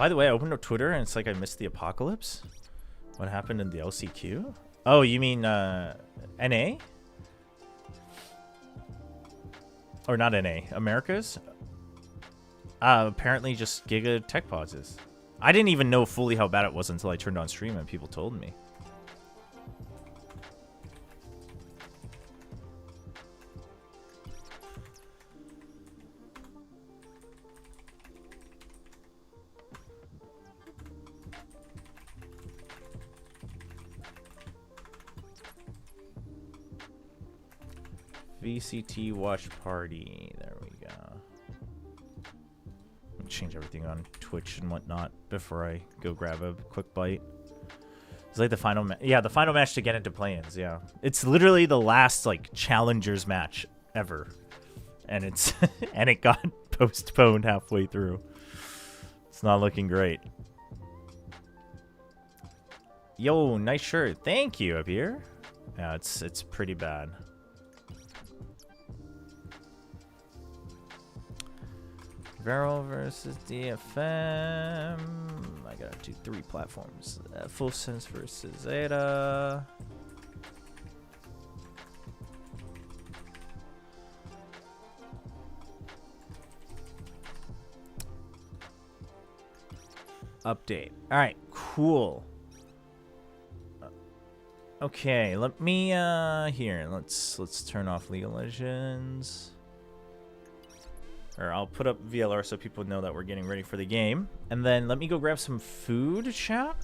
By the way, I opened up Twitter and it's like I missed the apocalypse. What happened in the LCQ? Oh, you mean NA? Or not NA, Americas? Apparently just Giga tech pauses. I didn't even know fully how bad it was until I turned on stream and people told me. VCT watch party. There we go. Let me change everything on Twitch and whatnot before I go grab a quick bite. It's like the final match. Yeah, the final match to get into play-ins. Yeah, it's literally the last like challengers match ever, and it's and it got postponed halfway through. It's not looking great. Yo, nice shirt. Thank you up here. Yeah, it's pretty bad. Vero versus DFM. I gotta do 3 platforms. Full Sense versus ZETA. Update. All right, cool. Okay, let me here. Let's turn off League of Legends. Or I'll put up VLR so people know that we're getting ready for the game. And then let me go grab some food, chat.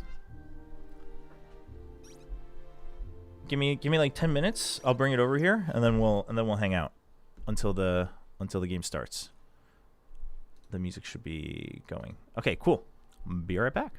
Give me like 10 minutes. I'll bring it over here and then we'll hang out until the game starts. The music should be going. Okay, cool. Be right back.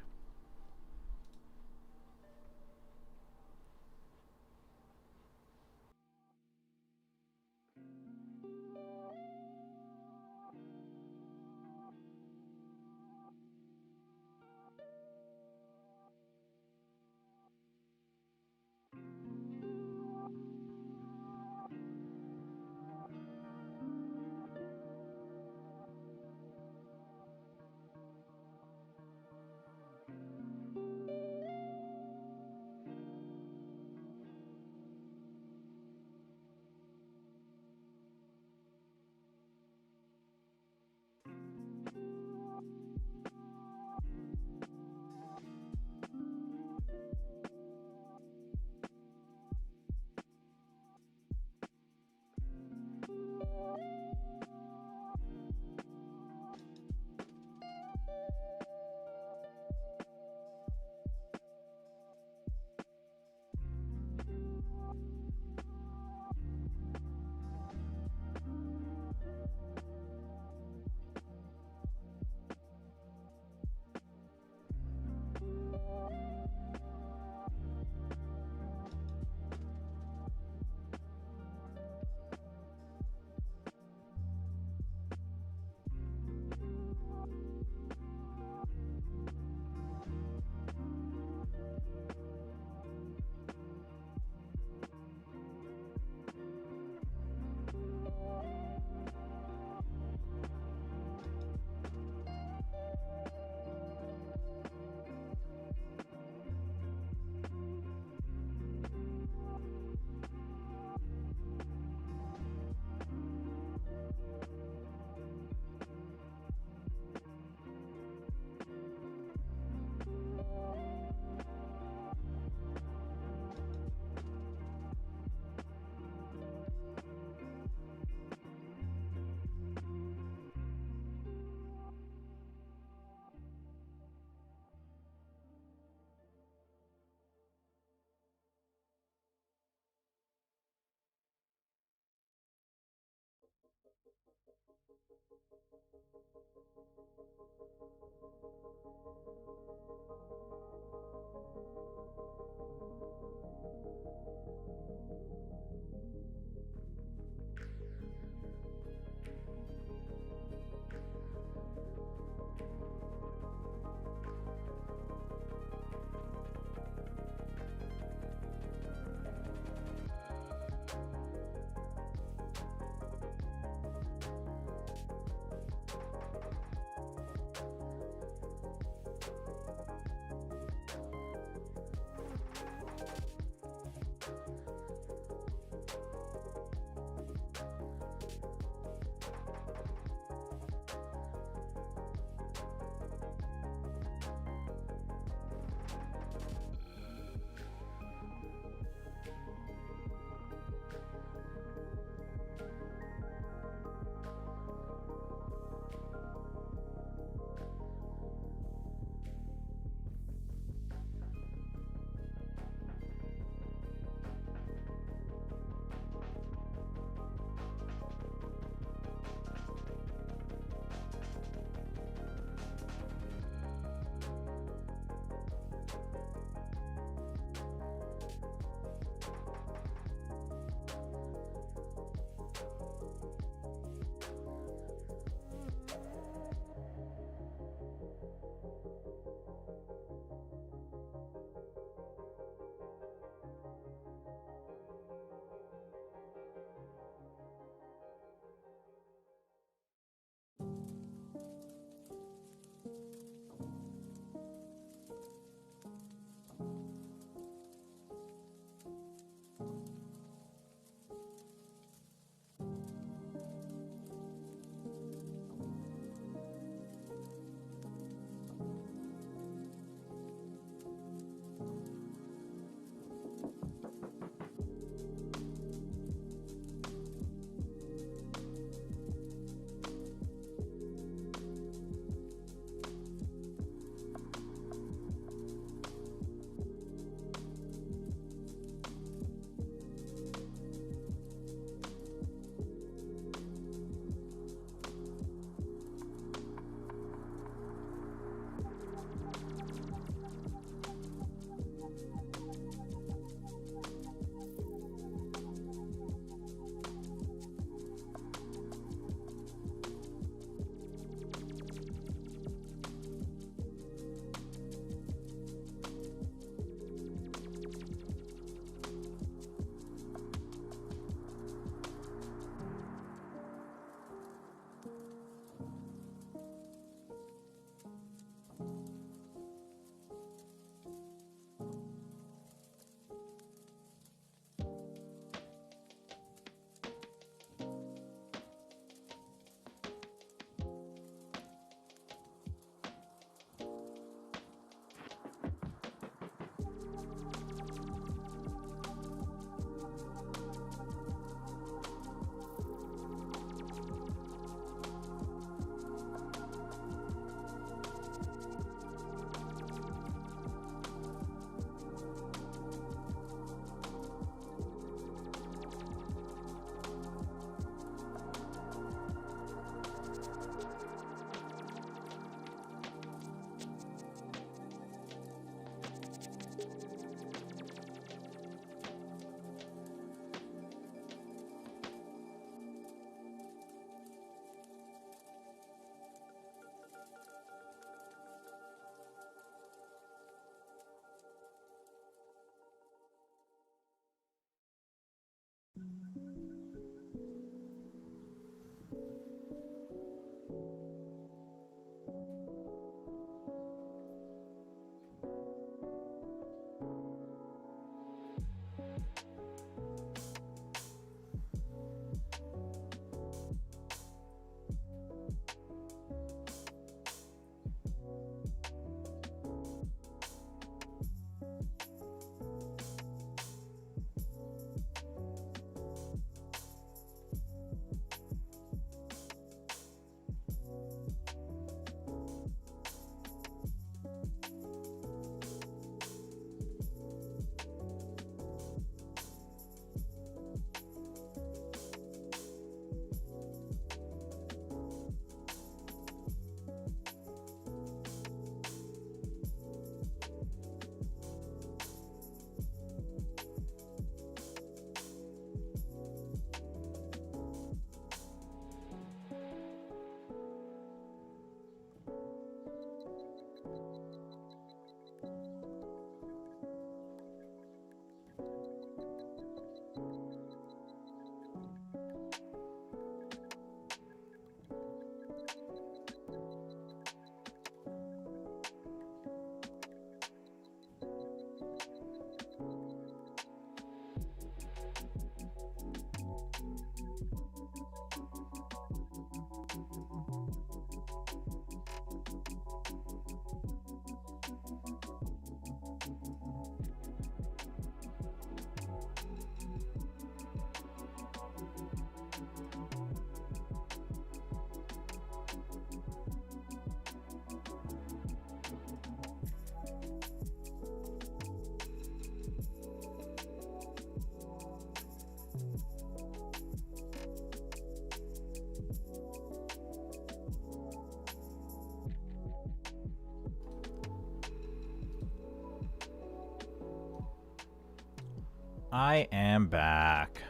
I am back.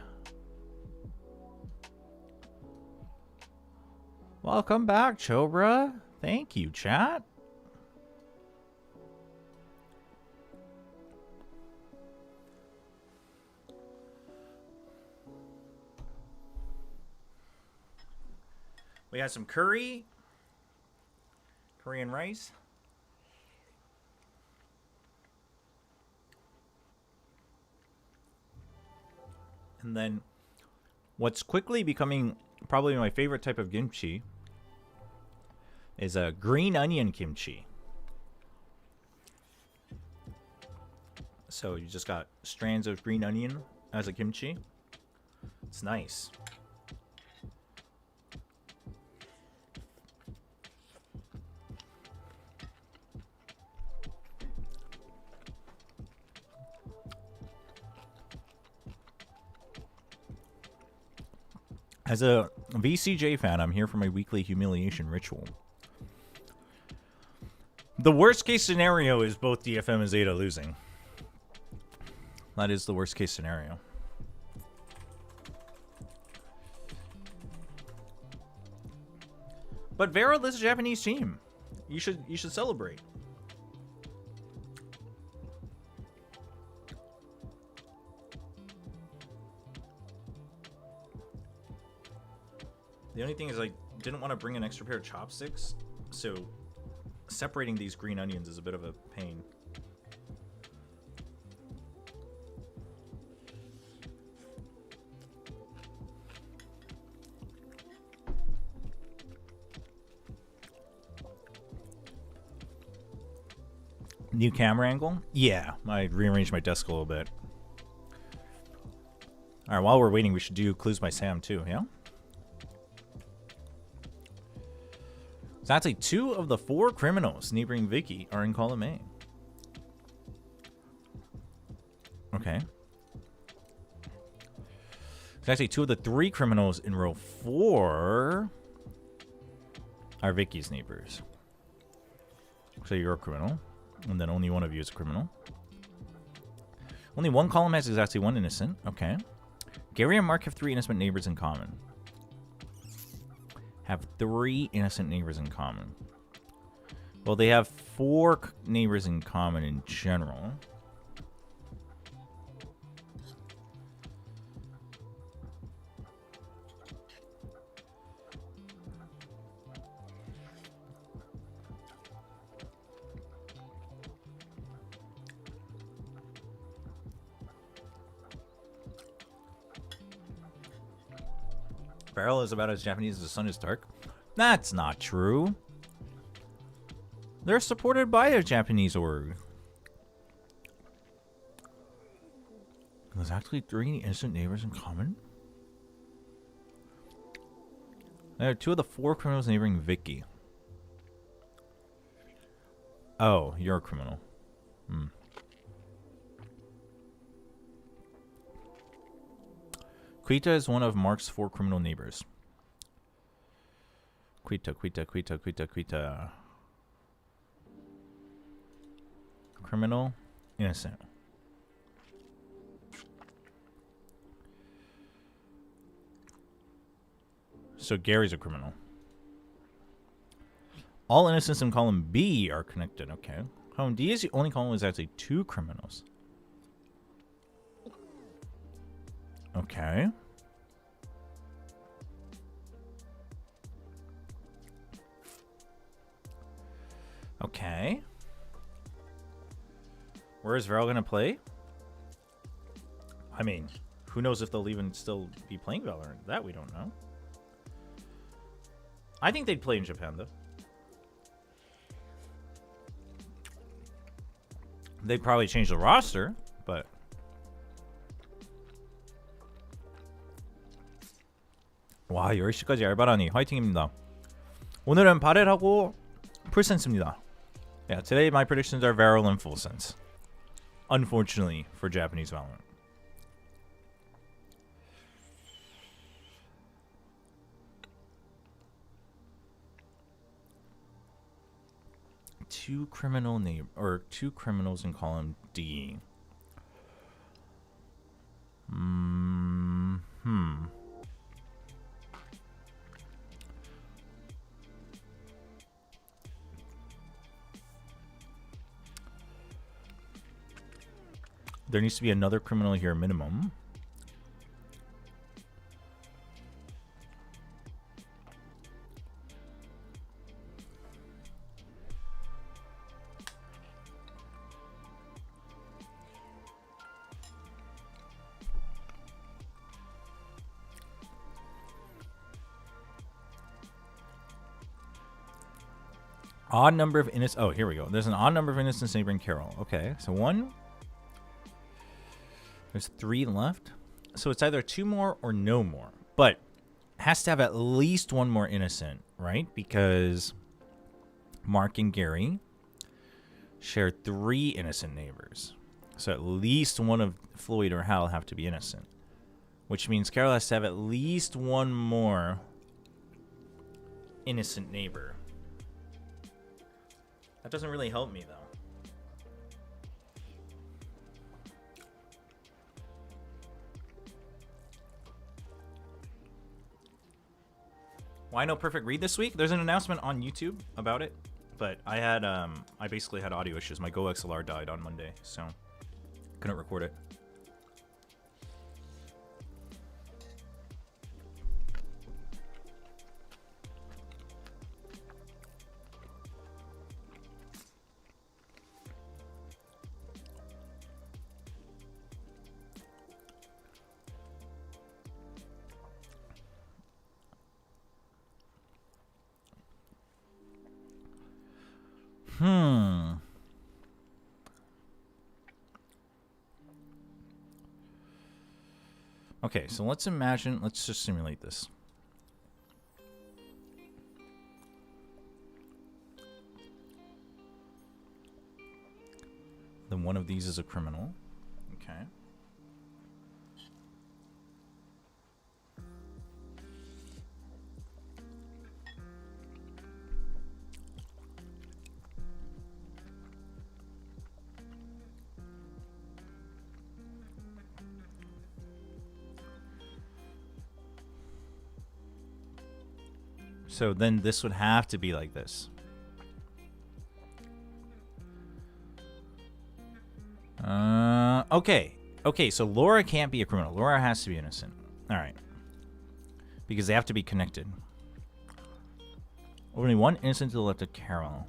Welcome back, Chobra. Thank you, chat. We had some curry. Korean rice. And then what's quickly becoming probably my favorite type of kimchi is a green onion kimchi. So you just got strands of green onion as a kimchi. It's nice. As a VCJ fan, I'm here for my weekly humiliation ritual. The worst case scenario is both DFM and ZETA losing. That is the worst case scenario. But Vera is a Japanese team. You should celebrate. The only thing is I didn't want to bring an extra pair of chopsticks, so separating these green onions is a bit of a pain. New camera angle? Yeah, I rearranged my desk a little bit. Alright, while we're waiting, we should do Clues by Sam too, yeah? So that's like 2 of the 4 criminals neighboring Vicky are in column A. Okay. So actually 2 of the 3 criminals in row 4 are Vicky's neighbors. So you're a criminal. And then only one of you is a criminal. Only one column has exactly 1 innocent. Okay. Gary and Mark have 3 innocent neighbors in common. Have 3 innocent neighbors in common. Well, they have 4 neighbors in common in general. Barrel is about as Japanese as the sun is dark. That's not true. They're supported by a Japanese org. There's actually 3 innocent neighbors in common. There are 2 of the 4 criminals neighboring Vicky. Oh, you're a criminal. Hmm. Quita is one of Mark's 4 criminal neighbors. Quita. Criminal, innocent. So Gary's a criminal. All innocents in column B are connected. Okay. Column D is the only column with actually 2 criminals. Okay. Okay. Where is Varel gonna play? I mean, who knows if they'll even still be playing Valorant? That we don't know. I think they'd play in Japan, though. They'd probably change the roster, but... 와, 10시까지 알바라니. 화이팅입니다. 오늘은 바렐하고 풀센스입니다. Yeah, today my predictions are Varel and full sense. Unfortunately for Japanese Valorant. Two criminals in column D. There needs to be another criminal here minimum. Odd number of innocent. Oh, here we go. There's an odd number of innocents neighboring Carol. Okay, so 1. There's 3 left. So it's either 2 more or no more. But has to have at least 1 more innocent, right? Because Mark and Gary share 3 innocent neighbors. So at least one of Floyd or Hal have to be innocent. Which means Carol has to have at least 1 more innocent neighbor. That doesn't really help me, though. Why no perfect read this week? There's an announcement on YouTube about it, but I basically had audio issues. My Go XLR died on Monday, so couldn't record it. Okay, so let's just simulate this. Then one of these is a criminal. Okay. So then this would have to be like this. Okay. Okay, so Laura can't be a criminal. Laura has to be innocent. All right. Because they have to be connected. Only 1 innocent to the left of Carol.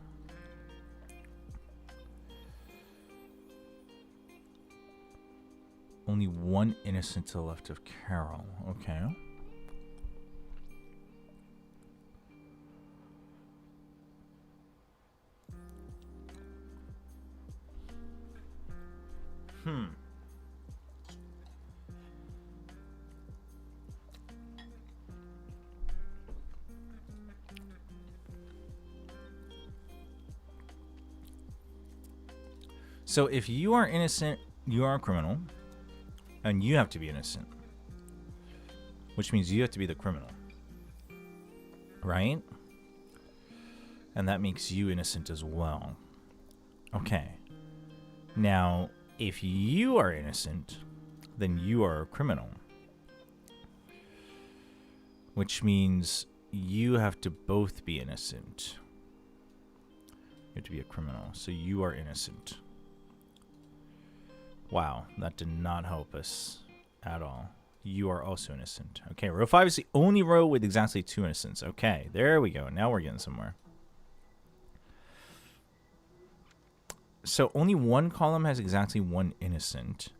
Only 1 innocent to the left of Carol. Okay. So if you are innocent, you are a criminal, and you have to be innocent, which means you have to be the criminal, right? And that makes you innocent as well. Okay. Now, if you are innocent, then you are a criminal, which means you have to both be innocent. You have to be a criminal, so you are innocent. Wow, that did not help us at all. You are also innocent. Okay, row 5 is the only row with exactly 2 innocents. Okay, there we go. Now we're getting somewhere. So only 1 column has exactly 1 innocent.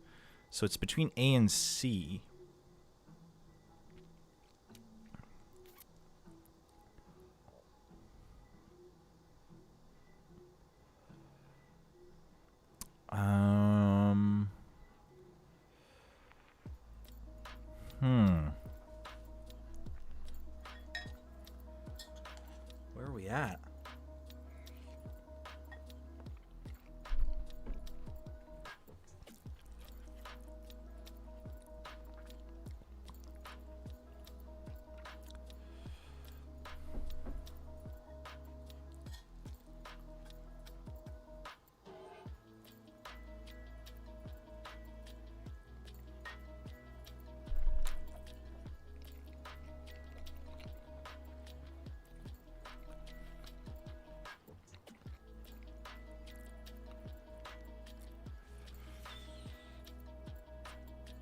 So it's between A and C. Where are we at?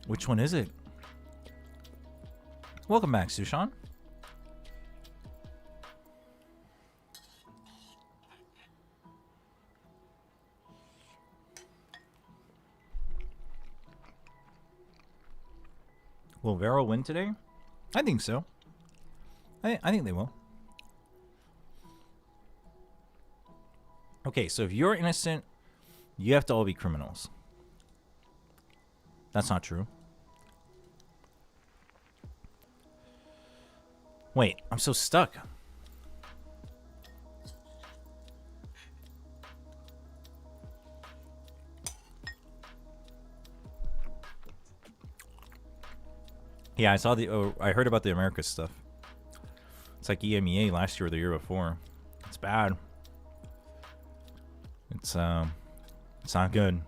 Which one is it? Welcome back, Sushan. Will Vero win today? I think so. I think they will. Okay, so if you're innocent, you have to all be criminals. That's not true. Wait, I'm so stuck. Yeah, I saw the. Oh, I heard about the America stuff. It's like EMEA last year or the year before. It's bad. It's not good.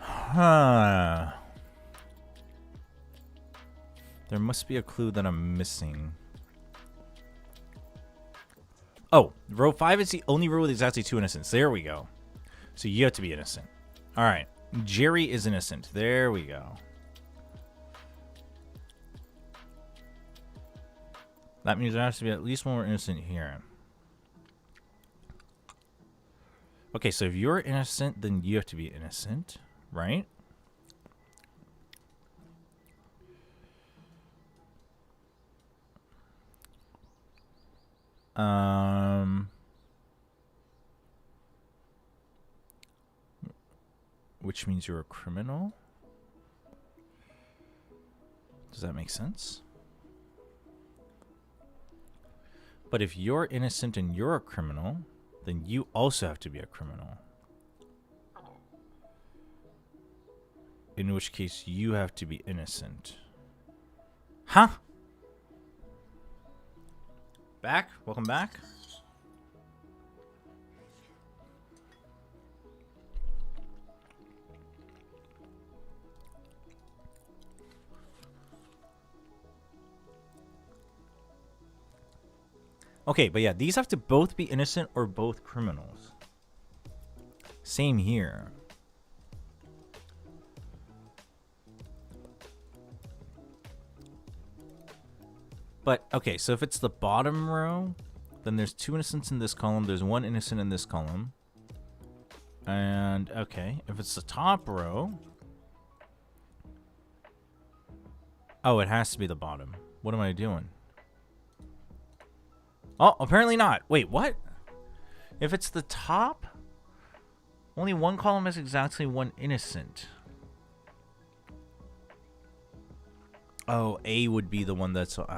Huh. There must be a clue that I'm missing. Oh, row 5 is the only row with exactly 2 innocents. There we go. So you have to be innocent. All right. Jerry is innocent. There we go. That means there has to be at least one more innocent here. Okay, so if you're innocent, then you have to be innocent, right? Which means you're a criminal. Does that make sense? But if you're innocent and you're a criminal, then you also have to be a criminal. In which case, you have to be innocent. Huh? Back? Welcome back. Okay, but yeah, these have to both be innocent or both criminals. Same here. But, okay, so if it's the bottom row, then there's 2 innocents in this column. There's 1 innocent in this column. And, okay, if it's the top row... Oh, it has to be the bottom. What am I doing? Oh, apparently not. Wait, what? If it's the top, only 1 column is exactly 1 innocent. Oh, A would be the one that's... What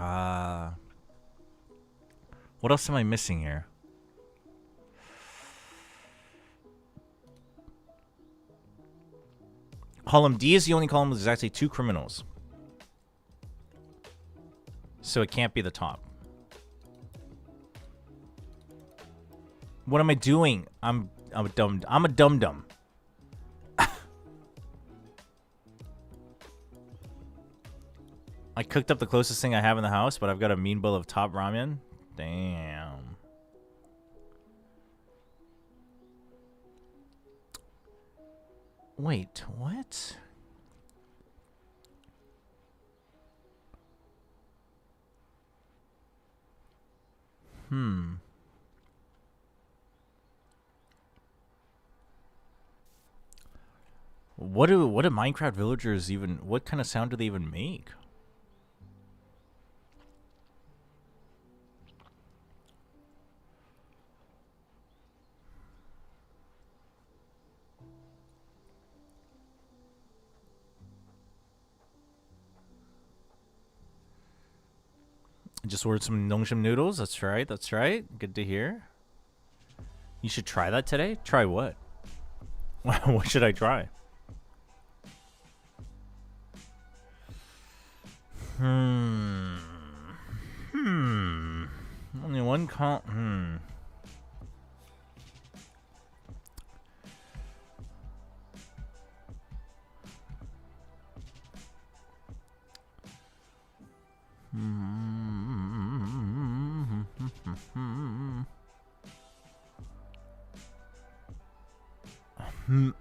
else am I missing here? Column D is the only column with exactly 2 criminals. So it can't be the top. What am I doing? I'm a dum-dum. I cooked up the closest thing I have in the house, but I've got a mean bowl of top ramen. Damn. Wait, what? What do Minecraft villagers even... What kind of sound do they even make? I just ordered some Nongshim noodles. That's right. That's right. Good to hear. You should try that today. Try what? What should I try? Only 1 call.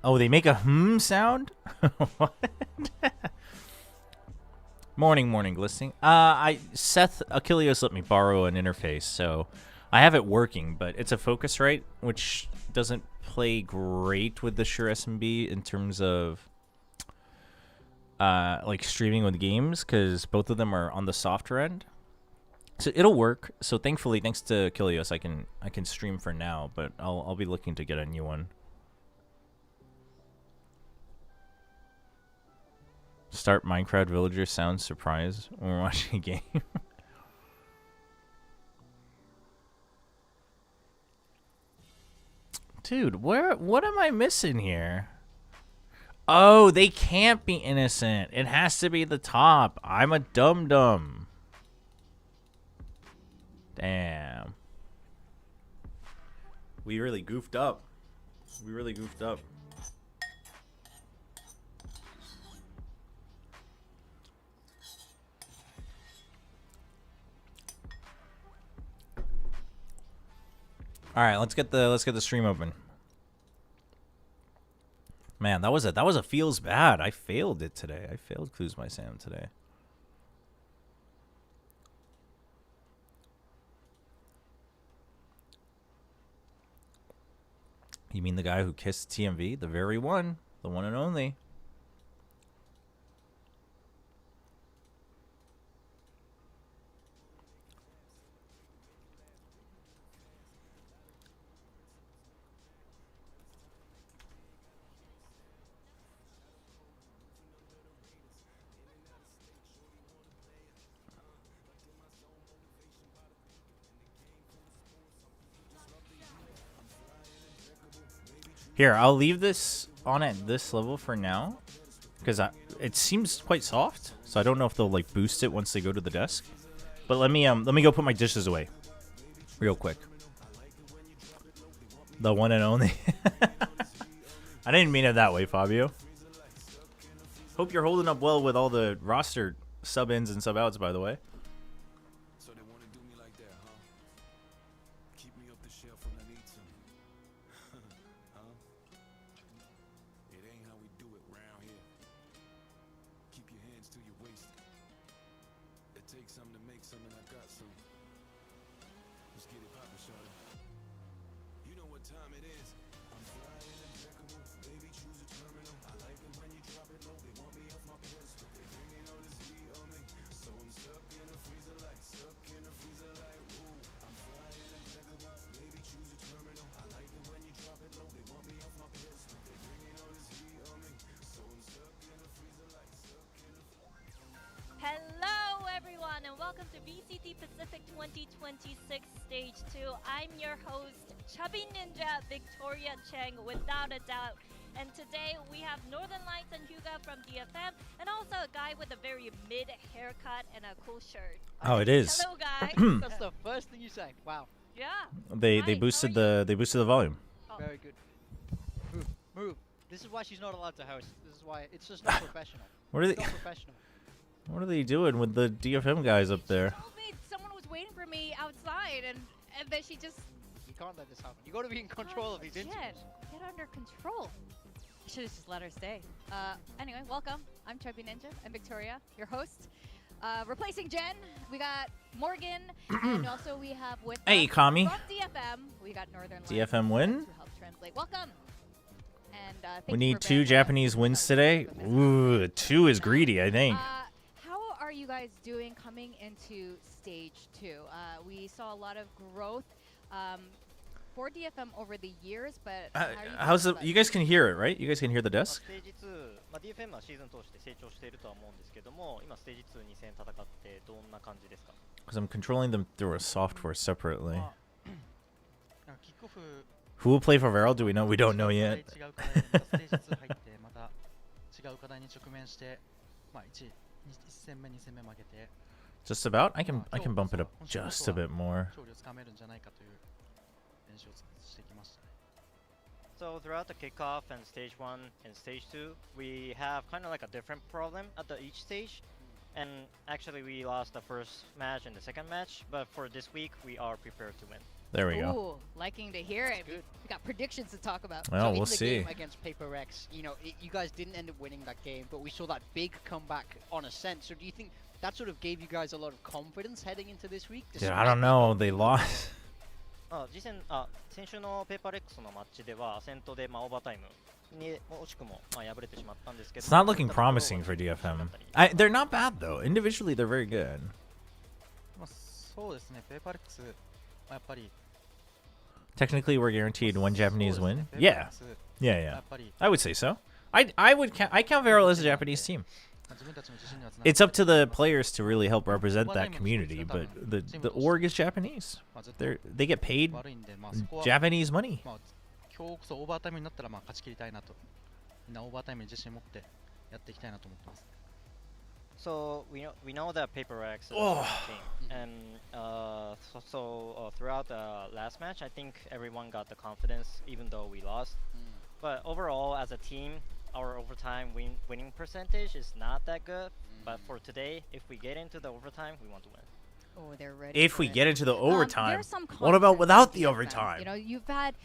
Oh, they make a sound? What? Morning, glistening. Seth Achilles let me borrow an interface, so I have it working, but it's a Focusrite, which doesn't play great with the Shure SMB in terms of like streaming with games, because both of them are on the softer end. So it'll work. So thankfully, thanks to Achilles, I can stream for now, but I'll be looking to get a new one. Start Minecraft Villager sounds surprised when we're watching a game. Dude, what am I missing here? Oh, they can't be innocent. It has to be the top. I'm a dum-dum. Damn. We really goofed up. All right, let's get the stream open. Man, that was a feels bad. I failed it today. I failed Clues by Sam today. You mean the guy who kissed TMV? The very one. The one and only. Here, I'll leave this on at this level for now, because it seems quite soft. So I don't know if they'll like boost it once they go to the desk. But let me go put my dishes away, real quick. The one and only. I didn't mean it that way, Fabio. Hope you're holding up well with all the roster sub ins and sub outs, by the way. Hello everyone and welcome to VCT Pacific 2026 Stage 2. I'm your host, Chubby Ninja Victoria Cheng, without a doubt. And today we have Northern Lights and Hugo from DFM, and also a guy with a very mid haircut and a cool shirt. Oh, it is. Hello guys. That's the first thing you say. Wow. Yeah. They boosted the volume. Oh. Very good. Move. This is why she's not allowed to host. This is why it's just not professional. What are they? It's not professional. What are they doing with the DFM guys up there? She told me someone was waiting for me outside, and then she just... You can't let this happen. You got to be in control of these interviews. Get under control. I should have just let her stay. Anyway, welcome. I'm Chubby Ninja. I'm Victoria, your host. Replacing Jen, we got Morgan, and also we have with Hey, Kami. from DFM, we got Northern Lights DFM win? to help translate. Welcome. And thank We you need for 2 bearing with us. Japanese wins today. Ooh, 2 is greedy, I think. How are you guys doing coming into stage 2? We saw a lot of growth for DFM over the years, but how are you How's feeling the? about You guys can hear it, right? You guys can hear the desk. ステージ2、DFM はシーズン通して成長しているとは思うんですけども、今ステージ2、2戦戦ってどんな感じですか？ Because I'm controlling them through a software separately. キックオフ Who will play for Varel? Do we know? We don't know 違 yet. う課題でステージ2入ってまた違う課題に直面してまあ1戦目2戦目負けて Just about. I can bump it up just a bit more. 勝利をつかめるんじゃないかという練習をしてきましたね。 So throughout the kickoff and stage 1 and stage 2, we have kind of like a different problem at each stage. And actually we lost the first match and the second match, but for this week we are prepared to win. There we go. Ooh, liking to hear it. good. We got predictions to talk about. Well, in we'll the see. game against Paper X, you know, you guys didn't end up winning that game, but we saw that big comeback on Ascent. So do you think that sort of gave you guys a lot of confidence heading into this week? Dude, I don't know. They lost. 先週のペーパーレックスのマッチでは、先頭でオーバータイムに惜しくも敗れてしまったんですけど、 It's not looking promising for DFM. They're not bad though. Individually, they're very good. まあそうですね、ペーパーレックス、やっぱり Technically, we're guaranteed one Japanese そうです win. ねペーパーレッ Yeah, クス yeah, や yeah. っぱり I would say so. I count Viral as a Japanese team. 自分たちの自信にはつながって It's up to the players to really help represent that community, but the org is Japanese. まあずっと They get paid 悪いんで、まあそこは Japanese money. まあ今日こそオーバータイムになったらまあ勝ち切りたいなと、みんなオーバータイムに自信を持ってやっていきたいなと思ってます。 So we know that Paper X is Oh. a team, and throughout the last match, I think everyone got the confidence, even though we lost. But overall, as a team, our overtime winning percentage is not that good. But for today, if we get into the overtime, we want to win. Oh, they're ready. If for we it. get into the overtime, there's some what about constant without in the DFM. overtime? You know, you've had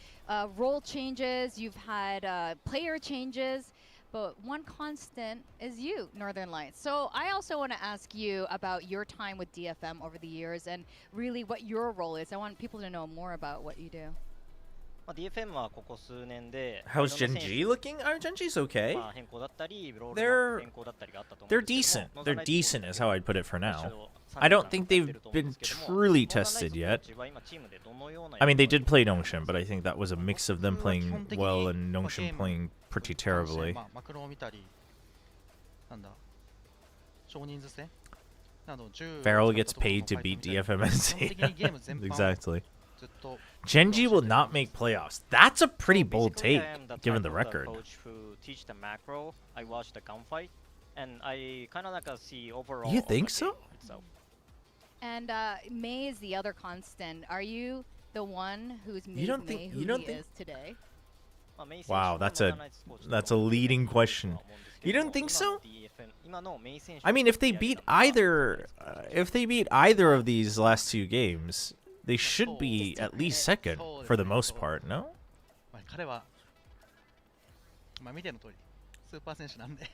role changes, you've had player changes, but one constant is you, Northern Lights. So I also want to ask you about your time with DFM over the years and really what your role is. I want people to know more about what you do. まあ DFM はここ数年で How's いろんな Gen 選手 G looking? Gen G's okay. まあ変更だったり、ロール They're の変更だったりがあったと思う they're んですけども decent. They're decent is how I'd put it for 最 now. 初 I don't 30 think 使って they've ると思うん been ですけども truly ノーザンライツ tested コー yet. チは今チームでどのような I mean, they 役 did play 割を Nongshan, but I think that was a mix of them playing well and Nongshan playing pretty terribly. まあマクロを見たり、なんだ、少人数戦など10 Farrell gets paid to beat DFM and 基本的にゲーム全 Z. 般を Exactly. ずっと Gen G will not make playoffs. That's a pretty bold Basically, take, I am the given type the of record. coach who teach the macro. I watch the gunfight, and I kind of like see overall. You of the think game so? itself. And May is the other constant. Are you the one who's made don't May think- who you don't he think- is today? まあメイ選手 Wow, も that's ノー a ザンライツコーチ that's a の leading とは question. 思うんですけ You ど don't も think so? 今のメイ選手 I mean, if they beat either of these last two games, they should be at least second for the most part. No? まあ彼は、まあ見ての通り、スーパー選手なんで、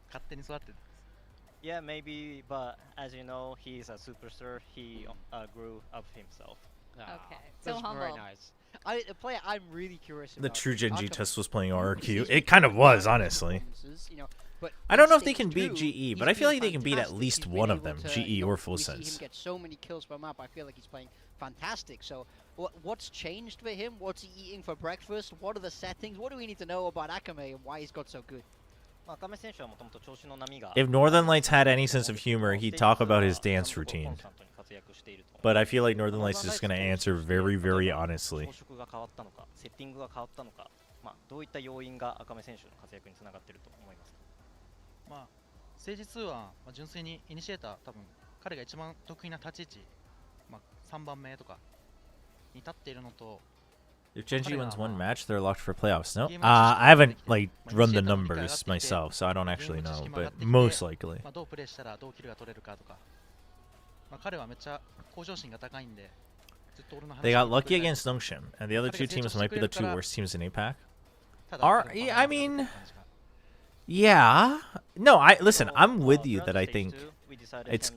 勝手に育ってる。 Yeah, maybe, but as you know, he's a superstar. He grew up himself. Okay, so That's very humble. nice. A player I'm really curious The about. true Gen G Akame. test was playing He's RQ. been It kind of doing was, well in honestly. performances, you know, but I don't in know if they stage can beat 2, GE, but he's I feel been like they can beat at fantastic. least He's one been of them, able to, GE you know, or Full we see him Sense. get so many kills per map. I feel like he's playing fantastic. So, what's changed for him? What's he eating for breakfast? What are the settings? What do we need to know about Akame and why he's got so good? まあ赤目選手はもともと調子の波が If Northern Lights had any sense of humor, he'd talk about his dance routine. But I feel like Northern Lights is just going to answer very, very honestly. 装飾が変わったのか、セッティングが変わったのか、まあどういった要因が赤目選手の活躍につながっていると思いますか。まあ、政治2は、まあ、純粋にイニシエーター、多分彼が一番得意な立ち位置、まあ、3番目とかに立っているのと、 If Gen G wins one match, they're locked for playoffs. No? I haven't like run the numbers myself, so I don't actually know, but most likely. まあ、どうプレーしたらどうキルが取れるかとか、まあ、彼はめっちゃ向上心が高いんで、ずっと俺の話 They got を聞い lucky てくれたり against Nongshan, and the other two teams might be the two worst teams in APAC. ただ Are 彼は yeah, I バランスが mean, 取れた感じが yeah. No, listen. I'm with you that I think it's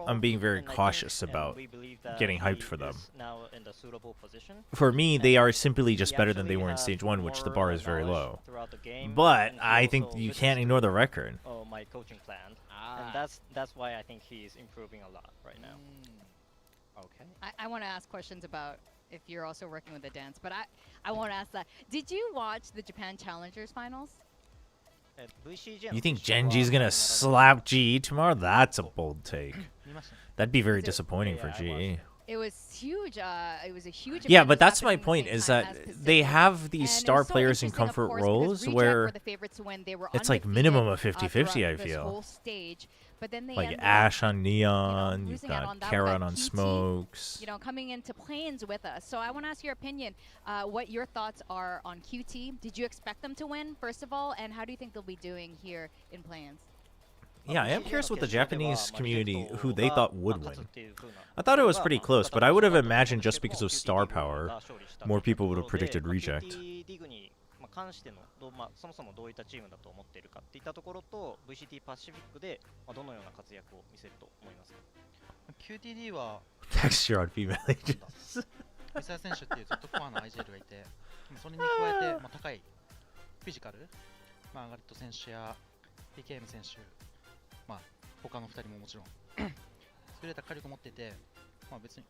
I'm being very cautious about getting hyped for them. For me, they are simply just better than they were in stage 1, which the bar is very low. But I think you can't ignore the record. My coaching plan, Ah. and that's why I think he's improving a lot right now. Okay. I want to ask questions about if you're also working with the dance, but I won't ask that. Did you watch the Japan Challengers finals? You think Gen G's gonna slap GE tomorrow? That's a bold take. 見ましたね That'd be very Is it- disappointing for Yeah, I watched GE. it. It was huge. It was a huge. Yeah, event. but It was that's my happening the point, same is time that as they Pacific. have these And it star was so players in interesting, of comfort course, because roles Reject where were the favorites to win. They were it's like undefeated, minimum of throughout 50-50, I this feel. whole stage. But then they like ended up, Ash on Neon, you've losing out on got that. Karan But on QT, Smokes. you know, coming into planes with us. So I want to ask your opinion. What your thoughts are on QT? Did you expect them to win, first of all, and how do you think they'll be doing here in planes? Yeah, I am curious what the Japanese community, who they thought would win. I thought it was pretty close, but I would have imagined just because of star power, more people would have predicted reject. まあ関してのそもそもどういったチームだと思っているかっていったところと VCT パシフィックでどのような活躍を見せると思いますか QTD は Texture on female agents. ミサイ選手っていうずっとコアな IGL がいて、それに加えて、高いフィジカル、アガリット選手や PKM 選手、他の2人ももちろん優れた火力を持っていて、別に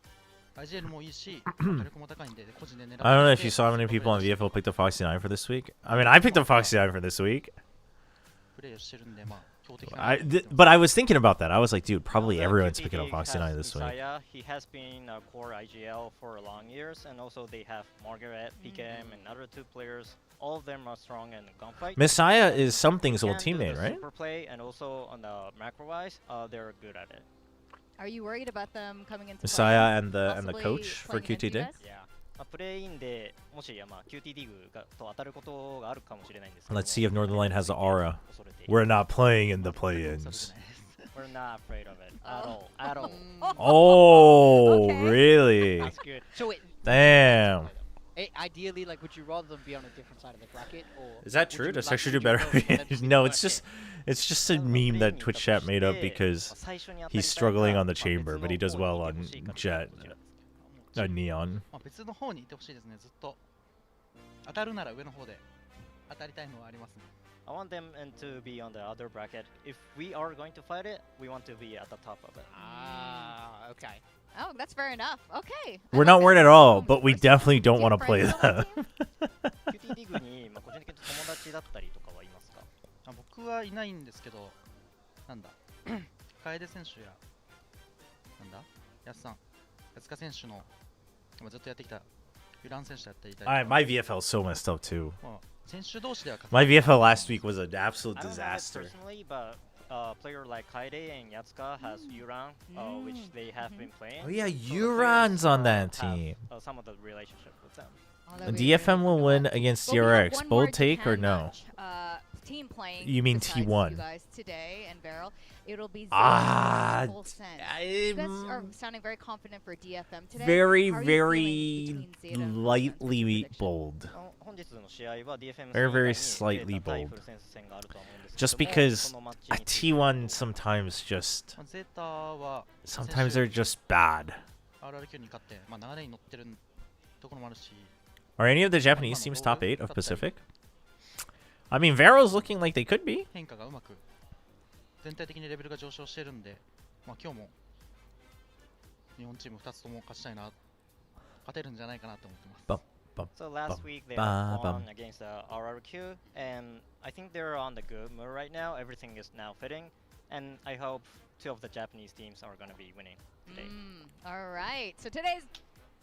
IGL もいいし、火力も高いんで個人で狙って I don't know if you saw how many people on VFL picked up Foxy 9 for this week. I mean, I picked up Foxy 9 for this week. プレーをしてるんで、強敵かな But I was thinking about that. I was like, dude, probably everyone's picking up Foxy 9 this week. He has been a core IGL for long years, and also they have Margaret, PKM, and other 2 players. All of them are strong in gunfight. Messiah is something's old teammate, right? Super play, and also on the macro-wise, they're good at it. Are you worried about them coming into Messiah and the possibly coach for playing against you QTD? guys? Yeah. プレイインでもしQT リーグと当たることがあるかもしれないんですけど Let's see if Northern Light has the aura. We're not playing in the play-ins. We're not afraid of it at all. At all. Oh, Okay. really? That's good. So it, Damn. ideally, like, would you rather them be on a different side of the bracket, or Is that would true? you Does like Texture do them better? to go for them to be No, the it's bracket? just a meme that Twitch chat made up because he's struggling on the chamber, but he does well on Jet, Neon. 別の方にいてほしいですね、ずっと当たるなら上の方で当たりたいのはありますね I want them to be on the other bracket. If we are going to fight it, we want to be at the top of it. Ah, okay. Oh, that's fair enough. Okay. We're not worried at all, but we definitely don't want to play Friends on them. the team? QT リーグに個人的に友達だったりとかはいますか僕はいないんですけど、なんだ楓選手やなんだ安さん、安塚選手のずっとやってきたユラン選手だったりいたり My VFL is so messed up too. 選手同士では My VFL last week was an absolute I don't have it disaster. personally, but a player like Kaide and Yatsuka has Yuran, which they have been playing. Oh yeah, So the Yuran's players, on that have, team. some of the relationship with them. Oh, The that'd be DFM will really win against Well, we have CRX. one more Bold take or Japan no? match, team playing You mean besides T1? You guys today and Beryl. It'll be Ah, full send. You guys are I'm sounding very confident for DFM today. very, How are you very feeling between Zeta and full send lightly prediction? bold. 本日の試合は DFM Very, very 戦以外に slightly 対 bold. フルセンス戦があるとは思うんですけども Just because そのマッチに T1 sometimes just ゼータは sometimes they're just bad. RRQ に勝って、流れに乗ってるところもあるし Are any of the Japanese teams top 8 of Pacific? I mean, Vero's looking like they could be. 変化がうまく全体的にレベルが上昇してるんで、今日も日本チーム2つとも勝ちたいな、勝てるんじゃないかなと思ってます。So last week they Ba- have won against the RRQ, and I think they're on the good mood right now. Everything is now fitting, and I hope 2 of the Japanese teams are going to be winning today. All right. So today's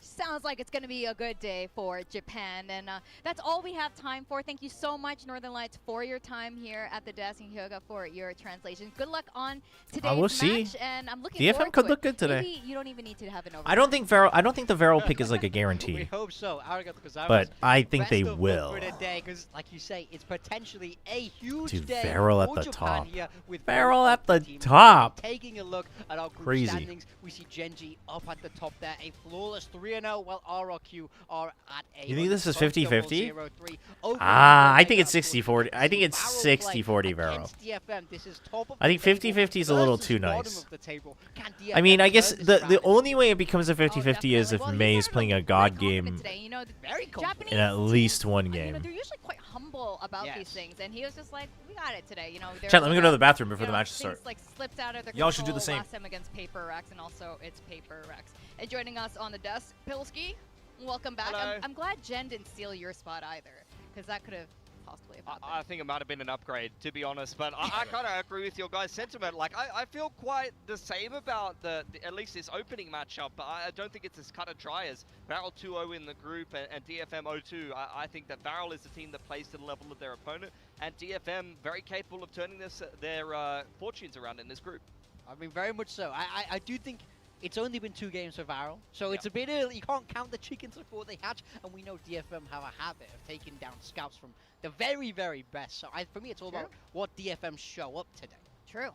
sounds like it's going to be a good day for Japan. And that's all we have time for. Thank you so much, Northern Lights, for your time here at the desk, and Hyoga for your translation. Good luck on today's we'll see. match. And I'm looking DFM forward could to look it. good today. Maybe you don't even need to have an over. I don't think the Vero pick is like a We guarantee, hope so. Arigato gozaimasu. but I think they Best of luck will. for today, because, like you say, it's potentially a huge Dude, day Farrell at for the Japan top. here with Farrell both at of the teams. top. Taking a look at our group Crazy. standings, we see Genji up at the top there, a flawless 3-0, while RRQ are at a. You think this is 50-50? 0-3. Over Ah, I think Vero, it's of course, 60-40. I think it's Farrell play 60-40 Vero. against DFM. This is top of I the think table 50-50 is a little versus too bottom nice. of the table. Can I mean, DFM I guess turn this the around? only way it becomes a 50-50 is definitely. if Well, you May guys is are playing a very god confident game today. You know, the Very confident. in at least one you know, game. they're usually quite humble about these Yes. things, and he was just like, "We got it today." You know, Chat, let me go to the bathroom before you the know, match things, starts. like slipped out of their Y'all should do the control same. last time against Paper Rex, and also it's Paper Rex. And joining us on the desk, Pilsky, welcome back. Hello. I'm glad Jen didn't steal your spot either, because that could have possibly have happened. I think it might have been an upgrade, to be honest, but I kind of agree with your guys' sentiment. Like, I feel quite the same about at least this opening matchup, but I don't think it's as cut and dry as Varel 2-0 in the group and DFM 0-2. I think that Varel is the team that plays to the level of their opponent, and DFM very capable of turning their fortunes around in this group. I mean, very much so. I do think it's only been 2 games for Varel, so it's a bit early. You can't count the chickens before they hatch, and we know DFM have a habit of taking down scouts from the very, very best. So for me, it's all about what DFM show up today. True.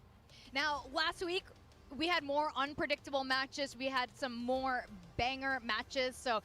Now, last week, we had more unpredictable matches. We had some more banger matches. So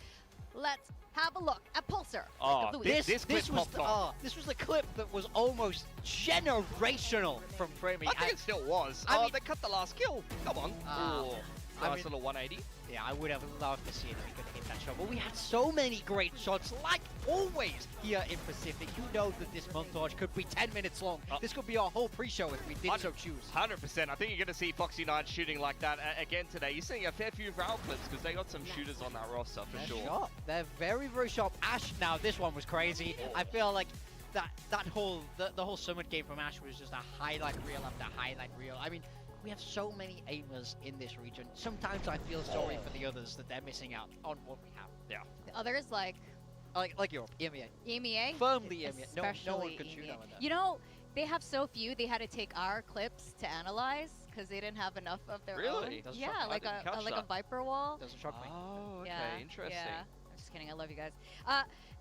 let's have a look at Pulsar. Oh, Louis. this clip popped off. This was the clip that was almost generational from Premi. I think it still was. I mean- they cut the last kill. Come on. Ooh, I nice mean- little 180. Yeah, I would have loved to see it if we could hit that shot. But we had so many great shots, like always here in Pacific. You know that this montage could be 10 minutes long. This could be our whole pre-show if we did so choose. 100%. I think you're going to see Foxy9 shooting like that again today. You're seeing a fair few Valve clips because they got some shooters on that roster for They're sure. sharp. They're very, very sharp. Ash, now this one was crazy. I feel like that whole the whole summit game from Ash was just a highlight reel after highlight reel. I mean, we have so many aimers in this region. Sometimes I feel sorry for the others that they're missing out on what we have. The others like Like Europe, EMEA. EMEA. Firmly EMEA. No one Especially could shoot EMEA. over there. You know, they have so few, they had to take our clips to analyze because they didn't have enough of their Really? own. Doesn't Yeah, shock me. I like didn't catch a that. Viper wall. Doesn't shock me. Oh, okay. Yeah, Interesting. Yeah. I'm just kidding. I love you guys.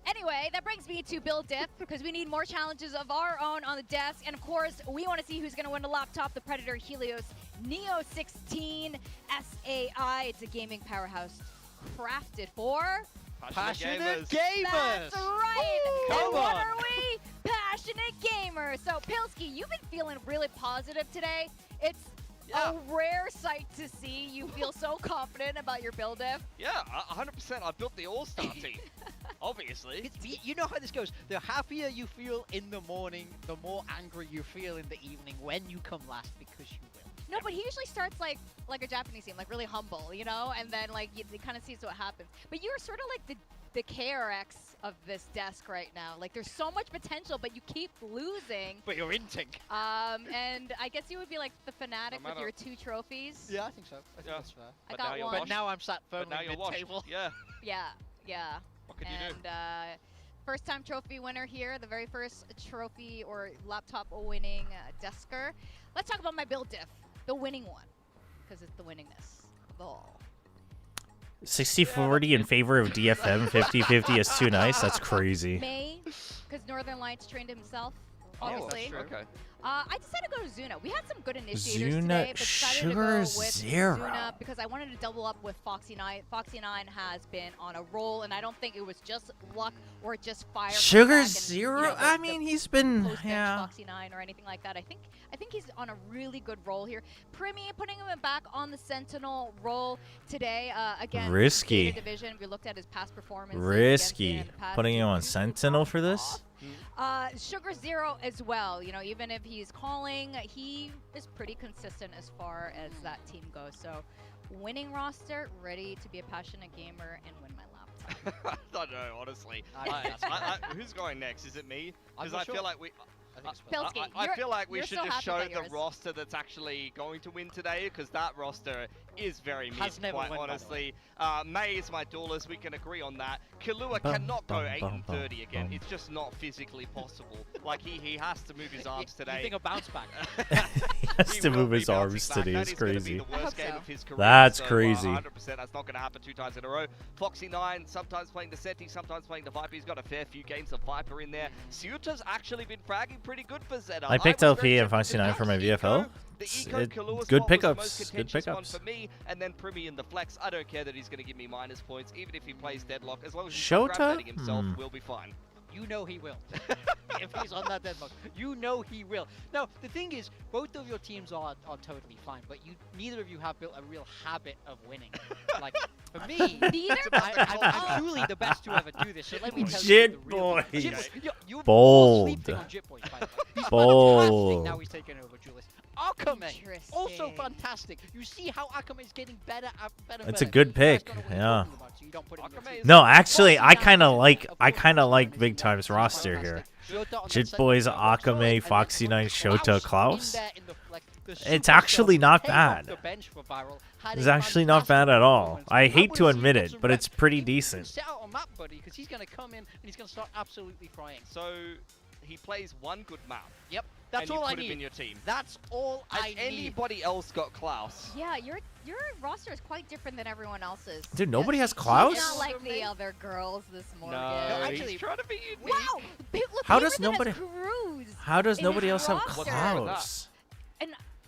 Anyway, that brings me to Build Diff because we need more challenges of our own on the desk. And of course, we want to see who's going to win the laptop, the Predator Helios Neo 16 SAI. It's a gaming powerhouse crafted for Passionate gamers. gamers! That's right! Woo! And Come what on. are we? Passionate gamers! So, Pilsky, you've been feeling really positive today. It's a rare sight to see. You feel so confident about your build diff. Yeah, 100%. I built the All-Star team. Obviously. You know how this goes. The happier you feel in the morning, the more angry you feel in the evening when you come last, because you will. No, but he usually starts like a Japanese team, like really humble, you know, and then like you kind of sees what happens. But you're sort of like the KRX of this desk right now. Like there's so much potential, but you keep losing. But you're inting. And I guess you would be like the fanatic No with matter- your 2 trophies. Yeah, I think so. I think Yeah. that's fair. I But got now you're one. But washed. now I'm sat But firmly now you're washed. mid-table. Yeah. Yeah. What can you do? And first time trophy winner here, the very first trophy or laptop winning desker. Let's talk about my build diff, the winning one, because it's the winningness of the all. 60-40 in favor of DFM, 50-50 is too nice. That's crazy. May, because Northern Lights trained himself, Oh, obviously. that's true. Okay. I decided to go to Zuna. We had some good initiators Zuna, today, but decided to go Sugar with Zero. Zuna because I wanted to double up with Foxy9. Foxy9 has been on a roll, and I don't think it was just luck or just fire. from Sugar back and, Zero? you know, I the mean, he's been, post-bench yeah. Foxy9 or anything like that. I think he's on a really good roll here. Primi putting him back on the Sentinel role today. Again, Risky. Data Division. We looked at his past performance. Risky. Putting him on Sentinel for this? Sugar Zero as well. You know, even if he's calling, he is pretty consistent as far as that team goes. So, winning roster, ready to be a passionate gamer and win my laptop. I don't know, honestly. Who's going next? Is it me? I'm Because not I sure. feel like we. I think it's Pilsky, I feel like we you're should so just happy show about the yours. roster that's actually going to win today, because that roster is very Has mid, never quite won, by the honestly. May is my duelist, we can agree on that. Killua Bum, cannot go bum, 8 bum, and bum, 30 again. bum. It's just not physically possible. Like, he has to move his arms You today. think a bounce back? He has He to will move be his bouncing arms back. today. That It's is gonna be crazy. the I hope worst game so. of his career. That's so, crazy. 100%, that's not going to happen 2 times in a row. Foxy9 sometimes playing the Seti, sometimes playing the Viper. He's got a fair few games of Viper in there. Siuta's actually been fragging pretty good for ZETA. I picked was LP very and tempted to Foxy9 go for my Eco. VFL. The It's- Eco it- Killua good spot was the pickups, most good contentious one pickups. for me, and then Primi in the flex. I don't care that he's going to give me minus points, even if he plays Deadlock. As long as he's Shota? grab-netting himself, Hmm. we'll be fine. You know he will. If he's on that deadlock, you know he will. Now, the thing is, both of your teams are totally fine, but neither of you have built a real habit of winning. Like, for me, Neither? I'm truly the best to ever do this, so let me tell you Jit the real boy. Jit boy. You're Bold. sleeping on Jit boys, by the way. He's Bold. fantastic now he's taken over Julius. Akame, also Interesting. fantastic. You see how Akame is getting better and better. It's a better. good You guys pick, don't know what you're yeah. talking about, so you don't put it in your Akame team. is- No, actually, I Foxy9 kind of is, like of I course, kind of Foxy9 like is Big Time's fantastic. roster here. Shota on Jit that Boys, side, Akame, and then Foxy9, Shota, Klaus. in there in the, like, the It's super actually sub not came off bad. the bench for Viral, had It's a actually not bad fantastic at all. performance. I hate wanna to see admit him it, some but it's reps. pretty He can decent. Set out on map, buddy, because he's going to come in and he's going to start absolutely frying. So, he plays one good map, Yep, that's and all you I put him in need. your team. That's all Has I need. anybody else got Klaus? Yeah, your roster is quite different than everyone else's. Dude, nobody has He's He's Klaus? not like the other girls this morning. actually- he's trying to be unique. Wow! Look, How does Peterson has nobody- Cruz. How does in nobody his else have roster. Klaus? And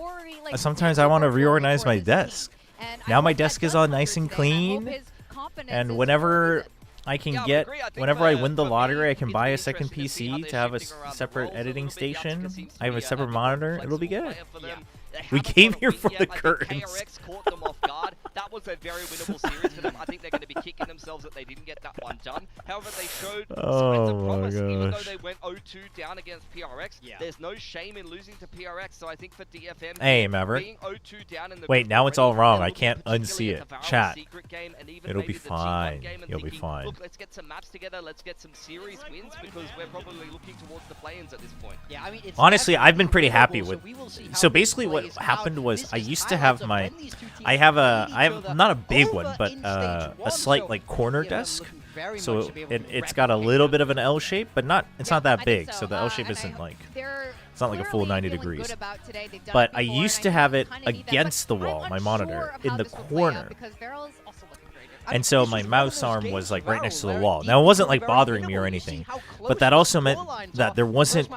already like. Sometimes I want to reorganize my desk. And Now I my hope that desk is does all come nice through and today, I hope clean, his confidence and is whenever really good. I can Yeah, I would get agree. I think whenever I for- win the for lottery, me, I can it'd buy be a second interesting to see how PC they're to have a shifting around the separate roles a editing little bit. Yatsuka station. seems to I have be a separate bit monitor. more It'll be flexible good. player for them. They We haven't came got a here win for yet. the I think curtains. KRX caught them off guard. That was a very winnable series for them. I think they're going to be kicking themselves that they didn't get that one done. However, they showed signs Oh of my promise. Even though gosh. they went 0-2 down against PRX, there's no shame in losing to PRX. So I think for DFM, Hey, Maverick. being 0-2 down in the Wait, group now it's already, all wrong. they're I looking can't particularly unsee at it. the Valve Chat. secret game and even It'll maybe be the T1 fine. game and You'll be thinking, fine. Look, let's get some maps together. Let's get some series wins because we're probably looking towards the play-ins at this point. Yeah, I mean, it's Honestly, definitely I've been pretty happy doable, with. so we will see how So this basically, what plays out. happened was This I is used to highlights have of my. when these two teams I have played each other not a big over one, but in a stage one, slight so like corner DFM desk. looking very So much to be able to it's got a replicate little that. bit of an L shape, but not. It's not I that think big. so. So the L shape And I isn't hope like. they're It's not like a full clearly 90 feeling good degrees. about today. They've done But it I before, used and to I have think it we kinda need that, against but the wall, I'm my unsure monitor, of in how the this will play out corner. because Varel's also looking great. And so my mouse arm was like right next to the wall. Now it wasn't like bothering me or anything, but that also meant that there wasn't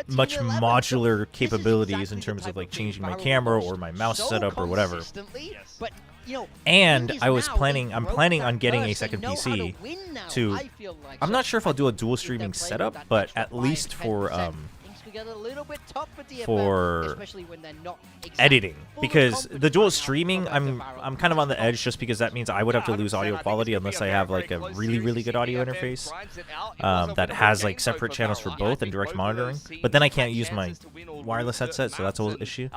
much modular capabilities in terms of like changing my camera or my mouse setup or whatever. But, you know, And thing I is was now planning. they've I'm broke planning that on getting a curse. They second know how PC. win now, to- I feel like. I'm So not sure if I'll do a I dual think streaming they're playing setup, that but extra at least 5-10%. for Things could get a little bit tough for DFM, for especially when they're not exactly editing, full of because confidence the dual right now streaming, from I'm Varel. kind of on the edge just because that means I would have to lose audio quality unless I have like a really good audio interface that has like separate channels for both and direct monitoring. But then I can't use my wireless headset, so that's a whole issue.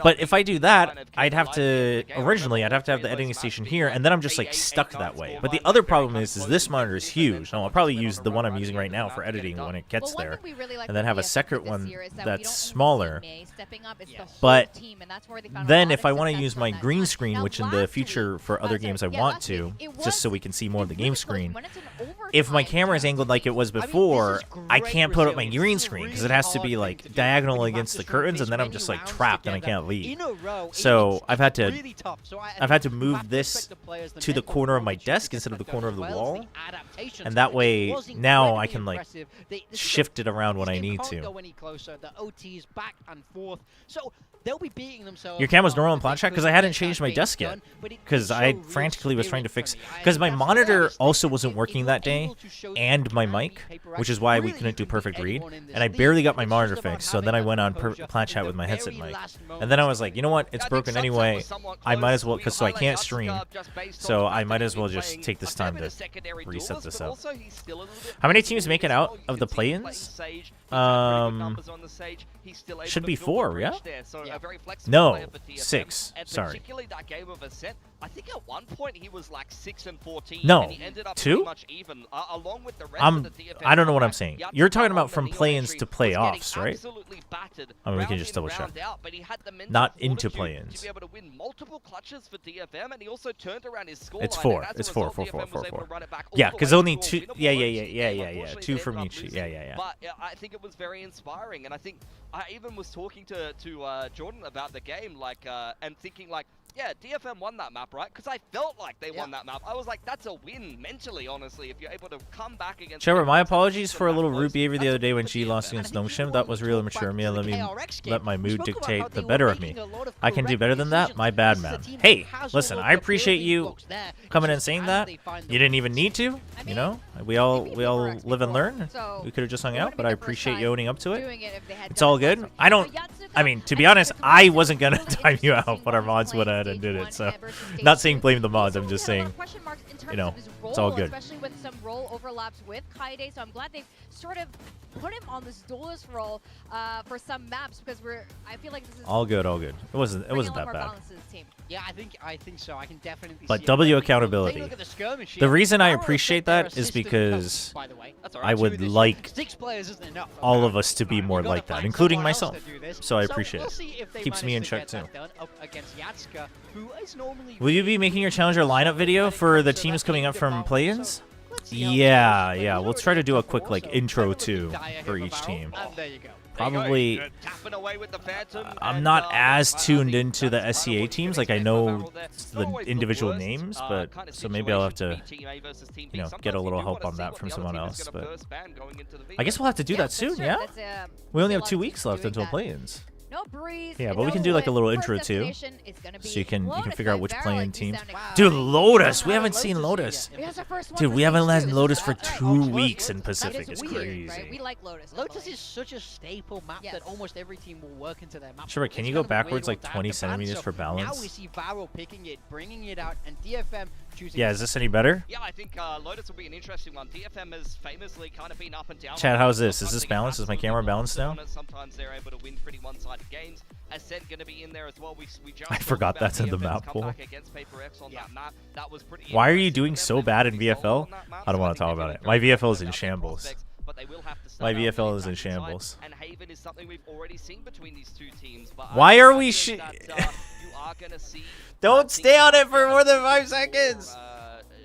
But if I do that, I'd have to originally I'd have to have the editing station here, and then I'm just like stuck that way. But the other problem is this monitor is huge. Now I'll probably use the one I'm using right now for editing when it gets there, and then have a second one that's smaller. But then if I want to use my green screen, which in the future for other games I want to, just so we can see more of the game screen, if my camera is angled like it was before, I can't put up my green screen because it has to be like diagonal against the curtains, and then I'm just like trapped and I can't leave. So I've had to move this to the corner of my desk instead of the corner of the wall, and that way now I can like shift it around when I need to. Your camera's normal in Plant Chat because I hadn't changed my desk yet, because I frantically was trying to fix, because my monitor also wasn't working that day and my mic, which is why we couldn't do perfect read, and I barely got my monitor fixed. So then I went on Plant Chat with my headset mic, and then I was like, you know what, it's broken anyway, I might as well, because so I can't stream, so I might as well just take this time to reset this up. How many teams make it out of the play-ins? Should be 4, yeah? No, 6. Sorry. I think at one point he was like 6-14. No, and he ended up 2? pretty much even, along with the rest of the DFM I don't know what I'm ranks. saying. Yatsuka You're talking on about the from Neon play-ins entry to was play-offs, getting right? absolutely battered I mean, we can round just in, double check. round out, but he had the mental Not into fortitude play-ins. to be able to win multiple clutches for DFM, and he also turned around his score. It's 4. It's 4. Yeah, because only 2. Yeah. 2 from each. Yeah. But I think it was very inspiring, and I think I even was talking to Jordan about the game, like, and thinking like, yeah, DFM won that map, right? Because I felt like they won that map. I was like, that's a win mentally, honestly, if you're able to come back against. Chobra, my apologies for a little rude behavior the other day when G lost against Noshim. That was real immature of me. Let my mood dictate the better of me. I can do better than that. My bad, man. Hey, listen, I appreciate you coming and saying that. You didn't even need to. You know, we all live and learn. We could have just hung out, but I appreciate you owning up to it. It's all good. I mean, to be honest, I wasn't gonna time you out, but our mods went ahead and did it. So, not saying blame the mods. I'm just saying, you know, it's all good. Especially with some role overlaps with Kaide, so I'm glad they've sort of put him on this duelist role for some maps, because I feel like this is all good. It wasn't that bad. Yeah, I think so. I can definitely. But see W it. accountability. Take a look at the skirmish The here. reason I Varel appreciate said they're that is assistant because coach, by the way. That's all I right. would This like 6 players isn't enough. all of us to be more You've gotta like that, find including someone else myself. to do this. So I appreciate we'll it. see if they Keeps me in manage to check get too. that done up against Yatsuka, who is normally Will you be making your challenger lineup video for the teams coming up from play-ins? Yeah. We'll try to do a quick like intro too for each team. And there you go. Probably. Tapping away with the Phantom, I'm and, not as I tuned think into the that's SCA what you teams. can Like I expect know from Varel there. the Not always individual worst, names, kind but of so maybe I'll have situation to, be team A versus team B. you know, Sometimes get a you little do help wanna on see that what from the other someone team is else. gonna But first ban going into the I guess we'll have to do that soon. Yeah. We only have 2 weeks left until play-ins. play-ins. No breeze. Yeah, and but we no can do like a wind. little First intro too, destination is gonna be so you can Lotus figure out by which Varel, playing like, teams. sounding Dude, great. Lotus, we Yeah, haven't seen Lotus. yeah. That's the first one Dude, for we haven't stage had two, Lotus so for that's right. 2 Lotus- weeks in that Pacific. is It's weird, crazy. right? We like Lotus. Lotus luckily. is such a staple map Yes. that almost every team will work into their map. Sure, pool. can It's you go kind of a weird backwards one like to have 20 to ban, centimeters so for Now we balance? see Varel picking it, bringing it out, and DFM choosing. Yeah, is this any better? Yeah, I think Lotus will be an interesting one. DFM has famously kind of been up and down. Chad, on how's it. this? Is Sometimes this they get balanced? Is my absolutely camera balanced blasted now? on it. Sometimes they're able to win pretty one-sided games. Ascent going to be in there as well. We just I talked forgot about that's in the DFM's map pool. comeback against Paper X on that map. That was pretty Why are you interesting doing for them. so They bad in really sold VFL? on that map, I don't so want to think talk they're about feeling it. My very VFL is good in about their shambles. prospects, but they will have to My start out VFL with is in back inside, shambles. And Haven is something we've already seen between these two teams. But Why I are we think sh- that, you are going to see Don't things stay on it for get more than a 5 little seconds. more,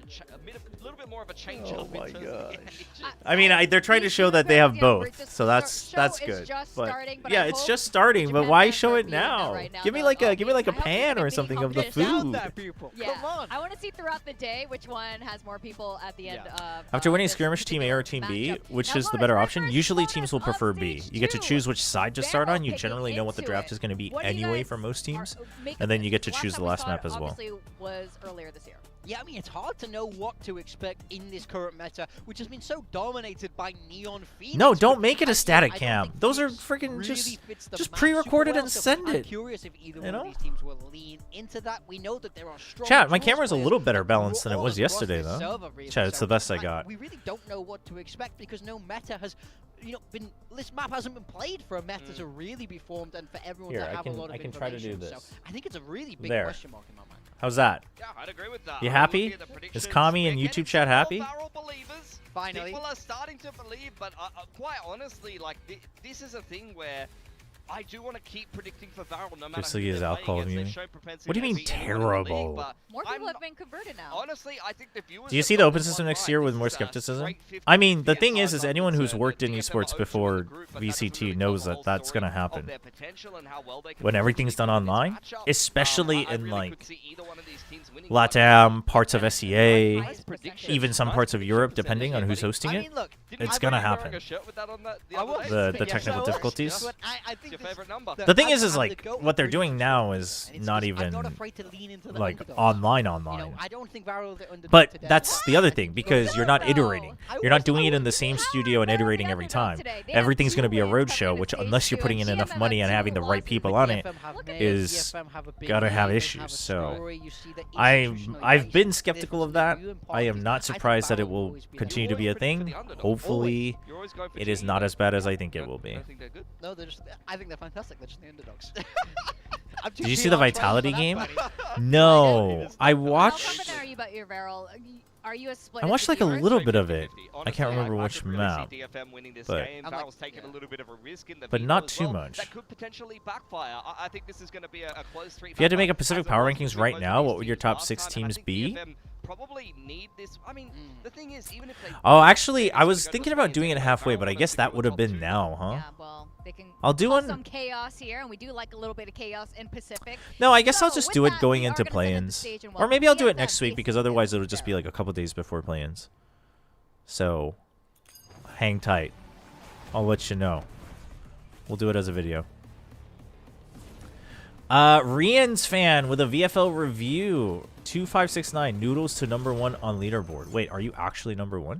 a little bit more of a change Oh up my in terms of gosh. the energy. I mean, they're trying to show that they have both, so that's show is good. just But starting, but yeah, I it's hope just starting. But Japan why fans show are it feeling that now? right now, Give me though. like a I give me hope like a it's pan gonna or be something of the Get down food. there, people. Yeah, Come on. I want to see throughout the day which one has more people at the end of. After winning this skirmish, team A or team B, matchup. which Now, is the Lotus, better right option? first Usually Lotus teams will on prefer B. stage You get to 2. choose which side to start on. You Barrel generally know what the picking draft into is going to be What do you anyway guys for most teams. make And of then this? you get to choose Last the time we last saw map it, as well. Obviously, was earlier this year. Yeah, I mean, it's hard to know what to expect in this current meta, which has been so dominated by Neon Phoenix. No, don't but make it a again, static I don't cam. think Those are Phoenix freaking really just fits the just map pre-recorded super and well, so send I'm it. curious if either You one know? of these teams will lean into that. We know that there are strong Chat, my draws camera's a players little better that balanced draw than it all was across yesterday, this though. server, really, Chat, it's so the best I got. We really don't know what to expect because no meta has, this map hasn't been played for a meta to really be formed and for everyone Here, to I have can- a lot of I can try to do information. this. So I think it's a really big There. question mark in my mind. How's that? Yeah, I'd agree with that. You I'm happy? looking at the predictions. Kami and We're YouTube getting chat some more happy? Varel believers. Finally. People are starting to believe, but quite honestly, like this is a thing where I do want to keep predicting for Varel no matter Basically, who his they're alcohol playing against. immunity. They've shown propensity What do you to mean beat anyone in the league, terrible? but More I'm people have not- been converted now. Honestly, I think the viewers. Do you have see the got open this system one next right. year with This more is a skepticism? straight 50 I mean, the as thing far is as I'm anyone who's concerned, worked in that esports DFM are before open to the group, but that doesn't VCT really knows tell the that whole that's story gonna of happen. their potential and how well they can When everything's done potentially go in online, this matchup. especially I in really like could see either one of these teams winning. LATAM, parts of SEA, Highest percentage. even some parts of Europe, depending on who's hosting I it. mean, look, It's gonna happen. I was. The Yeah, technical so- difficulties. But I What's think your this- favorite number? The thing I'm- is I'm the like goat what they're with doing Bruce now Brown, is and it's not just- even I'm not afraid to lean into the like underdogs. online. You know, I don't think Varel the underdog But today. that's the other thing because you're not iterating. You're not doing it in the same studio and iterating every time. Everything's going to be a roadshow, which unless you're putting in enough money and having the right people on it, is gotta have issues. So I've been skeptical of that. I am not surprised that it will continue to be a thing. Hopefully, it is not as bad as I think it will be. No, I think they're fantastic. They're just the underdogs. Did you see the Vitality game? No, I How watched. confident are you about your Varel? Are you a split? I watched like a little bit of it. I can't remember which map, but not too much. That could potentially backfire. I think this is going to be a close three. If you had to make a Pacific Power Rankings right now, what would your top 6 teams be? Probably need this. I mean, the thing is, even if they Oh, actually, I was thinking about doing it halfway, but I guess that would have been now, huh? Yeah, well, they can I'll do cause one. some chaos here, and we do like a little bit of chaos in Pacific. No, I guess I'll So, just with do it that, going we are into gonna send it to play-ins. stage and Or welcome maybe I'll do it DFM next week because VCT otherwise it'll just be Barrel. like a couple days before play-ins. So, hang tight. I'll let you know. We'll do it as a video. Rian's fan with a VFL review. 2569 noodles to #1 on leaderboard. Wait, are you actually #1?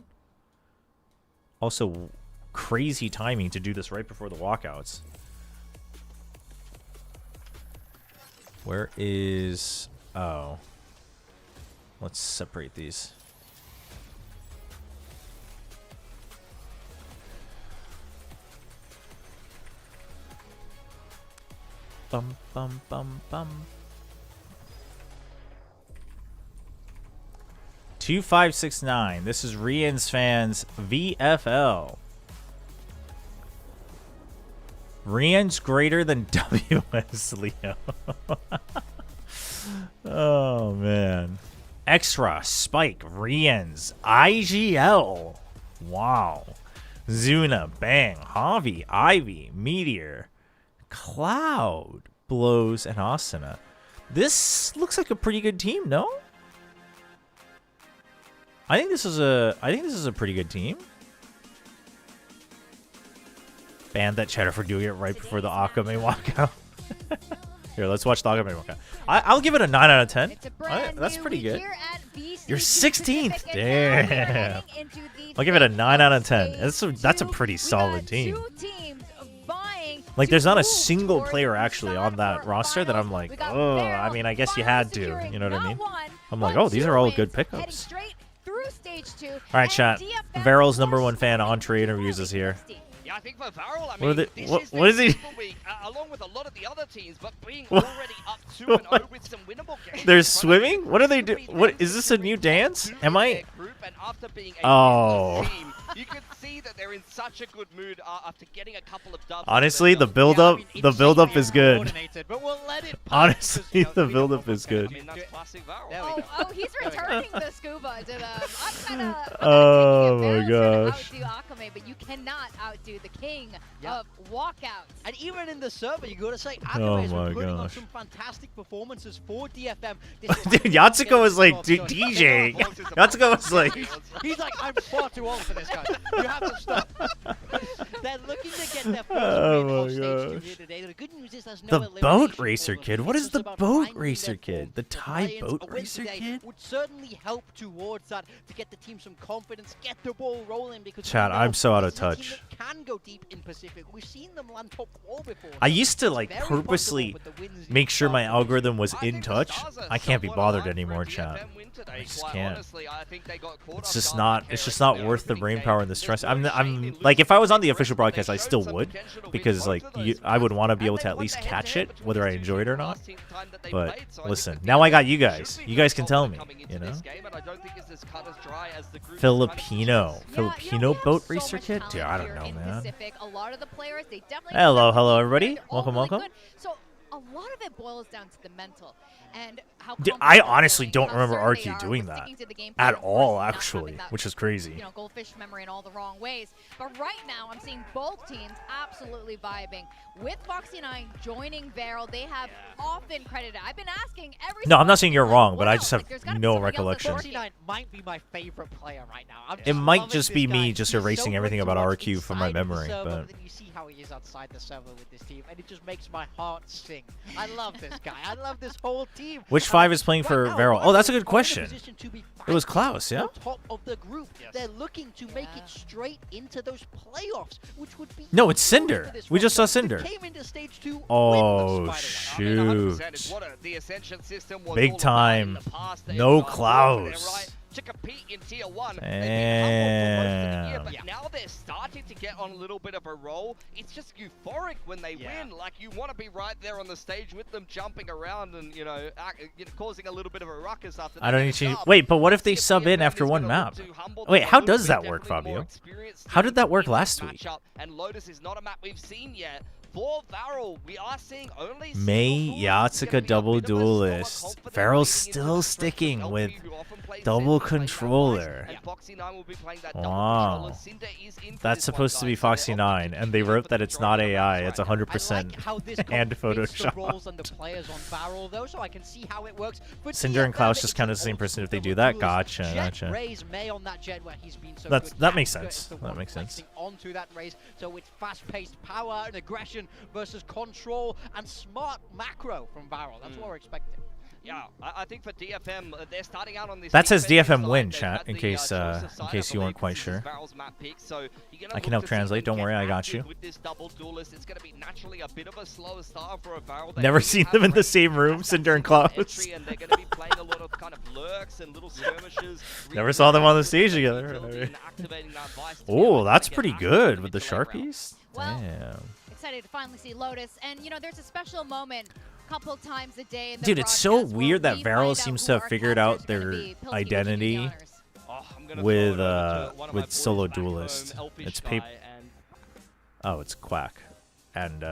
Also, crazy timing to do this right before the walkouts. Where is... Oh. Let's separate these. Bum, bum, bum, bum. 2569. This is Rian's fans VFL. Rian's greater than WS Leo. Oh man. Extra Spike Rian's IGL. Wow. Zuna, Bang, Javi, Ivy, Meteor, Cloud, Blows, and Asuna. This looks like a pretty good team, no? I think this is a pretty good team. Ban that chatter for doing it right before the Akame walkout. Here, let's watch the Akame walkout. I'll give it a 9 out of 10. That's pretty good. You're 16th. Damn. I'll give it a 9 out of 10. That's a pretty solid team. Like, there's not a single player actually on that roster that I'm like, oh, I mean, I guess you had to. You know what I mean? I'm like, oh, these are all good pickups. All right, chat. Varel's #1 fan Entree interviews is here. Yeah, I think for Varel, I mean, what is he? Week, along with a lot of the other teams, but being already up 2-0 with some winnable games. They're swimming? What are they doing? What is this a new dance? Am I? Oh. You can see that they're in such a good mood after getting a couple of dubs. Honestly, the build-up is good. Honestly, the build-up is good. I mean, that's classic Varel. Oh, he's returning the scuba to them. Oh my gosh. Outdo Akame, but you cannot outdo the king of walkouts. And even in the server, you got to say, Oh Akame is my putting on gosh. some fantastic performances for DFM. Dude, Yatsuko was like, DJ. Yatsuko was like, He's like, I'm far too old for this guy. You have to stop. They're looking to get their first Oh win my on stage 2 gosh. here today. The good news is there's no the elimination boat for racer them. kid. What It's is the just about boat finding racer their kid? form. The Thai Lions, boat a win racer today kid? would certainly help towards that to get the team some confidence, get the ball rolling. Because Chat, we know I'm so out of this is a team touch. that can go deep in Pacific. We've seen them land top 4 before. I used to like Very possible purposely with the wins make sure my in algorithm was I in think the touch. Stars are I can't be somewhat bothered aligned for a anymore, DFM chat. win today. I just Quite can't. honestly, I think they got caught It's off just guard not. with It's just Carrick not in worth the opening brain game. power and the stress. There's no shame I'm in like, if I was on the losing official to Chobra, broadcast, I they still showed some would, potential to win because both like of those I would matches, want to be and able they to at won least the catch head-to-head it, between whether I the two enjoy it or teams not. last time that they But played, so I think listen, that now I got DFM you guys. should be You guys can good tell me. coming into You know. this game, and I don't think it's as cut as dry as the group Filipino. Yeah, Filipino we have boat so racer much kid? talent Dude, I here don't know, in man. Pacific. A lot of the players, they definitely Hello, everybody. they're all Welcome, really welcome. good. So a lot of it boils down to the mental and how Dude, confident I they're honestly feeling, don't how remember certain they Arky are doing with that sticking to the game at plan all, versus not actually, having that, which is crazy. you know, goldfish memory in all the wrong ways. But right now, I'm seeing both teams absolutely vibing. With Foxy9 joining Varel, they have often credited. I've been asking every. No, I'm not single saying you're like, wrong, what but I else? just Like, have there's gotta be no somebody else that's recollection. working. 49 might be my favorite player right now. I'm It just might loving just this be guy. me just He's erasing so everything great to about watch RQ from my inside of the memory, server, but- then you see how he is outside the server with this team, and it just makes my heart sing. I love this guy. I love this whole team. Which And five is playing right for now, Varel? Oh, that's a good Rogers are in question. position to be It was fighting Klaus, yeah? on top of the group. Yes. They're looking to make Yeah. it straight into those playoffs, which would be No, it's huge Cinder. for this We just saw roster. Cinder. They came into stage 2 Oh, winless, by the way. shoot. I mean, 100%. It's what the Ascension system was Big all about time. in the past. They No had Klaus. their right to compete in Tier 1. They've been humbled for most of the year, Damn. but now they're starting to get on a little bit of a roll. It's just euphoric when they win. Like, you want to be right there on the stage with them, jumping around and, causing a little bit of a ruckus after I don't they need get a to. dub. Wait, but what if they See sub in DFM after is one gonna map? look to humble Wait, them how a little does bit, that work, definitely more Fabio? experienced How did that teams work in last this week? matchup, and Lotus is not a map we've seen yet. For Varel, we are seeing only Mei, single duels. It's Yatsuka gonna be a double bit of a slower, duelist. confident Varel's leading into still the stretch sticking LP, with who often plays double center, plays that controller. wise, and Foxy9 will be playing that double Wow. controller. Cinder is in for That's this supposed one, to be guys, so they're Foxy9, opting to and they keep wrote the that it's control not of the AI, match it's right now. 100% I like how this and fits Photoshop. the roles and the players on Varel, though, so I can see how it works. For Cinder and DFM, Klaus just it's kind an of the same person if they ultimate do that. duelist. Gotcha, Jet gotcha. Rays May on that Jet where he's been so That's- good. that makes Yatsuka sense. is the That one makes sense. flexing onto that race, so it's fast-paced power and aggression versus control and smart macro from Varel. That's what we're expecting. Yeah, I think for DFM, they're starting out on this. That says defensive DFM side. win, They've chat, had in the case, choicer side, I you weren't believe. quite This is sure. Varel's map pick, so you're gonna I can look help to see translate, them don't worry, get I got active you. With this double duelist, it's going to be naturally a bit of a slower start for a Varel. They Never really seen have them in the ready same room, that Cinder and single Klaus. entry, and they're going to be playing a lot of kind of lurks and little skirmishes. Never saw them on the stage together. Utility and activating that vice to be Oh, able to that's get pretty active good in with the the late round. Sharpies. Well, Damn. Excited to finally see Lotus, and you know, there's a special moment couple times a day in the Dude, it's so broadcast where weird that we Varel find out seems who to have our figured captors out are gonna their be. Pilsky, would you do the identity honors? Oh, I'm gonna with throw it over to one of my with boys Solo back home, Duelist. Elfish It's Guy, Paper. and Oh, it's Quack and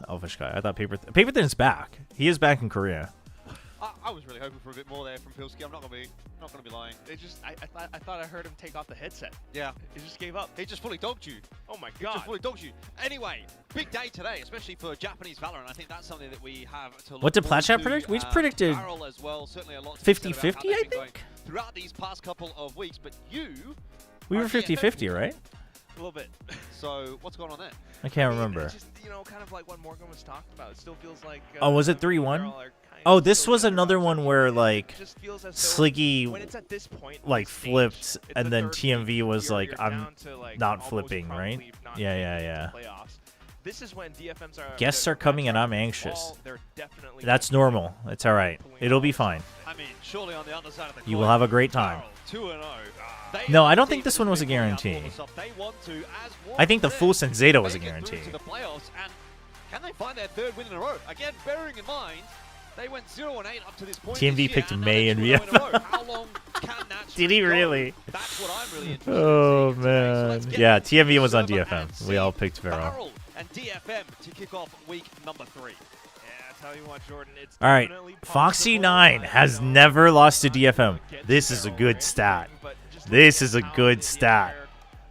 Elfish Guy. I thought Paper Thin's back. He is back in Korea. I was really hoping for a bit more there from Pilsky. I'm not gonna be lying. It just I thought I heard him take off the headset. Yeah, He just gave up. he just fully dogged you. Oh my He god. just fully dogged you. Anyway, big day today, especially for Japanese Valorant. I think that's something that we have to look What did forward Platchat to. predict? We predicted Varel as well. Certainly a lot to be said about how 50-50, they've I been going think? throughout these past couple of weeks. But you We are were DFM. 50-50, right? little bit. So what's going on there? I can't I mean, remember. it's just, you know, kind of like what Morgan was talking about. It still feels like. Oh, was it 3-1? Oh, this was another one where like Sliggy when it's at this point, like stage, flipped, it's and the then third TMV week, was you're like, down I'm to, like, not almost flipping, right? probably not Yeah, making yeah, it to yeah. playoffs. This is when DFMs are. Guests the are coming and matchup I'm is anxious. all- they're definitely That's gonna be normal. It's all right. It'll be fine. I mean, surely on the other side of the You coin, will have a great time. Farrell, 2-0. They No, are I the don't team think this that's one was a been pulling out guarantee. all the stuff they want to, as I think the one full said, ZETA was a make it through guarantee. to the playoffs, and can they find their third win in a row? Again, bearing in mind, they went 0-8 up to this point. TMV this year, picked and now May they're and 2-0 in a VFM. row. How long can that Did he streak go? really? That's what I'm really interested Oh in seeing today. So let's man. get Yeah, TMV was on Chobra DFM. and We all see picked Vero. Farrell and DFM to kick off week number 3. Yeah, I tell you what, Jordan. It's All right, definitely Foxy9 possible. has I know never lost to not DFM. gonna get This is a Farrell good or stat. anything, but just This looking is a at how good the stat.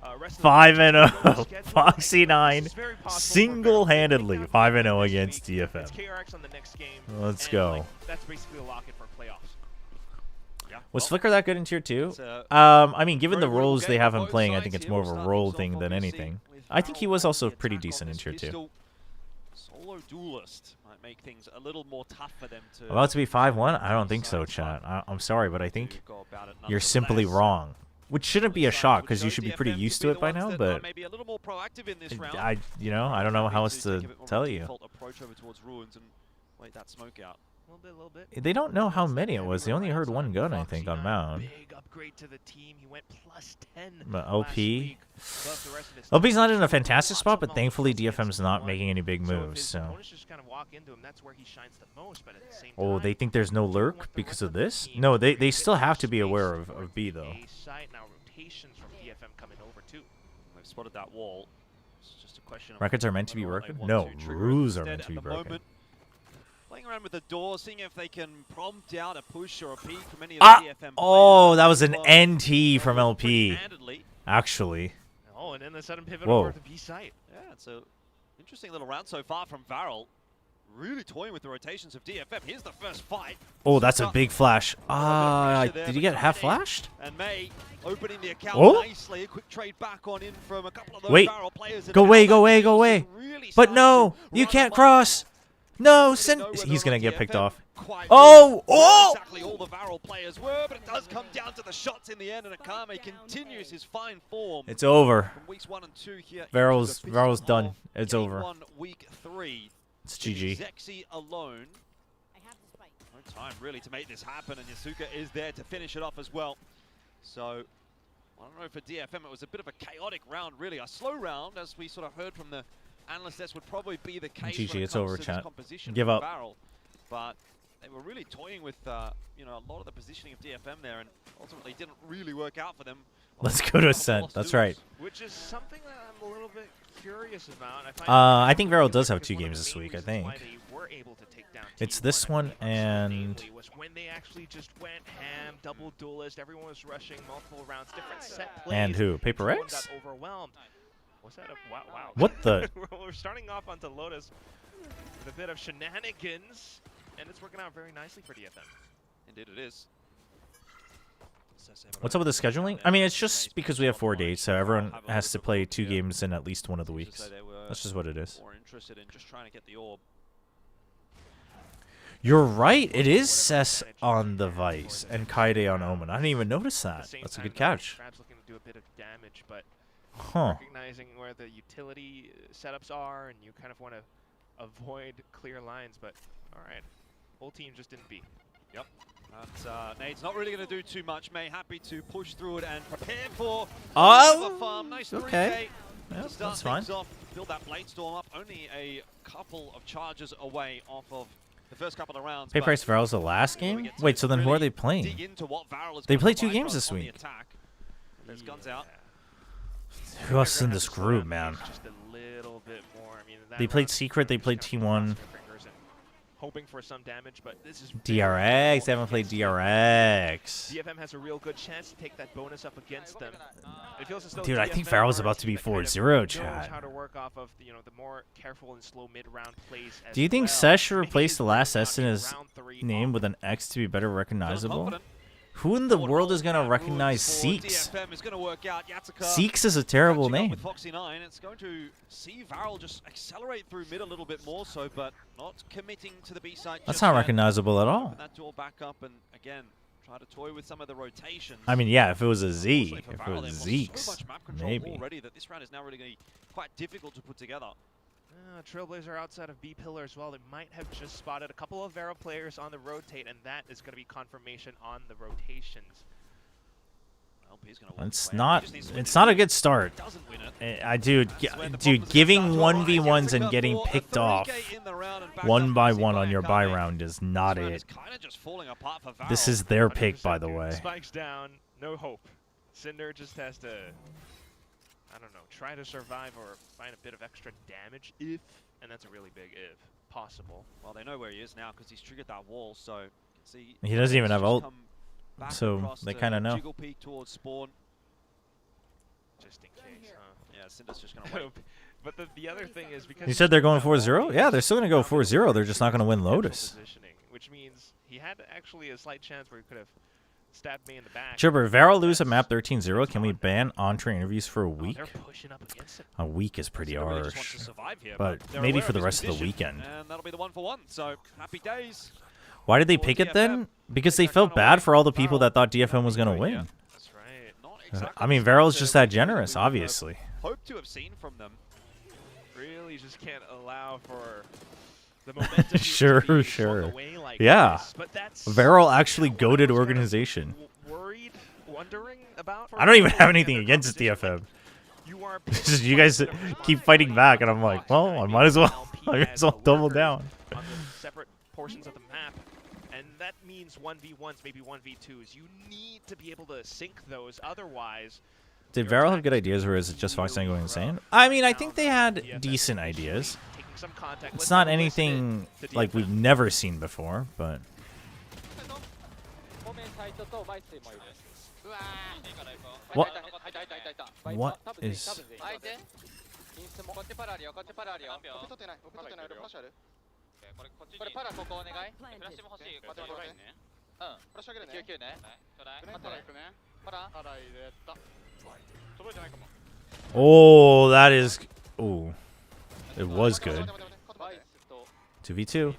entire, rest of the 5-0. schedule, Foxy9 it's very possible for single-handedly Farrell to 5-0 take against this week. DFM. It's KRX on the next game. Let's and, go. like, that's basically a lock-in for playoffs. Was Flicker that good in tier 2? It's a I mean, given the very brutal roles they game have on him both playing, I sides think it's here. more We'll of a start role things off thing than obviously anything. with I think he Farrell was also on the pretty attack decent on in this tier 2. Crystal. Solo duelist might make things a little more tough for them to. About to be 5-1? I don't think so, chat. I'm sorry, but I think you're simply wrong. Which shouldn't be a shock, because you should be pretty used to it by now, but maybe a little more proactive in this round. I don't know how else to Take a bit more tell of a you. default approach over towards ruins and wait that smoke out. A little bit. They don't know how many it was. They only heard one gun, I think, on Mound. Big upgrade to the team. He went +10 But last LP? week, above the rest of his LP's not team. in a fantastic Lots spot, of but thankfully DFM's not one. making any big So if moves, his so. opponents just kind of walk into him, that's where he shines the most. But at the same Oh, time, they think there's no doing lurk what the because rest of the this? team No, they created still have to be space aware of towards B, the though. A site. Now rotations from DFM coming over too. They've spotted that wall. It's just a question of Records are meant to be whether or broken? not they No, want to trigger it rules are instead meant to at be the broken. moment. Playing around with the door, seeing if they can prompt out a push or a peek from any of the DFM Oh, players. that was an Well, NT from pretty LP, handedly. actually. Oh, and then the sudden pivot Whoa. over to B site. Yeah, it's a interesting little round so far from Varel. Really toying with the rotations of DFM. Here's the first fight. Oh, that's a Stuck. big flash. pressure there Did he for get half Kennedy. flashed? And May opening the account Oh. nicely. A quick trade back on in from a couple of those Wait. Varel players. and Go now away, that go away, team go is away. really But starting no, to you run can't amok. cross. No, Really send. know whether He's or gonna not get picked DFM off. quite Oh, know oh! exactly all the Varel players were, but it does come down to the shots in the end, and Akame continues his fine form. It's over. From weeks 1 and 2 here. Varel's into the physical done. of It's Game over. 1, week 3. It's GG. Zexy alone. I have the spike. No time really to make this happen, and Yasuka is there to finish it off as well. So, I don't know, for DFM it was a bit of a chaotic round, really. A slow round, as we sort of heard from the analysts, this would probably be the case GG, when it it's comes over, to this chat. composition Give for up. Varel. But they were really toying with, you know, a lot of the positioning of DFM there, and ultimately didn't really work out for them. Let's go to Ascent. That's right. Which is something that I'm a little bit curious about. I think Varel does have 2 games this week, I think. It's It's this one and- was when they actually just went ham, double duelist. Everyone was rushing multiple rounds, different set plays. And who? Paper Everyone X? got overwhelmed. Was that a wow? Wow. What the? We're starting off onto Lotus with a bit of shenanigans, and it's working out very nicely for DFM. Indeed it is. What's up with the scheduling? I mean, it's just because we have 4 dates, so everyone has to play 2 games in at least one of the weeks. That's just what it is. More interested in just trying to get the orb. You're right. It is Cess on the Vice and Kaide on Omen. I didn't even notice At the that. same That's a time, good catch. Crab's looking to do a bit of damage, but Huh. recognizing where the utility setups are, and you kind of want to avoid clear lines. But all right, whole team just didn't beat. Yep. And Nade's not really going to do too much. May happy to push through it and prepare for Oh, the farm. Nice 3K. okay. Yeah, To start that's fine. things off, build that blade storm up. Only a couple of charges away off of the first couple of rounds. Paper but X Varel's the last when we game? get to Wait, so then who are really they playing? dig into what Varel is They gonna play 2 provide games for us this on the week. attack. There's guns out. Who else is in this group, man? Just a little bit more. I mean, that They played round, Secret, they just played kind of crossing T1. their fingers and hoping for some damage, but this is very DRX, they difficult haven't played against DRX. DFM has a real good chance to take that bonus up against them. It feels as though Dude, I think DFM Varel's are a about to team be that kind of 4-0, knows chat. how to work off of, you know, the more careful and slow mid-round plays as Do you think well. Sesh should And he replace is the last running S in out his round 3 name off with an X to be better recognizable? Confident. Who in the Forward world roll is gonna and recognize moves for Seeks? DFM is gonna work out. Yatsika Seeks is a terrible matching up name. with Foxy9. It's going to see Varel just accelerate through mid a little bit more so, but not committing to the B side. That's just not yet. recognizable at all. Open that door back up and again try to toy with some of the rotations. I mean, yeah, if it was a Z, Unfortunately for if it Varel, was they've lost Zeeks, so much map control maybe. already that this round is now really going to be quite difficult to put together. Trailblazer outside of B pillar as well. They might have just spotted a couple of Vero players on the rotate, and that is going to be confirmation on the rotations. LP's gonna walk It's away. not. He just needs to win It's this not a game. good start. Doesn't win it. Dude, That's when the dude, problems giving start to arise. 1v1s and Yatsika getting for a picked 3K off in the round and back one up by easy one by on your buy Akane. round is not This round it. is kinda just falling apart for This Varel. is their pick, by 100%, the dude. way. Spikes down, no hope. Cinder just has to, I don't know, try to survive or find a bit of extra damage if, and that's a really big if, possible. Well, they know where he is now because he's triggered that wall, so you can see He doesn't even have just ult, come back so across they to kinda know. Jiggle peek towards spawn. Just in case, huh? Yeah, Cinder's just gonna wait. But the other thing is because You said they're going 4-0? Yeah, they're still going to go 4-0. They're just not going to win Lotus. Positioning, which means he had actually a slight chance where he could have stabbed me in the back. Chobra, Varel lose at map 13-0. Can we ban entree interviews for a Oh, week? they're pushing up against him. A week is pretty Cinder really just wants harsh. to survive here, But they're maybe aware for the his rest of the position, weekend. And that'll be the 1-for-1. So happy days. Why did they for pick it DFM. then? Because they They're felt kinda bad waiting for all the for people Varel. that thought DFM was going to Yeah. win. That's right. Not exactly I mean, the Varel's start just that that we generous, would have obviously. hoped to have seen from them. Really just can't allow for the momentum to Sure, be swung sure. away like Yeah. this. But that's Varel actually what I goated was kind of organization. Worried, wondering about. I don't even have Varel anything and their against competition. DFM. You are It's just you guys keep fighting back, and I'm like, well, I might as well. I might as well double down. On the separate portions of the map, and that means 1v1s, maybe 1v2s. You need to be able to sync those, otherwise. Did Varel have good ideas, or is it just Fox going insane? I mean, I think they had decent ideas. Taking some contact. It's Let's not listen anything to like we've DFM. never seen before, but what? What is? Oh, that is. Oh, it was good. 2v2.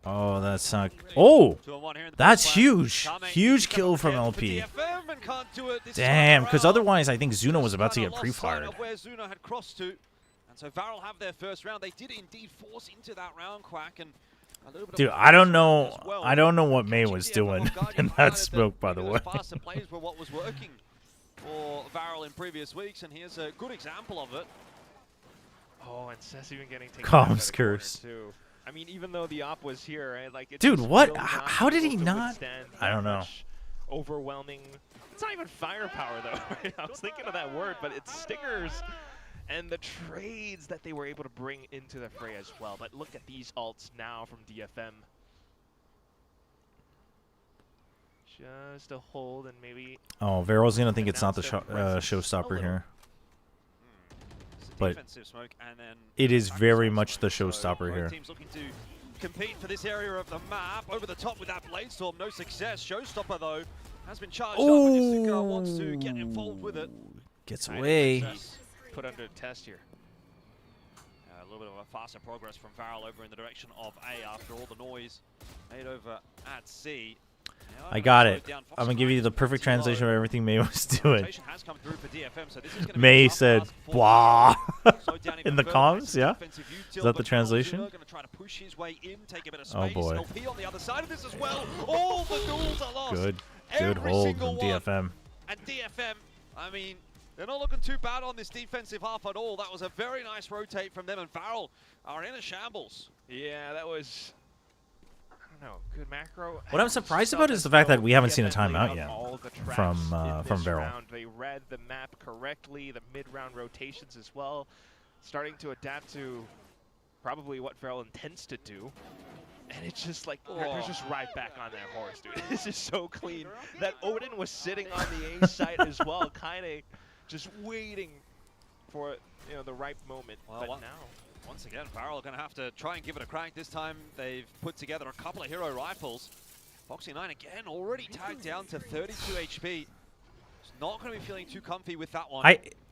Oh, that's not. Oh, 2-on-1 here in the that's first round. huge. Coming. Huge He's kill got from a hit LP. for DFM and can't do it this Damn, time because around. otherwise I think Zuno was about to Kinda get lost sight pre-fired. of where Zuno had crossed to. And so Varel have their first round. They did indeed force into that round, Quack, and a little bit Dude, of I don't know. as well. I don't know what May Catching was DFM doing off guard, in you that highlighted smoke, by the maybe way. those faster plays were what was working for Varel in previous weeks, and here's a good example of it. Oh, and Sess even getting taken Comms out of the corner, curse. too. I mean, even though the op was here, right? Like, it Dude, just what? will not How be did he able to not- withstand I don't that know. much Overwhelming. It's not even firepower though. Right? I was thinking of that word, but it's stingers and the trades that they were able to bring into the fray as well. But look at these ults now from DFM. Just a hold and maybe. Oh, Varel's gonna think it's not the announce their presence a showstopper little. here. It's a But defensive smoke, and then it is back very smoke. much the So showstopper both here. Teams looking to compete for this area of the map. Over the top with that blade storm, no success. Showstopper though has been charged up, and Yasuka wants to get involved with it. Gets Hiding away. success Put under test here. A little bit of a faster progress from Varel over in the direction of A after all the noise made over at C. Now, I got slowed it. down. I'm gonna give you the perfect translation of everything May was doing. Rotation has come through for DFM, so this is gonna be May a tough said, task for "Blah." DFM. Slowed down even In the further, comms, nice yeah? defensive util, Is that the but translation? Gonna try to push his way in, take a bit of Oh, space. boy. LP on the other side of this as well. All the duels are lost. Good Every hold single from one. DFM. And DFM, I mean, they're not looking too bad on this defensive half at all. That was a very nice rotate from them, and Varel are in a shambles. Yeah, that was. I don't know, good macro. What I'm surprised about is the fact that we haven't seen a timeout yet from from Varel. Round. They read the map correctly, the mid-round rotations as well, starting to adapt to probably what Varel intends to do. And it's just like, they're just right back on their horse, dude. This is so clean. That Odin was sitting on the A site as well, kind of just waiting for the right moment. Well, but what- now, Once again, Varel are going to have to try and give it a crack. This time they've put together a couple of hero rifles. Foxy9 again already tagged down to 32 HP. It's not going to be feeling too comfy with that one.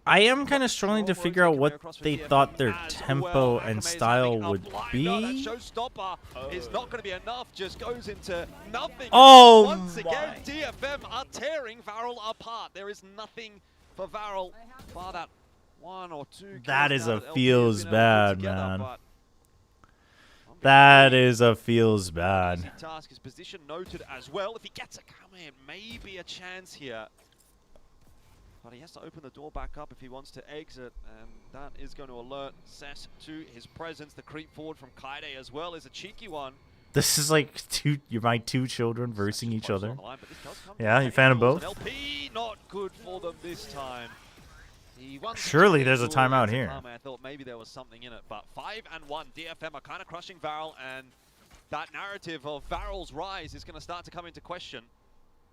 I am kind of struggling to figure out what they thought their tempo and style would be. That showstopper is not going to be enough, just goes into nothing. Oh, once again, DFM are tearing Varel apart. There is nothing for Varel bar that one or two. That is a feels bad, man. That is a feels bad. Task is position noted as well. If he gets a Kame, it may be a chance here. But he has to open the door back up if he wants to exit, and that is going to alert Cess to his presence. The creep forward from Kaide as well is a cheeky one. This is like my two children versing each other. Yeah, you fan of both? LP not good for them this time. Surely there's a timeout here. I thought maybe there was something in it, but 5-1 DFM are kind of crushing Varel, and that narrative of Varel's rise is going to start to come into question.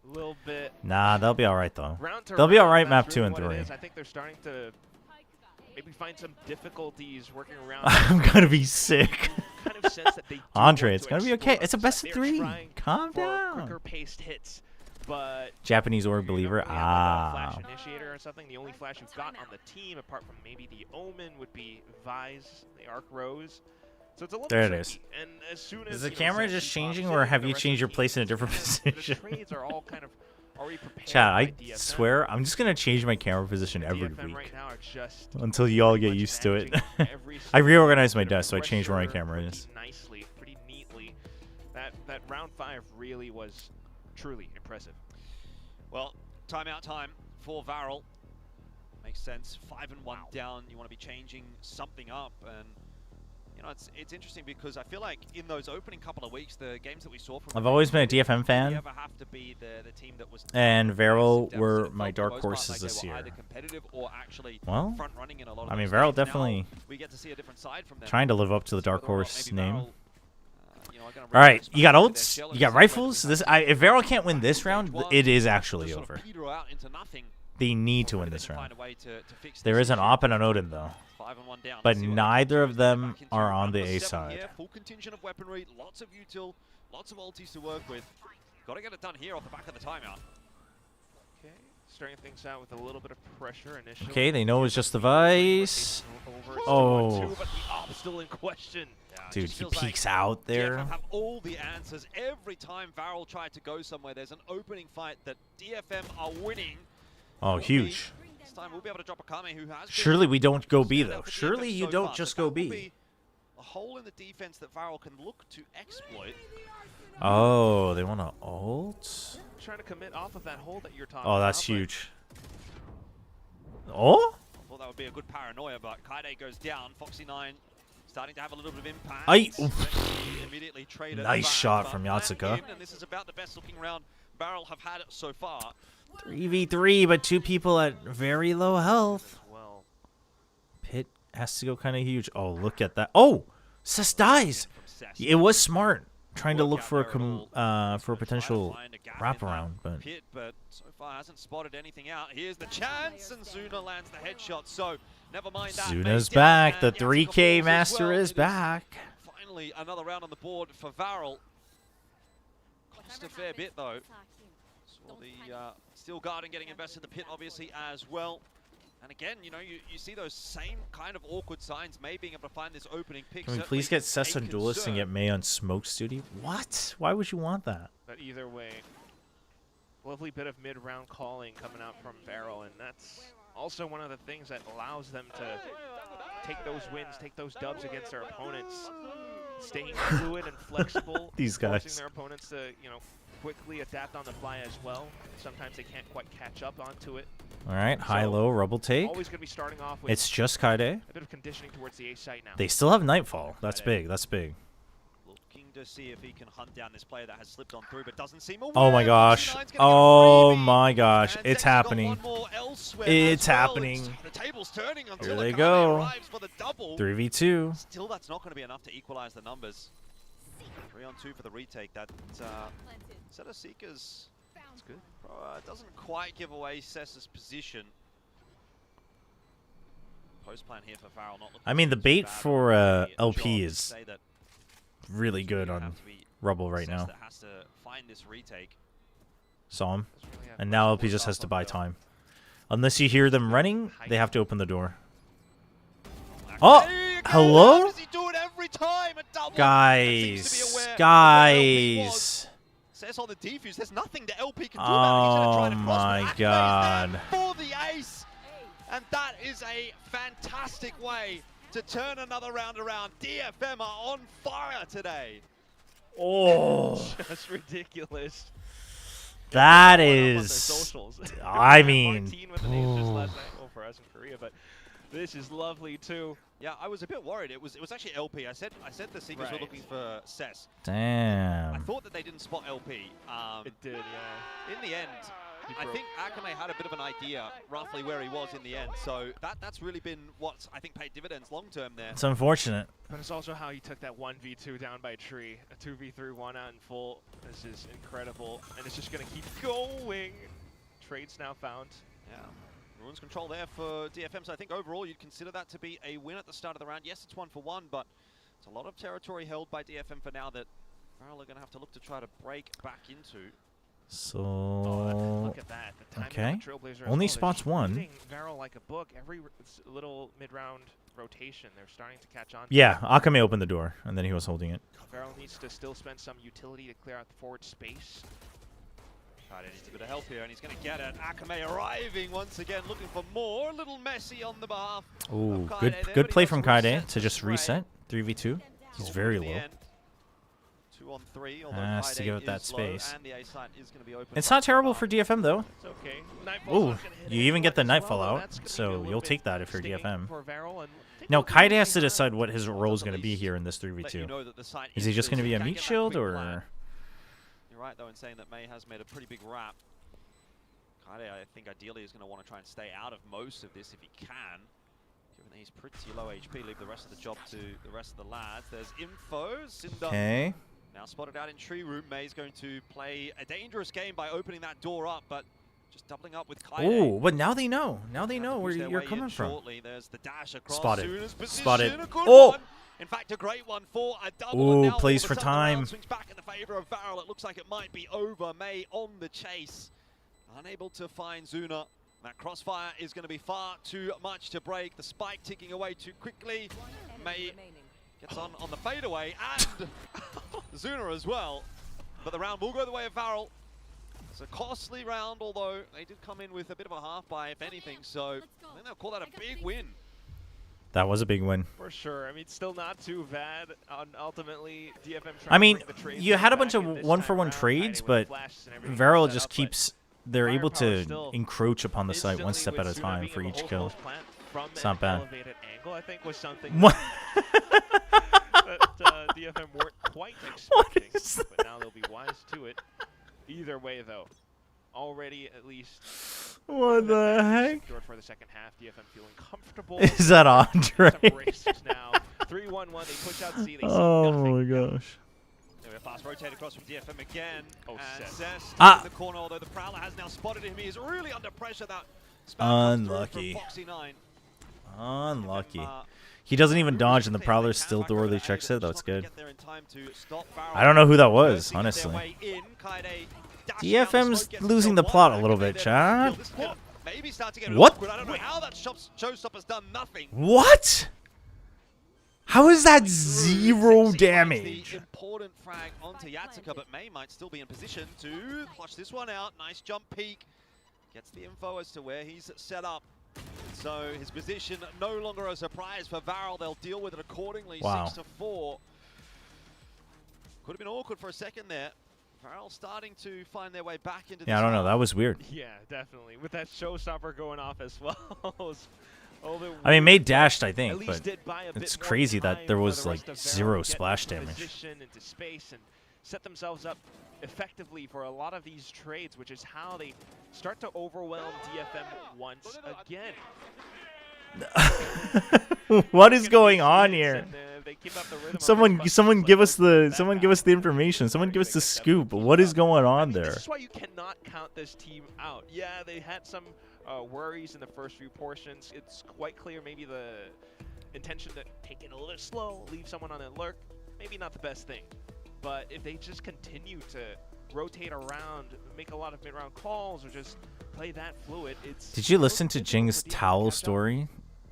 A little bit. Nah, they'll be all right though. They'll be all right. Map 2 and 3. I think they're starting to maybe find some difficulties working around. I'm gonna be sick. Kind of sense that they Andre, it's gonna be okay. It's a best of 3. Calm down. Quicker paced hits, but Japanese orb believer. Flash initiator or something. The only flash you've got on the team, apart from maybe the Omen, would be Vise, the Arc Rose. So it's a little there it tricky. is. And as soon as, is the camera just changing, or have you changed your place in a different position? The trades are all kind of already prepared. Chat, I DFM. swear, I'm just gonna change my camera position every DFM week right now are just until you all get used to it. I reorganized my desk, so I changed where my camera is. Nicely, pretty neatly. That round 5 really was truly impressive. Well, timeout time for Varel. Makes sense. 5-1 down. You want to be changing something up, and you know it's interesting because I feel like in those opening couple of weeks, the games that we saw from I've always been a DFM fan, never have to be the team that was and Varel were my dark horses this year. Or actually well, front running in a lot of I mean, those Varel games. definitely Now we get to see a different side from them. trying to live up to the dark horse name. Varel, all right, you got ults, you got rifles. If Varel can't win this round, it is actually over. They need to win this round. There is an op and an Odin though, but neither of them are on the A side. Full contingent of weaponry, lots of util, lots of ultis to work with. Got to get it done here off the back of the timeout. Okay, starting things out with a little bit of pressure initially. Okay, they know it's just the Vice. Oh, but the op still in question. dude, he peeks out there. DFM have all the answers. Every time Varel tried to go somewhere, there's an opening fight that DFM are winning. Oh, huge. This time we'll be able to drop a Kame who has Surely we don't go B though. Surely you don't just go B. A hole in the defense that Varel can look to exploit. Oh, they want to ult? Trying to commit off of that hole that you're talking about. Oh, that's huge. Oh? I thought that would be a good paranoia, but Kaide goes down. Foxy9 starting to have a little bit of impact. Immediately traded nice shot from Yatsuka. And this is about the best looking round Varel have had so far. 3v3, but 2 people at very low health. Pit has to go kind of huge. Oh, look at that. Oh, Cess dies. It was smart trying to look for a potential wraparound, but Pit, but so far hasn't spotted anything out. Here's the chance, and Zuna lands the headshot. So never mind that. Zuna's back. The 3K master is back. Finally, another round on the board for Varel. Cost a fair bit though. Saw the Steel Garden getting invested, the Pit obviously as well. And again, you know, you see those same kind of awkward signs, May being able to find this opening pick. Can we please get Cess on Duelist and get May on Smoke Studio? What? Why would you want that? But either way, lovely bit of mid-round calling coming out from Varel, and that's also one of the things that allows them to take those wins, take those dubs against their opponents, staying fluid and flexible. These guys. Forcing their opponents to, you know, quickly adapt on the fly as well. Sometimes they can't quite catch up onto it. All right, high-low rubble take. Always going to be starting off with it's just Kaide. a bit of conditioning towards the A site now. They still have Nightfall. That's big. That's big. Looking to see if he can hunt down this player that has slipped on through, but doesn't seem aware. Oh my gosh. Oh my gosh. It's happening. It's happening. The table's turning Here until they go. 3v2. Still, that's not going to be enough to equalize the numbers. 3-on-2 for the retake. That set of Seekers good. Doesn't quite give away Cess's position. Post plan here for Varel, not I mean, the too bait bad for on the LP job. is Say that really it's good gonna on have to be Rubble right Cess now. that has to find this retake. Saw him. Doesn't really have And much now more LP just has stuff to on buy the- time. Unless you hear them running, they have to open the door. There Oh, you go. hello? How does he do it every time? A double. That seems to be aware of where LP was. Guys. Says on the defuse, there's nothing that LP can do about it. He's gonna try to Oh cross, but my Akame is God. there for the ace. And that is a fantastic way to turn another round around. DFM are on fire today. Oh. Just ridiculous. That Put up on their is. socials. I mean. Martine with the names just last night. Well, for us in Korea, but this is lovely too. Yeah, I was a bit worried. It was actually LP. I said the Seekers were Right. looking for Cess. I Damn. thought that they didn't spot LP. It did, yeah. In the end, He I broke. think Akame had a bit of an idea roughly where he was in the end. So that's really been what I think paid dividends long term there. It's unfortunate. But it's also how he took that 1v2 down by Tree. A 2v3 1 out in full. This is incredible. And it's just going to keep going. Trades now found. Yeah. Ruins control there for DFM, so I think overall you'd consider that to be a win at the start of the round. Yes, it's 1-for-1, but it's a lot of territory held by DFM for now that Varel are going to have to look to try to break back into. So. Look at that. The timing Okay. of the Trailblazer as Only well. spots They're one. reading Varel like a book. Every little mid-round rotation, they're starting to catch on. to Yeah, it. Akame opened the door, and then he was holding it. Varel needs to still spend some utility to clear out the forward space. Kaide needs a bit of help here, and he's going to get it. Akame arriving once again, looking for more. A little messy on the behalf Ooh, of Kaide good there, good but he play does from Kaide reset to just spray. reset 3v2. He's very In the low. end, 2-on-3, although Has to Kaide give it that is low, space. and the A site is going to be open It's by not terrible Chobra. for DFM though. It's okay. Nightfall's Ooh, not gonna hit you even get the anyone as Nightfall well, out, that's gonna be a so little you'll bit take that if you're stinging DFM. for Varel, and take Now a look Kaide has to behind. decide what his role is At going to be least here in this Let you 3v2. know that the site Is he just going to be a can meat get that shield quick or? plan. You're right though in saying that May has made a pretty big wrap. Kaide, I think ideally is going to want to try and stay out of most of this if he can. Given that he's pretty low HP, leave the rest of the job to the rest of the lads. There's info. Cinder Okay. now spotted out in tree room. May's going to play a dangerous game by opening that door up, but just doubling up with Kaide. Oh, but now they know. Now they Have to know where push their you're way in coming from. shortly. There's the dash across. Spotted. Suna's position, Spotted. a good Oh! one. In fact, a great one for a double. Ooh, and now all plays of a for sudden the round time. swings back in the favor of Varel. It looks like it might be over. May on the chase. Unable to find Zuna. That crossfire is going to be far too much to break. The spike ticking away too quickly. May gets on the fadeaway and Zuna as well. But the round will go the way of Varel. It's a costly round, although they did come in with a bit of a half buy, if anything. So I think they'll call that a big win. That was a big win. For sure. I mean, still not too bad. Ultimately, DFM trying I mean, to bring the trades you had a back bunch of in this one-for-one time around. trades, Kaide with but flashes and everything Varel set just up, but keeps. They're able firepower to still encroach upon the site one instantly step at a with Zuna time being for able each to hold kill. those plant from It's an not bad. elevated angle, I think, was something What? that DFM weren't quite What expecting. is But now they'll be wise to it. Either way, though, already at least What the heck? secured for the second half. DFM feeling comfortable. Is that Andre? Some races now. 3-1-1. They push out Z. They see Oh nothing. my gosh. There we fast rotate across from DFM again. Oh, and Cess. Cess Ah. in the corner, although the Prowler has now spotted him. He is really under pressure. That spell comes through Unlucky. from Foxy9. Unlucky. He doesn't even dodge, and the Prowler still thoroughly checks it. That's good. I don't know who that was, honestly. DFM's losing the plot a little bit, Chad. Maybe start to get What? awkward. I don't know how that showstopper's done nothing. What? How is that Through, zero Sexy finds damage? The important frag onto Yatsika, but May might still be in position to clutch this one out. Nice jump peek. Gets the info as to where he's set up. So his position no longer a surprise for Varel. They'll deal with it accordingly. Wow. 6-4. Could have been awkward for a second there. Varel starting to find their way back into Yeah, I this don't know. round. That was weird. Yeah, definitely. With that showstopper going off as well. I mean, May dashed, I At think, least but did buy a it's bit more crazy that time there for was the like rest of Varel zero to get splash into damage. position, into space, and set themselves up effectively for a lot of these trades, which is how they start to overwhelm DFM once again. What is going on here? They keep up the rhythm. Someone give us the information. Someone give us the scoop. What is going on there? This is why you cannot count this team out. Yeah, they had some worries in the first few portions. It's quite clear maybe the intention to take it a little slow, leave someone on alert, maybe not the best thing. But if they just continue to rotate around, make a lot of mid-round calls, or just play that fluid, it's... Did you listen to Jing's towel story?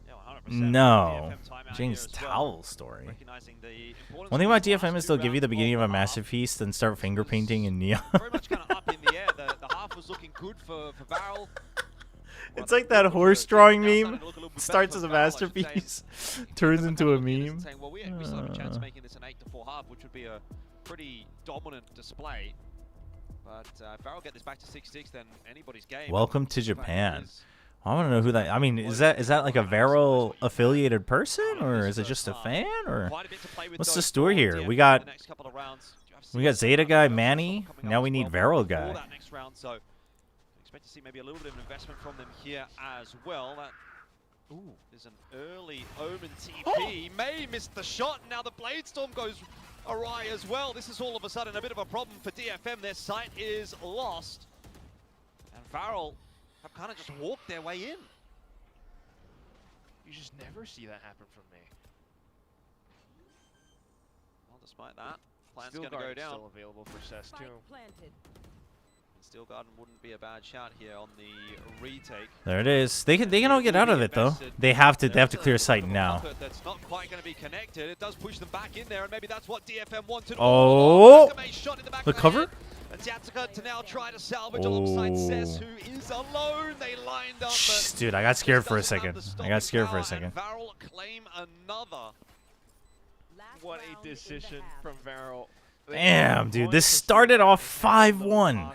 Yeah, 100%. No. DFM timeout Jing's here as well, towel story. recognizing the importance One thing of about these last DFM is two they'll give you rounds the beginning of a the half. massive piece, then start finger painting in neon. Very much kind of up in the air. The half was looking good for Varel. It's like that horse drawing meme. Starts as a masterpiece, turns into a meme. Saying, well, we still have a chance of making this an 8-4 half, which would be a pretty dominant display. But if Varel get this back to 6-6, then anybody's game. Welcome to Japan. I want to know who that. I mean, is that like a Varel affiliated person, or is it just a fan, or what's the story here? We got Zeta guy Manny. Now we need Varel guy. So expect to see maybe a little bit of investment from them here as well. That is an early Omen TP. He may miss the shot. Now the Blade Storm goes awry as well. This is all of a sudden a bit of a problem for DFM. Their sight is lost. And Varel have kind of just walked their way in. You just never see that happen from me. Well, despite that, plan's Steel going to go Garden's down. still available for Cess too. Steel Garden wouldn't be a bad shout here on the retake. There it is. They can all get out of it though. They have to clear sight now. That's not quite going to be connected. It does push them back in there, and maybe that's what DFM wanted. Oh, shot in the back the of cover. And ZETA to now try to salvage alongside Cess, who is alone. They lined up. But Dude, I got scared for a doesn't have second. the I got scared for a stopping second. power, and Varel claim another. What a decision from Varel. Damn, dude, this started off 5-1.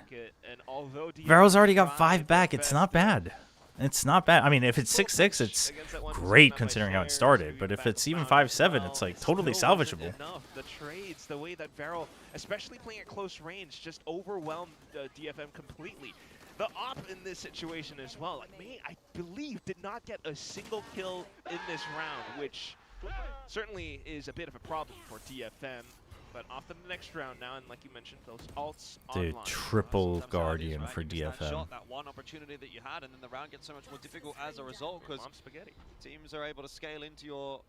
Varel's already got 5 back. It's not bad. It's not bad. I mean, if it's 6-6, it's great considering how it started. But if it's even 5-7, it's like totally salvageable. The trades, the way that Varel, especially playing at close range, just overwhelmed DFM completely. The op in this situation as well, like me, I believe, did not get a single kill in this round, which certainly is a bit of a problem for DFM. But off to the next round now, and like you mentioned, those ults Dude, online. triple Guardian for DFM. That one opportunity that you had, and then the round gets so much more difficult as a result because teams are able to scale into your,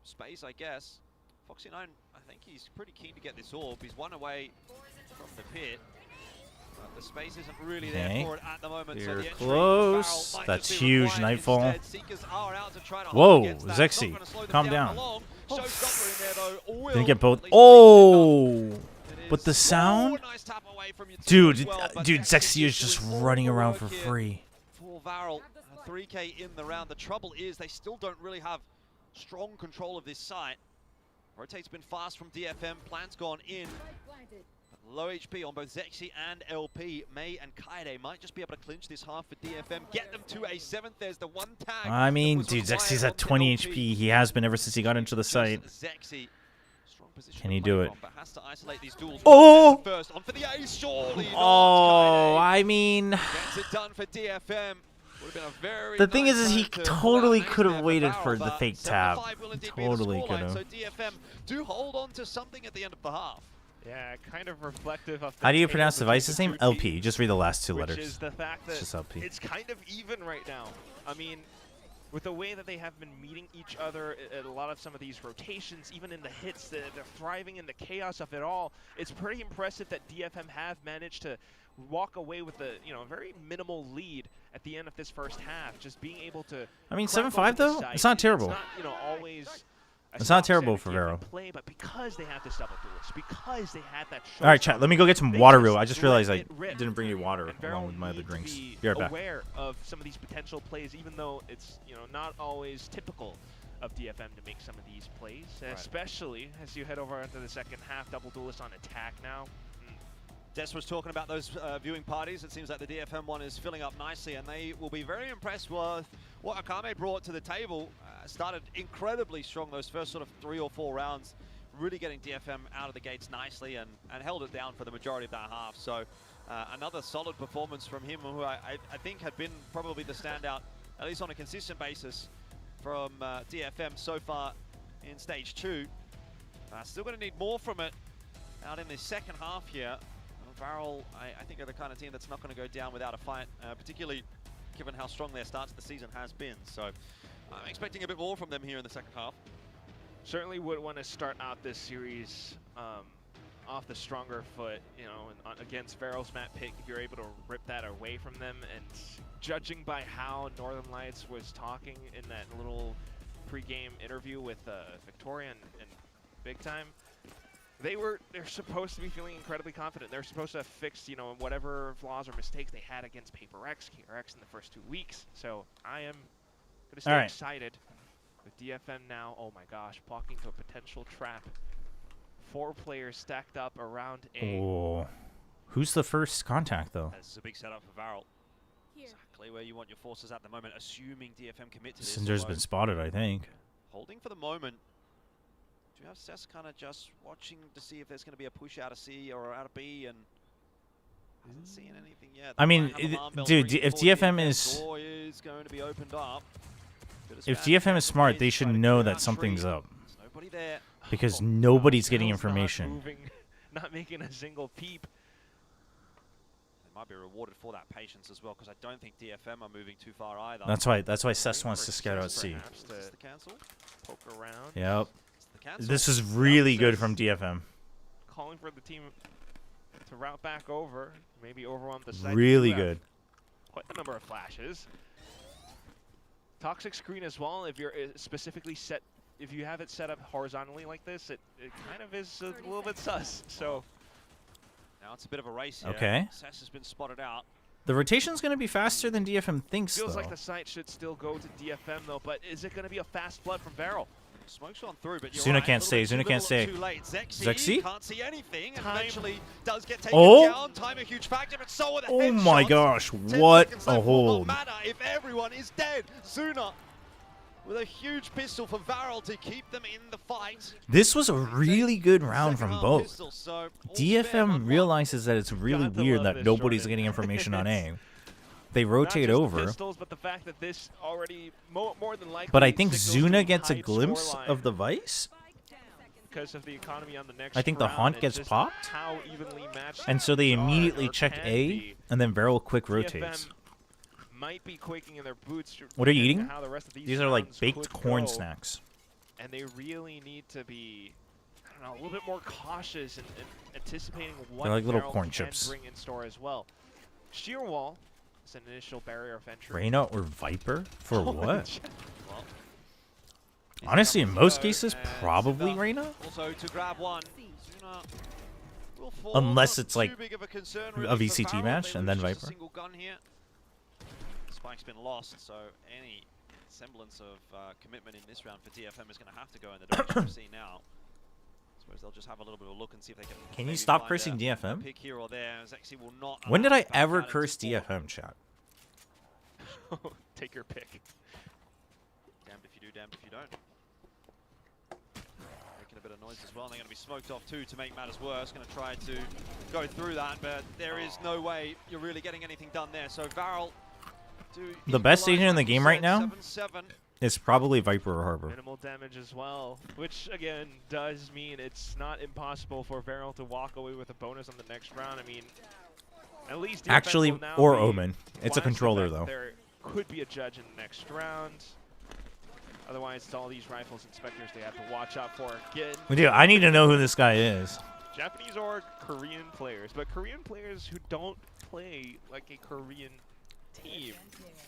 space, I guess. Foxy9, I think he's pretty keen to get this orb. He's one away from the pit. But the space isn't really there for it at the moment. You're so close. That's huge, Nightfall. Whoa, Zexy, calm down. Didn't get both. Oh, but the sound, dude, Zexy is just running around for free. For Varel, 3K in the round. The trouble is they still don't really have strong control of this site. Rotate's been fast from DFM. Plan's gone in. Low HP on both Zexy and LP. May and Kaede might just be able to clinch this half for DFM. Get them to a 7th. There's the one tag. I mean, dude, Zexy's at 20 HP. He has been ever since he got into the site. Zexy, strong position Can he do it? from, but has to isolate these duels. Oh! First on for the ace, surely. Oh, I mean, Gets it done for DFM. Would have been a very the thing nice is he time to totally put could that have in waited there for Varel, the but fake tap. 7-5 will indeed be the Totally could scoreline, have. So DFM do hold on to something at the end of the half. Yeah, kind of reflective of. How do you pronounce the Vice's name? LP. Just read the last 2 Which letters. is the fact that It's just LP. it's kind of even right now. I mean, with the way that they have been meeting each other at a lot of some of these rotations, even in the hits, they're thriving in the chaos of it all. It's pretty impressive that DFM have managed to walk away with a very minimal lead at the end of this first half. Just being able to. I mean, crack 7-5 open the though? site. It's not terrible. It's not, always. It's not terrible for Varel. Play, but because they have this double duelist, because they had that. All right, chat. Let me go get some water real. I just realized I didn't bring you water along with my other drinks. Be right back. Aware of some of these potential plays, even though it's not always typical of DFM to make some of these plays, especially as you head over into the second half. Double duelist on attack now. Des was talking about those viewing parties. It seems like the DFM one is filling up nicely, and they will be very impressed with what Akame brought to the table. Started incredibly strong those first sort of 3 or 4 rounds, really getting DFM out of the gates nicely and held it down for the majority of that half. So another solid performance from him, who I think had been probably the standout, at least on a consistent basis, from DFM so far in stage 2. Still going to need more from it out in the second half here. Varel, I think, are the kind of team that's not going to go down without a fight, particularly given how strong their start to the season has been. So I'm expecting a bit more from them here in the second half. Certainly would want to start out this series off the stronger foot, you know, against Varel's map pick, if you're able to rip that away from them. And judging by how Northern Lights was talking in that little pre-game interview with Victoria and Big Time, they're supposed to be feeling incredibly confident. They're supposed to have fixed, you know, whatever flaws or mistakes they had against PaperX, KRX in the first 2 weeks. So I am going to stay excited with DFM now. Oh my gosh, walking to a potential trap. 4 players stacked up around A. Oh, who's the first contact though? This is a big setup for Varel. Exactly where you want your forces at the moment, assuming DFM commit to this. Cinder's been spotted, I think. Holding for the moment. Do you have Cess kind of just watching to see if there's going to be a push out of C or out of B, and hasn't seen anything yet? I mean, dude, if DFM is going to be opened up, if DFM is smart, they should know that something's up. Nobody there. Because nobody's getting information. Not moving, not making a single peep. They might be rewarded for that patience as well, because I don't think DFM are moving too far either. That's why Cess wants to scout out C. The cancel? Poke around. Yep. This is really good from DFM. Calling for the team to route back over, maybe overwhelm the side. Really good. Quite a number of flashes. Toxic screen as well. If you're specifically set, if you have it set up horizontally like this, it kind of is a little bit sus. So now it's a bit of a race here. Okay. Cess has been spotted out. The rotation's going to be faster than DFM thinks, feels though. like the site should still go to DFM though, but is it going to be a fast flood from Varel? Smoke's gone through, but Zuna can't stay. Zuna can't stay. Zexy can't see anything, and eventually does get taken down. Time a huge factor, but so are the Oh my gosh, what a hold. Matter if everyone is dead. Zuna with a huge pistol for Varel to keep them in the fight. This was a really good round from both. DFM realizes that it's really weird that nobody's getting information on A. They rotate over. Pistols, but the fact that this already more than likely. But I think Zuna gets a glimpse of the Vice. Because of the economy on the next I think the Haunt gets popped. How evenly matched and so they immediately check A, and then Varel quick rotates. Might be quaking in their boots. What are you eating? How the rest of these are like baked corn snacks. And they really need to be, I don't know, a little bit more cautious and anticipating what they're like little Varel corn can chips. bring in store as well. Sheer wall. An initial barrier of entry. Reyna or Viper? For what? Honestly, in most cases, probably Reyna. Also to grab one. Unless it's like a VCT match and then Viper. Single gun here. Spike's been lost, so any semblance of commitment in this round for DFM is going to have to go in the direction we see now. Suppose they'll just have a little bit of a look and see if they can. You stop cursing DFM? Pick here or there. Zexy will not. When did I ever curse DFM, chat? Take your pick. Damned if you do, damned if you don't. Making a bit of noise as well. And they're going to be smoked off too to make matters worse. Going to try to go through that, but there is no way you're really getting anything done there. So Varel. The best agent in the game right now 7-7. is probably Viper or Harbor. Minimal damage as well, which again does mean it's not impossible for Varel to walk away with a bonus on the next round. I mean, at least actually, or Omen. It's a controller though. There could be a judge in the next round. Otherwise, it's all these rifles and specters they have to watch out for again. Dude, I need to know who this guy is. Japanese or Korean players, but Korean players who don't play like a Korean team,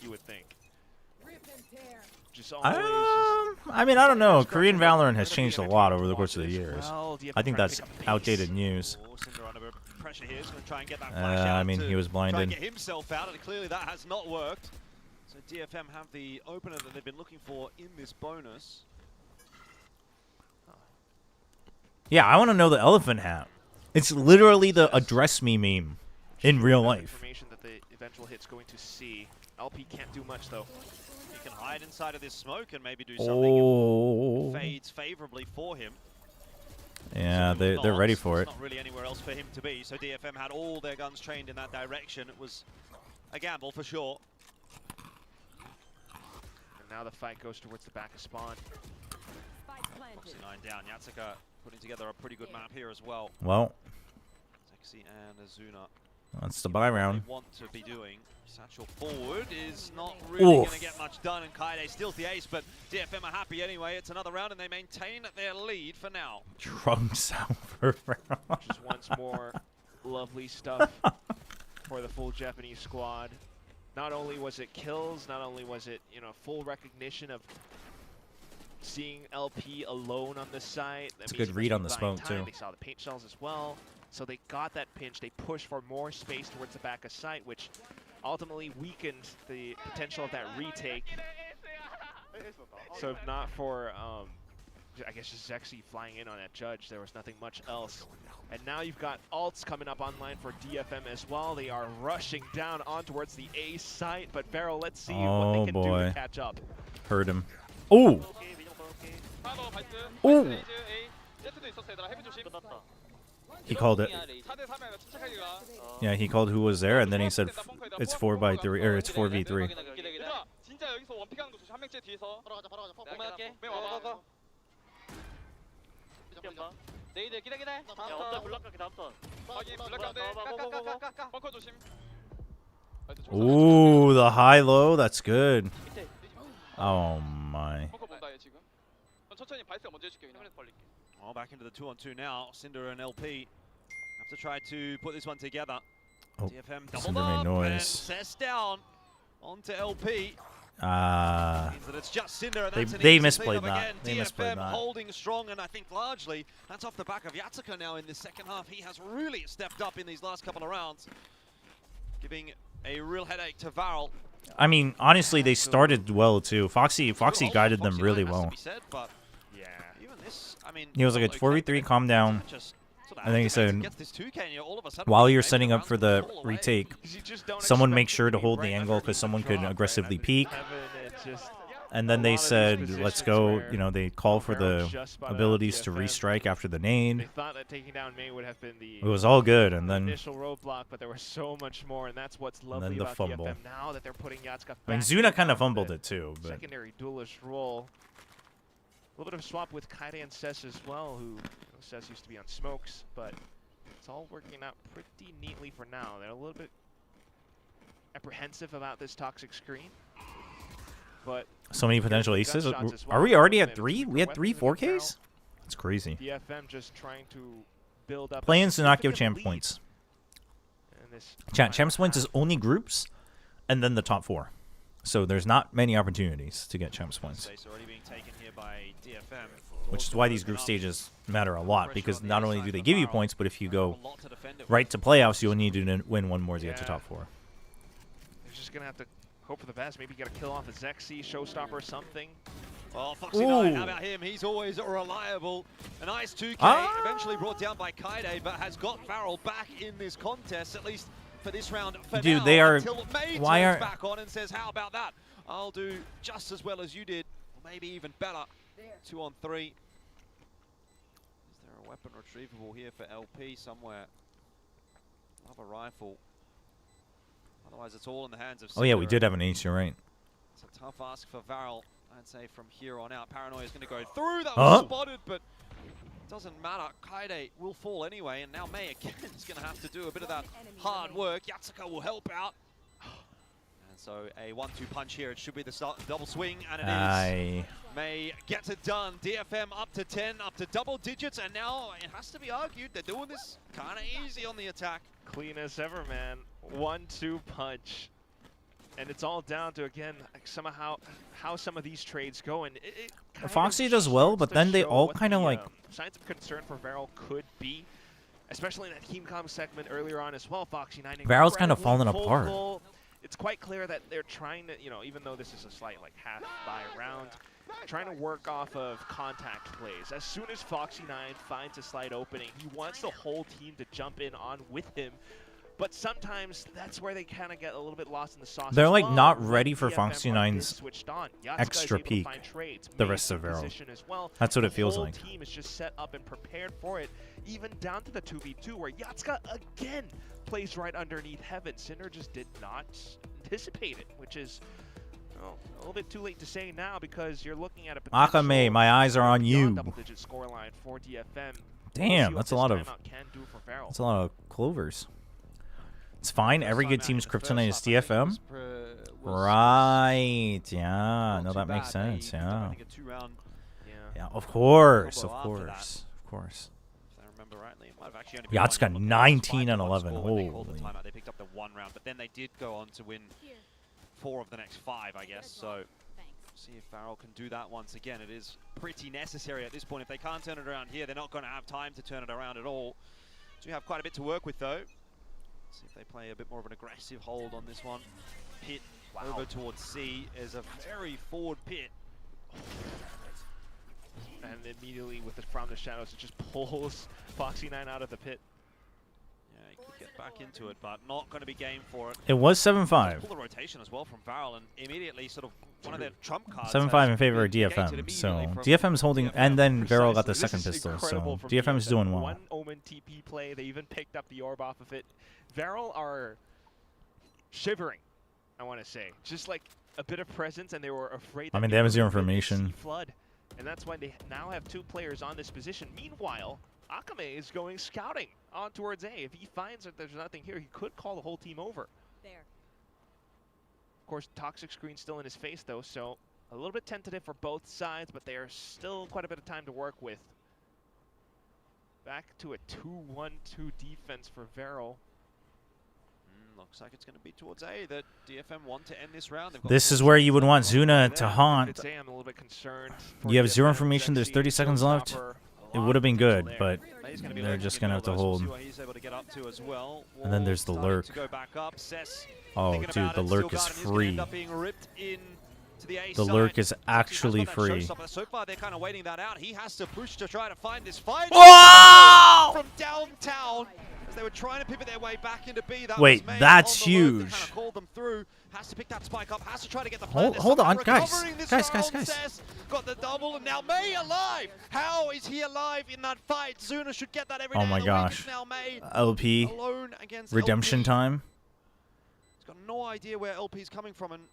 you would think. Just always I mean, I don't know. Korean Valorant has changed a lot over the course of the years. I think that's outdated news. I mean, he was blinded. Get himself out, and clearly that has not worked. So DFM have the opener that they've been looking for in this bonus. Yeah, I want to know the elephant hat. It's literally the address me meme in real life. Information that the eventual hit's going to see. LP can't do much though. He can hide inside of this smoke and maybe do something. Fades favorably for him. Yeah, they're ready for it. Not really anywhere else for him to be. So DFM had all their guns trained in that direction. It was a gamble for sure. And now the fight goes towards the back of spawn. Foxy 9 down. Yatsuka putting together a pretty good map here as well. Well, Sexy and Azuna. that's the buy round. Want to be doing. Satchel forward is not really going to Oof. get much done, and Kaide steals the ace, but DFM are happy anyway. It's another round, and they maintain their lead for now. Trunks out for round. Just once more, lovely stuff for the full Japanese squad. Not only was it kills, not only was it, you know, full recognition of seeing LP alone on this site. It's a good read on the smoke, too. They saw the paint shells as well, so they got that pinch. They pushed for more space towards the back of site, which ultimately weakened the potential of that retake. So if not for, I guess, just Zexy flying in on that judge, there was nothing much else. And now you've got ults coming up online for DFM as well. They are rushing down on towards the A site, but Farrell, let's see what they can do to catch up. Heard him. Ooh. Ooh. He called it. Yeah, he called who was there, and then he said it's 4x3 or it's 4v3. Ooh, the high-low, that's good. Oh my. Well, back into the 2-on-2 now. Cinder and LP have to try to put this one together. Oh, DFM doubled Cinder up made noise. and Cess down onto LP. Ah. Means that it's just Cinder, and They that's an easy misplayed cleanup that. again. They DFM misplayed that. holding strong, and I think largely that's off the back of Yatsuka now in this second half. He has really stepped up in these last couple of rounds, giving a real headache to Varel. I mean, honestly, they started well too. Foxy guided them really well. Yeah. Even this, I mean, He was like, it's 4v3, calm down. just sort of And then he said, gets this 2K, and all of a sudden while maybe you're the setting up rounds for will the fall away. retake, You just don't someone make expect sure it to be hold the right angle underneath because someone the could drop, right? aggressively And peek. Kevin, it's just And then a they lot of these said, let's positions go, where you know, they call for Farrell the just spotted out abilities to DFM. restrike after the They nade. thought that taking down May would have been the It was all good, and then initial roadblock, but there was so much more, and that's what's lovely the about fumble. DFM now that they're putting Yatsuka back. I mean, Zuna kind of into fumbled that it too, but secondary duelist role. A little bit of a swap with Kaide and Cess as well, who Cess used to be on smokes, but it's all working out pretty neatly for now. They're a little bit apprehensive about this toxic screen, but so many potential aces. gunshots as Are well. we already at And 3? We had 3 weapons in 4Ks? It's crazy. DFM just trying to build up. Play-ins do not give significant champ lead points. in this Champs final points is half. only groups, and then the top 4. So there's not many opportunities to get champs points, Space already being taken here by DFM. which is Also why these open group up stages matter a lot, pressure because on the not A only side do they for give you Varel. points, but if you They have go a lot to defend it with. right to playoffs, you'll need to win one more to get to Yeah. top 4. They're just gonna have to hope for the best. Maybe get a kill off a Zexy, showstopper, or something. Oh, Foxy 9, how Ooh. about him? He's always reliable. A nice 2K, Ah. eventually brought down by Kaide, but has got Varel back in this contest, at least for this round. For Dude, now, they are- until May why turns are- back on and says, how about that? I'll do just as well as you did, or maybe even better. 2-on-3. Is there a weapon retrievable here for LP somewhere? Love a rifle. Otherwise, it's all in the hands of Oh yeah, we Cinder. did have an ace, you're right. It's a tough ask for Varel, I'd say, from here on out. Paranoia is going to go through. That Huh? was spotted, but it doesn't matter. Kaide will fall anyway, and now May again is going to have to do a bit of that hard work. Yatsuka will help out. And so a 1-2 punch here. It should be the double swing, and it is. May gets it done. DFM up to 10, up to double digits, and now it has to be argued they're doing this kind of easy on the attack. Clean as ever, man. 1-2 punch. And it's all down to, again, like somehow how some of these trades go. And it kind of Foxy does well, starts but to then they show all what kind of the, like signs of concern for Varel could be, especially in that Teamcom segment earlier on as well. Foxy 9 Varel's kind of incredibly fallen apart. vocal. It's quite clear that they're trying to, even though this is a slight like half by round, trying to work off of contact plays. As soon as Foxy 9 finds a slight opening, he wants the whole team to jump in on with him. But sometimes that's where they kind of get a little bit lost in the sauce. They're as like well. not When ready for DFM Foxy are 9's switched on, Yatsuka is extra able to peak, find trades, the May's rest in of Varel. position as well. That's what The it feels whole like. team is just set up and prepared for it, even down to the 2v2 where Yatsuka again plays right underneath Heaven. Cinder just did not anticipate it, which is Well, a little bit too late to say now because you're looking at a Akame, my eyes are on you. double-digit scoreline for DFM. Damn, that's a lot of Can do for Farrell. that's a lot of clovers. It's fine. Every good team's kryptonite is DFM. Right. Yeah. No, that makes sense. Yeah. Yeah. Of course. Of course. Of course. Yatsuka 19 and 11. Holy. They picked up the 1 round, but then they did go on to win 4 of the next 5, I guess. So see if Farrell can do that once again. It is pretty necessary at this point. If they can't turn it around here, they're not going to have time to turn it around at all. So we have quite a bit to work with, though. See if they play a bit more of an aggressive hold on this one. Pit over towards C is a very forward Pit. And immediately with from the shadows, it just pulls Foxy9 out of the pit. Yeah, he could get back into it, but not going to be game for it. It was 7-5. Pull the rotation as well from Farrell, and immediately sort of one of their trump cards. 7-5 in favor of DFM. So DFM's holding, and then Varel got the second pistol. So DFM's doing well. One Omen TP play. They even picked up the orb off of it. Varel are shivering, I want to say. Just like a bit of presence, and they were afraid. I mean, they have zero information. Flood, and that's why they now have 2 players on this position. Meanwhile, Akame is going scouting on towards A. If he finds that there's nothing here, he could call the whole team over. There. Of course, Toxic Screen still in his face, though, so a little bit tentative for both sides, but they are still quite a bit of time to work with. Back to a 2-1-2 defense for Varel. Looks like it's going to be towards A that DFM want to end this round. This is where you would want Zuna to haunt. I'm a little bit concerned. You have zero information. There's 30 seconds left. It would have been good, but they're just going to have to hold. And then there's the lurk. Oh, dude, the lurk is free. The lurk is actually free. So far, they're kind of waiting that out. He has to push to try to find this fight. Whoa! From downtown. As they were trying to pivot their way back into B. That Wait, was that's on the low. They huge. kind of called them through. Has to pick that spike up. Has to try to get the Hold on, guys. Guys. Got the double, and now May alive. How is he alive in that fight? Zuna should get that every day. Oh my gosh. Now May LP. alone against Redemption LP. time. He's got no idea where LP's coming from, and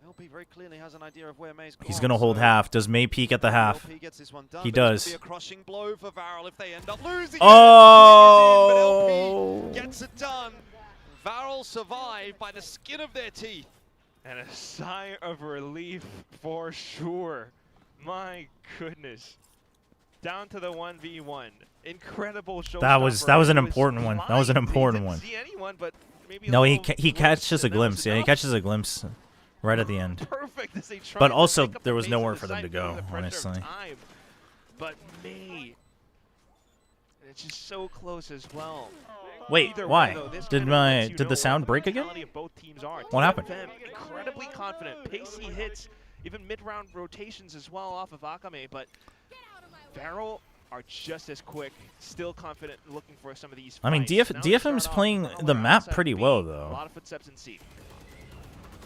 LP very clearly has an idea of where May's He's going to hold half. Does May peek at the half? LP gets this one done, He but does. Be a crushing blow for Varel if they end up losing. Oh! But LP gets it done. Varel survived by the skin of their teeth. And a sigh of relief for sure. My goodness. Down to the 1v1. Incredible show. That was an important one. That was an important one. See anyone, but maybe No, he catches a glimpse. Yeah, he catches a glimpse right at the end. Perfect as they try But to also, pick up there the was pace nowhere of for the them to side, go, feeling the pressure of honestly. time. But May, it's just so close as well. Wait, Either why? way, though, this Did kind of lets you the know sound what break the again? mentality of both teams are. What happened? DFM, incredibly confident, pacey hits, even mid-round rotations as well off of Akame, but Varel are just as quick, still confident, looking for some of these I mean, fights. Now they DFM's start off playing on the map outside pretty B, well, A though. lot of footsteps in C.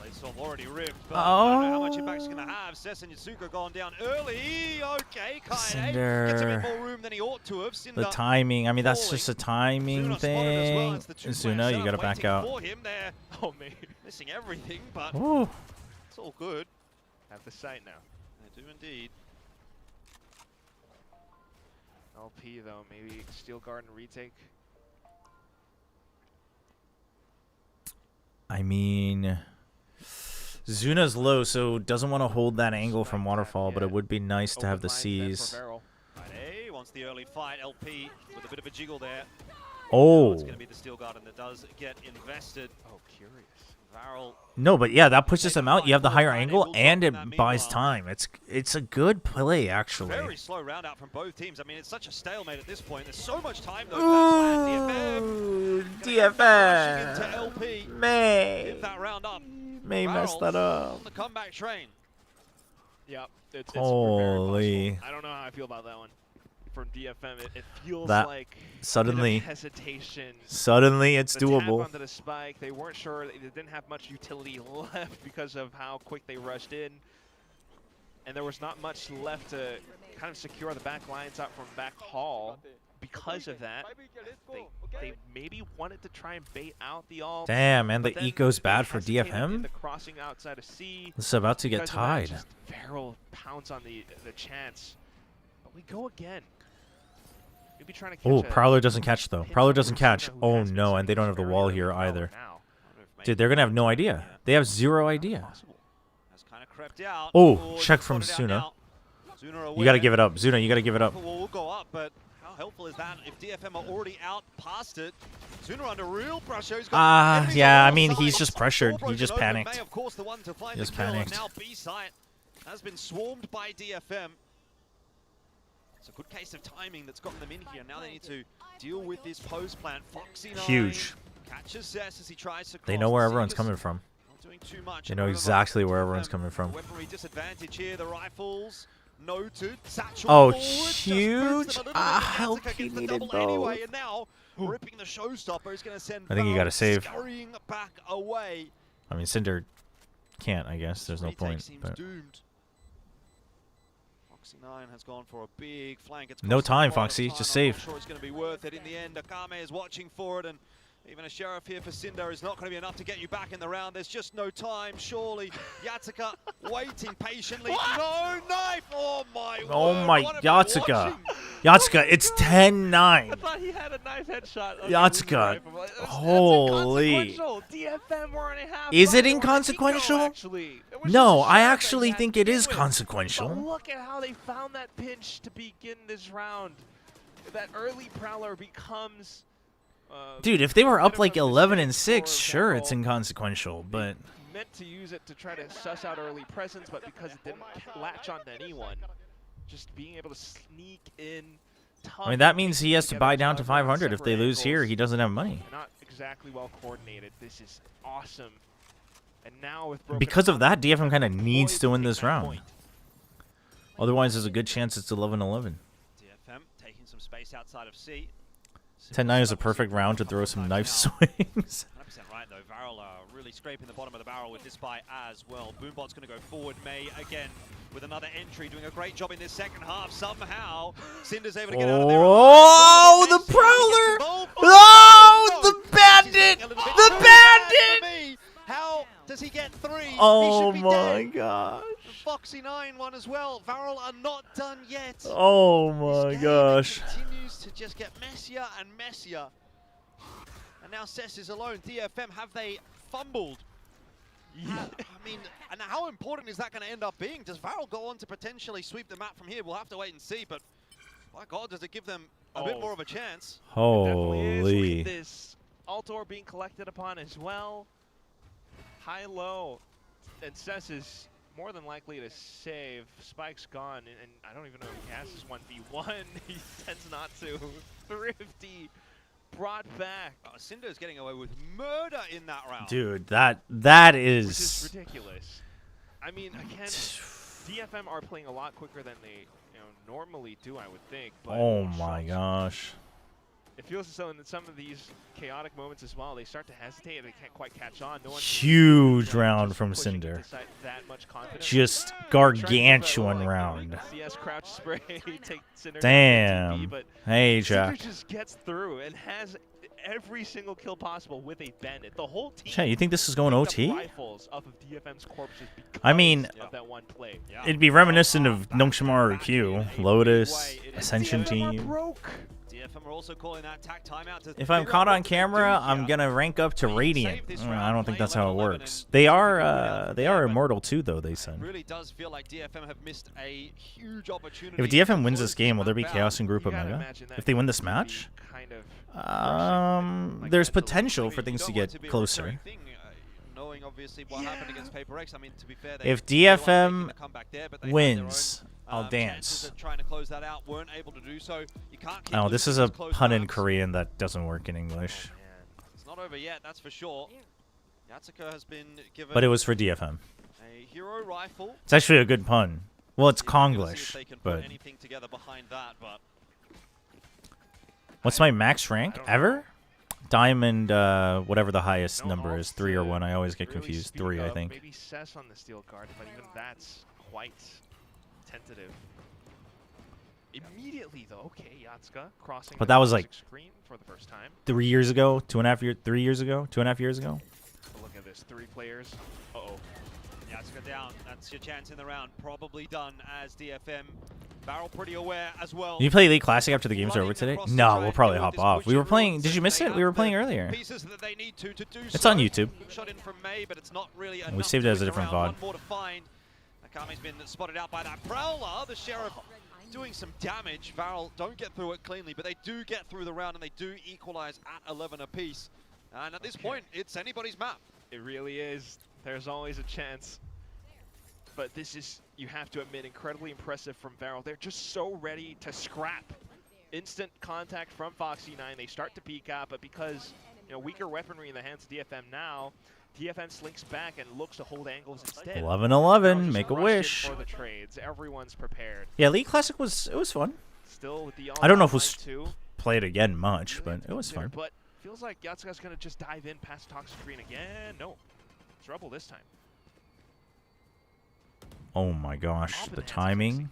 Playsaw already ripped, but I don't know how much impact he's going to have. Sess and Yasuka gone down early. Okay, Kaede gets a bit more room than he ought to have. Cinder The timing. I mean, that's falling. just a timing Zuna spotted as well. thing. It's the two-player Zuna, you setup got to back waiting out. for him. They're Oh, man. missing everything, but Ooh. it's all good. Have the sight now. They do indeed. LP, though, maybe Steel Garden retake. I mean, Zuna's low, so doesn't want to hold that angle from Waterfall, but it would be nice to have the C's. Kaede wants the early fight. LP with a bit of a jiggle there. Oh. It's going to be the Steel Garden that does get invested. Oh, curious. Varel. No, but yeah, that pushes him out. You have the higher angle, and it buys time. It's a good play, actually. Very slow round out from both teams. I mean, it's such a stalemate at this point. There's so much time though. Ooh, DFM into DFM. LP. May. Hit that round up. May messed that Varel up. on the comeback train. Yep. It's Holy. very I don't know how I feel about that one. From DFM, it feels That like suddenly- a bit of hesitation. Suddenly, it's The tap doable. onto the spike. They weren't sure. They didn't have much utility left because of how quick they rushed in. And there was not much left to kind of secure the back lines out from back hall. because of that, they maybe wanted to try and bait out the ult. Damn, man, the but then eco's they bad for hesitated in DFM. the crossing outside of C. This is about to get Because of that, tied. just Feral pounds on the chance. But we go again. Maybe trying to catch Oh, a Prowler doesn't catch though. pinch Prowler on doesn't catch. Persona who Oh has been no, and they don't have the very wall early here Prowler either. now. Dude, they're gonna have no idea. They have zero idea. Possible. Has kind of crept out. Oh, check just from spotted out Suna. now. Suna You gotta aware. give it up. Zuna, you gotta give it up. Will go up, but how helpful is that if DFM are already out past it? Sooner under real pressure. He's got enemies Yeah, on I all mean, sides. he's just pressured. Door He broken just open. panicked. May, of course, the one to find Just the kill, and panicked. now B site has been swarmed by DFM. It's a good case of timing that's gotten them in here. Now they need to deal with this post plant. Foxy 9 Huge. catches Zess as he tries to They cross. know where The everyone's Seekers coming from. not doing too much. They know Remember, exactly where everyone's DFM, coming from. Weaponry disadvantage here. The rifles noted. Satchel Oh, forward, just huge. boots them a little bit. Help, Jessica he gets the needed double anyway, both. and now ripping the showstopper is going to send I think you Val gotta save. scurrying back away. I mean, Cinder can't, I guess. There's no Retake point. seems But doomed. Foxy 9 has gone for a big flank. It's No cost them time, quite a Foxy. time. Just I'm not save. sure it's going to be worth it in the end. Akame is watching for it, and even a sheriff here for Cinder is not going to be enough to get you back in the round. There's just no time, surely. Yatsuka waiting patiently. No knife! Oh my Oh word, my, what am I Yatsuka. watching? Yatsuka, it's 10-9. I thought he had a knife headshot. on the Yatsuka, rifle. That's holy. inconsequential. DFM were in a half. Is it they were in inconsequential? eco, actually. It was No, just a I shot actually they had think to it is begin with. consequential. But look at how they found that pinch to begin this round. That early Prowler becomes. Dude, if they were up bit of like a 11 and mistake 6, for sure, it's Val. inconsequential, but Meant to use it to try to suss out early presence, but because it didn't latch onto anyone, just being able to sneak in. I mean, that means he has to buy down to 500. If they lose here, he doesn't have money. Not exactly well coordinated. This is awesome. And now with broken Because of that, DFM kind of avoid needs to win taking this that round. point. Otherwise, there's a good chance it's 11-11. DFM taking some space outside of C. 10-9 is a perfect round to throw some knife swings. 100% right though. Varel really scraping the bottom of the barrel with this buy as well. Boombot's going to go forward. May again with another entry, doing a great job in this second half. Somehow, Cinder's able to get out of there. Oh, the Prowler! Oh, the Bandit! The Bandit! How does he get 3? Oh he should be my dead. gosh. Foxy 9 one as well. Varel are not done yet. Oh This my game gosh. continues to just get messier and messier. And now Cess is alone. DFM, have they fumbled? I mean, and how important is that going to end up being? Does Varel go on to potentially sweep the map from here? We'll have to wait and see, but my God, does it give them a bit more of a chance? Definitely is. Look Holy. at this Altor being collected upon as well. High-low. And Cess is more than likely to save. Spike's gone, and I don't even know if he has his 1v1. He tends not to. Thrifty brought back. Cinder's getting away with murder in that round. Dude, that Which is is... ridiculous. I mean, again, DFM are playing a lot quicker than they normally do, I would think. But Oh my gosh. it feels as though in some of these chaotic moments as well, they start to hesitate and they can't quite catch on. No one Huge round just from pushing Cinder. into side that much confidence. Just Trying to give gargantuan a, like, round. CS crouch spray, take Cinder Damn. down to TP, but Hey, Cinder Jack. just gets through and has every single kill possible with a bandit. The whole team. Chat, you think this is going picked up OT? rifles off of DFM's corpses I mean, because of that one play. It'd be reminiscent of Nongshimar Q, Lotus, Ascension Team. DFM are also calling that tack timeout to If I'm figure caught out on what to camera, do I'm here. gonna rank up to Save Radiant. this I round, don't think play that's how it 11-11 works. and They see if we are can win out they there, are but immortal too, though. They said. It really does feel like DFM have missed a huge opportunity. If DFM wins to this game, will there be close Chaos in this Group You gotta Omega? imagine that If they win would this be match? kind of There's mental. potential I for mean, things you to don't want get be a closer. recurring thing, knowing obviously what happened against Paper X. I mean, to be fair, they If were the ones making DFM the comeback there, but they had their wins, own, I'll chances dance. at trying to close that out, weren't able to do so. You can't keep Oh, this losing is a these close pun in rounds. Korean that doesn't work in English. It's not over yet, that's for sure. Yatsuka has been given But it was for DFM. a hero rifle. It's actually a good pun. Well, it's See if they're gonna see if Konglish, they can put but anything together behind that, but what's my max rank I don't know. ever? Diamond, whatever the highest No number ults is, 3 or to 1. I always get really confused. speak 3, I up. think. Maybe Cess on the steel card, but even that's quite tentative. Immediately though, okay, Yatsuka crossing. But the that was, like, screen for the first time. 3 years ago, 3 years ago, 2.5 years ago. But look at this, 3 players. Uh-oh. Yatsuka down. That's your chance in the round. Probably done as DFM. Barrel pretty aware as well. Did you play Elite Classic after the games are over today? No, we'll probably hop off. We were playing. Did you miss it? We were playing earlier. Pieces that they need to do It's on YouTube. Shot in from May, but it's not really We enough saved it to as a win the different round. VOD. One more to find. Akame's been spotted out by that Prowler. The Sheriff doing some damage. Varel don't get through it cleanly, but they do get through the round and they do equalize at 11 apiece. And at this point, it's anybody's map. It really is. There's always a chance. But this is, you have to admit, incredibly impressive from Varel. They're just so ready to scrap. Instant contact from Foxy9. They start to peek out, but because, you know, weaker weaponry in the hands of DFM now, DFM slinks back and looks to hold angles instead. 11-11, make a Rush in wish. For the trades. Everyone's prepared. Yeah, Elite Classic was fun. Still with the I don't know if we'll too. play it again much, but it was fun. But feels like Yatsuka's gonna just dive in past Toxic Screen again. No, it's Rebel this time. Oh my gosh, the timing.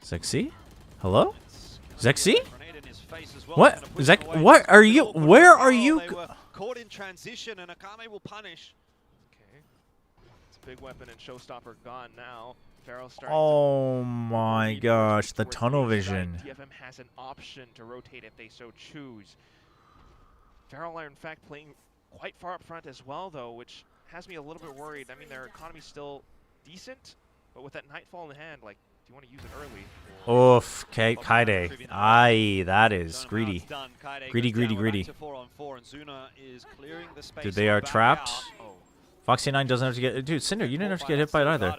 Zexy? Hello? Zexy? What? Zek? What are you? Where are you? They were caught in transition, and Akame will punish. Okay, it's a big weapon and Showstopper gone now. Varel starting Oh to my lead gosh, the towards tunnel inside. vision. DFM has an option to rotate if they so choose. Varel are in fact playing quite far up front as well, though, which has me a little bit worried. I mean, their economy's still decent, but with that Nightfall in hand, like, do you want to use it early? Oof, okay, Kaide. Aye, that is greedy. Greedy, greedy, greedy. Dude, they are trapped. Foxy9 doesn't have to get... Dude, Cinder, you didn't have to get hit by it either.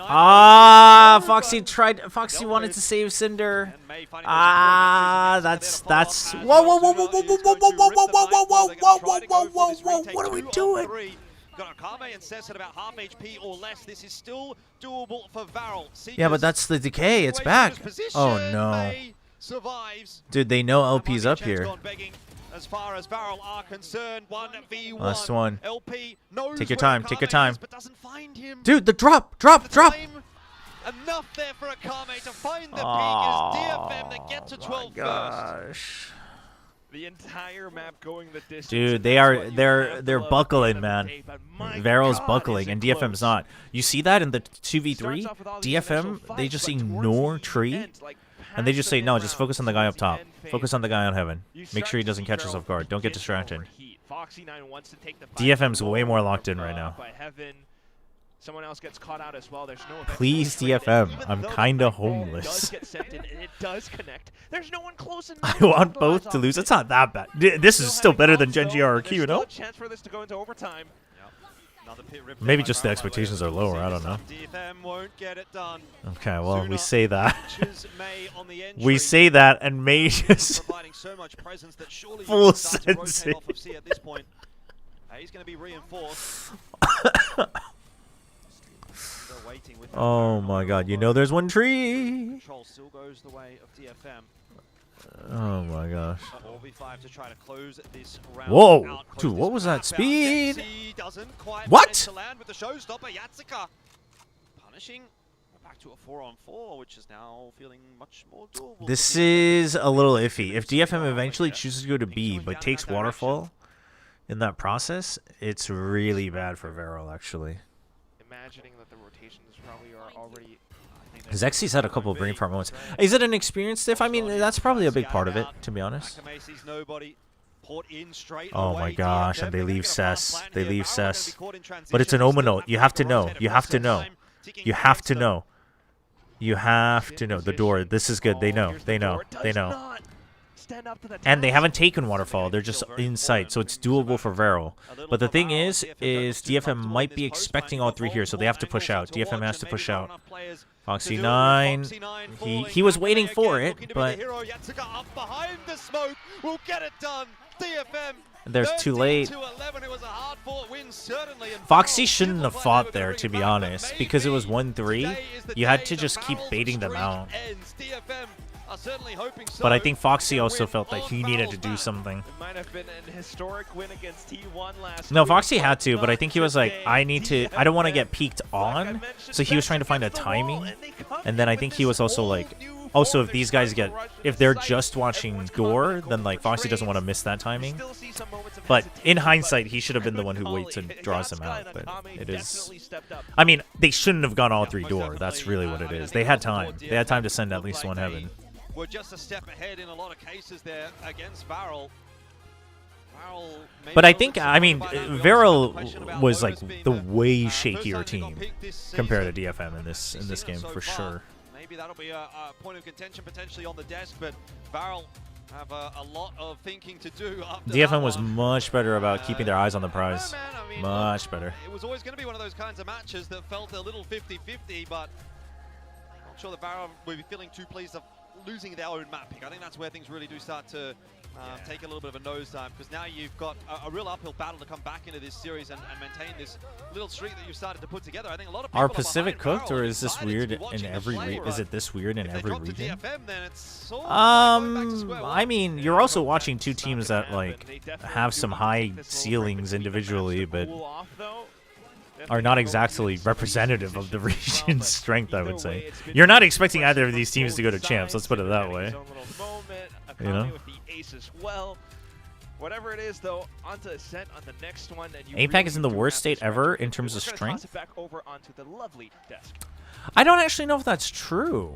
Ah, Foxy wanted to save Cinder. Ah, that's... Whoa, whoa, whoa, whoa, whoa, whoa, whoa, whoa, whoa, whoa, whoa, whoa, whoa, whoa, whoa, whoa, what are we doing? Got Akame and Cess at about half HP or less. This is still doable for Varel. Yeah, but that's the decay. It's back. Oh no. Dude, they know LP's up here. As far as Varel are concerned, 1v1. Last one. LP knows Take your time. where Take your Akame time. is, but doesn't find him. Dude, the drop. Enough there for Akame to find the peak as DFM that get to 12 Gosh. The entire map going the distance. Dude, they're buckling, man. Varel's buckling and DFM's not. You see that in the 2v3? DFM, they just ignore Tree and they just say, no, just focus on the guy up top. Focus on the guy on Heaven. Make sure he doesn't catch us off guard. Don't get distracted. DFM's way more locked in right now. Someone else gets caught out as well. There's no Please, DFM. I'm kinda homeless. It does connect. There's no one close enough. I want both to lose. It's not that bad. This is still better than Genji RQ, you know? Chance for this to go into overtime. Maybe just the expectations are lower. I don't know. Okay, well, we say that. We say that, and May just full sensing. He's going to be reinforced. Oh my god, you know there's one tree! Control still goes the way of DFM. Oh my gosh. 4v5 to try to close this round. Whoa! Dude, what was that speed? What? Land with the showstopper, Yatsuka punishing. Back to a 4-on-4, which is now feeling much more doable. This is a little iffy. If DFM eventually chooses to go to B but takes Waterfall in that process, it's really bad for Varel, actually. Imagining that the rotations probably are already. Zexy's had a couple of brain fart moments. Is it an experience diff? I mean, that's probably a big part of it, to be honest. Oh my gosh, and they leave Cess. They leave Cess. But it's an Omen note. You have to know. You have to know. You have to know. You have to know. The door. This is good. They know. They know. They know. And they haven't taken Waterfall. They're just in sight, so it's doable for Varel. But the thing is DFM might be expecting all three here, so they have to push out. DFM has to push out. Foxy9, he was waiting for it, but there's too late. Foxy shouldn't have fought there, to be honest, because it was 1-3. You had to just keep baiting them out. are certainly hoping so. But I think Foxy also Win felt that on he needed to Farrell's do map. something. It might have been an historic win against T1 last No, week, Foxy had to, but I not think he was like, today. I don't want to get peeked Like I on, mentioned, so he was backs trying to find a against the wall, timing. and they come And then I with think he this was also whole like, new also form if these guys get, rush if and they're sight, just watching everyone's Gore, confident, then going like for Foxy doesn't want to trades. miss that We timing. still see some moments of But in hesitation, hindsight, but he should have been the one who Kali, waits and draws him Yatsuka out. and But Akame it is. definitely stepped up. I mean, they shouldn't have gone all Yeah, three most door. That's definitely. really what I it mean, I is. think They a had lot time. more They had time to DFM send at looked least like one they heaven. Were just a step ahead in a lot of cases there against Varel. But I think, I mean, Varel was like the way shakier team compared to DFM in this game for sure. Maybe that'll be a point of contention potentially on the desk, but Varel have a lot of thinking to do. After DFM that was one. much better about keeping their eyes on the I don't know, prize. man. I mean, Much look, better. It was always going to be one of those kinds of matches that felt a little 50-50, but I'm not sure that Varel will be feeling too pleased of losing their own map pick. I think that's where things really do start to take a little bit of a nosedive, because now you've got a real uphill battle to come back into this series and maintain this little streak that you've started to put together. I think a lot of people Are are Pacific behind cooked, Varel or and is this excited to weird be in watching them every? play, Is but it this weird in if they every drop to region? DFM, then it's sort of going back to square one. I mean, you're also watching two teams that like have some high ceilings individually, but are not exactly representative of the region's strength, I would say. You're not expecting either of these teams to go to champs, let's put it that way. You know? With the ace as well. Whatever it is, though, onto Ascent on the next one. And you APAC really is in the do worst have state to ever stretch in terms of We're gonna strength. toss it back over onto the lovely desk. I don't actually know if that's true.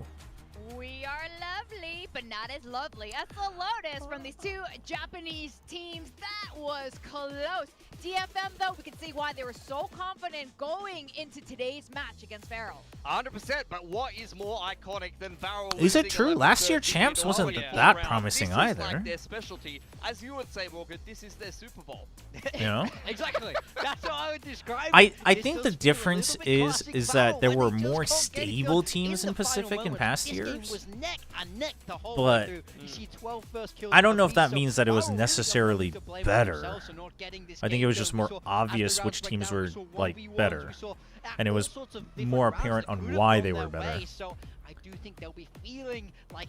We are lovely, but not as lovely as the Lotus from these two Japanese teams. That was close. DFM, though, we can see why they were so confident going into today's match against Farrell. 100%, but what is more iconic than Varel? Is it losing true? 11 Last year, 13 Champs to wasn't Owen in that four rounds? promising This is either. like their specialty. As you would say, Morgan, this is their Super Bowl. You know? Exactly. That's what I would describe. I it. think This the does feel a difference little bit is classic that there Varel, were when they more just can't get it stable done teams in in the final Pacific in moment. past This game years. was neck and neck the whole But way through. You see 12 first kills I don't for know if that Vee, means so that it was Varel really necessarily don't blame better. themselves for not getting this I think game it was done. just We more saw as the obvious rounds which break teams down, were we saw like 1v1s, better. we saw And it all was sorts of different more rounds apparent that on could have why gone they their were better. way. So I do think they'll be feeling like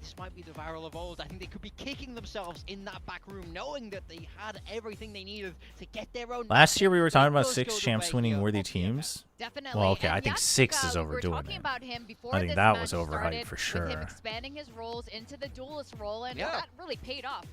this might be the Varel of old. I think they could be kicking themselves in that back room, knowing that they had everything they needed to get their own. Last year we were talking about Those 6 go the champs way winning here worthy of DFM. teams. Definitely. Well, okay, And I think Yatsuka, 6 is we were overdoing talking it. about him before I think this that match was overhyped started, for with sure. him expanding his roles into the duelist role, and Yeah. that really paid off.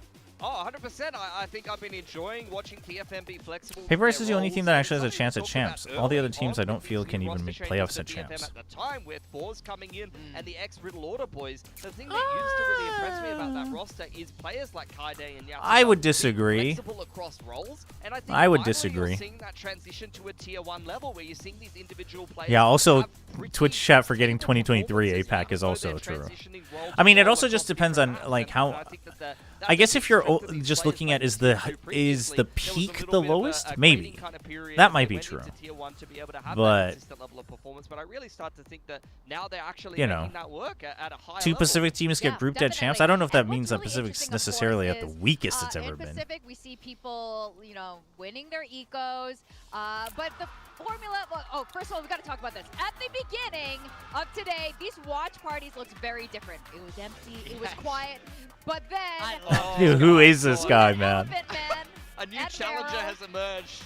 Oh, 100%. I think I've been enjoying watching TFM be flexible. Paper with Race is their the only roles, team that and actually has a something chance we at talked about champs. All the other early teams I on don't with feel these can new even roster make changes playoffs to at DFM champs. At the time with Force coming in and the ex-Riddle Order boys, the thing that used to really impress me about that roster is players like Kaide and Yatsuka I would being disagree. flexible across roles, and I think I would finally disagree. You're seeing that transition to a tier 1 level where you're seeing these individual players. Yeah, also have pretty Twitch chat for getting stable 2023 performances, APAC is even though also they're true. transitioning well I mean, it to also all just across depends on different like maps, how. and I think that I guess if you're strength of these just players looking like at is we the saw is the previously, there was a peak little the bit of a lowest? grading Maybe. kind of period That as might they be went true. into tier 1 to be able to have But- that consistent level of performance, but I really start to think that now they're actually You making know, that work at a high Two level. Pacific teams get Yeah, grouped at champs. definitely. I don't know if that And what's means that really Pacific's interesting, of course, necessarily at the is, weakest it's ever in been. Pacific, we see people, you know, winning their ecos, but the formula. Well, oh, first of all, we got to talk about this. At the beginning of today, these watch parties looked very different. It was empty. It was quiet. But then, Dude, who is this guy, man? Elephant Man. A new and challenger Meryl. has emerged.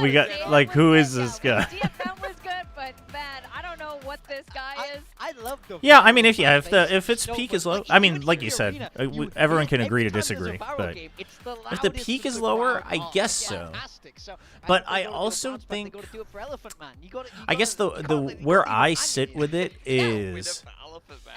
We got- Dave like, was who good, is this yeah, guy? DFM was good, but man, I don't know what this guy is. I love the. Yeah, I mean, if Varel if base. its No, peak but is low, like, I mean, even like in you the said, arena, everyone can every agree to time there's a disagree. Varel But game, it's the if the loudest peak is super lower, crowd I on. guess It's so. fantastic. So, But think I they gotta do a also bounce back, they think- gotta do it for Elephant Man. You I guess the where I sit with it is,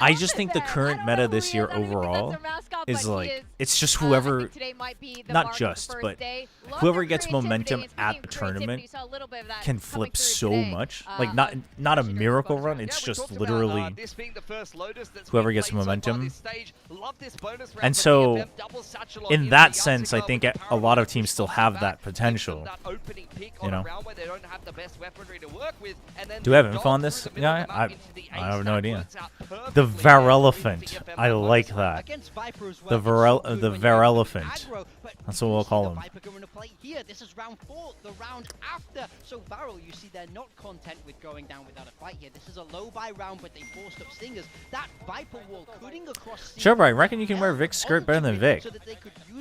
I just think the Elephant Man. current I don't meta know who this he year is. I don't even think overall that's their mascot, is but he like is. it's just I whoever think today might be the not mark of the just, first but day. Love whoever their gets creativity. momentum Speaking at of the creativity, tournament you saw a little bit of that can coming flip through so today, much. Like not on not a Legendary's miracle bonus run. round. It's Yeah, we just talked about, literally this being the first Lotus that's whoever been gets played so far momentum. this stage. Love this bonus round And for so, DFM, double satchel on in in that for sense, I Yatsuka think with a lot of Paramount teams still push have back, that gives them potential. that opening pick You on a know. round where they don't have the best weaponry to work with, and then Do we have dog info on through this the middle of guy? the map into the I ace have no that idea. works out The perfectly for Varelephant. DFM I bonus like round. that. Against Viper as well, The it's so good the when you have Varelephant. aggro But That's what we'll call him. Viper going to play here. This is round 4, the round after. So Varel, you see, they're not content with going down without a fight here. This is a low buy round, but they forced up Stingers. That Viper wall cutting across. Chobra, I reckon you can wear Vic's skirt better than Vic.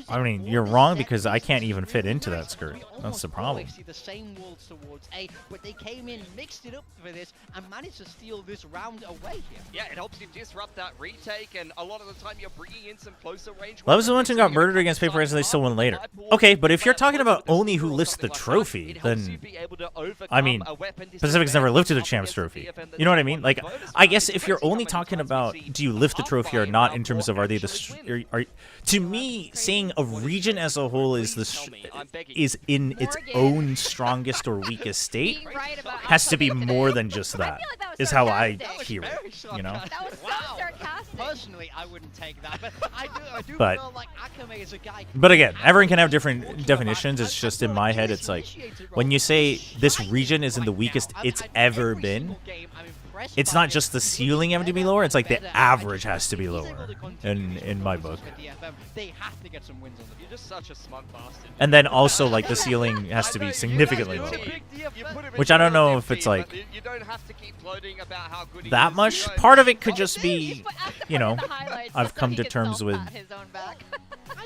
I mean, you're wrong because I can't even fit into that skirt. That's the problem. See the same walls towards A, but they came in, mixed it up for this, and managed to steal this round away here. Yeah, it helps you disrupt that retake, and a lot of the time you're bringing in some closer range. Loves the ones who got murdered against Paper Race and they still win later. Okay, but if you're talking about only who lifts the trophy, then I mean, Pacific's never lifted a champs trophy. You know what I mean? Like, I guess if you're only talking about do you lift the trophy or not in terms of are they the to me, saying a region as a whole is is in its own strongest or weakest state has to be more than just that. Is how I hear it. You know. That was so sarcastic. Personally, I wouldn't take that, but I do But- feel like Akame is a guy. But again, everyone can have different definitions. It's just in my head, it's like when you say this region is in the weakest it's ever been, it's not just the ceiling having to be lower. It's like the average has to be lower in my book. They have to get some wins on the. You're just such a smug bastard. And then also like the ceiling has to be significantly lower. Which I don't know if it's like You don't have to keep gloating about how good he that is, much. you know. Part of it could just be, you know, I've so come he to can terms with self-pat his own back.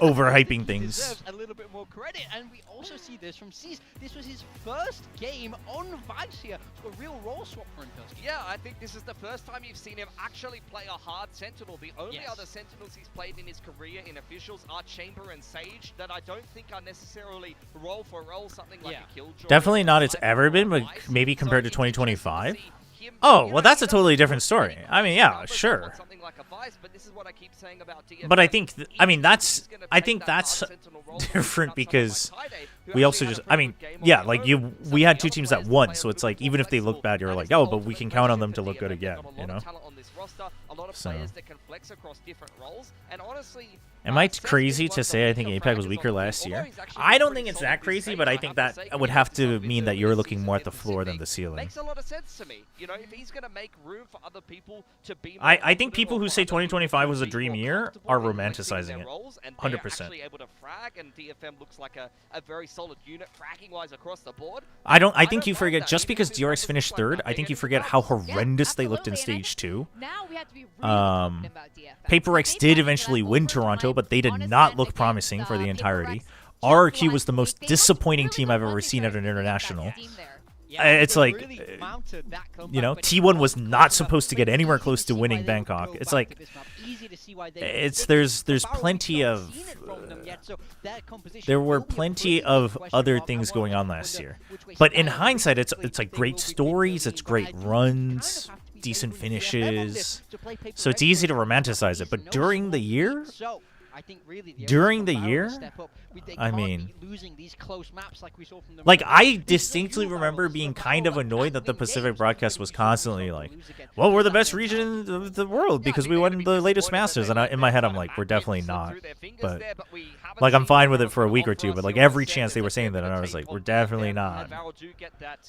overhyping things. Deserves a little bit more credit, and we also see this from C's. This was his first game on Vice here, so a real role swap for him. Yeah, I think this is the first time you've seen him actually play a hard Sentinel. The only Yes. other Sentinels he's played in his career in officials are Chamber and Sage, that I don't think are necessarily role for role something like a Killjoy. Definitely or not it's Viper ever been, or but Vice. maybe compared to So it's interesting to 2025. see him, Oh, you well, know, that's he a totally doesn't different have story. many I mean, yeah, numbers sure. on something like a Vice, but this is what I keep saying about DFM. But I think, I mean, He's that's, gonna I take think that that's hard Sentinel role and different pick up someone because like Tide, who we also actually had just, a I pretty mean, good game yeah, on like their own. we had Some two of the teams other that players won, play so a it's little like bit even more if they look flexible. bad, you're That like, is oh, the but we can ultimate count on them benefit to for look good DFM. They've again, got a you lot know? of talent on this roster, a lot of So- players that can flex across different roles, and honestly, Am I Cesc is crazy one to of the say I think weaker APAC was fraggers on weaker the last team, year? although he's actually I don't pretty think it's solid that with crazy, Sage, but I I think have that to say. would He have did some to mean that research you're this looking season more at in the floor than Pacific. the ceiling. Makes a lot of sense to me. You know, if he's going to make room for other people to be more I think confident people or who for say other people 2025 to was a be dream more year comfortable are in flexing romanticizing their it. roles, and they are 100%. actually able to frag, and DFM looks like a very solid unit fragging-wise across the board. I think don't you mind forget that. just Even because if his DRX numbers finished look third, like I think you nothing forget how against horrendous they looked in absolutely, and I stage think 2. Now we have to be really confident about DFM. Paper X They did played eventually that win over Toronto, time but they did on a not set look against, promising for the Paper entirety. X. RRQ was the They most looked disappointing really team good I've ever once they seen at started an putting that international. steam there. It's they like, really mounted that comeback, you know, but T1 it was was not close supposed to enough. get anywhere Easy close to to see why winning they would Bangkok. go It's back like, to this map. Easy to see why they it's would. there's Barrow, plenty we've not of seen it from them yet, so their composition there were will be a plenty pretty of big question other mark. things I going wonder on last year. which way But in Sky hindsight, it's will like be great stories, it's great building, but I do runs, kind of have to be decent favoring DFM on this finishes. to play Paper So it's X easy to versus romanticize it. But no during the score. year, So, I think really the during only the Barrow to year, step up. They I can't mean, be losing these close maps like we saw from them. like I This is a distinctly new remember Barrow, being so kind of Barrow annoyed that the has been Pacific games broadcast where was we saw constantly them like, lose again. well, we're the That best mentality. region of the world Yeah, I because think we they're won gonna be the latest disappointed that Masters. they And let in my head, that I'm like, map we're get definitely slip not. through their fingers But there, but we haven't like, I'm seen fine with Barrow it for a put week or offer two. us But like here on every set chance as they a were saying bit that, of and a I was like, take we're on definitely DFM, not. and Barrow do get that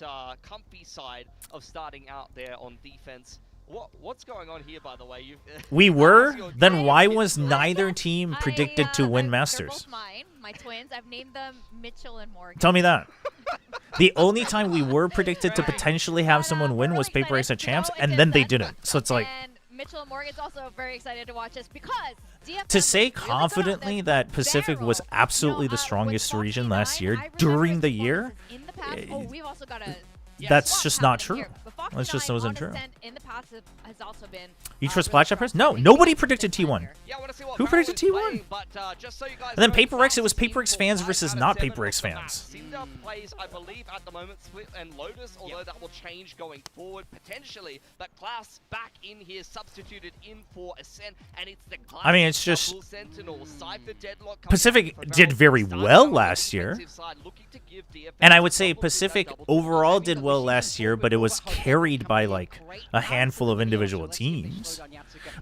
comfy side of starting out there on defense. What's going on here, by the way? We were. your Then dream why is was right. neither team predicted to win They're Masters? both mine, my twins. I've named them Mitchell and Morgan. Tell me that. The only time we were predicted to potentially have But, someone we're win really was Paper Race excited at to Champs, go and into then they this. didn't. So it's like, And Mitchell and Morgan's also very excited to watch this because DFM to say really good on confidently this. that Pacific was Barrel, absolutely the with strongest Foxy region 9, last year I remember during his the year, performances in the past. We've also got a that's swap just not happening true. here. But Foxy That's just 9 wasn't on true. Ascent in the past has also been You trust really Splatchat strong. Press? No, They nobody think predicted this time T1. here. Yeah, I want to see what Who Barrow predicted is T1? playing, but just so you guys And then know, Paper X, it was Fast Paper X team fans for versus 5 not out of Paper 7 X off the bat. fans. Cinder plays, I believe, at the moment, Split and Lotus, although that will change going forward potentially. But Class back in here, substituted in for Ascent, and it's the I mean, it's just- double Sentinel. Cypher Deadlock comes Pacific back for did Barrow, very starting well out on the last year. defensive side, looking to give DFM And I would say double to that Pacific double. overall did well last year, but it was carried by like a handful of individual teams.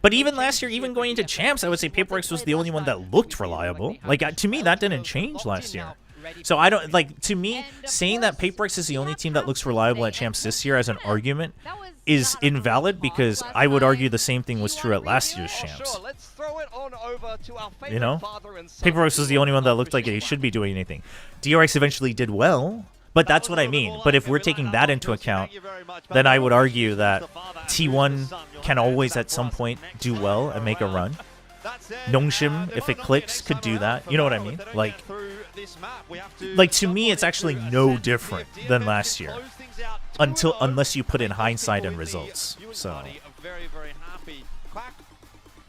But even last year, even going into Champs, I would say Paper X was the only one that looked reliable. Like, to me, that didn't change last year. So I don't, like, to me, saying that Paper X is the only team that looks reliable at Champs this year as an argument That was is not a invalid close because call I would last argue time. the same thing was true at last year's Oh, Champs. sure, let's throw it on over to our favorite You know? father and son. Paperworks was the only one that looked like he should be doing anything. DRX eventually did well, but that's what I mean. But if we're taking that into account, then I would argue that T1 can always at some point do well and make a run. Nongshim, if it clicks, could do that. You know what I mean? Like to me, it's actually no different than last year, unless you put in hindsight and results. So. Very, very happy. Quack,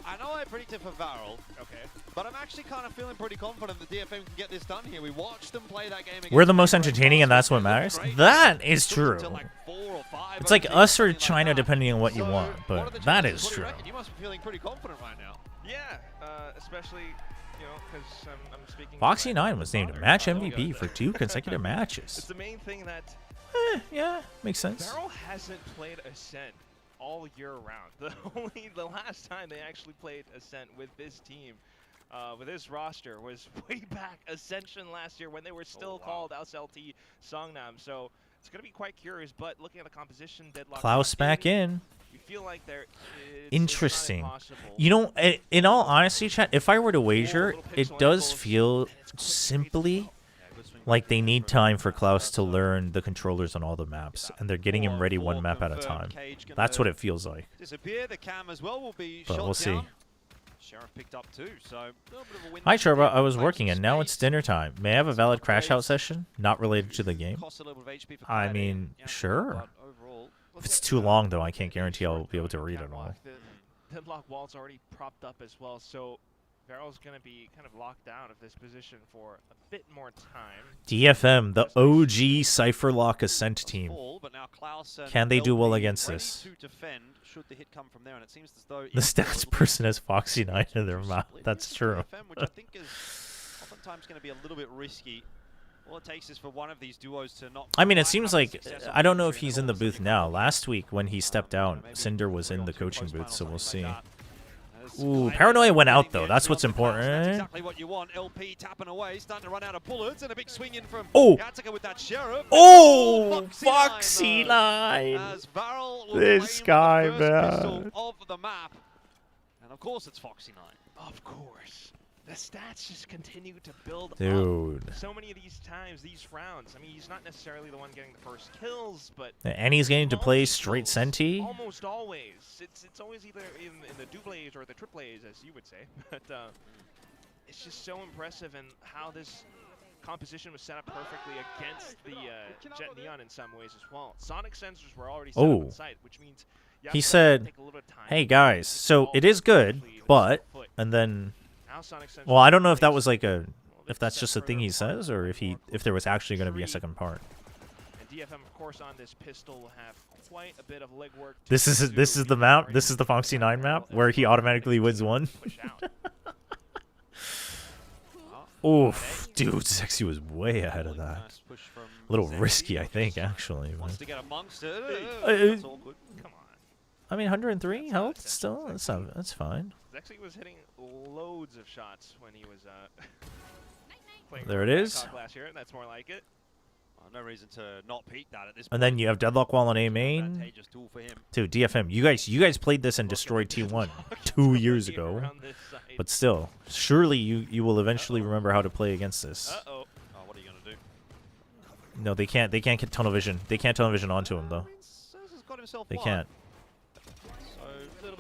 I know I predicted for Varel, okay, but I'm actually kind of feeling pretty confident that DFM can get this done here. We watched them play that game. We're the most entertaining, and that's what matters. That is true. It's like us or China, depending on what you want, but that is true. You must be feeling pretty confident right now. Yeah, especially, you know, because I'm speaking. Foxy9 was named match MVP for 2 consecutive matches. It's the main thing that. Yeah, makes sense. Varel hasn't played Ascent all year round. The last time they actually played Ascent with this team, with this roster, was way back Ascension last year when they were still called SLT Songnam. So it's going to be quite curious. But looking at the composition, Deadlock Klaus back in. We feel like they're interesting. You know, in all honesty, chat, if I were to wager, it does feel simply like they need time for Klaus to learn the controllers on all the maps, and they're getting him ready one map at a time. That's what it feels like. But we'll see. Hi, Chobra. I was working, and now it's dinner time. May I have a valid crash out session? Not related to the game? I mean, sure. If it's too long, though, I can't guarantee I'll be able to read it all. The Deadlock wall's already propped up as well, so Varel's going to be kind of locked out of this position for a bit more time. DFM, the OG Cypher Lock Ascent team. Can they do well against this? The stats person has Foxy9 in their mouth. That's true. Which I think is oftentimes going to be a little bit risky. All it takes is for one of these duos to not. I mean, it seems like, I don't know if he's in the booth now. Last week when he stepped out, Cinder was in the coaching booth, so we'll see. Ooh, Paranoia went out though. That's what's important. That's exactly what you want. LP tapping away, starting to run out of bullets, and a big swing in from Gattaca with that Sheriff. Oh, Foxy9. This guy, man. Of the map. And of course it's Foxy9. Of course. The stats just continue to build Dude. up. So many of these times, these rounds. I mean, he's not necessarily the one getting the first kills, but And he's getting to play straight Senti. almost always. It's always either in the doubles or the triples, as you would say. But it's just so impressive and how this composition was set up perfectly against the Jet Neon in some ways as well. Sonic sensors were already set up on site, which means he said, "Hey guys, so it is good, but," and then. Well, I don't know if that was like if that's just a thing he says, or if there was actually going to be a second part. And DFM, of course, on this pistol will have quite a bit of legwork. This is the map. This is the Foxy9 map where he automatically wins one. Oof, dude, Sexy was way ahead of that. A little risky, I think, actually. I mean, 103 health still. That's fine. Zexy was hitting loads of shots when he was playing. There it is. Last year. That's more like it. No reason to not peek that at this point. And then you have Deadlock Wall on A main. Dude, DFM, you guys played this and destroyed T1 2 years ago. But still, surely you will eventually remember how to play against this. Oh, what are you gonna do? No, they can't get tunnel vision. They can't tunnel vision onto him though. They can't.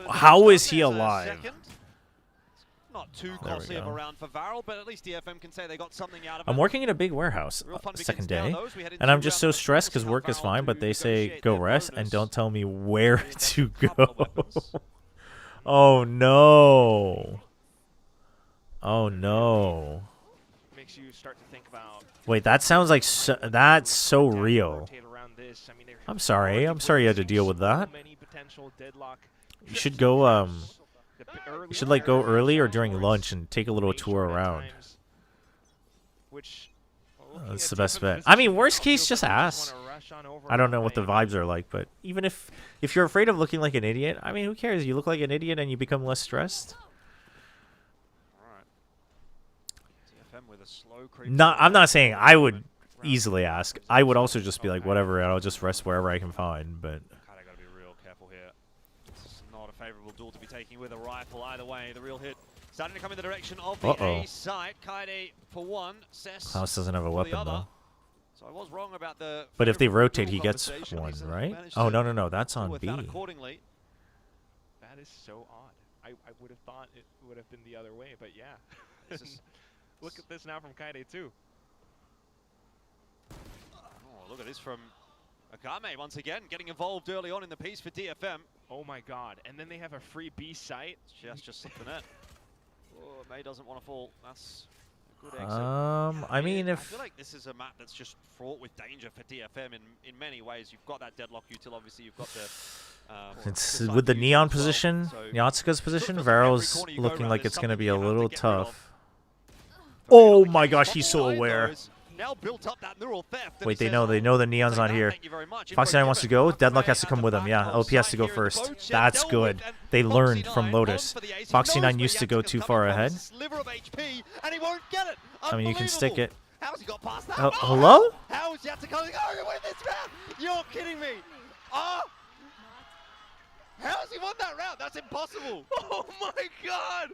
How is he alive? Not too costly of a round for Varel, but at least DFM can say they got something out of it. I'm working in a big warehouse second day, and I'm just so stressed because work is fine, but they say go rest and don't tell me where to go. Oh no. Oh no. Makes you start to think about. Wait, that sounds like that's so real. I'm sorry you had to deal with that. You should go you should like go early or during lunch and take a little tour around. That's the best bet. I mean, worst case, just ask. I don't know what the vibes are like, but even if you're afraid of looking like an idiot, I mean, who cares? You look like an idiot and you become less stressed. I'm not saying I would easily ask. I would also just be like, whatever, and I'll just rest wherever I can find, but... Gotta be real careful here. This is not a favorable duel to be taking with a rifle either way. The real hit Starting to come in the direction of the Uh-oh. A side. Kaede for one. Cess Klaus doesn't have a for the weapon other. though. So I was wrong about the. But if they favorable rotate, duel he gets conversation. one, He's right? managed Oh, to no, that's deal on with B. that accordingly. That is so odd. I would have thought it would have been the other way, but yeah. This is- Look at this now from Kaede too. Oh, look at this from Agame once again, getting involved early on in the piece for DFM. Oh my god. And then they have a free B site. Just slipped the net. Oh, May doesn't want to fall. That's a good exit. I mean, I if feel like this is a map that's just fraught with danger for DFM in many ways. You've got that deadlock util, obviously. You've got the. it's the with the side neon util as well. position, So Yatsuka's position, looks like every Varel's corner you go looking around, like there's it's gonna something be a you have little to get rid of. tough. Oh But my Agame gosh, he's so Foxy Nine, aware. though, has now built up that neural theft, and Wait, he they says, know the neon's "Take on that, here. thank you very much. Foxy 9 wants to go. Deadlock has to come with him. Yeah, LP has to go first. That's good. They learned from Lotus. Foxy 9 used to go too far ahead. I mean, you can stick it. How's he got past that? Hello? How is Yatsuka going to win this round? You're kidding me. Oh! How's he won that round? That's impossible. Oh my god!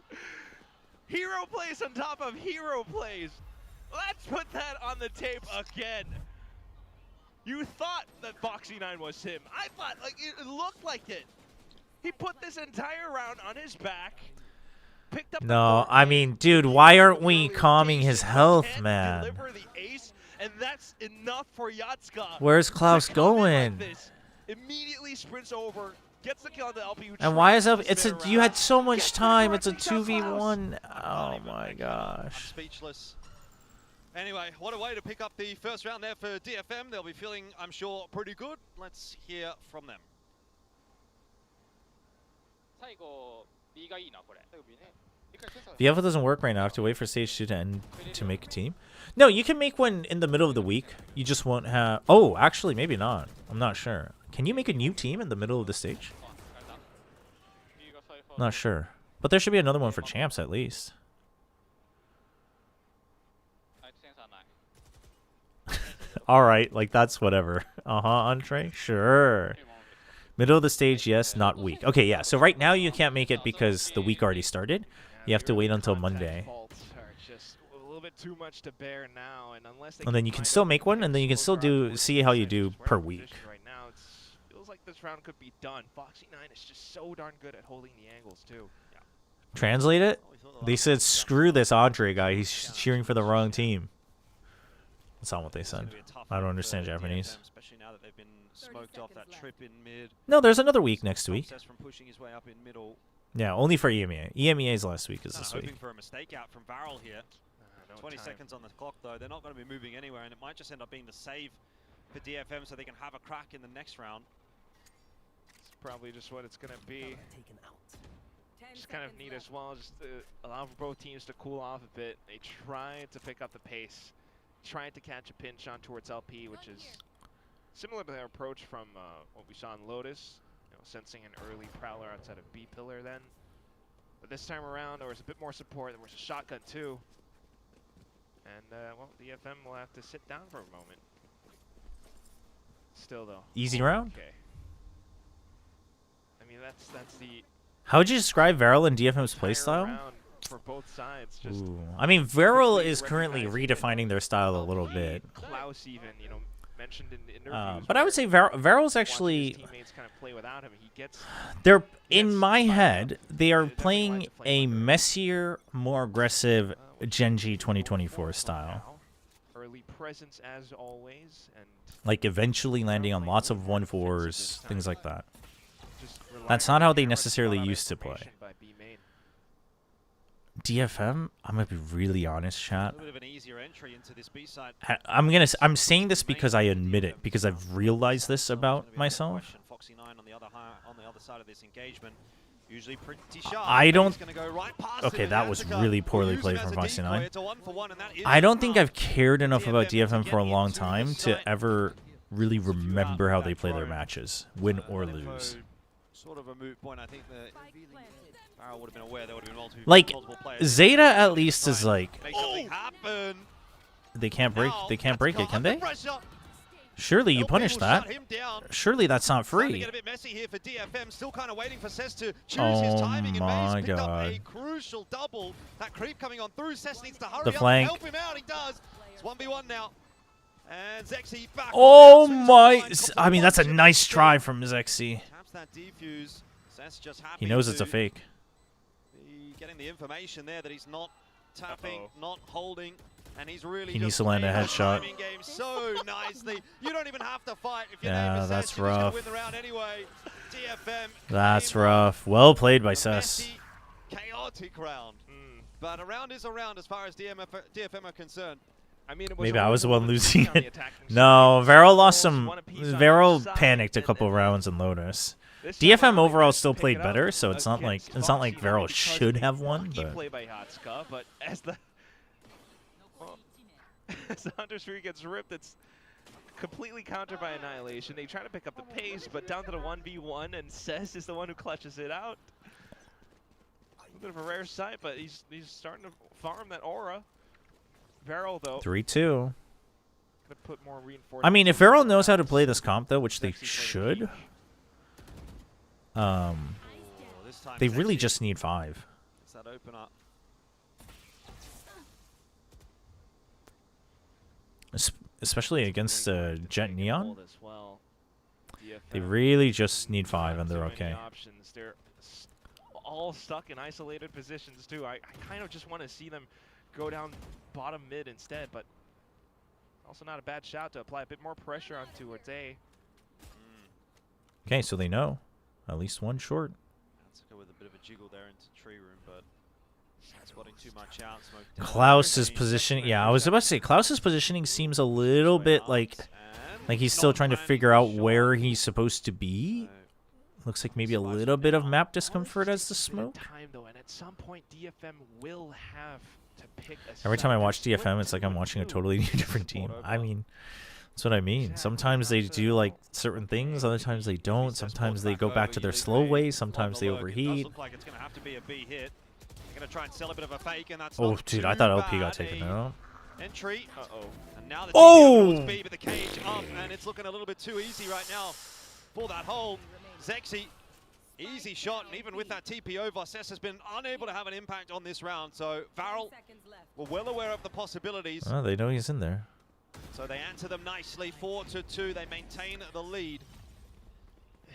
Hero plays on top of hero plays. Let's put that on the tape again. You thought that Foxy 9 was him. I thought like it looked like it. He put this entire round on his back. Picked up the No, board, I mean, dude, why aren't we early calming his rotation, health, can't man? deliver the ace, and that's enough for Yatsuka. Where's Klaus to come in like going? this, immediately sprints over, gets the kill on the LP. who And why is tries that? to It's spin a. You had around. so much Gets the time. It's a correct shot, Klaus. 2v1. Oh I'm my gosh. speechless. Anyway, what a way to pick up the first round there for DFM. They'll be feeling, I'm sure, pretty good. Let's hear from them. The alpha doesn't work right now. I have to wait for stage 2 to end to make a team. No, you can make one in the middle of the week. You just won't have. Oh, actually, maybe not. I'm not sure. Can you make a new team in the middle of the stage? Not sure. But there should be another one for champs at least. All right, like that's whatever. Entree? Sure. Middle of the stage, yes, not week. Okay, yeah. So right now you can't make it because the week already started. You have to wait until Monday. Faults are just a little bit too much to bear now, and unless they And then you can still make one, and then you can still do see how you do per week. Right now, it feels like this round could be done. Foxy 9 is just so darn good at holding the angles too. Translate it? They said, screw this Andre guy. He's cheering for the wrong team. That's not what they said. I don't understand Japanese. Especially now that they've been smoked off that trip in mid. No, there's another week next week. Success from pushing his way up in middle. Yeah, only for EMEA. EMEA's last week is this Hoping week. for a mistake out from Varel here. No 20 time. seconds on the clock though. They're not going to be moving anywhere, and it might just end up being the save for DFM so they can have a crack in the next round. It's probably just what it's gonna be. Just kind of neat as well, just to allow for both teams to cool off a bit. They try to pick up the pace, trying to catch a pinch on towards LP, which is similar to their approach from what we saw in Lotus, you know, sensing an early prowler outside of B pillar then. But this time around, there was a bit more support. There was a shotgun too. And, well, DFM will have to sit down for a moment. Still, though. Easy round? Okay. I mean, that's the How would you describe Varel and DFM's entire playstyle? round for both sides. Just Ooh. I mean, Varel quickly is currently recognizing redefining their style a little bit. Klaus even, you know, mentioned in interviews. But I would say Varel's actually... His teammates kind of play without him. He gets They're in my head. They are playing a messier, more aggressive Genji 2024 style. early presence as always, and Like eventually landing on lots of 1-4s, things like that. just relying That's on not how they cameras necessarily brought out used to play. information by B main. DFM, I'm gonna be really honest, A chat. little bit of an easier entry into this B side. I'm saying this because I admit it, because I've realized this about myself. Foxy 9 on the other side of this engagement. Usually pretty sharp. I don't- He's gonna go right past Okay, him, that and was Yatsuka really poorly will use played him as from a Foxy decoy. 9. It's a 1-for-1, and that is I don't think enough. I've cared enough about DFM for a to get long into time the to site. ever really remember how they play their drone. matches, win or Info, lose. Sort of a moot point. I think that Farrell would have been aware there would have been multiple Like, players. Zeta at least is like, Make something happen. they can't break Now, it, can Yatsuka they? under pressure. Surely you punish that. Shut him down. Surely that's not Starting to free. get a bit messy here for DFM. Still kind of waiting for Cess to choose his timing, and my Maze picked up God. a crucial double. That creep coming on through. Cess needs to hurry The up flank. and help him out. He does. It's 1v1 now. And Zexy back. Oh on the my! outside, swings I mean, that's a the nice punch. try from Zexy. Taps that defuse. Cess just happy He knows it's a to fake. be getting the information there that he's not tapping, not holding. And he's really He just needs to land a playing the headshot. timing game so nicely. You don't even have to fight if your Yeah, name is that's Cess. You're just gonna rough. win the round anyway. DFM. That's came rough. Well played by a Cess. messy, chaotic round. But a round is a round as far as DFM are concerned. I mean, it was Maybe a I was the one win-win losing on the it. attacking No, side. Vero lost Goals, some. one apiece on Vero each side, panicked a and couple then rounds in Lotus. this time DFM around, they overall managed to still pick played it up better, so it's not like against Vero Foxy, because should of have the won. lucky But play by Hatska, but as the as the Hunter Streak gets ripped, it's completely countered by Annihilation. They try to pick up the pace, but down to the 1v1, and Cess is the one who clutches it out. A bit of a rare sight, but he's starting to farm that aura. Vero, though, 3-2. gonna put more reinforcements. I mean, if into Vero the knows how to rounds. play this comp, though, which they Zexy for the should, lead. This time they really Zexy just need 5. gets that open up. Especially against Jet Neon. As well. They DFM, really just need 5, and too they're many okay. options. They're all stuck in isolated positions too. I kind of just want to see them go down bottom mid instead, but also not a bad shout to apply a bit more pressure onto Orte. Okay, so they know. At least one short. Had to go with a bit of a jiggle there into tree room, but spotting too much out. Smoked down. Klaus's positioning. Yeah, I was about to say, Klaus's positioning seems a little bit like he's still trying to figure out where he's supposed to be. Looks like maybe a little bit of map discomfort as the smoke. Time though, and at some point DFM will have to pick a Every time I side. watch They're DFM, it's like I'm split watching a 2-2. totally different team. I mean, that's what I mean. Sometimes they do like certain things, other times they don't. Sometimes they go back to their slow ways, sometimes they It does overheat. look like it's going to have to be a B hit. They're going to try and sell a bit of a fake, and that's Oh, not dude, too I thought LP bad. got taken out. Entry. Uh-oh. And now the Oh! TP B, but the cage up, and it's looking a little bit too easy right now for that hole. Zexy, easy shot, and even with that TP over, Cess has been unable to have an impact on this round. So Varel, we're well aware of the possibilities. Oh, they know he's in there. So they answer them nicely, 4-2. They maintain the lead.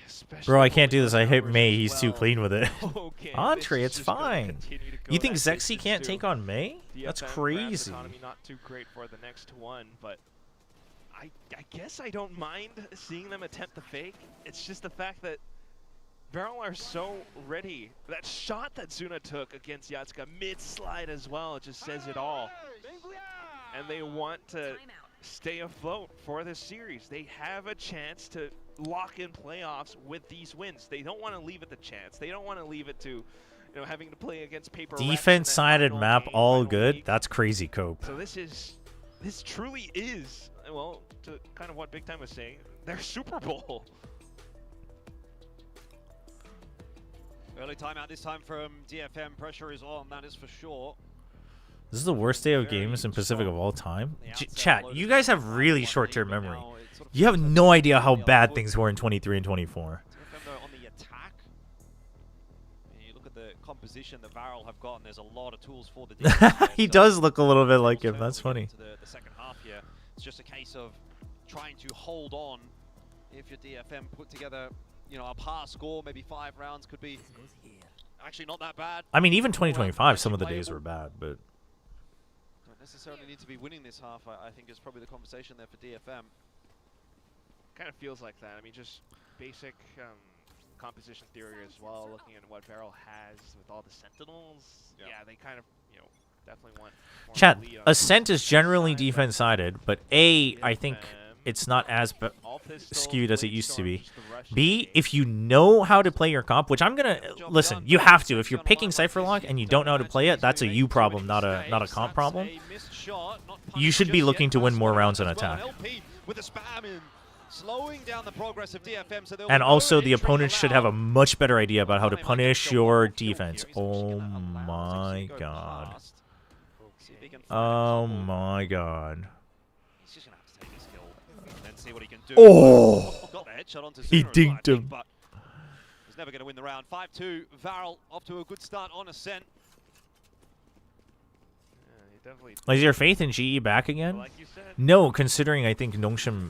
Especially Bro, I can't holding do this. those I hit numbers May. as He's too well. clean with it. Okay, Entree, this it's is just gonna fine. continue to go You think that Zexy distance can't too. take on May? That's DFM grabs crazy. Economy not too great for the next one, but I guess I don't mind seeing them attempt the fake. It's just the fact that Varel are so ready. That shot that Zuna took against Yatska mid-slide as well just says it all. And they want to stay afloat for this series. They have a chance to lock in playoffs with these wins. They don't want to leave it to chance. They don't want to leave it to, having to play against paper. Rex in that Defense-sided final map, game, all final good. week. That's crazy, Cope. So this truly is, well, to kind of what Big Time was saying, their Super Bowl. Early timeout this time from DFM. Pressure is on, that is for sure. This is the worst day of games in Pacific of all time. Chat, you guys have really short-term memory. You have no idea how bad things were in 23 and 24. DFM though on the attack. And you look at the composition that Varel have gotten, there's a lot of tools for the defense. He does look a little bit like him. That's When we funny. get into the second half here, it's just a case of trying to hold on. If your DFM put together, a par score, maybe 5 rounds could be actually not that bad. I mean, even 2025, some of the days were bad, but Don't necessarily need to be winning this half, I think is probably the conversation there for DFM. Kind of feels like that. I mean, just basic composition theory as well, looking at what Varel has with all the Sentinels. Yeah, they kind of, definitely want more chat, lead on Ascent is generally side, but defense-sided, but A, I think DFM, it's not as all pistols, skewed as it Blade used to Storm, be. just the rush B, game. if you know how to play your comp, which I'm gonna listen, you have to. If you're picking Cypherlock and you don't know how to play it, that's a you problem, not a comp problem. You should be looking to win more rounds on attack. With a spam in, slowing down the progress of DFM, so And also, the opponents should have a much better idea about how to punish your defense. Oh my god. Oh my god. He's just gonna have to take his kill and then see what he can do. Oh! Got the headshot onto He Zuna as well, I dinked think, him. but he's never going to win the round. 5-2, Varel off to a good start on Ascent. Yeah, he definitely. Is your faith in GE back again? Like you said, No, considering I think Nongshim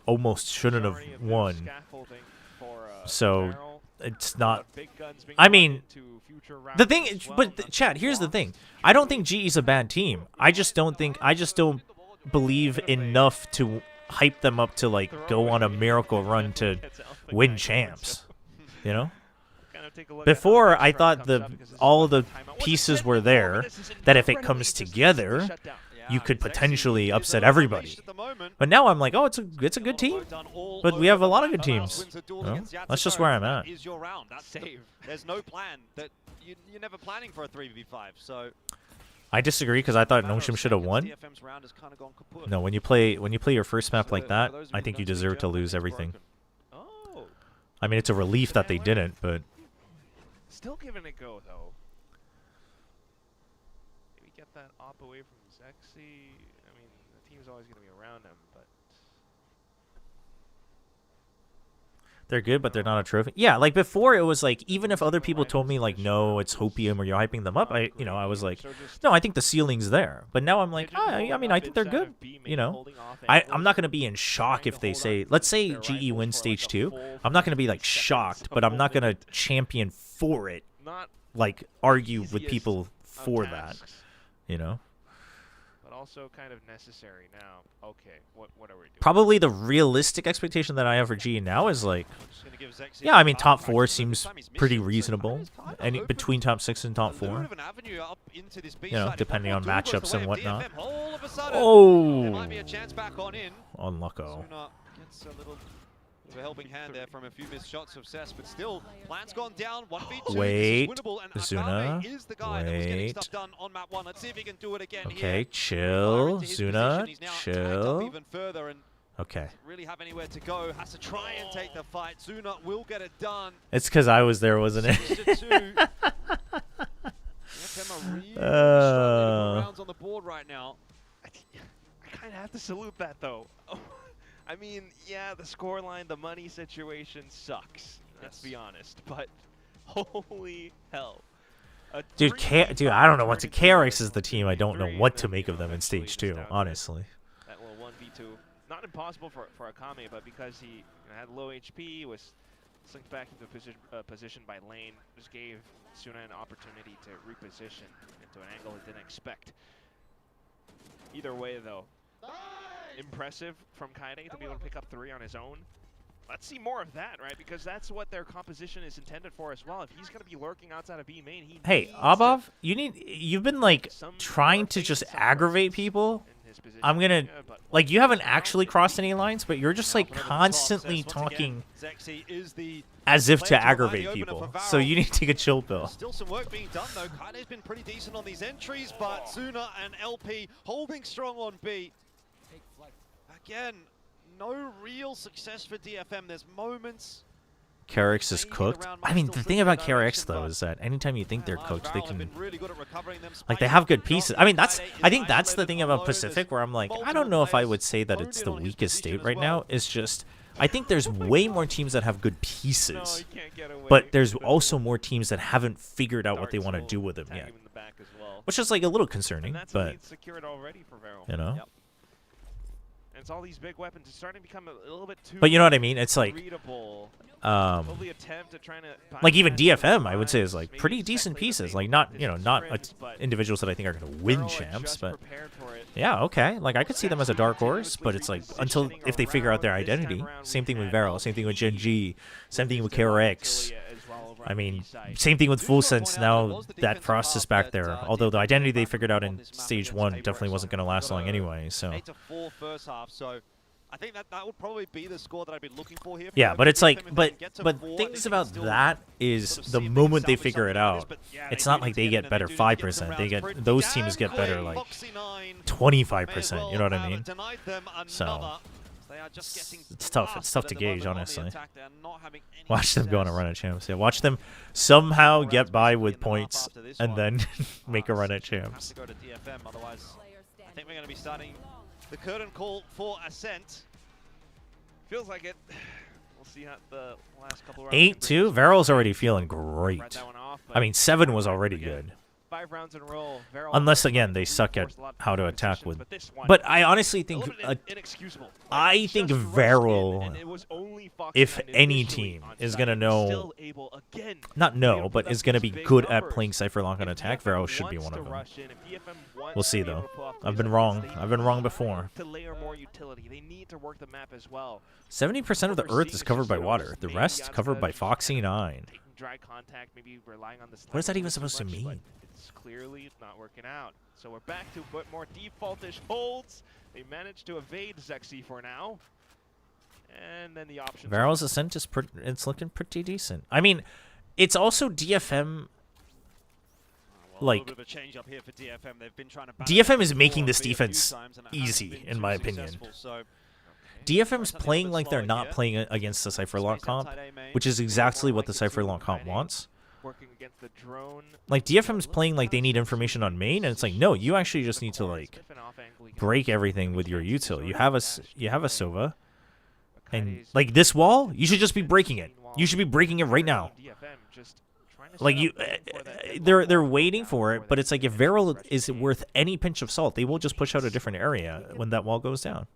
almost shouldn't have majority of their won. scaffolding for, So Barrel, it's not. big guns being I brought mean, into future the rounds thing, as well, but not Chad, just here's the lost. thing. I don't think GE's a bad team. I just don't believe enough to hype them up to like go on a miracle run to win champs. You know? Kind of take a look at how Before the I next thought round comes up, because this is all what the timeout was. pieces It's were been there, before, but this is that if it incredibly comes consistently together, shut down. you could Zexy potentially is upset unleashed everybody. at the moment. But now I'm like, oh, it's a good team. Done all But we over have a the lot of map. good teams. Wins a duel You know? against That's just Yatsuko. where I'm That at. is your round. That's save. There's no plan. That you're never planning for a 3v5. So I disagree because I thought matter of Nongshim should have seconds, won. DFM's round has kind of gone kaput. No, when you play your first map So like for that, those of I you think who you don't speak deserve to German, lose it's everything. broken. Oh, I mean, it's a relief that they didn't, but still giving it a go though. Maybe get that op away from Zexy. I mean, the team's always going to be around him, but they're good, but they're not a trophy. Yeah, like before it was like, even if other people told me like, no, it's hopium or you're hyping them up, I was like, no, I think the ceiling's there. But now I'm like, I mean, I think they're good. You know, I'm not gonna be in shock if they say, let's say GE wins stage 2. I'm not gonna be like shocked, but I'm not gonna champion for it, not like argue with easiest people of for that. tasks, You know, but also kind of necessary now. Okay, what are we doing? probably the realistic expectation that I have for GE now is like, Just gonna give Zexy yeah, a I mean, top practice 4 with seems the Sammy's pretty mission, so reasonable. it's kinda Any open between top 6 and top a little 4. bit of an avenue up into this B You know, side. If depending one on more duel goes matchups the way and of whatnot. DFM, all of a sudden, Oh, there might be a chance back on in. unlucko. Zuna gets a little bit of a helping hand there from a few missed shots of Cess, but still, plan's gone down. 1v2. Wait, this is winnable, and Zuna, Akame is the guy that was getting wait. stuff done on map 1. Let's see if he can do it again Okay, here. chill, Into his Zuna, position. He's now tagged up chill. even further and Okay, really have anywhere to go. Has to try and take the fight. Zuna will get it done. it's because I was there, wasn't it? 6-2. DFM are really struggling to put rounds on the board right now. I kind of have to salute that though. I mean, yeah, the scoreline, the money situation sucks. Let's be honest, but holy hell. Dude, I don't know what to. KRX is the team. I don't know what to make of them in stage 2, honestly. That little 1v2, not impossible for Akame, but because he had low HP, was slinked back into a position by lane, just gave Suna an opportunity to reposition into an angle he didn't expect. Either way, though, impressive from Kaide to be able to pick up 3 on his own. Let's see more of that, right? Because that's what their composition is intended for as well. If he's going to be lurking outside of B main, he Hey, needs Abov, you've been like some trying more to just face aggravate presence people. in his position. I'm gonna, Yeah, but like, you haven't now actually it's crossed any lines, but you're just like Now, constantly Cess once again. talking Zexy is the as if player to remind the aggravate opener people. for So Varel. you need to take a chill pill. There's still some work being done though. Kaide's been pretty decent on these entries, but Zuna and LP holding strong on B. Again, no real success for DFM. There's moments. KRX is cooked. I mean, the thing about KRX though is that anytime you think they're cooked, they can, like, they have good pieces. I mean, I think that's the thing about Pacific where I'm like, I don't know if I would say that it's the weakest state right now. It's just, I think there's way more teams that have good pieces, but there's also more teams that haven't figured out what they want to do with them yet, which is like a little concerning, but secured already for Varel. you know. Yep. And it's all these big weapons. It's starting to become a little bit too. But you know what I mean? It's like, readable. um, Attempt at trying to like even bypass DFM, I would say, is like maybe pretty just decent play the pieces. bait Like not, with you know, his not friends, but individuals that I think are going to win Varel had champs, just but prepared for it. yeah, okay. Like I could see them as a dark horse, but it's like until if they figure out their identity. Same thing with Varel, same thing with Gen G, same thing with KRX. I mean, same thing with Full Sense now that Frost is back there. Although the identity they figured out in stage 1 definitely wasn't going to last long anyway. So 8-4 first half, so I think that would probably be the score that I'd be looking for here. yeah, but it's like, but things about that is the moment they figure it out, it's not like they get better 5%. They get, those teams get better like 25%. You know what I mean? So it's tough. It's tough to gauge, honestly. Watch them go on a run at champs. Yeah, watch them somehow get by with points and then make a run at champs. Otherwise, I think we're going to be starting the curtain call for Ascent. Feels like it. We'll see how the last couple rounds. 8-2. Veryl's already feeling great. Read that one off, I mean, 7 was already good. 5 rounds in a row. Veryl Unless, again, they suck at forced a lot of how to attack positions, with. this one, But I honestly a think, little bit inexcusable. I think Just rushed in, Veryl, and it was only Fox if 9 any initially team on is site, going to and know, still able, again, not to be know, able but put is up going to these be big good at numbers. playing Cypher Lock on If attack, DFM Veryl should be wants one to of them. rush in, if DFM wants We'll to see, be able though. to pull off I've these been numbers, wrong. they I've been wrong need before. to layer more utility. They need to work the map as well. 70% of the What we're Earth seeing is is covered just, by you know, water. just The maybe rest odds covered that by just kind of Foxy9. taking dry contact, maybe relying on the What is that sniper even too supposed to much, but mean? it's clearly not working out. So we're back to a bit more defaultish holds. They managed to evade Zexy for now. And then the options. Veryl's Ascent is it's looking pretty decent. I mean, it's also DFM. Like, bit of a change up here for DFM. They've been trying to DFM is making this a few defense times and it hasn't easy, been in too my opinion. successful, so DFM's Something a playing bit like they're slower not here. playing against the Cypher Lock Space comp, outside A main. which is exactly what the Cypher Lock comp wants. Working against the drone. Like, DFM's playing like they need information on main, and it's like, no, you actually just need to, like, break everything with your util. You have a Sova, and, like, this wall, you should just be breaking it. You should be breaking it right now. Like, they're waiting for it, but it's like, if Veryl is worth any pinch of salt, they will just push out a different area when that wall goes down.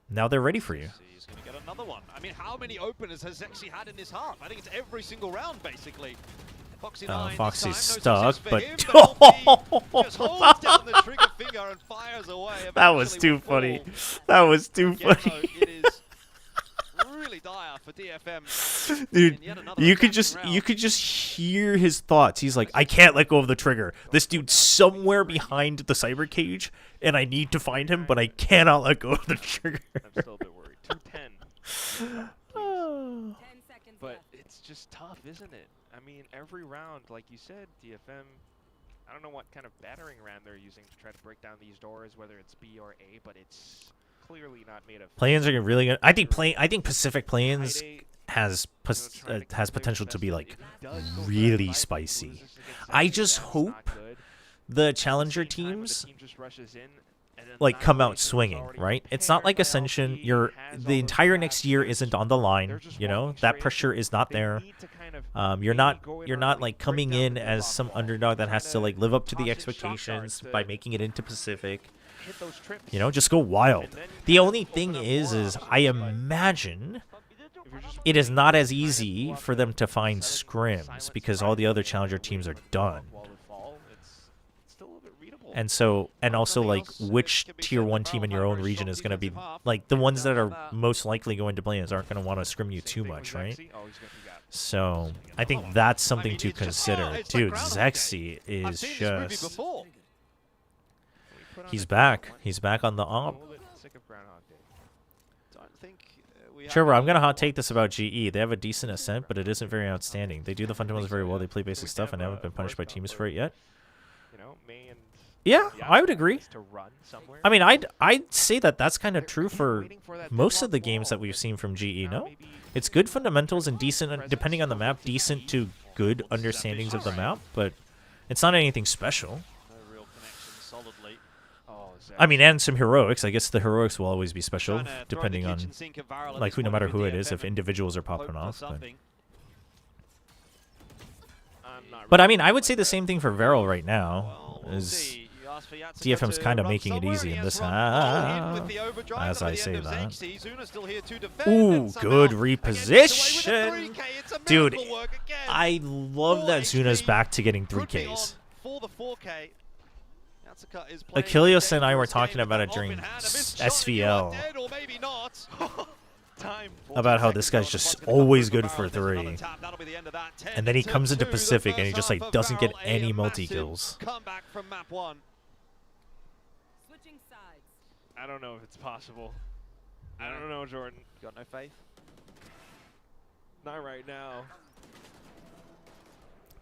Now they're ready for you. He's going to get another one. I mean, how many openers has Zexy had in this half? I think it's every single round, basically. Foxy's this time, stuck, no success for but him, LP just holds down the trigger finger and fires away. That was Eventually too will funny. fall. That was too Again, though, funny. it is really dire for DFM. Dude, in yet another you could attacking just round. hear his thoughts. He's like, I can't let go of the trigger. This dude's somewhere behind the cyber cage, and I need to find him, but I cannot let go of the trigger. I'm still a bit worried. 210. But it's just tough, isn't it? I mean, every round, like you said, DFM, I don't know what kind of battering ram they're using to try to break down these doors, whether it's B or A, but it's clearly not made of. Play-ins are really good. I think Pacific Play-ins has potential to be like really spicy. I just hope the challenger teams like come out swinging, right? It's not like Ascension. The entire next year isn't on the line. You know, that pressure is not there. You're not like coming in as some underdog that has to like live up to the expectations by making it into Pacific. You know, just go wild. The only thing is I imagine it is not as easy for them to find scrims because all the other challenger teams are done. And so, and also, like, which tier 1 team in your own region is going to be, like, the ones that are most likely going to play-ins aren't going to want to scrim you too much, right? So, I think that's something to consider. Dude, Zexy is just... He's back. He's back on the op. Chobra, I'm going to hot take this about GE. They have a decent ascent, but it isn't very outstanding. They do the fundamentals very well. They play basic stuff and haven't been punished by teams for it yet. Yeah, I would agree. I mean, I'd say that that's kind of true for most of the games that we've seen from GE, no? It's good fundamentals and decent, depending on the map, decent to good understandings of the map, but it's not anything special. I mean, and some heroics. I guess the heroics will always be special, depending on, like, no matter who it is, if individuals are popping off. But I mean, I would say the same thing for Veryl right now. Is DFM's kind of making it easy in this half, as I say that. Ooh, good reposition. Dude, I love that Zuna's back to getting 3Ks. Achilles and I were talking about it during SVL. About how this guy's just always good for 3. And then he comes into Pacific and he just like doesn't get any multi-kills. I don't know if it's possible. I don't know, Jordan. You got no faith? Not right now.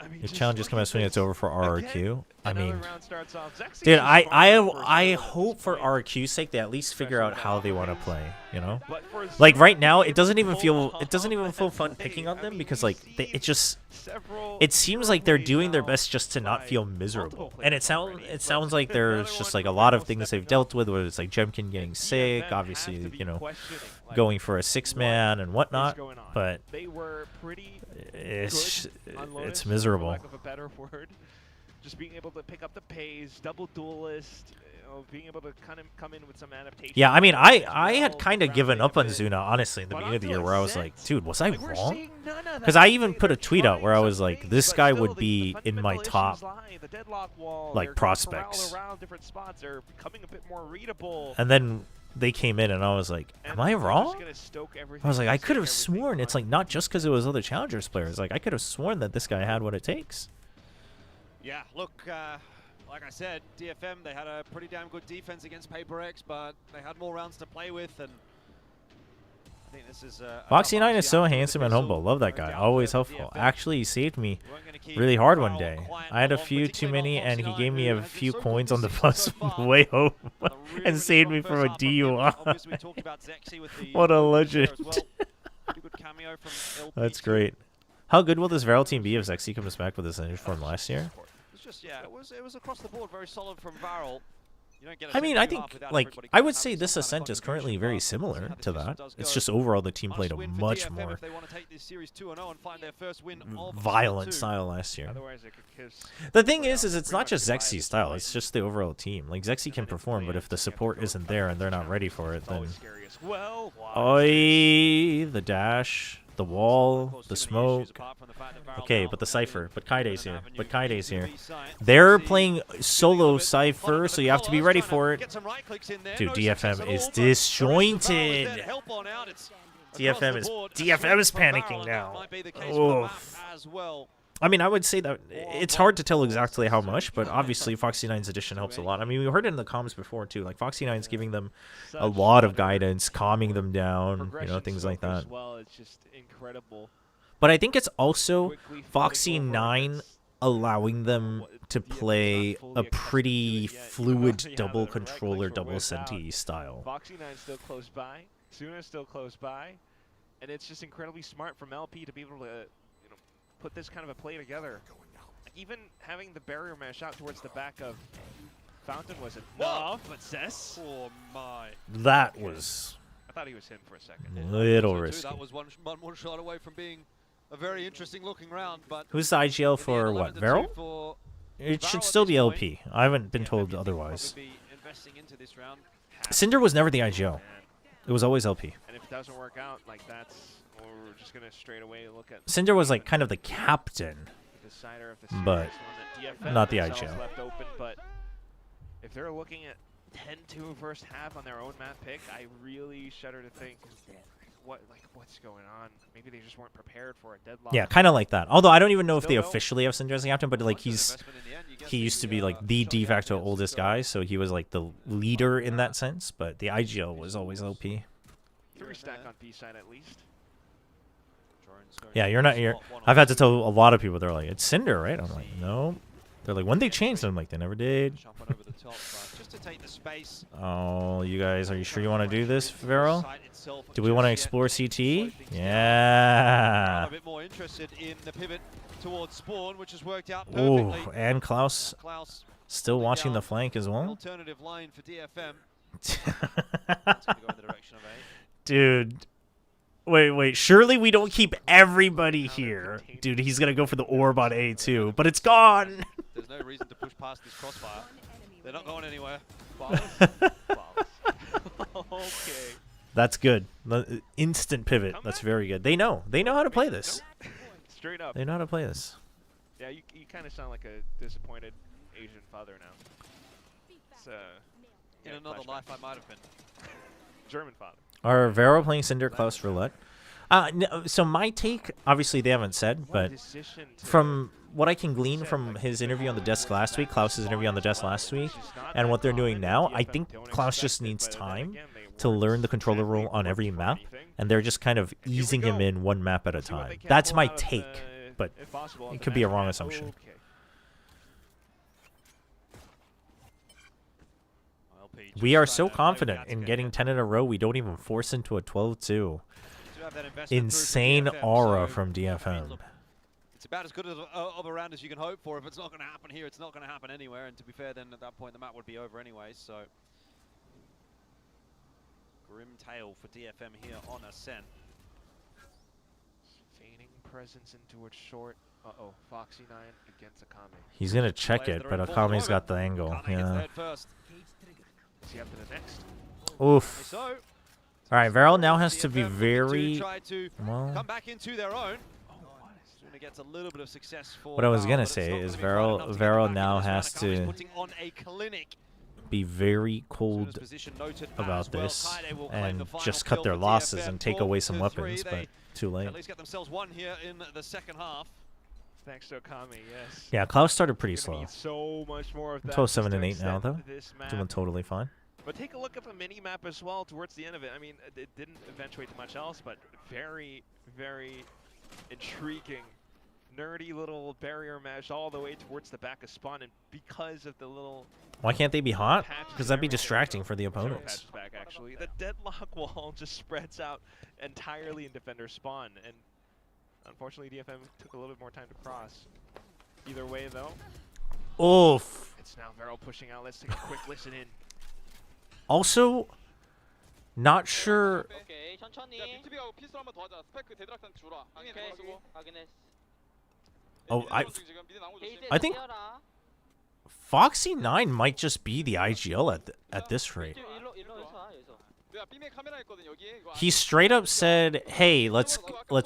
I mean, The just challenge is look coming at as soon as it's this. over for RRQ. I Another mean, round starts off. Zexy dude, is far I from hope for this point. RRQ's sake they at least figure out how they want to play. You know, But for like Zexy, right now it they doesn't even pull feel off fun that picking play. on I them mean, because we've like it seen just several it seems like they're plays doing their now best just to not by feel multiple miserable, players and it already. sounds But like there's another just one like a for lot of Farrell things they've stepping dealt up. with, whether it's like Jemkin getting DFM sick, have to obviously be you know questioning, like, going for a 6-man and what is whatnot, going on. but They were pretty it's good on Lotus, it's for miserable. lack of a better word. Just being able to pick up the pace, double duelist, you know, being able to kind of come in with some adaptation. Yeah, I mean, as I had well, kind of given rounding up on a bit. Zuna, honestly, in the But beginning of the onto year, where I was Zet, like, dude, was I like, we're wrong? seeing none of Because that. I even put a They're tweet out where I trying was some like, things, this but guy still would the be in my fundamental top, issues lie. The deadlock wall, like, their prospects. corral around different spots are becoming a bit more readable. and then they came in, and I was like, am I they're just wrong? gonna stoke I everything was like, and I stick could have everything sworn it's on. like not just because it was other challengers players. Like I could have sworn that this guy had what it takes. Yeah, look, like I said, DFM, they had a pretty damn good defense against Paper X, but they had more rounds to play with, and I think this is Foxy9 is so handsome and humble. Love that guy. Always helpful. Actually, he saved me really hard one day. I had a few too many, and he gave me a few coins on the bus on the way home and saved me from a DUI. What a legend. That's great. How good will this Varel team be if Zexy comes back with his energy form last year? It's just, yeah, it was across the board very solid from Varel. You don't get a I mean, second I half think, without like, everybody I kind of would having say some this kind of ascent is currently contribution, very but similar how the to system that. does It's go. just overall the team played a Must win for much DFM more if they want to take this series 2-0 and find their first win of violent two. style last year. Otherwise, it could kiss. The thing is it's pretty not much just goodbye Zexy's at style, this it's point. just the overall team. Like, Zexy can perform, but if the support isn't there and they're not ready for it, It's then... always scary as well. Oi, the dash, the wall, the smoke. Okay, but the Cypher, but Kaide's here, but Kaide's here. They're playing solo Cypher, so you have to be ready for it. Dude, DFM is disjointed. DFM is panicking now. Oof. I mean, I would say that it's hard to tell exactly how much, but obviously Foxy9's addition helps a lot. I mean, we heard it in the comms before too. Like Foxy9's giving them a lot of guidance, calming them down, you know, things like that. Well, it's just incredible. But I think it's also Foxy9 allowing them to play a pretty fluid double controller, double senti style. Foxy9's still close by. Suna's still close by. And it's just incredibly smart from LP to be able to, you know, put this kind of a play together. Even having the barrier mesh out towards the back of Fountain was enough, but Zess. Oh my. That was I thought he was him for a second. a little So too, risky. that was one shot away from being a very interesting looking round, but Who's the IGL for what, Varel? For It Varel should at still this be point. LP. I haven't been Yeah, told maybe otherwise. probably be investing into this round. Cinder was never the IGL. And, It was always LP. and if it doesn't work out, like that's, we're just gonna straight away look at Cinder was like kind of the captain. the decider of the But series, one that DFM not the themselves IGL. left open. But if they're looking at 10-2 first half on their own map pick, I really shudder to think what's going on. Maybe they just weren't prepared for a deadlock. Yeah, kind of like that. Although I don't even know if they Still don't. officially have Cinder as the captain, but like he used to be like the de facto oldest guy, so he was like the leader in that sense. But the IGL was always LP. 3 stack on B side at least. Yeah, you're not. I've had to tell a lot of people. They're like, it's Cinder, right? I'm like, no. They're like, when they changed, I'm like, they never did. Just to take the space. Oh, you guys, are you sure you want to do this, Varel? Site itself Do we want to just yet. explore CT? I'm Yeah. a bit more interested in the pivot towards spawn, which has worked out Oh, perfectly. and Klaus Klaus, still watching the flank as an well. alternative line for DFM. That's gonna go in the direction of A. Dude. Wait. Surely we don't keep everybody here. Dude, he's going to go for the orb on A too. But it's gone. There's no reason to push past this crossfire. They're not going anywhere. Okay. That's good. Instant pivot. That's very good. They know. They know how to play this. Straight up. They know how to play this. Yeah, you kind of sound like a disappointed Asian father now. It's, In yeah, another flashback. life, I might have been. German father. Are Vero playing Cinder, Klaus, Roulette? No, so my take, obviously they haven't said, but from what I can glean from his interview on the desk last week, Klaus's interview on the desk last week, and what they're doing now, I think Klaus just needs time to learn the controller role on every map, and they're just kind of easing him in one map at a time. That's my take. but if possible, on it the could be a master wrong map. assumption. Okay. We are so confident in getting 10 in a row, we don't even force into a 12-2. Insane aura from DFM. It's about as good of a round as you can hope for. If it's not going to happen here, it's not going to happen anywhere. And to be fair, then at that point, the map would be over anyway. So, grim tale for DFM here on Ascent. Feigning presence into it short. Uh-oh, Foxy 9 against Akame. He's going to check it, but Akame's got the angle. Yeah. Is he up to the next? Oof. So, all right, Varel now has to be very... Well, come back into their own. Gets a little bit of success for what I was going to say is Varel now has to be very cold about this and just cut their losses and take away some weapons, but too late. At least get themselves one here in the second half. Thanks to Akame, yes. Yeah, Klaus started pretty slow. Need so much more of that. 12-7 and 8 now, though. Doing totally fine. But take a look at the mini-map as well towards the end of it. I mean, it didn't eventuate to much else, but very, very intriguing, nerdy little barrier mesh all the way towards the back of spawn. And because of the little... Why can't they be hot? Because that'd be distracting for the opponents. Back, actually. The deadlock wall just spreads out entirely in defender spawn. And unfortunately, DFM took a little bit more time to cross. Either way, though. Oof. It's now Varel pushing out. Let's take a quick listen in. Also, not sure. Oh, I think Foxy 9 might just be the IGL at this rate. He straight up said, "Hey, let's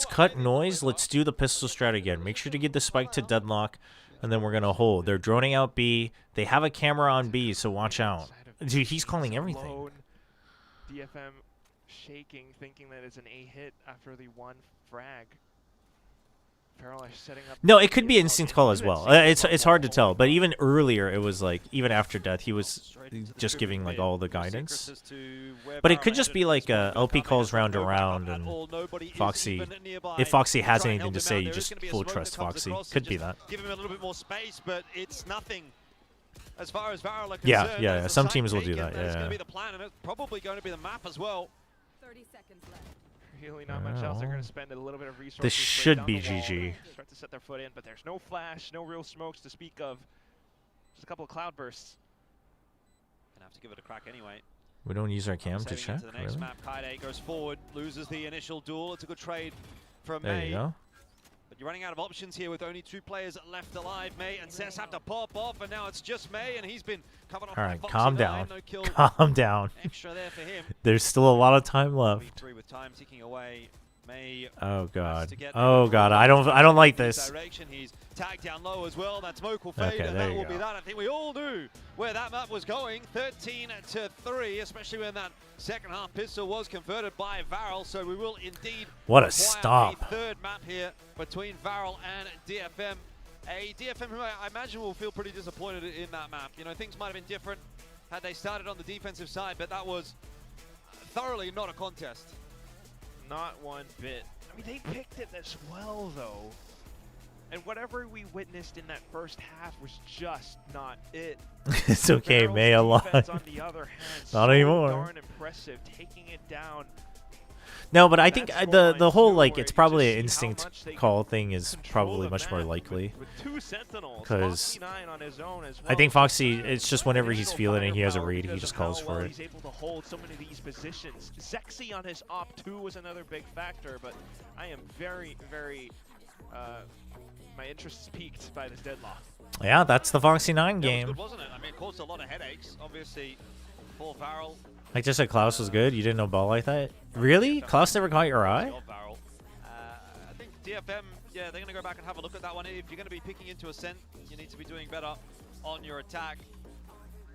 cut noise. Let's do the pistol strat again. Make sure to get the spike to deadlock, and then we're gonna hold." They're droning out B. They have a camera on B, so watch out. Dude, he's calling everything. DFM shaking, thinking that it's an A hit after the one frag. Setting up. No, it could be instinct call as well. It's hard to tell, but even earlier it was like, even after death, he was just giving like all the guidance. But it could just be like LP calls round to round, and Foxy, if Foxy has anything to say, you just full trust Foxy. Could be that. Give him a little bit more space, but it's nothing. As far as Varel are concerned, yeah. Some teams will do that. It's going to be the plan, and it's probably going to be the map as well. 30 seconds left. Really not much else. They're going to spend a little bit of resources. This should be GG. Start to set their foot in, but there's no flash, no real smokes to speak of. Just a couple of cloud bursts. Gonna have to give it a crack anyway. We don't use our cam to check. The next Really? map, Kaide goes forward, loses the initial duel. It's a good trade from There May. you go. But you're running out of options here with only 2 players left alive. May and Cess have to pop off, and now it's just May, and he's been covered off. All right, by calm Foxy down. 9. No kill Calm down. extra there for him. There's still a lot of time left. 3 with time ticking away. May Oh god. Oh god. I don't like this. Direction. He's tagged down low as well. That smoke will fade, Okay, and there that you will go. be that. I think we all do where that map was going. 13-3, especially when that second half pistol was converted by Varel. So we will indeed What a acquire stop. a third map here between Varel and DFM. A DFM who I imagine will feel pretty disappointed in that map. You know, things might have been different had they started on the defensive side, but that was thoroughly not a contest. Not one bit. I mean, they picked it as well, though. And whatever we witnessed in that first half was just not it. It's okay, Varel's May a lot. defense, on the other hand, Not so anymore. darn impressive, taking it down. No, but I think That the scoreline whole too, like where it's you probably just an see how instinct much they call thing is control probably the much more map likely. with 2 Sentinels, 'Cause Foxy 9 on his own as well. I think Foxy, it's just whenever he's Additional feeling it, he has a firepower read, he because just of how calls for well it. He's able to hold so many of these positions. Zexy on his op 2 was another big factor, but I am very, very my interest is piqued by this deadlock. Yeah, that's the Foxy 9 Yeah, it was game. good, wasn't it? I mean, it caused a lot of headaches. Obviously, for Varel. I just said Klaus was good. You didn't know ball like that? Really? Klaus never caught your eye? I think DFM, yeah, they're going to go back and have a look at that one. If you're going to be picking into Ascent, you need to be doing better on your attack.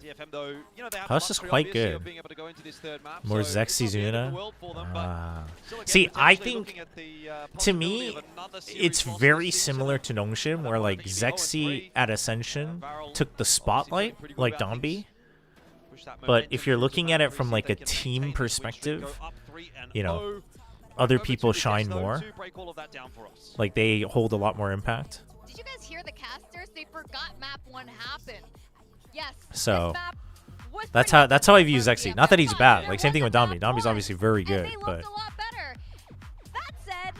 DFM, though, you know, they have Klaus the is luxury, quite obviously, good. of being able to go into this third map, More so it's Zexy not the end of Zuna. the world for them, but still, again, See, I potentially think looking at the, to possibility me, of another series it's loss very this season. similar to Nongshim, where like Zexy at Ascension took the spotlight, like Dombi. But if you're looking at it from like a team perspective, you know, other Over people to the shine guest, though, more. to break all of that down for us. Like they hold a lot more impact. Did you guys hear the casters? They forgot map 1 happened. Yes. So, this map was That's pretty how I good view for Zexy. DFM, Not that he's but bad. there Like same thing was with a Domby. map Domby's one, obviously very and good, they but looked a lot better. That said,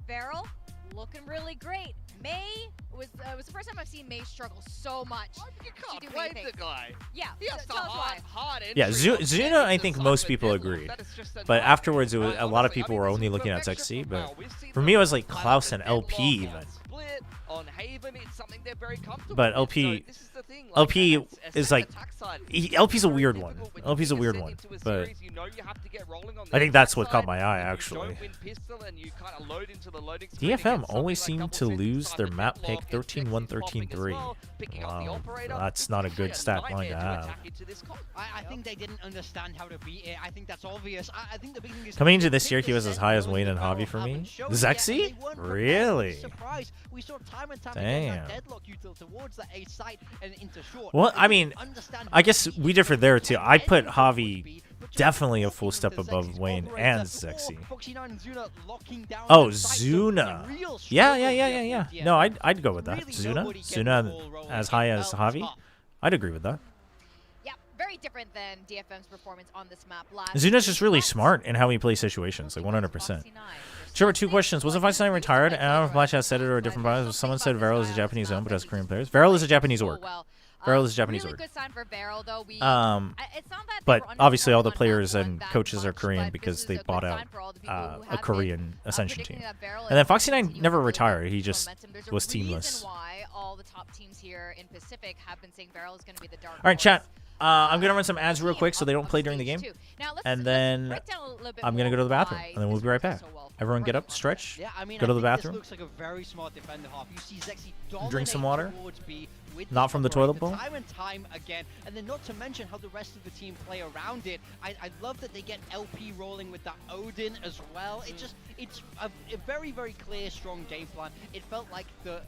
Beryl looking really great. May was the first time I've seen May struggle so much. You to can't do blame anything. the guy. Yeah, He has so to tell us why. hard entry yeah, on Zuna. I the think side most of people Deadlock. agreed. That is just a But nightmare. afterwards, it was, a lot of Honestly, I people mean, were this only is looking at perfection Zexy. from But Val. We've seen for them me, it was like line up Klaus the and LP Deadlock even. on Split, on Haven, it's something they're very comfortable But with. LP So this is the thing, like, LP and is it's like attack side. LP's a Very weird one. difficult when LP's a you weird get one, sent into a but series, you know you have to get rolling on the I think attack that's what caught side. my eye If you actually. don't win pistol and you kind of load into the loading screen DFM against always something seem like to double lose sentence their side map of pick Deadlock, 13-1, Zexy's popping as 13-3. well, picking up the Wow, operator. that's It's not a actually good stat line nightmare to to have. attack into this comp. I think they didn't understand how to beat it. I think that's obvious. I think the big thing is Coming into they this year, picked he the was as set high as early Wayne that and Valve Javi for me. haven't shown yet, and Zexy? they weren't prepared for Really? the surprise. We saw time and time again Damn. that Deadlock util towards the A site and into short. Well, They I mean, didn't understand I guess how we easy differ it there was too. to I get put into Javi would be, but just definitely a walking full step into above Zexy's Wayne operator, and or Zexy. Foxy9 and Zuna locking down Oh, the site, so it was a Zuna. real Yeah. struggle here for No, DFM. I'd go with that. Really Zuna, nobody getting the ball Zuna rolling. as high It as felt Javi. tough. I'd agree with that. Yeah, very different than DFM's performance on this map last. Zuna's just really but smart in how he plays situations, like 100%. Foxy9, Trevor, 2 questions. Was the Foxy9 retired? I don't know if Flash has said it or a different bias. Someone said Varel is a Japanese owned but has Korean players. Varel is a Japanese org. Varel is a Japanese really org. good sign for Varel, though. It's not that they But were obviously all the underperforming on players map and one that coaches are much, Korean but because this they is a bought good out sign for all the people who a have Korean been, Ascension predicting team. that Varel And then is going to Foxy9 continue never to build retired. He this just momentum. There's a was reason teamless. why all the top teams here in Pacific have been saying Varel is going to be the dark All right, chat. horse. I'm going to run some ads real quick so they don't play during the game. Now, And then break down a little bit I'm going to more go to the bathroom. why And then we'll this be right works back. so well for Everyone get Varel. up, stretch, Yeah, I mean, go to the I think bathroom. This looks like a very smart defender half. You see Zexy Drink some dominate water. towards B with Not this from the operator toilet bowl. time and time again, and then not to mention how the rest of the team play around it. I love that they get LP rolling with that Odin as well. It's a very, very clear, strong game plan. It felt like the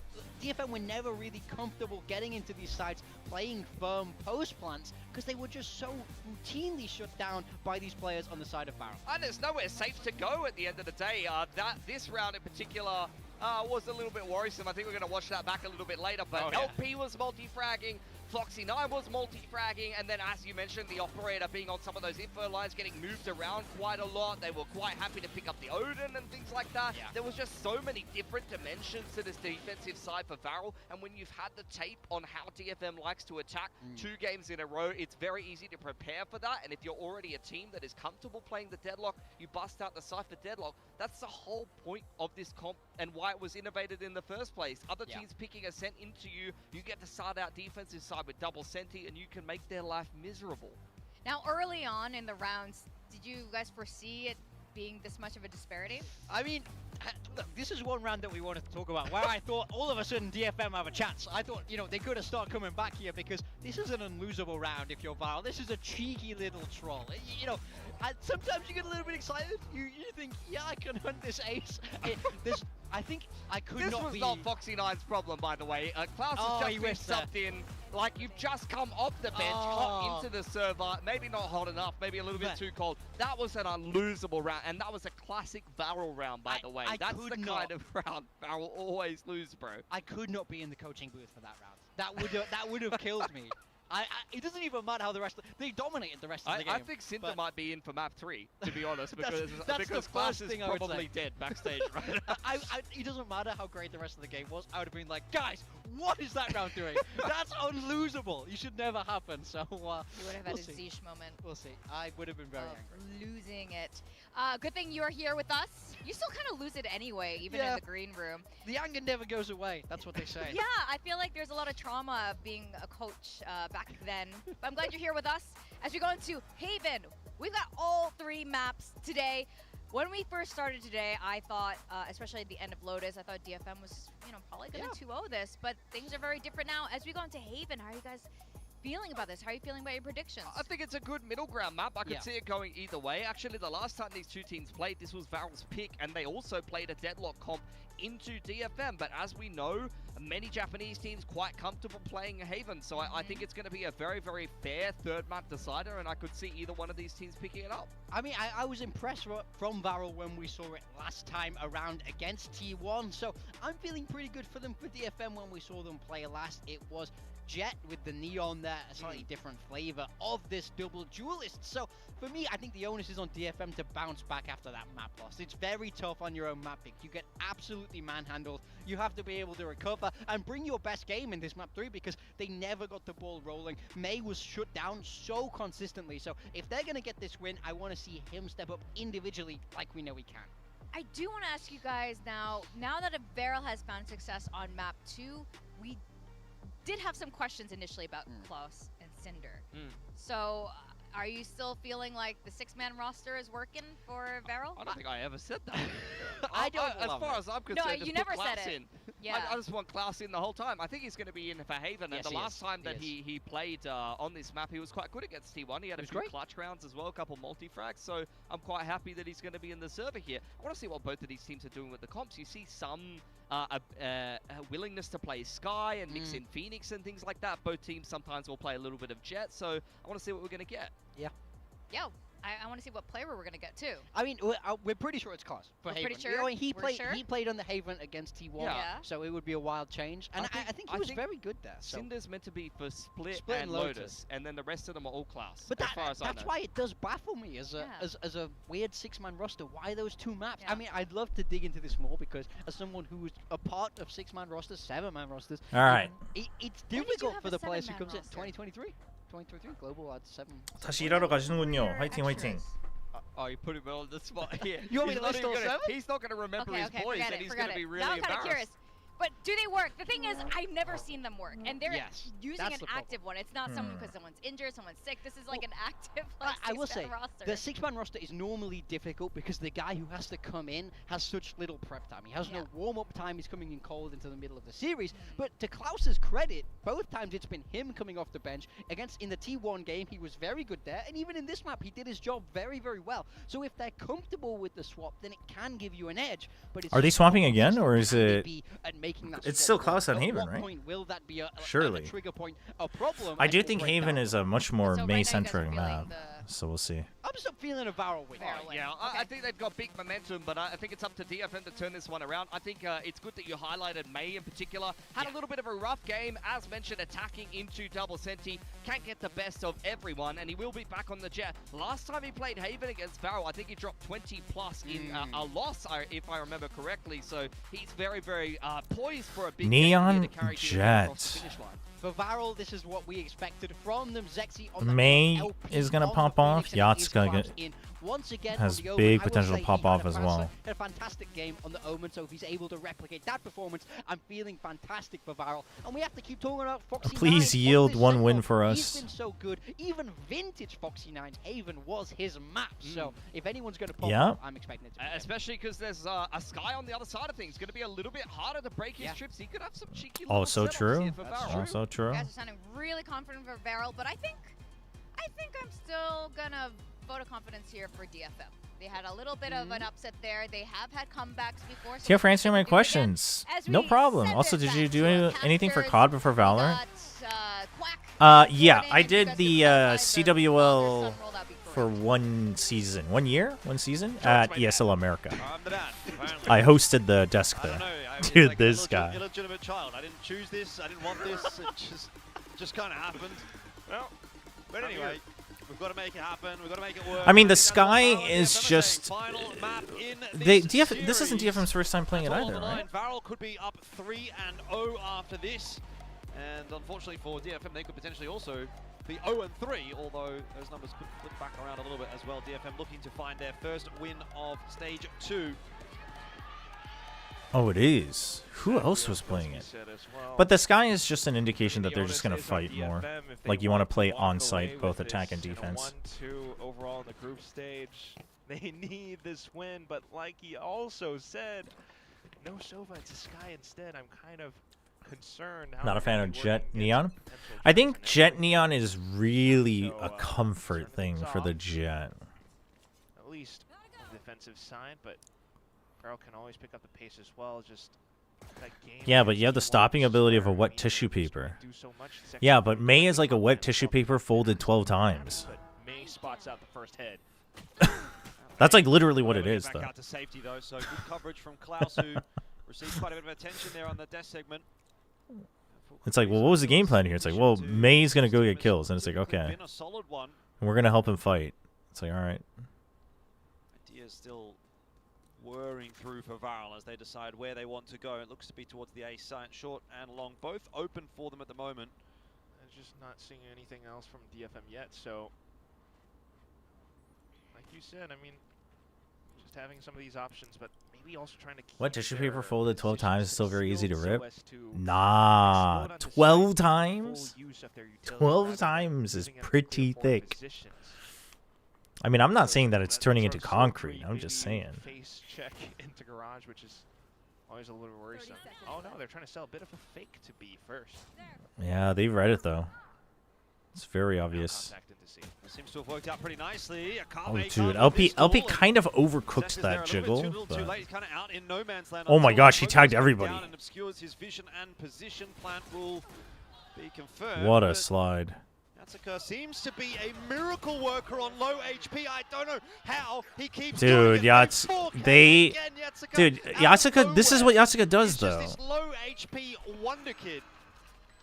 DFM were never really comfortable getting into these sites, playing firm post plants, because they were just so routinely shut down by these players on the side of Barrel. And there's nowhere safe to go at the end of the day. This round in particular was a little bit worrisome. I think we're going to watch that back a little bit later. But LP was multi-fragging, Foxy9 was multi-fragging, and then as you mentioned, the operator being on some of those info lines, getting moved around quite a lot. They were quite happy to pick up the Odin and things like that. Yeah. There was just so many different dimensions to this defensive side for Varel, and when you've had the tape on how DFM likes to attack 2 games in a row, it's very easy to prepare for that. And if you're already a team that is comfortable playing the Deadlock, you bust out the Cypher Deadlock. That's the whole point of this comp and why it was innovated in the first place. Other teams picking a Cent into you, you get to start out defensive side with double Senti, and you can make their life miserable. Now, early on in the rounds, did you guys foresee it being this much of a disparity? I mean, look, this is one round that we wanted to talk about, where I thought all of a sudden DFM have a chance. I thought, you know, they could have started coming back here because this is an unlosable round if you're Varel. This is a cheeky little troll. You know, sometimes you get a little bit excited. You think, yeah, I can hunt this ace. I think I could This not was be... not Foxy9's problem, by the way. Klaus has just been subbed in. Like, you've just come off the bench, hot into the server. Maybe not hot enough, maybe a little bit too cold. That was an unlosable round, and that was a classic Varel round, by the way. That's the kind of round Varel always lose, bro. I could not be in the coaching booth for that round. That would have killed me. It doesn't even matter how the rest they dominated the rest of the game. I think Sinter might be in for map 3, to be honest, because that's Klaus is thing I would probably say. dead backstage right now. It doesn't matter how great the rest of the game was. I would have been like, guys, what is that round doing? That's unlosable. You should never happen. So You would have had we'll a see. Zeesh moment. We'll see. I would have been very angry. Losing it. Good thing you're here with us. You still kind of lose it anyway, even in the green room. The anger never goes away. That's what they say. Yeah, I feel like there's a lot of trauma being a coach back then. But I'm glad you're here with us. As we go into Haven, we've got all 3 maps today. When we first started today, I thought, especially at the end of Lotus, I thought DFM was, probably going to 2-0 this. But things are very different now. As we go into Haven, how are you guys feeling about this? How are you feeling about your predictions? I think it's a good middle ground map. I could Yeah. see it going either way. Actually, the last time these two teams played, this was Varel's pick, and they also played a deadlock comp into DFM. But as we know, many Japanese teams quite comfortable playing Haven, so I think it's going to be a very, very fair third map decider, and I could see either one of these teams picking it up. I mean, I was impressed from Varel when we saw it last time around against T1, so I'm feeling pretty good for them for DFM when we saw them play last. It was Jet with the neon there, a slightly different flavor of this double duelist. So for me, I think the onus is on DFM to bounce back after that map loss. It's very tough on your own map pick. You get absolutely manhandled. You have to be able to recover and bring your best game in this map 3 because they never got the ball rolling. May was shut down so consistently. So if they're going to get this win, I want to see him step up individually like we know he can. I do want to ask you guys now that Varel has found success on map 2, we did have some questions initially about Klaus and Cinder. So are you still feeling like the 6-man roster is working for Varel? I don't think I ever said that. I don't as love far it. as I'm concerned, No, just you put never Klaus said it. in. Yeah. I just want Klaus in the whole time. I think he's going to be in for Haven, Yes, and the he last is. time that He he played on this map, he was quite good against T1. He had a was few great. clutch rounds as well, a couple multi-frags, so I'm quite happy that he's going to be in the server here. I want to see what both of these teams are doing with the comps. You see some a willingness to play Sky and mix in Phoenix and things like that. Both teams sometimes will play a little bit of Jet, so I want to see what we're going to get. Yo, I want to see what player we're going to get too. I mean, we're pretty sure it's Klaus for We're Haven. pretty sure? I mean, he We're played sure? he played on the Haven against T1, Yeah. so it would be a wild change. And I think he was very good there. So. Cinder's meant to be for Split Split and and Lotus. Lotus. And then the rest of them are all Klaus, But as far as I that's know. why it does baffle me as a Yeah. as a weird 6-man roster. Why those 2 maps? Yeah. I mean, I'd love to dig into this more because as someone who was a part of 6-man rosters, 7-man rosters, All right. it's When did you difficult have for a the players who 7-man comes in roster? 2023. 2023 global at 7. 다시 일하러 가시는군요. 화이팅 화이팅. Extras. Oh, you put him on the spot here. You want me He's to not list even all gonna- 7? He's not going to remember Okay, his okay, boys, forget and it, he's forget going to be it. really Now I'm kind of curious. embarrassed. But do they work? The thing is, I've never seen them work, and they're Yes, using that's an the problem. active one. It's not someone because someone's injured, someone's sick. This is like an active like, I will say, 6-man roster. the 6-man roster is normally difficult because the guy who has to come in has such little prep time. He has no warm-up time. He's coming in cold into the middle of the series. But to Klaus's credit, both times it's been him coming off the bench. In the T1 game, he was very good there. And even in this map, he did his job very, very well. So if they're comfortable with the swap, then it can give you an edge. But it's Are they just swapping how again, consistent or is can they it- be at making that It's swap still work? Klaus on At Haven, what right? point will that be a Surely. trigger point, a problem? I and do it will think break Haven down? is a much more So right now you guys are May-centric feeling map, the- so we'll see. I'm still feeling a Varel win. Varel win. Yeah, Okay. I think they've got big momentum, but I think it's up to DFM to turn this one around. I think it's good that you highlighted May in particular. Had a little bit of a rough game, as mentioned, attacking into double Senti. Can't get the best of everyone, and he will be back on the Jet. Last time he played Haven against Varel, I think he dropped 20 plus in a loss, if I remember correctly. So he's very, very poised for a big Neon game here to carry DFM Jet. across the finish line. For Varel, this is what we expected from them. Zexy on the May LP is gonna on the pop Phoenix, off. and Yacht's is gonna collapsed get- in. Once again, has on the Omen, big I will potential to say pop he had off a as fantastic- well. Had a fantastic game on the Omen, so if he's able to replicate that performance, I'm feeling fantastic for Varel. And we have to keep talking about Foxy Please 9 on yield this one set win one. for us. He's been so good. Even vintage Foxy 9 Haven was his map. So if anyone's going to pop Yeah. off, I'm expecting it to be him. Especially because there's a Sky on the other side of things. Going to be a little bit harder to break his trips. He could have some cheeky Oh, little so setups true. here for Varel. Also true. You guys are sounding really confident for Varel, but I think I'm still gonna vote of confidence here for DFM. They had a little bit of an upset there. They have had comebacks before. So Yeah, for we'll answering see my what they do again. questions. As No we problem. send Also, it did you back do to anything for casters, COD before we Valorant? got, Quack Yeah, joining, I and you did guys the can verify the CWL Sun roll, that'd be for great. 1 season. 1 year? 1 season? At ESL America. I'm the dad, apparently. I hosted the desk I don't know. there. It's Dude, like this a guy. illegitimate child. I didn't choose this. I didn't want this. It just kind of happened. Well, but anyway, we've got to make it happen. We've got to make it work. I mean, the That's what Sky Varel and is DFM are just- saying. Final map in This isn't series. DFM's first time playing it That's all either, on the line. right? Varel could be up 3-0 after this. And unfortunately for DFM, they could potentially also be 0-3, although those numbers could flip back around a little bit as well. DFM looking to find their first win of Stage 2. Oh, it is. Who else was playing it? But the Sky is just an indication that they're just going to fight more. Like, you want to play on-site, both attack and defense. 1-2 overall in the group stage. They need this win, but like he also said, no Sova, it's a Sky instead. I'm kind of concerned. Not a fan of Jet Jet Neon. I think Jet Neon is really a comfort thing for the Jet. At least on the defensive side, but Ferrell can always pick up the pace as well. Just that game Yeah, but you have the against stopping T1 ability of a Square, wet I mean, tissue they're just gonna paper. do so much. Second Yeah, half but of May the is like a game, wet and tissue well, paper folded 12 times. But May spots out the first head. That's like literally what it Well, is, back though. out to safety though, so good coverage from Klaus, who received quite a bit of attention there on the death segment. It's like, well, what was the game plan here? It's like, well, May's gonna go get kills, and it's like, okay, Been a solid one. and we're gonna help him fight. It's like, all right. Ideas still whirring through for Varel as they decide where they want to go. It looks to be towards the A side, short and long, both open for them at the moment. I'm just not seeing anything else from DFM yet, so like you said, I mean, just having some of these options, but maybe also trying to keep Wet tissue their paper folded 12 times is still very easy to positions rip. so as to Nah, explode onto 12 site, times? full use of their utility 12 rather than times is moving into pretty tier 4 thick. positions. I mean, I'm not So saying that it's that turning sort into of concrete. silvery I'm just baby saying. Face check into garage, which is always a little worrisome. Oh no, they're trying to sell a bit of a fake to B first. Yeah, they read it though. It's very Now obvious. contact into C. It seems to have worked out pretty nicely. Oh, dude, LP kind of overcooked that jiggle. But Out in no man's land Oh my until gosh, he Focus tagged goes everybody. down and obscures his vision and position. Plant will be confirmed. what a but slide. Yatsuka seems to be a miracle worker on low HP. I don't know how he keeps Dude, doing it. Yats, 4K they, again, Yatsuka dude, out of Yatsuka. This is what nowhere. Yatsuka does, He's just though. this low HP wonder kid.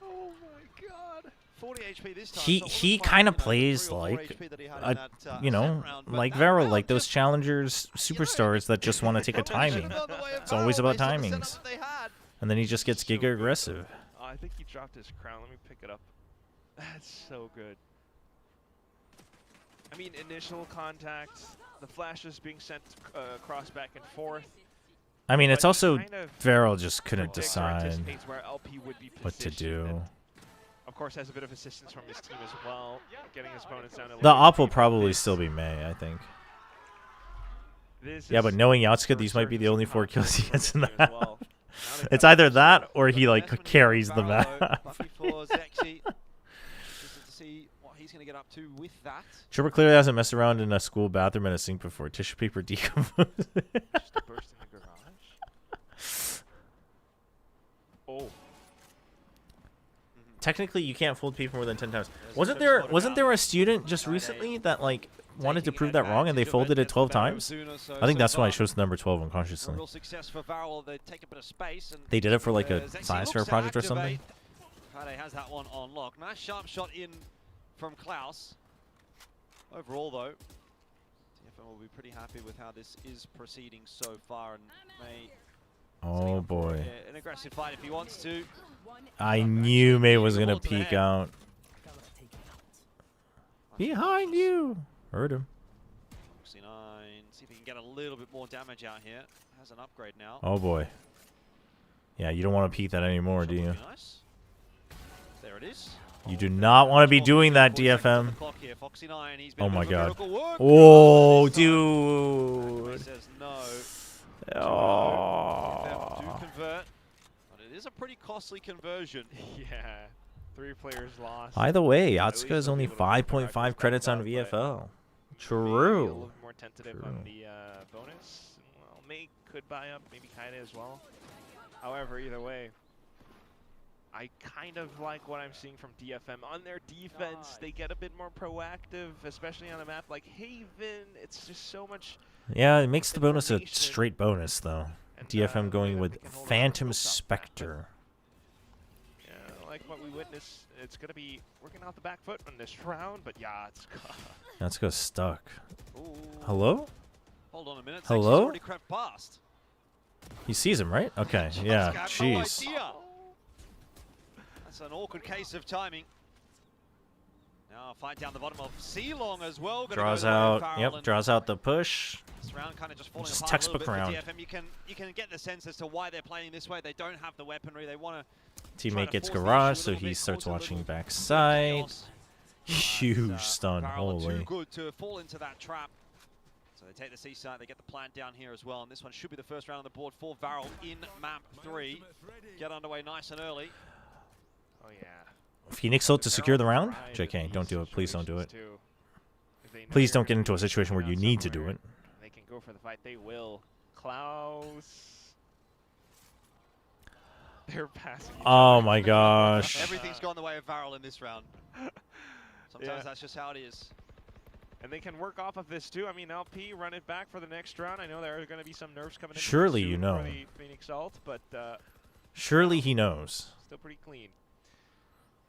Oh my god. 40 HP this time. He so he almost kind of like, plays 3 or 4 like HP that he had in a, that, you know, second round, but like that Vero, round like those just- challengers superstars that just want to take a timing. It's always about timings. And then he just gets So giga good. aggressive. Oh, I think he dropped his crown. Let me pick it up. That's so good. I mean, initial contact, the flashes being sent across back and forth. I mean, it's but also kind of Vero just couldn't predicts or decide anticipates where LP would be what to positioned, do. and of course, has a bit of assistance from his team as well, getting his opponents down. The op will probably still be May, I think. Yeah, but knowing Yatsuka, these might be the only 4 kills he gets in the map. It's either that or he like carries the map. He's going to get up to with that. Chobra clearly hasn't messed around in a school bathroom in a sink before. Tissue paper decomposes. Just a burst in the garage. Oh. Technically, you can't fold paper more than 10 times. Wasn't there a student just recently that like wanted to prove that wrong and they folded it 12 times? I think that's why I chose the number 12 unconsciously. Real success for Varel. They take a bit of space and They did it for like a Zexi science looks fair to project or activate. something. Friday has that one on lock. Nice sharp shot in from Klaus. Overall, though, DFM will be pretty happy with how this is proceeding so far, and May Oh boy. an aggressive fight if he wants to. I knew May was gonna peek out. Behind you! Heard him. 69. See if he can get a little bit more damage out here. Has an upgrade now. Oh boy. Yeah, you don't want to peek that anymore, do you? Nice. There it is. You do not want to be doing that, DFM. Oh my god. Oh, Oh, dude. Says no. Oh. Do convert, but it is a pretty costly conversion. Yeah. 3 players lost. By the way, At Yatsuka least is they'll be only able to make the 5.5 records credits back on up, but VFL. maybe a True. little more tentative on the bonus. Well, May could buy up, maybe Kaide as well. However, either way, I kind of like what I'm seeing from DFM. On their defense, they get a bit more proactive, especially on a map like Haven. It's just so much. Yeah, it makes the bonus a information. straight bonus, though. And, DFM the way going that with they can hold on to Phantom the hilltop map, Spectre. but, yeah, like what we witnessed, it's going to be working out the back foot on this round, but yeah, it's... Yatsuka's stuck. Ooh. Hello? Hold on a minute. Hello? Zexy's already crept past. He sees him, right? Okay, Just yeah, got no jeez. idea. That's an awkward case of timing. Now fight down the bottom of C-Long as well. Gonna Draws go there, out, Farrell, yep, and draws out the push. this round kind of just falling Just apart textbook a little bit round. for DFM. You can get the sense as to why they're playing this way. They don't have the weaponry. They want to. Teammate gets garage, so he starts watching backside. Huge stun, Too holy. good to fall into that trap. So they take the C site, they get the plant down here as well, and this one should be the first round on the board for Varel in map 3. Get underway nice and early. Oh yeah. Phoenix ult to secure the round? JK, don't do it. Please don't do it. Please don't get into a situation where you need to do it. They can go for the fight. They will. Klaus. They're passing. Oh my gosh. Everything's gone the way of Varel in this round. Sometimes that's just how it is. And they can work off of this too. I mean, LP run it back for the next round. I know there are going to be some nerfs coming in. Surely soon you know. For the Phoenix ult, but surely he knows. Still pretty clean.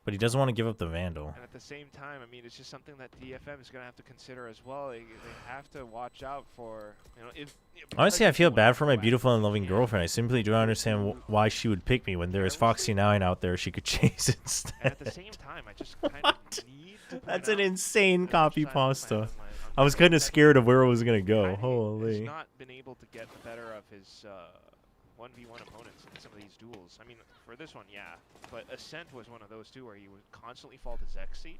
But he doesn't want to give up the Vandal. And at the same time, I mean, it's just something that DFM is going to have to consider as well. They have to watch out for, you know, if Honestly, I feel bad for my beautiful and loving girlfriend. I simply do not understand why she would pick me when there is Foxy9 out there she could chase instead. And at the same time, I just kind of need to point That's an out insane that copy each time pasta. my I was kind of scared of where it was going to go. He's Holy. not been able to get the better of his 1v1 opponents in some of these duels. I mean, for this one, yeah. But Ascent was one of those too where he would constantly fall to Zex seat.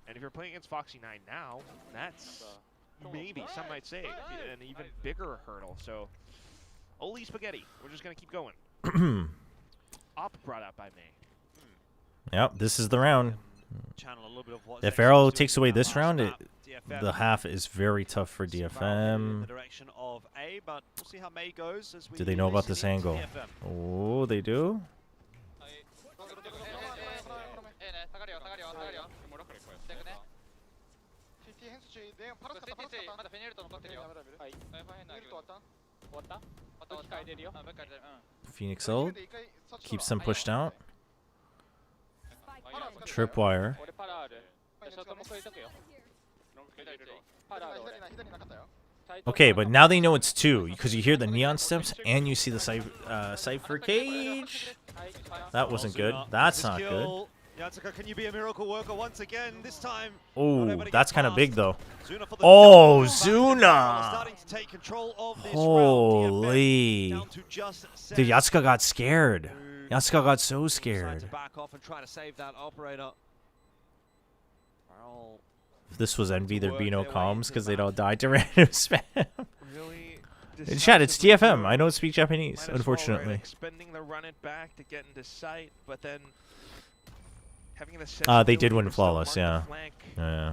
And if you're playing against Foxy9 now, that's maybe, some might say, an even bigger hurdle. So, Oli Spaghetti. We're just going to keep going. Op brought out by May. Yep, this is the round. Channel a little bit of what If Zex Arrow was takes doing away in that this last round, map, DFM the half is very tough for in DFM. the direction of A, but we'll see how May goes as we Do they know about this listen into angle? DFM. Oh, they do? Phoenix ult keeps them pushed out. Tripwire. Okay, but now they know it's 2 because you hear the neon steps and you see the Cypher cage. That wasn't good. That's not good. Yatsuka, can you be a miracle worker once again? This time. Oh, that's kind of big though. Zuna for the Oh, double. Zuna! Starting to take control of this Holy. round. DFM down to just Dude, 7. Yatsuka got scared. Yatsuka got so Decide scared. to back off and try to save that operator. Varel If this was Envy, there'd be no Work their way comms into because the they'd all map. die to random spam. Really In chat, it's decisively DFM. do I it. don't speak Japanese, Might as well, unfortunately. right? Expending the run it back to get into sight, but then having the They did win sensibility to still flawless, mark the yeah. flank, Yeah.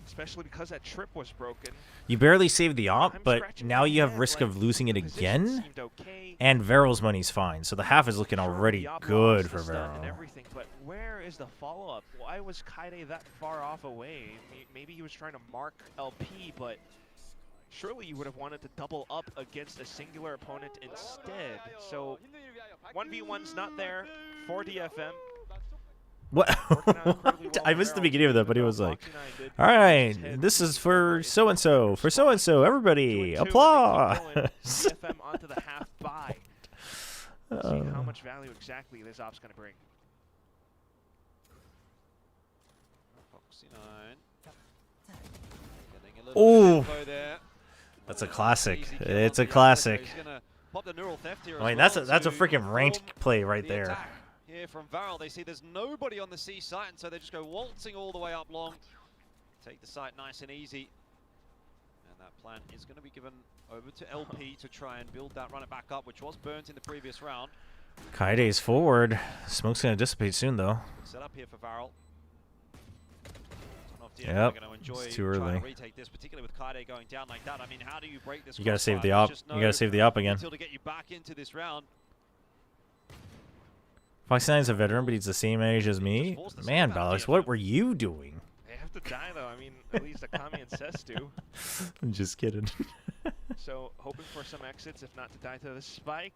especially because that trip was broken. You barely saved the op, I'm but scratching now my you have head, risk like, of losing it the position again. seemed okay. And Varel's money's fine, so the half is looking Sure, already the op good lost for the stun and Varel. everything, but where is the follow-up? Why was Kaide that far off away? Maybe he was trying to mark LP, but surely you would have wanted to double up against a singular opponent instead. So 1v1's not there for DFM. What? Working out incredibly well I for missed the Varel, beginning of too, that, but he even was though like, Foxy9 did all lose right, his head this is in for the so-and-so, for so-and-so, everybody, 2-2, applause. and they keep going. DFM onto the half buy. See how much value exactly this op's going to bring. Foxy9. Getting a little Ooh. bit of info there. That's a classic. Easy kill It's a onto Yatsuka. classic. He's gonna pop the neural theft here I mean, as that's well a to freaking ranked inform play right the there. attack here from Varel. They see there's nobody on the C site, and so they just go waltzing all the way up long. Take the site nice and easy. And that plan is going to be given over to LP to try and build that run it back up, which was burnt in the previous round. Kaide's forward. Smoke's going to dissipate soon, though. Set up here for Varel. Yep, Gonna enjoy it's too trying early. to retake this, particularly with Kaide going down like that. I mean, how do you break this? You gotta save crossfire? the There's op. just You no gotta save the op again. until to get you back into this round. Foxy9's a veteran, but he's the same age as me. forced to save Man, that Balix, DFM. what were you doing? They have to die, though. I mean, at least Akami and Cess do. I'm just kidding. So, hoping for some exits, if not to die to the spike.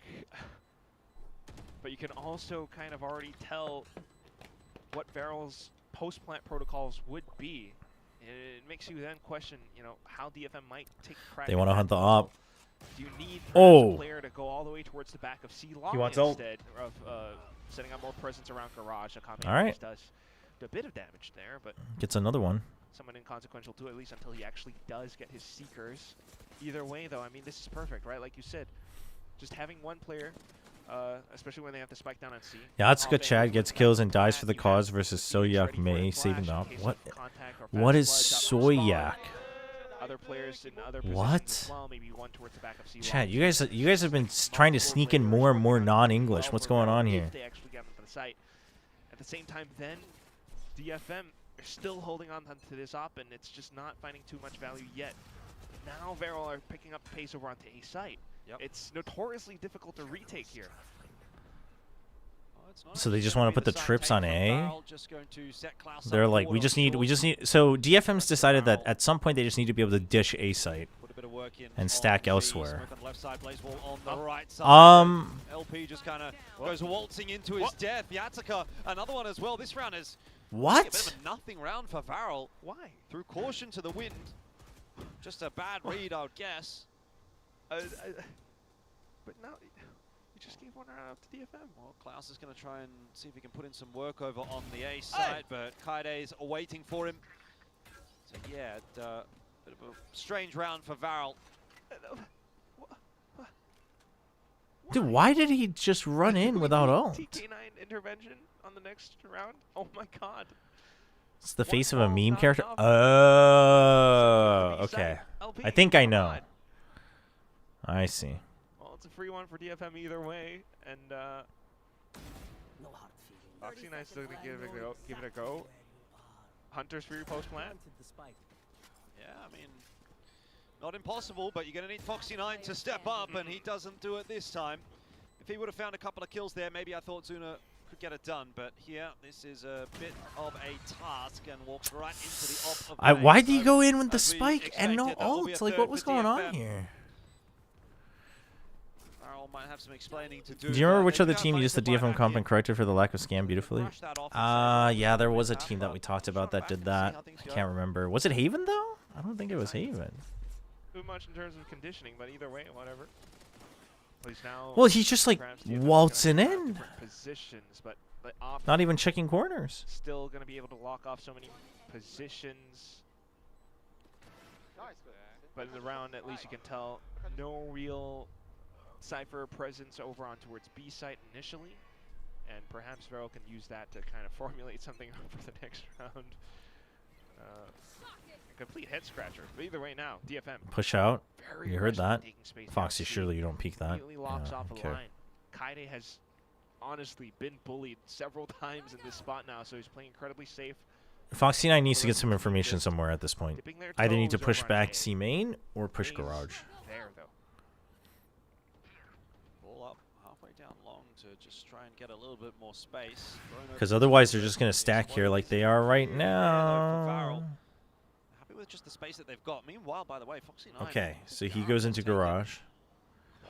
But you can also kind of already tell what Varel's post-plant protocols would be. It makes you then question, you know, how DFM might take crack. They at want to that hunt the puzzle. op. Do you need Oh. a player to go all the way towards the back of C Long wants ult. instead of setting up more presence around Garage? Akami All right. always does do a bit of damage there, but Gets another one. somewhat inconsequential too, at least until he actually does get his Seekers. Either way, though, I mean, this is perfect, right? Like you said, just having one player, especially when they have to spike down on C. Yatsuka Chad gets kills and dies for the cause versus Soyak May saving the op. What is Soyak? other players in other positions What? as well. Maybe one towards the back of C1. Chat, you guys have been trying to sneak in more and more non-English. What's going on here? If they actually get onto the site. At the same time, then DFM are still holding on to this op, and it's just not finding too much value yet. Now Varel are picking up the pace over onto A site. Yep. It's notoriously difficult to retake here. So they just want to put the trips on A? They're like, we just need, so DFM's decided that at some point they just need to be able to dish A site and stack elsewhere. LP just kind of goes waltzing into his death. Yatsika, another one as well. This round is a bit What? of a nothing round for Varel. Why? Through caution to the wind. Just a bad read, I would guess. But now, you just gave one round out to DFM. Well, Klaus is going to try and see if he can put in some work over on the A side, but Kaide's waiting for him. So yeah, bit of a strange round for Varel. Dude, why did he just run in without ult? TK9 intervention on the next round? Oh my god. It's the face of a meme character? Oh, okay. I think I know. I see. Well, it's a free one for DFM either way, and Foxy9's still gonna give it a go. Hunter's free post plant. Yeah, I mean, not impossible, but you're going to need Foxy9 to step up, and he doesn't do it this time. If he would have found a couple of kills there, maybe I thought Zuna could get it done, but here, this is a bit of a task, and walks right into the op of the Why did he go in with the spike and no ult? Like, what was going on DFM. here? Varel might have some explaining to do. Do you remember but which they other do have team money used the to buy DFM back comp in. and corrected for the lack of scam beautifully? Brush that off and Yeah, there was a back team that up. we talked about that did See that. how things I go. can't remember. Was it Haven, though? I don't think it was Haven. Too much in terms of conditioning, but either way, whatever. At least now. Well, he's just, like, perhaps DFM is gonna waltzing have in. different positions, but the op Not even checking corners. still gonna be able to lock off so many positions. But in the round, at least you can tell, no real Cypher presence over on towards B site initially, and perhaps Varel can use that to kind of formulate something for the next round. A complete head scratcher. But either way now, DFM. Push out. Very You heard aggressive that? taking space down Foxy, C. surely you don't peek that. Immediately locks Yeah, off okay. the line. Kaide has honestly been bullied several times in this spot now, so he's playing incredibly safe. Foxy9 needs to get some information somewhere at this point. Dipping their Either need to toes push over on back A. C main or push A's garage. There though. Ball up halfway down long to just try and get a little bit more space. Because otherwise they're just going to stack here like they are right now. Happy with just the space that they've got. Meanwhile, by the way, Foxy9. Okay, so he goes into garage.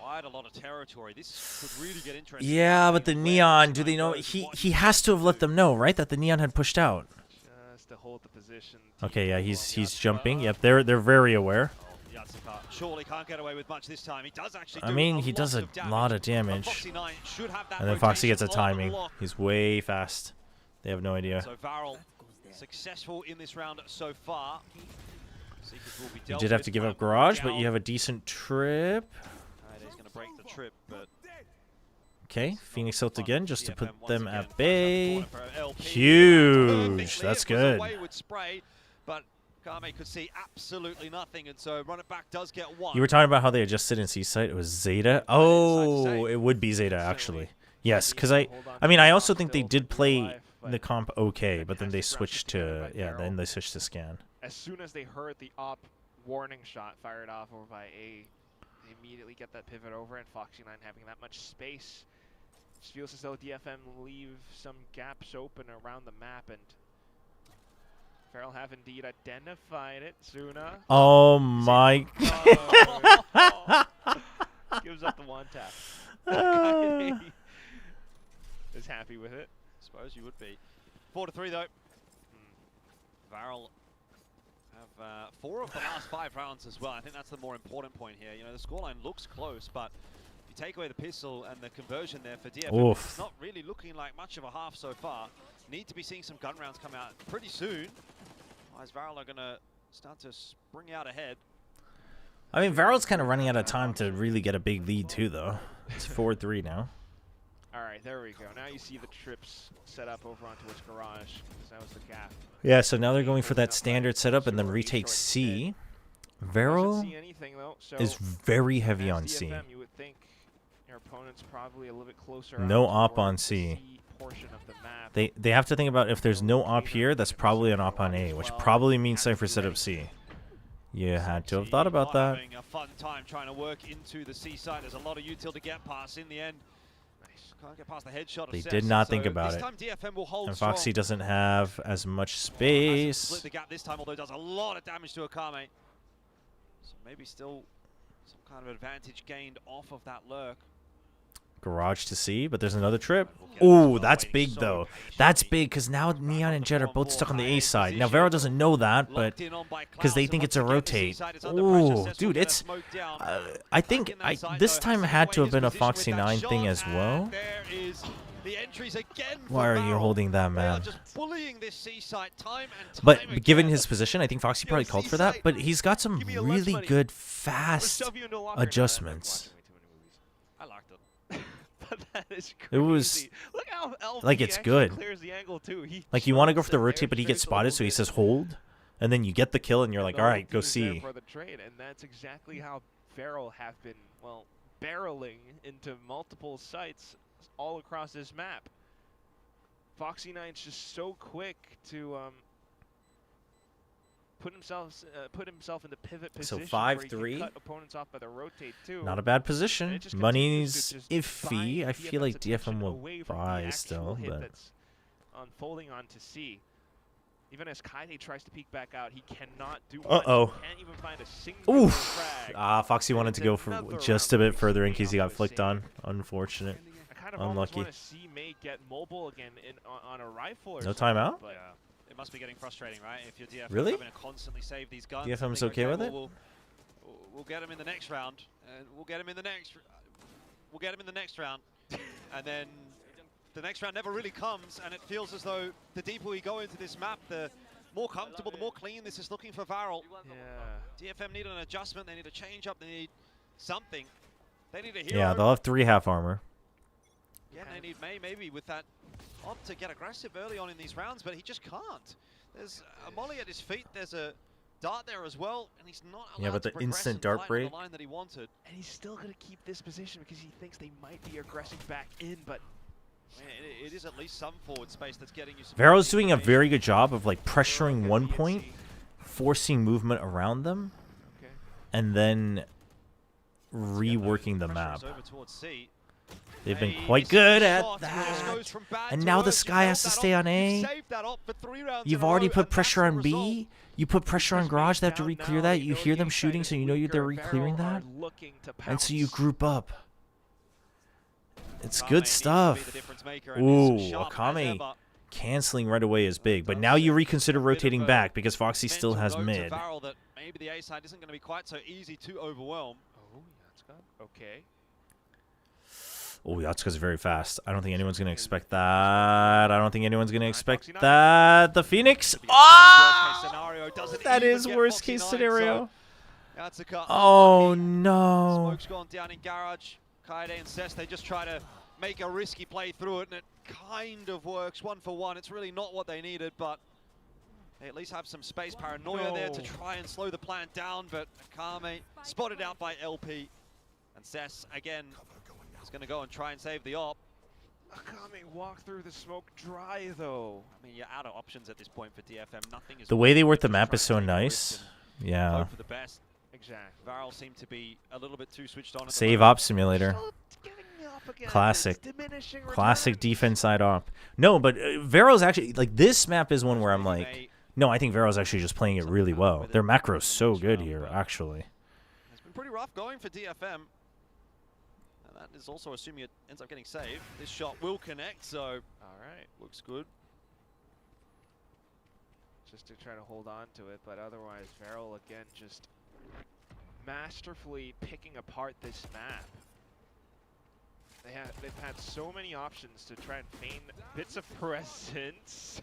Quite a lot of territory. This could really get interesting. Yeah, but the Where Neon, do Foxy9 they know? goes, He what has to have let them know, right? That the Neon had pushed out. Just to hold the position. Okay, yeah, he's jumping. Yep, they're very aware. Yatsika surely can't get away with much this time. He does actually I do mean, a he does a lot of lot of damage. damage. And Foxy9 should have that And then Foxy gets a rotation on timing. lock. He's way fast. They have no idea. So Varel successful in this round so far. Seekers will be You dealt did have with to give by up garage, but Gal. you have a decent trip. Kaide's gonna break the trip, but Okay, Phoenix ult again just to put DFM once them again at finds that bay. corner for LP. Huge. Perfectly, That's it was a good. wayward spray, but Kame could see absolutely nothing, and so run it back does get one. You were talking about how they adjusted in C-Site. It was Zeta. Oh, it would be Zeta, actually. Yes, because I mean, I also think they did play the comp okay, but then they switched to, yeah, then they switched to scan. As soon as they heard the op warning shot fired off over by A, they immediately get that pivot over, and Foxy9 having that much space. Just feels as though DFM leave some gaps open around the map, and Feral have indeed identified it. Suna Oh my. gives up the one tap. Is happy with it. Suppose you would be. 4-3 though. Varel have 4 of the last 5 rounds as well. I think that's the more important point here. You know, the scoreline looks close, but if you take away the pistol and the conversion there for DFM, Oof. it's not really looking like much of a half so far. Need to be seeing some gun rounds come out pretty soon. Otherwise, Varel are going to start to spring out ahead. I mean, Varel's kind of running out of time to really get a big lead, too, though. It's 4-3 now. All right, there we go. Now you see the trips set up over on towards garage. That was the gap. Yeah, so now they're going for that standard setup and then retake C. Vero see anything, though, so is very heavy as on C. DFM, you would think your opponent's probably a little bit closer No out op on towards the C. portion of the map. They have to think about if there's no op here, that's probably an op on A, which probably means Cypher set up C. You had to have thought about that. Having a fun time trying to work into the C side. There's a lot of util to get past. In the end, can't get past the headshot of They Sess, did not so think about this it. time DFM will hold And Foxy strong. doesn't have as much Hasn't space. split the gap this time, although does a lot of damage to Akame. So maybe still some kind of advantage gained off of that lurk. Garage to C, but there's another trip. Oh, that's big though. That's big because now Neon and Jet are both stuck on the A side. Now Vero doesn't know that, but because they think it's a rotate. Oh, dude, it's. I think this time had to have been a Foxy 9 thing as well. Why are you holding that, man? But given his position, I think Foxy probably called for that. But he's got some really good fast adjustments. I liked it. But that is crazy. It was Look how LP like it's actually good. clears the angle too. Like you want to go for the rotate, but he gets spotted, so he says hold, and then you get the kill, and you're like, all right, go C. For the trade, and that's exactly how Feral have been, well, barreling into multiple sites all across this map. Foxy 9's just so quick to put himself in the pivot position. So 5-3. Cut opponents off by the rotate too. Not a bad position. It just Money's continues to just iffy. bind I feel like DFM's DFM will away from the buy actual still, hit but that's unfolding onto C. Even as Kaide tries to peek back out, he cannot do much. Uh-oh. He can't even find a single oof. frag. Foxy wanted to go for just a bit further in case he got flicked on. Unfortunate. I kind of almost Unlucky. want to see Mate get mobile again on a rifle or No something, timeout? but, It must be getting frustrating, right? If you're DFM Really? having to constantly save these guns. DFM's think, okay with it? We'll get him in the next round, and we'll get him in the next. We'll get him in the next round, and then the next round never really comes, and it feels as though the deeper we go into this map, the more comfortable, the more clean this is looking for Varel. Yeah. DFM need an adjustment. They need a change up. They need something. They need a hero. Yeah, they'll have 3 half armor. Yeah, they need May maybe with that op to get aggressive early on in these rounds, but he just can't. There's a molly at his feet. There's a dart there as well, and he's not allowed Yeah, but to the progress instant and dart fight on break. the line that he wanted. And he's still going to keep this position because he thinks they might be aggressing back in, but It is at least some forward space that's getting you some. Vero's doing a very good job of like pressuring one point, forcing movement around them, okay. and then reworking the map. Over towards C. They've been Hey, quite this good shot at just that. goes from bad And to now the worse. Sky You've has to held that stay op. on A. You've saved that op for 3 rounds You've in a already row, put and pressure that's on the B. result. You put pressure on Garage. They have to Down re-clear now, that. they You know hear the them inside shooting, is so you know they're weaker. re-clearing Varel that. are looking to And so you pounce. group up. It's Akame good needs to be the stuff. difference maker, and he's Ooh, sharp as Akame ever. canceling right away is big. But now you reconsider rotating back because Foxy still Mental has note to mid. Varel that maybe the A side isn't going to be quite so easy to overwhelm. Oh, that's good. Okay. Oh, Yatsuka's very fast. I don't think anyone's going to expect that. I don't think anyone's going to expect that. The Phoenix. Ah! That is worst case scenario. Oh, no. Smoke's gone down in Garage. Kaide and Sess, they just try to make a risky play through it, and it kind of works 1 for 1. It's really not what they needed, but they at least have some space paranoia there to try and slow the plan down, but Akame spotted out by LP. And Sess, again, is going to go and try and save the op. Akame walk through the smoke dry, though. I mean, you're out of options at this point for DFM. Nothing is The way they work the just map try is and so take a risk nice. and Yeah. hope for the best. Exactly. Varel seemed to be a little bit too switched on. At the Save moment. op simulator. Still giving me up again. Classic. It's diminishing Classic returns. defense side op. No, but Vero's actually, like, this map is one where I'm like, no, I think Vero's actually just playing it really well. Their macro's so good here, actually. It's been pretty rough going for DFM. And that is also assuming it ends up getting saved. This shot will connect, so All right. looks good. Just to try to hold on to it, but otherwise, Varel again just masterfully picking apart this map. They've had so many options to try and feign bits of presence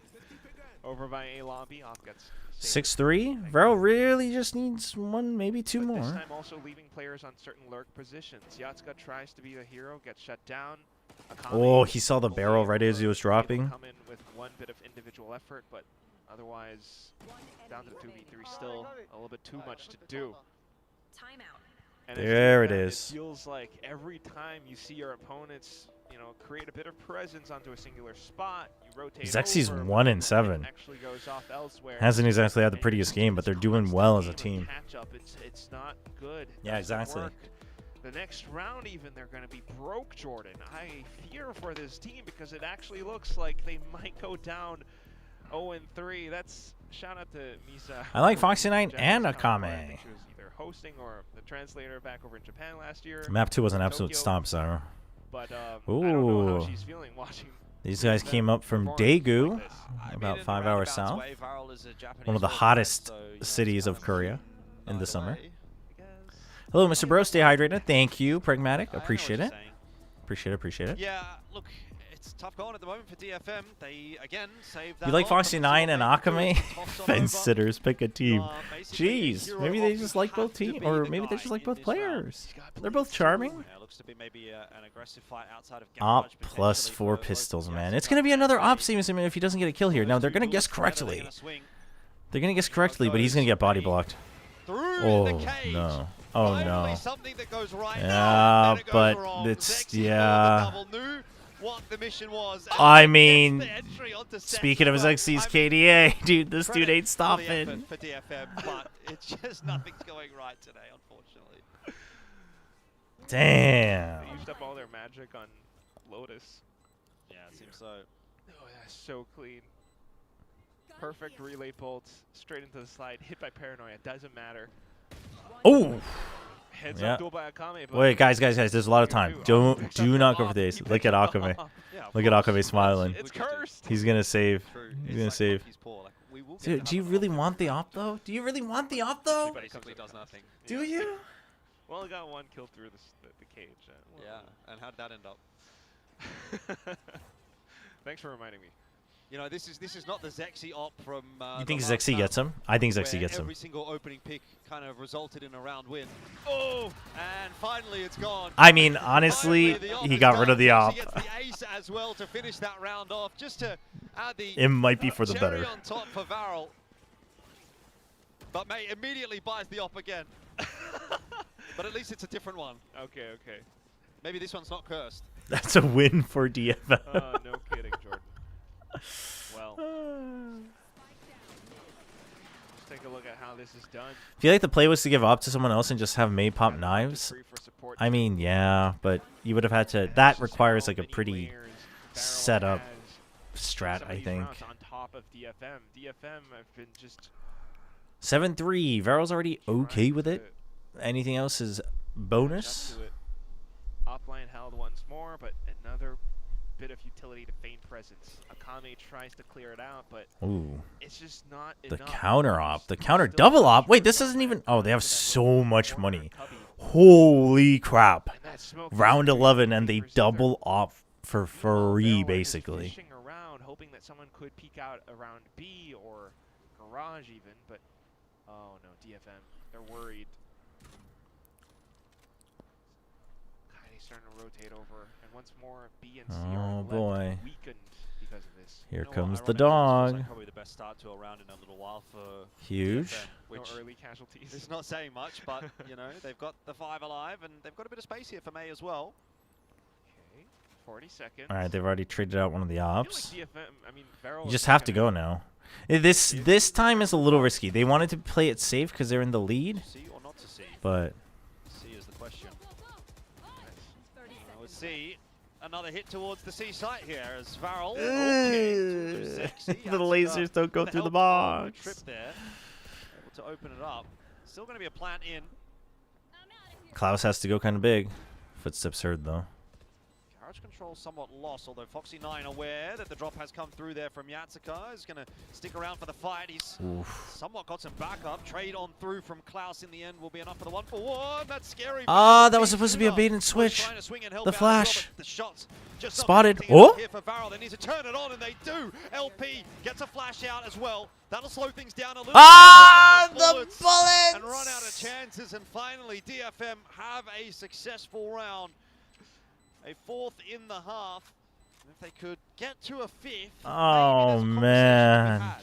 over by A lobby. Off gets saved. 6-3. Vero really just needs 1, maybe 2 But this more. time also leaving players on certain lurk positions. Yatsuka tries to be the hero, gets shut down. Akame Oh, he saw the only barrel right as he was able to dropping. come in with 1 bit of individual effort, but Otherwise, down to the 2v3, still a little bit too much to do. And There it it is. feels like every time you see your opponents, you know, create a bit of presence onto a singular spot, you rotate Zexi's over, 1 but and 7. actually goes off elsewhere. Hasn't exactly had the And prettiest it's game, but they're this doing constant well as a game of team. catch-up. It's not good. Yeah, Doesn't exactly. work. The next round even, they're going to be broke, Jordan. I fear for this team because it actually looks like they might go down 0-3. That's shout out to Misa. I like Foxy Knight Japanese and counterpart. I Akame. think she was either hosting or the translator back over in Japan last year. Map 2 was an absolute Tokyo. stomp, Sarah. But I don't know Ooh. how she's feeling watching. These guys them came up from perform like Daegu, this. about in 5 a hours roundabout south. way, Varel is a Japanese One of the world hottest class, so, you know, cities it's of kind Korea in the either summer. way. Hello, Mr. Bro. Stay hydrated. Thank you, Pragmatic. I know what Appreciate you're it. saying. Appreciate it. Yeah, look, it's tough going at the moment for DFM. They again saved that. You like off, Foxy but 9 see and what they can do. Akame? Toss on Fence over. sitters, pick a team. Basically a Jeez, hero maybe they of just you like have both to teams, be or the maybe they guy just like in both this round. players. He's got They're both charming. Yeah, looks to be maybe an aggressive fight outside of Op garage, plus potentially 4 for pistols, both man. Yasuo It's gonna be another and op Faye. scene if he doesn't get a kill here. Now Those they're two gonna duels guess together, they're correctly. gonna swing They're gonna guess correctly, but he's gonna get body blocked. through Oh the cage. no! Oh Finally no! something that goes right. Yeah, then it goes but wrong. it's Zexy for the yeah. double knew what the mission was. I And mean, gets the entry onto set speaking of as well. Zexi's I mean, KDA, dude, this dude credit ain't for the effort stopping. for DFM, but it's just nothing's going right today, unfortunately. Damn. They used up all their magic on Lotus. Yeah, it seems so. Oh, that's so clean. Perfect relay bolt, straight into the slide, hit by Paranoia, doesn't matter. Oh! Heads Yeah. up duel by Akame. but Wait, guys, there's a lot of time. Picks up Do the not go lob, for the ace. he Look picks at up the Akame. lob. Yeah, of Look at course. Akame smiling. It's cursed. He's gonna save. True. He's It's gonna like save. Monkey's paw, like, we will get Dude, to do you have a really look. want the op though? Do you really want the op though? Basically does nothing. Do you? Well, I got one kill through the cage. Yeah, and how did that end up? Thanks for reminding me. You know, this is not the Zexy op from. You think the last Zexy map, gets him? I think where Zexy gets him. Every single opening pick kind of resulted in a round win. Oh, and finally it's gone. I mean, honestly, Finally, the op he is got done. rid of the Zexy op. gets the ace as well to finish that round off, just to add the It might be for the cherry better. on top for Varel. But mate immediately buys the op again. But at least it's a different one. Okay, okay. Maybe this one's not cursed. That's a win for DFM. No kidding, Jordan. Well, let's take a look at how this is done. I feel like the play was to give op to someone else and just have May pop knives. Free for support. I mean, yeah, but you would have had to. That requires like a pretty set up strat, I think. On top of DFM. DFM have been just 7-3. Varel's already okay with it. trying to Anything else is adjust bonus. to it. Upline held once more, but another bit of utility to feign presence. Akame tries to clear it out, but Ooh, it's just not the enough. counter op, the Still counter got double op. Wait, Chobra this doesn't even. Oh, they have to that so little much corner, money. Cubby. Holy crap! And that smoke Round is 11 and they for Zeta. double op for Meanwhile, free, Varel is basically. fishing around, hoping that someone could peek out around B or garage even, but oh no, DFM, they're worried. Kai's starting to rotate over, and once more B and C Oh, are left boy. weakened because of this. Here You know what, comes the ironically, this feels dog. like probably the best start to a round in a little while for Huge. DFM, No which early casualties. is not saying much, but you know they've got the 5 alive and they've got a bit of space here for May as well. Okay, 40 seconds. All right, they've already traded out one of the I ops. feel like DFM, I mean, Varel You is just not have to gonna- go now. This time is a little risky. They wanted to play it safe because they're in the lead, See or not to see? but See is the question. We'll see. Another hit towards the C site here as Varel. the lasers don't go through the box. Trip there, able to open it up. Still going to be a plant in. Klaus has to go kind of big. Footsteps heard though. Garage control somewhat lost, although Foxy 9 aware that the drop has come through there from Yatsuka. Is going to stick around for the fight. He's Oof. somewhat got some backup. Trade on through from Klaus in the end will be enough for the 1-for-1. That's scary. Ah, that was supposed to be a bait and switch. The flash. The shots just not Spotted. connecting enough Oh! here for Varel. They need to turn it on, and they do. LP gets a flash out as well. That'll slow things down a little. Ah, bit. the bullets! And run out of chances, and finally DFM have a successful round. A 4th in the half. And if they could get to a 5th, Oh, maybe there's a conversation to be man. had.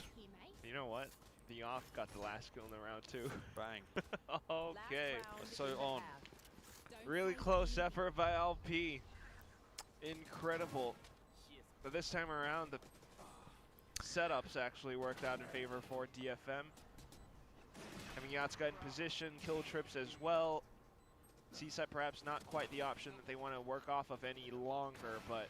you know what? The off got the last kill in the round too. Bang. Okay. So on. Really close effort by LP. Incredible. But this time around, the setups actually worked out in favor for DFM. Having Yatsuka in position, kill trips as well. Seaside perhaps not quite the option that they want to work off of any longer, but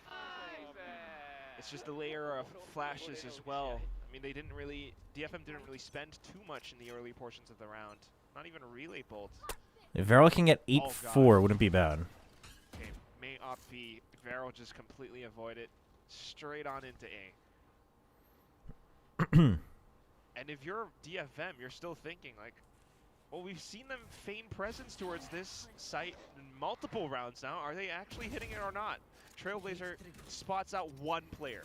it's just a layer of flashes as well. I mean, they didn't really, DFM didn't really spend too much in the early portions of the round. Not even a relay bolt. If Varel can get 8-4, wouldn't be bad. Okay, may opt B. Varel just completely avoid it. Straight on into A. And if you're DFM, you're still thinking like, well, we've seen them feign presence towards this site in multiple rounds now. Are they actually hitting it or not? Trailblazer spots out one player.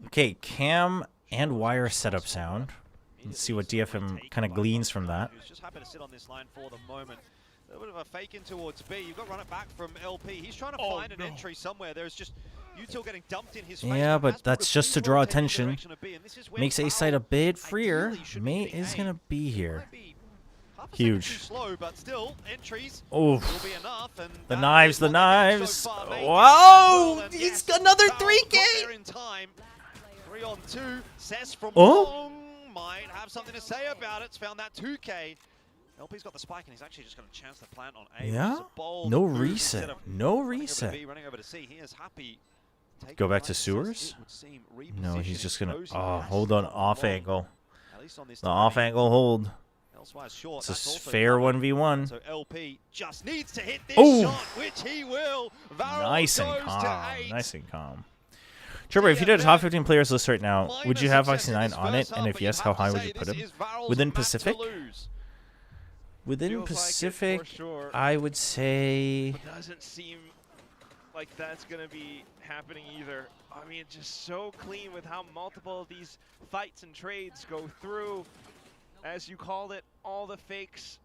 Okay, cam and wire setup sound. Let's see what DFM kind of gleans from that. Who's just happy to sit on this line for the moment. A little bit of a fake in towards B. You've got to run it back from LP. He's trying to find an entry somewhere. There's just Util getting dumped in his face. Yeah, but that's just to draw attention. Makes A side a bit freer. May is going to be here. Huge. Slow, but still, entries Oof. will be enough, and The knives, the knives. Wow! He's got another 3K! In time. 3 on 2. Cess from Oh? long might have something to say about it. Found that 2K. LP's got the spike, and he's actually just going to chance the plant on A. Yeah? No reset. No reset. Running over to C. He is happy. Go back to sewers? No, he's just going to... Oh, hold on. Off angle. The off angle hold. It's a fair 1v1. So LP just needs to hit this Ooh. shot, which he will. Varel Nice and goes calm. to 8. Nice and calm. Chobra, if you did a top 15 players list right now, would you have Voxy9 on it? And if yes, how high would you put him? Within Pacific? Within Feels like it Pacific, for sure. I would say... It doesn't seem like that's going to be happening either. I mean, just so clean with how multiple of these fights and trades go through. As you called it, all the fakes,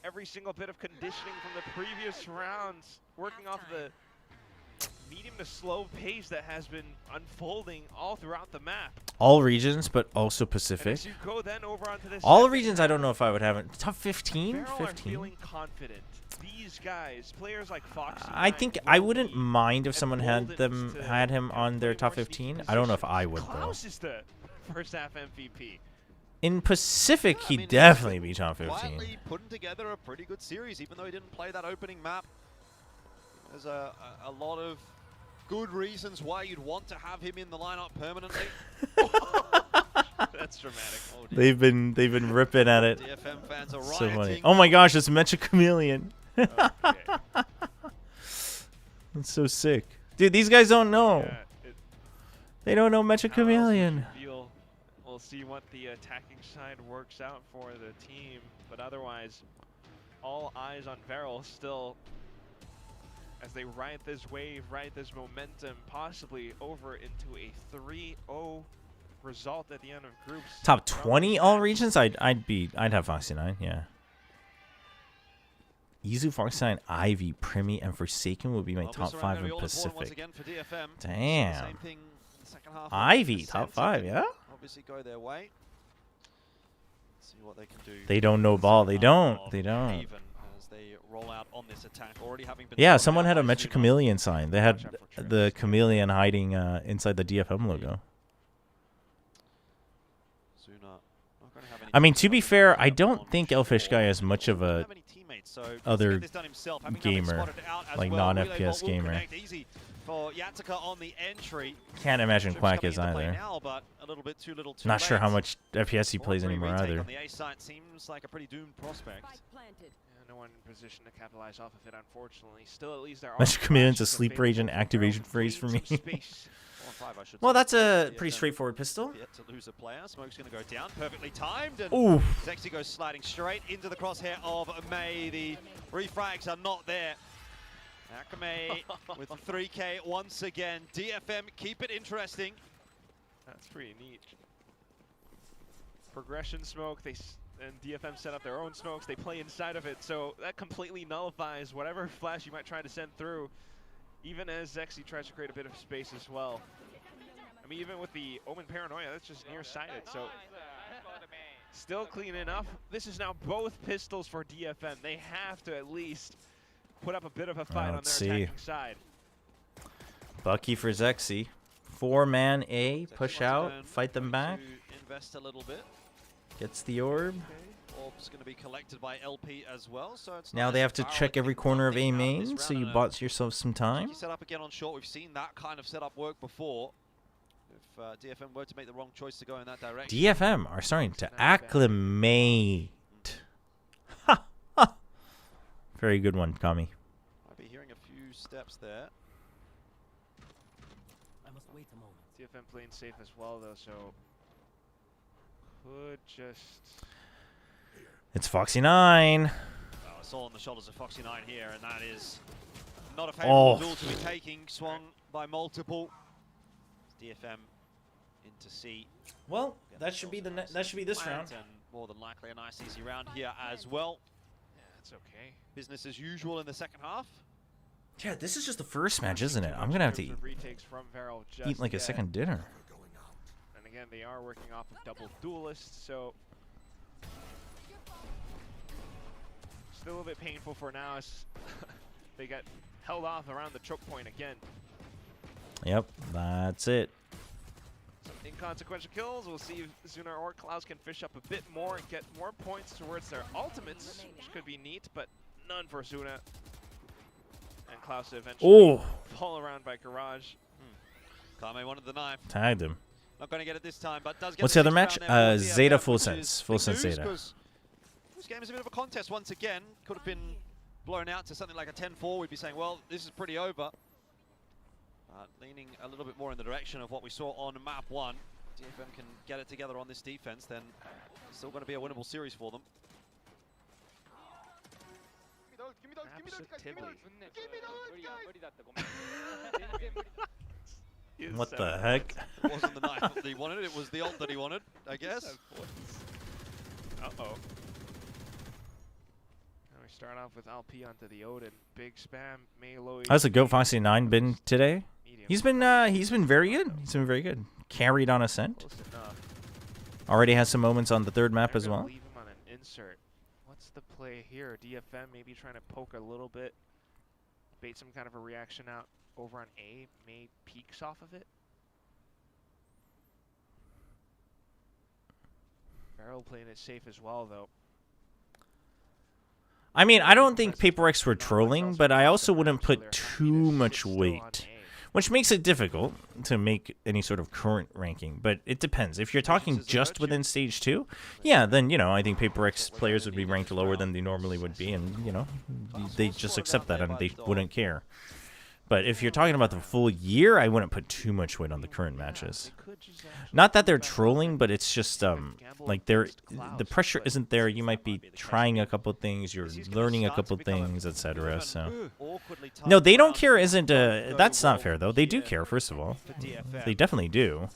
every single bit of conditioning from the previous rounds, working off the medium to slow pace that has been unfolding all throughout the map. All regions, but also Pacific. As you go then over onto this All regions, I don't know if I would have it. Top 15? Varel are 15? feeling confident. These guys, players like Foxy, I think I wouldn't mind if someone had him on their top 15. I don't know if I would, though. Klaus is the first half MVP. In Pacific, he'd definitely be top 15. Quietly putting together a pretty good series, even though he didn't play that opening map. There's a lot of good reasons why you'd want to have him in the lineup permanently. That's dramatic. Oh, dear. They've been ripping at it. DFM fans are So funny. rioting. Oh my gosh, it's Mecha Chameleon. Okay. That's so sick. Dude, these guys don't know. Yeah, They don't know Mecha how else Chameleon. would you feel? We'll see what the attacking side works out for the team, but otherwise, all eyes on Varel still as they ride this wave, ride this momentum, possibly over into a 3-0 result at the end of groups. Top 20 all regions? I'd have Foxy9, yeah. Izu, Foxy9, Ivy, Primi, and Forsaken would be my top 5 in Pacific. Damn. Ivy, top 5, yeah? Obviously go their way. See what they can do. They don't know ball. They don't. They don't. Even as they roll out on this attack, already having been Yeah, thrown someone down had a by Mecha Zuma. Chameleon sign. They had the chameleon hiding inside the DFM logo. Zuna not gonna have any I mean, to be teammates fair, I on don't think Elfish shore. Guy has much of Doesn't a have any teammates, so he's other to get this done himself, having been gamer, spotted out as like well. non-FPS Relay ball will gamer. connect easy for Yatsuka on the entry. Can't imagine Trips Quack coming is into play either. now, but a little bit too little too Not sure how late. much FPS he plays 4-3 anymore retake either. on the A site seems like a pretty doomed prospect. Yeah, no one in position to capitalize off of it, unfortunately. Still, at least there are Mecha Chameleon's a flashes sleep available rage and for activation Varel to phrase for create me. some space. 4-5, I should Well, say. that's a DFM pretty straightforward pistol. yet to lose a player. Smoke's going to go down, perfectly timed, and Ooh. Zexy goes sliding straight into the crosshair of May. The refrags are not there. Akame with 3K once again. DFM, keep it interesting. That's pretty neat. Progression smoke, and DFM set up their own smokes. They play inside of it, so that completely nullifies whatever flash you might try to send through, even as Zexy tries to create a bit of space as well. mean, even with the Omen Paranoia, that's just nearsighted. So still clean enough. This is now both pistols for DFM. They have to at least put up a bit of a fight on Let's their see. attacking side. Bucky for Zexy. 4-man A. Push out. Fight them back. To invest a little bit. Gets the orb. Orb's going to be collected by LP as well. So it's Now not they as have to Barrow check every getting corner one of thing A out of this main, so round you and bought yourself some time. tricky setup again on short. We've seen that kind of setup work before. If DFM were to make the wrong choice to go in that direction. DFM are starting to acclimate. Ha! Ha! Very good one, Kami. Might be hearing a few steps there. DFM playing safe as well, though, so could just... It's Foxy9. Well, it's all on the shoulders of Foxy9 here, and that is not a favorable duel to be taking. Swung by multiple. DFM into C. Well, that should be this round. And more than likely a nice easy round here as well. Yeah, it's okay. Business as usual in the second half. Yeah, this is just the first match, isn't it? I'm gonna have to eat like a second dinner. And again, they are working off of double duelists, so still a little bit painful for now as they get held off around the choke point again. Yep, that's it. Some inconsequential kills. We'll see if Zuna or Klaus can fish up a bit more and get more points towards their ultimates, which could be neat, but none for Zuna. And Klaus eventually fall around by Garage. Kame wanted the knife. Tagged him. Not going to get it this time, but does get What's the other next match? round there for Zeta DFM, Full which Sense. is Full big Sense news Zeta. 'cause this game is a bit of a contest once again. Could have been blown out to something like a 10-4. We'd be saying, well, this is pretty over. Leaning a little bit more in the direction of what we saw on map 1. DFM can get it together on this defense, then it's still going to be a winnable series for them. What the heck? It wasn't the knife that he wanted, it was the ult that he wanted, I guess. Uh-oh. Now we start off with LP onto the Odin. Big spam, Melo. How's the Goat Foxy9 been today? He's been very good. He's been very good. Carried on Ascent. Close enough. Already has some moments on the third map They're as gonna well. Leave him on an insert. What's the play here? DFM maybe trying to poke a little bit, bait some kind of a reaction out over on A. May peeks off of it. Barrel playing it safe as well, though. I mean, I don't think PaperX were trolling, but I also wouldn't put too much weight, which makes it difficult to make any sort of current ranking. But it depends. If you're talking just within Stage 2, yeah, then, you know, I think PaperX players would be ranked lower than they normally would be, and, you know, they just accept that and they wouldn't care. But if you're talking about the full year, I wouldn't put too much weight on the current matches. Not that they're trolling, but it's just like the pressure isn't there. You might be trying a couple things, you're learning a couple things, etc. So no, they don't care. Isn't that's not fair though. They do care. First of all, they definitely do.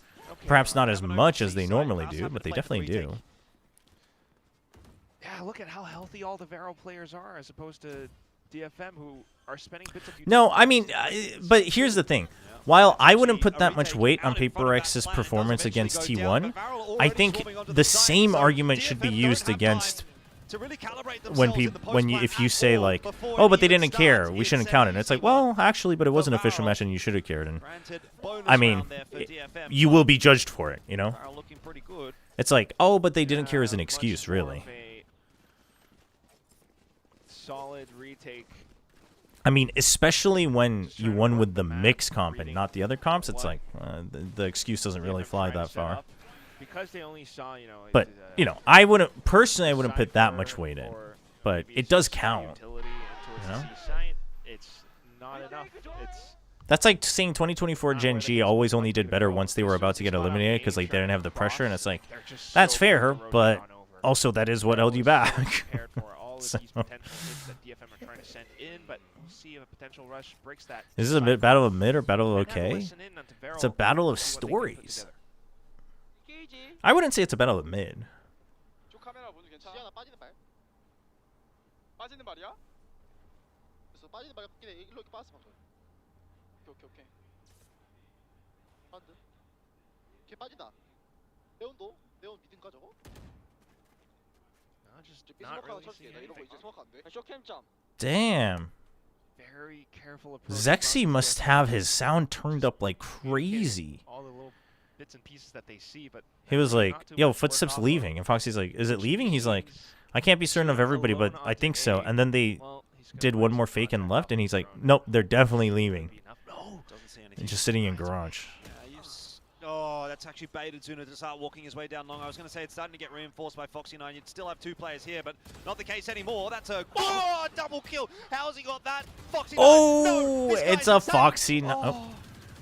Perhaps not as much as they normally do, but they definitely do. Yeah, look at how healthy all the Vero players are as opposed to DFM, who are spending bits of No, I mean, but here's the thing. While I wouldn't put that much weight on PaperX's performance against T1, I think the same argument should be used against if you say like, oh, but they didn't care, we shouldn't count it. And it's like, well, actually, but it was an official match and you should have cared. And I mean, you will be judged for it, you know? It's like, oh, but they didn't care as an excuse, really. Solid retake. I mean, especially when you won with the mix comp and not the other comps, it's like the excuse doesn't really fly that far. Because they only saw, you know, but you know, I wouldn't put that much weight in, but it does count. You know? It's not enough. That's like saying 2024 Gen G always only did better once they were about to get eliminated because like they didn't have the pressure, and it's like that's fair, but also that is what held you back. So. Is this a battle of mid or battle of okay? It's a battle of stories. I wouldn't say it's a battle of mid. 걔 빠진다. 레온도? 레온 믿음가 저거? Just 삐 not 스모크 하나 really 쳐줄게. seeing 나 이런 거 anything. 이제 스모크 안 돼. 쇼캠점. Damn. Very careful approach. Zexy from must DFM. have his sound turned up like Getting crazy. All the little bits and pieces that they see, but He was not like, too yo, much work footsteps off of leaving. And Foxy's like, is it leaving? He's like, James I can't be certain of everybody, but alone I onto think so. A. And then they Well, he's gonna did find one some more fun fake and back left, off and the he's like, drone. nope, they're definitely leaving. Be enough. No, doesn't see anything. And just sitting in garage. Yeah, oh, that's actually baited Zuna to start walking his way down long. I was going to say it's starting to get reinforced by Foxy9. You'd still have 2 players here, but not the case anymore. That's a double kill. How's he got that? Foxy9. Oh, no, this it's guy's a insane. Foxy. Oh. Oh,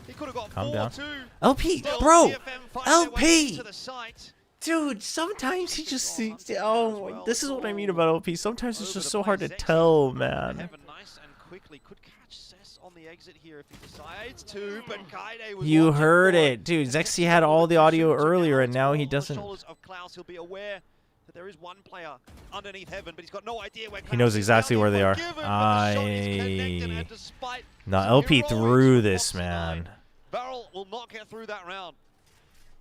he could have got Calm 4 down. 2. LP, Still, bro. DFM find their way LP. into the site. Dude, sometimes he just Hunting sees. there as Oh, well. this is what I mean about LP. Sometimes it's Over just the so hard to place. tell, Zexy man. Heaven nice and quickly could catch Cess on the exit here if he decides to, but Kaide was You watching heard for it, dude. Zexy had all the audio earlier, and now he doesn't. Of Klaus, he'll be aware that there is one player underneath Heaven, but he's got no idea where He knows Klaus is. exactly Now where they are. forgiven, but the shot is connected, I. and despite No, some LP heroics threw from this, Foxy9, man. Varel will not get through that round.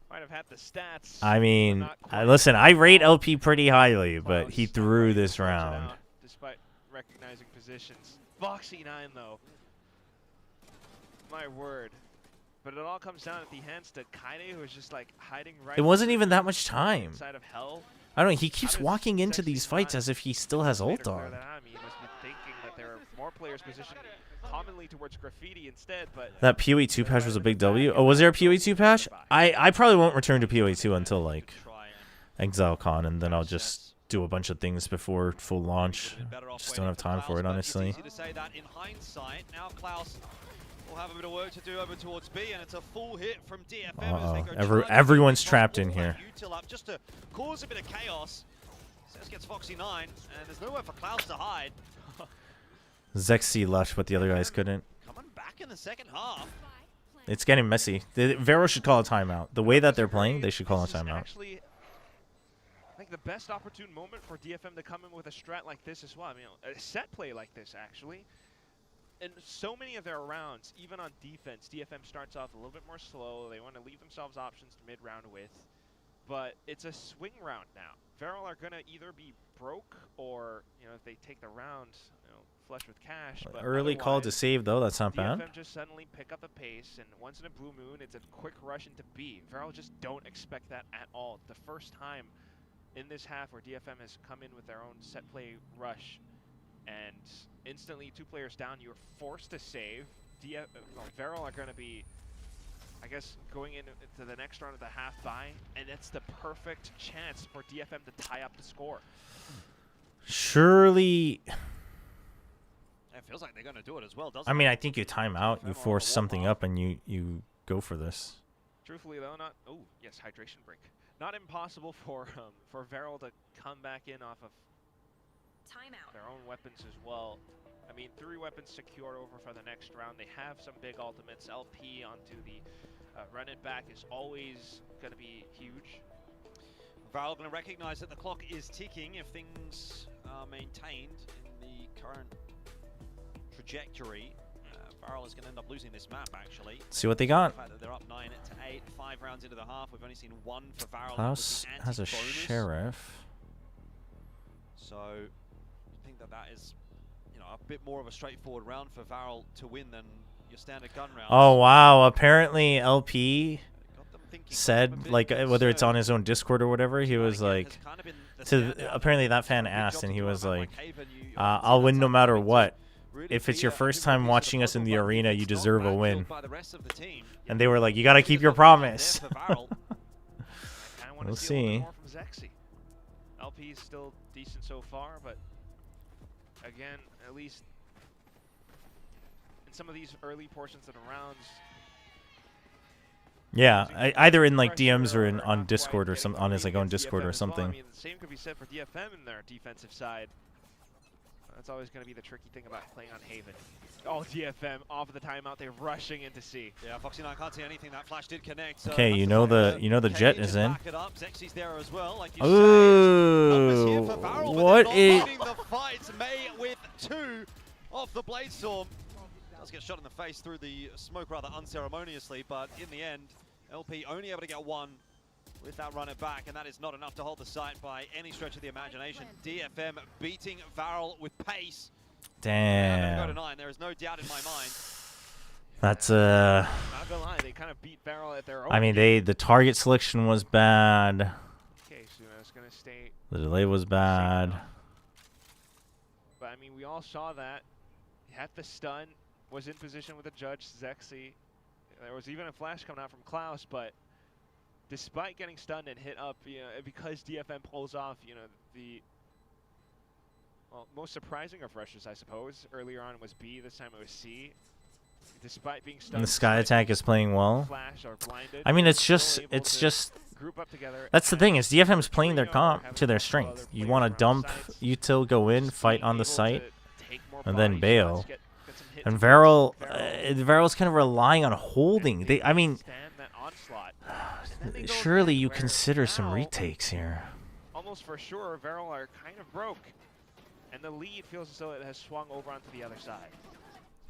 Might have had the stats. I mean, but not quite. listen, I rate LP pretty highly, but Close. he threw this Punch it round. out, despite recognizing positions. Foxy9 though. My word. But it all comes down at the hands to Kaide, who was just like hiding right. It wasn't even that much time. Inside of hell. I don't know. He keeps How does walking into Zexy these fights not as if he still has later ult clear on. that out? I mean, he must be thinking that there are more players positioned commonly towards graffiti instead, but That PoE 2 patch was a big W. Oh, was there a PoE 2 patch? I probably won't return to PoE 2 until like ExileCon, and then I'll just do a bunch of things before full launch. Just don't have time for it, honestly. It's easy to say that in hindsight. Now Klaus will have a bit of work to do over towards B, and it's a full hit from DFM as they go charging Everyone's across trapped all in that here. util up just to cause a bit of chaos. Cess gets Foxy9, and there's nowhere for Klaus to hide. Zexy left, but the other guys couldn't. Coming back in the second half. It's getting messy. Vero should call a timeout. The way that they're playing, they should call a This is timeout. actually, I think, the best opportune moment for DFM to come in with a strat like this as well. I mean, a set play like this, actually. In so many of their rounds, even on defense, DFM starts off a little bit more slow. They want to leave themselves options mid-round with. But it's a swing round now. Feral are going to either be broke or, you know, if they take the round, you know, flush with cash. But Early call to otherwise, save, though. That's not bad. DFM just suddenly pick up the pace, and once in a blue moon, it's a quick rush into B. Feral just don't expect that at all. The first time in this half where DFM has come in with their own set play rush, and instantly 2 players down, you're forced to save. Feral are going to be, I guess, going into the next round of the half buy, and it's the perfect chance for DFM to tie up the score. Surely. It feels like they're going to do it as well, doesn't I mean, it? I think you time out, you force something up, and you go for this. Truthfully, though, not. Oh, yes, hydration break. Not impossible for Feral to come back in off of their own weapons as well. I mean, 3 weapons secured over for the next round. They have some big ultimates. LP onto the run it back is always going to be huge. Varel going to recognize that the clock is ticking if things are maintained in the current trajectory. Varel is going to end up losing this map, actually. See what they got. The fact that they're up 9-8, 5 rounds into the half. We've only seen 1 for Varel. Klaus has a sheriff. So I think that is, you know, a bit more of a straightforward round for Varel to win than your standard gun round. Oh, wow. Apparently, LP said, like, whether it's on his own Discord or whatever, he was like, apparently that fan asked, and he was like, I'll win no matter what. If it's your first time watching us in the arena, you deserve a win. And they were like, you got to keep your promise. We'll see. LP is still decent so far, but again, at least in some of these early portions of the rounds. Yeah, either in like DMs or on Discord or some on his like own Discord or something. I mean, the same could be said for DFM in their defensive side. That's always going to be the tricky thing about playing on Haven. Oh, DFM off of the timeout, they're rushing into C. Yeah, Foxy9 can't see anything. That flash did connect. So Okay, you know the jet is in. Zexy's there as well, like you Ooh, what is? The fight, May with 2 off the Bladestorm. Does get shot in the face through the smoke rather unceremoniously, but in the end, LP only able to get one with that runner back, and that is not enough to hold the site by any stretch of the imagination. DFM beating Varel with pace. Damn. Go to 9. There is no doubt in my mind. That's Not gonna lie, they kind of beat Varel at their own. I mean, game. the target selection was bad. Okay, Suna's gonna stay. The delay was bad. But I mean, we all saw that. He had the stun, was in position with the judge, Zexy. There was even a flash coming out from Klaus, but despite getting stunned and hit up, you know, because DFM pulls off, you know, the most surprising of rushes, I suppose. Earlier on was B, this time it was C. Despite being stunned, And the Sky Attack is playing well. flash or blinded, I mean, it's just group up together. that's the thing is DFM's playing their comp to their strength. You want to dump util, go in, fight on the site, and then bail. And Varel's kind of relying on holding. I mean, surely you consider some retakes here. Almost for sure, Varel are kind of broke, and the lead feels as though it has swung over onto the other side.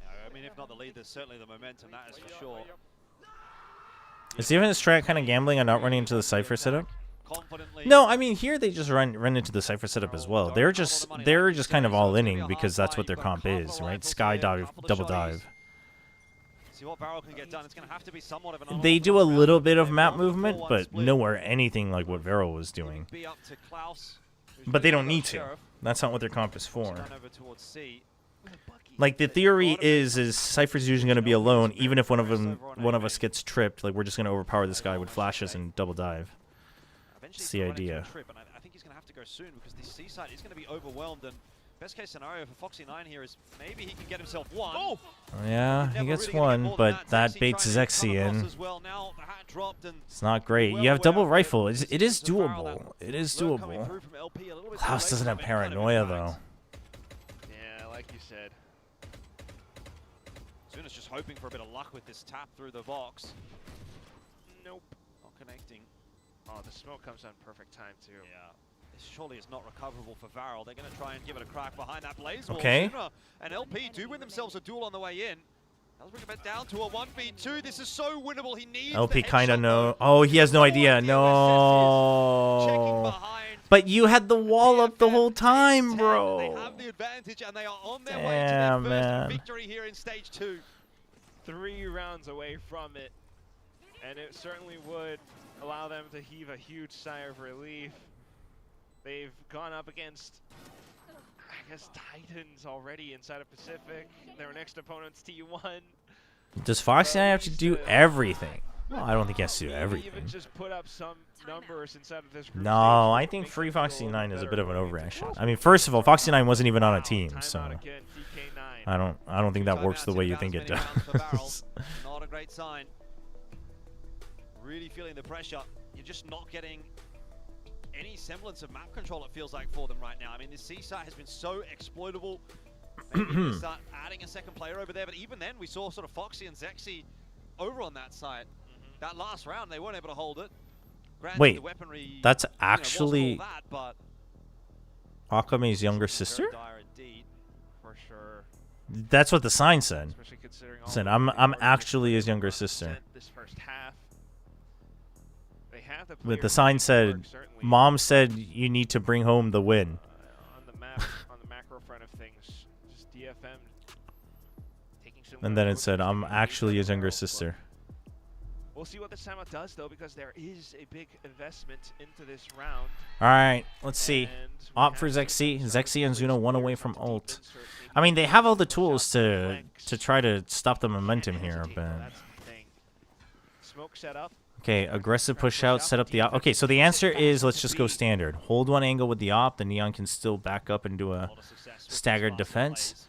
I mean, if not the lead, there's certainly the momentum, that is for sure. Is even this strat kind of gambling on not running into the Cypher setup? No, I mean here they just run into the Cypher setup as well. They're just kind of all inning because that's what their comp is, right? Sky dive, double dive. See what Varel can get done. It's going to have to be somewhat of an They do a little bit of map movement, but nowhere anything like what Varel was doing. But they don't need to. That's not what their comp is for. Like the theory is Cypher's usually going to be alone, even if one of us gets tripped. Like we're just going to overpower this guy with flashes and double dive. That's the idea. I think he's going to have to go soon because the C side is going to be overwhelmed. And best case scenario for Foxy9 here is maybe he can get himself one. Oh yeah, he gets one, but that baits Zexy in. It's not great. You have double rifle. It is doable. It is doable. Klaus doesn't have paranoia though. Yeah, like you said. Zuna's just hoping for a bit of luck with this tap through the box. Nope. Not connecting. Oh, the smoke comes on perfect time too. Yeah. This surely is not recoverable for Varel. They're going to try and give it a crack behind that blaze wall. Okay. Zuna and LP do win themselves a duel on the way in. That'll bring it down to a 1v2. This is so winnable. He needs LP the kind of headshot, know. though. Oh, he has no idea. Checking No. behind. But you had the wall up the whole time, They bro. have the advantage and they are on their way to Damn, their first man. victory here in stage 2. 3 rounds away from it, and it certainly would allow them to heave a huge sigh of relief. They've gone up against, I guess, Titans already inside of Pacific. Their next opponent's T1. Does Foxy have to do everything? Well, I don't think he has to do Even everything. just put up some numbers inside of this group No, stage I think makes free them feel Foxy9 is a better bit of an going into overreaction. this. I mean, first of all, Foxy9 wasn't even on a team, Timeout so again, DK9. I don't think that works the way you think it does. Not a great sign. Really feeling the pressure. You're just not getting any semblance of map control, it feels like, for them right now. I mean, this C site has been so exploitable. Maybe you can start adding a second player over there, but even then we saw sort of Foxy and Zexy over on that side. That last round, they weren't able to hold it. Granted, Wait, the weaponry, that's wasn't all actually that, but Akame's younger sister? dire indeed. For sure. That's what the sign said. Especially considering all Said, the I'm hard work actually his they've younger put sister. in this first half. They have the But players the sign making said, work, certainly, Mom said you need to bring home the win. on the map, on the macro front of things, just DFM taking some. And then it approaches said, to I'm beat actually his Varel, younger but sister. We'll see what this timeout does, though, because there is a big investment into this round. All right, let's see. And we Opt for have some Zexy. starting Zexy and players Zuna one here, away some from ult. defense, or maybe I mean, they have all the shots, tools to flanks. try to stop the momentum Can't here, hesitate, but though, that's the thing. Smoke set up. okay, aggressive push out, set up the op. Okay, so the answer is let's just go standard. Hold one angle with the op, the Neon can still back up and do a staggered defense,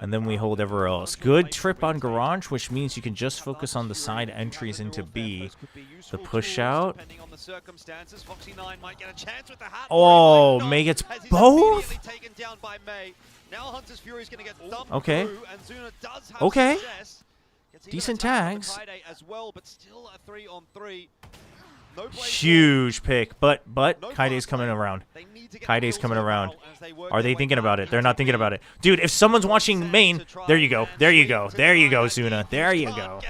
and then we hold everywhere else. Good trip on garage, which means you can just focus on the side entries into B. The push out. Oh, May gets both? Okay. Okay. Decent tags. Huge pick, but Kaide's coming around. Kaide's coming around. Are they thinking about it? They're not thinking about it. Dude, if someone's watching main, there you go. There you go. There you go, Zuna. There you go.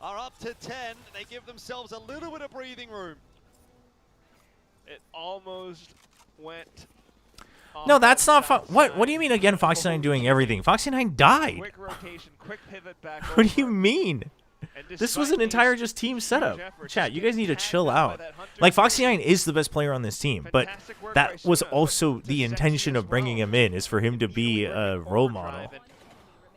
are up to 10. They give themselves a little bit of breathing room. It almost went. No, that's not What do you mean again? Foxy9 doing everything. Foxy9 died. Quick rotation, quick pivot back. What do you mean? And This was an entire just team setup. Chat, you guys need to chill out. Like, Foxy9 is the best player on this team, but that was also the intention of bringing him in, is for him to be a role model.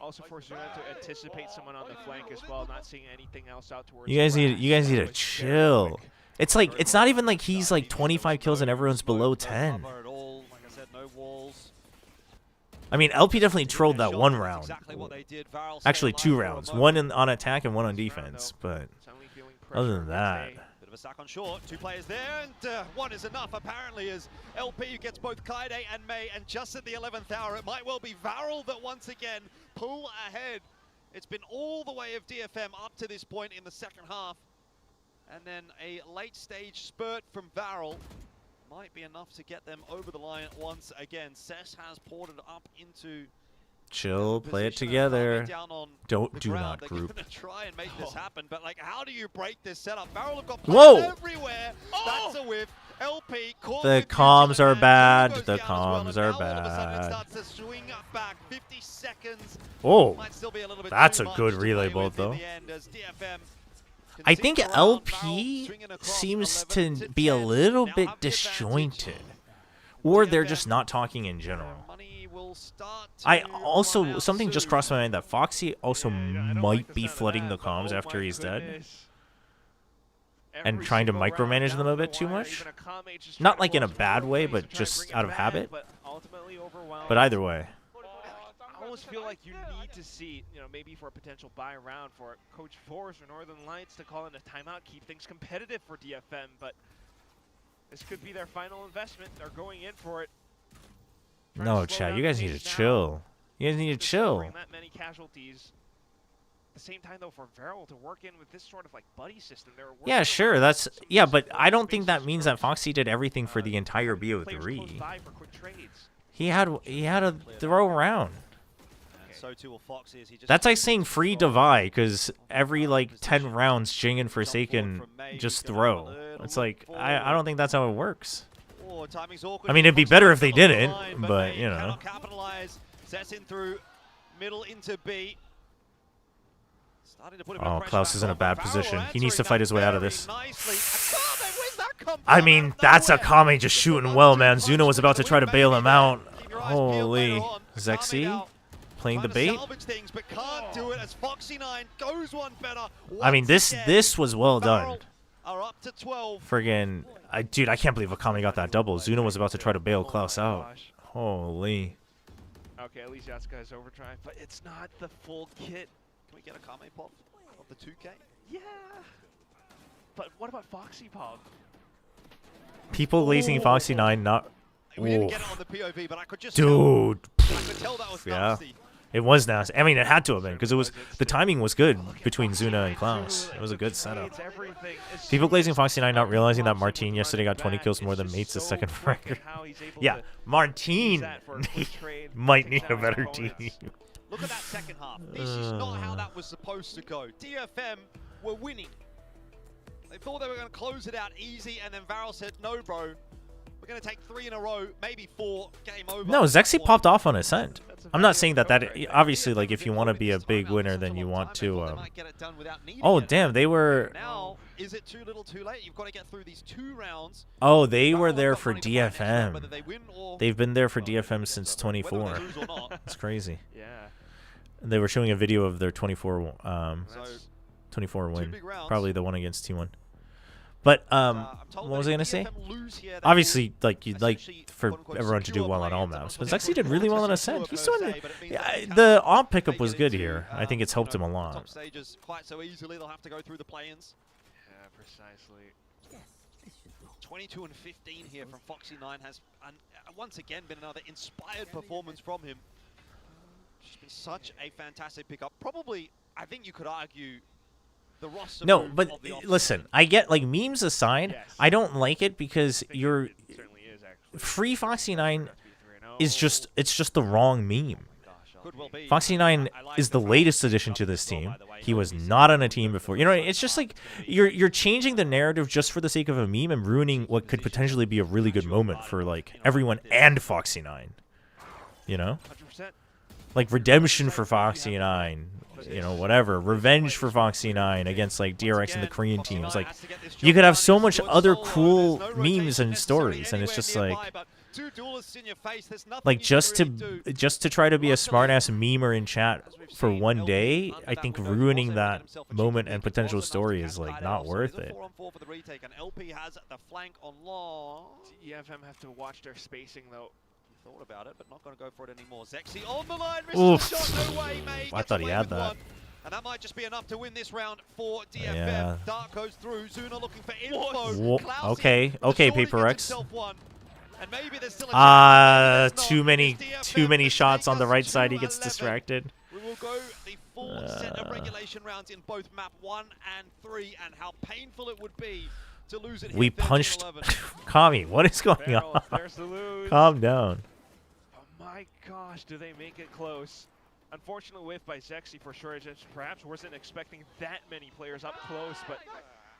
Also for Zuna to anticipate someone on the flank as well, not seeing anything else out towards. You guys need to chill. It's like, it's not even like he's like 25 kills and everyone's below 10. I mean, LP definitely trolled that one round. Actually, 2 rounds. One on attack and one on defense. But other than that, Bit of a sack on short. 2 players there, and one is enough apparently, as LP gets both Kaide and Mei, and just at the 11th hour, it might well be Varel that once again pull ahead. It's been all the way of DFM up to this point in the second half, and then a late stage spurt from Varel might be enough to get them over the line once again. Cess has ported up into chill, play it together. Do not They're group. gonna try and make this happen, but like, how do you break this setup? Varel have got Whoa! players everywhere. That's a whiff. LP caught The with comms Future, are and bad. goes The down as well, comms and are now all of a sudden it bad. starts to swing back. 50 seconds. Oh, Might still be a little bit that's too a much good to relay play bolt, with in though. the end, as DFM I can think zink around. LP Varel swinging across seems 11 to be a 10. little Now bit have the advantage. disjointed. Or they're DFM, just not talking in general. money will start to I run also, out something just soon. crossed my mind that Foxy also Yeah, I don't like might the be sound of flooding the that, but comms oh after my he's dead. goodness. And Every trying to single round micromanage down them a the bit too wire, much. even a commate just Not trying to like in a force bad forward way, plays but to try and just bring it out of back, habit. But ultimately overwhelmed. But either way, I almost feel like you need to see, maybe for a potential buy round for Coach Force or Northern Lights to call in a timeout, keep things competitive for DFM, but this could be their final investment. They're going in for it. Trying no, to slow chat, down you the guys need to pace now. chill. You guys need to Just chill. bring that many casualties. At the same time, though, for Varel to work in with this sort of like buddy system, they're working Yeah, sure, around that's, some of yeah, those but I don't spaces think that means that for Foxy did everything for the entire players close BO3. by for quick trades. He had a throw around. And so too will Foxy, as he just That's like saying free divide, because every like 10 rounds, Jing and Forsaken just throw. It's like, I don't think that's how it works. Oh, timing's awkward. I mean, it'd be Foxy better if they on the didn't, line, but, they you know. cannot capitalize. Sets in through middle into B. Starting to put a bit of Oh, pressure Klaus back is in a on, bad but position. Varel He needs to answering fight his way that out of very this. nicely. Akame, where's that come I from? mean, Out of that's nowhere. Akame just shooting well, man. Zuna was about to try to bail him out. Holy. Zexy playing the bait. Things, but can't do it as Foxy9 goes one better. I mean, Once again, this was well done. Varel are up to 12. Friggin', dude, I can't believe Akame got that double. Zuna was about to try to bail Klaus Oh my out. gosh. Holy. Okay, at least Yasuka has overdrive, but it's not the full kit. Can we get a Kame pop of the 2K? Yeah. But what about Foxy Pop? People glazing Foxy9 not... We didn't Oof. get it on the POV, but I could just Dude. tell, I could tell that was Yeah. nasty. It was nasty. I mean, it had to have been, because it was, the timing was good between Zuna and Klaus. It was a good setup. It's everything. As People soon glazing as Foxy9 not realizing that Foxy Martine was yesterday got running 20 kills back, more it's than just Mates the so second quick record. and how he's able Yeah, to use Martine that for a quick trade, might take need down a his better opponents. team. Look at that second half. This is not how that was supposed to go. DFM were winning. They thought they were going to close it out easy, and then Varel said, no, bro. We're going to take 3 in a row, maybe 4. Game over. No, Zexy popped off on Ascent. That's a I'm not very saying that appropriate obviously, like, if you want to be a big winner, then you want to, Oh, damn, they were... Now, is it too little too late? You've got to get through these 2 rounds. Oh, they were Varel there got for money to play next round, DFM. whether they win or They've been there for DFM since whether 24. they lose or not. It's crazy. Yeah. They were showing a video of their 24 So, 24 2 win. big rounds. Probably the one against T1. But I'm told what was that I if gonna say? DFM lose here, they Obviously, will like you'd like essentially, for quote-unquote, everyone to do secure well on all play-ins. maps, I'm but not Zexy did really well on Ascent. He's secure doing per se, but it means yeah, that they the can't op pickup make was it good into, here. I think it's helped him a lot. Top stages quite so easily. They'll have to go through the play-ins. Yeah, precisely. 22 and 15 here from Foxy9 has once again been another inspired performance from him. Just been such a fantastic pickup. Probably, I think you could argue, the roster No, move but of the listen, offseason. I get like memes aside, Yes. I don't like it because I think you're it certainly is actually. free Foxy9 Recipe 3-0. is just it's just the wrong meme. Gosh, Foxy9 is the latest addition to this team. He was not on a team before. You know, it's just like you're changing the narrative just for the sake of a meme and ruining what could potentially be a really good moment for like everyone and Foxy9. You know? 100%. Like redemption for Foxy9, you know, whatever. Revenge for Foxy9 against like DRX and the Korean teams. Like you could have so much other cool memes and stories, and it's just like just to try to be a smart-ass memer in chat for one day, I think ruining that moment and potential story is like not worth it. DFM have to watch their spacing though. Thought about it, but not going to go for it anymore. Zexy on the line, Oof. misses the shot, no way, May I thought he had that. one. And that might just be enough to win this round for DFM. Yeah. Dark goes through, Zuna looking for info. Whoa. Klaus Okay, in, okay, Shorty Paper gets X. himself one. And maybe there's still a chance, but Too there's many not. It's DFM shots that on the take right us side. He to gets 11. distracted. We will go the full set of regulation rounds in both map 1 and 3, and how painful it would be to lose it. We here, 13-11. punched Kami. What is going Barrel, on? there's the lose. Calm down. Oh my gosh, do they make it close? Unfortunate whiff by Zexy for sure. Just perhaps wasn't expecting that many players up close, but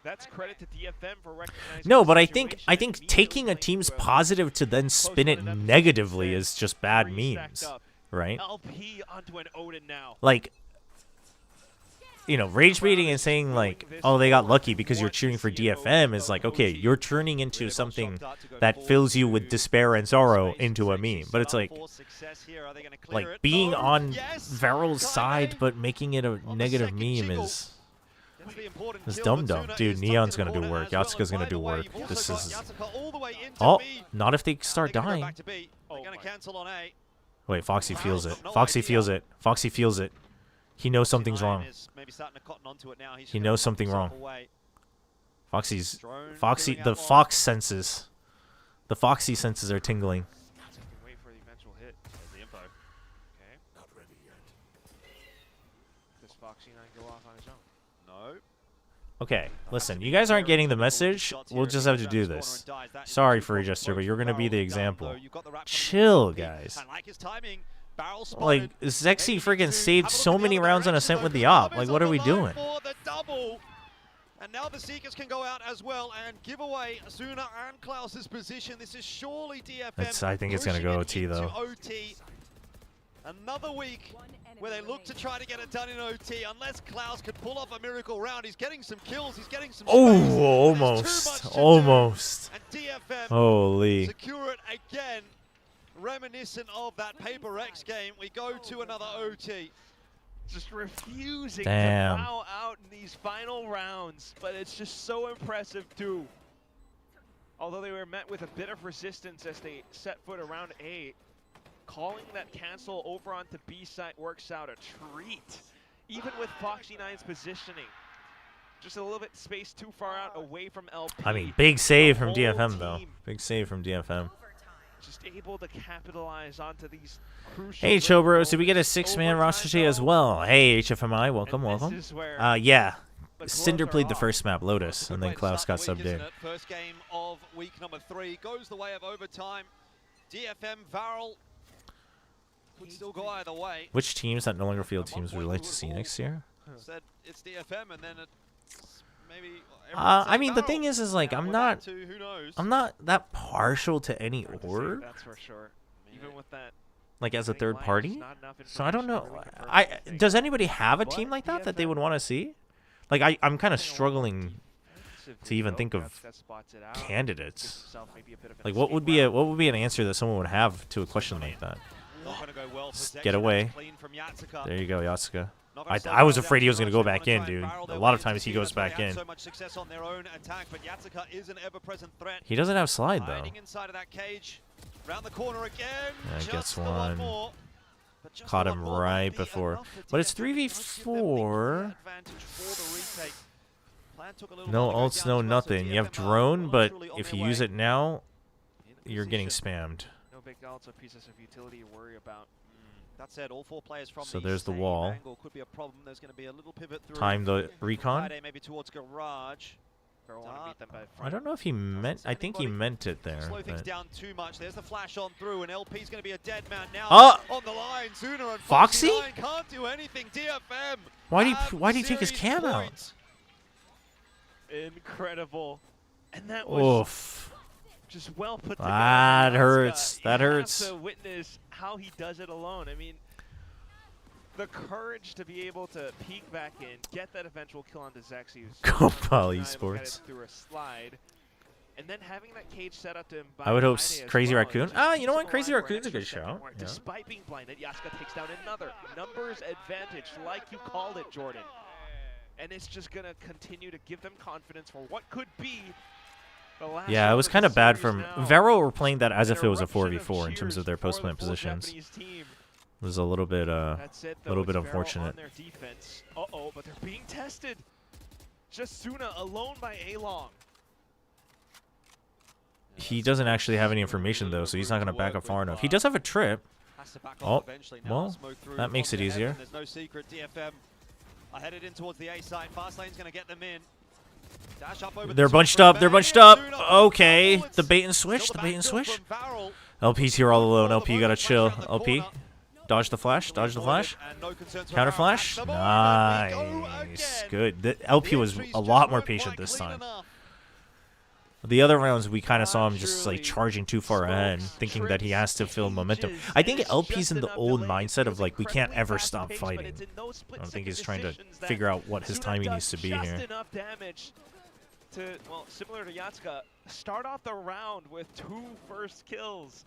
that's credit to DFM for recognizing. No, the but I situation think and taking a immediately team's playing to positive to then spin it negatively is just bad memes, right? LP onto an Odin now. Like, you know, rage baiting and saying like, oh, they got lucky because you're cheering for DFM is like, okay, you're turning into something that fills you with despair and sorrow into a meme. But it's like being on Varel's side but making it a negative meme is dumb. Dude, Neon's gonna do work. Yatsuka's gonna do work. This is... Oh, not if they start dying. Wait, Foxy feels it. Foxy feels it. Foxy feels it. He knows something's wrong. He knows something wrong. The Fox senses. The Foxy senses are tingling. Wait for the eventual hit. The info. Okay. Not ready yet. Does Foxy9 go off on his own? No. Okay, listen, you guys aren't getting the message. We'll just have to do this. Sorry, Free Jester, but you're gonna be the example. Chill, guys. Like, Zexy freaking saved so many rounds on Ascent with the op. Like, what are we doing? And now the Seekers can go out as well and give away Zuna and Klaus's position. This is surely DFM. I think it's gonna go OT though. OT. Another week where they look to try to get it done in OT. Unless Klaus could pull off a miracle round. He's getting some kills. He's getting some space. Oh, almost. Almost. And DFM Holy. secure it again. Reminiscent of that Paper X game, we go to another OT. Just refusing Damn. to bow out in these final rounds, but it's just so impressive too. Although they were met with a bit of resistance as they set foot around A, calling that cancel over onto B side works out a treat. Even with Foxy9's positioning. Just a little bit spaced too far out away from LP. I mean, big save from The DFM whole though. team Big save from DFM. just able to capitalize onto these crucial. Hey, little Chobra, so we get a moments. 6-man Overtime, roster today as though, well. Hey, HFMI, welcome, and this welcome. is where Yeah, the gloves Cinder are played the off. first map, Lotus, and then Klaus got subbed in. First game of week number 3 goes the way of overtime. DFM, Varel could still go either way. Which teams that no longer field teams would you like to see next year? Said it's DFM, and then it's maybe. I mean, the thing is like, I'm not Who knows? that partial to any Hard to say, org, that's for sure. Even with that, like as a winning third line, party. there's not enough So I don't know. information to really confirm Does anything. anybody have a But team like that they DFM would want to see? Like I'm kind of struggling defensively, to even though, think of Yatsuka spots it out, candidates. gives himself maybe a bit of an Like what escape would be route. an answer that someone would have to a question like that? Not gonna go well for Get Zexy. away. That's clean from Yatsuka. There you go, Yatsuka. Not gonna slow I was down afraid he was Yatsuka. gonna go They back wanna in, try and dude. barrel A their lot way of times into he goes Seekers, but back they have in. So much success on their own attack, but Yatsuka is an ever-present threat. He doesn't have slide though. Hiding inside of that cage. Round the corner again. Yeah, just gets the one. more. But just Caught the him one more right might be before. enough for But it's DFM. Might give them the 3v4. advantage for the retake. Plan took a little No while to go ults, down no to us, so nothing. You have DFM are drone, well but and truly on if their you use way. it now, In you're getting position. spammed. No big ults or pieces of utility to worry about. That said, all 4 players from So the there's the same wall. angle could be a problem. There's going to be a little pivot through. Time the recon. Friday maybe towards garage. Feral want to meet them by I front. don't know if he meant. I think he meant it there. Slow things But... down too much. There's the flash on through, and LP's going to be a dead man now. Oh! On the line, Zuna and Foxy? can't do anything. DFM. Why did he take his serious cam out? points. Incredible. And that was Oof. just well put together. That Yaska. hurts. That You have hurts. to witness how he does it alone. I mean, the courage to be able to peek back in, get that eventual kill onto Zexy. Go Poly Esports. Through a slide, and then having that cage set up to him. I would hope Friday as Crazy well, Raccoon. it's Ah, just you know what? keeps Crazy him alive for an Raccoon's a good extra second shout. more. Yeah. Despite being blinded, Yaska takes down another numbers advantage, like you called it, Jordan. And it's just gonna continue to give them confidence for what could be the last. Yeah, it round was of kind the of bad series from now. Vero were playing that as An if it was a eruption of 4v4 in terms cheers of their for post the plant full positions. Japanese team. It was a little bit That's it, though. little bit It's Vero unfortunate. on their defense. Uh-oh, but they're being tested. Just Suna alone by A-Long. He doesn't actually have any information though, so he's not going to back up far enough. He does have a trip. Has to back Oh, off eventually now. well, Smoke through that makes onto it easier. Heaven. There's no secret. DFM are headed in towards the A side. Fast lane's going to get them in. Dash up over They're the bunched top up. They're from bunched May up. and Suna. Okay, Bullets. the bait and Still switch. the The bait and backfill switch. from Varel. LP's here all alone. For the LP, you moment, gotta chill. pressure at the LP, corner. dodge the flash. Dodge the flash. And no concerns for Counter Varel. flash. That's the moment. We go Nice. again. Good. The LP The was entries a just lot more weren't patient quite this clean time. enough. The other rounds, we kind of saw him just Truly like charging too far ahead, smokes, thinking that he has to trips, feel momentum. cages, I and think it's LP's just in the enough old delay. mindset of Feels like, we can't incredibly ever stop fast-paced, but fighting. it's in those I don't think split-second he's trying to decisions that figure out what his Suna timing does needs to be just here. enough damage to, well, similar to Yatsuka, start off the round with 2 first kills.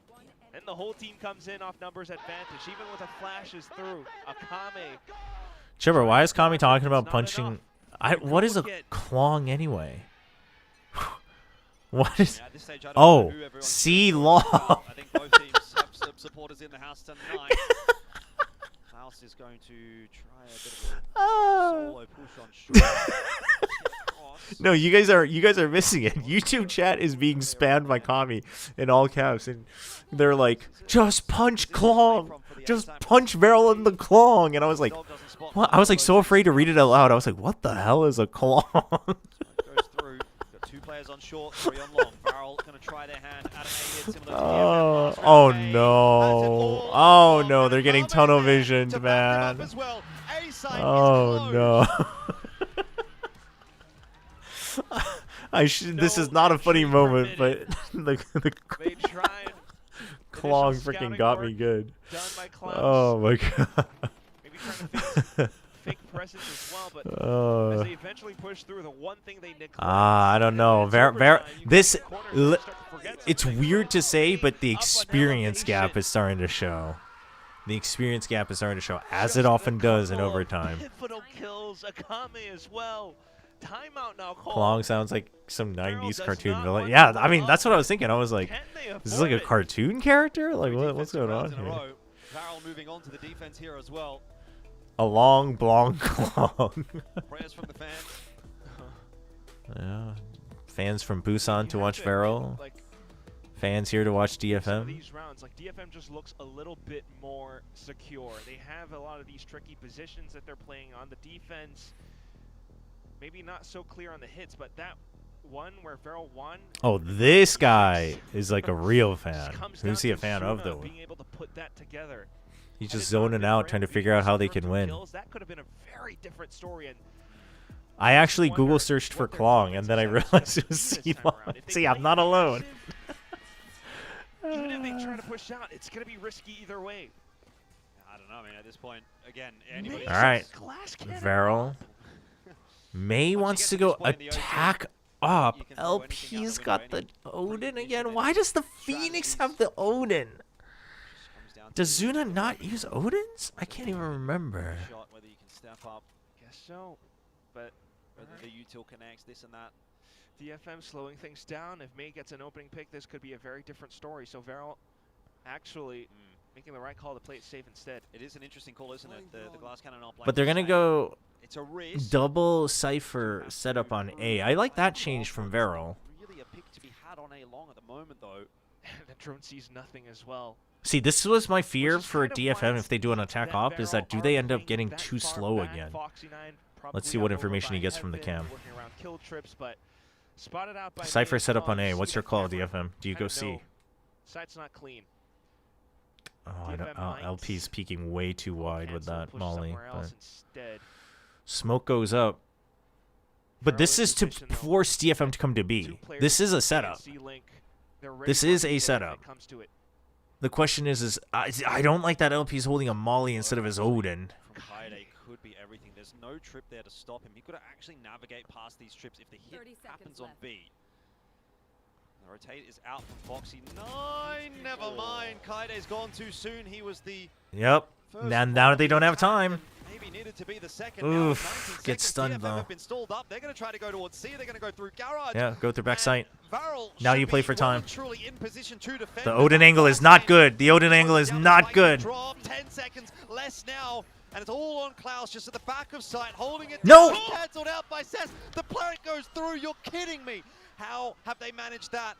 And the whole team comes in off numbers advantage, even with a flashes through. Akame. Chobra, why is Kami talking about Not punching? enough. What is a Get- clong anyway? What is? Yeah, at this stage, I don't Oh, know who everyone's C talking long. about. I think both teams have some supporters in the house tonight. Klaus is going to try a bit of a solo push on short. No, you guys are missing it. YouTube chat is being spammed by Kami in all caps, and they're like, "Just punch Klong, just punch Barrel in the Klong," and I was like, "What?" I was like so afraid to read it out loud. I was like, "What the hell is a Klong?" Goes through. Got 2 players on short, 3 on long. Barrel going to try their hand at an A hit similar to Oh, DFM. oh Has it no! all Oh on no! and They're getting Akame tunnel there visioned, to back them up man. as well. A side is Oh closed. no! This is not a funny moment, but the They try and Klong initial freaking scouting got me work good. done by Klaus. Oh my god. Maybe trying to fake, fake presence as well, but as they eventually push through, the one thing they neglect. I don't know. and it's overtime, you get This, to the corner and you start to forget it's something. weird to say, but the Up on experience gap elevation. is starting to show. The experience gap is starting to show, as it Just often a does in couple of overtime. Pivotal kills, Akame as well. Timeout now called. Klong sounds like some Barrel 90s does cartoon not villain. want Yeah, to I mean, go that's what I up. was thinking. I was like, Can they is this like a afford it? cartoon character? Like, 3 what's defensive going on rounds in a here? row. Varel moving on to the defense here as well. A long, blonde Klong. Prayers from the fans. Yeah. Fans from Busan to You watch have to admit, Varel. like, Fans here to watch some of DFM. these rounds, like DFM just looks a little bit more secure. They have a lot of these tricky positions that they're playing on the defense. Maybe not so clear on the hits, but that one where Varel won. Oh, this guy is like a real just fan. comes Who's down he a to fan of, Suna though? being able to put that together. He's Had just it not zoning been out, for trying to him figure being out how they separate can from win. kills, that could have been a very different story. And I actually wonder Google searched for what their Klong, and then I defense is realized it gonna was be this C time Long. around. If they See, I'm play not alone. aggressive, even if they try to push out, it's going to be risky either way. I don't know. I mean, at this point, again, anybody. All right. Glass cannon Varel. May Once wants you to get go to this point in the attack up. you can throw anything out LP's the got window, the Odin pretty again. decent Why does the Phoenix strategies. have the Odin? Comes down to Does Zuna not use Odins? I can't even remember. shot, whether you can step up, Guess so. But whether the util connects, this and that. DFM slowing things down. If May gets an opening pick, this could be a very different story. So Varel actually making the right call to play it safe instead. It is an interesting call, isn't it? The glass cannon not playing. But they're gonna go It's a risk. double cipher setup on A. I like that change from Varel. Really a pick to be had on A long at the moment, though. The drone sees nothing as well. See, this was my fear is for kind of DFM why if they do an attack op, is that do Varel they are end up playing getting that too far slow back. again? Foxy 9 Let's probably see what got over information he by gets from the Heaven, cam. Working around kill trips, but Spotted out by Cypher me. set up on Oh, A. you What's see your the call, camera? DFM? Do you I go don't C? know. Site's not clean. Oh, I don't, DFM might. LP's peeking way too wide with Cancel, that push molly. somewhere else But instead. smoke goes up. But Throw this in is to position, though. force DFM to come to Two B. players This is a in setup. C-Link. They're ready This for is it a when setup. it comes to it. The question is I don't like that LP's holding a molly instead of his Odin. From Kaede could be everything. There's no trip there to stop him. He could actually navigate past these trips if the hit happens on B. The rotate is out from Foxy. Nine, never mind. Kaide's gone too soon. He was the Yep. first Now they don't have time. Maybe needed to be the second. Oof, Now, 19 gets seconds. stunned DFM though. have been stalled up. They're going to try to go towards C. They're going to go through Garage. Yeah, go through And backside. Varel Now should you play be for well time. and truly in position to defend. The Odin angle is not good. The Odin angle is not good. Drop, 10 seconds less now. And it's all on Klaus just at the back of sight, holding it. No! down. Cancelled out by Cess. The planet goes through. You're kidding me. How have they managed that?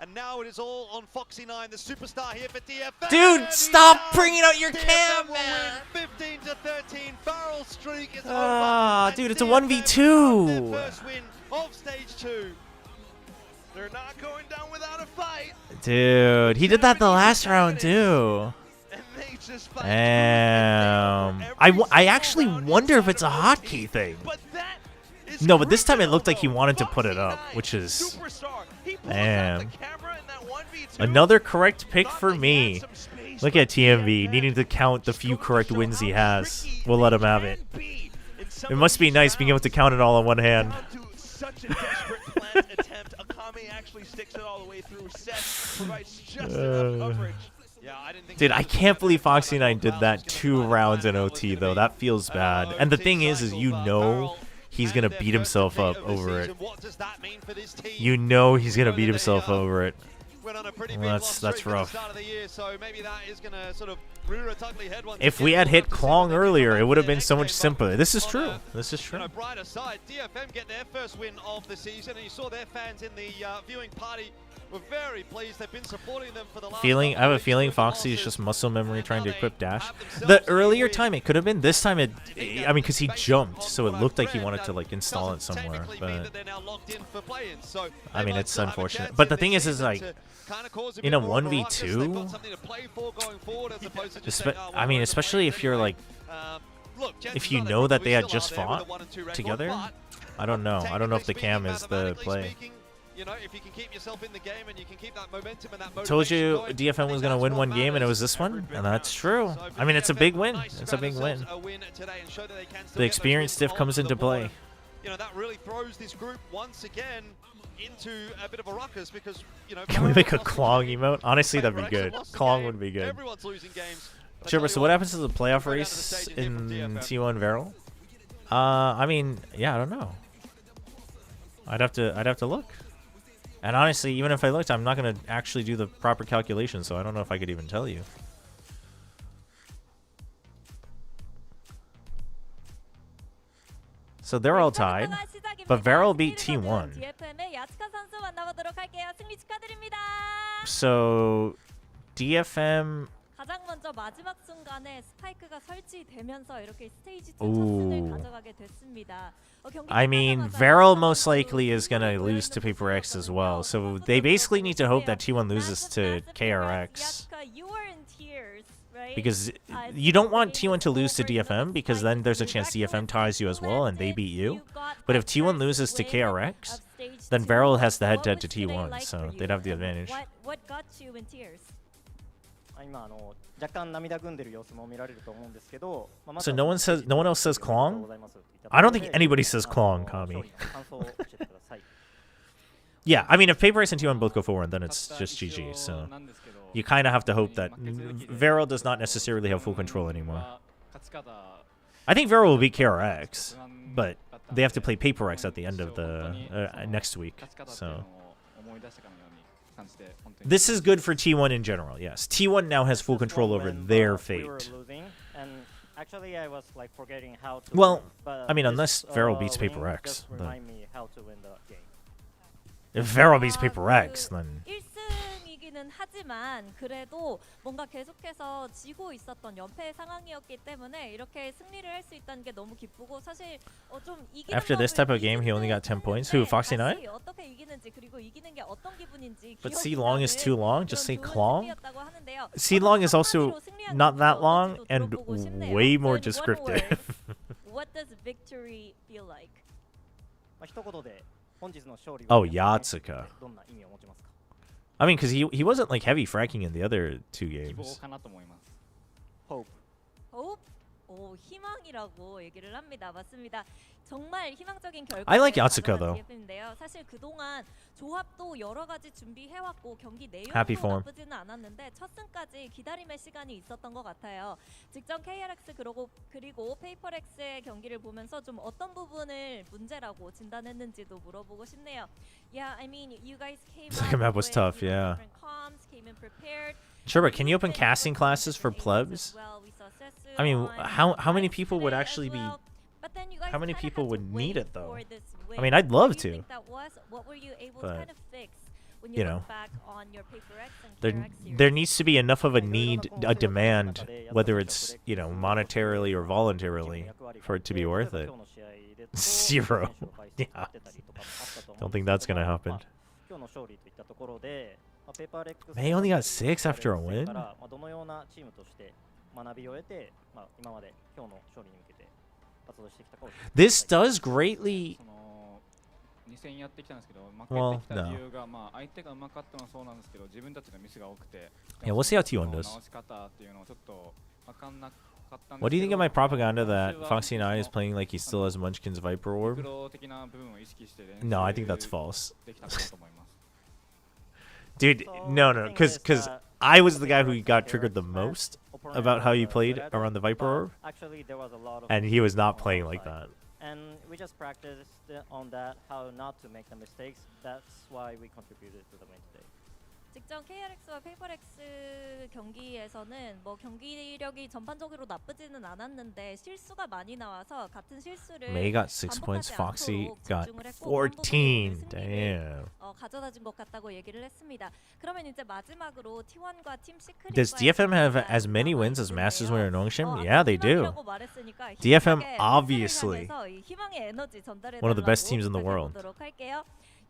And now it is all on Foxy9, the superstar here for DFM. Dude, stop bringing out your DFM cam, will man. win 15 to 13. Barrel streak is Ah, over. dude, and it's a DFM 1v2. got their first win of stage 2. They're not going down without a fight. Dude, he did that the last round too. And they just fight Damn. I actually wonder if it's a hotkey thing. But that is No, but this time it crucial, looked like he though. wanted to put it up, Foxy9, which is superstar. He pulls out damn. the camera in that 1v2. Another correct pick Thought for that he me. had some space, Look but at TMV DFM needing to count the few showed correct how wins he has. tricky We'll let they him have can it. be in some It of must be these nice being able to rounds. count it all in one hand. Down to such a desperate plant attempt. Akame actually sticks it all the way through. Seth provides just enough coverage. Yeah, I didn't think Dude, he I was can't gonna believe find Foxy9 out did Klaus that was gonna 2 find rounds in out what OT was though. gonna That be. feels bad. OT And the thing is cycle, you but know Varel he's had gonna their beat first himself defeat up of the over it. season. What does that mean for this team? You know he's gonna Know beat that they, himself over it. went on a pretty Well, big that's loss streak at rough. the start of the year, so maybe that is gonna sort of rear its ugly head once If again. we had We'll hit have to see what Klong they can earlier, come it up would have with been next so game, much but simpler. This is on true. a, This is true. brighter side, DFM get their first win of the season, and you saw their fans in the viewing party were very pleased. They've been supporting them for the last I have a weeks feeling with Foxy is losses, just muscle memory and trying to now equip they dash. have The themselves a earlier win. time it could have been. This time it, think I mean, because he based jumped, on so what it I've looked like he read, wanted to that like install it doesn't somewhere. technically mean But that they're now locked in for play-ins, so I they mean, might it's still have a unfortunate. chance But the in thing this is season like to kinda cause a in bit a more of a ruckus. 1v2, They've got something to play for going forward as opposed to just saying, "Oh, well, I we're mean, in the especially if play-ins you're anyway." like, Look, if chances you are they know that probably they had still are just there with a fought 1 and 2 record, together, but I don't know. I don't know if the technically cam speaking, is the mathematically play. speaking, you know, if you can keep yourself in the game and you can keep that momentum and that Told motivation you going, DFM I was think gonna that's win what one game and it was matters. this one, and that's true. So for I mean, it's a DFM, big win. nice to It's a grab big win. themselves a win today and show that they can still The get those experience wins diff comes onto into the board. play. You know, that really throws this group once again into a bit of a ruckus because, you know, Can we Barrow make a lost the Klong game, emote? Honestly, that'd be Rex good. lost the Klong game, would be good. Everyone's losing games. I Chobra, tell so you what happens to the playoff go down to the race stage and hear in from T1 Varel? I mean, yeah, I don't know. I'd have to look. And honestly, even if I looked, I'm not gonna actually do the proper calculation, so I don't know if I could even tell you. So they're all tied, but Varel beat T1. So DFM. 가장 먼저 마지막 순간에 스파이크가 설치되면서 이렇게 스테이지 2 첫 Ooh. 승을 가져가게 됐습니다. I mean, Varel most likely is going to lose to Paper X as well. So they basically need to hope that T1 loses to KRX. Because you don't want T1 to lose to DFM, because then there's a chance DFM ties you as well and they beat you. But if T1 loses to KRX, then Varel has the head-to-head to T1, so they'd have the advantage. What got you in tears? 今若干涙ぐんでる様子も見られると思うんですけど、まあ、まず So no one else says Klong? ございますといった I don't ところ think で anybody says Klong, 商 Kami. 品の感想を教えてください。 Yeah, I mean, if Paper X and T1 both go forward, then it's just GG. So you kind of have to hope that Varel does not necessarily have full control anymore. I think Varel will beat KRX, but they have to play Paper X at the end of the next week. So this is good for T1 in general. Yes, T1 now has full control over their We were fate. losing, and actually I was like forgetting how to Well, win, but I mean, this, unless Varel beats win Paper X, just but- remind me how to win the game. If Varel beats Paper X, then 1승이긴 올라오기는 하지만 그래도 뭔가 계속해서 지고 있었던 연패 상황이었기 때문에 이렇게 승리를 할 수 있다는 게 너무 기쁘고 사실 좀 이기는 After this type of game, he only got 10 points. Who, Foxy Knight? 어떻게 이기는지 그리고 이기는 게 어떤 기분인지 But C long is too long. Just say 그런 Klong. 승리였다고 하는데요. C long is also 한마디로 승리한 not that 기분이 long 어떤지도 and 들어보고 싶네요. way So more in one descriptive. word, what does victory feel like? 一言で本日の勝利 Oh, を皆さんに Yatsuka. どんな意味を持ちますか？ I mean, because he wasn't like heavy fracking in the other two 希望 games. かなと思います。 Hope. Hope? 오, 희망이라고 얘기를 합니다. 맞습니다. 정말 희망적인 결과. I like Yatsuka, though. DFM인데요. 사실 그동안 조합도 여러 가지 준비해왔고 경기 내용도 Happy form. 나쁘지는 않았는데 첫 승까지 기다림의 시간이 있었던 것 같아요. 직전 KRX 그리고 페이퍼렉스의 경기를 보면서 좀 어떤 부분을 문제라고 진단했는지도 물어보고 싶네요. Yeah, I mean, you guys came Second up map was with, tough, you know, yeah. different comms, came in prepared. Chobra, can you open casting classes for plebs? I mean, how many people would actually be? How many people would need it though? I mean, I'd love to. But you know, there needs to be enough of a need, a demand, whether it's monetarily or voluntarily, for it to be worth it. 0. Yeah. Don't think that's gonna happen. 今日の勝利といったところで、ペーパーレックス They only got 6 after a win? からどのようなチームとして学びを得て、今まで今日の勝利に向けて活動してきたかを。 This does greatly. その2戦やってきたんですけど、負 Well, けてきた no. 理由が、相手がうまかったのはそうなんですけど、自分たちのミスが多くて、 Yeah, we'll see how T1 does. 直し方っていうのをちょっと分かんなかったんですけど。 What do you think of my propaganda that Foxy and I is playing like he still has Munchkin's Viper プ Orb? ロ的な部分を意識して練習 No, I think that's false. できたかなと思います。 Dude, no, because I was the guy who got triggered the most about how you played around the Viper Orb, Actually, there was a lot of and he was not playing like that. And we just practiced on that, how not to make the mistakes. That's why we contributed to the win today. 직전 KRX와 페이퍼렉스 경기에서는 뭐 경기력이 전반적으로 나쁘지는 않았는데 실수가 많이 나와서 같은 실수를 May got 6 points. 반복하지 Foxy 않도록 got 집중을 했고 그런 부분이 14. 승리를 Damn. 가져다준 것 같다고 얘기를 했습니다. 그러면 이제 마지막으로 T1과 팀 시크릿 Does DFM have as many wins as Masters winner Nongshim? Yeah, they do. DFM obviously one of the best teams in the world.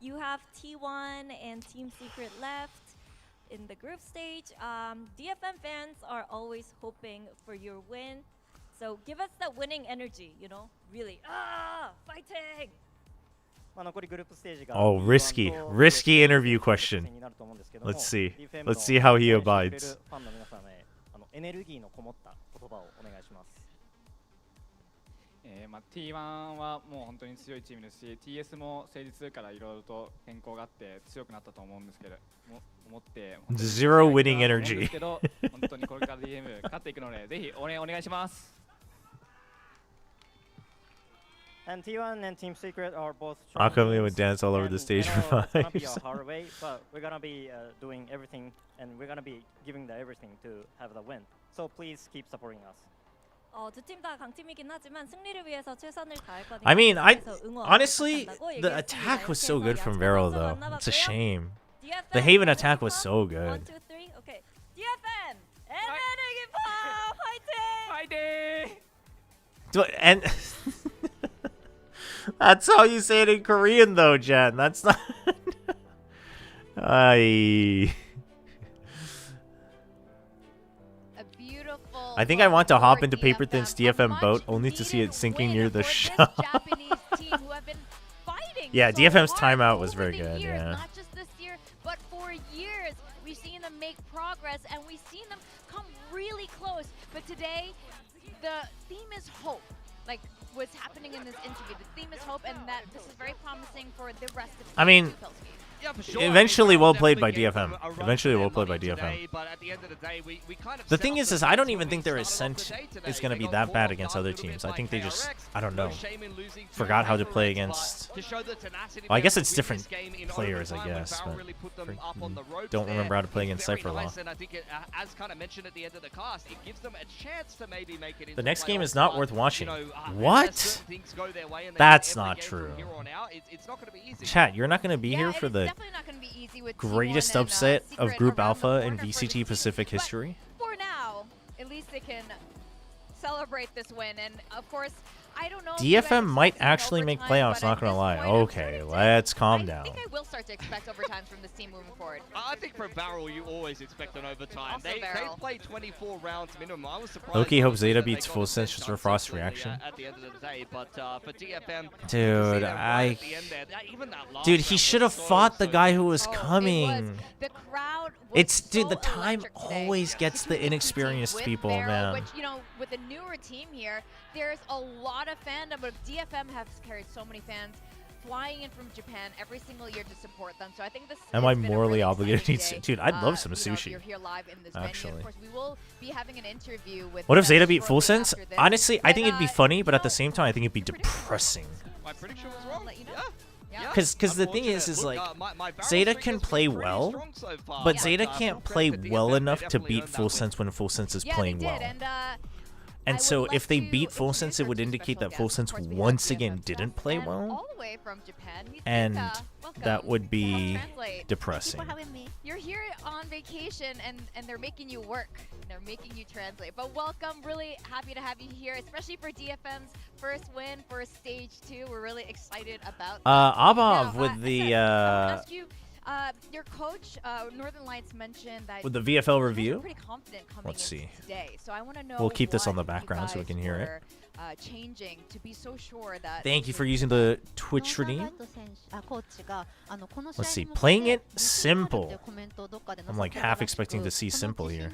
You have T1 and Team Secret left in the group stage. DFM fans are always hoping for your win. So give us that winning energy, really. Fighting! Oh, risky interview question. Let's see. Let's see how he abides. T1 はもう本当に強いチームですし、TS も成立からいろいろと変更があって強くなったと思うんですけど、思って Zero winning energy. 本当にこれから DFM 勝っていくので、ぜひお願いします。And T1 and Team Secret are both How come we would dance all over the stage for It's gonna be a 5? hard way, but we're gonna be doing everything, and we're gonna be giving the everything to have the win. So please keep supporting us. 두 팀 다 강팀이긴 하지만 승리를 위해서 최선을 다할 거니까. I mean, 그래서 응원 honestly, 부탁한다고 the 얘기했습니다. attack was so 이렇게 good 해서 from 야채 Vero, 선수 though. It's a 만나봤고요. shame. DFM The Haven attack was so 1, good. 2, 3. Okay. DFM 에너지 파 화이팅! Faiting! And that's how you say it in Korean, though, Jen. That's not. I think I want to hop into Paper Thin's DFM boat only to see it sinking near the shell. Yeah, DFM's timeout was very good. Yeah. Not just this year, but for years, we've seen them make progress and we've seen them come really close. But today, the theme is hope. Like what's happening in this interview, the theme is hope, and that this is very promising for the rest of the I mean, Yeah, for sure. eventually well played by Definitely DFM. get a run Eventually for well their played by money DFM. today, but at the end of the day, we kind of The set thing up is the I don't pace even when think we their started ascent off the day is today. going to They be got that caught bad off against guard a other little bit teams. I by think they just, KRX. I don't know, No shame in losing to forgot how to Paper play X, but against. to show the tenacity Well, I guess they it's win different this game in players, I overtime when guess, Varel but really put them up on the ropes don't there remember how to play is against very Cypher Law. nice, and I think it, as kind of mentioned at the end of the cast, it gives them a chance to maybe make it into The next game playoffs, is not but, worth watching. you know, as What? certain things go their way and they That's win every not game true. from here on out, it's not going to be easy. Chat, you're not going to be here for the definitely not going to be easy with greatest T1 and, upset of Secret Group around the Alpha in corner for this VCT team. Pacific But history. for now, at least they can celebrate this win. And of course, I don't know if you guys DFM might expect actually make overtime, playoffs, but not at gonna this lie. point, I'm Okay, starting to- let's calm I down. think I will start to expect overtimes from this team moving forward. I think from Barrel, you always expect an overtime. Also They Barrel. played 24 rounds minimum. I was surprised. Loki hopes honestly, Zeta that they beats got full a sense set just for done Frost's so cleanly, reaction. At the end of the day, but for DFM, to see Dude, them right at the end there, even that last Dude, round he was should have so, fought the so guy who was Oh, coming. It was. The crowd was It's dude, so the time electric today always gets the between inexperienced with people, Barrel, man. Which, you know, with a newer team here, there's a lot of fandom, but DFM has carried so many fans flying in from Japan every single year to support them. So I think this Am has I been a morally really obligated to exciting eat day. dude, I'd love some You know, if sushi, you're here live in this actually. venue. Of course, we will be having an interview with What if them Zeta beat Full shortly Sense? after this. Honestly, I think it'd be But, funny, but you at the know, same time, I think it'd be predictable. depressing. My prediction was wrong. Let you know. Yeah. Yeah. Because the thing is Unfortunate. like, Look, my Barrel Zeta streak can has been play pretty well, strong so far, but Yeah. Zeta full can't credit play to well DFM, they enough to definitely beat earned that Full win. Sense when Full Sense is Yeah, playing they did. well. And, I And would so love if they to beat Full introduce Sense, it our would two indicate special that Full guests. Sense Of course, we have once DFM again didn't Plus, play and well, all the way from Japan, Miss and Zeta. Welcome. that would be Translate. depressing. You're here on vacation and they're making you work. They're making you translate. But welcome, really happy to have you here, especially for DFM's first win for stage 2. We're really excited about that. Abov Now, with the I wanna ask you, your coach, Northern Lights, mentioned that with the VFL you guys were review. pretty confident coming Let's into see. today. So I want to know We'll keep this on the what you background so we guys can hear it. were, changing to be so sure that Thank you for using the Twitch redeem. Let's see, playing it simple. I'm like half expecting to see simple here.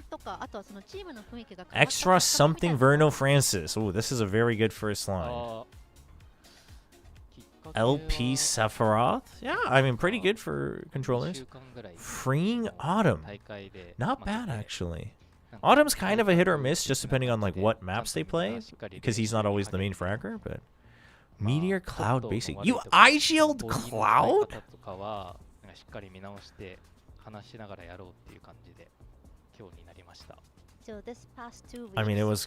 Extra something Verno Francis. Oh, this is a very good first line. LP Sephiroth? Yeah, I mean, pretty good for controllers. Freeing Autumn. Not bad, actually. Autumn's kind of a hit or miss, just depending on like what maps they play, because he's not always the main fragger, but... Meteor Cloud Basic. You iShield Cloud? So this past 2 weeks, I mean, it's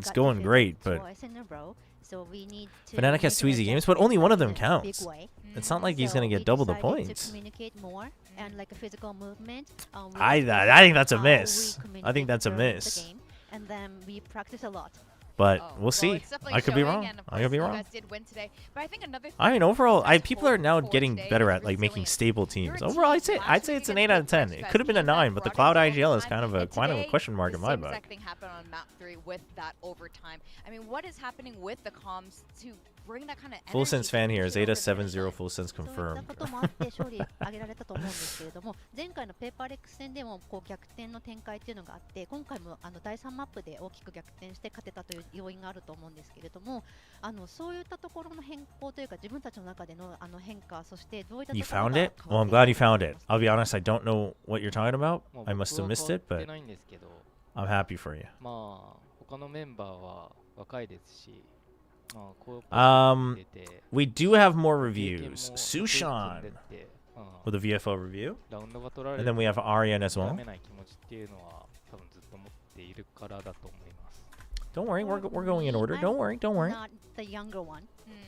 got going defeated great, but twice in a row, so we need to Fnatic has make 2 an easy games, but only one of them adjustment in a big counts. way. It's not like he's So gonna we get double the decided points. to communicate more and like a physical movement. We I explained think that's a how we miss. I communicate think that's a during the miss. game, and then we practice a lot. But Oh, we'll well, see. it's definitely I could be showing, wrong. and of I could course be you wrong. guys did win today. But I think another I mean, thing overall, that's people are now for getting today better is at like making resilience. stable You're teams. a Overall, team I'd last say week it's an against 8 out of 10. Big It Fest could have been a team that 9, but the brought Cloud it IGL is overtime, kind of a and kind of a today, question mark in my the same book. exact thing happened on map 3 with that overtime. I mean, what is happening with the comms to bring that kind of energy? Full Sense fan here. energy Zeta over the 7-0 finish Full Sense そういった confirmed. こともあって勝利挙げられたと思うんですけれども、前回のペーパーレックス戦でもこう逆転の展開っていうのがあって、今回も第3マップで大きく逆転して勝てたという要因があると思うんですけれども、そういったところの変更というか自分たちの中での変化、そしてどういったと You ころ found が it? Well, I'm glad you found it. I'll be honest, I don't know what you're talking about. I must have missed it, but I'm happy for you. まあ他のメンバーは若いですし、まあこういうポジション Um, に出て we do have more 経験 reviews. も積ん Sushan でって、with a VFL review. ラウンドが取られ And then we have Aryan as 諦 well. めない気持ちっていうのは多分ずっと持っているからだと思います。 Don't worry, we're going in order. Don't worry, don't worry. Not the younger one.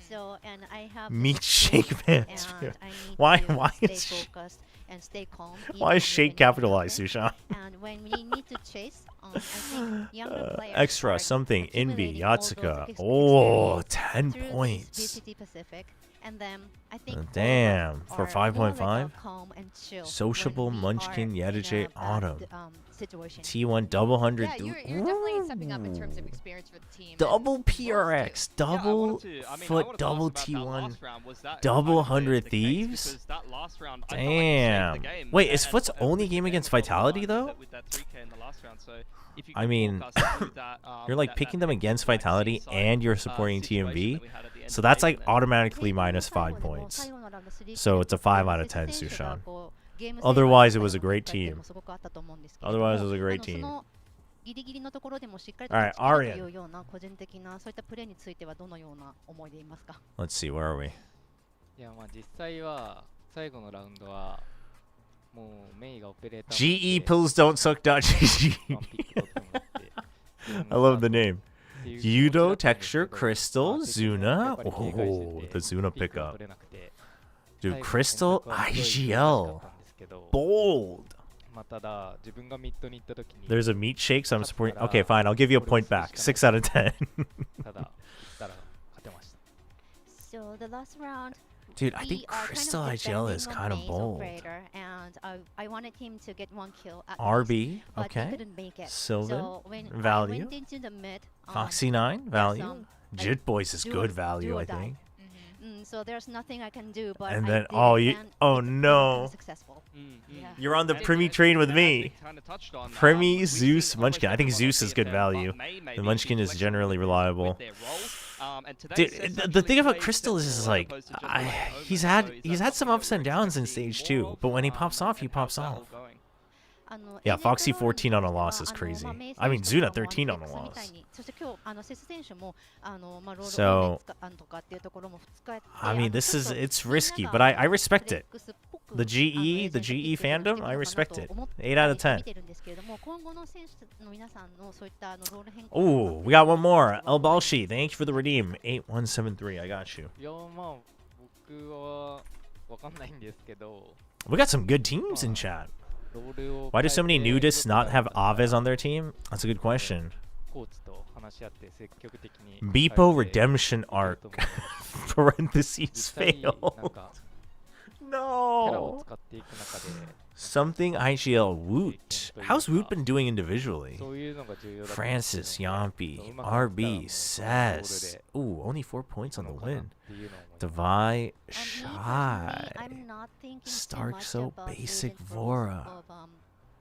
So and I have Meat this Shake experience, Man. and I need Why to why stay is focused and stay calm. why even is Shake when capitalized, it's Sushan? and when we need to chase, I think younger players Extra are something Envy accumulating all those Yatsuka. Oh, experience 10 through this points. VCT Pacific, and then I think Damn, for are more like 5.5? calm and chill Sociable when we Munchkin are in a Yadache bad, Autumn. Situation. T1 double 100. Yeah, you're definitely stepping up in terms of experience for the team. Double PRX, double foot, double T1, double 100 Thieves. Damn. Wait, is Foot's only game against Vitality though? I mean, you're like picking them against Vitality and you're supporting TMV, so that's like automatically minus 5 points. So it's a 5 out of 10, Sushan. Otherwise, it was a great team. Otherwise, it was a great team. ギリギリのところでもしっかりと Alright, 勝ち切る Aryan. というような個人的なそういったプレーについてはどのような思いでいますか Let's see, where are we? いやまあ実際は最後のラウンドはもうメイがオペレーター GE pills don't suck.gg. I love the name. Yudo, Texture, Crystal, Zuna. Oh, the Zuna pickup. Dude, Crystal IGL. Bold. まあただ自分がミッドに行った時に There's a meat shake, so I'm supporting. Okay, fine. I'll give you a point back. 6 out of 10. ただたら勝てました。 So the last round, Dude, I we think are Crystal kind of IGL is depending on kind of Maze bold. Operator, and I wanted him to get 1 kill at RB, least, but okay. he couldn't make it. Sylvan, so when I value. went into the mid, Foxy 9, value. some, Jit Boys is do good or- value, do or I die. think. So there's nothing I can do, but And I then, did oh, it, you, and oh it became no. successful. Yeah. You're on the And Primi as train with Vic me. kinda touched on, Primi, we've Zeus, seen Munchkin. I think almost Zeus is everyone good on DFM, value. but May The be Munchkin is flexible generally with reliable. their roles. And today Dude, Seth's the actually thing about played Crystal is Sentinel like, opposed to just Omen, he's so had that's some something ups and that we're downs in expecting stage more 2, of, but when he pops off, he and how's pops that off. all going? Yeah, Foxy 14 on a loss is crazy. I mean, Zuna 13 on a loss. So, I mean, it's risky, but I respect it. The GE fandom, I respect it. 8 out of 10. Oh, we got one more. El Balshi, thank you for the redeem. 8173, I got you. いやまあ僕はわかんないんですけど。 We got some good teams in chat. Why do so many nudists not have Aves on their team? That's a good question. コーチと話し合って積極的に Beepo Redemption Arc. Parentheses 実際なん fail. かキャラを No. 使っていく中で Something IGL Woot. How's Woot been doing individually? そういうのが重要だと思うんです Francis, よね Yampi, うまくいったらもう RB, そのゴール Says. で Ooh, only 4 points on the なのかなっ win. ていうのを思います Divide, Me personally, Shy. I'm not thinking too Stark much so about basic building roles Vora. of,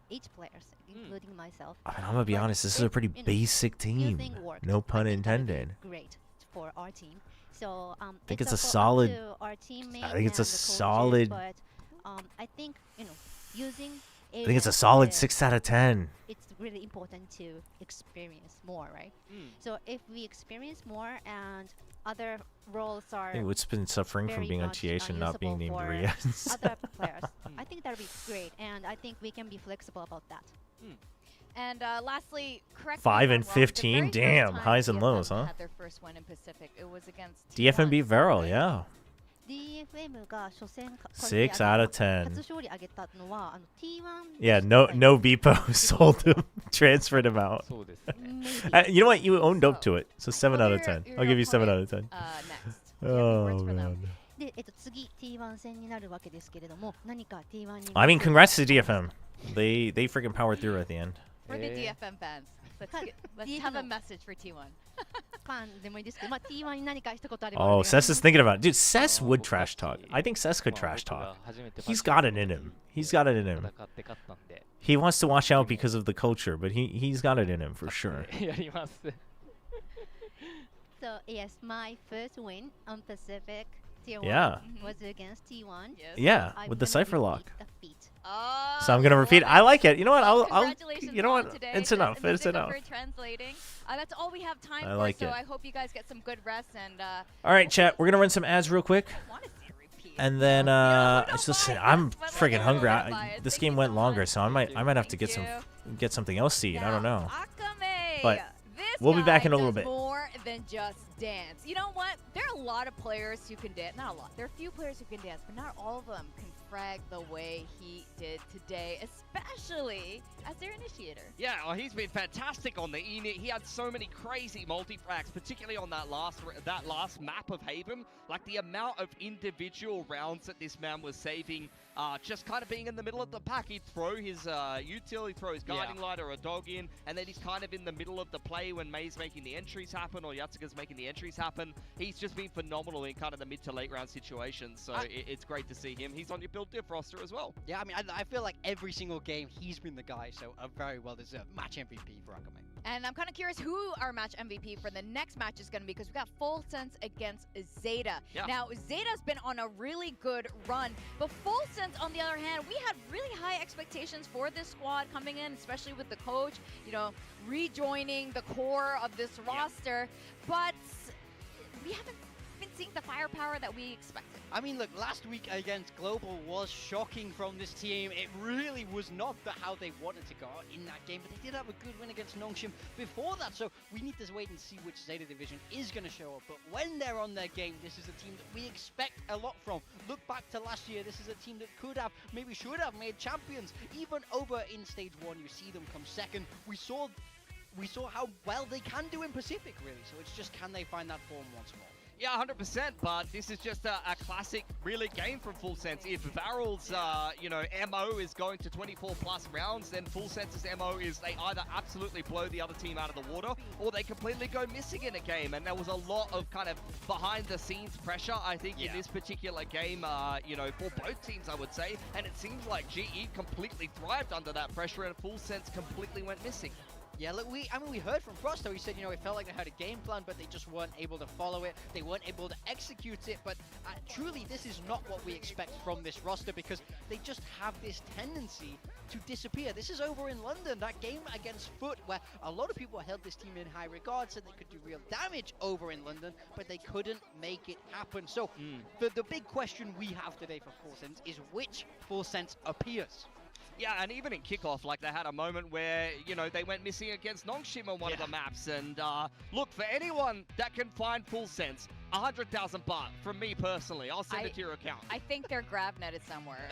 each players, including myself. I mean, I'm gonna be But honest, this is a if, pretty you know, basic few team. things worked, No I pun think that would be intended. Great for our team. So think it's up a solid- to our teammate I think it's a and the coaches, solid- But I think using. I think it's a solid 6 out of 10. It's really important to experience more, right? So if we experience more and other roles are I think Woot's been suffering from very being on much, TH and not being usable named for Riaz. other players, I think that would be great, and I think we can be flexible about that. And lastly, correct me 5 if I'm and wrong, the very 15? first Damn, time highs and DFM lows, huh? had their first win in Pacific, it was against DFM beat T1, Veryl, right? yeah. DFM が初戦か 6 out of 10. 初勝利挙げたのはT1 で Yeah, した no ね no Beepo sold him, transferred him out. そうですね Maybe. You know what? You owned up to it. So 7 Well, out of your- 10. your I'll give you 7 out of opponent, 10. Next. Do you have any Oh, words for them? man. で次 T1 戦になるわけですけれども、何か T1 に I mean, congrats to DFM. They freaking powered through at the end. For the Eh. DFM fans, let's DFM have a の message for T1. ファンでもいいですけど、まあ T1 に何か一言あれば Oh, お願いします Cess is thinking about it. Dude, Cess would trash talk. I think Cess could まあ trash 僕 talk. が初めて He's got it in him. He's got it in him. 戦って勝ったんで He wants to watch out because of the culture, but he's got it in him for sure. やります So yes, my first win on Pacific Tier 1 Yeah. was against T1. Yes. Yeah, I'm with the gonna cipher repeat lock. the feat. Oh, So I'm gonna repeat. I like it. You know what? I'll Congratulations you know on what? today. It's Just enough. in the It's video enough. for translating. That's all we have time I for. like so it. I hope you guys get some good rest and. All right, chat. We're gonna run some ads real quick, Want to see a repeat? and then don't it's just bias, I'm but friggin' we're hungry. gonna bias. This Thank game you went so longer, much. so I might have to Thank get something else to eat. I don't know. Akame. But This we'll be back guy in a little does bit. More than just dance. You know what? There are a lot of players who can dance. Not a lot. There are a few players who can dance, but not all of them can frag the way he did today, especially as their initiator. Yeah, well, he's been fantastic on the Enid. He had so many crazy multi-frags, particularly on that last map of Haven. Like the amount of individual rounds that this man was saving, just kind of being in the middle of the pack. He'd throw his util, he'd throw his guiding light or a dog in, and then he's kind of in the middle of the play when May's making the entries happen or Yatsuka's making the entries happen. He's just been phenomenal in kind of the mid to late round situations, so it's great to see him. He's on your build diff roster as well. Yeah, I mean, I feel like every single game he's been the guy, so a very well-deserved match MVP for Akame. And I'm kind of curious who our match MVP for the next match is going to be, because we got Full Sense against ZETA. Yeah. Now, ZETA's been on a really good run, but Full Sense, on the other hand, we had really high expectations for this squad coming in, especially with the coach, you know, rejoining the core of this roster, but we haven't been seeing the firepower that we expected. I mean, look, last week against Global was shocking from this team. It really was not how they wanted to go out in that game, but they did have a good win against Nongshim before that, so we need to wait and see which Zeta division is going to show up. But when they're on their game, this is a team that we expect a lot from. Look back to last year, this is a team that could have, maybe should have made champions. Even over in Stage 1, you see them come second. We saw how well they can do in Pacific, really, so it's just, can they find that form once more? Yeah, 100%, but this is just a classic, really, game from Full Sense. If Varel's, MO is going to 24 plus rounds, then Full Sense's MO is they either absolutely blow the other team out of the water, or they completely go missing in a game. And there was a lot of kind of behind-the-scenes pressure, I think, in this particular game, for both teams, I would say. And it seems like GE completely thrived under that pressure, and Full Sense completely went missing. Yeah, look, we heard from Frost, though. He said, it felt like they had a game plan, but they just weren't able to follow it. They weren't able to execute it. But truly, this is not what we expect from this roster, because they just have this tendency to disappear. This is over in London, that game against Foot, where a lot of people held this team in high regard, said they could do real damage over in London, but they couldn't make it happen. So the big question we have today for Full Sense is which Full Sense appears. Yeah, and even in kickoff, like, they had a moment where, they went missing against Nongshim on one of the maps. And look, for anyone that can find Full Sense, 100,000 baht from me personally. I'll send it to your account. I think they're grab netted somewhere.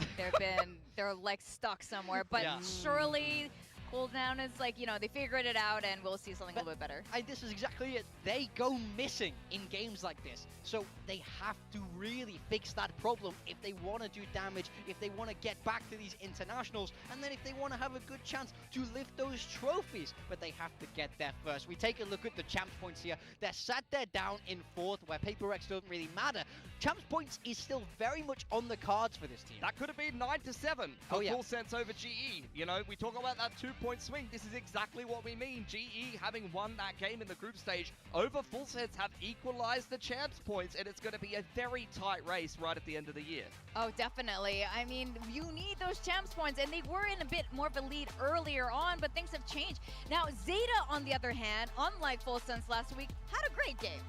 They're like stuck somewhere, but surely cooldown is like, they figured it out, and we'll see something a little bit better. This is exactly it. They go missing in games like this. So they have to really fix that problem if they want to do damage, if they want to get back to these internationals, and then if they want to have a good chance to lift those trophies. But they have to get there first. We take a look at the champs points here. They're sat there down in 4th, where Paper X doesn't really matter. Champs points is still very much on the cards for this team. That could have been 9-7 for Full Sense over GE. We talk about that 2-point swing. This is exactly what we mean. GE, having won that game in the group stage over Full Sense, have equalized the champs points, and it's going to be a very tight race right at the end of the year. Oh, definitely. I mean, you need those champs points, and they were in a bit more of a lead earlier on, but things have changed. Now, Zeta, on the other hand, unlike Full Sense last week, had a great game.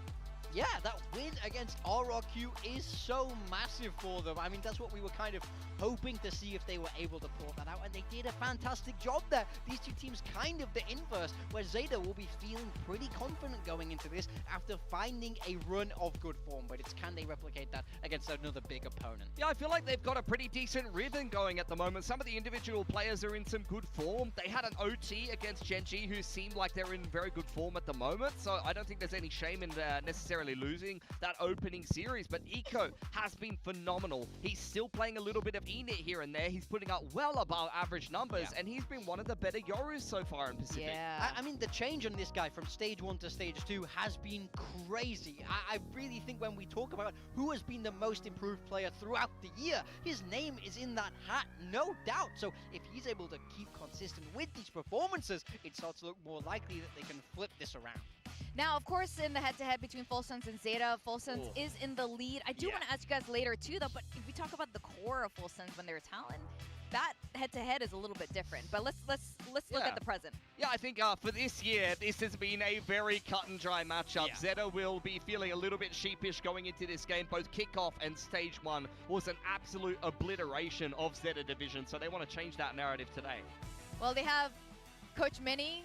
Yeah, that win against RRQ is so massive for them. I mean, that's what we were kind of hoping to see if they were able to pull that out, and they did a fantastic job there. These two teams kind of the inverse, where Zeta will be feeling pretty confident going into this after finding a run of good form, but it's can they replicate that against another big opponent? Yeah, I feel like they've got a pretty decent rhythm going at the moment. Some of the individual players are in some good form. They had an OT against Genji, who seemed like they're in very good form at the moment, so I don't think there's any shame in necessarily losing that opening series. But Eco has been phenomenal. He's still playing a little bit of Enit here and there. He's putting up well above average numbers, and he's been one of the better Yorus so far in Pacific. Yeah. I mean, the change on this guy from stage 1 to stage 2 has been crazy. I really think when we talk about who has been the most improved player throughout the year, his name is in that hat, no doubt. So if he's able to keep consistent with these performances, it starts to look more likely that they can flip this around. Now, of course, in the head-to-head between Full Sense and Zeta, Full Sense is in the lead. I do want to ask you guys later, too, though, but if we talk about the core of Full Sense when they're Talon, that head-to-head is a little bit different. But let's look at the present. Yeah, I think for this year, this has been a very cut-and-dry matchup. Zeta will be feeling a little bit sheepish going into this game. Both kickoff and stage 1 was an absolute obliteration of Zeta division, so they want to change that narrative today. Well, they have Coach Mini,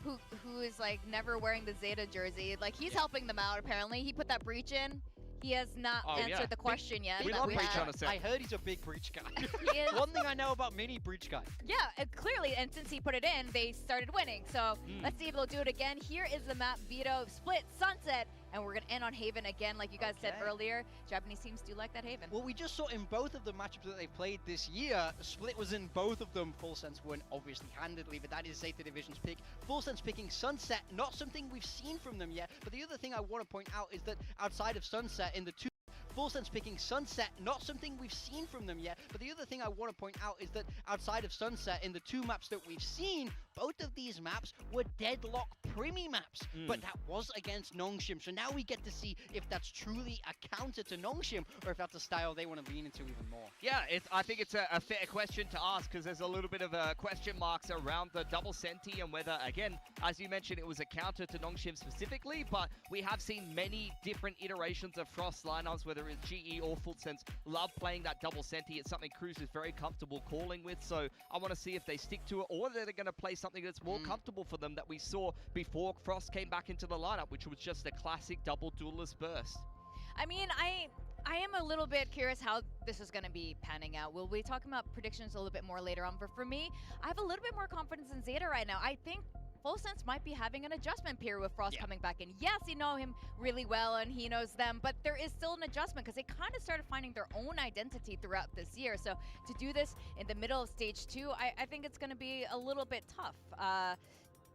who is like never wearing the Zeta jersey. Like, he's helping them out, apparently. He put that breach in. He has not answered the question yet. We love Breach on a set. I heard he's a big Breach guy. He is. One thing I know about Mini, Breach guy. Yeah, clearly, and since he put it in, they started winning. So let's see if they'll do it again. Here is the map, Vito, Split, Sunset, and we're going to end on Haven again, like you guys said earlier. Japanese teams do like that Haven. Well, we just saw in both of the matchups that they've played this year, Split was in both of them. Full Sense won, obviously, handedly, but that is Zeta Division's pick. Full Sense picking Sunset, not something we've seen from them yet, but the other thing I want to point out is that outside of Sunset, in the two Full Sense picking Sunset, not something we've seen from them yet, but the other thing I want to point out is that outside of Sunset, in the two maps that we've seen, both of these maps were deadlock Primi maps, but that was against Nongshim. So now we get to see if that's truly a counter to Nongshim, or if that's a style they want to lean into even more. Yeah, I think it's a fair question to ask, because there's a little bit of question marks around the double senti and whether, again, as you mentioned, it was a counter to Nongshim specifically, but we have seen many different iterations of Frost lineups, whether it's GE or Full Sense, love playing that double senti. It's something Cruz is very comfortable calling with, so I want to see if they stick to it, or they're going to play something that's more comfortable for them that we saw before Frost came back into the lineup, which was just a classic double duelist burst. I mean, I am a little bit curious how this is going to be panning out. We'll be talking about predictions a little bit more later on, but for me, I have a little bit more confidence in ZETA right now. I think Full Sense might be having an adjustment period with Frost coming back in. Yes, you know him really well and he knows them, but there is still an adjustment because they kind of started finding their own identity throughout this year. So to do this in the middle of stage 2, I think it's going to be a little bit tough.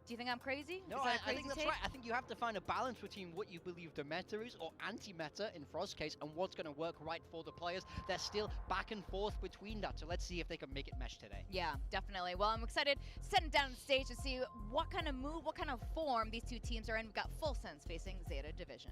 Do you think I'm crazy? No, I think that's right. I think you have to find a balance between what you believe the meta is, or anti-meta in Frost's case, and what's going to work right for the players. They're still back and forth between that, so let's see if they can make it mesh today. Yeah, definitely. Well, I'm excited setting down the stage to see what kind of move, what kind of form these two teams are in. We've got Full Sense facing ZETA Division.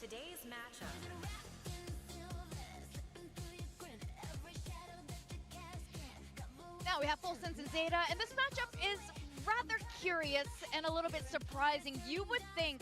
Today's matchup. Now we have Full Sense and ZETA, and this matchup is rather curious and a little bit surprising. You would think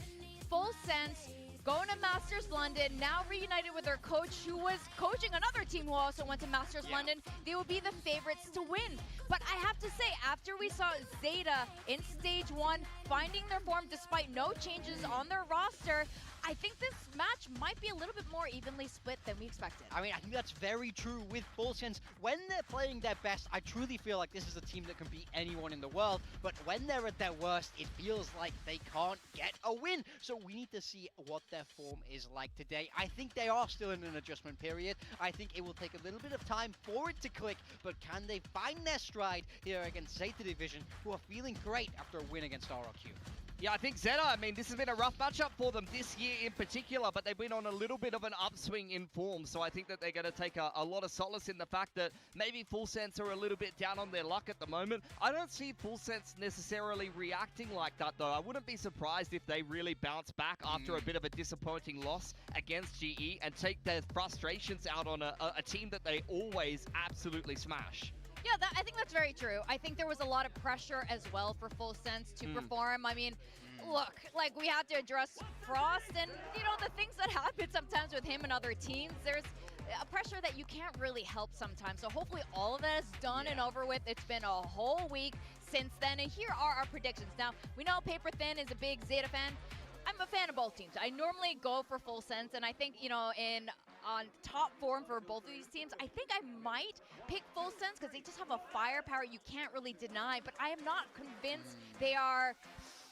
Full Sense going to Masters London, now reunited with their coach who was coaching another team who also went to Masters London, they would be the favorites to win. But I have to say, after we saw ZETA in stage 1 finding their form despite no changes on their roster, I think this match might be a little bit more evenly split than we expected. I mean, I think that's very true with Full Sense. When they're playing their best, I truly feel like this is a team that can beat anyone in the world. But when they're at their worst, it feels like they can't get a win. So we need to see what their form is like today. I think they are still in an adjustment period. I think it will take a little bit of time for it to click. But can they find their stride here against ZETA Division, who are feeling great after a win against RRQ? Yeah, I think ZETA, I mean, this has been a rough matchup for them this year in particular, but they've been on a little bit of an upswing in form, so I think that they're going to take a lot of solace in the fact that maybe Full Sense are a little bit down on their luck at the moment. I don't see Full Sense necessarily reacting like that, though. I wouldn't be surprised if they really bounce back after a bit of a disappointing loss against GE and take their frustrations out on a team that they always absolutely smash. Yeah, I think that's very true. I think there was a lot of pressure as well for Full Sense to perform. I mean, look, like we had to address Frost and, you know, the things that happen sometimes with him and other teams. There's a pressure that you can't really help sometimes. So hopefully all of that is done and over with. It's been a whole week since then. And here are our predictions. Now, we know Paper Thin is a big ZETA fan. I'm a fan of both teams. I normally go for Full Sense, and I think, you know, on top form for both of these teams, I think I might pick Full Sense because they just have a firepower you can't really deny, but I am not convinced they are,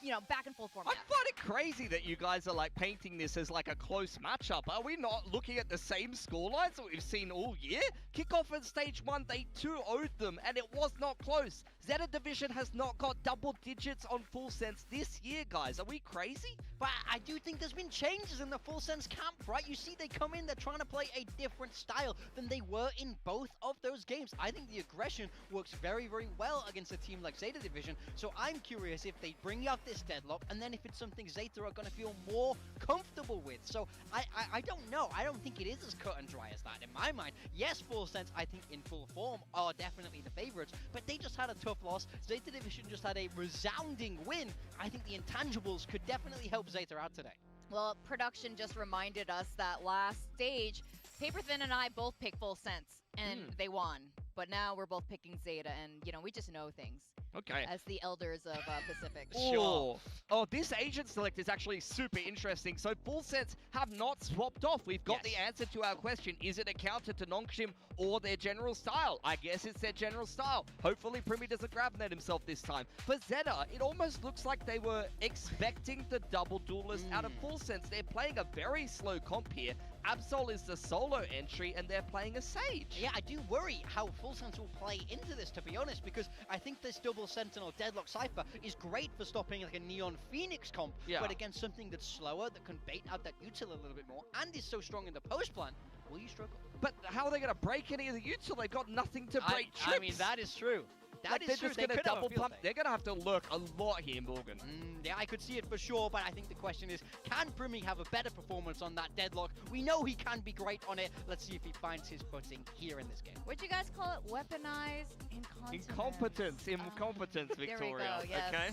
you know, back in full form. I find it crazy that you guys are like painting this as like a close matchup. Are we not looking at the same scorelines that we've seen all year? Kickoff in stage 1, they 2-0'd them, and it was not close. Zeta Division has not got double digits on Full Sense this year, guys. Are we crazy? But I do think there's been changes in the Full Sense camp, right? You see they come in, they're trying to play a different style than they were in both of those games. I think the aggression works very, very well against a team like Zeta Division. So I'm curious if they bring out this deadlock, and then if it's something Zeta are going to feel more comfortable with. So I don't know. I don't think it is as cut and dry as that in my mind. Yes, Full Sense, I think in full form are definitely the favorites, but they just had a tough loss. Zeta Division just had a resounding win. I think the intangibles could definitely help Zeta out today. Well, production just reminded us that last stage, Paperthin and I both picked Full Sense, and they won. But now we're both picking Zeta, and, you know, we just know things. Okay. As the elders of Pacific. Sure. Oh, this agent select is actually super interesting. So Full Sense have not swapped off. We've got the answer to our question. Is it a counter to Nongshim or their general style? I guess it's their general style. Hopefully Primi doesn't grab net himself this time. For Zeta, it almost looks like they were expecting the double duelist out of Full Sense. They're playing a very slow comp here. Absol is the solo entry, and they're playing a Sage. Yeah, I do worry how Full Sense will play into this, to be honest, because I think this double Sentinel Deadlock Cypher is great for stopping like a Neon Phoenix comp, but against something that's slower, that can bait out that util a little bit more, and is so strong in the post plan, will you struggle? But how are they going to break any of the util? They've got nothing to break trips. I mean, that is true. Like they're just going to double pump. They're going to have to lurk a lot here, Morgan. Yeah, I could see it for sure, but I think the question is, can Primi have a better performance on that deadlock? We know he can be great on it. Let's see if he finds his footing here in this game. What'd you guys call it? Weaponized Incompetence. Incompetence, Victoria. There we go, yes. Okay?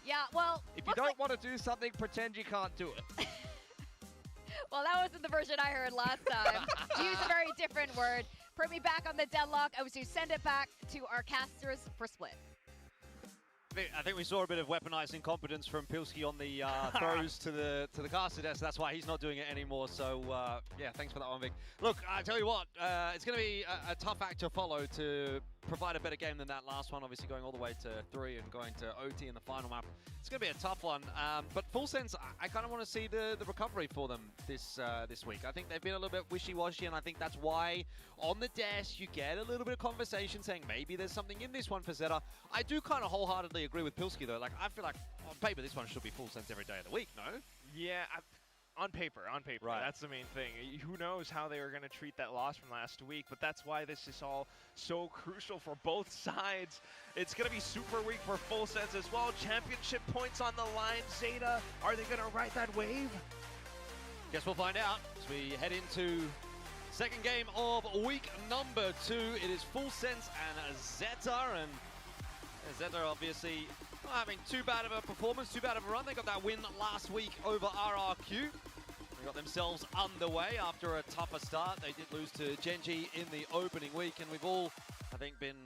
Yeah, well... If you don't want to do something, pretend you can't do it. Well, that wasn't the version I heard last time. Use a very different word. Primi back on the deadlock. I was to send it back to our casters for split. I think we saw a bit of weaponized incompetence from Pilski on the throws to the caster desk. That's why he's not doing it anymore. So yeah, thanks for that one, Vic. Look, I tell you what, it's going to be a tough act to follow to provide a better game than that last one. Obviously, going all the way to 3 and going to OT in the final map. It's going to be a tough one. But Full Sense, I kind of want to see the recovery for them this week. I think they've been a little bit wishy-washy, and I think that's why on the desk you get a little bit of conversation saying maybe there's something in this one for Zeta. I do kind of wholeheartedly agree with Pilski though. Like, I feel like on paper this one should be Full Sense every day of the week, no? Yeah, on paper. Right. That's the main thing. Who knows how they were going to treat that loss from last week, but that's why this is all so crucial for both sides. It's going to be super weak for Full Sense as well. Championship points on the line. Zeta, are they going to ride that wave? Guess we'll find out as we head into second game of week number 2. It is Full Sense and Zeta, and Zeta obviously not having too bad of a performance, too bad of a run. They got that win last week over RRQ. They got themselves underway after a tougher start. They did lose to Genji in the opening week, and we've all, I think, been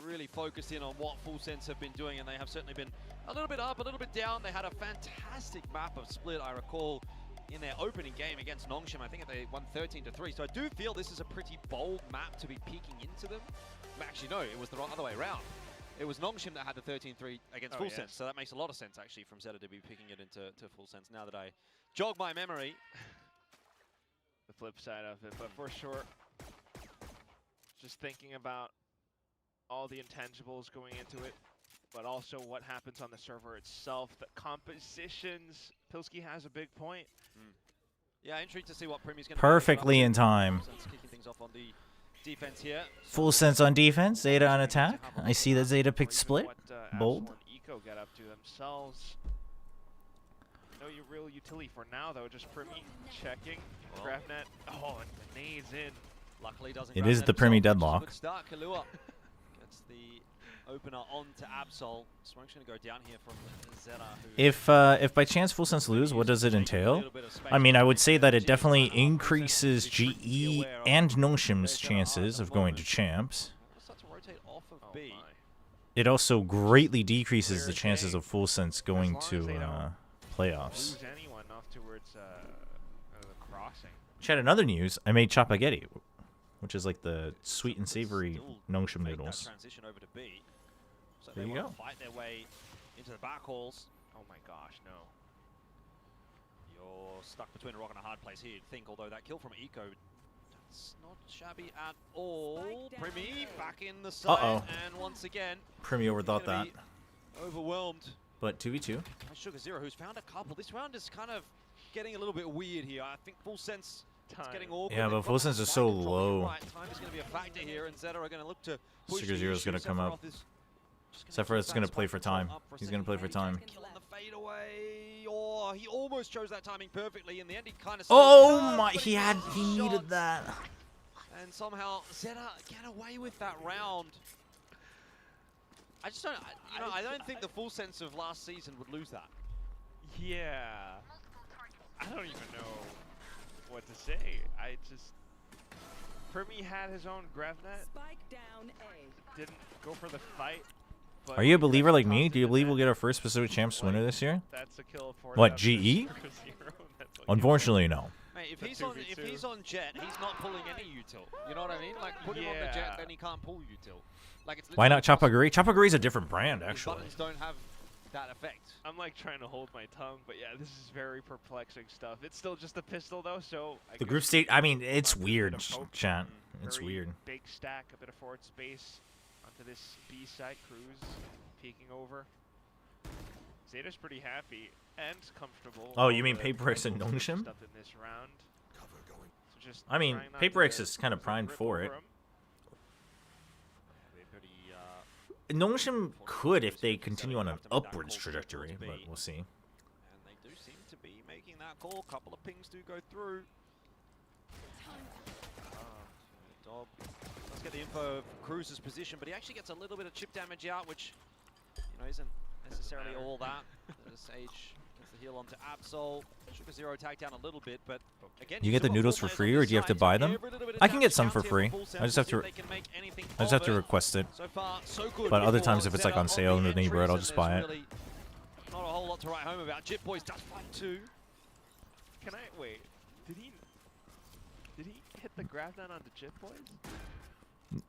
really focused in on what Full Sense have been doing, and they have certainly been a little bit up, a little bit down. They had a fantastic map of Split, I recall, in their opening game against Nongshim. I think they won 13-3. So I do feel this is a pretty bold map to be peeking into them. Actually, no, it was the other way around. It was Nongshim that had the 13-3 against Full Sense, so that makes a lot of sense, actually, from Zeta to be picking it into Full Sense, now that I jog my memory. The flip side of it, but for sure, just thinking about all the intangibles going into it, but also what happens on the server itself, the compositions. Pilski has a big point. Yeah, intrigued to see what Primi's going to Perfectly in time. Kicking things off on the defense here. Full Sense on defense, Zeta on attack. I see that Zeta picked split. Bold. Eco get up to themselves. No real utility for now, though. Just Primi checking. GrabNet. Oh, and the nades in. Luckily doesn't. It is the Primi deadlock. Good start. Kalua gets the opener on to Absol. Smoke's going to go down here from Zeta. If by chance Full Sense lose, what does it entail? I mean, I would say that it definitely increases GE and Nongshim's chances of going to champs. It also greatly decreases the chances of Full Sense going to playoffs. Chat, another news, I made chopaghetti, which is like the sweet and savory Nongshim noodles. So there you go. Fight their way into the back halls. Oh my gosh, no. You're stuck between a rock and a hard place here, you'd think, although that kill from Eco It's not shabby at all. Primi back in the side, and once again, Primi overthought gonna that. be overwhelmed. But 2v2. by Sugar Zero, who's found a couple. This round is kind of getting a little bit weird here. I think Full Sense is getting awkward. Yeah, but Full Sense is so low. Right, time is going to be a factor here, and ZETA are going to look to push Sugar the Zero's issue. gonna come up. Sephiroth is Sephiroth's gonna play for time. He's gonna play for time. Killing the fade away. Oh, he almost chose that timing perfectly. In the end, he kind of. Oh my! He needed that. And somehow ZETA get away with that round. I just don't. I don't think the Full Sense of last season would lose that. Yeah. I don't even know what to say. I just. Primi had his own GrevNet. Spike down A. Didn't go for the fight. Are you a believer like me? Do you believe we'll get our first Pacific Champs winner this year? That's a kill for What, GE? Unfortunately, no. Mate, if he's on Jet, he's not pulling any util. You know what I mean? Like, put him on the Jet, then he can't pull util. Like, it's Why not literally Chapaguri? Chapaguri's a different brand, his actually. buttons don't have that effect. I'm like trying to hold my tongue, but yeah, this is very perplexing stuff. It's still just a pistol though, so The group state, I mean, it's weird, chat. It's very weird. Big stack, a bit of forward space onto this B side. Cruz peeking over. ZETA's pretty happy and comfortable. Oh, you mean Paperix and Nongshim? Stuff in this round. So just I mean, trying not Paperix to is kind of primed rip for over it. 'em. Nongshim could if they continue on an upwards trajectory, but we'll see. And they do seem to be making that call. A couple of pings do go through. Dog. Let's get the info of Cruz's position, but he actually gets a little bit of chip damage out, which isn't necessarily all that. Sage gets the heal onto Absol. Sugar Zero tagged down a little bit, but again, You get the noodles for free, or do you have to buy them? I can get some for free. I just have to request it. So far, so good. But other times, if it's like on sale in the neighborhood, I'll just buy it. Not a whole lot to write home about. Jit Boys does find two. Can I wait? Did he hit the grab down on the Jit Boys?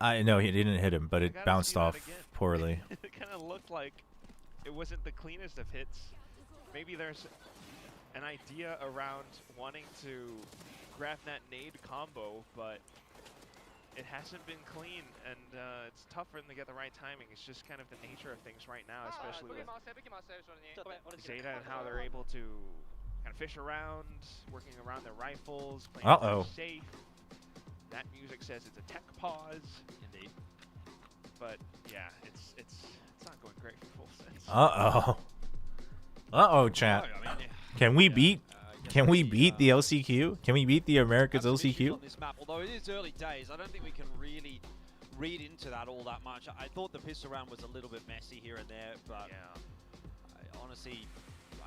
I know he didn't hit him, but it bounced off poorly. It kind of looked like it wasn't the cleanest of hits. Maybe there's an idea around wanting to grab that nade combo, but it hasn't been clean, and it's tough for him to get the right timing. It's just kind of the nature of things right now, especially with ZETA and how they're able to kind of fish around, working around their rifles, playing safe. That music says it's a tech pause. Indeed. But yeah, it's not going great for Full Sense. Chat. Can we beat the LCQ? Can we beat the America's LCQ? On this map, although it is early days, I don't think we can really read into that all that much. I thought the piss around was a little bit messy here and there, but honestly,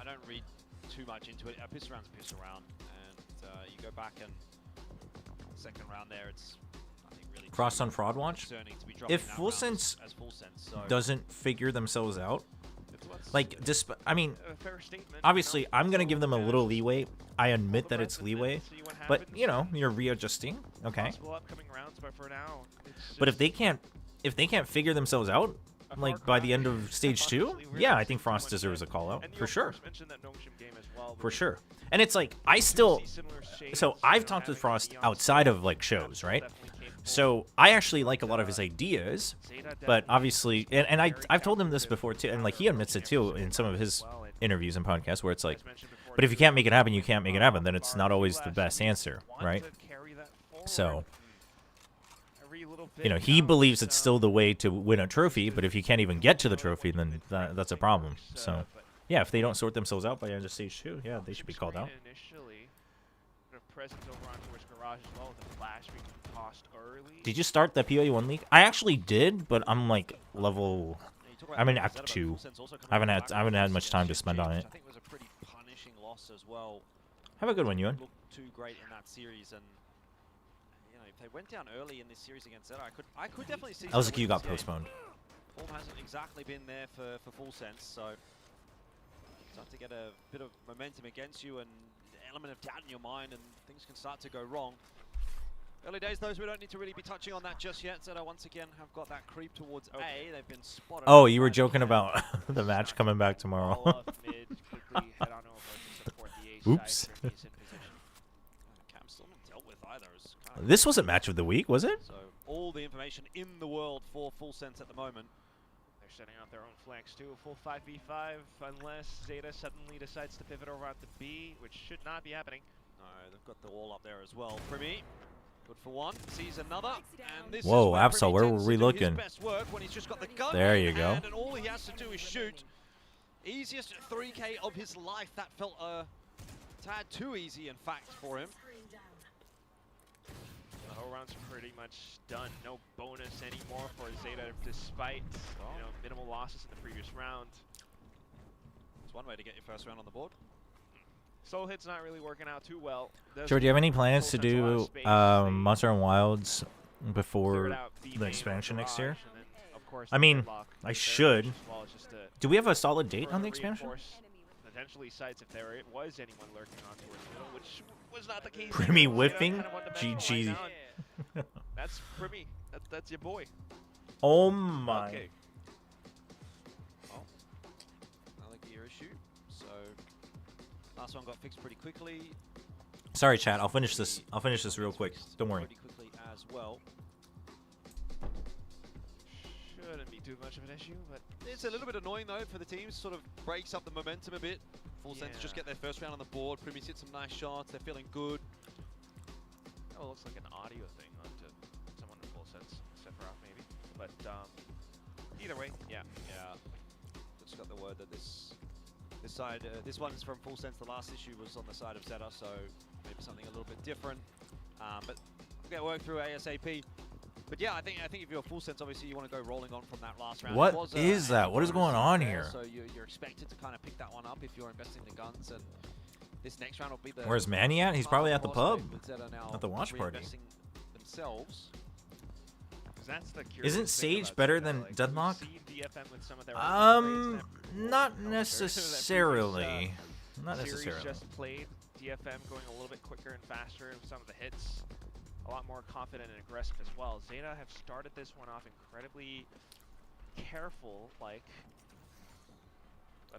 I don't read too much into it. A piss around's a piss around, and you go back and second round there, it's nothing really Cross on Fraud Watch. If Full Sense doesn't figure themselves out, like, I mean, obviously, I'm going to give them a little leeway. I admit that it's leeway, but, you're readjusting, okay? But if they can't figure themselves out, like, by the end of Stage 2, yeah, I think Frost deserves a call-out, for sure. For sure. And it's like, so I've talked with Frost outside of, like, shows, right? So I actually like a lot of his ideas, but obviously, and I've told him this before too, and like he admits it too in some of his interviews and podcasts, where it's like, but if you can't make it happen, you can't make it happen. Then it's not always the best answer, right? So, he believes it's still the way to win a trophy, but if you can't even get to the trophy, then that's a problem. So, yeah, if they don't sort themselves out by the end of Stage 2, yeah, they should be called out. Did you start the PoE1 league? I actually did, but I'm like level. I'm in Act 2. I haven't had much time to spend on it. I think it was a pretty punishing loss as well. Have a good one, Ewan. Looked too great in that series, and if they went down early in this series against ZETA, I could definitely see. LCQ got postponed. Form hasn't exactly been there for Full Sense, so start to get a bit of momentum against you and an element of doubt in your mind, and things can start to go wrong. Early days, those we don't need to really be touching on that just yet. ZETA once again have got that creep towards A. They've been spotted. Oh, you were joking about the match coming back tomorrow. Cam still not dealt with either. This wasn't match of the week, was it? So all the information in the world for Full Sense at the moment. They're setting out their own flanks too. A full 5v5 unless Zeta suddenly decides to pivot over onto B, which should not be happening. No, they've got the wall up there as well. Primi, good for one, sees another. And this Whoa, is where Absol, Primi where tends were we to do his looking? best work when he's just got the gun There in you go. hand, and all he has to do is shoot. Easiest 3K of his life. That felt a tad too easy, in fact, for him. The whole round's pretty much done. No bonus anymore for Zeta, despite minimal losses in the previous round. It's one way to get your first round on the board. Soul Hit's not really working out too well. Joe, do you have any plans to do Monster and Wilds before the expansion next year? I mean, I should. Do we have a solid date on the expansion? Potentially sites if there was anyone lurking on towards middle, which was not the case. Primi whiffing? GG. That's Primi. That's your boy. Oh my. Okay. Well, another gear issue. So last one got fixed pretty quickly. Sorry, chat. I'll finish this. I'll finish this real quick. Don't worry. Pretty quickly as well. Shouldn't be too much of an issue, but it's a little bit annoying though for the teams. Sort of breaks up the momentum a bit. Full Sense just get their first round on the board. Primi's hit some nice shots. They're feeling good. Oh, it looks like an audio thing onto someone in Full Sense, Sephiroth maybe. But either way, yeah. Just got the word that this side, this one's from Full Sense. The last issue was on the side of ZETA, so maybe something a little bit different. But we'll get work through ASAP. But yeah, I think if you're Full Sense, obviously you want to go rolling on from that last round. What is that? What is going on here? So you're expected to kind of pick that one up if you're investing the guns, and this next round will be the. Where's Manny at? He's probably at the pub. At At the watch party. Themselves. That's the Isn't Sage better than Deadlock? DFM with some of their Not necessarily. Not Series necessarily. just played DFM going a little bit quicker and faster with some of the hits. A lot more confident and aggressive as well. Zeta have started this one off incredibly careful, but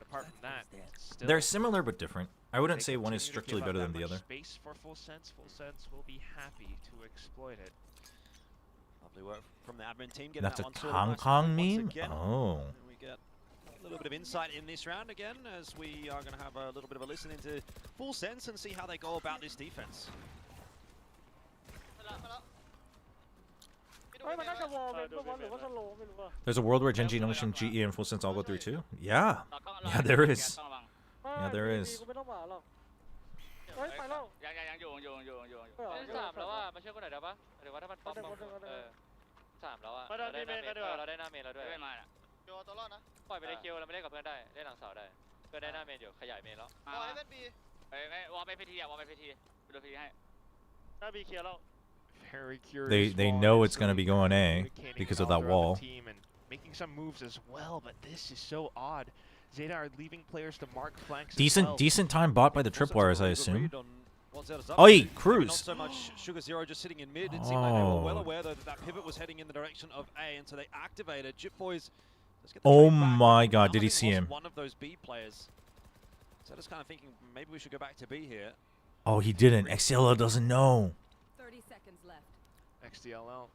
apart from that, still They're similar but different. I wouldn't say one is strictly better than the other. Space for Full Sense. Full Sense will be happy to exploit it. Lovely work from the admin team. That's a that one sorted Hong nice Kong once meme? again. Oh. And we get a little bit of insight in this round again, as we are going to have a little bit of a listen into Full Sense and see how they go about this defense. There's a world where Genji, Notion, GE, and Full Sense all go through too? Yeah. Yeah, there is. Yeah, there is. ยังอยู่3แล้วว่ามาช่วยกูหน่อยได้ปะหรือว่าถ้ามันป๊อป3แล้วอะเราได้หน้าเมนแล้วด้วยมาอ่ะโยตัวรอดนะปล่อยไปได้คิวเราไม่ได้กับเพื่อนได้เล่นหลังเสาได้เพื่อนได้หน้าเมนอยู่ขยายเมนแล้ววอลให้เป็นบีไม่วอลไปพีทีอ่ะวอลไปพีทีไปดูพีทีให้หน้าบีเคลียร์แล้ว Very curious. They know it's going to be going A because of that wall. And making some moves as well, but this is so odd. Zeta are leaving players to mark flanks. Decent time bought by the tripwires, I assume. Oi, Cruz. Not so much Sugar Zero just sitting in mid. It seemed like they were well aware though that pivot was heading in the direction of A, and so they activated. Jip Boys. Oh my God! Did he see him? One of those B players. So just kind of thinking maybe we should go back to B here. Oh, he didn't. XLL doesn't know. 30 seconds left. XDLL.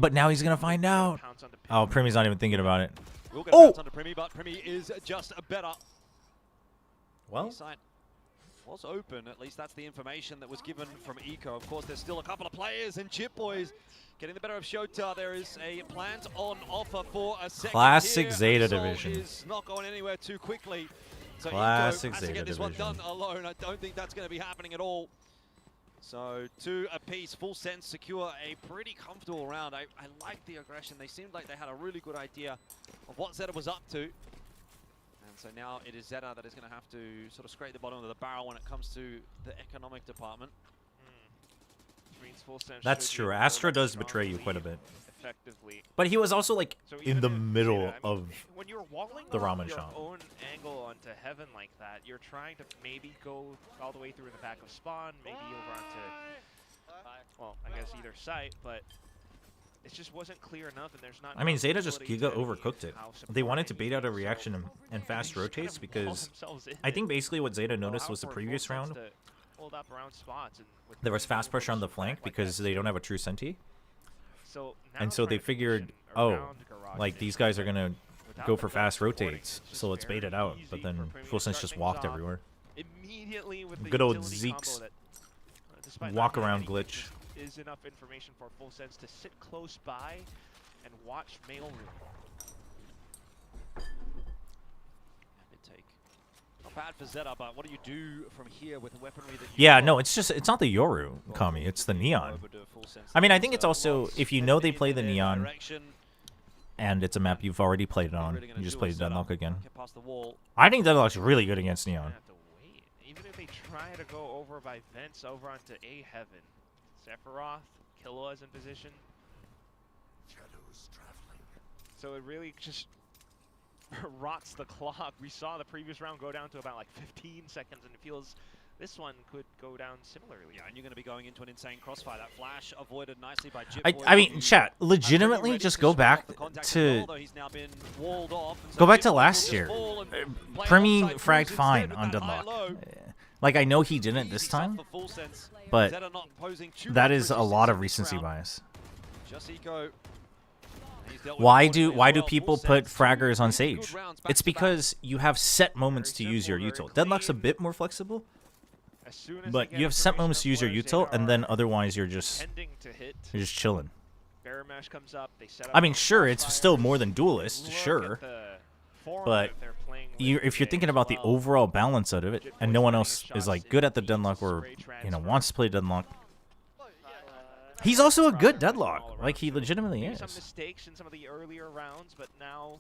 But now he's gonna find out. Oh, Primi's not even thinking about it. We'll get a bounce onto Primi, but Primi is just a better. Well, side was open. At least that's the information that was given from Eco. Of course, there's still a couple of players, and Chip Boys getting the better of Shota. There is a plant on offer for a second. Classic here. Zeta Sol division. is not going anywhere too quickly. So Classic Eco has to Zeta get this division. one done alone. I don't think that's going to be happening at all. So 2 apiece. Full Sense secure a pretty comfortable round. I like the aggression. They seemed like they had a really good idea of what Zeta was up to. And so now it is Zeta that is going to have to sort of scrape the bottom of the barrel when it comes to the economic department. That's true. Astra does betray you quite a bit. Effectively. But he was also like So in the even if middle Zeta, I mean, of when you're walling the off ramen your shop. own angle onto heaven like that, you're trying to maybe go all the way through the back of spawn, maybe over onto, well, I guess either site, but it just wasn't clear enough, and there's not. I mean, enough Zeta just ability Giga to overcooked it. how They wanted to supporting bait out a it is. reaction and fast just kind rotates of wall because themselves in I think basically what Zeta Allow noticed was the for previous Full Sense round to hold up around spots. And with There was Primi fast pressure on the flank because they don't have a true senti. So And so they figured, oh, like these guys are gonna go for fast rotates, so let's bait it out. But then Full Sense just walked everywhere. Immediately with the Good old utility Zeke's combo that, despite walk not around having glitch. is enough information for Full Sense to sit close by and watch mailroom. Mid-take. Not bad for ZETA, but what do you do from here with the weaponry that you Yeah, no, it's not the Yoru, Kami, it's the Neon. I mean, I think it's also, if you know they play the Neon, and it's a map you've already played it on, you just play Deadlock again. I think Deadlock's really good against Neon. Even if they try to go over by vents over onto A Heaven, Sephiroth, Killua's in position. So it really just rots the clock. We saw the previous round go down to about like 15 seconds, and it feels this one could go down similarly. Yeah, and you're going to be going into an insane crossfire. That flash avoided nicely by Jip. I mean, chat, legitimately, just go back to last year. Primi fragged fine on Deadlock. Like, I know he didn't this time, but that is a lot of recency bias. Why do people put fraggers on Sage? It's because you have set moments to use your util. Deadlock's a bit more flexible, but you have set moments to use your util, and then otherwise you're just chilling. I mean, sure, it's still more than Duelist, sure, but if you're thinking about the overall balance out of it, and no one else is like good at the Deadlock or wants to play Deadlock. He's also a good Deadlock. Like, he legitimately is. Some mistakes in some of the earlier rounds, but now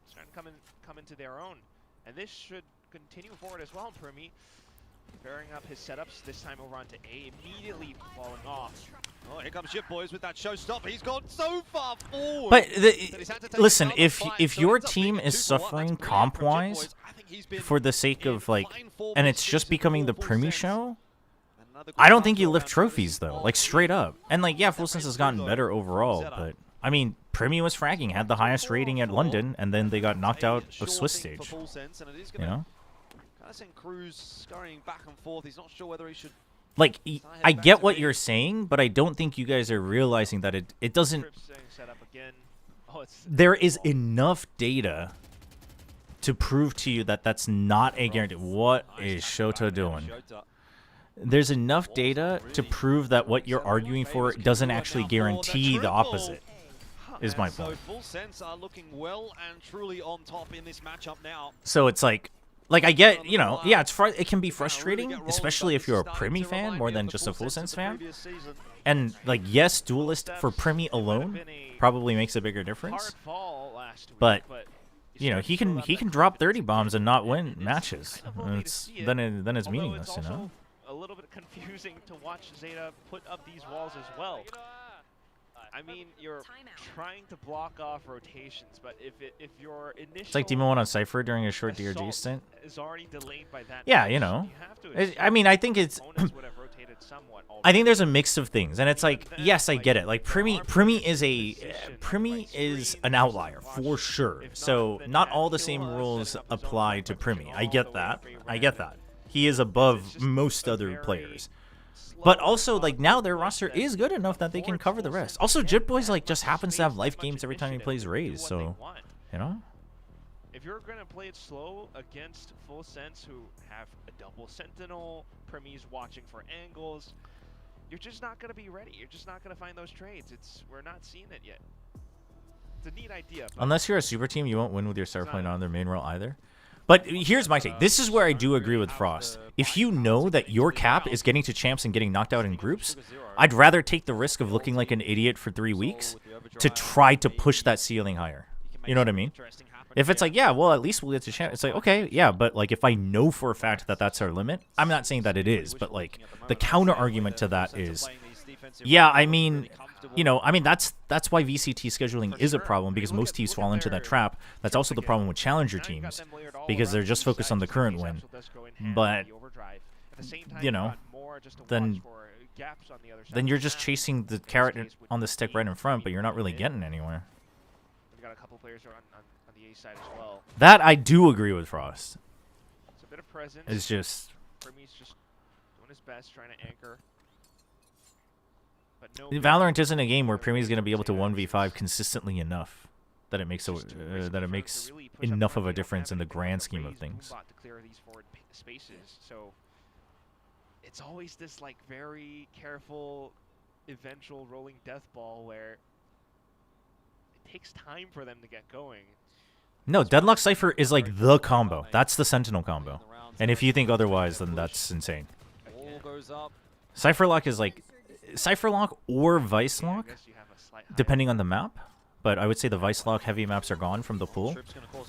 starting to come into their own. And this should continue forward as well. Primi pairing up his setups, this time over onto A, immediately falling off. Oh, here comes Jip Boys with that showstopper. He's gone so far forward. But listen, if your team is suffering comp-wise for the sake of, like, and it's just becoming the Primi show, I don't think you lift trophies, though, like, straight up. And, like, yeah, Full Sense has gotten better overall, but, I mean, Primi was fragging, had the highest rating at London, and then they got knocked out of Swiss stage. You know? Cruz scurrying back and forth. He's not sure whether he should. Like, I get what you're saying, but I don't think you guys are realizing that it doesn't. There is enough data to prove to you that that's not a guarantee. What is Shota doing? There's enough data to prove that what you're arguing for doesn't actually guarantee the opposite. Is my point. Full Sense are looking well and truly on top in this matchup now. So it's like I get, yeah, it can be frustrating, especially if you're a Primi fan more than just a Full Sense fan. And, like, yes, Duelist for Primi alone probably makes a bigger difference. But, he can drop 30 bombs and not win matches. Then it's meaningless, A little bit confusing to watch ZETA put up these walls as well. I mean, you're trying to block off rotations, but if your initial it's like Demon 1 on Cypher during a short DRG stint. Is already delayed by that yeah, much, you know. I mean, I think it's. I think there's a mix of things, and it's like, yes, I get it. Like Primi is an outlier for sure. So not all the same rules apply to Primi. I get that. He is above most other players. But also, like, now their roster is good enough that they can cover the rest. Also, Jit Boys, like, just happens to have life games every time he plays Raze, so, If you're going to play it slow against Full Sense, who have a double Sentinel, Primi's watching for angles, you're just not going to be ready. You're just not going to find those trades. We're not seeing it yet. It's a neat idea. Unless you're a super team, you won't win with your star player on their main role either. But here's my take. This is where I do agree with Frost. If you know that your cap is getting to champs and getting knocked out in groups, I'd rather take the risk of looking like an idiot for 3 weeks to try to push that ceiling higher. You know what I mean? If it's like, yeah, well, at least we'll get to champ. It's like, okay, yeah, but like if I know for a fact that that's our limit, I'm not saying that it is, but like the counter argument to that is, yeah, I mean, that's why VCT scheduling is a problem, because most teams fall into that trap. That's also the problem with challenger teams, because they're just focused on the current win. But, then you're just chasing the carrot on the stick right in front, but you're not really getting anywhere. We've got a couple players on the A side as well. That I do agree with Frost. It's a bit of presence. It's just... Primi's just doing his best, trying to anchor. But no. Valorant isn't a game where Primi is going to be able to 1v5 consistently enough that it makes enough of a difference in the grand scheme of things. To clear these forward spaces, so it's always this like very careful, eventual rolling death ball where it takes time for them to get going. No, Deadlock Cypher is like the combo. That's the Sentinel combo. And if you think otherwise, then that's insane. Cypherlock is like Cypherlock or Vice Lock, depending on the map. But I would say the Vice Lock heavy maps are gone from the pool.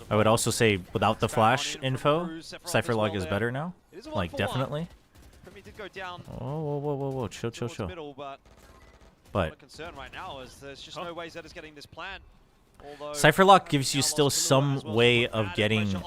I would also say without the flash info, Cypherlock is better now. Like, definitely. Oh, whoa. Chill. But concern right now is there's just no ways that is getting this plan. Cypherlock gives you still some way of getting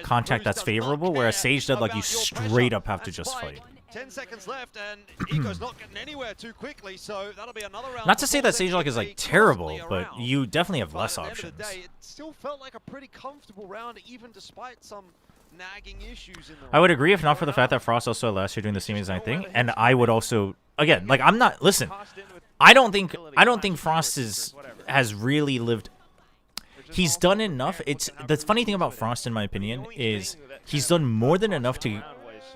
contact that's favorable, whereas Sage Deadlock you straight up have to just fight. 10 seconds left, and Eco's not getting anywhere too quickly, so that'll be another round. Not to say that Sage Lock is like terrible, but you definitely have less options. It still felt like a pretty comfortable round, even despite some nagging issues in the I would agree if not for the fact that Frost also last year doing the same exact thing, and I would also again like I'm not listen. I don't think Frost has really lived. He's done enough. It's the funny thing about Frost, in my opinion, is he's done more than enough to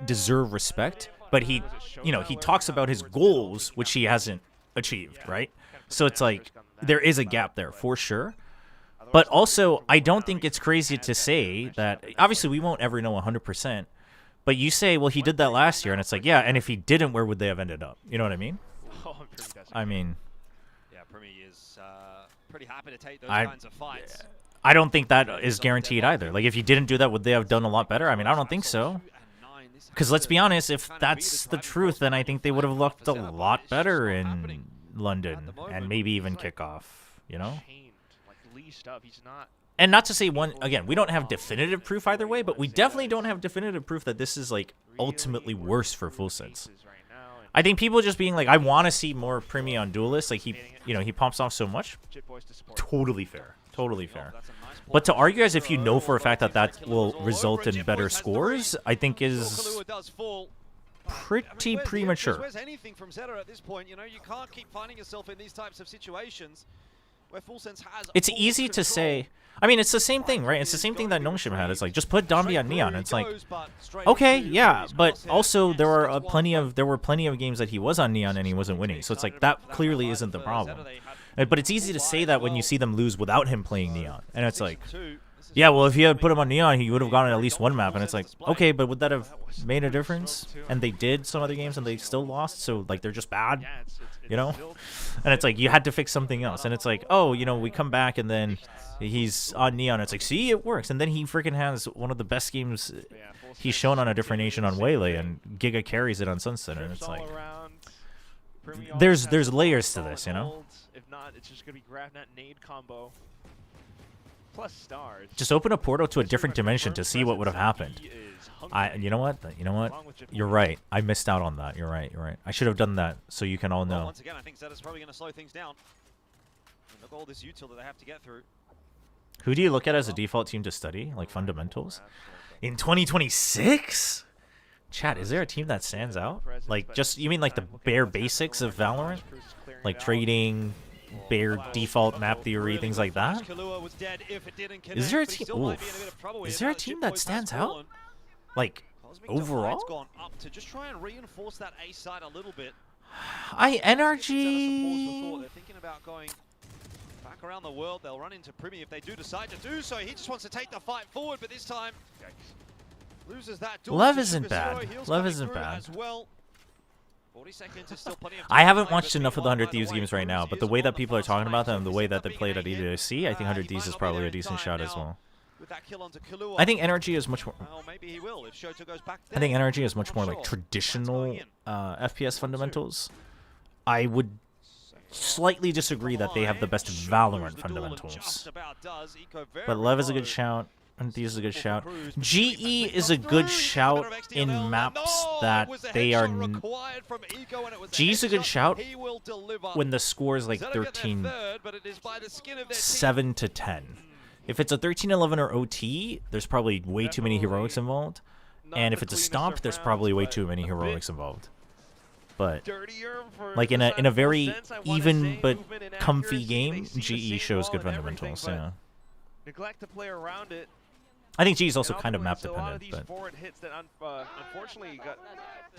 deserve respect. But he talks about his goals, which he hasn't achieved, right? So it's like there is a gap there for sure. But also, I don't think it's crazy to say that obviously we won't ever know 100%. But you say, well, he did that last year, and it's like, yeah. And if he didn't, where would they have ended up? You know what I mean? I mean, yeah, Primi is pretty happy to take those kinds of fights. I don't think that is guaranteed either. Like, if he didn't do that, would they have done a lot better? I mean, I don't think so. Because let's be honest, if that's the truth, then I think they would have looked a lot better in London and maybe even kickoff, you know? And not to say again, we don't have definitive proof either way, but we definitely don't have definitive proof that this is like ultimately worse for Full Sense. I think people just being like, I want to see more Primi on Duelist, like he pumps off so much. Totally fair. Totally fair. But to argue as if you know for a fact that that will result in better scores, I think is pretty premature. Anything from ZETA at this point, you know, you can't keep finding yourself in these types of situations where Full Sense has. It's easy to say. I mean, it's the same thing, right? It's the same thing that Nongshim had. It's like just put Dombi on Neon. It's like, okay, yeah, but also there were plenty of games that he was on Neon and he wasn't winning. So it's like that clearly isn't the problem. But it's easy to say that when you see them lose without him playing Neon, and it's like, yeah, well, if he had put him on Neon, he would have gotten at least one map, and it's like, okay, but would that have made a difference? And they did some other games, and they still lost, so like they're just bad, you know? And it's like you had to fix something else, and it's like, oh, you know, we come back and then he's on Neon. It's like, see, it works, and then he freaking has one of the best games he's shown on a different nation on Waylay, and Giga carries it on Sunset, and it's like, there's layers to this, you know? If not, it's just gonna be grab that nade combo plus stars. Just open a portal to a different dimension to see what would have happened. You know what? You're right. I missed out on that. You're right. I should have done that so you can all know. Once again, I think ZETA's probably gonna slow things down. Look at all this util that they have to get through. Who do you look at as a default team to study, like fundamentals, in 2026? Chat, is there a team that stands out? Like, just, you mean like the bare basics of Valorant? Like trading, bare default map theory, things like that? Is there a team? Oof. Is there a team that stands out? Like, overall? Gone up to just try and reinforce that A side a little bit. NRG. They're thinking about going back around the world. They'll run into Primi if they do decide to do so. He just wants to take the fight forward, but this time loses that. Lev isn't bad. Lev isn't bad. I haven't watched enough of the 100 Thieves games right now, but the way that people are talking about them, the way that they played at EDC, I think 100 Thieves is probably a decent shot as well. I think NRG is much more. I think NRG is much more like traditional FPS fundamentals. I would slightly disagree that they have the best Valorant fundamentals. But Lev is a good shout. And Thieves is a good shout. GE is a good shout in maps that they are. G's a good shout when the score is like 13-7 to 10. If it's a 13-11 or OT, there's probably way too many heroics involved. and if it's a stomp, there's probably way too many heroics involved. But like in a very even but comfy game, GE shows good fundamentals. Yeah. Neglect to play around it. I think GE is also kind of map dependent, but forward hits that unfortunately got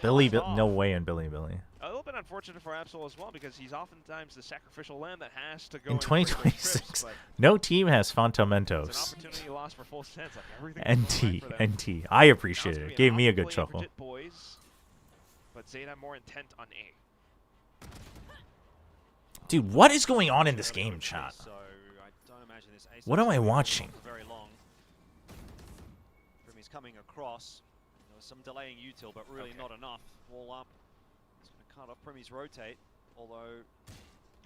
Billy, no way in Billy. A little bit unfortunate for Absol as well, because he's oftentimes the sacrificial lamb that has to go in 2026. No team has Fundamentos. It's an opportunity lost for Full Sense. Like everything NT. I appreciate it. It gave me a good chuckle. But ZETA more intent on A. Dude, what is going on in this game, chat? What am I watching? He's coming across. There was some delaying util, but really not enough. Wall up. It's going to cut off Primy's rotate, although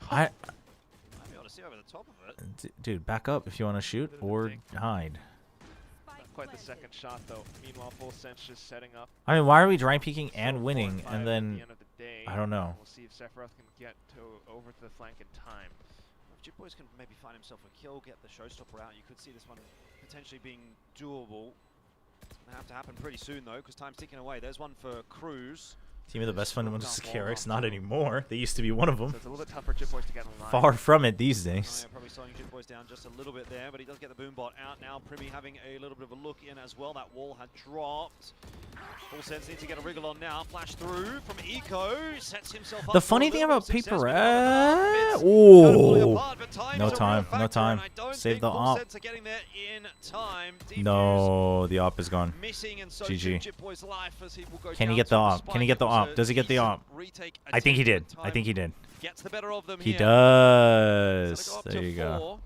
I might be able to see over the top of it. Dude, back up if you want to shoot or hide. Not quite the second shot though. Meanwhile, Full Sense just setting up. I mean, why are we dry peeking and winning, and then I don't know. We'll see if Sephiroth can get over to the flank in time. If Jitboys can maybe find himself a kill, get the showstopper out, you could see this one potentially being doable. It's going to have to happen pretty soon, though, because time's ticking away. There's one for Cruz. Team of the best fundamentals KRX, not anymore. They used to be one of them. So it's a little bit tough for Jitboys to get in line. Far from it these days. Yeah, probably slowing Jitboys down just a little bit there, but he does get the boombot out now. Primy having a little bit of a look in as well. That wall had dropped. Full Sense needs to get a wriggle on now. Flash through from Eco. Sets himself up. The funny thing about Paper oh, no time. Save the op. No, the op is gone. GG. Can he get the op? Can he get the op? Does he get the op? I think he did. Gets the better of them he here. does. There you go.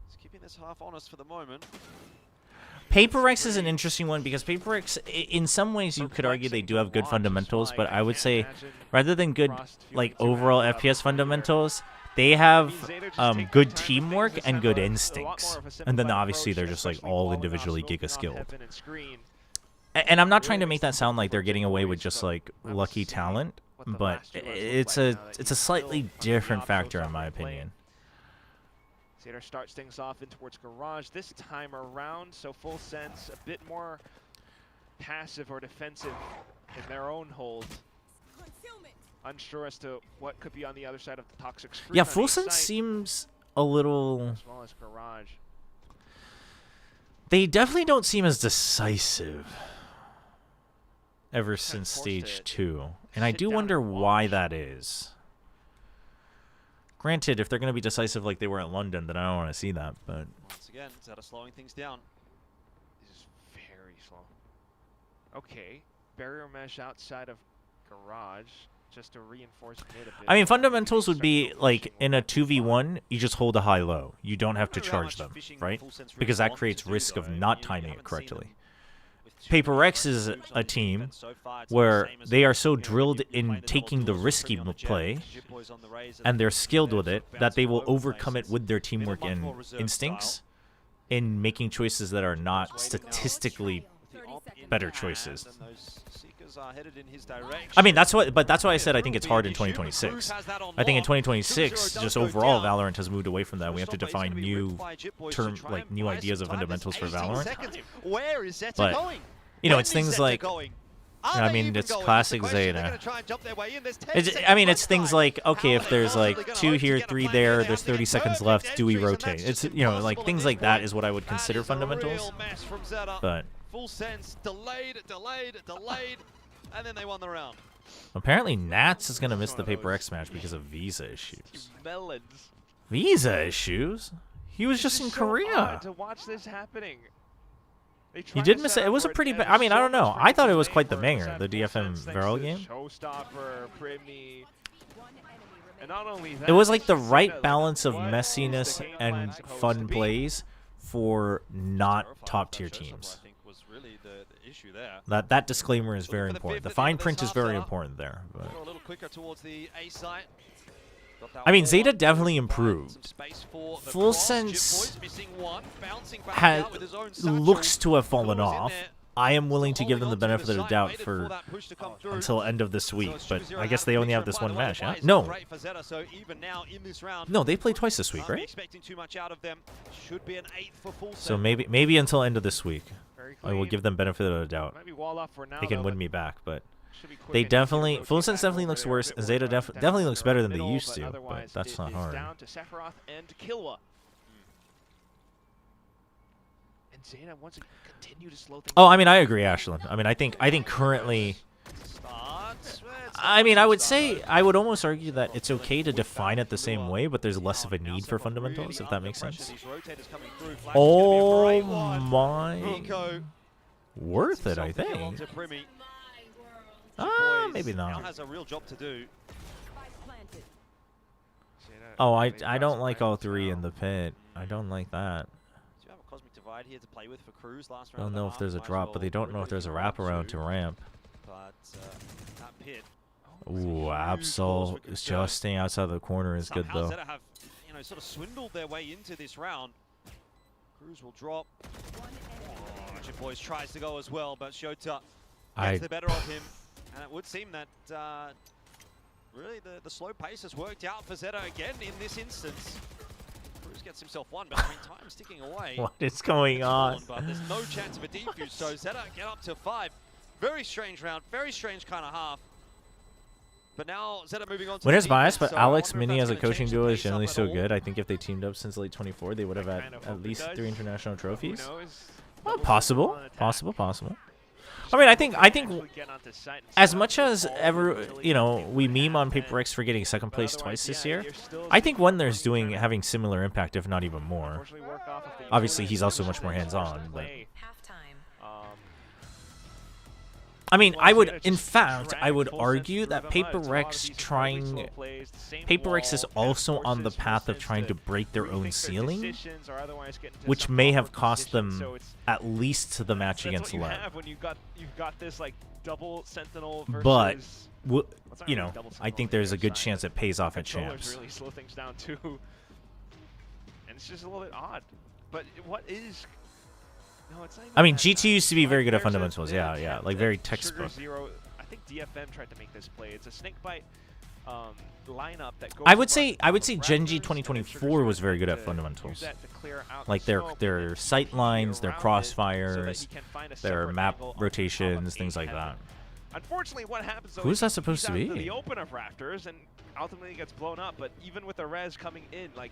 He's keeping this half honest for the moment. Paper X is an interesting one because Paper X, in some ways, you could argue they do have good fundamentals, but I would say rather than good like overall FPS fundamentals, they have good teamwork and good instincts, and then obviously they're just like all individually giga skilled. And I'm not trying to make that sound like they're getting away with just like lucky talent, but it's a slightly different factor in my opinion. ZETA starts things off in towards Garage this time around, so Full Sense a bit more passive or defensive in their own hold. Unsure as to what could be on the other side of the toxic screen. Yeah, Full Sense seems a little... As well as Garage. They definitely don't seem as decisive ever since stage 2. And I do wonder why that is. Granted, if they're going to be decisive like they were at London, then I don't want to see that. But once again, ZETA slowing things down. This is very slow. Okay, barrier mesh outside of Garage just to reinforce mid a bit. I mean, fundamentals would be like in a 2v1, you just hold a high-low. You don't have to charge them, right? Because that creates risk of not timing it correctly. Paper X is a team where they are so drilled in taking the risky play, and they're skilled with it, that they will overcome it with their teamwork and instincts in making choices that are not statistically better choices. I mean, that's why I said I think it's hard in 2026. I think in 2026, just overall, Valorant has moved away from that. We have to define new new ideas of fundamentals for Valorant. But you know, it's things like, I mean, it's classic ZETA. It's things like, okay, if there's like 2 here, 3 there, there's 30 seconds left, do we rotate? It's, you know, like things like that is what I would consider fundamentals. But Full Sense delayed, and then they won the round. Apparently, Nats is gonna miss the Paper X match because of visa issues. Melons. Visa issues? He was just in Korea. To watch this happening. He did miss it. It was a pretty bad. I mean, I don't know. I thought it was quite the banger, the DFM Viral game. Showstopper, Primy. And not only that, it was like the right balance of messiness and fun plays for not top tier teams. That disclaimer is very important. The fine print is very important there. But a little quicker towards the A site. I mean, ZETA definitely improved. Full Sense looks to have fallen off. I am willing to give them the benefit of the doubt for until end of this week, but I guess they only have this one match, huh? No. No, they play twice this week, right? So maybe until end of this week. Very I will clean. give them benefit of the doubt. Might be wall off for now, They can though, win but me back, but should be quick they and easy to definitely rotate Full Sense back definitely over looks there. worse, A bit and more Zeta down definitely looks better than they middle, used but to. But otherwise that's it not is hard. down to Sephiroth and Killua. And Zeta wants to continue to slow things Oh, down. I mean, I agree, Ashlyn. I mean, I think currently. I mean, I would say I would almost argue that it's okay to define it the same way, but there's less of a need for fundamentals, if that makes sense. Oh my! Worth it, I think. Maybe Now not. has a real job to do. Oh, I don't like all three in the pit. I don't like that. Do you have a Cosmic Divide here to play with for Cruz last I round? don't know if there's a drop, but they don't know if there's a wraparound to ramp. But that pit. Ooh, Absol is just staying outside the corner is good Somehow though. Zeta have, sort of swindled their way into this round. Cruz will drop. Chip Boys tries to go as well, but Shota gets the better of him. And it would seem that really the slow pace has worked out for Zeta again in this instance. Cruz gets himself one, but I mean, time's ticking away. What is going on? But there's no chance of a defuse, so Zeta get up to 5. Very strange round, very strange kind of half. But now Zeta moving on to Winner's the bias, defense, but so I Alex wonder if Mini that's as a gonna coaching change the duo is pace up generally at so all. good. I think if they teamed up since late 24, they would have had at least 3 international trophies. knows? Well, possible. I mean, I think as much as ever, we meme on Paper X for getting second place twice this year. I think Wendler's having similar impact, if not even more. Obviously, he's also much more hands-on, but. I mean, I would argue that Paper X is also on the path of trying to break their own ceiling, which may have cost them at least to the match against Lev. You've got this like double sentinel But, versus I think there's a good chance it pays off at Champs. Really slow things down too, and it's just a little bit odd. But what is? No, it's not even I mean, that GT bad. used to be very good at There's a- fundamentals. there's Yeah, a yeah, attempt like at very Sugar textbook. Zero. I think DFM tried to make this play. It's a snake bite lineup that goes. I would say Genji 2024 was very good at fundamentals. Like their sight lines, their crossfires, their map rotations, things like that. Unfortunately, what happens though? Who's that is supposed to he's out be? The open of Raptors, and ultimately gets blown up. But even with the res coming in, like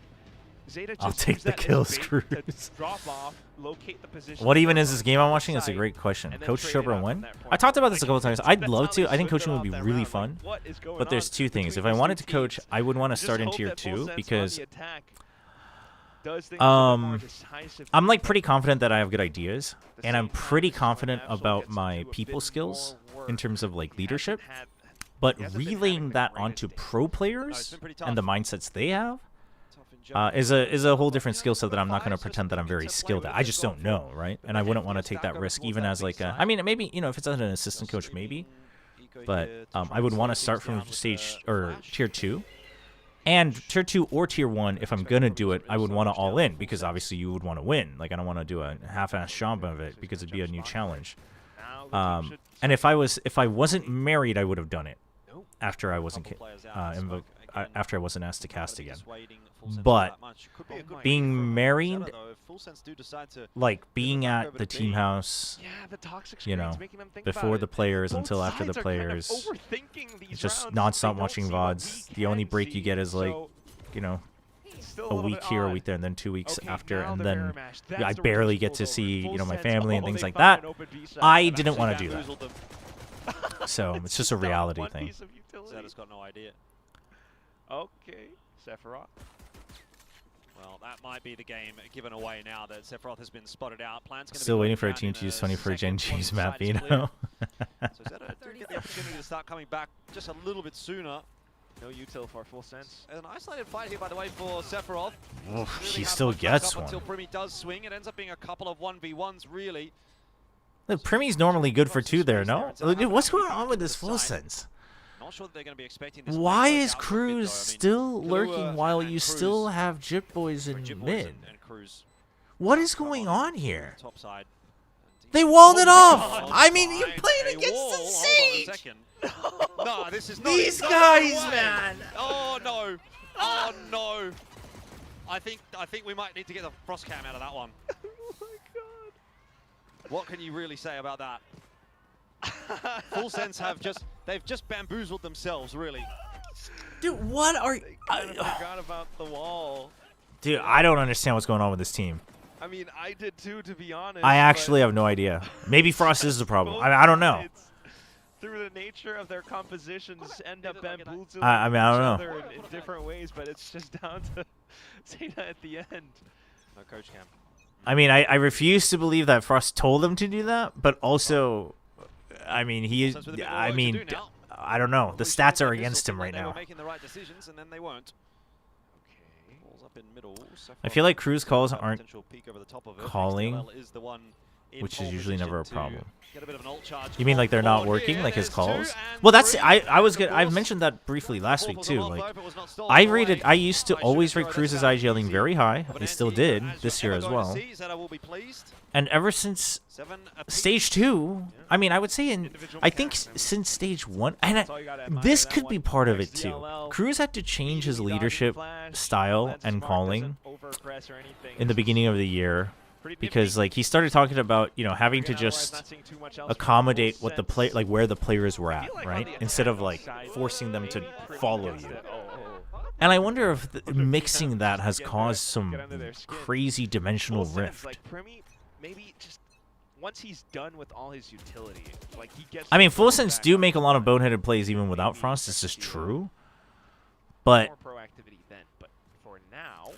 Zeta just I'll take used the that as kills, bait to Cruz. drop off, locate the position. What even is this game I'm watching? That's a great question. Coach Chobra when? I talked about this a couple times. I'd love to. I think coaching would be really fun. But there's two things. If I wanted to coach, I would want to start in tier 2 because I'm like pretty confident that I have good ideas, and I'm pretty confident about my people skills in terms of like leadership. But relaying that onto pro players and the mindsets they have is a whole different skill set that I'm not going to pretend that I'm very skilled at. I just don't know, right? And I wouldn't want to take that risk even as like I mean, maybe if it's as an assistant coach, maybe. But I would want to start from stage or tier 2. And tier 2 or tier 1, if I'm gonna do it, I would want to all in because obviously you would want to win. Like I don't want to do a half-ass job of it because it'd be a new challenge. And if I wasn't married, I would have done it after I wasn't after I wasn't asked to cast again. But being married, like being at the team house, before the players until after the players, just non-stop watching VODs. The only break you get is like, a week here, a week there, and then 2 weeks after, and then I barely get to see, my family and things like that. I didn't want to do that. So it's just a reality thing. Zeta's got no idea. Okay, Sephiroth. Well, that might be the game given away now that Sephiroth has been spotted out. Plan's gonna Still be waiting for a down team in to use 20 for Genji's map, So Zeta do get the opportunity to start coming back just a little bit sooner. No util for Full Sense. An isolated fight here, by the way, for Sephiroth. Oof, Really he has still much gets backup one. Until Primi does swing, it ends up being a couple of 1v1s, really. Look, Primi's normally good for 2 there, no? Dude, what's going on with this Full Sense? Not sure that they're going to be expecting this. Why is Cruz still lurking while you still have Jip Boys in mid? What is going on here? Top side. They walled it off! I mean, you're playing against the Sage! No, this is not. These guys, man! Oh no! Oh no! I think we might need to get the frost cam out of that one. What can you really say about that? Full Sense they've just bamboozled themselves, really. Dude, what are... I forgot about the wall. Dude, I don't understand what's going on with this team. I mean, I did too, to be honest. I actually have no idea. Maybe Frost is the problem. I don't know. Through the nature of their compositions, end up bamboozling I mean, I don't each other in different ways, but it's just down to ZETA at the end. No coach cam. I mean, I refuse to believe that Frost told him to do that, but also, I mean, I don't know. The stats are against him right now. Making the right decisions, and then they won't. Balls up in middle. I feel like Cruz calls aren't Potential peek over the top of it. calling, XLL is the one in which pole is usually never a position to problem. get a bit of an ult charge You mean like they're on not board working, here. like his There's calls? 2 and Well, that's 3, I've and of mentioned that briefly last week course, too. the Like, Molotov, it was not stolen I away used to by always rate Chobra. Cruz's That's how IGLing easy very high. of an I still anti did as this you're year as ever going well. to see. ZETA will be pleased. And ever since 7 apiece. stage 2, I mean, I would say I think since stage 1, and this could be part of it too. Cruz had to change his leadership style and calling in the beginning of the year because like he started talking about, you know, having to just accommodate what the play, like where the players were at, right? Instead of like forcing them to follow you. And I wonder if mixing that has caused some crazy dimensional rift. Maybe just once he's done with all his utility, like he gets. I mean, Full Sense do make a lot of boneheaded plays even without Frost. This is true, but more proactivity then. But for now,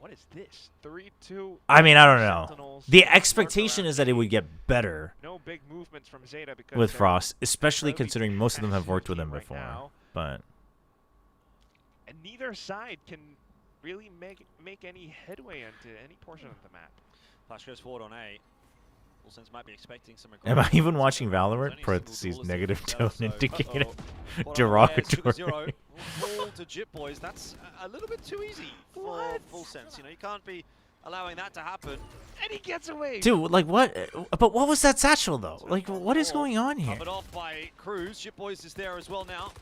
what is this? 3-2. I mean, I don't know. Sentinels, The expectation is that it would get better no big movements from ZETA because with they're Frost, especially incredibly considering most of them have worked with him right before. now. But And neither side can really make any headway into any portion of the map. Flash goes forward on A. Full Sense might be expecting some am I aggressive even watching There's Valorant? only a Parentheses single negative duelist tone in itself, so- indicated Bottom derogatory. Zero. Fall to Jip Boys. That's a little bit too easy for Full Sense. You know, you can't be allowing that to happen. And he gets away. Dude, like what? But what was that satchel though? Like, what is going on here? Covered off by Cruz. Jip Boys is there as well now.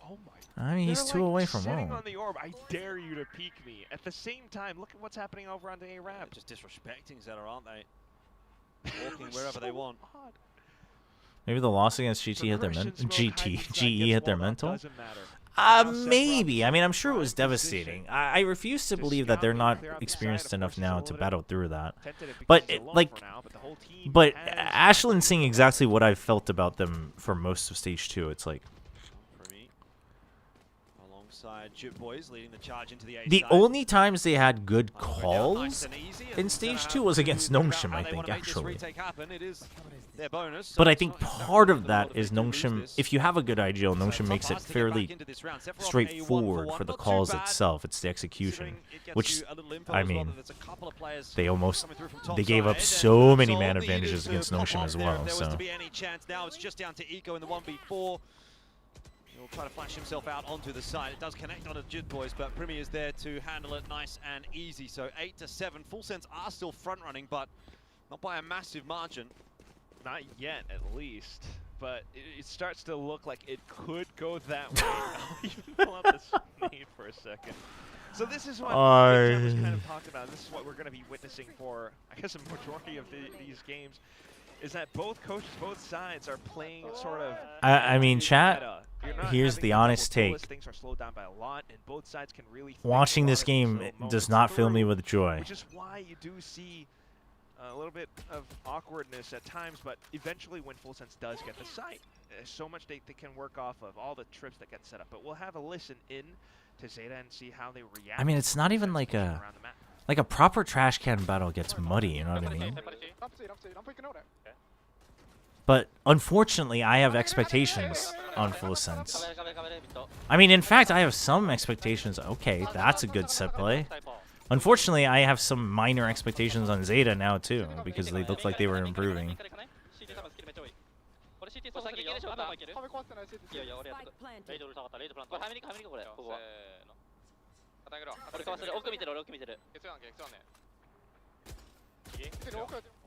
Oh my. I mean, he's They're, 2 like, away from sitting home. on the orb. I dare you to peek me. At the same time, look at what's happening over on the A-Rab. Just disrespecting ZETA, aren't they? Walking wherever they want. Odd. Maybe the loss against GT hit their GE hit their mental. Doesn't matter. Maybe. I mean, I'm sure it was devastating. I refuse to believe that they're not experienced enough now to battle through that. But but Ashland's saying exactly what I've felt about them for most of stage 2. It's like Alongside Jip Boys leading the charge into the A the side. only times they had good Nice calls and easy, in and stage ZETA 2 was against figured out Nongshim, how I they think, wanna make this actually. retake happen. It is their bonus, so But I it's think not part really of that the is big lose Nongshim, this. if you have a good IGL, Nongshim Tough makes it ask to get fairly back into this round. Sephiroth A1 straightforward for for the one, not too calls bad. itself. It's the execution, Considering it gets which, you a little info I as well mean, that there's a couple of players they almost coming through from top they gave up side, so and many so man needed advantages to against pop Nongshim off as there well. if there was So to be any chance. Now it's just down to Eco in the 1v4. He'll try to flash himself out onto the side. It does connect onto Jit Boys, but Primi is there to handle it nice and easy. So 8-7. Full Sense are still front running, but not by a massive margin. Not yet, at least. But it starts to look like it could go that way. I'll even pull up this name for a second. So this is what Jeff was kind of talking about. This is what we're going to be witnessing for, I guess, a majority of these games. Is that both coaches, both sides are playing sort of. I mean, chat. Here's having the a double honest take. duelist. Things are slowed down by a lot, and both sides can really. Watching this game does not fill me with joy. Which is why you do see a little bit of awkwardness at times, but eventually when Full Sense does get the site, there's so much they can work off of, all the trips that get set up. But we'll have a listen in to ZETA and see how they react. I mean, it's not even like a proper trash can battle gets muddy, you know what I mean? But unfortunately, I have expectations on Full Sense. I mean, in fact, I have some expectations. Okay, that's a good set play. Unfortunately, I have some minor expectations on ZETA now too, because they looked like they were improving.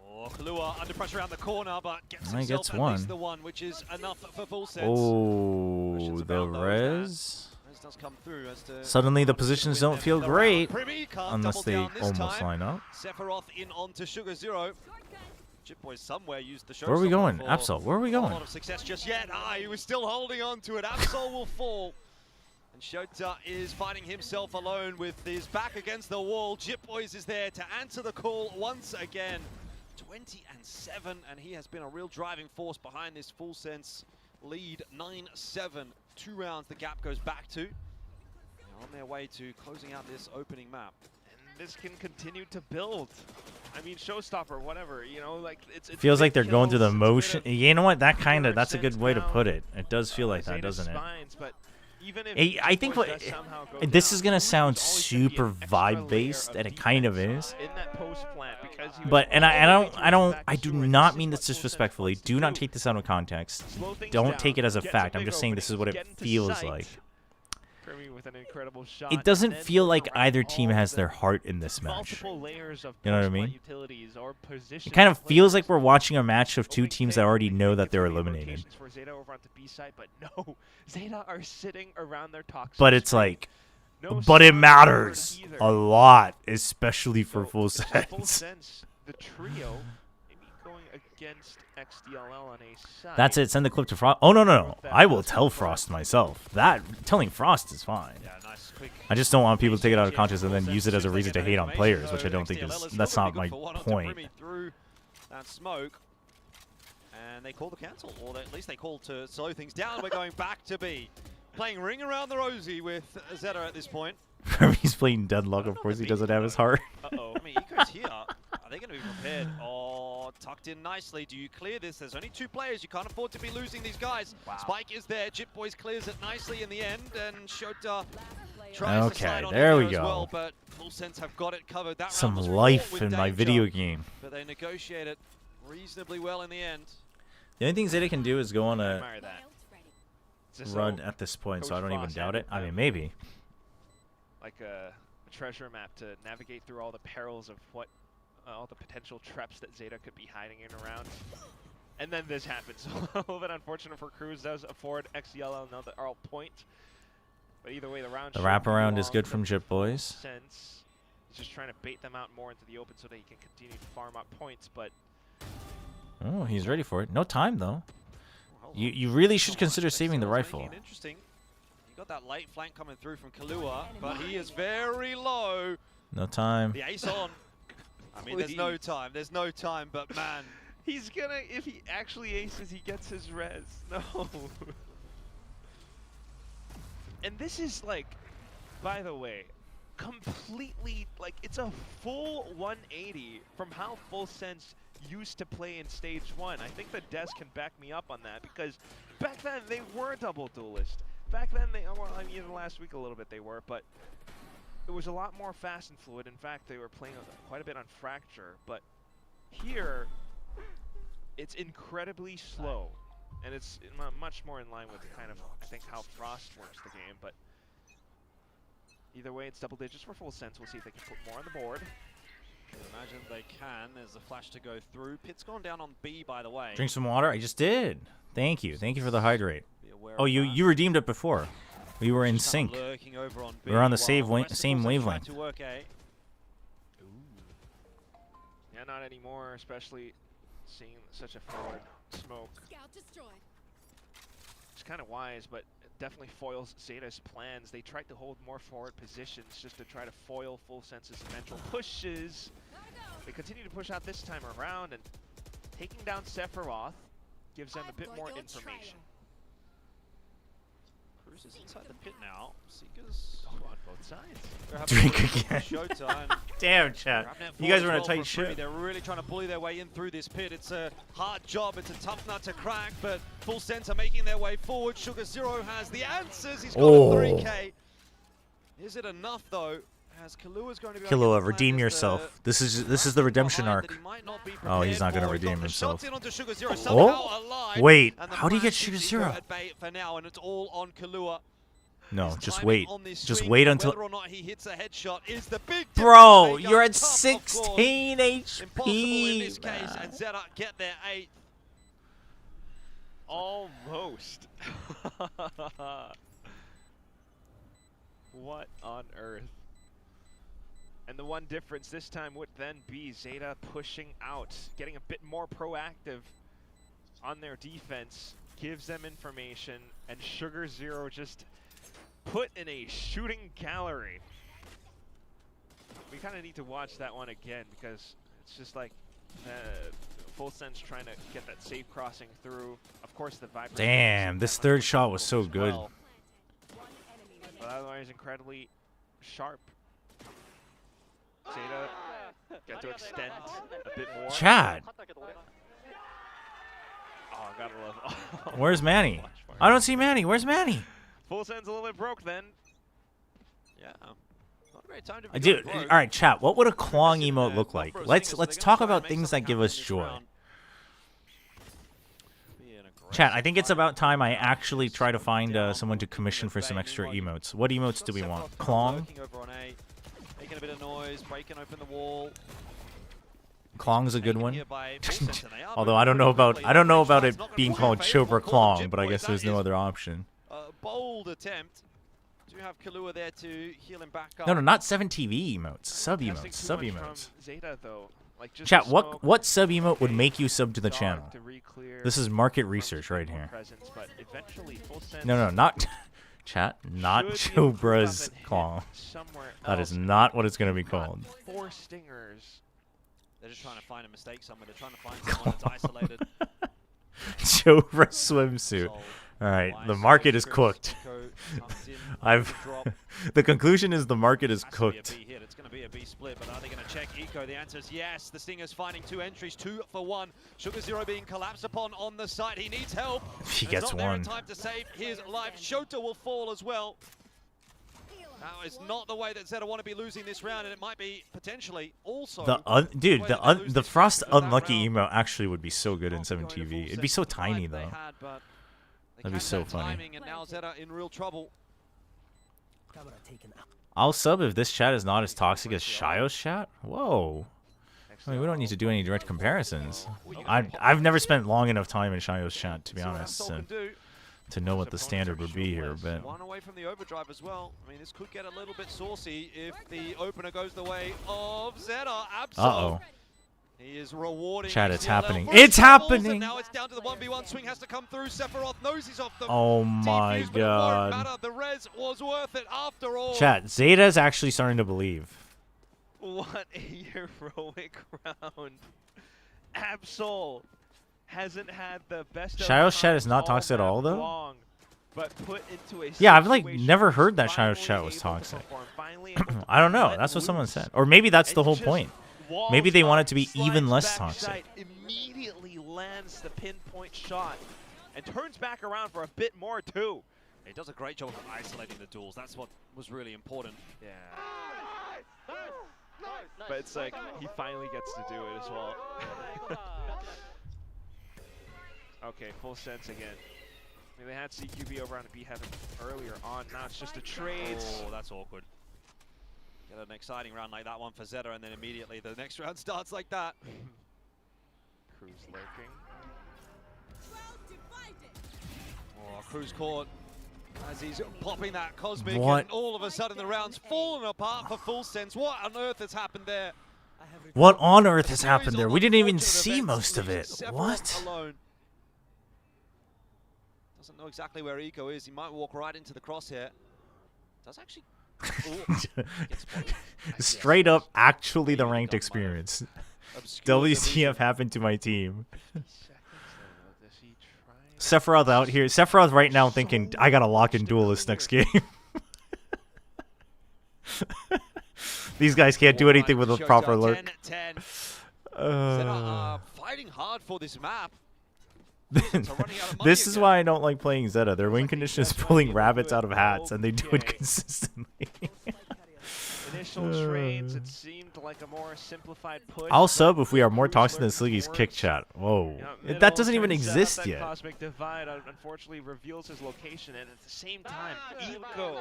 Oh, Kahlua under pressure around the corner, but gets I himself gets at one. least the one, which is enough for Full Sense. Oh, the res. Does come through as to Suddenly, the positions don't feel great Primi can't unless double they down this almost time. line up. Sephiroth in onto Sugar Zero. Chip Boys somewhere used the showstopper. Where are we going? for Absol, where are we not going? A lot of success just yet. He was still holding on to it. Absol will fall. And Shota is finding himself alone with his back against the wall. Chip Boys is there to answer the call once again. 20-7, and he has been a real driving force behind this full sense lead. 9-7, 2 rounds the gap goes back to. They're on their way to closing out this opening map. And this can continue to build. I mean, showstopper, whatever, you know, like it's Feels like they're going through the kills, motion. You know what? That's a good way to down. put it. It does feel like that, Zeta's doesn't it? spines, but even if I think Chip what Boys does somehow go this down, is gonna sound there's always gonna be super an extra vibe layer based, of and it kind of is. in that post plant because he was But and all the way to his I back do sewer, not this mean is this what full disrespectfully. send Do not wants to take this out of context. Slow things Don't down, take it as a get fact. some I'm big just saying this is what openings, it get into feels sight. like. Kirby with an incredible shot. It doesn't and then feel like around either team all has the their heart in this match. multiple layers of You know what I post-plant mean? utilities or position It kind of feels like players. we're watching a match of two Opening teams stage, that already like know that maybe they're 3 eliminated. rotations for Zeta over onto B side, but no, Zeta are sitting around their toxic But it's screen. like, No but it sign of matters either. a lot, especially for So, full it's a full sets. sense, the trio maybe going against XDLL on a side. That's it. Send the clip to Frost. Oh, no. I will tell Frost myself. Telling Frost is fine. Yeah, nice, quick. I just don't want people to take it out of context and then use it as a reason to hate on players, which I don't think is. That's not my point. Through that smoke, and they call the cancel, or at least they call to slow things down. We're going back to B, playing ring around the rosy with Zeta at this point. He's playing Deadlock. Of course, he doesn't have his heart. Uh-oh. I mean, Eco's here. Are they going to be prepared? Oh, tucked in nicely. Do you clear this? There's only 2 players. You can't afford to be losing these guys. Wow. Spike is there. Chip Boys clears it nicely in the end, and Shota tries to slide on there we in there go. as well, but Full Sense have got it covered. That Some round was life fraught with in my danger, video game. but they negotiate it reasonably well in the end. The only thing Zeta can do is go on I a admire that. Just run so at this point, so Coach I don't even Frost doubt it. handed I mean, them maybe. like a treasure map to navigate through all the perils of what all the potential traps that Zeta could be hiding in around. And then this happens. A little bit unfortunate for Cruz. Does afford XDLL another point. But either way, the round. The should be wraparound is long. good from The Chip Boys. Sense. He's just trying to bait them out more into the open so that he can continue to farm up points. But Oh, he's ready for it. No time though. You really should consider saving the rifle. Interesting. You got that late flank coming through from Kahlua, but he is very low. No time. The ace on. I mean, there's no time. There's no time, but man. he's gonna, if he actually aces, he gets his res. No. And this is like, by the way, completely, like, it's a full 180 from how Full Sense used to play in Stage 1. I think the Des can back me up on that, because back then they were double duelist. Back then they, well, I mean, even last week a little bit they were, but it was a lot more fast and fluid. In fact, they were playing quite a bit on Fracture, but here, it's incredibly slow, and it's much more in line with kind of, I think, how Frost works the game, but either way, it's double digits for Full Sense. We'll see if they can put more on the board. Imagine they can. There's a flash to go through. Pit's gone down on B, by the way. Drink some water. I just did. Thank you. Thank you for the hydrate. Be aware Oh, of that. you redeemed it before. We were in Just kinda sync. lurking over on We were on the B same while the rest of same Full Sense tried wavelength. to work A. Yeah, not anymore, especially seeing such a forward smoke. Scout destroyed. It's kind of wise, but it definitely foils Zeta's plans. They tried to hold more forward positions just to try to foil Full Sense's eventual pushes. They continue to push out this time around, and taking down Sephiroth gives them a bit more information. Cruz is inside the pit now. Seekers on both sides. Drink again. Showtime. Damn, chat. You guys were in a tight ship. ship. They're really trying to bully their way in through this pit. It's a hard job. It's a tough nut to crack, but Full Sense are making their way forward. Sugar Zero has the answers. He's got a 3K. Is it enough, though? As Kahlua's going to be Killua, redeem yourself. This is the redemption arc. Oh, he's not gonna redeem himself. Oh, wait. How do you get Sugar Zero? For now, and it's all on Kahlua. No, His just timing wait. on this Just swing, wait whether until. or not he hits a headshot is the big Bro, difference you're at maker. Tough, of course. 16 Impossible in this HP. case, and Zeta get their 8th. Almost. What on earth? And the one difference this time would then be ZETA pushing out, getting a bit more proactive on their defense, gives them information, and Sugar Zero just put in a shooting gallery. We kind of need to watch that one again because it's just like Full Sense trying to get that safe crossing through. Of course, the Viper. Damn, this third shot was so good. Well. But otherwise, incredibly sharp. ZETA get to extend a bit more. Chad. Oh, gotta love. Where's Manny? I don't see Manny. Where's Manny? Full Sense a little bit broke then. Yeah. Not a great time to be Dude, going broke. all right, chat. What would a Kwong emote look like? Let's talk about things that give us joy. Chat, I think it's about time I actually try to find someone to commission for some extra emotes. What emotes do we want? Klong? Making a bit of noise, breaking open the wall. Klong's a good one. Although I don't know about it being called Chobra Klong, but I guess there's no other option. Bold attempt. Do have Kalua there to heal him back up. No, not 7TV emotes. Sub emotes. Sub emotes. ZETA, though. Like, just Chat, what sub emote would make you sub to the channel? This is market research right here. No, not chat, not Chobra's Claw. That is not what it's going to be called. 4 stingers. They're just trying to find a mistake somewhere. They're trying to find someone that's isolated. Chobra swimsuit. All right, the market is cooked. The conclusion is the market is cooked. It's going to be a B split, but are they going to check Eco? The answer is yes. The Stinger's finding 2 entries, 2 for 1. Sugar Zero being collapsed upon on the side. He needs help. He gets not there in one. time to save his life. Shota will fall as well. That is not the way that ZETA want to be losing this round, and it might be potentially also. The Frost unlucky emote actually would be so good in 7TV. It'd be so tiny though. That'd be so funny. And now ZETA in real trouble. I'll sub if this chat is not as toxic as Shio's chat. Whoa. I mean, we don't need to do any direct comparisons. I've never spent long enough time in Shio's chat, to be honest, to know what the standard would be here. But one away from the overdrive as well. I mean, this could get a little bit saucy if the opener goes the way of ZETA. Uh-oh. He is rewarding. Chat, it's happening. It's happening! Now it's down to the 1v1. Swing has to come through. Sephiroth knows he's off the oh my god. The res was worth it after all. Chat, Zeta's actually starting to believe. What a heroic round. Absol hasn't had the best. Shio's chat is not toxic at all, though? Long, but put into a yeah, I've like never heard that Shio's chat was toxic. I don't know. That's what someone said. Or maybe that's the whole point. Maybe they want it to be even less toxic. Immediately lands the pinpoint shot and turns back around for a bit more too. He does a great job of isolating the duels. That's what was really important. Yeah. But it's like he finally gets to do it as well. Okay, Full Sense again. I mean, they had CQB over on B Heaven earlier on. Now it's just a trade. Oh, that's awkward. Get an exciting round like that one for ZETA, and then immediately the next round starts like that. Cruz lurking. Oh, Cruz caught as he's popping that Cosmic, What? and all of a sudden the round's fallen apart for Full Sense. What on earth has happened there? What on earth has happened there? We didn't even see most of it. What? Alone. Doesn't know exactly where Eco is. He might walk right into the crosshair. Does actually. Straight up, actually the ranked experience. WTF happened to my team. Sephiroth out here. Sephiroth right now thinking, I gotta lock in Duelist next game. These guys can't do anything with a proper lurk. Fighting hard for this map. This is why I don't like playing ZETA. Their win condition is pulling rabbits out of hats, and they do it consistently. Initial trades, it seemed like a more simplified push. I'll sub if we are more toxic than Sliggy's kick chat. Whoa. That doesn't even exist that yet. Cosmic Divide unfortunately reveals his location, and at the same time, Eco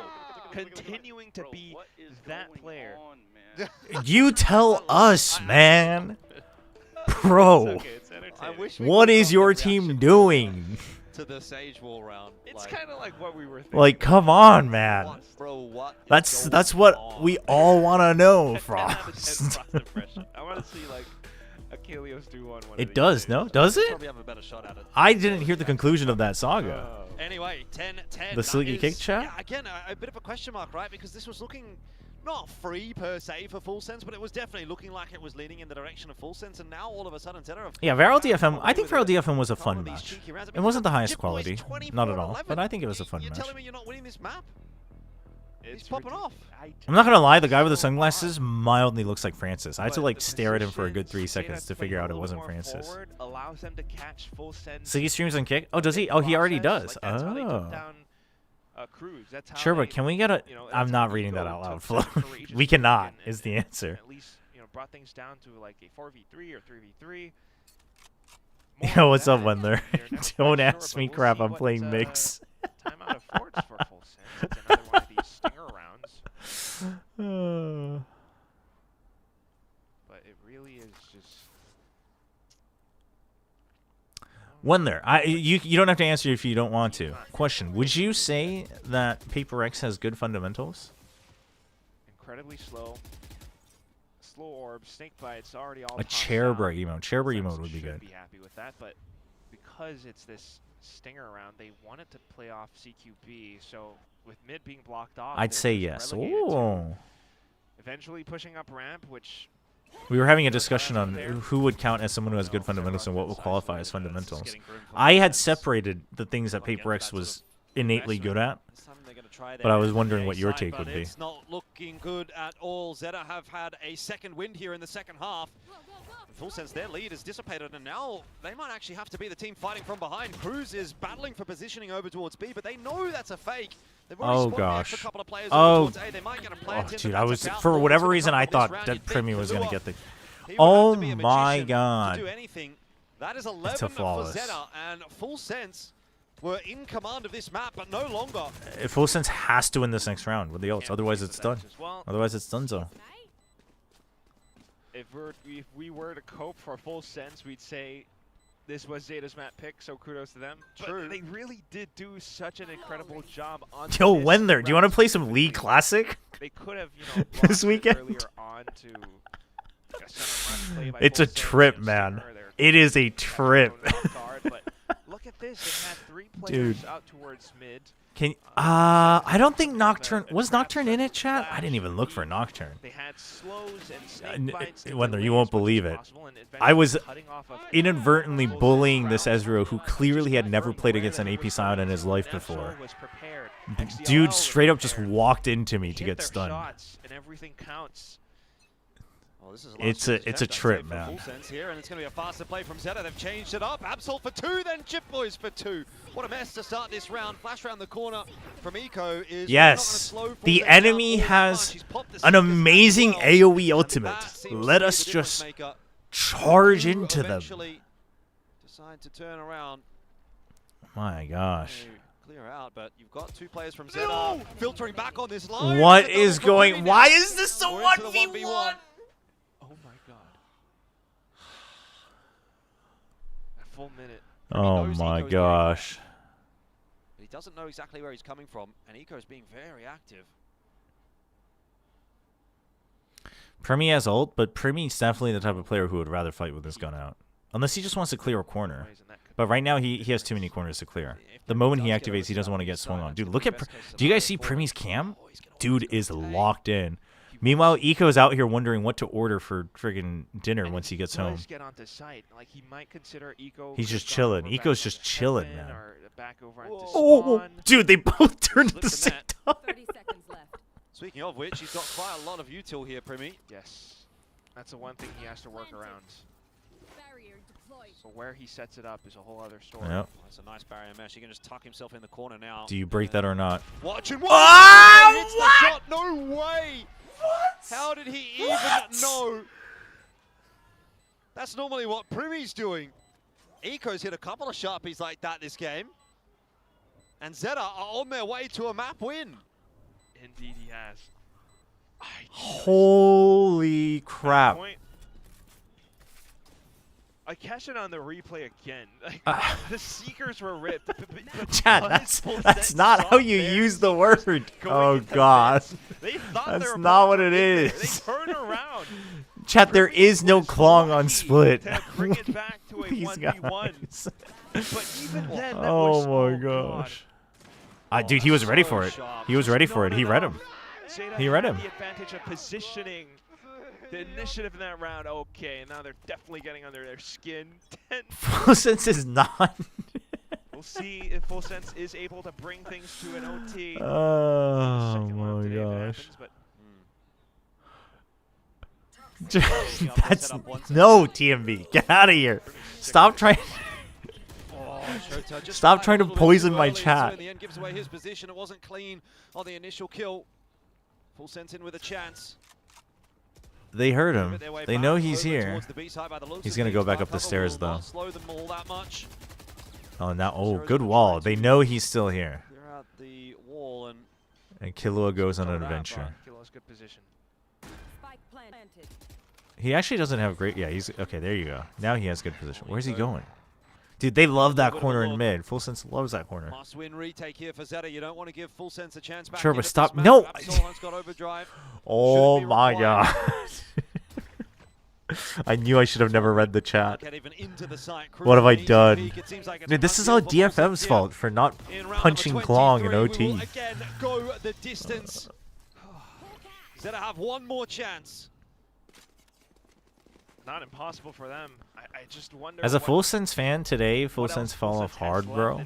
continuing to be that player. You tell us, man. Bro, what is your team doing? to the Sage Wall round. It's kind of like what we were thinking. Like, come on, man. Bro, what? That's what we all want to know, Frost. I want to see like Achilles do one. It does, no? Does it? Probably have a better shot at it. I didn't hear the conclusion of that saga. Anyway, 10-10. The Silky Kick chat? Yeah, again, a bit of a question mark, right? Because this was looking not free per se for Full Sense, but it was definitely looking like it was leaning in the direction of Full Sense, and now all of a sudden, ZETA have... Yeah, Viral DFM, I think Viral DFM was a fun match. It wasn't the highest quality, not at all, but I think it was a fun match. You're telling me you're not winning this map? He's popping off. I'm not gonna lie, the guy with the sunglasses mildly looks like Francis. I had to like stare at him for a good 3 seconds to figure out it wasn't Francis. Allows them to catch Full Sense. So he streams on Kick? Oh, does he? Oh, he already does. Oh. Sure, but can we get a... I'm not reading that out loud, Flo. We cannot, is the answer. At least, brought things down to like a 4v3 or 3v3. Yo, what's up, Wendler? Don't ask me crap, I'm playing Mix. Timeout affords for Full Sense. It's another one of these stinger rounds. But it really is just... Wendler, you don't have to answer if you don't want to. Question, would you say that Paper X has good fundamentals? Incredibly slow. Slow orb, snake bites, already all A Chobra emote. Chobra emote would be good. Be happy with that, but because it's this stinger round, they wanted to play off CQB, so with mid being blocked off, I'd say yes. Ooh. Eventually pushing up ramp, which we were having a discussion on who would count as someone who has good fundamentals and what would qualify as fundamentals. I had separated the things that Paper X was innately good at, but I was wondering what your take would be. It's not looking good at all. ZETA have had a second wind here in the second half. In Full Sense, their lead is dissipated, and now they might actually have to be the team fighting from behind. Cruz is battling for positioning over towards B, but they know that's a fake. Oh gosh. Oh, dude, I was for whatever reason I thought that Primi was gonna get the. Oh my god. That is 11 it's a for flawless. ZETA, and Full Sense were in command of this map, but no longer. Full Sense has to win this next round with the ults, otherwise it's done. Otherwise it's donezo. If we were to cope for Full Sense, we'd say this was Zeta's map pick, so kudos to them. True. But they really did do such an incredible job on Yo, this Wendler, do you want to round. play some League Classic? They could have, this weekend. earlier on to a center play by It's a Full Sense, trip, man. It is a trip. But look at this. They had 3 players out towards mid. Can I don't think Nocturne was Nocturne in it, chat. I didn't even look for Nocturne. They had slows and snake bites. Wendler, you won't believe it. I was inadvertently bullying this Ezreal who clearly had never played against an AP Silent in his life before. Dude straight up just walked into me to get stunned. And everything counts. It's a trip, man. Here, and it's going to be a faster play from ZETA. They've changed it up. Absol for 2, then Chip Boys for 2. What a mess to start this round. Flash around the corner from Eco is yes. The enemy has an amazing AoE ultimate. Let us just charge into them. Decide to turn around. My gosh. Clear out, but you've got 2 players from ZETA filtering back on this line. What is going? Why is this a 1v1? Oh my god. A full minute. Oh my gosh. He doesn't know exactly where he's coming from, and Eco is being very active. Primi has ult, but Primi's definitely the type of player who would rather fight with his gun out. Unless he just wants to clear a corner. But right now, he has too many corners to clear. The moment he activates, he doesn't want to get swung on. Dude, look at... Do you guys see Primi's cam? Dude is locked in. Meanwhile, Eco's out here wondering what to order for friggin' dinner once he gets home. He's just chilling. Eco's just chilling, man. Oh, dude, they both turned at the same time. 30 seconds left. Speaking of which, he's got quite a lot of util here, Primi. Yes. That's the one thing he has to work around. So where he sets it up is a whole other story. Yep. That's a nice barrier mesh. He can just tuck himself in the corner now. Do you break that or not? Watch and watch! Hits the shot. No way! What? How did he even know? That's normally what Primi's doing. Eco's hit a couple of sharpies like that this game. And ZETA are on their way to a map win. Indeed he has. Holy crap. I catch it on the replay again. Like, the Seekers were ripped. Chad, that's not how you use the word. Oh God, that's not what it is. They turn around. Chad, there is no Klong on split. To bring it back to a These 1v1. But even then, that oh was, my gosh. Dude, he was ready for it. He was ready for it. He read him. He read him. The advantage of positioning. The initiative in that round, okay, and now they're definitely getting under their skin. Full Sense is not. We'll see if Full Sense is able to bring things to an OT. Oh my gosh. That's no TMB. Get out of here. Stop trying. Stop trying to poison my chat. In the end, gives away his position. It wasn't clean on the initial kill. Full Sense in with a chance. They heard him. They know he's here. He's gonna go back up the stairs though. Oh, now, oh, good wall. They know he's still here. And Killua goes on an adventure. Good position. He actually doesn't have great. Yeah, he's okay. There you go. Now he has good position. Where's he going? Dude, they love that corner in mid. Full Sense loves that corner. Must-win retake here for ZETA. You don't want to give Full Sense a chance back. Chobra, stop. No. Overdrive. Oh my god. I knew I should have never read the chat. What have I done? Dude, this is all DFM's fault for not punching Klong in OT. Again, go the distance. ZETA have one more chance. Not impossible for them. I just wonder. As a Full Sense fan today, Full Sense fall off hard, bro.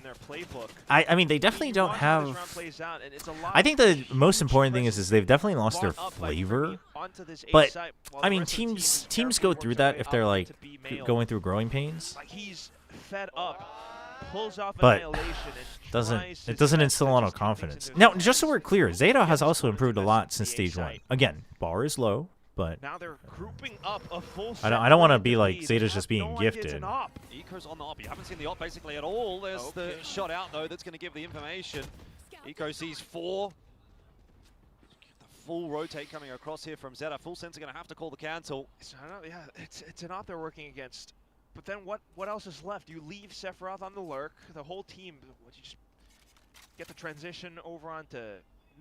I mean, they definitely don't have. I think the most important thing is they've definitely lost their flavor. But I mean, teams go through that if they're like going through growing pains. Like he's fed up. Pulls off but annihilation. it doesn't instill a lot of confidence. Now, just so we're clear, ZETA has also improved a lot since stage 1. Again, bar is low. But now they're grouping up a full I don't want to be like Zeta's just being gifted. Eco's on the op. You haven't seen the op basically at all. There's the shot out though that's going to give the information. Eco sees 4. The full rotate coming across here from ZETA. Full Sense are going to have to call the cancel. Yeah, it's an op they're working against. But then what else is left? You leave Sephiroth on the lurk. The whole team. What you just get the transition over onto.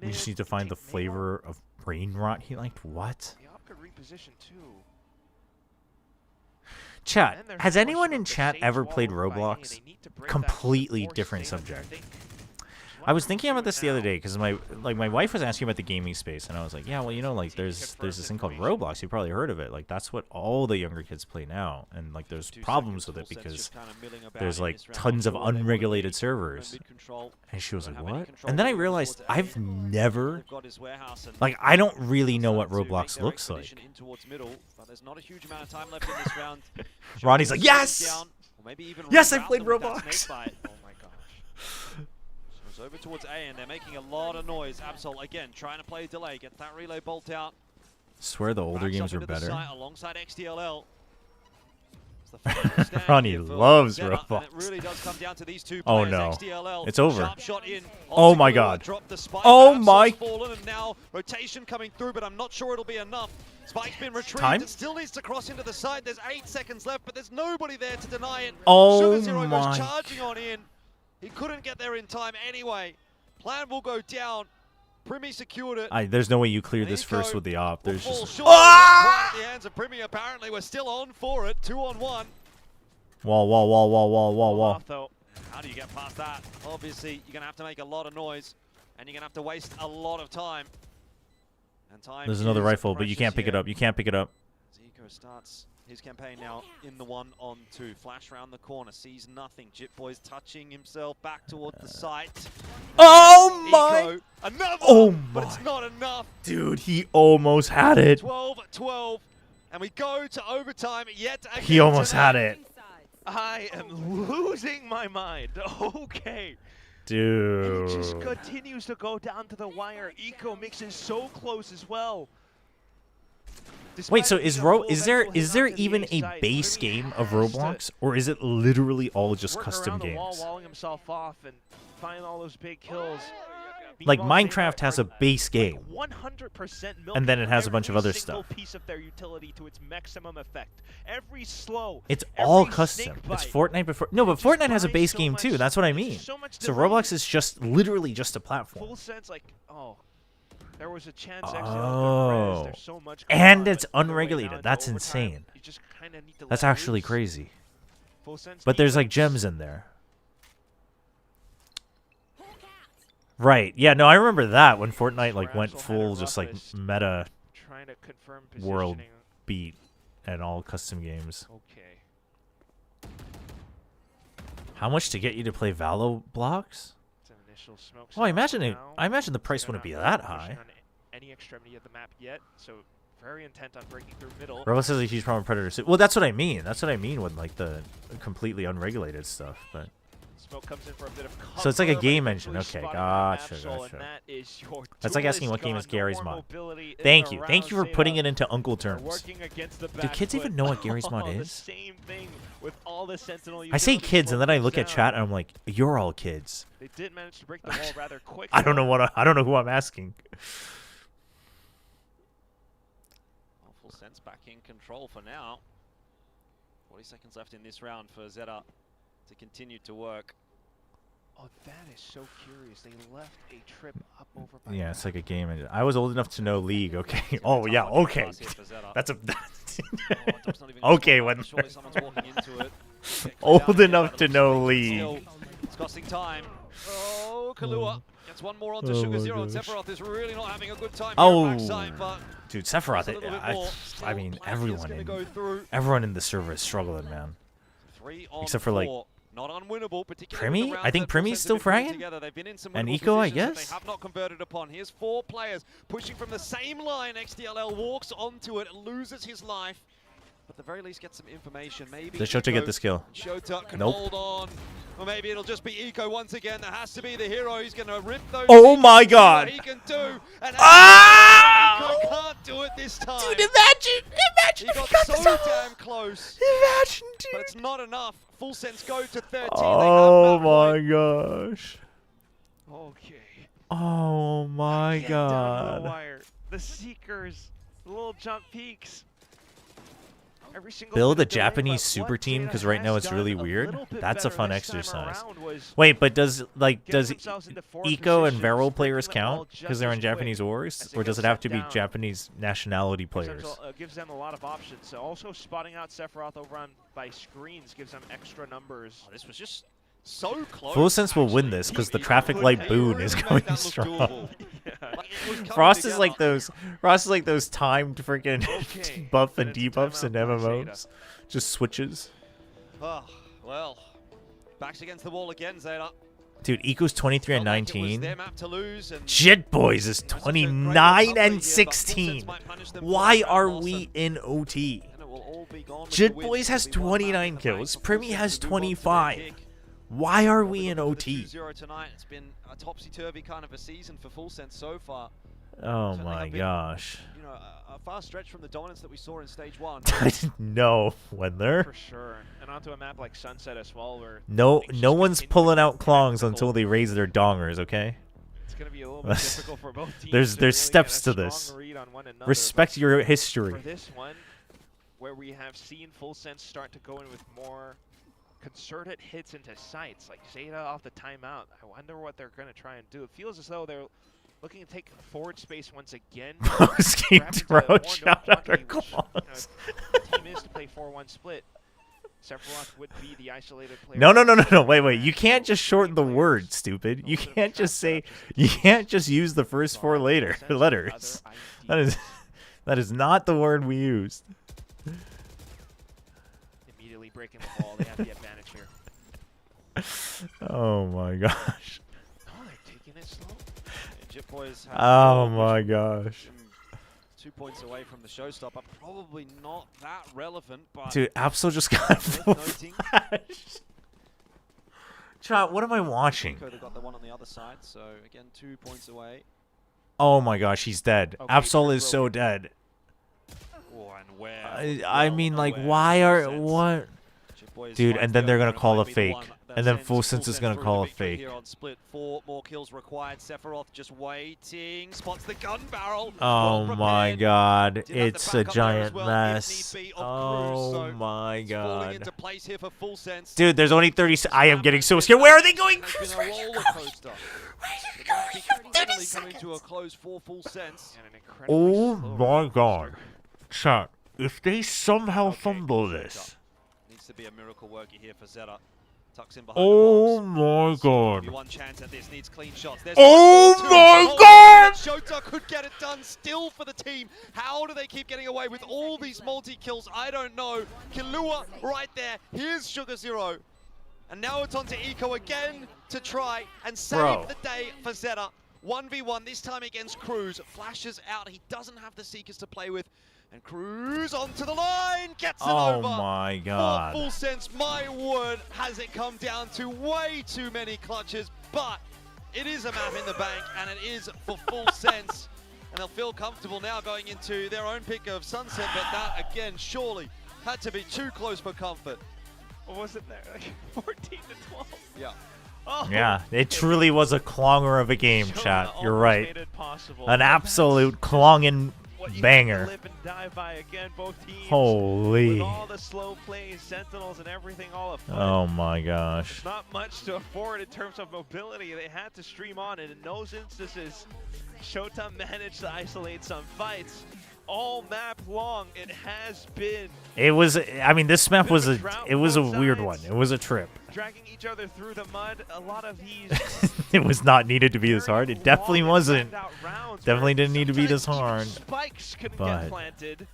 We just need to find the flavor of brain rot he liked. What? The op could reposition too. Chat, has anyone in chat ever played Roblox? Completely different subject. I was thinking about this the other day because my wife was asking about the gaming space, and I was like, yeah, well, you know, like there's this thing called Roblox. You probably heard of it. Like that's what all the younger kids play now, and like there's problems with it because there's like tons of unregulated servers. And she was like, what? And then I realized I've never, like, I don't really know what Roblox looks like. Ronnie's like, yes, yes, I played Roblox. Over towards A, and they're making a lot of noise. Absol again trying to play delay, get that relay bolt out. Swear the older games are better. Alongside XTLL. Ronnie loves Roblox. It really does come down to these two oh players. no, XTLL, it's over. Oh my god. Oh my. And now rotation coming through, but I'm not sure it'll be enough. Spike's been retrieved. Time? It still needs to cross into the side. There's 8 seconds left, but there's nobody there to deny it. Oh Sugar Zero my. goes charging on in. He couldn't get there in time anyway. Plan will go down. Primi secured it. There's no way you clear this first with the op. There's just the hands of Primi apparently. We're still on for it. 2-on-1. Wall. How do you get past that? Obviously, you're going to have to make a lot of noise, and you're going to have to waste a lot of time. And time. There's another rifle, but you can't pick it up. You can't pick it up. Zico starts his campaign now in the 1-on-2. Flash around the corner, sees nothing. Jit Boy's touching himself back toward the site. Oh my! Another! Oh my! But it's not enough. Dude, he almost had it. 12-12, and we go to overtime yet again. He almost had it. I am losing my mind. Okay. Dude. And it just continues to go down to the wire. Eco mixes so close as well. Wait, so is there even a base game of Roblox, or is it literally all just custom games? Walling himself off and find all those big kills. Like Meanwhile, Minecraft Zeta has are, a base game. 100% And then it milking has a bunch of every other single stuff. piece of their utility to its maximum effect. Every slow. It's every all snake custom. It's bite. Fortnite before. No, but Fortnite has a base game too. That's what I mean. So much So delay. Roblox is just literally just a platform. Full sense, like, oh, there was a chance. Oh. There's so much going And on, it's but either way, now unregulated. into That's overtime, insane. you just kinda need to That's let actually loose. crazy. Full sense But there's like defense. gems in there. Right. Yeah, no, I remember that when Fortnite like went Frazzle had full it just like roughest. meta Trying to confirm world positioning. beat and all custom games. Okay. How much to get you to play Valo blocks? It's an initial smoke Oh, I signal imagine it. now. I imagine the price Zeta wouldn't be not that pushing high. on any extremity of the map yet, so very intent on breaking through middle. Roblox has a huge problem with predators. Well, that's what I mean. That's what I mean with like the completely unregulated stuff. But Smoke comes in for a bit of cover, so it's like a but game engine. eventually Okay, spotting on gotcha, Absol, and gotcha. that is your That's like asking what duelist game is gun. Gary's No more mod. mobility in Thank and you. Thank you for around putting Zeta. it into uncle They're terms. working against the Do back kids even foot. know what Gary's mod The is? same thing with all the Sentinel I say utility kids and then I focus look at down. chat and I'm like, you're all kids. They did manage to break the wall rather quick. I don't though. know what I don't know who I'm asking. Full sense back in control for now. 40 seconds left in this round for Zeta to continue to work. Oh, that is so curious. They left a trip up over by Yeah, it's like a game engine. I was old enough to know League. Okay. Oh yeah. Okay. That's a. Okay. When old enough to know League. It's costing time. Oh, Kalua gets one more onto Oh Sugar my Zero, and gosh. Sephiroth is really not having a good time Oh, here at backside, but dude, Sephiroth. just a little bit more. I mean, Still, Plasty is everyone gonna go through. everyone in the server is struggling, man. 3 on Except for like 4. Not unwinnable, particularly with Primi. the I rounds think that Full Primi's Sense still have been putting fragging. together. They've been in some And winnable Eco, I positions that guess. They have not converted upon. Here's 4 players pushing from the same line. XDLL walks onto it, loses his life. But at the very least, get some information. Maybe Does Shota get Eco the skill? and Shota can Nope. hold on. Or maybe it'll just be Eco once again. There has to be the hero. He's going to rip those. Oh teams, my see God. What he can do. And Ah! Eco can't do it this time. Dude, imagine He if got he got so this off. damn close. Imagine, dude. But it's not enough. Full sense go to 13. Oh they have my gosh. Okay. Oh my Get down the god. wire. The Seekers, the little jump peaks. Every single Build bit a of delay, Japanese but super what team Zeta because right now has it's really done a weird. little bit That's a better fun this time exercise. around was Wait, but does getting themselves into forward Eco and positions, Varel breaking players them all count just because they're in as quick Japanese wars, as they or get does it have set to be down. Japanese nationality Gives them players? gives them a lot of options. So also spotting out Sephiroth over on by screens gives them extra numbers. Oh, this was just so close. Full Sense will win this because the traffic light boon is going strong. Frost is like those. Frost is like those timed freaking Okay, buff and and it's a debuffs in timeout by MMOs. Just switches. Oh, well. Backs against the wall again, Zeta. Dude, Eco's 23 and Felt like it was 19. their map to lose, and Jit Boys is it was such a great 29 recovery and here, but Full 16. Sense might punish them for Why that are loss, we in OT? and it will all be gone with Jit the win. Boys has It'll be one map in 29 the kills. bank for Full Primi Sense has to move on to their 25. kick. Why are But we with in the OT? 2-0 tonight, it's been a topsy-turvy kind of a season for Full Sense so far. Oh Certainly my have been, gosh. You know, a far stretch from the dominance that we saw in stage 1. I didn't know when they're. For sure, and onto a map like Sunset as well, where No, things no just one's continue to pulling get out clongs difficult. until they raise their dongers, okay? It's gonna be a little bit difficult for both teams. There's to really steps get a to this. strong read on one another, Respect but your For history. this one, where we have seen Full Sense start to go in with more concerted hits into sights, like Zeta off the timeout. I wonder what they're gonna try and do. It feels as though they're looking to take forward space once again. Scheme grab into throw, more known shout out our quantity, which, claws. the team is to play 4-1 split. Sephiroth would be the isolated player. No. Wait. You can't just shorten the word, stupid. You can't just say. You can't just use the first 4 letters. That is not the word we used. Immediately breaking the wall. They have the advantage here. Oh my gosh. Oh, they're taking it slow. Jit Boys have Oh my gosh. 2 points away from the showstopper. Probably not that relevant, but Dude, Absol just got full noting. flash. Chat, what am I watching? Eco got the one on the other side, so again 2 points away. Oh my gosh, he's dead. Okay, Absol is Trip so Rogue. dead. Oh, and where? I mean, like, why are what? Jit Boys Dude, finds and then the they're gonna opener, call might a be the fake. one that And then sends Full Sense is gonna through call the a victory fake. Here on split 4, more kills required. Sephiroth just waiting, spots the gun barrel. Oh well my prepared. god, Did have the it's a backup there as giant well, if mess. need be, of Cruz, Oh so my it's falling god. into place here for Full Sense. Dude, there's only 30 I am getting so scared. Where are they going? It's been a roller coaster. Finally coming to a close for Full Sense. Oh my god. Chat, if they somehow fumble this. Needs to be a miracle worker here for ZETA. Tucks in behind Oh the box. my god. Maybe one chance at this, needs clean shots. There's Oh one, two. my Oh, god! Shota could get it done still for the team. How do they keep getting away with all these multi-kills? I don't know. Killua right there. Here's Sugar Zero. And now it's on to Eco again to try and save the day for ZETA. 1v1, this time against Cruz. Flashes out. He doesn't have the Seekers to play with. And Cruz onto the line, gets it over. Oh my god. For Full Sense, my word, has it come down to way too many clutches, but it is a map in the bank, and it is for Full Sense. And they'll feel comfortable now going into their own pick of Sunset, but that, again, surely had to be too close for comfort. What was it there? Like 14 to 12? Yeah. Oh, Yeah, it truly was a clonger of a game, chat. You're right. made it possible. An absolute clongin' What you banger. have to live and die by again, both teams. Holy. With all the slow plays, sentinels, and everything all afoot. Oh my gosh. There's not much to afford in terms of mobility. They had to stream on, and in those instances, Shota managed to isolate some fights. All map long, it has been. It was, I mean, this map was a weird one. It was a trip. Dragging each other through the mud. A lot of these. It was not needed to be this hard. It definitely wasn't. Definitely didn't need to be this hard. Spikes couldn't But get planted.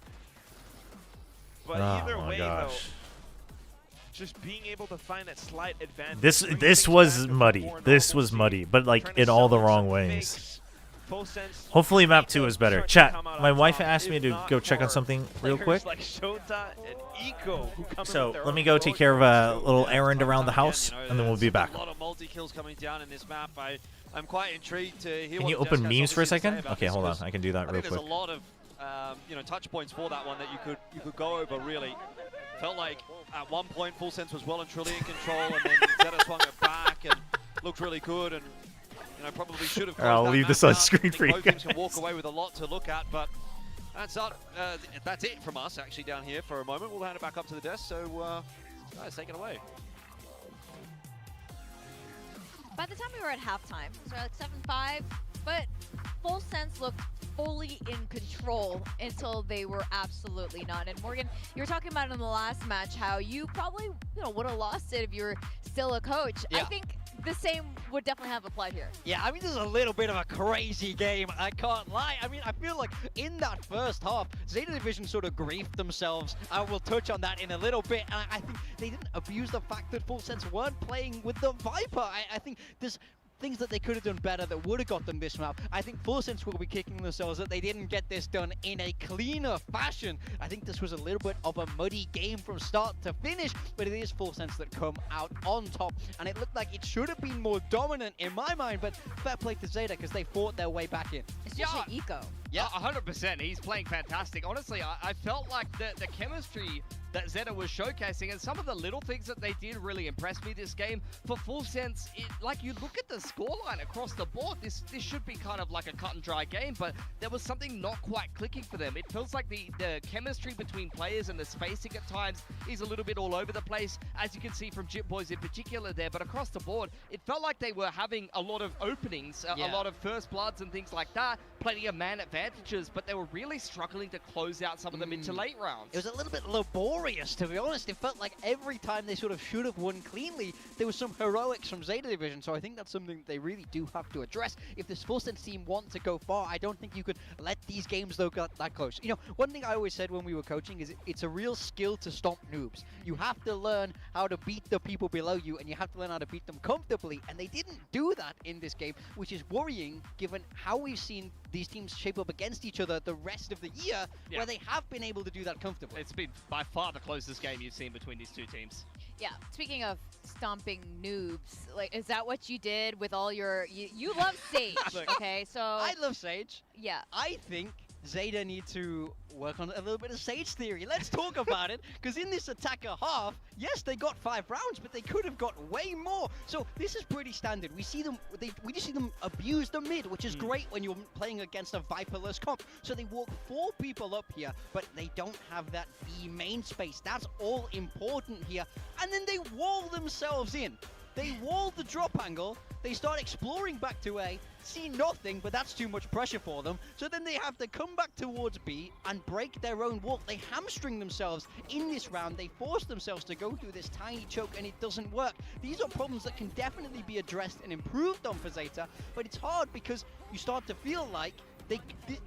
But oh either my way, gosh. though, just being able to find that slight advantage. This was muddy. This was muddy, but like in all the wrong ways. Hopefully map 2 is better. Chat, my wife asked me to go check on something real quick. Like Shota and Eco, who come in So with their let me own go take care of a little errand around the house, You know, and then we'll be there's back. A lot of multi-kills coming down in this map. I'm quite intrigued to hear Can what you the open Jazz memes has for a obviously to say second? about Okay, this, hold on. 'cause I can do that I real think quick. there's a lot of touch points for that one that you could go over. Really, felt like at one point Full Sense was well and truly in control, and then ZETA swung it back and looked really good, and probably should have. I'll leave this on screen for you Both teams can guys. walk away with a lot to look at, but that's it from us actually down here for a moment. We'll hand it back up to the desk. So guys, take it away. By the time we were at halftime, so like 7-5, but Full Sense looked fully in control until they were absolutely not. And Morgan, you were talking about in the last match how you probably would have lost it if you were still a coach. Yeah. I think the same would definitely have applied here. Yeah, I mean, this is a little bit of a crazy game, I can't lie. I mean, I feel like in that first half, ZETA Division sort of griefed themselves. I will touch on that in a little bit. And I think they didn't abuse the fact that Full Sense weren't playing with the Viper. I think there's things that they could have done better that would have got them this map. I think Full Sense will be kicking themselves that they didn't get this done in a cleaner fashion. I think this was a little bit of a muddy game from start to finish, but it is Full Sense that come out on top, and it looked like it should have been more dominant in my mind, but fair play to ZETA because they fought their way back in. Especially Eco. Yeah, 100%. He's playing fantastic. Honestly, I felt like the chemistry that ZETA was showcasing and some of the little things that they did really impressed me this game. For Full Sense, like you look at the scoreline across the board, this should be kind of like a cut and dry game, but there was something not quite clicking for them. It feels like the chemistry between players and the spacing at times is a little bit all over the place, as you can see from Jip Boys in particular there, but across the board, it felt like they were having a lot of openings, a lot of first bloods and things like that, plenty of man advantages, but they were really struggling to close out some of the mid to late rounds. It was a little bit laborious, to be honest. It felt like every time they sort of should have won cleanly, there was some heroics from ZETA Division, so I think that's something they really do have to address. If this Full Sense team want to go far, I don't think you could let these games, though, get that close. You know, one thing I always said when we were coaching is it's a real skill to stomp noobs. You have to learn how to beat the people below you, and you have to learn how to beat them comfortably, and they didn't do that in this game, which is worrying given how we've seen these teams shape up against each other the rest of the year, where they have been able to do that comfortably. It's been by far the closest game you've seen between these two teams. Yeah, speaking of stomping noobs, like, is that what you did with all your... You love Sage, okay? So I love Sage. Yeah. I think ZETA need to work on a little bit of Sage theory. Let's talk about it, because in this attacker half, yes, they got 5 rounds, but they could have got way more. So this is pretty standard. We see them, we just see them abuse the mid, which is great when you're playing against a Viperless comp. So they walk 4 people up here, but they don't have that B main space. That's all important here. And then they wall themselves in. They wall the drop angle, they start exploring back to A, see nothing, but that's too much pressure for them. So then they have to come back towards B and break their own wall. They hamstring themselves in this round. They force themselves to go through this tiny choke, and it doesn't work. These are problems that can definitely be addressed and improved on for ZETA, but it's hard because you start to feel like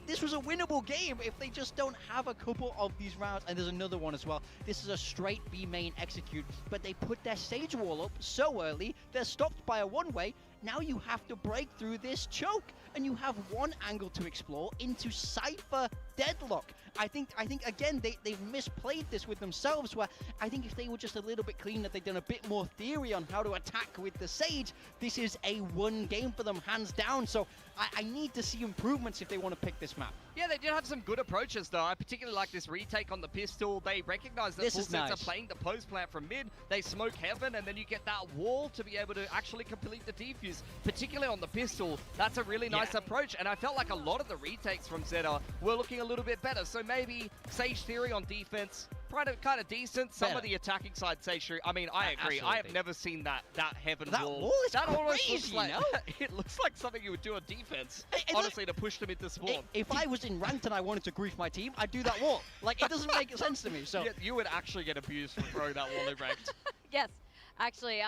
this was a winnable game if they just don't have a couple of these rounds. And there's another one as well. This is a straight B main execute, but they put their Sage wall up so early, they're stopped by a one-way. Now you have to break through this choke, and you have one angle to explore into Cypher deadlock. I think again, they've misplayed this with themselves, where I think if they were just a little bit cleaner, they'd done a bit more theory on how to attack with the Sage, this is a one game for them, hands down. So I need to see improvements if they want to pick this map. Yeah, they did have some good approaches, though. I particularly like this retake on the pistol. They recognize that full sets are playing the post plant from mid. They smoke heaven, and then you get that wall to be able to actually complete the defuse, particularly on the pistol. That's a really nice approach, and I felt like a lot of the retakes from ZETA were looking a little bit better. So maybe Sage theory on defense, kind of decent. Some of the attacking side Sage theory. I mean, I agree. I have never seen that heaven wall. Is that crazy, almost looks like it looks like something you would do on defense. Honestly, to push them into spawn. If I was in ranked and I wanted to grief my team, I'd do that wall. Like, it doesn't make sense to me. So yeah, you would actually get abused for throwing that wall in ranked. Yes, actually.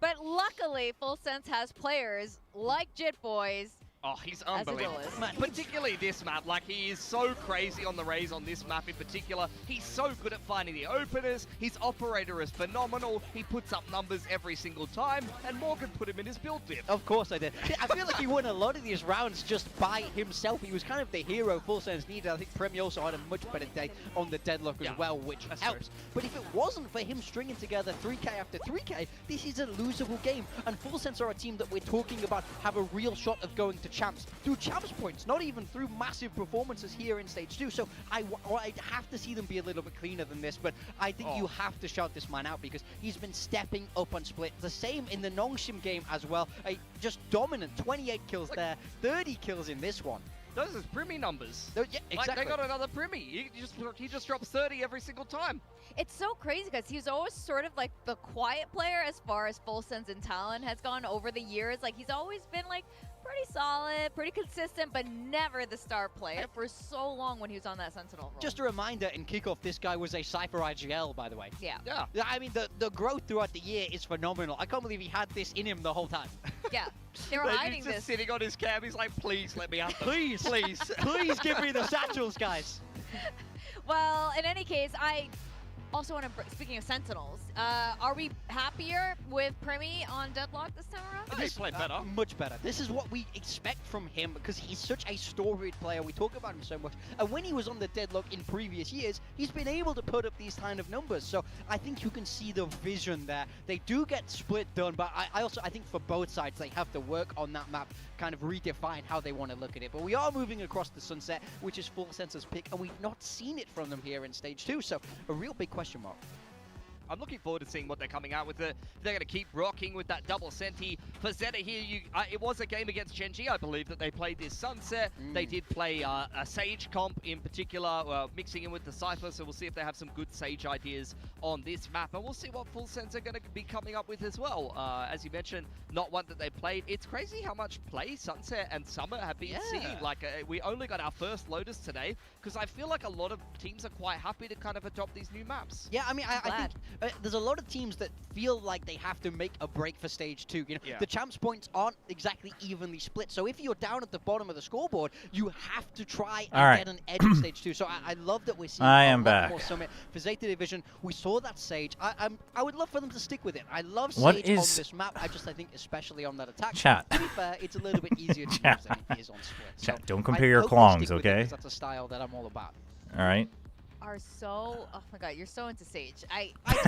But luckily, Full Sense has players like Jit Boys. Oh, he's unbelievable. Particularly this map. Like, he is so crazy on the Raze on this map in particular. He's so good at finding the openers. His operator is phenomenal. He puts up numbers every single time. And Morgan put him in his build diff. Of course I did. I feel like he won a lot of these rounds just by himself. He was kind of the hero Full Sense needed. I think Premi also had a much better day on the deadlock as well, which helps. True. But if it wasn't for him stringing together 3K after 3K, this is a losable game. And Full Sense are a team that we're talking about have a real shot of going to champs through champs points, not even through massive performances here in stage 2. So I have to see them be a little bit cleaner than this, but I think you have to shout this man out because he's been stepping up on split. The same in the Nongshim game as well. Just dominant, 28 kills there, 30 kills in this one. Those are Primi numbers. Yeah, exactly. Like, they got another Primi. He just drops 30 every single time. It's so crazy because he's always sort of like the quiet player as far as Full Sense and talent has gone over the years. Like, he's always been like pretty solid, pretty consistent, but never the star player for so long when he was on that Sentinel role. Just a reminder, in kickoff, this guy was a Cypher IGL, by the way. Yeah. I mean, the growth throughout the year is phenomenal. I can't believe he had this in him the whole time. Yeah. They were hiding he's this. just sitting on his cam. He's like, please let me have them. Please, please give me the satchels, guys. Well, in any case, I also want to, speaking of Sentinels, are we happier with Premi on Deadlock this time around? He's played better. Much better. This is what we expect from him because he's such a storied player. We talk about him so much. And when he was on the Deadlock in previous years, he's been able to put up these kind of numbers. So I think you can see the vision there. They do get split done, but I think for both sides, they have to work on that map, kind of redefine how they want to look at it. But we are moving across the sunset, which is Full Sense's pick, and we've not seen it from them here in stage 2. So a real big question mark. I'm looking forward to seeing what they're coming out with. They're going to keep rocking with that double senti. For ZETA here, it was a game against Genji, I believe, that they played this Sunset. They did play a Sage comp in particular, mixing in with the Cypher, so we'll see if they have some good Sage ideas on this map. And we'll see what Full Sense are going to be coming up with as well. As you mentioned, not one that they played. It's crazy how much play Sunset and Summer have been seeing. Like, we only got our first Lotus today, because I feel like a lot of teams are quite happy to kind of adopt these new maps. Yeah, I mean, I think there's a lot of teams that feel like they have to make a break for stage 2. You know, the champs points aren't exactly evenly split. So if you're down at the bottom of the scoreboard, you have to try and get an edge in stage 2. So I love that we're seeing a lot more Summit for ZETA Division. We saw that Sage. I would love for them to stick with it. I love Sage on this map. I think especially on that attack. Chat. To be fair, it's a little bit easier to use than it is on split. Chat, So don't compare your clongs, okay? That's a style that I'm all about. All right. are so. Oh my god, you're so into Sage. I think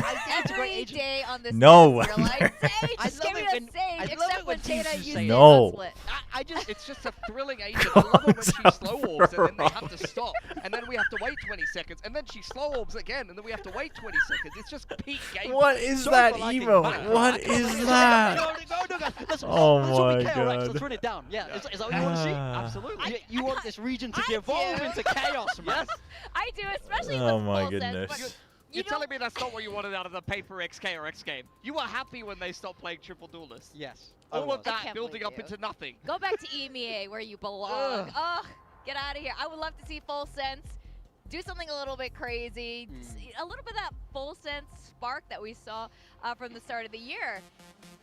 it's a great Every agent. day on this. No. dance, you're like, Sage, I just give love me it a when- Sage. I love Except it when when teams Zeta just uses say No. split. I just, it's just a thrilling agent. I love it when she slow orbs and then they have to stop. And then we have to wait 20 seconds. And then she slow orbs again and then we have to wait 20 seconds. It's just peak game. What is Sorry that for liking emote? that. What is that? No, guys. Let's, Oh let's all be my KRX. God. Let's run it down. Yeah, is that what you want to see? Ah. Absolutely. You want this region to I devolve do. into chaos, man. I do, especially Oh with my full sense, goodness. but You're telling me that's not what you wanted out of the paper XK or X game. You were happy when they stopped playing triple duelists. Yes. All of I that can't building believe up you. into nothing. Go back to EMEA where you belong. Ugh, get out of here. I would love to see Full Sense do something a little bit crazy, a little bit of that Full Sense spark that we saw from the start of the year.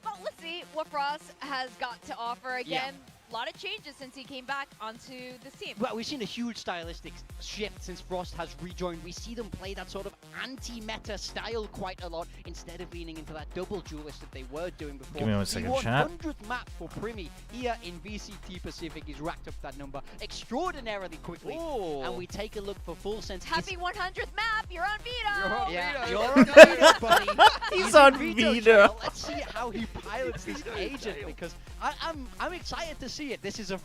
But let's see what Frost has got to offer again. A lot of changes since he came back onto the team. Well, we've seen a huge stylistic shift since Frost has rejoined. We see them play that sort of anti-meta style quite a lot instead of leaning into that double duelist that they were doing before. Give me 1 second, chat. The 100th map for Primi here in VCT Pacific. He's racked up that number extraordinarily quickly. Ooh. And we take a look for Full Sense. Happy 100th map, you're on Vito! You're on Yeah, Vito. you're on Vito, buddy. He's on in Vito. jail. Let's see how he pilots this agent because I'm excited to see it. This is a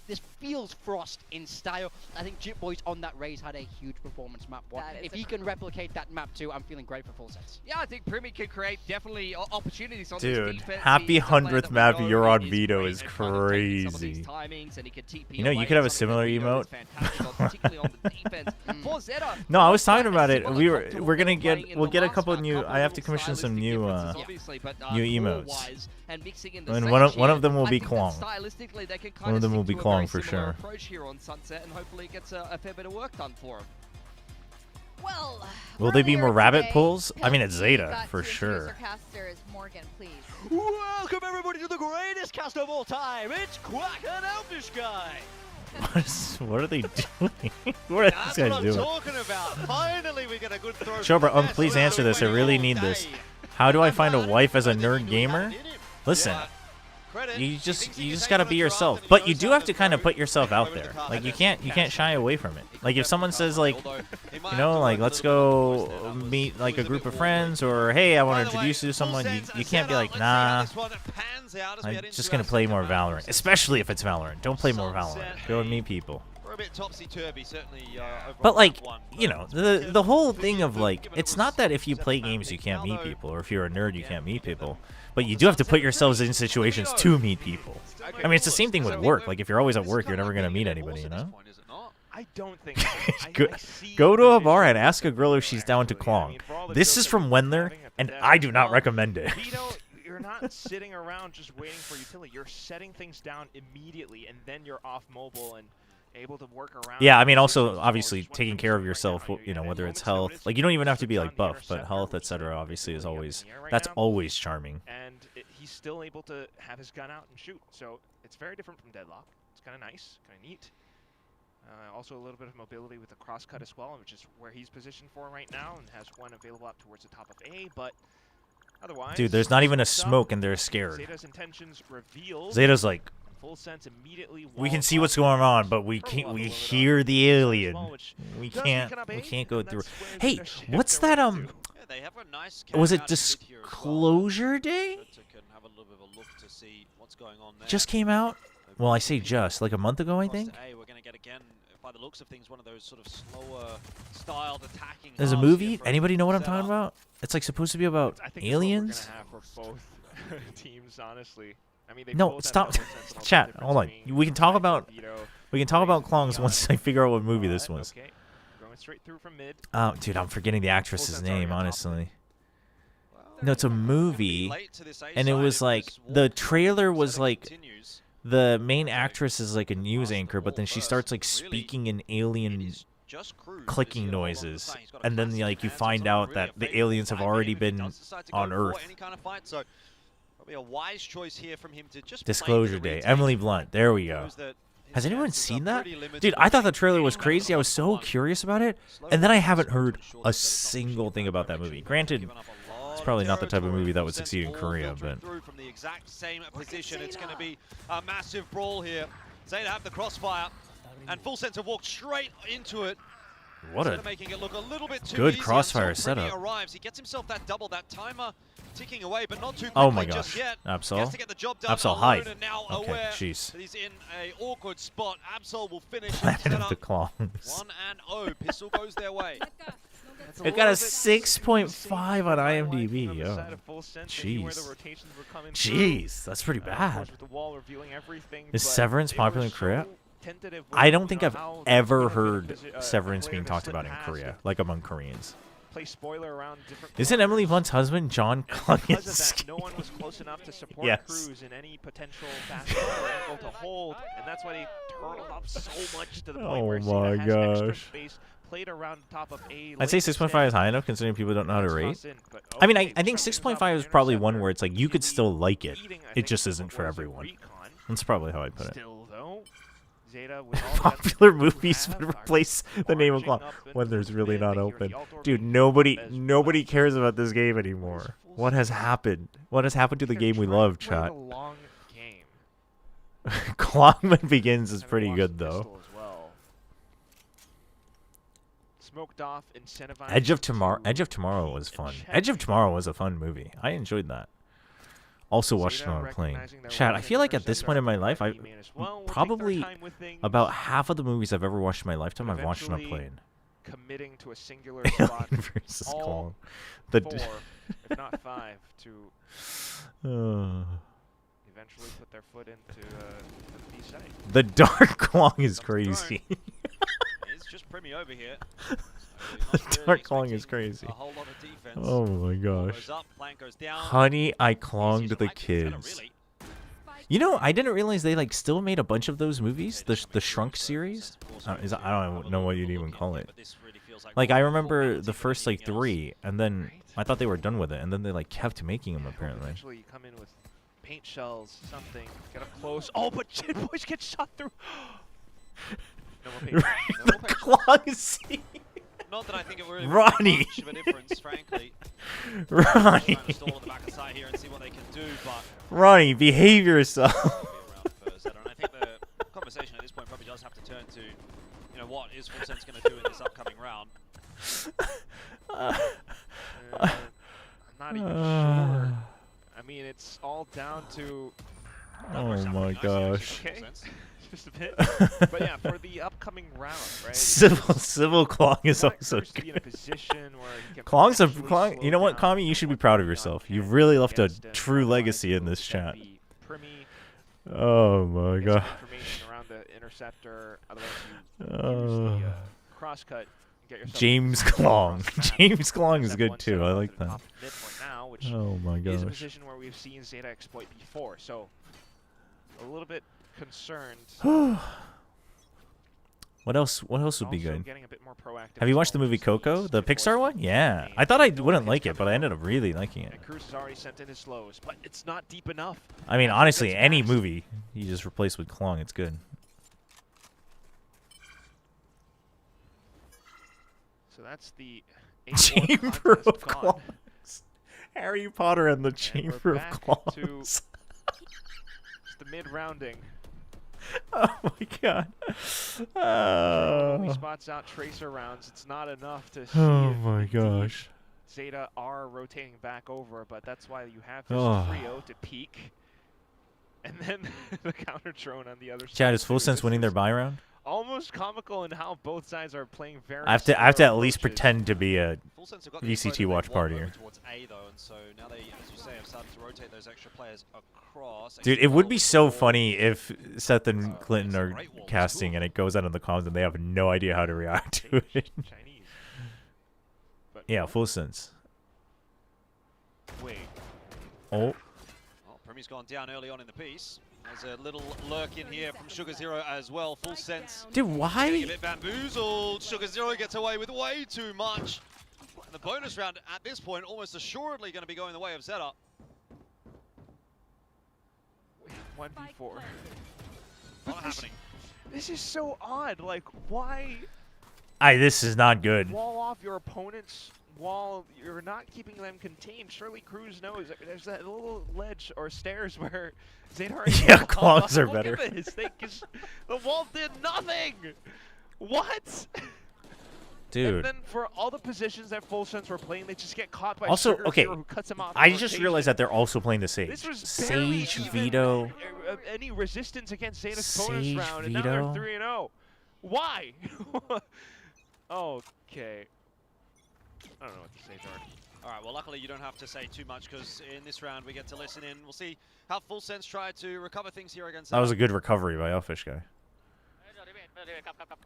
this feels Frost in style. I think Jip Boys on that race had a huge performance map one. That is If he can replicate that map too, I'm feeling great for Full Sense. Yeah, I think Primi can create definitely opportunities on Dude, this defense. happy He's a player 100th that we map know you're on is Vito great is at kind of taking some of these crazy. timings, and he can TP You know, you away. could have a It's something similar that Vito is emote. fantastic on, particularly on the defense. For Zeta, No, I was talking quite a about it. similar contour We're gonna playing get in we'll the get a last couple map, new. couple I have to little commission some stylistic new differences, obviously, but, new emotes. core-wise and mixing in the And Sage one of here, them will I be think that Klong. stylistically they can One of kind them will stick be to a very Klong for similar sure. approach here on Sunset, and hopefully it gets a fair bit of work done for him. Well, Will they be earlier more rabbit today, pulls? I mean, it's Kelsey Zeta got for to sure. introduce our casters. Morgan, please. Welcome everybody to the greatest cast of all time. It's Quack and Elfish Guy. What are they doing? What are these guys doing? talking about. Finally, we get a good throw. Chobra, please answer this. I really need this. How do I find a wife as a nerd gamer? Listen, you just gotta be yourself, but you do have to kind of put yourself out there. Like you can't shy away from it. Like if someone says like, you know, like let's go meet like a group of friends, or hey, I want to introduce you to someone, you can't be like, nah, I'm just gonna play more Valorant, especially if it's Valorant. Don't play more Valorant. Go and meet people. We're a bit topsy-turvy, certainly. But like, you know, the whole thing of like, it's not that if you play games you can't meet people, or if you're a nerd you can't meet people, but you do have to put yourselves in situations to meet people. I mean, it's the same thing with work. Like if you're always at work, you're never gonna meet anybody, you know? I don't think so. Go to a bar and ask a girl if she's down to Klong. This is from Wendler, and I do not recommend it. Vito, you're not sitting around just waiting for utility. You're setting things down immediately, and then you're off mobile and able to work around. Yeah, I mean, also obviously taking care of yourself. You know, whether it's health, like you don't even have to be like buff, but health, etc. Obviously is always always charming. And he's still able to have his gun out and shoot. So it's very different from Deadlock. It's kind of nice, kind of neat. Also a little bit of mobility with the cross cut as well, which is where he's positioned for right now, and has one available up towards the top of A. But otherwise, Dude, there's not even a smoke, and they're scared. Zeta's intentions revealed. Zeta's like, Full Sense immediately. we can see what's going on, but we can't. We hear the alien. We can't go through. Hey, what's that? They have a nice Was it count out Disclosure Day? have a little bit of a look to see what's going on there. Just came out. Well, I say just like a month ago, I Across think. to A, we're going to get again, by the looks of things, one of those sort of slower styled attacking. There's a halves movie. here for Anybody know what I'm Zeta. talking about? It's like supposed to be about I think that's aliens. what we're gonna have for both teams, honestly. I mean, they No, both have stop. double sentinel Chat. difference Hold on. between We can talk about. Vito, We can talk about Klongs once I figure out what movie this was. Okay, going straight through from mid. Dude, I'm forgetting the actress's Full sense already name, on top. honestly. No, it's a movie, and it was like the trailer was like the main actress is like a news anchor, but then she starts like speaking in alien clicking noises, and then like you find out that the aliens have already been on Earth. So probably a wise choice here from him to just Disclosure Day. Emily Blunt. There we go. Has anyone seen that? Dude, I thought the trailer was crazy. I was so curious about it, and then I haven't heard a single thing about that movie. Granted, it's probably not the type of movie that would succeed in Korea, but through from the exact same position. It's going to be a massive brawl here. Zeta have the crossfire, and Full Sense have walked straight into it. What a Zeta making it look a little bit too good easy crossfire until Premi setup. arrives. He gets himself that double, that timer ticking away, but not too quickly Oh my just gosh. yet. He has Absol. to get the job done Absol, alone, hide. and now Okay, aware jeez. that he's in a awkward spot. Absol will finish Planet and of set the up Claws. 1-0. Pistol goes their way. It got a 6.5 on IMDb. Oh. Jeez. Jeez, that's pretty bad. Is Severance popular in Korea? I don't think I've ever heard Severance being talked about in Korea, like among Koreans. Play spoiler around different. Isn't Emily Blunt's husband John Because of that, Clungus? no one was close enough to support Yes. Cruz in any potential fast forward angle to hold, and that's why they turtled up so much to the point where Oh Zeta my has extra gosh. space, played around top of A. I'd say late 6.5 is high enough considering people don't know how to rate. I mean, I think 6.5 is probably one where it's like you could still like it. It just isn't for everyone. That's probably how I'd put it. Still though, Zeta with all the Popular movies would replace the name of Claw when there's really not open. Dude, nobody cares about this game anymore. What has happened? What has happened to the game we love, chat? Klongman Begins is pretty good though. Smoked off, incentivized. Edge of Tomorrow was fun. Edge of Tomorrow was a fun movie. I enjoyed that. Also watched it on a plane. Chat, I feel like at this point in my life, I probably about half of the movies I've ever watched in my lifetime I've watched on a plane. Committing to a singular spot. Versus all Klong. The 4, if not 5, to eventually put their foot into the B site. The Dark Klong is crazy. It's just Premi over here. Dark Klong is crazy. A whole lot of defense. Oh my gosh. Goes up, flank goes down. Honey, I Klonged the Kids. You know, I didn't realize they like still made a bunch of those movies. The Shrunk series. I don't know what you'd even call it. Like I remember the first like 3, and then I thought they were done with it, and then they like kept making them apparently. Eventually, you come in with paint shells, something, get up close. Oh, but Jin Boys get shot through. No more paint. No more paint Klong Not that I think it really Ronnie. much of a difference, frankly. Ronnie. Trying to stall on the back of side here and see what they can do, but Ronnie, behave yourself. and I think the conversation at this point probably does have to turn to, you know, what is Full Sense going to do in this upcoming round. I'm not even sure. I mean, it's all down to. Oh my gosh. Okay. Just a bit. But yeah, for the upcoming round, right? Civil Klong is also to be in a position where he can Klong's a actually Klong. slow You know what, down Kami? You should be proud of yourself. You've really left a true legacy in this chat. Oh my god. Information around the interceptor. Otherwise, you use the crosscut. Get yourself James Klong. James Klong is good too. I like that. Now, which Oh my is a gosh. position where we've seen Zeta exploit before. So a little bit concerned. What else would be Also good? getting a bit more proactive Have you as watched the well, movie just Coco, the Pixar one? Yeah. I thought I wouldn't like it, but I ended up really liking it. And Cruz has already sent in his slows, but it's not deep enough. I mean, Actually honestly, gets any past. movie you just replace with Klong, it's good. So that's the Chamber of Claws. Harry Potter and the Chamber of Claws. Just the mid-rounding. Oh my god. Only spots out tracer rounds. It's not enough to see Oh if my indeed gosh. Zeta are rotating back over, but that's why you have this Oh. trio to peek. And then the counter drone on the other side. Chad, is Full too. Sense This winning their is buy round? Almost comical in how both sides are playing very I have to similar at least approaches. pretend to be a Full Sense have got the VCT info that watch they party want here. over towards A though, and so now they, as you say, have started to rotate those extra players across. Dude, it would be so funny if Seth and Clinton are casting and it goes out in the comms and they have no idea how to react to it. Yeah, Full Sense. Wait. Oh. Well, Premi's gone down early on in the piece. There's a little lurk in here from Sugar Zero as well. Full Sense. Dude, why? Getting a bit bamboozled. Sugar Zero gets away with way too much. And the bonus round at this point almost assuredly going to be going the way of Zeta. 1v4. Not happening. This is so odd. Like, why This is not good. wall off your opponents while you're not keeping them contained? Surely Cruz knows that there's that little ledge or stairs where Zeta are able Yeah, to hop Klongs up. are Look better. At this. The wall did nothing. What? Dude. And then for all the positions that Full Sense were playing, they just get caught by Also, Sugar okay, Hero, who cuts them off. I in just rotation. realized that they're also playing the Sage. This was barely Sage, even Vito. any resistance against Zeta's bonus Sage, round, and now Vito. they're 3-0. Why? Okay. I don't know what to say, Jordan. All right, well, luckily you don't have to say too much because in this round we get to listen in. We'll see how Full Sense try to recover things here against That was a good recovery by Elfish guy.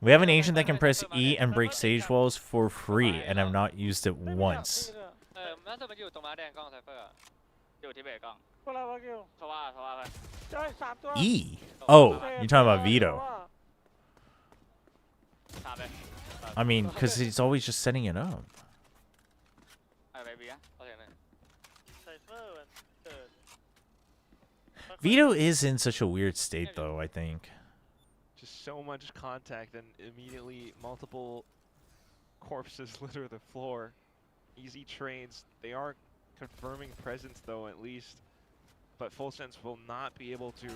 We have an agent that can press E and break Sage walls for free, and I've not used it once. E? Oh, you're talking about Vito. I mean, because he's always just setting it up. Vito is in such a weird state, though, I think. Just so much contact and immediately multiple corpses litter the floor. Easy trades. They are confirming presence, though, at least. But Full Sense will not be able to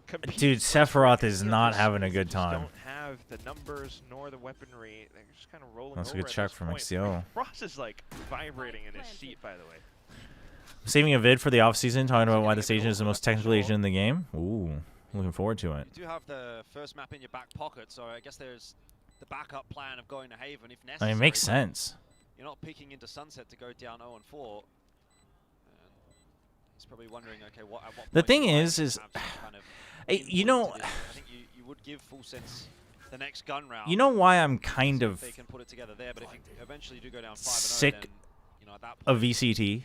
compete. Dude, Sephiroth is not having a good They just time. don't have the numbers nor the weaponry. They're just kind of rolling That's a over good at check this from point. XCO. Ross is like vibrating in his seat, by the way. Saving a vid for the offseason, talking about why this agent is the most technical agent in the game. Ooh, looking forward to it. You do have the first map in your back pocket, so I guess there's the backup plan of going to Haven if I necessary. mean, it makes but sense. You're not peeking into Sunset to go down 0-4. He's probably wondering, okay, what? At what The point thing do I is kind of you know, I think you would give Full Sense the next gun round. you know why I'm kind see if of they can put it together there, but if you eventually do go down 5-0, sick then, you know, at that of point, VCT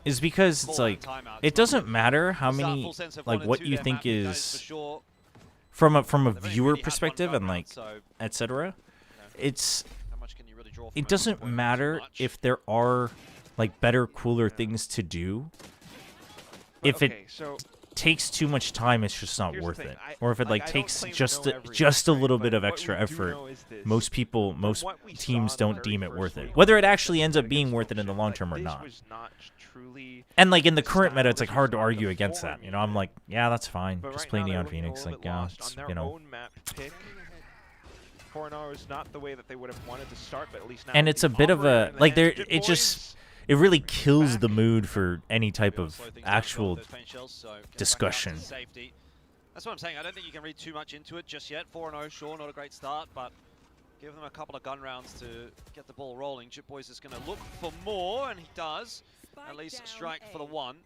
is because it's like it doesn't matter how many like what you think is from a viewer perspective and like etc. It doesn't matter if there are like better, cooler things to do. If it takes too much time, it's just not worth it. Or if it like takes just a little bit of extra effort, most teams don't deem it worth it. Whether it actually ends up being worth it in the long term or not. And like in the current meta, it's like hard to argue against that. You know, I'm like, yeah, that's fine. Just play Neon Phoenix. Like, yeah, it's, you know. 4-0 is not the way that they would have wanted to start, but at least now And it's a bit of a like there. It just it really kills the mood for any type of actual discussion. That's what I'm saying. I don't think you can read too much into it just yet. 4-0, sure, not a great start, but give them a couple of gun rounds to get the ball rolling. Jitboys is going to look for more, and he does. At least strike for the one.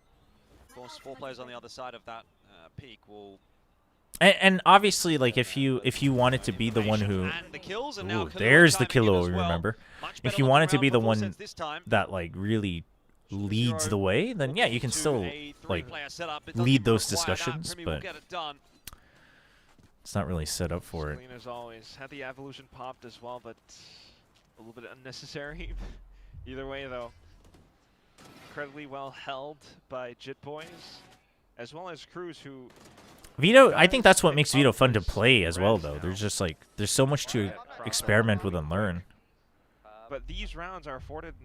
Of course, 4 players on the other side of that peak will. And obviously, like if you wanted to be the one who, ooh, there's the kilo. Remember, if you wanted to be the one that like really leads the way, then yeah, you can still like lead those discussions, but it's not really set up for it. As always, had the evolution popped as well, but a little bit unnecessary. Either way, though, incredibly well held by Jitboys, as well as Cruz, who. Vito, I think that's what makes Vito fun to play as well, though. There's just like there's so much to experiment with and learn. But these rounds are afforded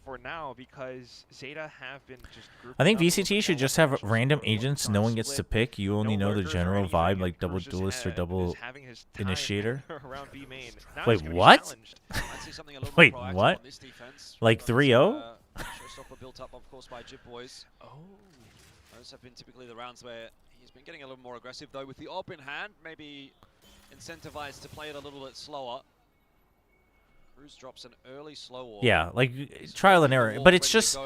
for now because Zeta have been just grouping I think up VCT should just have random agents no one gets to pick. You only know the general vibe, like double duelist or double initiator. Wait, what? Wait, what? Like 3-0? Showstopper built up, of course, by Jitboys. Those have been typically the rounds where he's been getting a little more aggressive, though, with the AWP in hand, maybe incentivized to play it a little bit slower. Cruz drops an early slow AWP. Yeah, like trial and error. But it's just,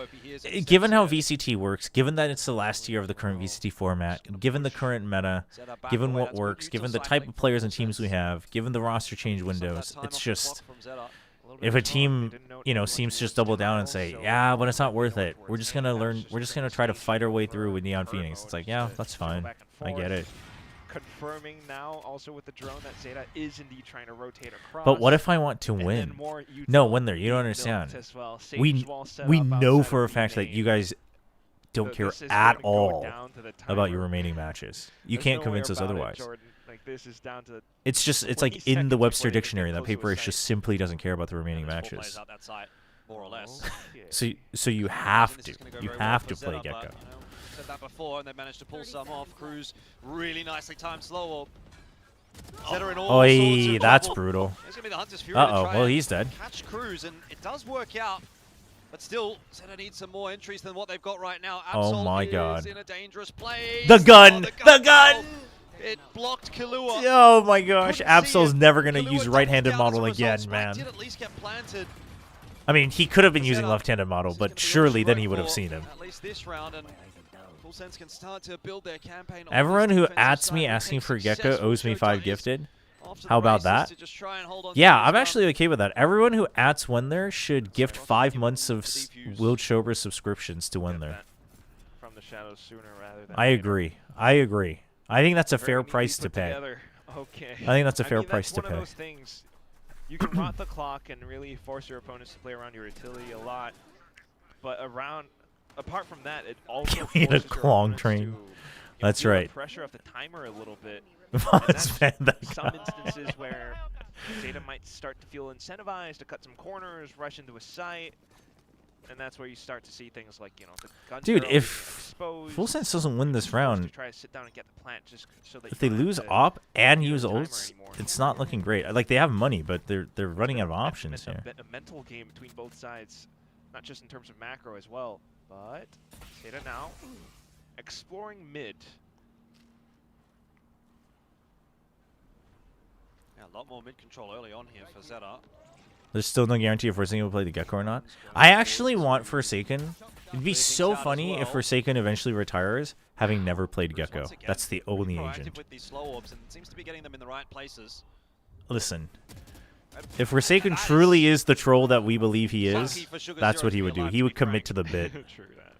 given how VCT works, given that it's the last year of the current VCT format, given the current meta, given what works, given the type of players and teams we have, given the roster change windows, it's just, if a team, you know, seems to just double down and say, yeah, but it's not worth it. We're just going to learn, we're just going to try to fight our way through with Neon Phoenix. It's like, yeah, that's fine. I get it. Confirming now also with the drone that Zeta is indeed trying to rotate across. But what if I want to win? No, win there. You don't understand. We know for a fact that you guys don't care at all about your remaining matches. You can't convince us otherwise. Like, this is down to it's just, it's like in the Webster dictionary that paper just simply doesn't care about the remaining matches. More or less. So you have to play Gekko. Said that before, and they managed to pull some off. Cruz really nicely timed slow. ZETA in all sorts Oi, of that's trouble. brutal. There's gonna be the Hunter's Fury to Uh-oh, try well, and he's dead. catch Cruz, and it does work out. But still, ZETA needs some more entries than what they've got right now. Oh Absol my is God. in a dangerous place. The gun! Oh, The gun! It blocked Killua. Oh my gosh, Couldn't see Absol's it. never going to Killua use doubled right-handed down as model a result. again, Spike man. did at least get planted. I mean, he could have been using left-handed model, but surely then he would have seen him. At least this round, and Full Sense can start to build their campaign on Everyone this who defensive adds side. me We've asking seen for Gecko successful owes me 5 showtimes gifted. after How the about races that? to just try and hold on to Yeah, this I'm round. actually okay with that. Everyone who adds Wendler should gift 5 months of WillChobra subscriptions to Wendler. From the shadows sooner rather than I agree. I agree. I think that's a fair neatly price to put pay. together. Okay. I think that's a fair mean, price to that's one pay. of those things. You can rot the clock and really force your opponents to play around your utility a lot, but apart from that, it also We had a forces your Klong opponents train. to, That's feel the right. pressure of the timer a little bit. Let's ban that some guy. instances where ZETA might start to feel incentivized to cut some corners, rush into a site, and that's where you start to see things like, you know, the gun Dude, barrel if being exposed, Full Sense doesn't win this to round, try to sit down and get the plant just so that if you they don't have lose to op and use use the timer ults, anymore. it's not looking great. Like, they have money, but they're running out of It's options here. a mental game between both sides, not just in terms of macro as well. But ZETA now exploring mid. Yeah, a lot more mid control early on here for ZETA. There's still no guarantee if Forsaken will play the Gecko or not. I actually want Forsaken. It'd be so funny if Forsaken eventually retires, having never played Gecko. That's the only agent. With these slow orbs and seems to be getting them in the right places. Listen, if Forsaken truly is the troll that we believe he is, that's what he would do. He would commit to the bit. True that.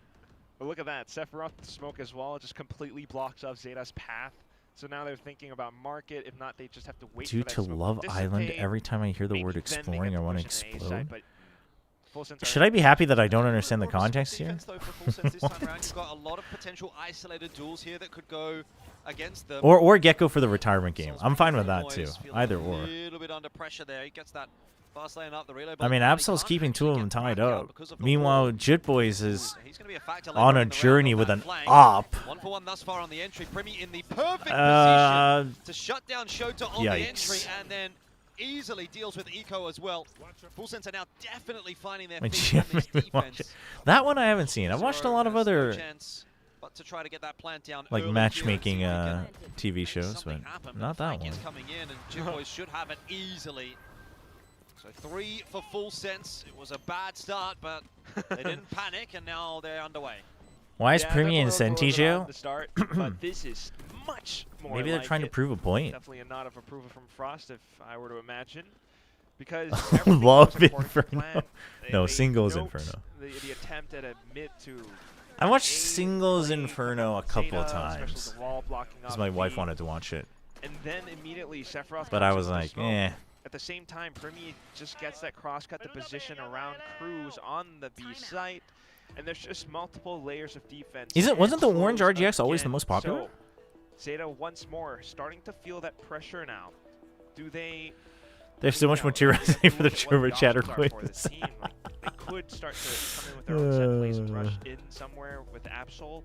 But look at that. Sephiroth smoke as well. It just completely blocks off ZETA's path. So now they're thinking about market. If not, they just have to wait Due for that to smoke Love to Island, dissipate. every time I hear the Maybe word then they exploring, get I the want to push in the A explode. side, but Full Sense Should I be happy that I don't understand the context here? Defense, though, for Full Sense this time around. You've got a lot of potential isolated duels here that could go against them. Or Gecko for the retirement game. I'm fine with that too. Either A or. little bit under pressure there. He gets that fast lane up the relay. I mean, Absol's keeping 2 of them tied up. Meanwhile, Jitboys is on a journey with an op. 1-for-1 thus far on the entry. Primi in the perfect position to shut down Shota on the entry, and then easily deals with Eco as well. Full Sense are now definitely finding their feet on this defense. That one I haven't seen. I've watched a lot of other But to try to get that plant down like early matchmaking here, TV shows, but not that one. is coming in, and Jitboys should have it easily. So 3 for Full Sense. It was a bad start, but they didn't panic, and now they're underway. Why is Yeah, Primi in definitely a little bit Sentijo? on the start, but this is much more Maybe they're like trying to it. prove a point. Definitely a nod of approval from Frost, if I were to imagine. Because Love everything goes according to Inferno. plan. No, They Singles noped Inferno. The attempt at a mid to I watched Singles Inferno a couple ZETA, of especially times. the wall blocking Because off my wife B. wanted to watch it. And then immediately Sephiroth But comes I in was with the like, smoke. eh. At the same time, Primi just gets that cross-cut the position around Cruz on the B site, and there's just multiple layers of defense. Wasn't the and orange close RGX always the again. most popular? So, ZETA once more starting to feel that pressure now. Do they? They have so much material for the what the Chobra chatter options are for quiz. the team. Like, they could start to come in with their own set plays and rush in somewhere with Absol.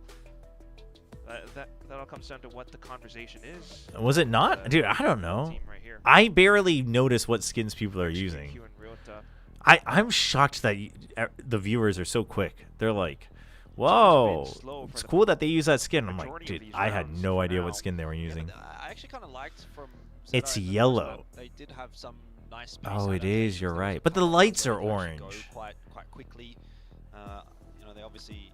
That all comes down to what the conversation is. Was it not? Dude, I don't know. Team right here. I barely notice what skins people are using. I'm shocked that the viewers are so quick. They're like, whoa, it's cool that they use that skin. I'm like, dude, I had no idea what skin they were using. I actually kind of liked from It's ZETA in the yellow. first map, they did have some nice space Oh, it adaptations. is. You're There was right. a But the couple lights where are they actually go orange. quite quickly. You know, they obviously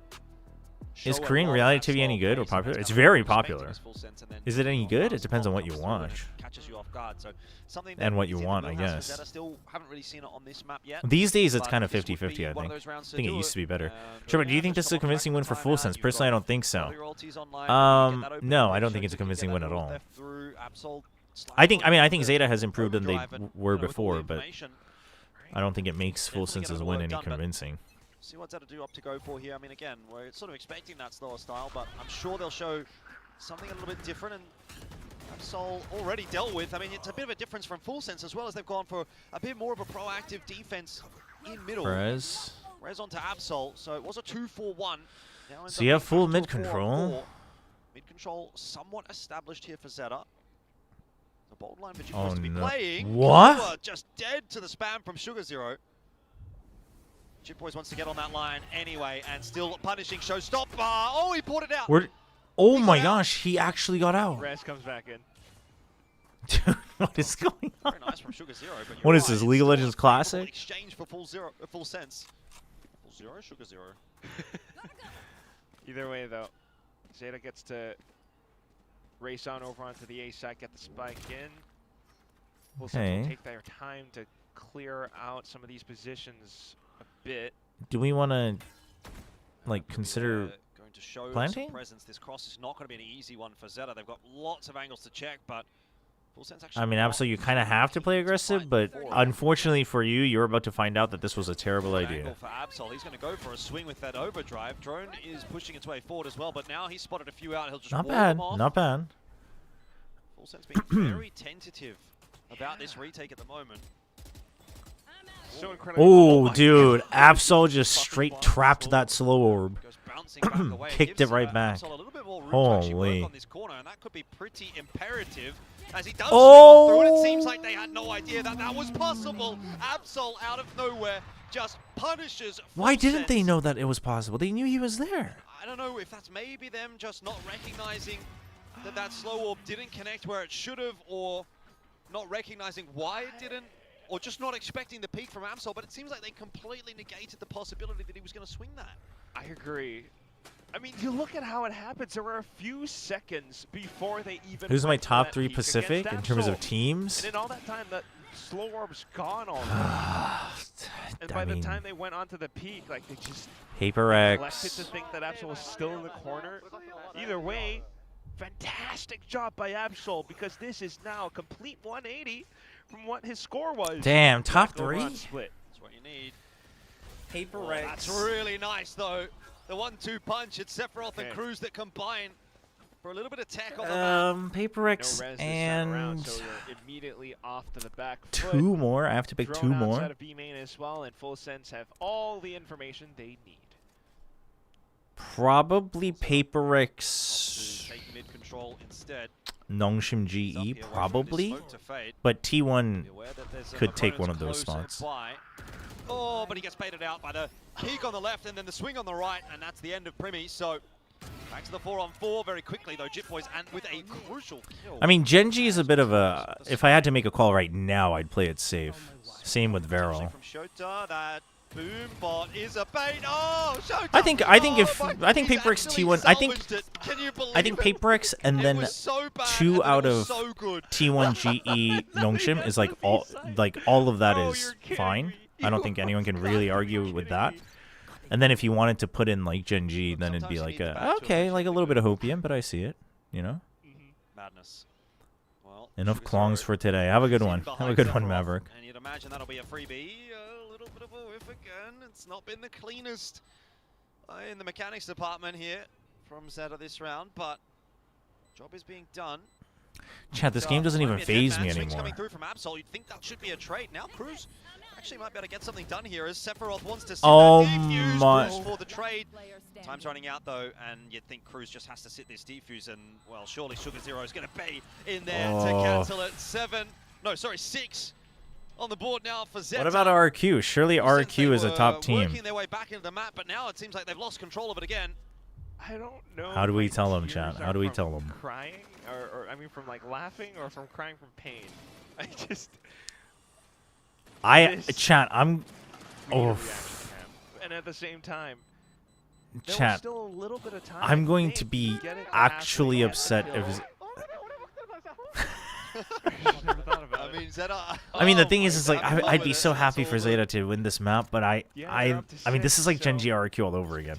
Is show a Korean lot of reality that TV any style of good or play, so popular? that's It's kind of very respecting popular. his full sense, and then Is it any you know, good? It fast depends on what comes you through and watch. catches you off guard. So something And that what you is in the want, I wheelhouse for guess. ZETA. Still haven't really seen it on this map yet. These days, it's but kind of this would 50-50, be I one of think. those rounds I to think it do used to be better. But Trevor, do you think this is a convincing win for Full Sense? Personally, I don't think so. No, I don't think it's a convincing win at all. I think ZETA has improved than they were before, but I don't think it makes Full Sense's win any convincing. See what ZETA do up to go for here. I mean, again, we're sort of expecting that slower style, but I'm sure they'll show something a little bit different. And Absol already dealt with. I mean, it's a bit of a difference from Full Sense as well, as they've gone for a bit more of a proactive defense in middle. Rez. Rez onto Absol, so it was a 2-4-1. So you have full mid control. Mid control somewhat established here for ZETA. A bold line for Oh Jipboys to be no. playing. What? Chobra just dead to the spam from Sugar Zero. Jipboys wants to get on that line anyway, and still punishing Showstopper. Oh, he pulled it out. Oh my gosh, he actually got out. Res comes back in. Dude, what is going on? Very nice from Sugar Zero, but What you're is right, this, it's League of still a Legends favorable Classic? Exchange for full sense. Full zero, Sugar Zero. Either way, though, ZETA gets to race on over onto the A side, get the spike in. We'll Okay. take their time to clear out some of these positions a bit. Do we want to, like, consider Going to show planting? some presence. This cross is not going to be an easy one for ZETA. They've got lots of angles to check, but full sense actually. I mean, Absol, you kind of have to play aggressive, but unfortunately for you, you're about to find out that this was a terrible idea. Angle for Absol. He's going to go for a swing with that overdrive. Drone is pushing its way forward as well, but now he's spotted a few out. He'll just Not wall bad, them off. not bad. Full sense being very tentative about this retake at the moment. So incredible. Oh, dude, Absol just straight trapped that slow orb. Kicked it right back. Holy. On this corner, and that could be pretty imperative as he does Oh! swing on through, and it seems like they had no idea that that was possible. Absol out of nowhere just punishes. Why Full didn't they Sense. know that it was possible? They knew he was there. I don't know if that's maybe them just not recognizing that that slow orb didn't connect where it should have, or not recognizing why it didn't, or just not expecting the peak from Absol, but it seems like they completely negated the possibility that he was going to swing that. I agree. I mean, you look at how it happens. There were a few seconds before they even. Who's my went for top that 3 peak Pacific against in terms of Absol. teams? And in all that time, that slow orb's gone already. And I by the mean, time they went onto the peak, like they just Paper elected X. to think that Absol was still in the corner. Either way, fantastic job by Absol, because this is now a complete 180 from what his score was. Damn, top Back over 3? on Split. That's what you need. Paper Oh, that's really nice, though. The 1-2 punch. It's Sephiroth and Cruz that combine for a little bit of tech on the map. Paper X No res this time around, and so you're immediately off to the back 2 more. I have to pick Drone 2 more. outside of B main as well, and Full Sense have all the information they need. Probably Paper X. Take mid control instead. Nongshim GE, probably. But T1 could take one of those spots. Oh, but he gets baited out by the peak on the left and then the swing on the right, and that's the end of Primi. So back to the 4-on-4 very quickly, though. Jipboys and with a crucial kill. I mean, Genji is a bit of a... If I had to make a call right now, I'd play it safe. Same with Varel. From Shota, that boom bot is a bait. Oh, Shota! I think Paper X T1. I think Paper X and then 2 out of T1 GE Nongshim is like all of that is fine. I don't think anyone can really argue with that. And then if you wanted to put in like Genji, then it'd be like okay, like a little bit of hopium, but I see it, you know. Madness. Well, Enough clongs for today. Have a good one. Have a good one, Maverick. And you'd imagine that'll be a freebie. A little bit of a whiff again. It's not been the cleanest in the mechanics department here from ZETA this round, but job is being done. Chat, this game doesn't even phase me Swings anymore. coming through from Absol. You'd think that should be a trade. Now Cruz actually might be able to get something done here as Sephiroth wants to sit Oh that defuse. my- Cruz for the trade. Time's running out though, and you'd think Cruz just has to sit this defuse, and well, surely Sugar Zero is going to be in there to Oh. cancel it. 6 on the board now for ZETA. What about RQ? Surely RQ is a top team. Working their way back into the map, but now it seems like they've lost control of it again. I don't know. How do we if tell them, tears chat? are How do we from tell them? Crying, or I mean, from like laughing, or from crying from pain. I just. Chat, I'm. Oh. And at the same time, there was Chat, still a little bit of time, I'm I going think, to be get it actually halfway upset up the if. hill. I mean, ZETA. I mean, the thing is, like, I'd be so happy for ZETA to win this map, but I mean, this is like Genji RQ all over again.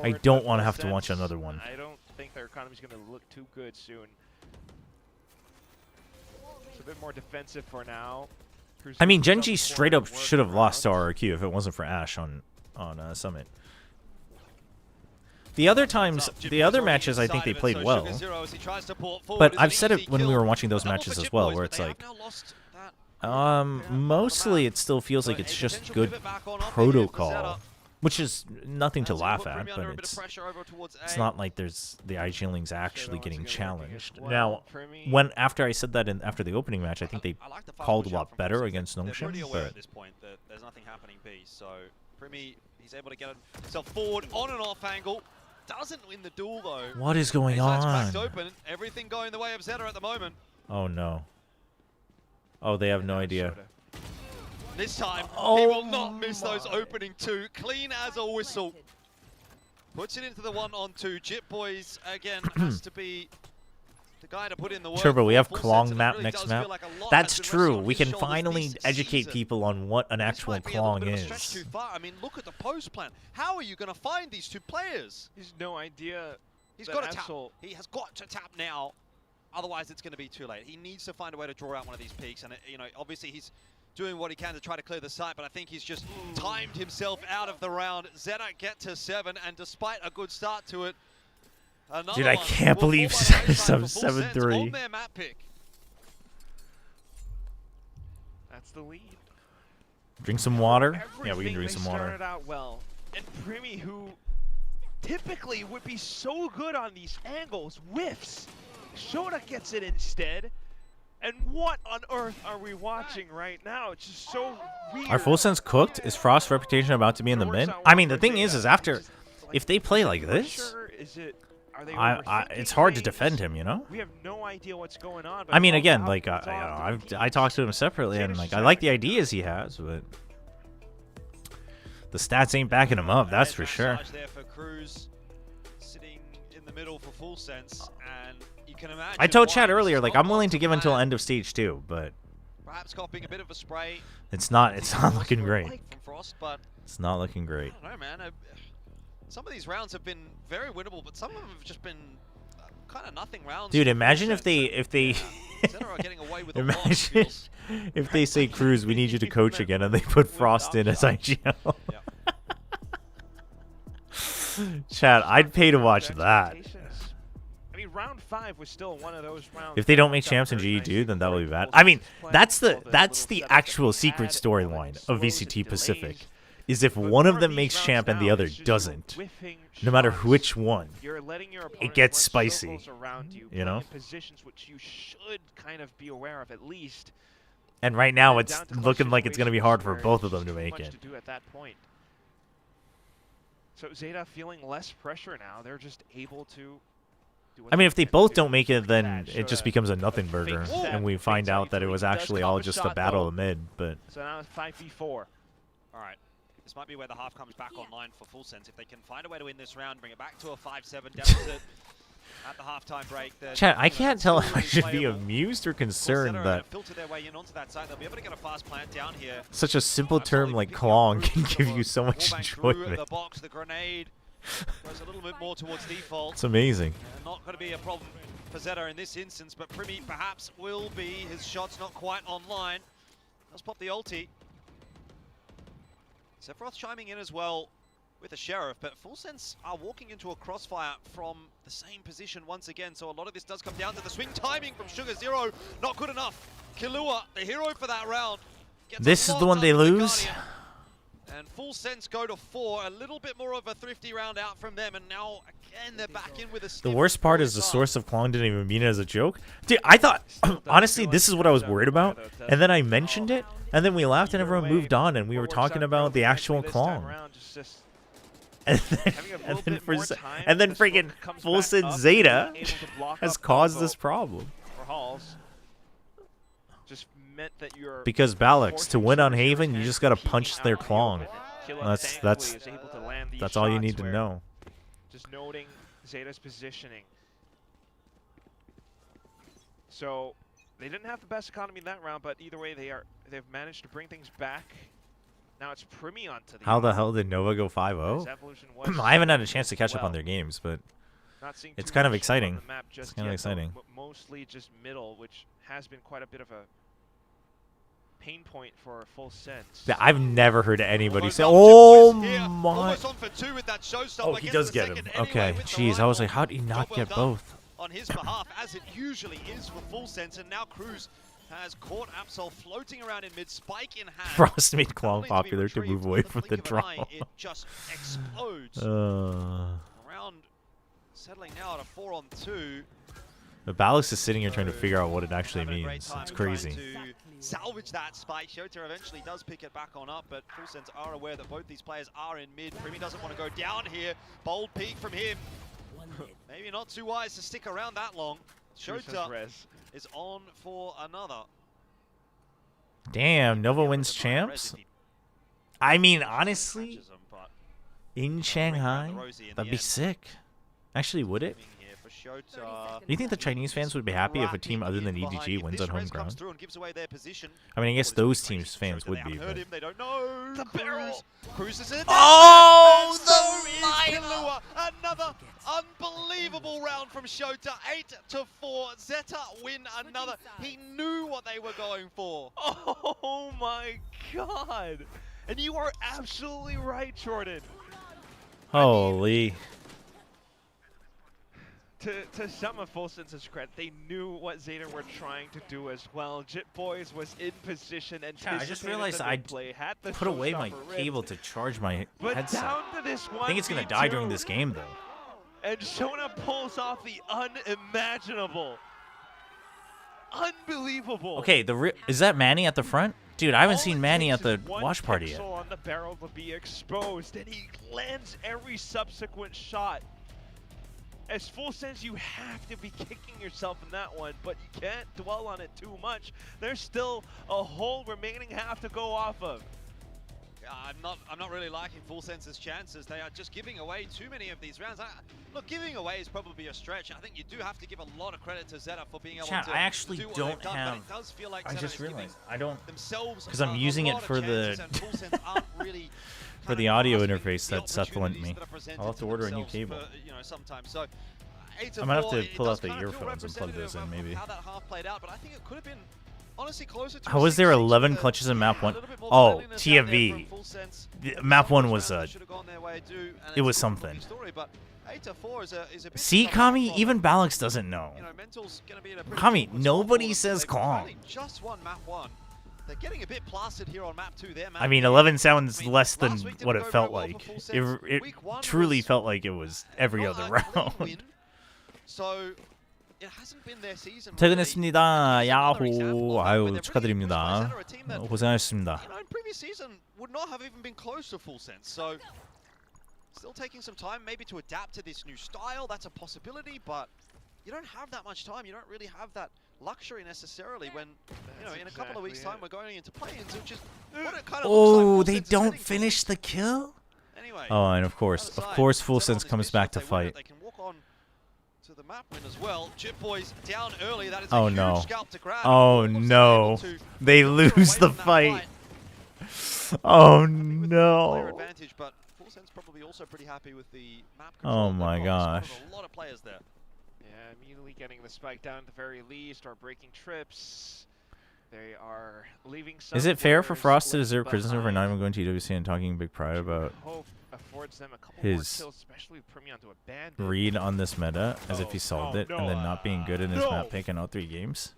I don't want to have to watch another one. I don't think their economy's going to look too good soon. It's a bit more defensive for now. I mean, Genji straight up should have lost to RQ if it wasn't for Ashe on Summit. The other times, the other matches, I think they played well. But I've said it when we were watching those matches as well, where it's like, mostly it still feels like it's just good protocol. Which is nothing to That's laugh put at, Primi under but a bit of pressure over towards it's A. not like there's the IGLings actually getting challenged. well. Now, Primi- when after I said that after the opening match, I think they I like the fast called push a out lot from better Full against Sense. They're Notion, pretty aware but at this point that there's nothing happening B. So Primi, he's able to get himself forward on and off angle. Doesn't win the duel though. what is going Side's on? cracked open. Everything going the way of ZETA at the moment. Oh no. Oh, they have no idea. This time, he Oh will not miss those opening two. Clean as a whistle. Puts it into the 1-on-2. Jip Boys, again, has to be the guy to put in the work. Chobra, we have Full Klong Sense, map really next does map. feel like a lot That's has been rested true. on We his can shoulders finally this educate season. people on what an This actual might be a little Klong bit of a stretch is. too far. I mean, look at the post plan. How are you going to find these two players? He's no idea. He's that got to tap. Absol He has got to tap now. Otherwise, it's going to be too late. He needs to find a way to draw out one of these peaks. And, you know, obviously he's doing what he can to try to clear the site, but I think he's just timed himself out of the round. ZETA get to 7, and despite a good start to it, another Dude, I one can't will believe fall by the wayside for Full 7-3. Sense on their map pick. That's the lead. Drink some water? Everything Yeah, we can drink they some water. started out well, and Primi, who typically would be so good on these angles, whiffs. Shota gets it instead. And what on earth are we watching right now? It's just so weird. Are Full Sense cooked? Is Frost's reputation about to be in the mid? I mean, the thing is after, if they play like this, Is it? Are they it's hard to overthinking defend things? him, you know? We have no idea what's going on. But I mean, it's all again, out, like it's all out to the I talked to him separately, and like I like the ideas he has, but the stats ain't backing him up. That's for sure. There for Cruz, sitting in the middle for Full Sense, and you can imagine. I told why Chad this earlier, is like not I'm willing going to give until plan. end of stage 2, but Perhaps copying a bit of a spray. it's not looking great. From Frost, but It's not looking great. I don't know, man. Some of these rounds have been very winnable, but some of them have just been kind of nothing rounds. Dude, imagine if they ZETA are getting away with a lot, it imagine feels. if they say Cruz, we need you to coach again, and they put Frost in as IGL. Chad, I'd pay to watch that. I mean, round 5 was still one of those rounds. If they don't make champs in GE2, then that will be bad. I mean, that's the actual secret storyline of VCT Pacific, is if one of them makes champ and the other doesn't, no matter which one, it gets spicy. You know? Positions which you should kind of be aware of at least. And right now, it's looking like it's going to be hard for both of them to make it. To do at that point. So ZETA feeling less pressure now. They're just able to. I mean, if they both don't make it, then it just becomes a nothing burger, and we find out that it was actually all just a battle of mid. But so now it's 5v4. All right. This might be where the half comes back online for Full Sense. If they can find a way to win this round, bring it back to a 5-7 deficit at the halftime break. Chad, I can't tell if I should be amused or concerned that filter their way in onto that side. They'll be able to get a fast plant down here. such a simple term like Klong can give you so much enjoyment. The box, the grenade goes a little bit more towards default. It's amazing. Not going to be a problem for ZETA in this instance, but Primi perhaps will be. His shot's not quite online. Let's pop the ulti. Sephiroth chiming in as well with the Sheriff, but Full Sense are walking into a crossfire from the same position once again, so a lot of this does come down to the swing timing from Sugar Zero. Not good enough. Killua, the hero for that round. This is the one they lose? And Full Sense go to 4, a little bit more of a thrifty round out from them, and now again they're back in with a The worst part is the source of Klong didn't even mean it as a joke. Dude, I thought, honestly, this is what I was worried about, and then I mentioned it, and then we laughed and everyone moved on, and we were talking about the actual Klong. And then freaking Full Sense ZETA has caused this problem. Because Balix, to win on Haven, you just gotta punch their Klong. That's all you need to know. Just noting ZETA's positioning. So they didn't have the best economy in that round, but either way they've managed to bring things back. Now it's Primi onto the. How the hell did Nova go 5-0? I haven't had a chance to catch up on their games, but it's kind of exciting. It's kind of exciting. Mostly just middle, which has been quite a bit of a pain point for Full Sense. I've never heard anybody say, "Oh my!" Oh, he does get him. Okay, jeez, I was like, how did he not get both? On his behalf, as it usually is for Full Sense, and now Cruz has caught Absol floating around in mid, spike in hand. Frost made Qual popular to move away from the draw. It just explodes. Uh, Round settling now at a 4-on-2. But Balix is sitting here trying to figure out what it actually means. It's crazy. To salvage that spike. Shota eventually does pick it back on up, but Full Sense are aware that both these players are in mid. Primi doesn't want to go down here. Bold peek from him. Maybe not too wise to stick around that long. Shota is on for another. Damn, Nova wins champs? I mean, honestly, in Shanghai, that'd be sick. Actually, would it? Do you think the Chinese fans would be happy if a team other than EDG wins on home ground? I mean, I guess those teams' fans would be. But... They don't know. The barrel. Cruises it. Oh, the Kahlua. Another unbelievable round from Shota. 8-4. Zeta win another. He knew what they were going for. Oh my god. And you are absolutely right, Jordan. Holy. To some of Full Sense's credit, they knew what Zeta were trying to do as well. Jit Boys was in position and I just realized I put away my cable to charge my headset. I think it's gonna die during this game though. And Shona pulls off the unimaginable. Unbelievable. Okay, is that Manny at the front? Dude, I haven't seen Manny at the watch party yet. On the barrel to be exposed, and he lands every subsequent shot. As Full Sense, you have to be kicking yourself in that one, but you can't dwell on it too much. There's still a whole remaining half to go off of. I'm not really liking Full Sense's chances. They are just giving away too many of these rounds. Look, giving away is probably a stretch. I think you do have to give a lot of credit to Zeta for being able to I actually do what don't they've done, have. But it does feel like I just realized I don't themselves because I'm using it for the really for the audio interface that Seth lent me. I'll have to order a new cable. Sometimes. So I'm gonna have to pull out the earphones and plug those in, maybe. How that half played out, but I think it could have been honestly closer to. How was there 11 clutches in map 1? Oh, TFV. Map 1 was it was something. See, Kami, even Balix doesn't know. Kami, nobody says calm. Just won map 1. They're getting a bit plastered here on map 2. I mean, 11 sounds less than what it felt like. It truly felt like it was every other round. So it hasn't been their season. 퇴근했습니다. 야호. 아유, 축하드립니다. 고생하셨습니다. In previous season would not have even been close to Full Sense. So still taking some time maybe to adapt to this new style. That's a possibility, but you don't have that much time. You don't really have that luxury necessarily when, you know, in a couple of weeks' time we're going into play-ins, which is what it kind of looks like. They don't finish the kill? Anyway, oh, and of course, Full Sense comes back to fight. They can walk on to the map win as well. Jit Boys down early. That is oh a huge no. scalp to grab. Oh no. They lose the fight. Oh no. Player advantage, but Full Sense probably also pretty happy with the map control. Oh my gosh. A lot of players there. Yeah, immediately getting the spike down at the very least, or breaking trips. They are leaving. Is it fair for Frost to deserve criticism for not even going to EWC and talking big pride about his read on this meta as if he solved it and then not being good in his map pick in all 3 games?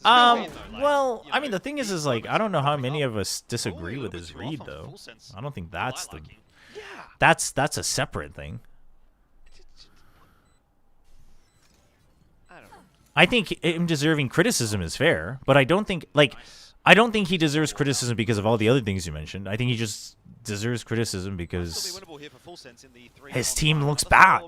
Well, I mean, the thing is like, I don't know how many of us disagree with his read, though. I don't think that's the... That's a separate thing. I think him deserving criticism is fair, but I don't think, like, I don't think he deserves criticism because of all the other things you mentioned. I think he just deserves criticism because his team looks bad.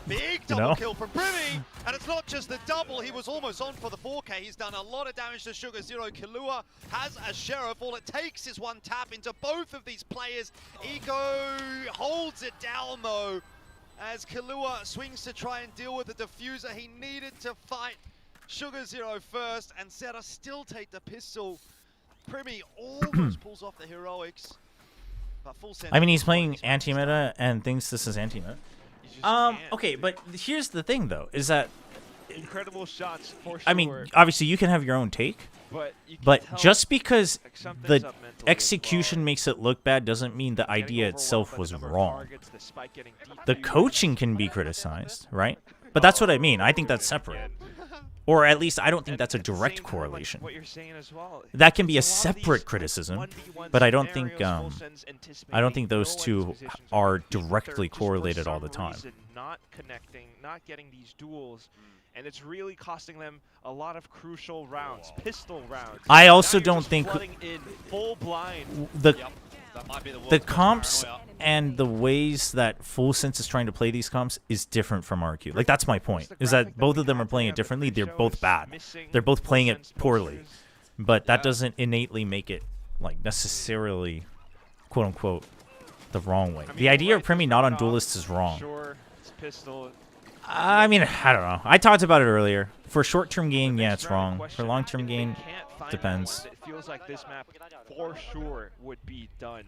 Big double kill from Primi, and it's not just the double. He was almost on for the 4K. He's done a lot of damage to Sugar Zero. Kahlua has a sheriff. All it takes is one tap into both of these players. Eco holds it down though, as Kahlua swings to try and deal with the diffuser. He needed to fight Sugar Zero first, and Zeta still take the pistol. Primi almost pulls off the heroics. But Full Sense, I mean, he's playing anti-meta and thinks this is anti-meta. Okay, but here's the thing, though, is that... Incredible shots, for sure. I mean, obviously, you can have your own take. But just because the execution makes it look bad doesn't mean the idea itself was wrong. The coaching can be criticized, right? But that's what I mean. I think that's separate. Or at least I don't think that's a direct correlation. What you're saying as well. That can be a separate criticism, but I don't think those two are directly correlated all the time. Not connecting, not getting these duels, and it's really costing them a lot of crucial rounds, pistol rounds. I also don't think full blind. The comps and the ways that Full Sense is trying to play these comps is different from RQ. Like, that's my point, is that both of them are playing it differently. They're both bad. They're both playing it poorly. But that doesn't innately make it, like, necessarily, quote-unquote, the wrong way. The idea of Primi not on Duelists is wrong. I mean, I don't know. I talked about it earlier. For short-term gain, yeah, it's wrong. For long-term gain, depends. It feels like this map for sure would be done.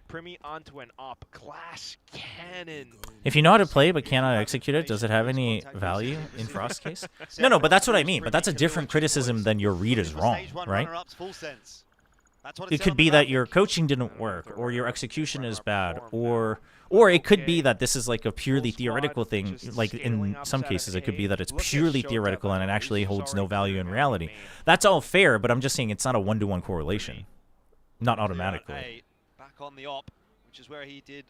Primi onto an op, glass cannon. If you know how to play but cannot execute it, does it have any value in Frost's case? No, but that's what I mean. But that's a different criticism than your read is wrong, right? It could be that your coaching didn't work, or your execution is bad, or it could be that this is like a purely theoretical thing. Like in some cases, it could be that it's purely theoretical and it actually holds no value in reality. That's all fair, but I'm just saying it's not a one-to-one correlation, not automatically. Back on the op, which is where he did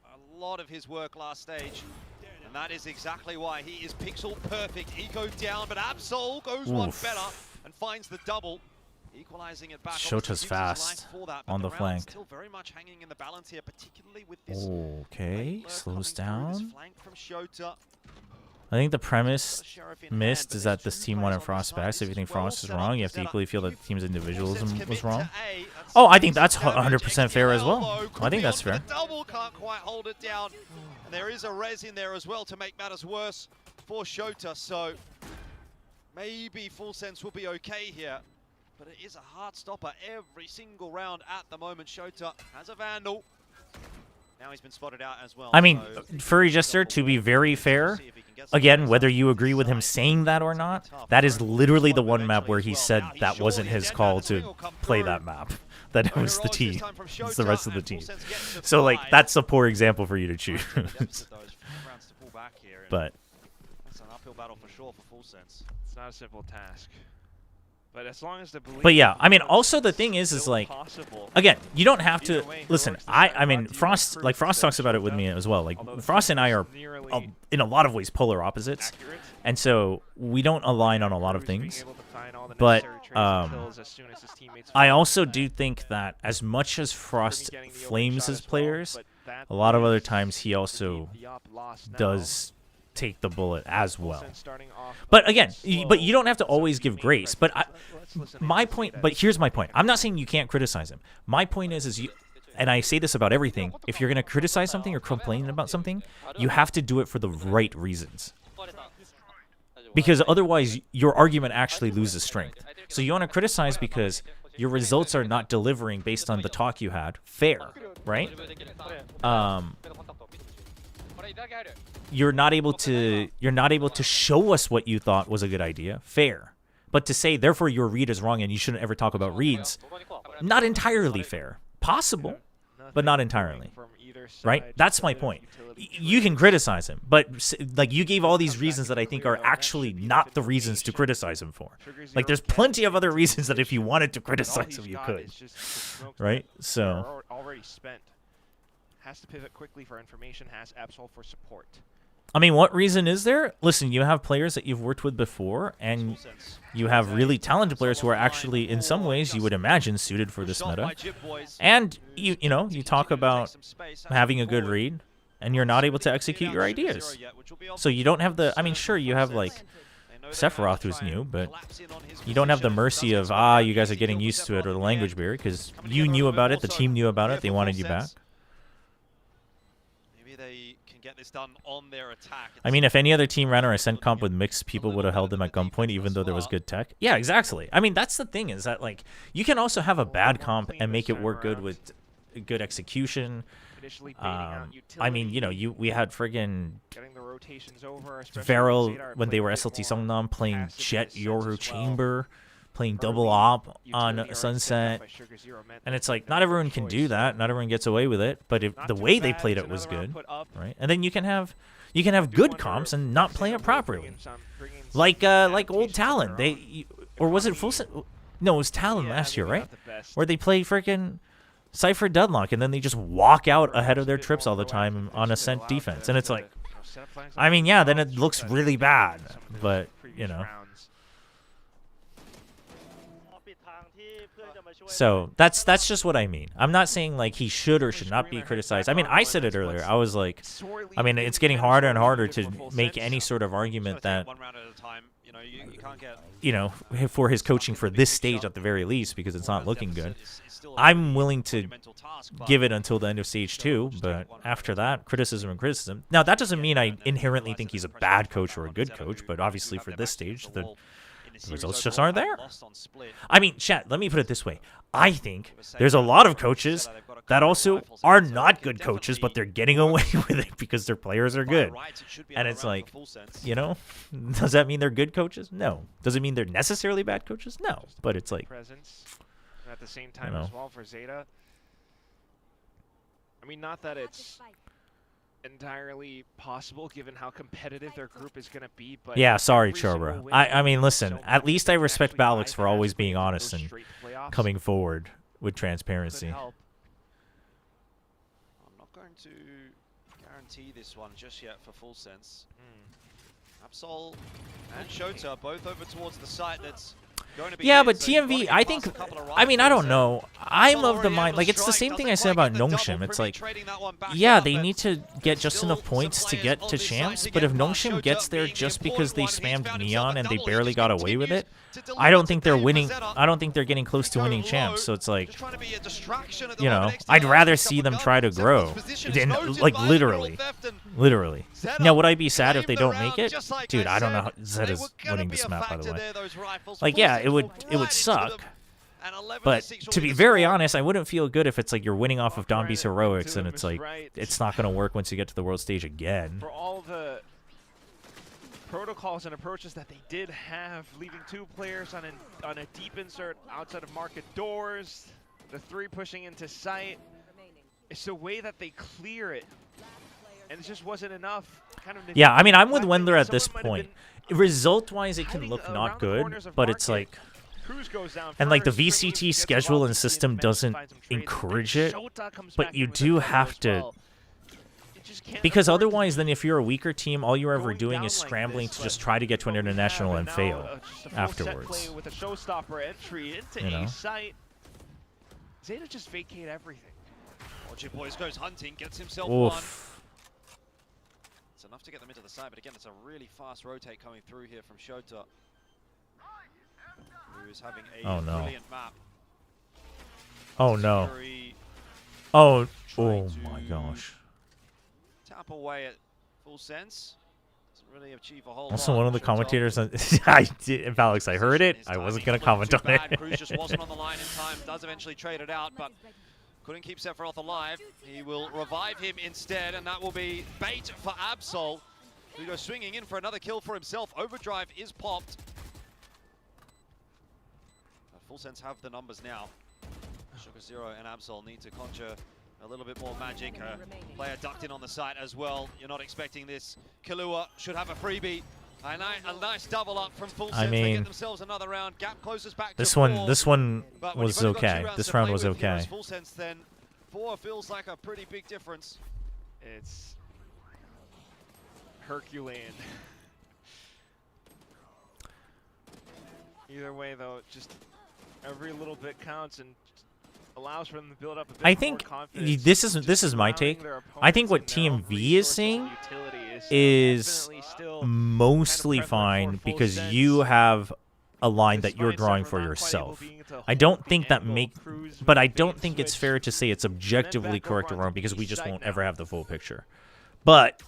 a lot of his work last stage. And that is exactly why he is pixel perfect. Eco down, but Absol goes one better and finds the double. Equalizing it back. Shota's fast on the flank. Still very much hanging in the balance here, particularly with this. Okay, slows down. Flank from Shota. I think the premise missed is that this team wanted Frost back, so if you think Frost is wrong, you have to equally feel that the team's individualism was wrong. Oh, I think that's 100% fair as well. I think that's fair. Double can't quite hold it down. And there is a res in there as well to make matters worse for Shota, so maybe Full Sense will be okay here. But it is a hard stopper every single round at the moment. Shota has a Vandal. Now he's been spotted out as well. I mean, Furry Jester, to be very fair, again, whether you agree with him saying that or not, that is literally the one map where he said that wasn't his call to play that map. That it was the team. It's the rest of the team. So, like, that's a poor example for you to choose. But that's an uphill battle for sure for Full Sense. It's not a simple task. But as long as the But yeah, I mean, also the thing is like, again, you don't have to listen. I mean, Frost talks about it with me as well. Like, Frost and I are in a lot of ways polar opposites, and so we don't align on a lot of things. But I also do think that as much as Frost flames his players, a lot of other times he also does take the bullet as well. But again, you don't have to always give grace. But my point, but here's my point. I'm not saying you can't criticize him. My point is you, and I say this about everything, if you're going to criticize something or complain about something, you have to do it for the right reasons. Because otherwise, your argument actually loses strength. So you want to criticize because your results are not delivering based on the talk you had. Fair, right? You're not able to show us what you thought was a good idea. Fair. But to say, therefore, your read is wrong and you shouldn't ever talk about reads, not entirely fair. Possible, but not entirely. Right? That's my point. You can criticize him, but like you gave all these reasons that I think are actually not the reasons to criticize him for. Like, there's plenty of other reasons that if you wanted to criticize him, you could. Right? So. Already spent. Has to pivot quickly for information, has Absol for support. I mean, what reason is there? Listen, you have players that you've worked with before, and you have really talented players who are actually, in some ways, you would imagine, suited for this meta. And, you talk about having a good read, and you're not able to execute your ideas. So you don't have the... I mean, sure, you have, like, Sephiroth, who's new, but you don't have the mercy of, you guys are getting used to it, or the language barrier, because you knew about it, the team knew about it, they wanted you back. They can get this done on their attack. I mean, if any other team ran our Ascent comp with mixed, people would have held them at gunpoint even though there was good tech. Yeah, exactly. I mean, that's the thing, is that, like, you can also have a bad comp and make it work good with good execution. I mean, we had friggin' Varel when they were SLT Songnam playing Jet Yoru Chamber, playing double op on Sunset, and it's like, not everyone can do that, not everyone gets away with it, but if the way they played it was good, right? And then you can have You can have good comps and not play it properly. Like old Talon. Or was it full? No, it was Talon last year, right? Where they play freaking Cypher Deadlock and then they just walk out ahead of their trips all the time on Ascent defense, and it's like, I mean, yeah, then it looks really bad, but you know. So that's just what I mean. I'm not saying like he should or should not be criticized. I mean, I said it earlier. I was like, I mean, it's getting harder and harder to make any sort of argument that, you know, for his coaching for this stage at the very least, because it's not looking good. I'm willing to give it until the end of stage 2, but after that, criticism and criticism. Now, that doesn't mean I inherently think he's a bad coach or a good coach, but obviously for this stage, the results just aren't there. I mean, chat, let me put it this way. I think there's a lot of coaches that also are not good coaches, but they're getting away with it because their players are good. And it's like, you know, does that mean they're good coaches? No. Does it mean they're necessarily bad coaches? No. But it's like, at the same time as well for ZETA. I mean, not that it's entirely possible given how competitive their group is going to be, but yeah, sorry, Chobra. I mean, listen, at least I respect Balix for always being honest and coming forward with transparency. I'm not going to guarantee this one just yet for full sense. Absol and Shota both over towards the site that's going to be yeah, but TMV, I think, I mean, I don't know. I'm of the mind, like, it's the same thing I said about Nongshim. It's like, yeah, they need to get just enough points to get to champs, but if Nongshim gets there just because they spammed Neon and they barely got away with it, I don't think they're winning. I don't think they're getting close to winning champs. So it's like, you know, I'd rather see them try to grow. Like, literally. Now, would I be sad if they don't make it? Dude, I don't know how Zeta's winning this map, by the way. Like, yeah, it would suck. But to be very honest, I wouldn't feel good if it's like you're winning off of Dombi's heroics and it's like it's not going to work once you get to the world stage again. For all the protocols and approaches that they did have, leaving 2 players on a deep insert outside of market doors, the 3 pushing into sight, it's the way that they clear it, and it just wasn't enough. Yeah, I mean, I'm with Wendler at this point. Result-wise, it can look not good, but it's like, and like the VCT schedule and system doesn't encourage it, but you do have to, because otherwise then if you're a weaker team, all you're ever doing is scrambling to just try to get to an international and fail afterwards. With a showstopper entry into a site, ZETA just vacate everything. Boys goes hunting, gets himself one. It's enough to get them into the side, but again, it's a really fast rotate coming through here from Shota, who is having a brilliant map. Oh no. Oh my gosh. Tap away at full sense. Doesn't really achieve a whole also, lot. one of the commentators, I did, Alex, I heard it. I wasn't going to comment on it. Cruz just wasn't on the line in time. Does eventually trade it out, but couldn't keep Sephiroth alive. He will revive him instead, and that will be bait for Absol, who goes swinging in for another kill for himself. Overdrive is popped. Full sense have the numbers now. Sugar Zero and Absol need to conjure a little bit more magic. Player ducked in on the site as well. You're not expecting this. Kahlua should have a freebie. A nice double up from full sense. I mean, they get themselves another round. Gap closes back this to one, 4. this one was okay. This round was okay. Full sense then 4 feels like a pretty big difference. It's Herculean. Either way, though, just every little bit counts and allows for them to build up a bit I think this is my take. I think what TMV is saying is mostly fine because you have a line that you're drawing for yourself. I don't think that but I don't think it's fair to say it's objectively correct or wrong because we just won't ever have the full picture. But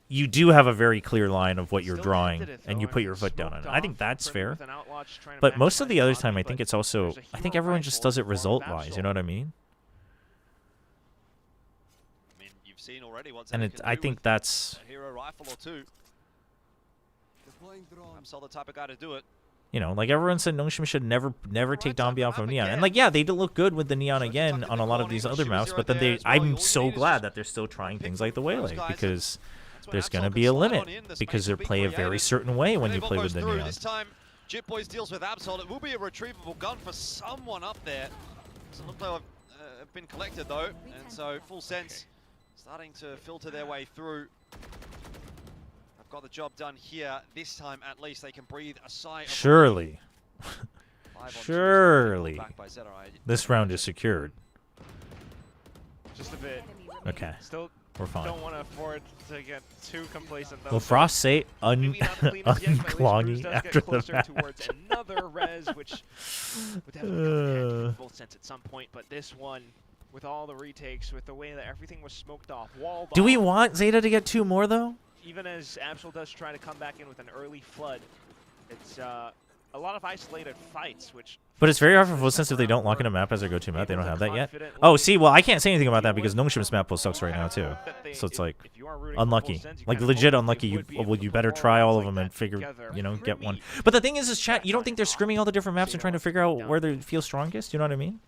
you do have a very clear line of what you're drawing, and you put your foot down on it. I think that's fair. But most of the other time, I think it's also, I think everyone just does it result-wise, you know what I mean? And I think that's, hero rifle or 2. I'm the type of guy to do it. You know, like everyone said, Nongshim should never take Dombi off of Neon. And like, yeah, they do look good with the Neon again on a lot of these other maps, but then I'm so glad that they're still trying things like the Waylay, because there's going to be a limit because they play a very certain way when you play with the Neon. This time, Jip Boys deals with Absol. It will be a retrievable gun for someone up there. Doesn't look like I've been collected though, and so Full Sense starting to filter their way through. I've got the job done here. This time, at least, they can breathe a sigh of Surely. relief. Surely. Back by ZETA. This round is secured. Just a bit. Okay. Still We're fine. don't want to afford to get too complacent though. Will Frost say Maybe not the cleanest yet, but at least unklongy Cruz does after get the closer match? towards another res, which would definitely come Full Sense at some point. But this one, with all the retakes, with the way that everything was smoked off, walled Do we off, want Zeta to get 2 more, though? even as Absol does try to come back in with an early flood, it's a lot of isolated fights, which. But it's very hard for Full Sense if they don't lock in a map as their go-to map. They don't have that yet. Oh, see, well, I can't say anything about that because Nongshim's map pool sucks right now, too. So it's like, unlucky. Like, legit unlucky. You better try all of them and figure, you know, get one. But the thing is, chat, you don't think they're scrimming all the different maps and trying to figure out where they feel strongest? You know what I mean?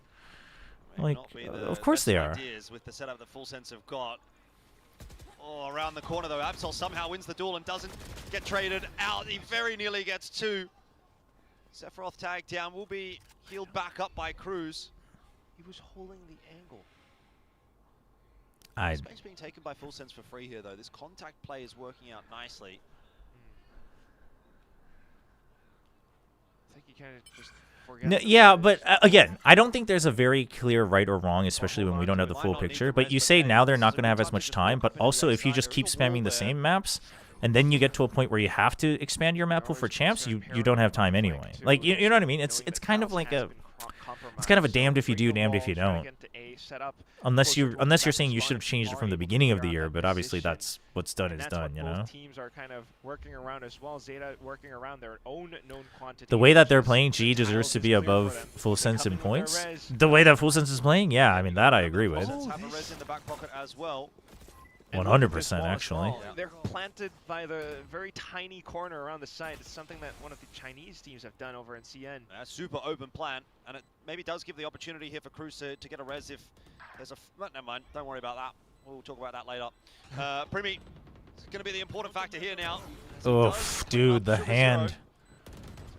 Like, of course they are. With the setup that Full Sense have got. Oh, around the corner though, Absol somehow wins the duel and doesn't get traded out. He very nearly gets 2. Sephiroth tagged down, will be healed back up by Cruz. He was holding the angle. Space being taken by Full Sense for free here though. This contact play is working out nicely. I think you kind of just No, yeah, but again, I don't think there's a very clear right or wrong, especially when we don't have the full picture. But you say now they're not going to have as much time, but also if you just keep spamming the same maps, and then you get to a point where you have to expand your map pool for champs, you don't have time anyway. Like, you know what I mean? It's kind of like a... It's kind of a damned if you do, damned if you don't. Unless you're saying you should have changed it from the beginning of the year, but obviously that's what's done is done, you know. Teams are kind of working around as well. Zeta working around their own known quantity. The way that they're playing, G deserves to be above Full Sense in points. The way that Full Sense is playing, yeah, I mean that I agree with. 100% actually. They're planted by the very tiny corner around the site. It's something that one of the Chinese teams have done over in CN. A super open plan, and it maybe does give the opportunity here for Cruz to get a res if there's a... never mind, don't worry about that. We'll talk about that later. Primi is going to be the important factor here now. Oof, dude, the hand.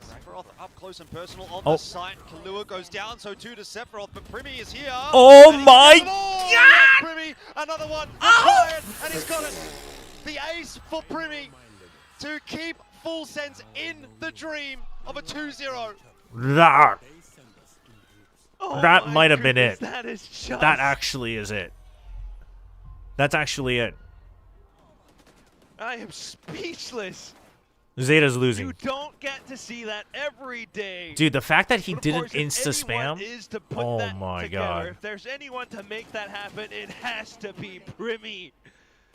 Sephiroth up close and personal on the site. Kahlua goes down, so too does Sephiroth, but Primi is here. Oh my god! Primi, another one, retired, and he's got it. The ace for Primi to keep Full Sense in the dream of a 2-0. That might have been it. That is just... That actually is it. That's actually it. I am speechless. Zeta's losing. You don't get to see that every day. Dude, the fact that he but didn't course, insta-spam. Oh my god. If there's anyone to make that happen, it has to be Primi.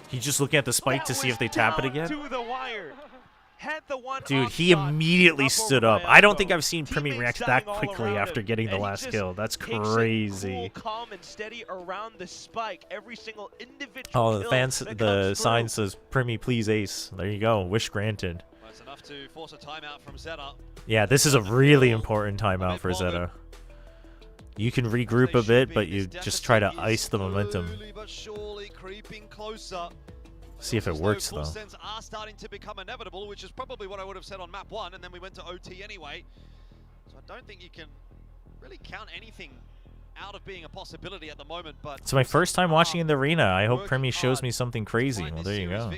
He's just looking at the spike to see if they tap it again. To the wire. Had the one Dude, he immediately stood up. I don't think I've seen Primi react that quickly after getting the last kill. That's crazy. Cool, calm, and steady around the spike. Every single individual oh, the sign says Primi, please ace. There you go. Wish granted. That's enough to force a timeout from ZETA. Yeah, this is a really important timeout for ZETA. You can regroup a bit, but you just try to ice the momentum. But surely creeping closer. See if it works, though. Full Sense are starting to become inevitable, which is probably what I would have said on map 1, and then we went to OT anyway. So I don't think you can really count anything out of being a possibility at the moment. But it's my first time watching in the arena. I hope Primi shows me something crazy. Well, there you go.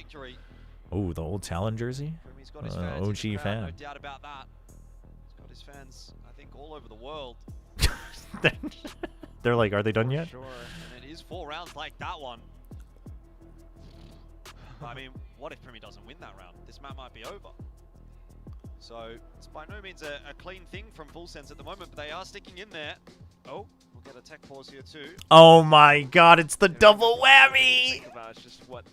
Oh, the old Talon jersey? OG fan. No doubt about that. He's got his fans, I think, all over the world. They're like, are they done yet? Sure, and it is 4 rounds like that one. I mean, what if Primi doesn't win that round? This map might be over. So, it's by no means a clean thing from Full Sense at the moment, but they are sticking in there. Oh, we'll get a tech pause here too. Oh my god, it's the double whammy! It's just what,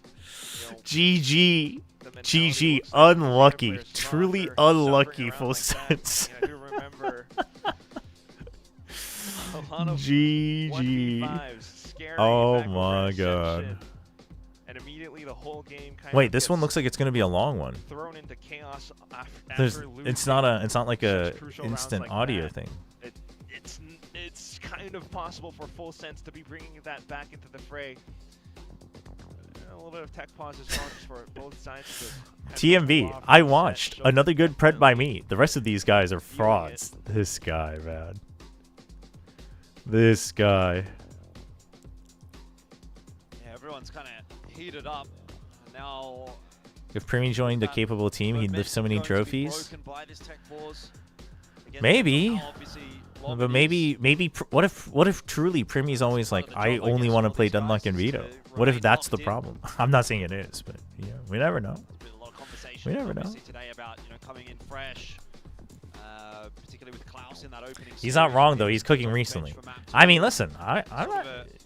GG. GG. Unlucky. Truly unlucky, Full Sense. I do remember a lot of GG. Oh my god. And immediately the whole game kind Wait, of this one looks like it's gonna be a long one. Thrown into chaos after it's not like a instant audio thing. It's kind of possible for Full Sense to be bringing that back into the fray. A little bit of tech pause as well, just for both sides to TMB, I watched. Another good pred by me. The rest of these guys are frauds. This guy, man. This guy. Yeah, everyone's kind of heated up. And now If Primi joined a capable team, he'd lift so many momentum's going to be trophies. broken by this tech pause. Again, Maybe. now obviously But maybe, what if truly Primi's always like, I only want to play Dunlock and Vito? What if that's the problem? I'm not saying it is, but yeah, we never know. We never know. Today about, coming in fresh, particularly with Klaus in that opening. He's not wrong though. He's cooking recently. I mean, listen,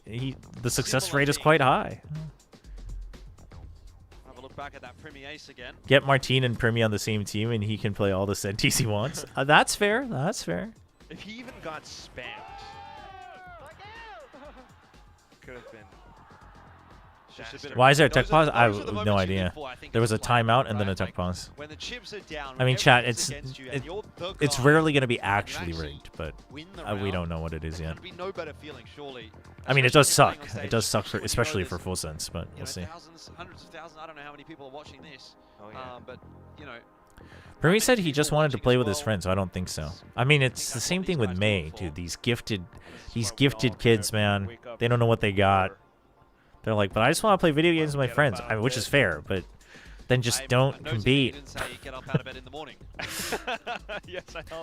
the success rate is quite high. Have a look back at that Primi ace again. Get Martine and Primi on the same team, and he can play all the senties he wants. That's fair. That's fair. If he even got spammed, could have been. Why is there a tech pause? I have no idea. There was a timeout and then a tech pause. When the chips are down, I mean, chat, it's rarely going to be actually rigged, but we don't know what it is yet. no better feeling, surely. I mean, it does suck. It does suck, especially for full sense, but we'll see. Thousands, hundreds of thousands. I don't know how many people are watching this. But Primi said he just wanted to play with his friends, so I don't think so. I mean, it's the same thing with May, dude. These gifted kids, man. They don't know what they got. They're like, but I just want to play video games with my friends, which is fair, but then just don't compete.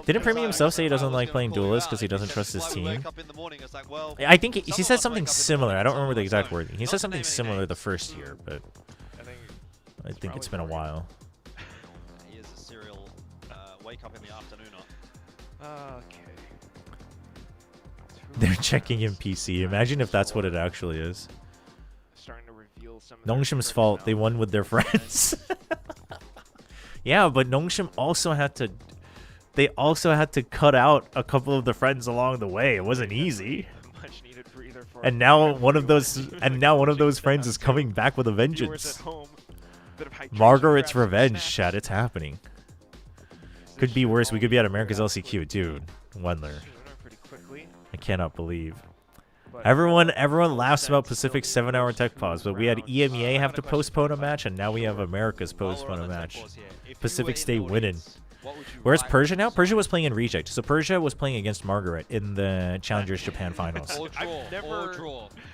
Didn't Primi himself say he doesn't like playing duelists because he doesn't trust his team? I think he said something similar. I don't remember the exact wording. He said something similar the first year, but I think it's been a while. He is a serial wake up in the afternoon. Okay. They're checking in PC. Imagine if that's what it actually is. Starting to reveal some of Nongshim's fault. They won with their friends. Yeah, but Nongshim also had to. They also had to cut out a couple of the friends along the way. It wasn't easy. Much needed breather for And now one of those friends is coming back with a vengeance. Margaret's revenge, chat. It's happening. Could be worse. We could be at America's LCQ, dude. Wendler. I cannot believe. Everyone laughs about Pacific's 7-hour tech pause, but we had EMEA have to postpone a match, and now we have America's postpone a match. Pacific stay winning. Where's Persia now? Persia was playing in Reject, so Persia was playing against Margaret in the Challengers Japan Finals.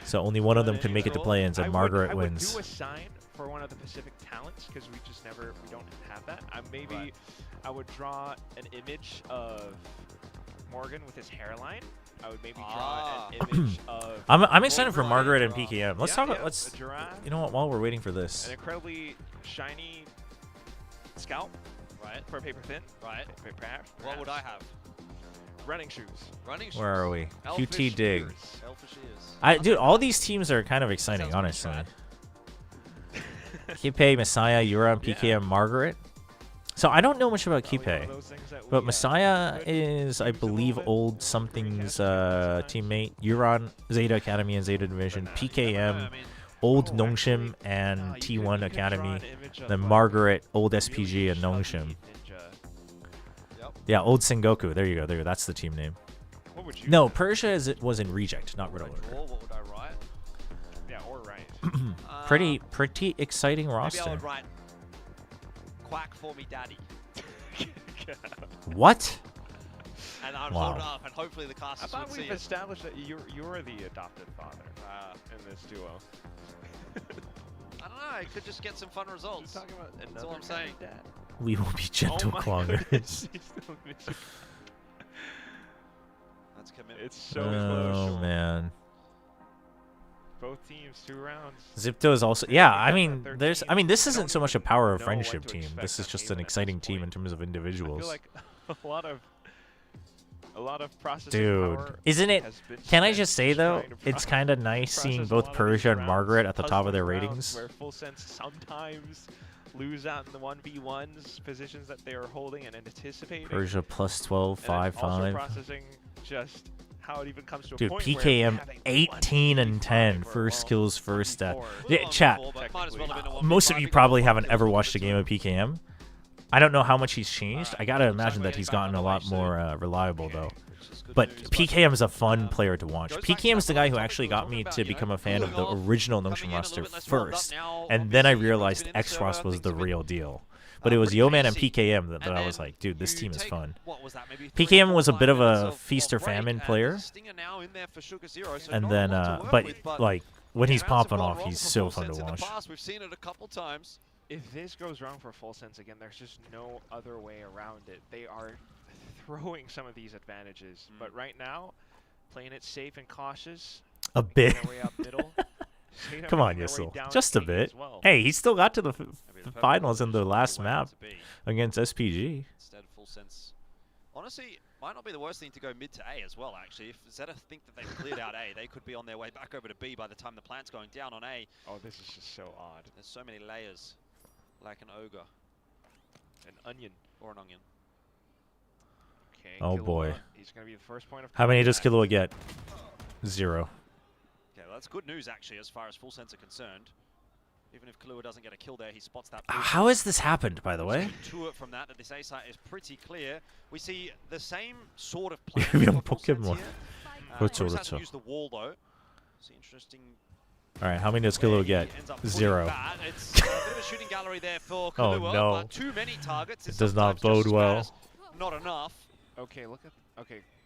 So only one of them can make it to play-ins, and Margaret wins. I would do a sign for one of the Pacific talents because we don't have that. Maybe I would draw an image of Morgan with his hairline. I would maybe draw an image of. I'm excited for Margaret and PKM. Let's talk about. You know what? While we're waiting for this. An incredibly shiny scalp, right? For paper thin, right? Perhaps. What would I have? Running shoes. Running shoes. Where are we? Elfish QT Dig. ears. Elfish ears. Dude, all these teams are kind of exciting, honestly. Kipe, Messiah, Yura, PKM, Margaret. So I don't know much about Kipe, but Messiah is, I believe, old something's teammate. Euron, Zeta Academy and Zeta Division. PKM, old Nongshim and T1 Academy. Then Margaret, old SPG and Nongshim. Yeah, old Sengoku. There you go. There, that's the team name. No, Persia was in Reject, not Riddle. What would I write? Yeah, or right. Pretty exciting roster. Maybe I would write quack for me, daddy. What? And I'd hold it up, and hopefully the casters I would thought see we've it. established that you're the adopted father in this duo. I don't know. I could just get some fun results. Talking about That's all I'm saying. Dad. We will be gentle clangers. That's commitment. It's so close. Oh man. Both teams 2 rounds. Zipto is also, yeah. I mean, this isn't so much a power of friendship team. This is just an exciting team in terms of individuals. I feel like a lot of processing Dude, power isn't it? has been Can I spent just say though, trying to it's kind of nice seeing both Persia and Margaret at the top of their ratings. Where full sense sometimes lose out in the 1v1s positions that they are holding and anticipating. Persia plus 12, And then 5, also 5. processing just how it even comes to a Dude, point where we PKM have a 18 and 10, first kills, first stat. Yeah, Well, chat. but might as well have been a Most of 1v5 you because probably it's haven't ever 1v4 watched a to game of PKM. I don't know how much he's changed. I gotta imagine that he's gotten a lot more reliable though. But PKM is a fun player to watch. PKM is the guy who actually got me to become a fan of the original Nongshim roster first, and then I realized X-Ross was the real deal. But it was Yeoman and PKM that I was like, dude, this team is fun. PKM was a bit of a feast or famine player, and then, but like when he's popping off, he's so fun to watch. We've seen it a couple times. If this goes wrong for Full Sense again, there's just no other way around it. They are throwing some of these advantages, but right now, playing it safe and cautious. A bit. Middle, Come on, Yissel. Just a bit. Well. Hey, he still got to the finals in the last map against SPG. Instead, Full Sense. Honestly, might not be the worst thing to go mid to A as well, actually. If ZETA think that they've cleared out A, they could be on their way back over to B by the time the plant's going down on A. Oh, this is just so odd. There's so many layers. Like an ogre. An onion. Or an onion. Okay, oh Killua, boy. He's going to be the first point of How many does Killua get? 0. Okay, well, that's good news, actually, as far as Full Sense are concerned. Even if Killua doesn't get a kill there, he spots that. How has this happened, by the way? From that this A site is pretty clear. We see the same sort of plan. Pokemon. Hasn't used the wall though. It's interesting. All right, how many does Killua get? 0. It's a bit of a shooting gallery there for Killua. Oh no! But too many targets. It does not bode well. Not enough. Okay, look at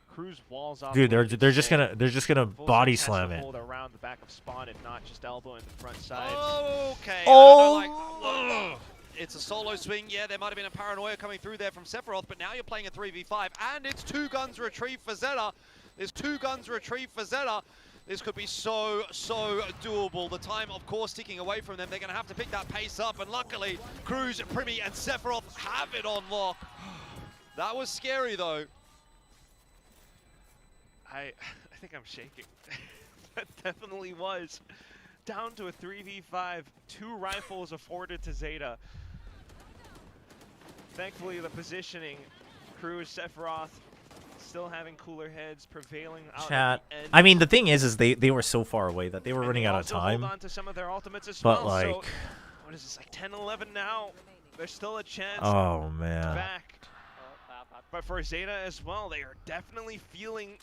Cruz walls off. Dude, they're just gonna body slam it. Hold around the back of spawn, if not just elbow in the front side. Okay. Oh! It's a solo swing. Yeah, there might have been a paranoia coming through there from Sephiroth, but now you're playing a 3v5, and it's 2 guns retrieved for ZETA. There's 2 guns retrieved for ZETA. This could be so doable. The time, of course, ticking away from them. They're going to have to pick that pace up, and luckily, Cruz, Primi, and Sephiroth have it on lock. That was scary, though. I think I'm shaking. That definitely was. Down to a 3v5, 2 rifles afforded to ZETA. Thankfully, the positioning, Cruz, Sephiroth, still having cooler heads, prevailing out Chat. at the end. I mean, the thing is they were so far away that they were running out of time. Hold on to some of their ultimates as but well, like, so, what is this, like 10-11 now? There's still a chance. Oh man. Back. But for ZETA as well, they are definitely feeling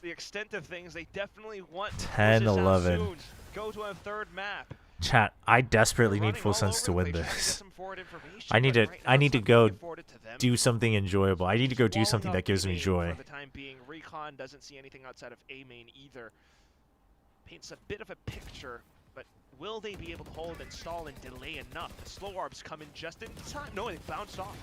the extent of things. They definitely want 10-11. Go to a 3rd map. Chat, I desperately need Full Sense to win this. I need to go do something enjoyable. I need to go do something that gives me joy. For the time being, Recon doesn't see anything outside of A main either. Paints a bit of a picture, but will they be able to hold and stall and delay enough? The slow orbs come in just in time. No, they bounced off.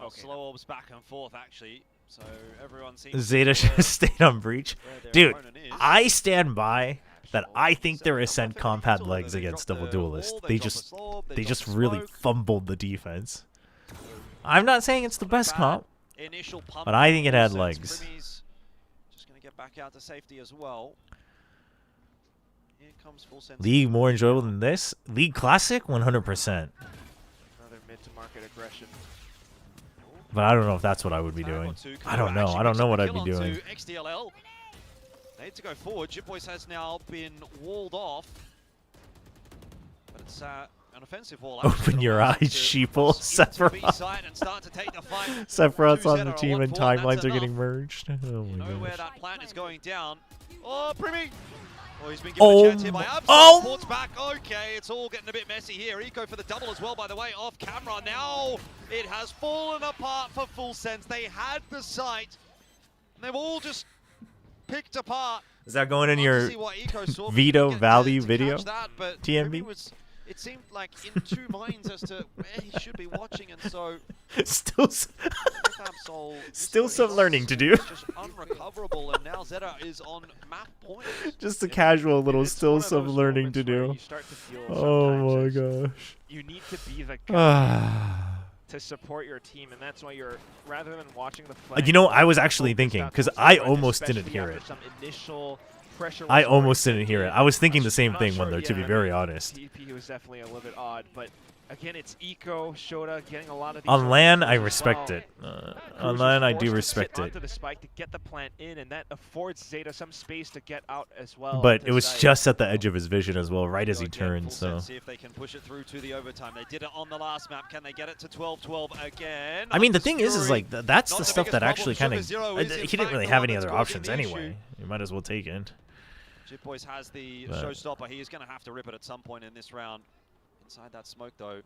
Well, slow orbs back and forth, actually. So everyone seems ZETA should have stayed on breach. Dude, I stand by that. I think their Ascent comp had legs against Double Duelist. They just really fumbled the defense. I'm not saying it's the best comp, but I think it had legs. Just gonna get back out to safety as well. Here comes Full Sense. League more enjoyable than this? League Classic? 100%. Another mid to market aggression. But I don't know if that's what I would be doing. I don't know. I don't know what I'd be doing. XDLL. They need to go forward. Jitboys has now been walled off. But it's an offensive wall. Open your eyes, sheeple. Sephiroth. Sephiroth's on the team and timelines are getting merged. Oh my know where gosh. that plant is going down. Oh, Primi! Oh, he's been given a chance here by Absol. Oh! Ports back. Okay, it's all getting a bit messy here. Eco for the double as well, by the way, off camera. Now it has fallen apart for Full Sense. They had the site. And they've all just picked apart. Is that going in your Vito Valley video? TMB? It seemed like in 2 minds as to where he should be watching, and so still some learning to do. Just unrecoverable, and now ZETA is on map point. Just a casual little still some learning to do. Oh my gosh. You need to be the guy to support your team, and that's why you're, rather than watching the flag, you know, I was actually thinking, because I almost didn't hear it. I almost didn't hear it. I was thinking the same thing, Wonder, to be very honest. TP was definitely a little bit odd, but Again, it's Eco, Shota getting a lot of these On LAN, I opportunities as respect well. it. On LAN, I do respect Onto it. the spike to get the plant in, and that affords Zeta some space to get out as well. But to it was site. just at the edge of his vision as well, right as he turned. So. See if they can push it through to the overtime. They did it on the last map. Can they get it to 12-12 again? I mean, the thing is like that's Not the the stuff that biggest actually problem. kind Sugar Zero of. is in He didn't fact really the have one any that's other causing options the anyway. issue. You might as well take it. Jib Boys has the But- showstopper. He is going to have to rip it at some point in this round. Inside that smoke, though,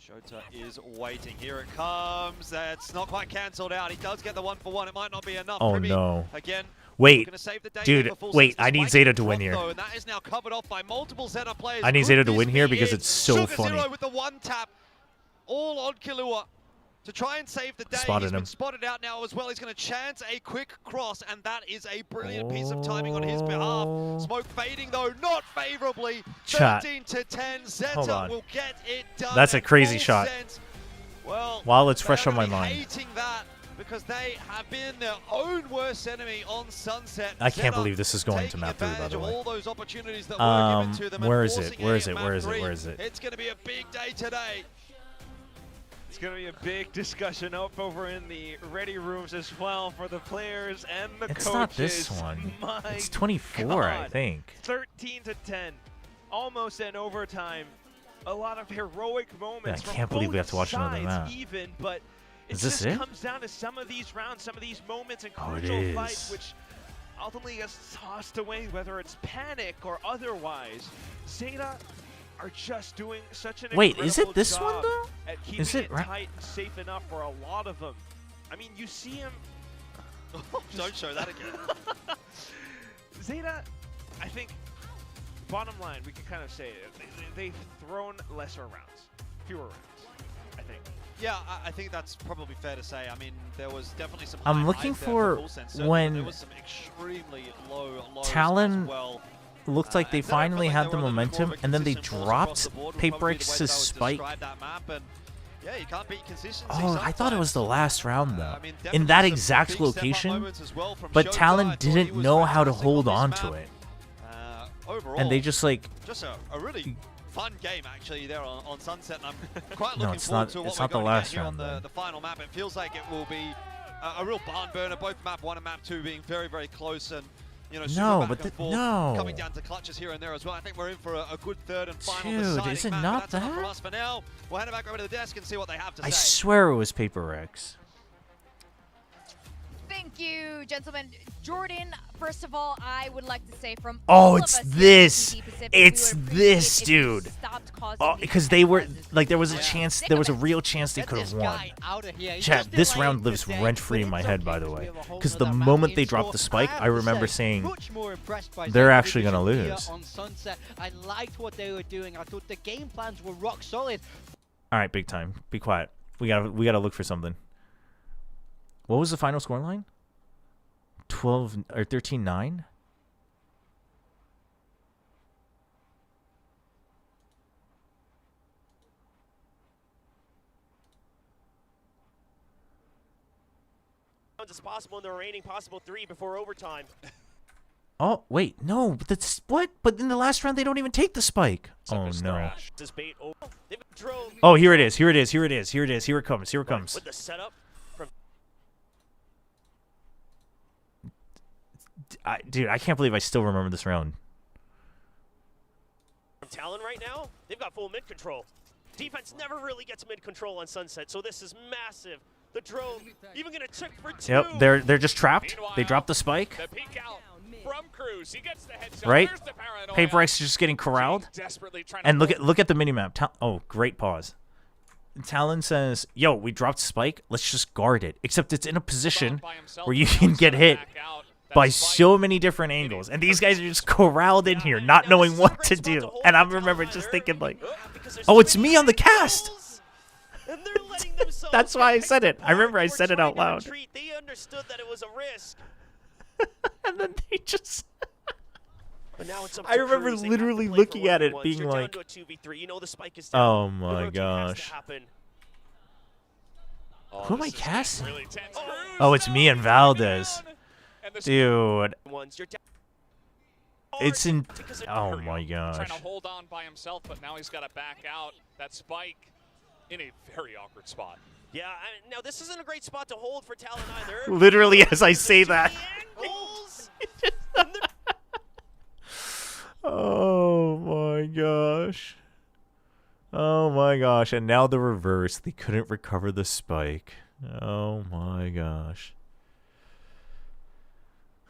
Shota is waiting. Here it comes. It's not quite cancelled out. He does get the 1-for-1. It might not be enough. Oh Privy, no. Again, Wait, gonna save the day dude. here for full Wait, sets. The I need spike Zeta is to win dropped, here. though, and that is now covered off by multiple Zeta players. I need Could Zeta to this win here be because it? it's so Sugar funny. Zero with the one tap, all on Killua. To try and save the day, Spotted he's been him. spotted out now as well. He's going to chance a quick cross, and that is a brilliant piece of timing on his behalf. Smoke fading, though, not favorably. Chat. 13-10, Hold Zeta on. will get it done. That's a at crazy full shot. sense. Well, While it's they fresh are on my gonna be mind. hating that because they have been their own worst enemy on Sunset. I can't Zeta believe this is going to taking map 3, by advantage the of way. all those opportunities that were given to them and Where is it? forcing Where a is it? map Where is it? 3. Where is it? It's going to be a big day today. It's going to be a big discussion up over in the ready rooms as well for the players and the It's coaches. not this one. My It's 24, I God. think. 13-10, almost an overtime. A lot of heroic moments. I from can't believe we have both to watch another sides map. Even, but it Is this just it? comes down to some of these rounds, some of these moments and Oh, it crucial fights, is. which ultimately gets tossed away, whether it's panic or otherwise. Zeta are just doing such an Wait, is it incredible this one, job though? at keeping Is it it right? tight and safe enough for a lot of them. I mean, you see him. Don't show that again. Zeta, I think, bottom line, we can kind of say it. They've thrown lesser rounds, fewer rounds, I think. Yeah, I think that's probably fair to say. I mean, there was definitely some. I'm high looking highs there for full sense. Certainly when there was some extremely low lows Talon as well. looked like they And Zeta felt finally like had they the were a little bit more momentum, of a and then they consistent force across dropped the board, would probably be the way that I would Paperx's spike. describe that map, and yeah, you can't beat consistency Oh, I thought it was the last round though. I mean, In definitely that some exact big step-up location, moments as well from but Shota. I Talon thought he didn't was know how to fantastic on hold this on map. to it. Overall, And they just like just a really fun game actually there on Sunset, and I'm quite No, looking it's forward not- to what it's we're not the going to last get here round, on though. the final map. It feels like it will be a real barn burner, both map 1 and map 2 being very, very close, and you know, super No, back but and forth, no. coming down to clutches here and there as well. I think we're in for a good third and final Dude, deciding is it map, not but that's enough from that? us for now. We'll hand it back over to the desk and see what they have to I say. swear it was Paperx. Thank you, gentlemen. Jordan, first of all, I would like to say from Oh, all of it's us here at this. VCT Pacific, It's we would this, appreciate if you dude. stopped causing Oh, these because they were crises. like there was a Yeah. chance, Sick there of was a it. real chance they Get could this have won. guy out of here. He's Chat, just this delaying round lives the day, rent free but in my it's head, okay by the because we way. have a whole Because the nother map moment in they dropped store. the spike, have I to remember say, saying much more impressed by they're Zeta actually gonna Division here lose. on Sunset. I liked what they were doing. I thought the game plans were rock solid. All right, big time. Be quiet. We gotta look for something. What was the final scoreline? 12 or 13-9? As possible in the remaining possible 3 before overtime. Oh, wait. No, but that's what? But in the last round they don't even take the spike. Oh no. This bait over. They've drove Oh, here it is. Here it is. Here it is. Here it is. Here it comes. Here it comes. with the setup from Dude, I can't believe I still remember this round. Talon right now. They've got full mid control. Defense never really gets mid control on Sunset, so this is massive. The drone even gonna check for 2. Yep, they're just trapped. They dropped the spike. The peek out from Cruz. He gets the headshot. Right? There's the paranoia. Paperx is just getting corralled. Desperately trying to And look at the minimap. Oh, great pause. Talon says, "Yo, we dropped spike. Let's just guard it." Except it's in a position where you can get hit by so many different angles, and these guys are just corralled in here, not knowing what to do. And I remember just thinking like, "Oh, it's me on the cast." That's why I said it. I remember I said it out loud. They understood that it was a risk. And then they just But now it's up I to remember Cruz. They have to literally play looking for at it one-on-ones. being You're down like, to a 2v3. You know the spike is down. "Oh The my rotate has to gosh. happen. Who am I casting?" Oh, it's me and Valdez. Dude. Ones. You're down. It's in. because it- Oh my gosh. Trying to hold on by himself, but now he's got to back out. That spike in a very awkward spot. Yeah, now this isn't a great spot to hold for Talon either. Literally, as I say that. Angles. Oh my gosh. Oh my gosh. And now the reverse. They couldn't recover the spike. Oh my gosh.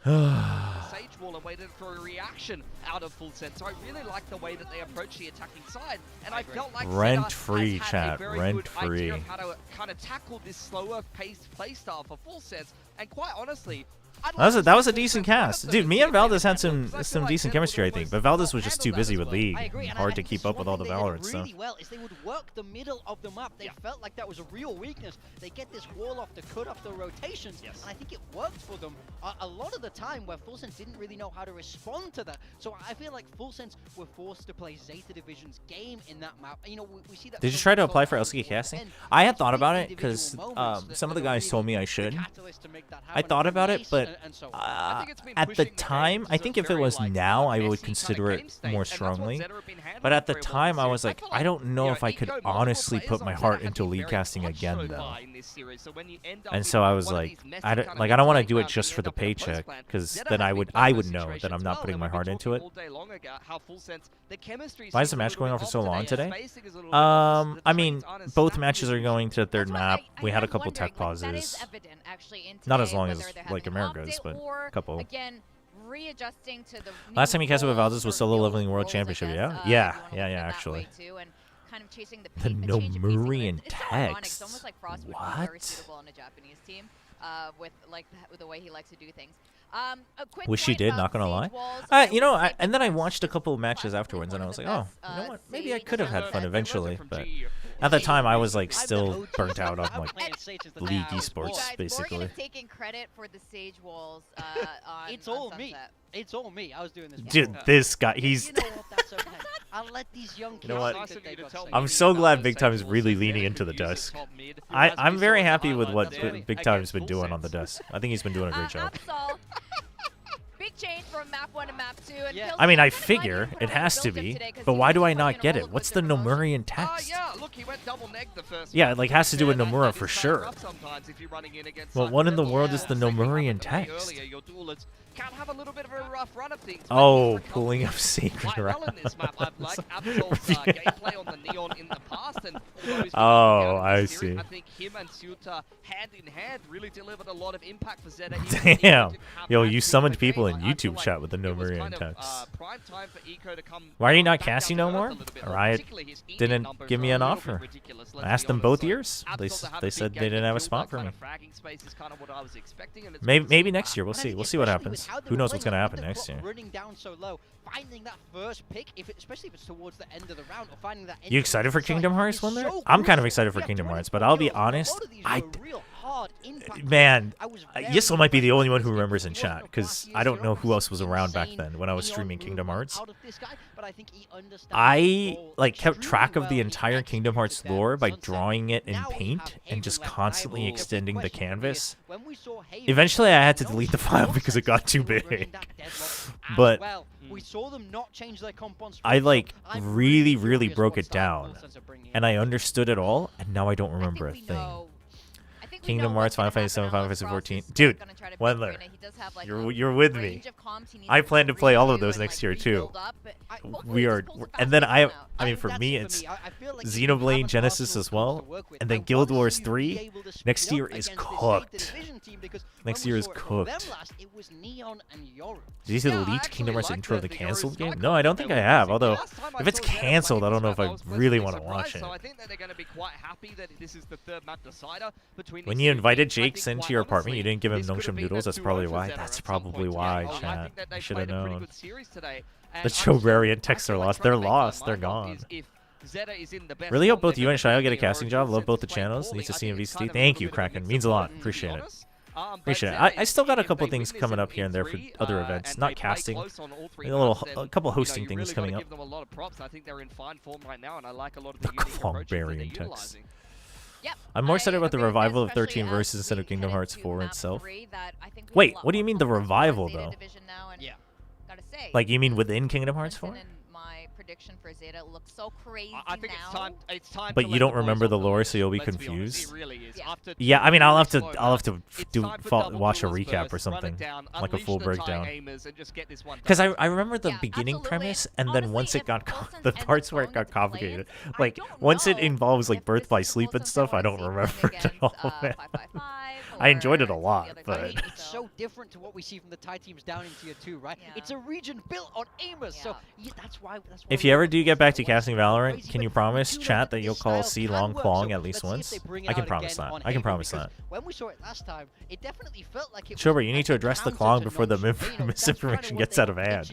Sage wall and waited for a reaction out of Full Sense. So I really like the way that they approach the attacking side. And I felt like Rent-free, Zeta has chat, had a very rent-free. good idea of how to kind of tackle this slower paced playstyle for Full Sense. And quite honestly, That was a decent cast. Dude, me and Valdez had some decent chemistry, I think. But Valdez was just too busy with League. Hard to keep up with all the Valorant stuff. Really well is they would work the middle of the map. They felt like that was a real weakness. They get this wall off the cut off the rotations, and I think it worked for them a lot of the time where Full Sense didn't really know how to respond to that. So I feel like Full Sense were forced to play Zeta Division's game in that map. You know, we see that. Did you try to apply for LCK casting? I had thought about it because some of the guys told me I should. I thought about it, but at the time, I think if it was now, I would consider it more strongly. But at the time, I was like, I don't know if I could honestly put my heart into league casting again, though. And so I was like, I don't want to do it just for the paycheck, because then I would know that I'm not putting my heart into it. Why is the match going on for so long today? I mean, both matches are going to the third map. We had a couple tech pauses. Not as long as like America's, but a couple. Again, readjusting to the Last time he casted with Valdez was solo leveling world championship. Yeah, actually. Kind of chasing the Nomurian text. It's almost like Frost would be very suitable on a Japanese team, with the way he likes to do things. Wish she did, not gonna lie. You know, and then I watched a couple of matches afterwards, and I was like, oh, you know what? Maybe I could have had fun eventually, but at the time I was like still burnt out on like League esports, basically. Morgan is taking credit for the Sage walls. It's all me. It's all me. I was doing this. Dude, this guy, he's. You know what? That's okay. I'll let these young kids. You know what? I'm so glad Big Time is really leaning into the desk. I'm very happy with what Big Time's been doing on the desk. I think he's been doing a great job. Big change from map 1 to map 2. I mean, I figure it has to be, but why do I not get it? What's the Nomurian text? Yeah, it like has to do with Nomura for sure. Well, what in the world is the Nomurian text? Can have a little bit of a rough run of things. Oh, pulling up sacred rounds. Gameplay on the Neon in the past, and oh, I see. I think him and Suta hand in hand really delivered a lot of impact for Zeta. Damn. Yo, you summoned people in YouTube chat with the Nomurian text. Why are you not casting no more? Riot didn't give me an offer. I asked them both years. They said they didn't have a spot for me. Maybe next year. We'll see. We'll see what happens. Who knows what's going to happen next year? Running down so low, finding that first pick, especially if it's towards the end of the round, or finding that. You excited for Kingdom Hearts one there? I'm kind of excited for Kingdom Hearts, but I'll be honest, man, Yissel might be the only one who remembers in chat, because I don't know who else was around back then when I was streaming Kingdom Hearts. I like kept track of the entire Kingdom Hearts lore by drawing it in paint and just constantly extending the canvas. Eventually I had to delete the file because it got too big. But I like really broke it down, and I understood it all, and now I don't remember a thing. Kingdom Hearts, Final Fantasy 7, Final Fantasy 14. Dude, Wendler, you're with me. I plan to play all of those next year too. And then I mean, for me, it's Xenoblade Genesis as well, and then Guild Wars 3. Next year is cooked. Next year is cooked. Did you see the leaked Kingdom Hearts intro of the canceled game? No, I don't think I have. Although, if it's canceled, I don't know if I really want to watch it. When you invited Jake into your apartment, you didn't give him Nongshim noodles. That's probably why. That's probably why, chat. I should have known. The Chobrarian texts are lost. They're lost. They're gone. Really hope both you and Shio get a casting job. Love both the channels. Need to see in VCT. Thank you, Kraken. Means a lot. Appreciate it. Appreciate it. I still got a couple things coming up here and there for other events. Not casting. A couple hosting things coming up. The Chobrarian text. I'm more excited about the revival of 13 Versus instead of Kingdom Hearts 4 itself. Wait, what do you mean the revival, though? say. Like, you mean within Kingdom Hearts 4? And my prediction for Zeta looks so crazy I think now. it's time. But to you let don't the boys remember off the lore, leash, so you'll be let's honest, confused. it really is. Yeah. After Yeah, I mean, two I'll have slow to matches, it's do time for double watch a duelist recap or bursts, run it something, down, like a unleash full the breakdown. giant aimers and just get this one Because done. I remember the Yeah, beginning absolutely. premise, and then Honestly, once it if got Wilson's the ends up parts where it going got into complicated, play-ins, I like don't once it know involves like if Birth this by is the Sleep and Wilsons stuff, I wanna don't see remember playing it at all, against, man. 555 I enjoyed it a or lot, the other but teams, It's so different to what we see from the Thai teams down in Tier 2, right? Yeah. It's a region built on aimers, so that's why. if you ever do get back to casting Valorant, can you promise chat that you'll call C Long Kwong at least once? I can promise that. I can promise that. When we saw it last time, it definitely felt like it Chobra, you need to address the Klong before the misinformation gets out of hand.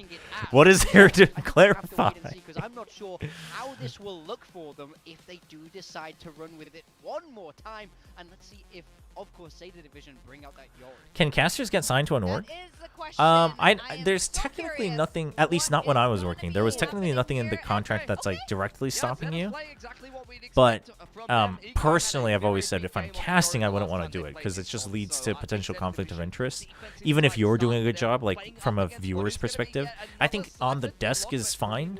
What is there to clarify? Because I'm not sure how this will look for them if they do decide to run with it one more time. And let's see if, of course, Zeta Division bring out that Yori. Can casters get signed to an org? There's technically nothing, at least not when I was working. There was technically nothing in the contract that's like directly stopping you. But personally, I've always said if I'm casting, I wouldn't want to do it because it just leads to potential conflict of interest. Even if you're doing a good job, like from a viewer's perspective, I think on the desk is fine,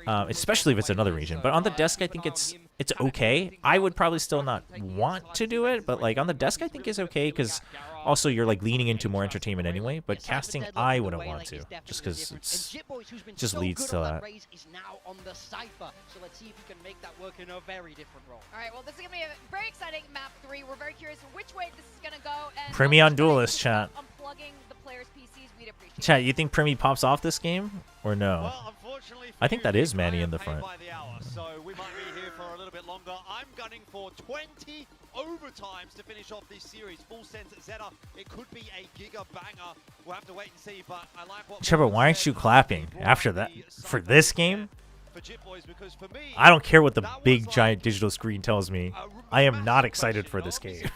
especially if it's another region. But on the desk, I think it's okay. I would probably still not want to do it, but like on the desk, I think is okay because also you're like leaning into more entertainment anyway. But casting, I wouldn't want to, just because it's just leads to that. Is now on the Cypher, so let's see if he can make that work in a very different role. All right, well, this is going to be a very exciting map 3. We're very curious which way this is going to go. And Premion Duelist, chat. Unplugging the players' PCs, we'd appreciate Chat, you think Primi pops off this game or no? Well, unfortunately I think that is Manny in the front. by the hour, so we might be here for a little bit longer. I'm gunning for 20 overtimes to finish off this series. Full sense at Zeta, it could be a giga banger. We'll have to wait and see, but I like what Chobra, why aren't you clapping after that for this game? for Jit Boys, because for me, I don't care what the big giant digital screen tells me. I am not excited for this game.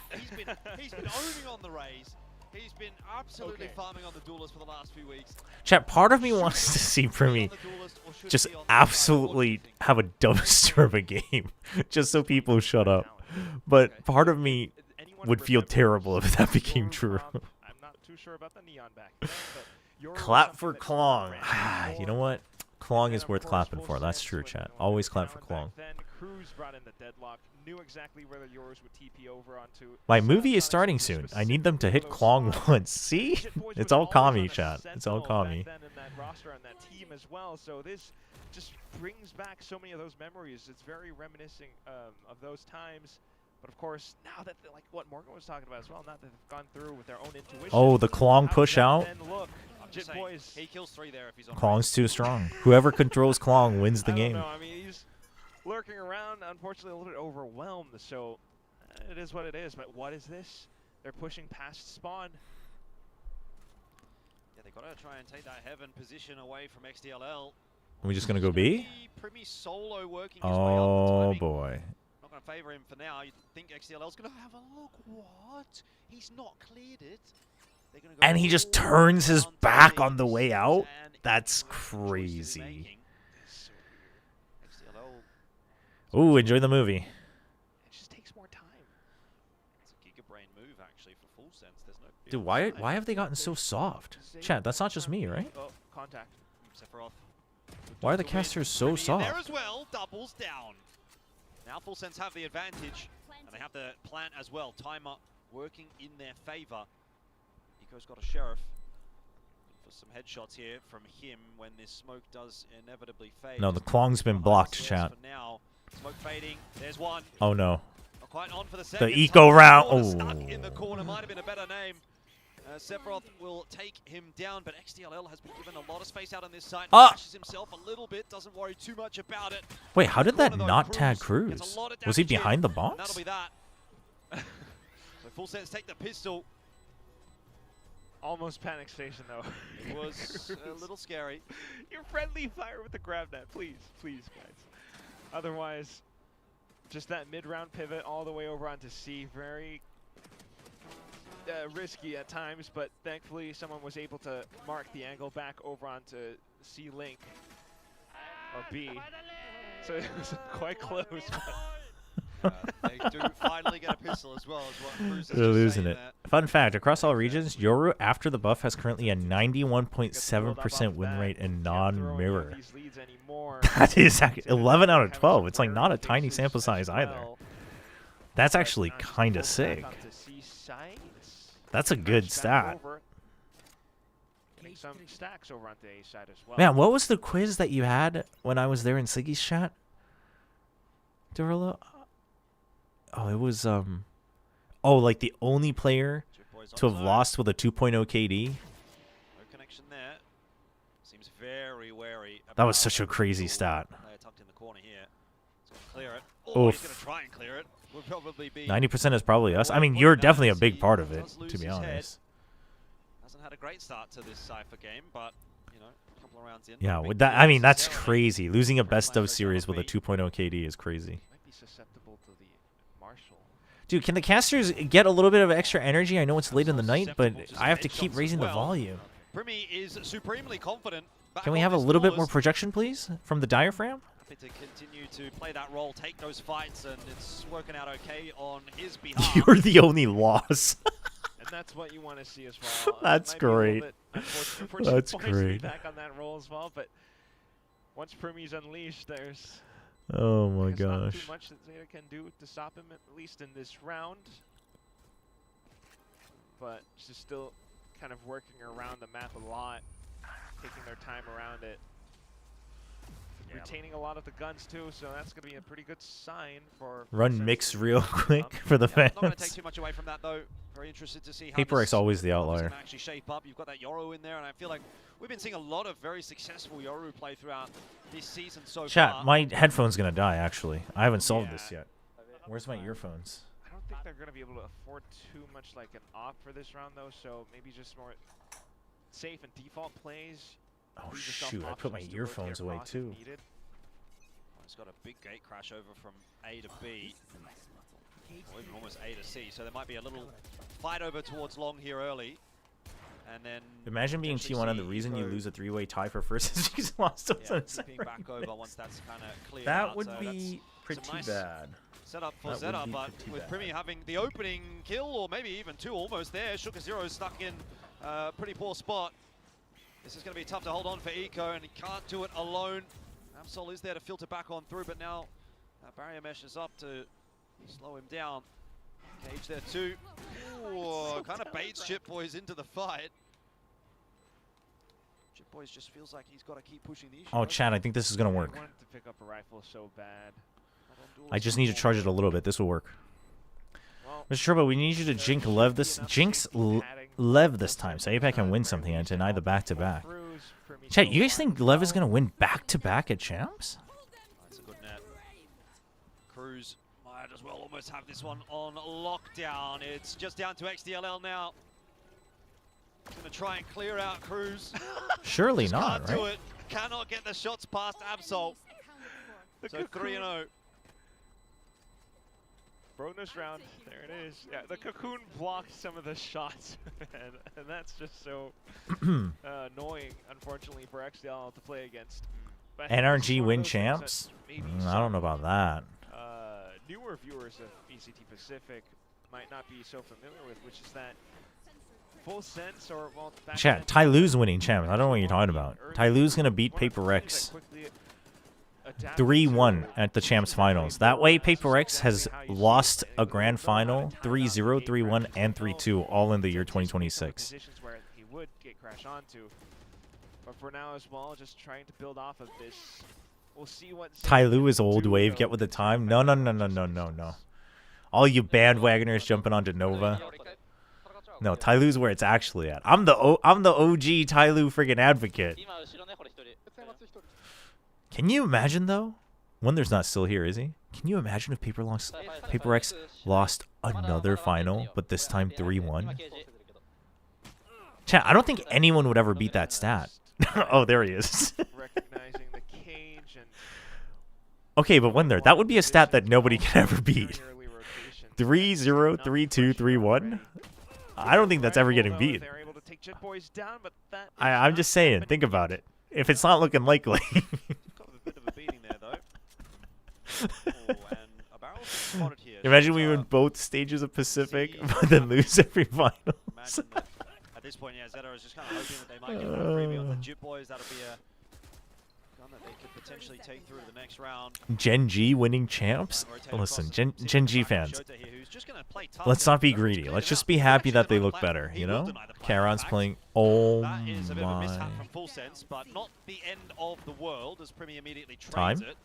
he's been owning on the Rays. He's been absolutely farming on the Duelist for the last few weeks. Chat, part of me wants to see Primi just absolutely have a dumpster of a game, just so people shut up. But part of me would feel terrible if that became true. I'm not too sure about the neon back then, but Clap for Klong. You know what? Klong is worth clapping for. That's true, chat. Always clap for Klong. then Cruz brought in the deadlock, knew exactly where the yours would TP over onto. My movie is starting soon. I need them to hit Klong once. See? It's all commie, chat. It's all commie. Then in that roster and that team as well, so this just brings back so many of those memories. It's very reminiscent of those times. But of course, now that like what Morgan was talking about as well, now that they've gone through with their own intuition. Oh, the Klong push out. Look, Jit Boys, he kills 3 there if he's on. Klong's too strong. Whoever controls Klong wins the game. I don't know. I mean, he's lurking around, unfortunately a little bit overwhelmed, so it is what it is. But what is this? They're pushing past spawn. Yeah, they got to try and take that heaven position away from XDLL. Are we just gonna go B? Primi solo working his way up. Oh boy. Not going to favor him for now. You think XDLL's going to have a look? What? He's not cleared it. They're gonna go And he just turns his back on the way out? That's crazy. Ooh, enjoy the movie. It just takes more time. It's a giga-brain move, actually, for full sense. There's no Dude, why have they gotten so soft? Chat, that's not just me, right? Oh, contact. Sephiroth. Why are the casters so There soft? as well, doubles down. Now full sense have the advantage, and they have the plant as well. Timer working in their favor. Eco's got a sheriff. For some headshots here from him when this smoke does inevitably fade. No, the Klong's been blocked, chat. For now, smoke fading. There's one. Oh no. Not quite on for the second. The eco round. Stuck Oh. in the corner might have been a better name. Sephiroth will take him down, but XDLL has been given a lot of space out on this side. Flashes himself a little bit, doesn't worry too much about it. Wait, how did that Corner, though, not tag Cruz? gets a lot of Was he damage in, behind the and box? That'll be that. So full sets take the pistol. Almost panic station though. It was a little scary. Your friendly fire with the grab net, please, please, guys. Otherwise, just that mid-round pivot all the way over onto C, very risky at times, but thankfully someone was able to mark the angle back over onto C link or B. So it was quite close. But They do finally get a pistol as well, as what Cruz is They're just losing saying it. there. Fun fact, across all regions, Yoru after the buff has currently a 91.7% win rate in non-mirror. That is 11 out of 12. It's like not a tiny sample size either. That's actually kind of sick. That's a good stat. Some stacks over on the A side as well. Man, what was the quiz that you had when I was there in Siggy's chat? Derulo? Oh, it was oh, like the only player to have lost with a 2.0 KD. No connection there. Seems very wary. That was such a crazy stat. Player tucked in the corner here. He's gonna clear it. Oh, he's gonna Oof. try and clear it. Will probably be 90% is probably us. I mean, you're definitely a big part of it, to be honest. Hasn't had a great start to this Cypher game, but you know, a couple of rounds in. Yeah, with that, I mean, that's crazy. Losing a best of series with a 2.0 KD is crazy. Might be susceptible to the Marshall. Dude, can the casters get a little bit of extra energy? I know it's late in the night, but I have to keep raising the volume. Primi is supremely confident. Can we have a little bit more projection, please, from the diaphragm? Happy to continue to play that role, take those fights, and it's working out okay on his behalf. You're the only loss. And that's what you want to see as well. That's great. That's great. Back on that roll as well, but once Primi's unleashed, there's Oh my not gosh. too much that Zeta can do to stop him, at least in this round. But she's still kind of working around the map a lot, taking their time around it. Retaining a lot of the guns too, so that's going to be a pretty good sign for... Run mix real quick for the fans. Not going to take too much away from that though. Very interested to see how Paper X this always the is outlier. gonna actually shape up. You've got that Yoru in there, and I feel like we've been seeing a lot of very successful Yoru play throughout this season so Chat, far. my headphone's gonna die, actually. I haven't solved this yet. Where's my earphones? I don't think they're going to be able to afford too much like an op for this round though, so maybe just more safe and default plays. Oh Leave yourself shoot, I put my options to earphones rotate away across if too. needed. It's got a big gate crash over from A to B, or even almost A to C, so there might be a little fight over towards long here early. And then Imagine being potentially T1 and the see reason you Eco lose a three-way tie for first is because you lost yeah, on keeping back over once that's kind of cleared That out. would So be that's pretty some nice bad. Setup for That would Zeta, be but pretty with bad. Primi having the opening kill, or maybe even two almost there, Sugar Zero is stuck in a pretty poor spot. This is going to be tough to hold on for Eco, and he can't do it alone. Absol is there to filter back on through, but now that barrier mesh is up to slow him down. Cage there too. Ooh, kind of baits Chip Boys into the fight. Chip Boys just feels like he's got to keep pushing the issue. Oh, Chad, I think this is gonna I work. wanted to pick up a rifle so bad. I just need to charge it a little bit. This will work. Mr. Chobra, we need you to jinx Lev this time, so APAC can win something and deny the back-to-back. Chat, you guys think Lev is gonna win back-to-back at champs? That's a good net. Cruz might as well almost have this one on lockdown. It's just down to XDLL now. Gonna try and clear out Cruz. Surely Just not, can't do right? it. Cannot get the shots past Absol. So 3-0. Bonus round, there it is. Yeah, the cocoon blocked some of the shots, and that's just so annoying, unfortunately, for XDL to play against. But I think this is NRG one of win those things that champs? maybe I don't know about that. newer viewers of VCT Pacific might not be so familiar with, which is that full sense or well. Chat, Ty Lu's winning champs. I don't know what you're talking about. Ty Lu's gonna beat Paper X 3-1 at the champs finals. That way, Paper X has lost a grand final 3-0, 3-1, and 3-2 all in the year 2026. Where he would get crash onto, but for now as well, just trying to build off of this. We'll see what Ty Lu is old wave. Get with the time. No. All you bandwagoners jumping onto Nova. No, Ty Lu's where it's actually at. I'm the OG Ty Lu friggin' advocate. Can you imagine though? Wonder's not still here, is he? Can you imagine if Paper X lost another final, but this time 3-1? Chat, I don't think anyone would ever beat that stat. Oh, there he is. Recognizing the cage and Okay, but Wonder, that would be a stat that nobody can ever beat. 3-0, 3-2, 3-1? I don't think that's ever getting beat. they're able to take Chip Boys down, but that I'm just saying, think about it. If it's not looking likely. Got a bit of a beating there though. Oh, and a barrel spotted Imagine we win both stages of Pacific, but then lose every final. At this point, yeah, ZETA is just kind of hoping that they might get one freebie on the Jit Boys. That'll be a gun that they could potentially take through to the next round. Gen G winning champs? Listen, Gen G fans, let's not be greedy. Let's just be happy that they look better, you know? Karon's playing. Oh That is a bit of a mishap my. from Full Sense, but not the end of the world as Primi immediately trades Time. it.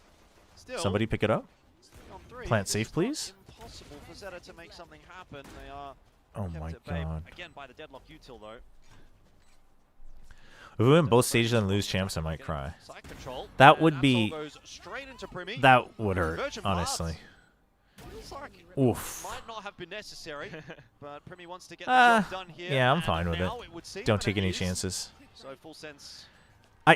Still, Somebody pick it up. 3 on 3. Plant It's safe, not please. Impossible for ZETA to make something happen. They are Oh kept my at bay, god. again by the deadlock util though. If we win both stages and lose champs, I might cry. Side control, That and would Absol be. goes straight into Primi. That would hurt, Virgin honestly. Feels like Oof. might not have been necessary, but Primi wants to get the job done here. Yeah, I'm and fine with it. now would seem Don't that take it any is. chances. So Full Sense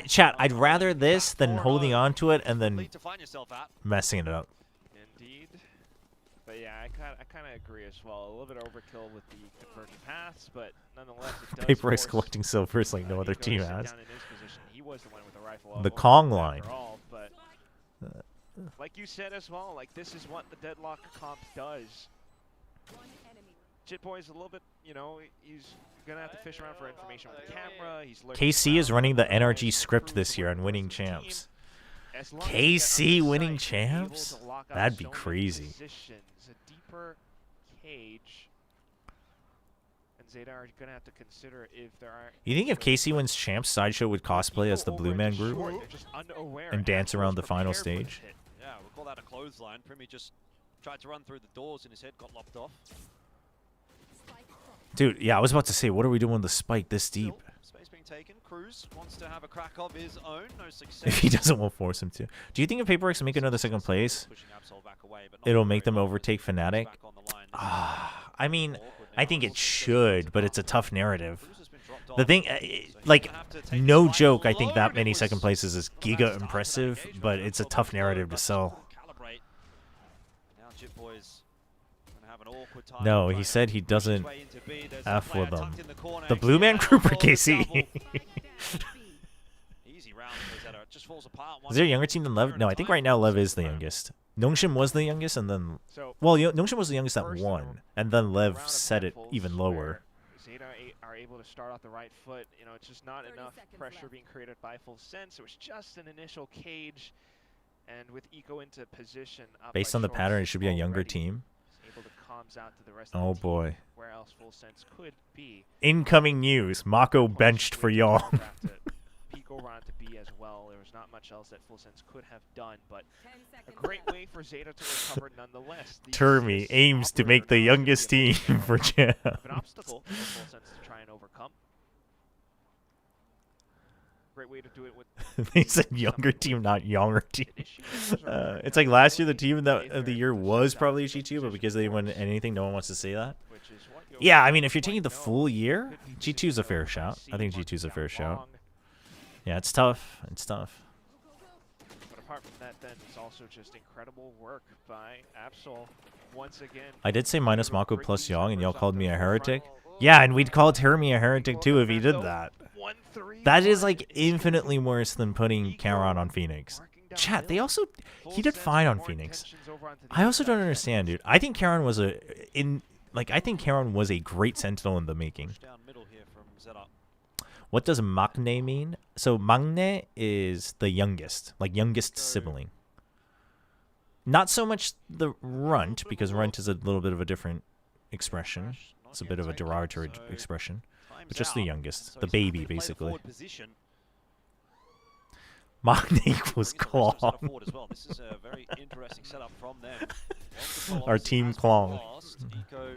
Chat, I'd rather this than holding on to it and then lead to find yourself at. messing it up. Indeed. But yeah, I kind of agree as well. A little bit overkill with the convergent paths, but nonetheless, it does Paper is force, collecting silvers like no other Nico to team sit has. down in his position. He was the one with the rifle The over Kong after line. all, but like you said as well, like this is what the deadlock comp does. Jit Boy's a little bit, you know, he's gonna have to fish around for information with the camera. He's lurking KC is around, running the and NRG to script prove this to year what on he winning brings to the team. champs. As long as he gets KC on winning the site, he's able champs? to lock out That'd be so many crazy. positions, a deeper cage. And ZETA are gonna have to consider if there are. You think if KC wins champs, Sideshow would cosplay as the Blue Man Group They're just unaware and dance Axel's around the final prepared for the stage? hit. Yeah, we'll call that a clothesline. Primi just tried to run through the doors and his head got lopped off. Dude, yeah, I was about to say, what are we doing with the spike this deep? Space being taken. Cruz wants to have a crack of his own. No success. If he doesn't, we'll force him to. Do you think if Paperworks make another second place, it'll make them overtake Fnatic? I mean, I think it should, but it's a tough narrative. The thing, like, no joke, I think that many second places is giga impressive, but it's a tough narrative to sell. Now Jit Boys gonna have an awkward time No, trying he to said he push his doesn't way into B. There's a F player with them. tucked in the corner. The Blue Man Group or KC? Easy round for ZETA. It just falls apart. Is there a younger team than Lev? No, I think right now Lev is the youngest. Nongshim was the youngest, and then... Well, Nongshim was the youngest at 1, and then Lev set it even lower. ZETA are able to start off the right foot. You know, it's just not enough pressure being created by Full Sense. It was just an initial cage, and with Eco into position. Up Based by on the Chobra pattern, it should be a younger already, team. he's able to comms out to the rest of Oh the team boy. where else Full Sense could be. Incoming news. Mako benched for y'all. Pico run to B as well. There was not much else that Full Sense could have done, but a great way for ZETA to recover nonetheless. The Termi assist aims to operator make the now youngest team for Jam. an obstacle for Full Sense to try and overcome. Great way to do it with. They said younger team, not younger team. It's like last year the team of the year was probably G2, but because they didn't win anything, no one wants to say that. Yeah, I mean, if you're taking the full year, G2's a fair shout. I think G2's a fair shout. Yeah, it's tough. It's tough. But apart from that, then it's also just incredible work by Absol once again. I did say minus Mako plus Young, and y'all called me a heretic. Yeah, and we'd call Termi a heretic too if he did that. That is like infinitely worse than putting Karon on Phoenix. Chat, they also he did fine on Phoenix. I also don't understand, dude. I think Karon was I think Karon was a great Sentinel in the making. What does Maknae mean? So Maknae is the youngest, like youngest sibling. Not so much the runt, because runt is a little bit of a different expression. It's a bit of a derogatory expression. But just the youngest, the baby, basically. Maknae equals Klong. This is a very interesting setup from them. Our team Klong. Eco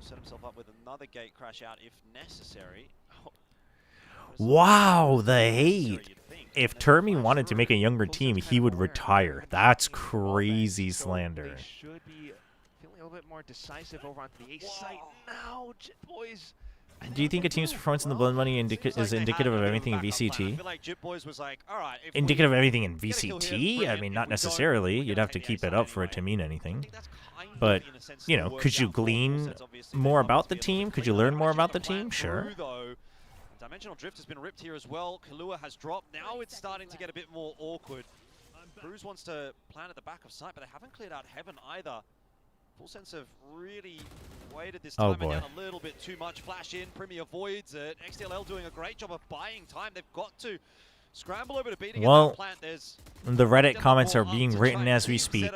set himself up with another gate crash out if necessary. Wow, the hate. If Termi wanted to make a younger team, he would retire. That's crazy slander. Should be feeling a little bit more decisive over onto the ace site now, Jit Boys. Do you think a team's performance in the Blood Money is indicative of everything in VCT? Indicative of everything in VCT? I mean, not necessarily. You'd have to keep it up for it to mean anything. But, you know, could you glean more about the team? Could you learn more about the team? Sure. Dimensional Drift has been ripped here as well. Kahlua has dropped. Now it's starting to get a bit more awkward. Cruz wants to plan at the back of sight, but they haven't cleared out Heaven either. Full Sense have really waited this Oh, time and boy. down a little bit too much. Flash in, Primi avoids it. XTLL doing a great job of buying time. They've got to scramble over to B to get Well, that plant. There's the Reddit comments are being written as we speak.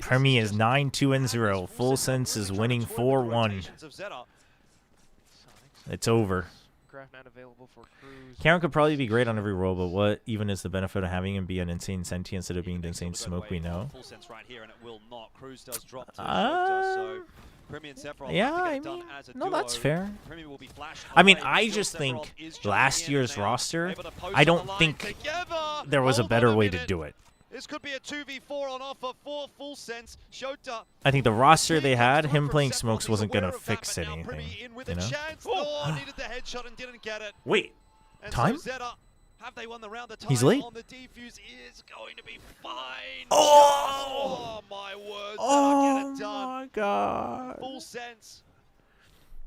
Premi is 9-2-0. Full Sense is winning 4-1. It's over. Craftman available for Cruz. Karen could probably be great on every role, but what even is the benefit of having him be an insane senti instead of being the insane smoke we know? Full Sense right here, and it will not. Cruz does drop to Chobra, so Primi and Sephiroth Yeah, have to get I it done mean, as a no, duo. that's fair. Primi will be flashed I mean, away, I but just still think Sephiroth is jumping last in, year's and they are roster, able to post I on don't the line think together. there was a Hold better on way to minute. do it. This could be a 2v4 on offer for Full Sense. Shota I think the roster they had, him playing smokes wasn't going to fix anything. with You a know? chance. Oh, needed the headshot and didn't get it. Wait, And time? So ZETA, have they won the round? The time He's late? on the defuse is going to be fine. Oh! Oh my word. Oh ZETA get it done. my god. Full Sense.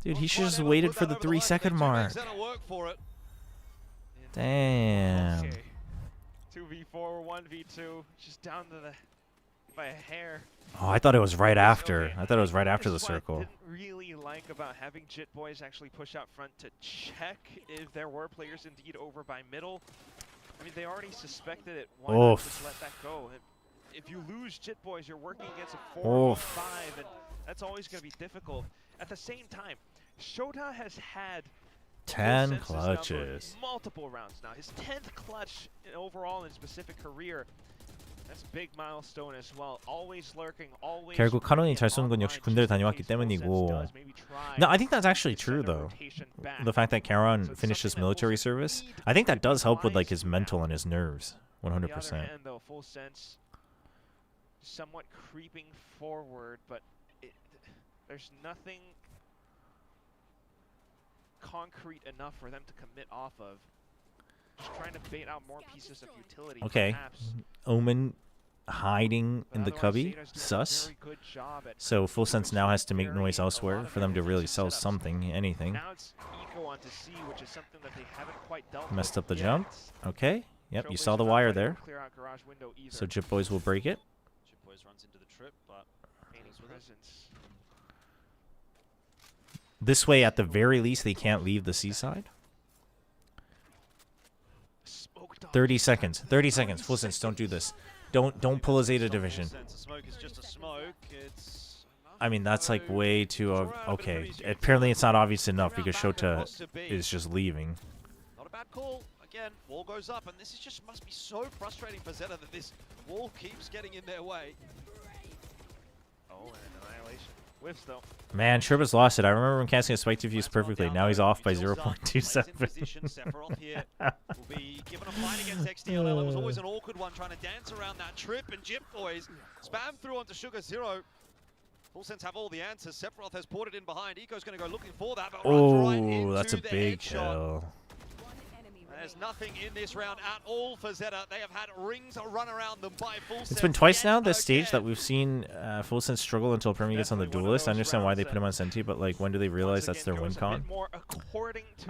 Dude, he should have just waited for the 3-second mark. ZETA work for it. Damn. Okay. 2v4, 1v2, just down to the by a hair. Oh, I thought it was right after. I thought it was right after the This is what circle. I didn't really like about having Jit Boys actually push out front to check if there were players indeed over by middle. I mean, they already suspected it. Why not Oof. just let that go? If you lose Jit Boys, you're working against a 4v5, and that's always going to be difficult. At the same time, Shota has had 10 Full Sense's number clutches. multiple rounds now. His 10th clutch overall in his specific career. That's a big milestone as well. Always lurking, always. 결국 카론이 잘 쏘는 건 역시 군대를 다녀왔기 때문이고. No, I think that's actually true though. The fact that Caron finished his military service, I think that does help with like his mental and his nerves. 100%. On the other hand, though, Full Sense somewhat creeping forward, but there's nothing concrete enough for them to commit off of. Just trying to bait out more pieces of utility. Okay. Perhaps. Omen hiding in the cubby. Sus. So Full Sense now has to make noise elsewhere for them to really sell something, anything. Now it's Eco onto C, which is something that they haven't quite dealt Messed with up the yet. jump. Okay. Yep, you Chobra's saw the not wire ready to there. clear out garage window either. So Jip Boys will break it. Jip Boys runs into the trip, but Painting presence. This way, at the very least, they can't leave the seaside. 30 seconds. 30 seconds. Full Sense, don't do this. Don't pull a Zeta division. Sense a smoke is just a smoke. It's I mean, that's like way too... okay. Apparently, it's not obvious enough because Shota is just leaving. not a bad call. Again, wall goes up, and this is just must be so frustrating for ZETA that this wall keeps getting in their way. Oh, and an annihilation. Whiffs though. Man, Sherba's lost it. I remember him casting a spike diffuse perfectly. Now he's off by Sephiroth 0.27. here will be given a fight against XTLL. It was always an awkward one trying to dance around that trip, and Jip Boys spam through onto Sugar Zero. Full Sense have all the answers. Sephiroth has poured it in behind. Eco's going to go looking for that, but runs right Oh, into that's a the big headshot. kill. There's nothing in this round at all for ZETA. They have had rings run around them by Full Sense. It's been twice yet now this stage again. that we've seen Full Sense struggle until Premi gets on the duelist. I understand why they put him on Senti, but like, when do they realize that's their win con?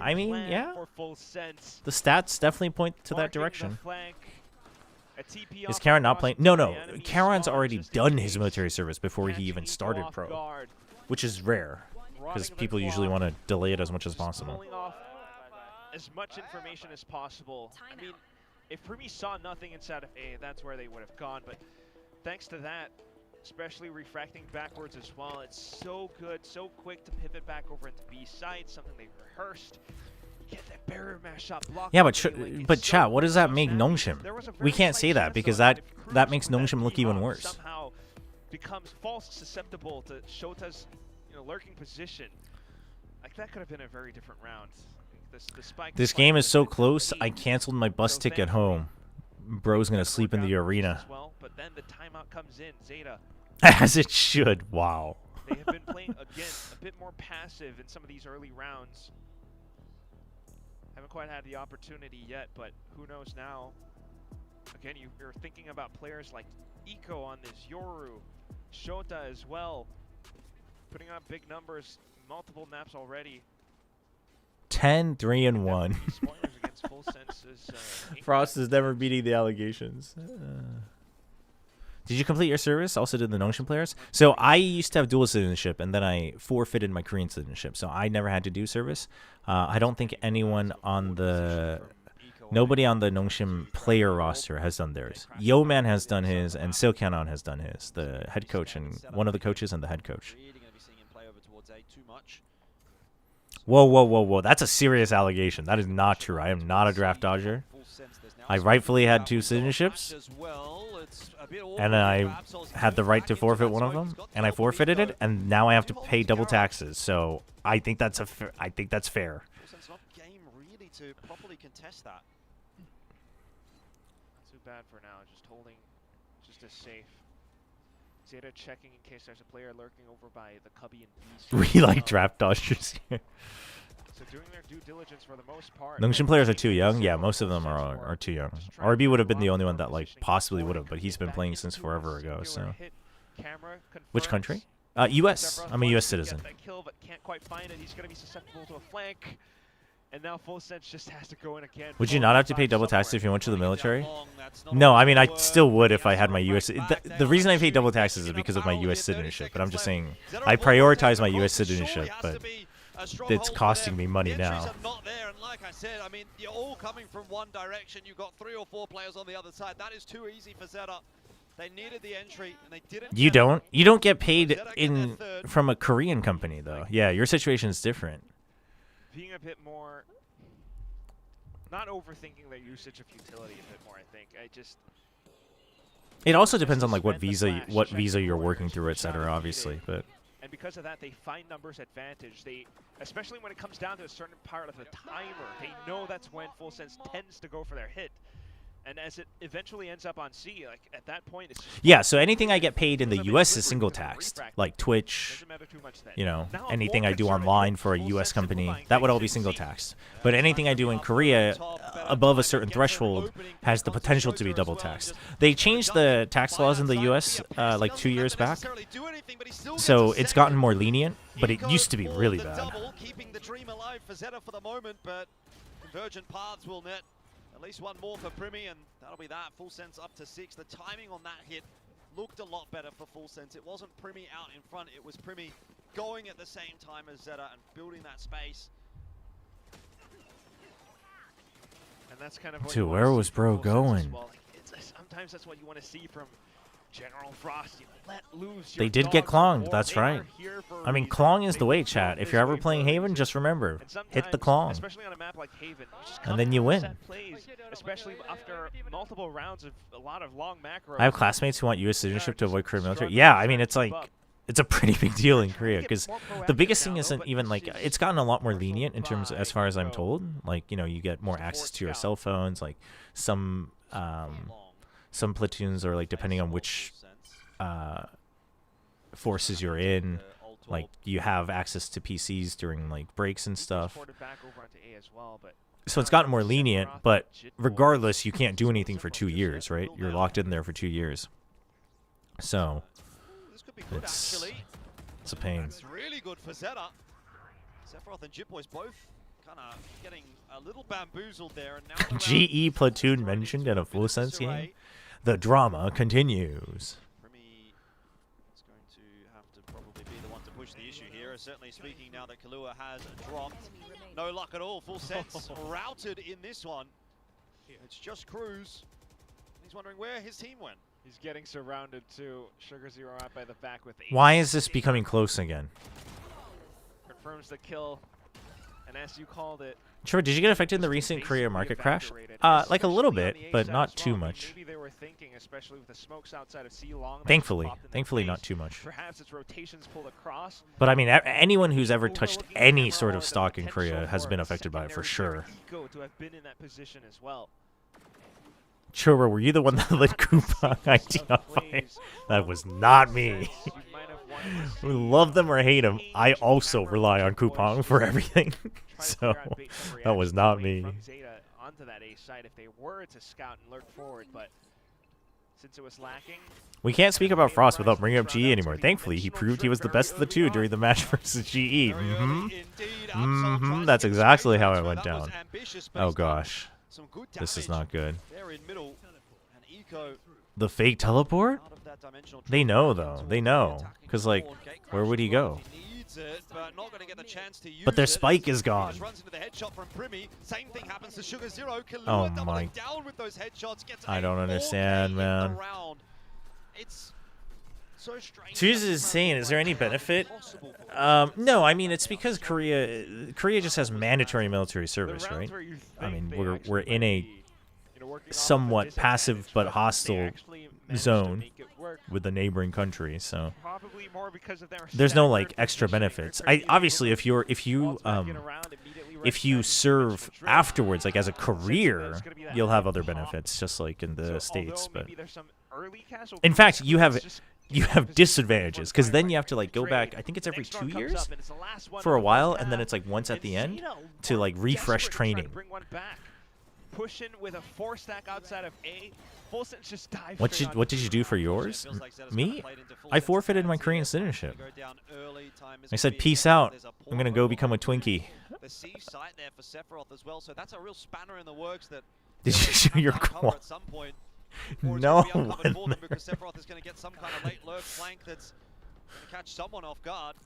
I mean, yeah. The stats definitely point to that direction. Is Karen not playing? No. Karen's already done his military service before he even started pro, which is rare because people usually want to delay it as much as possible. As much information as possible. I mean, if Primi saw nothing inside of A, that's where they would have gone. But thanks to that, especially refracting backwards as well, it's so good, so quick to pivot back over into B side, something they rehearsed. Get that barrier mash shot blocked. Yeah, but chat, what does that make Nongshim? We can't say that because that makes Nongshim look even worse. Somehow becomes false susceptible to Shota's lurking position. Like that could have been a very different round. This game is so close, I canceled my bus ticket home. Bro's gonna sleep in the arena. But then the timeout comes in, Zeta. As it should, wow. They have been playing, again, a bit more passive in some of these early rounds. Haven't quite had the opportunity yet, but who knows now. Again, you're thinking about players like Eco on this, Yoru, Shota as well. Putting up big numbers, multiple maps already. 10, 3, and 1. Frost is never beating the allegations. Did you complete your service? Also did the Nongshim players? So I used to have dual citizenship, and then I forfeited my Korean citizenship, so I never had to do service. I don't think anyone on the... Nobody on the Nongshim player roster has done theirs. Yeoman has done his, and Silkanon has done his. The head coach and one of the coaches and the head coach. Whoa, whoa, whoa, whoa. That's a serious allegation. That is not true. I am not a draft dodger. I rightfully had 2 citizenships, and I had the right to forfeit one of them, and I forfeited it, and now I have to pay double taxes. So I think that's I think that's fair. Not game really to properly contest that. Not too bad for now. Just holding, just as safe. ZETA checking in case there's a player lurking over by the cubby and beast. We like draft dodgers here. So doing their due diligence for the most part. Nongshim players are too young. Yeah, most of them are too young. RB would have been the only one that like possibly would have, but he's been playing since forever ago. So, which country? U.S. I'm a U.S. citizen. Kill, but can't quite find it. He's going to be susceptible to a flank. And now Full Sense just has to go in again. Would you not have to pay double taxes if you went to the military? No, I mean, I still would if I had my U.S. The reason I pay double taxes is because of my U.S. citizenship, but I'm just saying I prioritize my U.S. citizenship, but it's costing me money now. Not there, and like I said, I mean, you're all coming from one direction. You've got 3 or 4 players on the other side. That is too easy for ZETA. They needed the entry, and they didn't. You don't get paid from a Korean company though. Yeah, your situation is different. Being a bit more, not overthinking their usage of utility a bit more. I think It also depends on like what visa you're working through, etc. Obviously, but. And because of that, they find numbers advantage. They, especially when it comes down to a certain part of the timer, they know that's when Full Sense tends to go for their hit. And as it eventually ends up on C, like at that point, it's yeah. So anything I get paid in the U.S. is single taxed, like Twitch. You know, anything I do online for a U.S. company, that would all be single taxed. But anything I do in Korea above a certain threshold has the potential to be double taxed. They changed the tax laws in the U.S. Like 2 years back, so it's gotten more lenient. But it used to be really bad. Keeping the dream alive for ZETA for the moment, but Convergent Paths will net at least one more for Primi, and that'll be that. Full Sense up to 6. The timing on that hit looked a lot better for Full Sense. It wasn't Primi out in front, it was Primi going at the same time as ZETA and building that space. And that's kind of what Dude, where was bro going? well. Sometimes that's what you want to see from General Frost. You let loose. They did get Klonged, that's right. I mean, Klong is the way, chat. If you're ever playing Haven, just remember, hit the Klong. Especially on a map like Haven, and then you win. Plays, especially after multiple rounds of a lot of long macros. I have classmates who want U.S. citizenship to avoid Korean military. Yeah, I mean, it's like, it's a pretty big deal in Korea, because the biggest thing isn't even like, it's gotten a lot more lenient in terms of, as far as I'm told. Like, you know, you get more access to your cell phones, like some platoons are like, depending on which forces you're in, like you have access to PCs during like breaks and stuff. So it's gotten more lenient, but regardless, you can't do anything for 2 years, right? You're locked in there for 2 years. So it's a pain. It's really good for ZETA. Sephiroth and Jitboys both kind of getting a little bamboozled there. And now GE platoon mentioned in a Full Sense game. The drama continues. Primi is going to have to probably be the one to push the issue here. Certainly speaking now that Kahlua has dropped. No luck at all. Full Sense routed in this one. It's just Cruz. He's wondering where his team went. He's getting surrounded too. Sugar Zero out by the back with 8. Why is this becoming close again? Confirms the kill. And as you called it, Chobra, did you get affected in the recent Korea market crash? Like a little bit, but not too much. Maybe they were thinking, especially with the smokes outside of C long. Thankfully not too much. Perhaps its rotations pulled across. But I mean, anyone who's ever touched any sort of stock in Korea has been affected by it for sure. To have been in that position as well. Chobra, were you the one that let Coupon identify? That was not me. We love them or hate them. I also rely on Coupon for everything. So that was not me. Onto that A side if they were to scout and lurk forward, but since it was lacking, we can't speak about Frost without bringing up GE anymore. Thankfully, he proved he was the best of the two during the match versus GE. That's exactly how it went down. Oh gosh, this is not good. The fake teleport? They know though. They know. Because like, where would he go? But their spike is gone. Oh my. I don't understand, man. Choose is saying, is there any benefit? No, I mean it's because Korea just has mandatory military service, right? I mean we're in a somewhat passive but hostile zone with the neighboring country, so there's no like extra benefits. Obviously if you serve afterwards, like as a career, you'll have other benefits, just like in the States. But in fact, you have disadvantages because then you have to like go back. I think it's every 2 years for a while, and then it's like once at the end to like refresh training. Push in with a 4-stack outside of A. Just dive what did you do for yours? Me? I forfeited my Korean citizenship. I said, peace out. I'm gonna go become a Twinkie. The C site there for Sephiroth as well, so that's a real spanner in the works that Did you show your qual? at some point. No. Because Sephiroth is going to get some kind of late lurk flank that's going to catch someone off guard.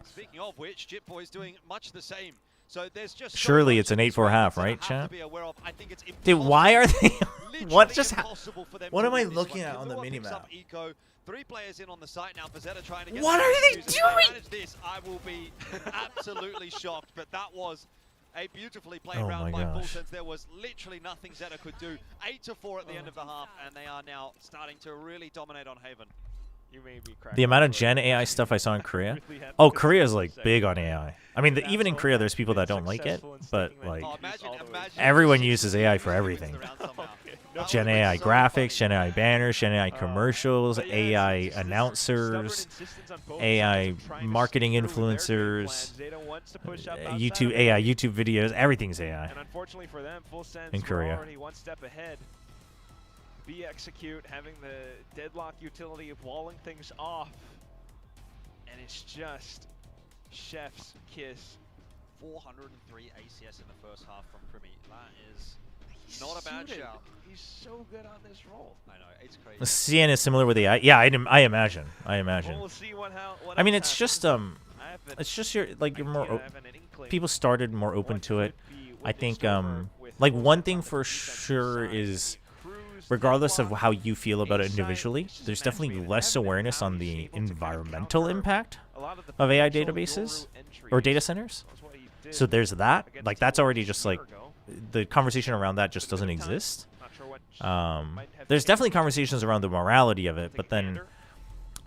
Speaking of which, Jitboy's doing much the same. So there's just surely it's an 8-4 half, right, chat? Dude, why are they? What just what am I looking at on the minimap? 3 players in on the site now for ZETA trying to get. What are they doing? This, I will be absolutely shocked, but that was a beautifully played Oh round my by gosh. FullSense. There was literally nothing ZETA could do. 8-4 at the end of the half, and they are now starting to really dominate on Haven. You may be The amount of Gen AI stuff I saw in Korea. Oh, Korea is like big on AI. I mean, even in Korea, there's people that don't like it, but like everyone uses AI for everything. Gen AI graphics, Gen AI banners, Gen AI commercials, AI announcers, AI marketing influencers, YouTube AI YouTube videos. Everything's AI. And unfortunately for them, FullSense in Korea. already one step ahead. B execute having the deadlock utility of walling things off, and it's just chef's kiss. 403 ACS in the first half from Primi. That is not a bad shout. He's so good on this role. I know, it's crazy. CN is similar with AI. Yeah, I imagine. We'll see what I mean, it's just you're like you're more people started more open to it. I think like one thing for sure is, regardless of how you feel about it individually, there's definitely less awareness on the environmental impact of AI databases or data centers. So there's that. Like that's already just like the conversation around that just doesn't exist. There's definitely conversations around the morality of it, but then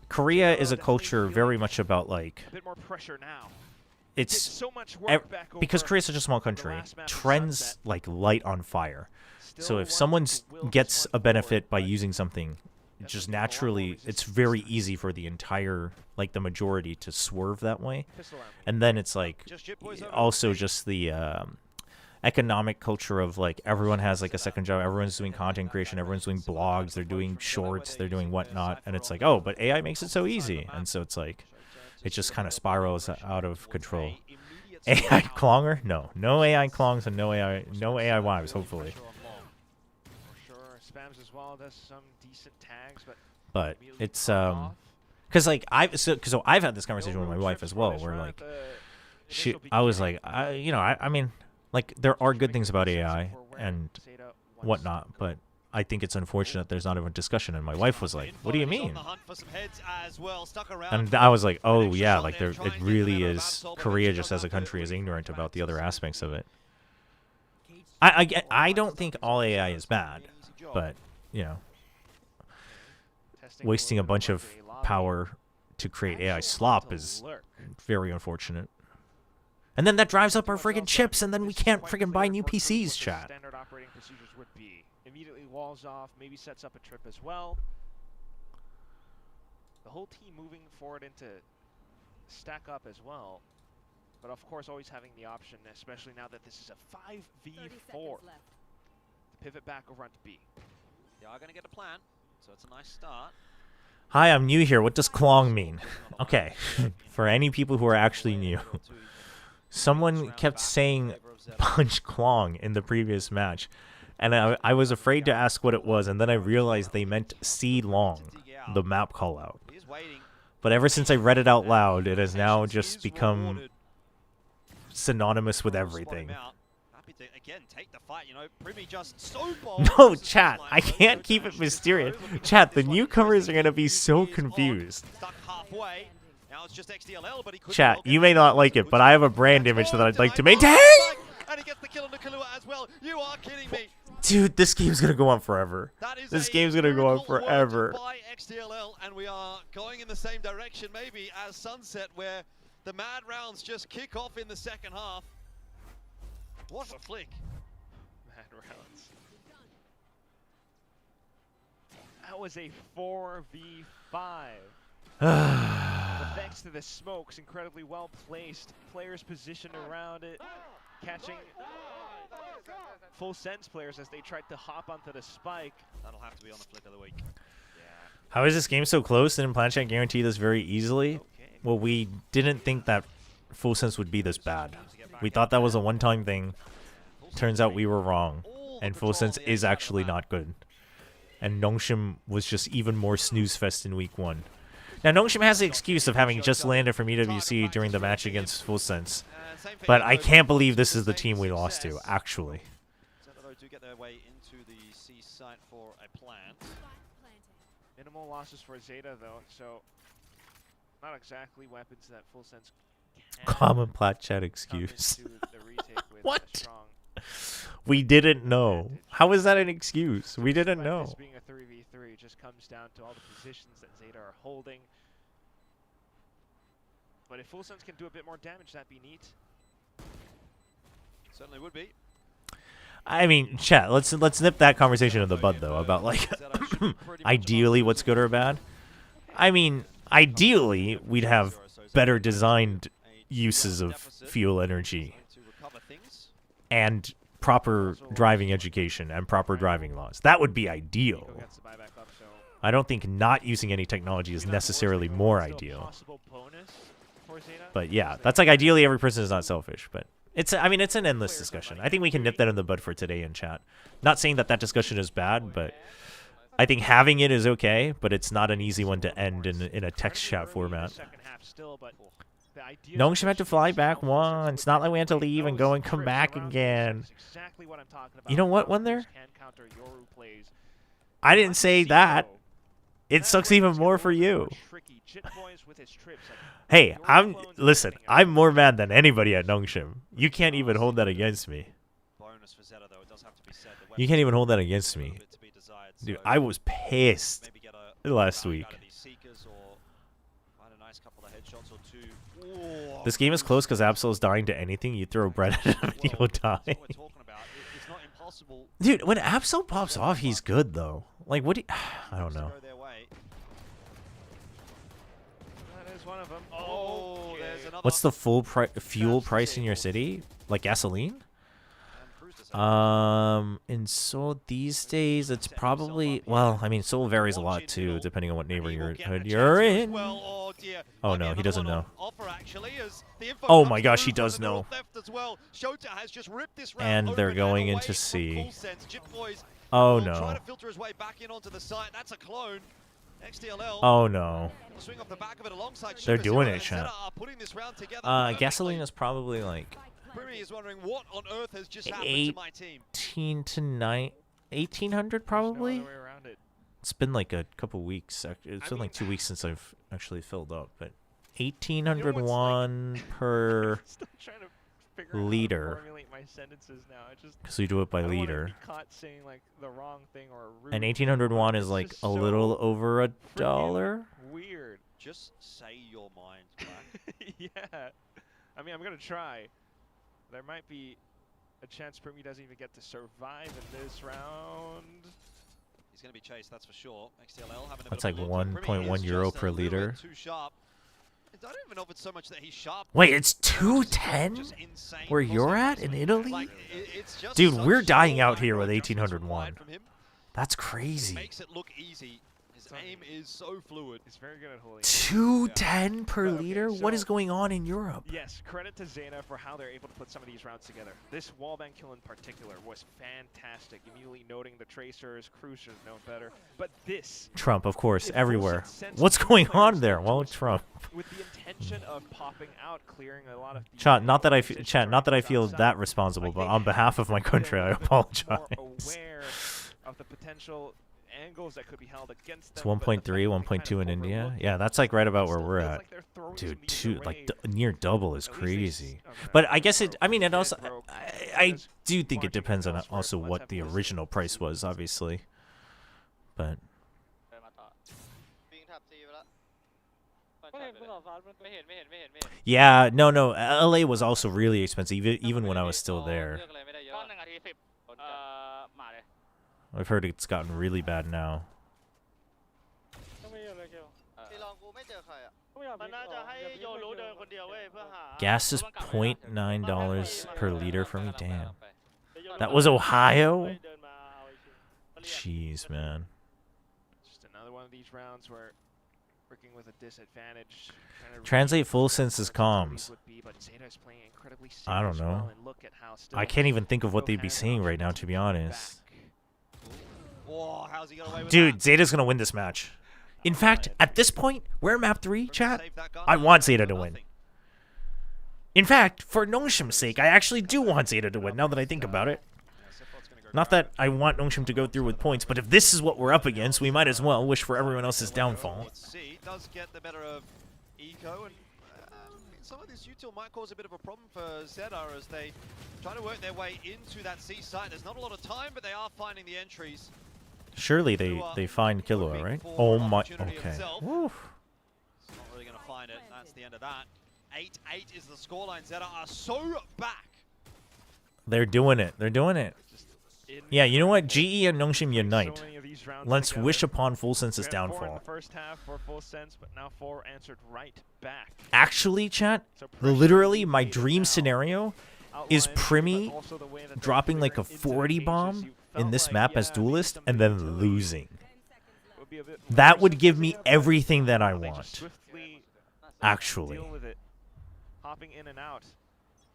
Korea is a culture very much about like a bit more pressure now. It's so much work back because Korea's such a small country, trends like light on fire. So if someone gets a benefit by using something, just naturally, it's very easy for the entire, like the majority, to swerve that way. And then it's like also just the economic culture of like everyone has like a second job, everyone's doing content creation, everyone's doing blogs, they're doing shorts, they're doing whatnot, and it's like, oh, but AI makes it so easy, and so it's like it just kind of spirals out of control. AI clonger? No AI clongs and no AI wives, hopefully. Spams as well, does some decent tags, but it's because like I've had this conversation with my wife as well, where like I was like, I mean, like there are good things about AI and whatnot, but I think it's unfortunate there's not even discussion. And my wife was like, "What do you mean?" And I was like, "Oh yeah, like it really is. Korea just as a country is ignorant about the other aspects of it." I don't think all AI is bad, but you know, wasting a bunch of power to create AI slop is very unfortunate. And then that drives up our friggin' chips, and then we can't friggin' buy new PCs, chat. Standard operating procedures would be immediately walls off, maybe sets up a trip as well. The whole team moving forward into stack up as well. But of course, always having the option, especially now that this is a 5v4, to pivot back over onto B. They are going to get a plan, so it's a nice start. Hi, I'm new here. What does Klong mean? Okay, for any people who are actually new. Someone kept saying punch Klong in the previous match, and I was afraid to ask what it was, and then I realized they meant see long. the map call out. But ever since I read it out loud, it has now just become synonymous with everything. Happy to again take the fight, you know. Primi just so No, chat, I can't keep it mysterious. Chat, the newcomers are gonna be so confused. Stuck halfway. Now it's just XDLL, but he could Chat, you may not like it, but I have a brand image that I'd like to maintain. And he gets the kill on the Kahlua as well. You are kidding me. Dude, this game's gonna go on forever. This game's gonna go on forever. By XDLL, and we are going in the same direction maybe as Sunset, where the mad rounds just kick off in the second half. What a flick. Mad rounds. That was a 4v5. Thanks to the smokes, incredibly well placed. Players positioned around it, catching full sense players as they tried to hop onto the spike. That'll have to be on the flick of the week. How is this game so close? Didn't Planchette guarantee this very easily? Well, we didn't think that Full Sense would be this bad. We thought that was a one-time thing. Turns out we were wrong. And Full Sense is actually not good. And Nongshim was just even more snooze fest in week 1. Now, Nongshim has the excuse of having just landed from EWC during the match against Full Sense. But I can't believe this is the team we lost to, actually. ZETA do get their way into the C site for a plant. Minimal losses for ZETA though, so not exactly weapons that Full Sense can Common Planchette excuse. come into the retake with What? strong We didn't know. How is that an excuse? We didn't But know. This being a 3v3 just comes down to all the positions that ZETA are holding. But if Full Sense can do a bit more damage, that'd be neat. Certainly would be. I mean, chat, let's nip that conversation in the bud, though, about, like, ideally what's good or bad. I mean, ideally, we'd have better designed uses of fuel energy and proper driving education and proper driving laws. That would be ideal. I don't think not using any technology is necessarily more ideal. But yeah, that's like ideally every person is not selfish, but I mean, it's an endless discussion. I think we can nip that in the bud for today in chat. Not saying that that discussion is bad, but I think having it is okay, but it's not an easy one to end in a text chat format. Nongshim had to fly back once. Not like we had to leave and go and come back again. You know what, Wonder? I didn't say that. It sucks even more for you. Hey, listen, I'm more mad than anybody at Nongshim. You can't even hold that against me. You can't even hold that against me. Dude, I was pissed last week. This game is close because Absol's dying to anything. You throw bread at him and he'll die. Dude, when Absol pops off, he's good, though. Like, what do you... I don't know. What's the full fuel price in your city? Like gasoline? In Seoul these days, it's probably... Well, I mean, Seoul varies a lot, too, depending on what neighborhood you're in. Oh, no, he doesn't know. Oh, my gosh, he does know. And they're going into C. Oh, no. Oh, no. They're doing it, chat. Gasoline is probably like... 18 to 9... 1800 probably? It's been like a couple weeks. It's been like 2 weeks since I've actually filled up, but 1800 won per liter. Because we do it by liter. And 1800 won is like a little over $1. Weird. Just say your mind, man. Yeah. I mean, I'm going to try. There might be a chance Primi doesn't even get to survive in this round. He's going to be chased, that's for sure. XTLL having a That's like 1.1 euro per liter. I don't even know if it's so much that he's sharp. Wait, it's 210? Where you're at in Italy? Dude, we're dying out here with 1801. That's crazy. Makes it look easy. His aim is so fluid. He's very good at holding. 210 per But, okay, liter? What is so- going on in Europe? Yes, credit to ZETA for how they're able to put some of these rounds together. This wallbang kill in particular was fantastic. Immediately noting the tracers, Cruisers know better. But this... Trump, of course, it everywhere. also sends What's two going players on there? into Well, a spot Trump. with the intention of popping out, clearing a lot of the Chat, not that I positions chat, not that I feel outside. that responsible, Like, but they on behalf of my have to be country, a I little bit more apologize. aware of the potential angles that could be held against It's them, but 1.3, the fact that they 1.2 kind in of India. overlook Yeah, it, that's like right about where still we're feels at. like they're throwing Dude, some of these away. near double is At least they crazy. okay, But I guess it, I mean, it did also, broke. I Just do think it marching depends on elsewhere, also let's what have the Wilson original price see what was, obviously. But วิ่งแท็บซีไปแล้ว ไม่เห็น yeah, no, LA was also really expensive, even when I was still there. เลือกอะไรไม่ได้เยอะ ก้อน1 นาที 10มาเลย I've heard it's gotten really bad now. ทีลองกูไม่เจอใครอ่ะมันน่าจะให้โยรู้เดินคนเดียวเว้ยเพื่อหา Gas is $0.9 per liter for me. Damn. That was Ohio? เดินมาเอาไอ้ชิ Jeez, man. Just another one of these rounds where working with a disadvantage. trying to Translate reach full what senses the comms. would be, but ZETA is playing incredibly I don't safe as well, know. and look at how I still can't even think of what Will they'd be has an saying option right now, to be get honest. back. Whoa, how's he got away with Dude, that? Zeta's gonna win this match. In fact, at this point, we're map 3, chat. I want Zeta to win. In fact, for Nongshim's sake, I actually do want Zeta to win, now that I think about it. Not that I want Nongshim to go through with points, but if this is what we're up against, we might as well wish for everyone else's downfall. Let's see, does get the better of Eco, and some of this util might cause a bit of a problem for ZETA as they try to work their way into that C site. There's not a lot of time, but they are finding the entries. Surely they find Killua, right? Oh my, okay. Woo. It's not really going to find it. That's the end of that. 8-8 is the scoreline. ZETA are so back. They're doing it. They're doing it. Yeah, you know what? GE and Nongshim unite. So many of these rounds Let's together. wish upon Full Sense's We had 4 in downfall. the first half for Full Sense, but now 4 answered right back. Actually, chat, So pressure literally my is dream now scenario is outlined, Primi but also the way that they're dropping like a clearing into 40 the bomb cages, you in felt this like, map yeah, as maybe duelist some and then utility losing. would be a bit That more would give me sensitive, but everything that I they just want. swiftly Actually. deal with it, hopping in and out.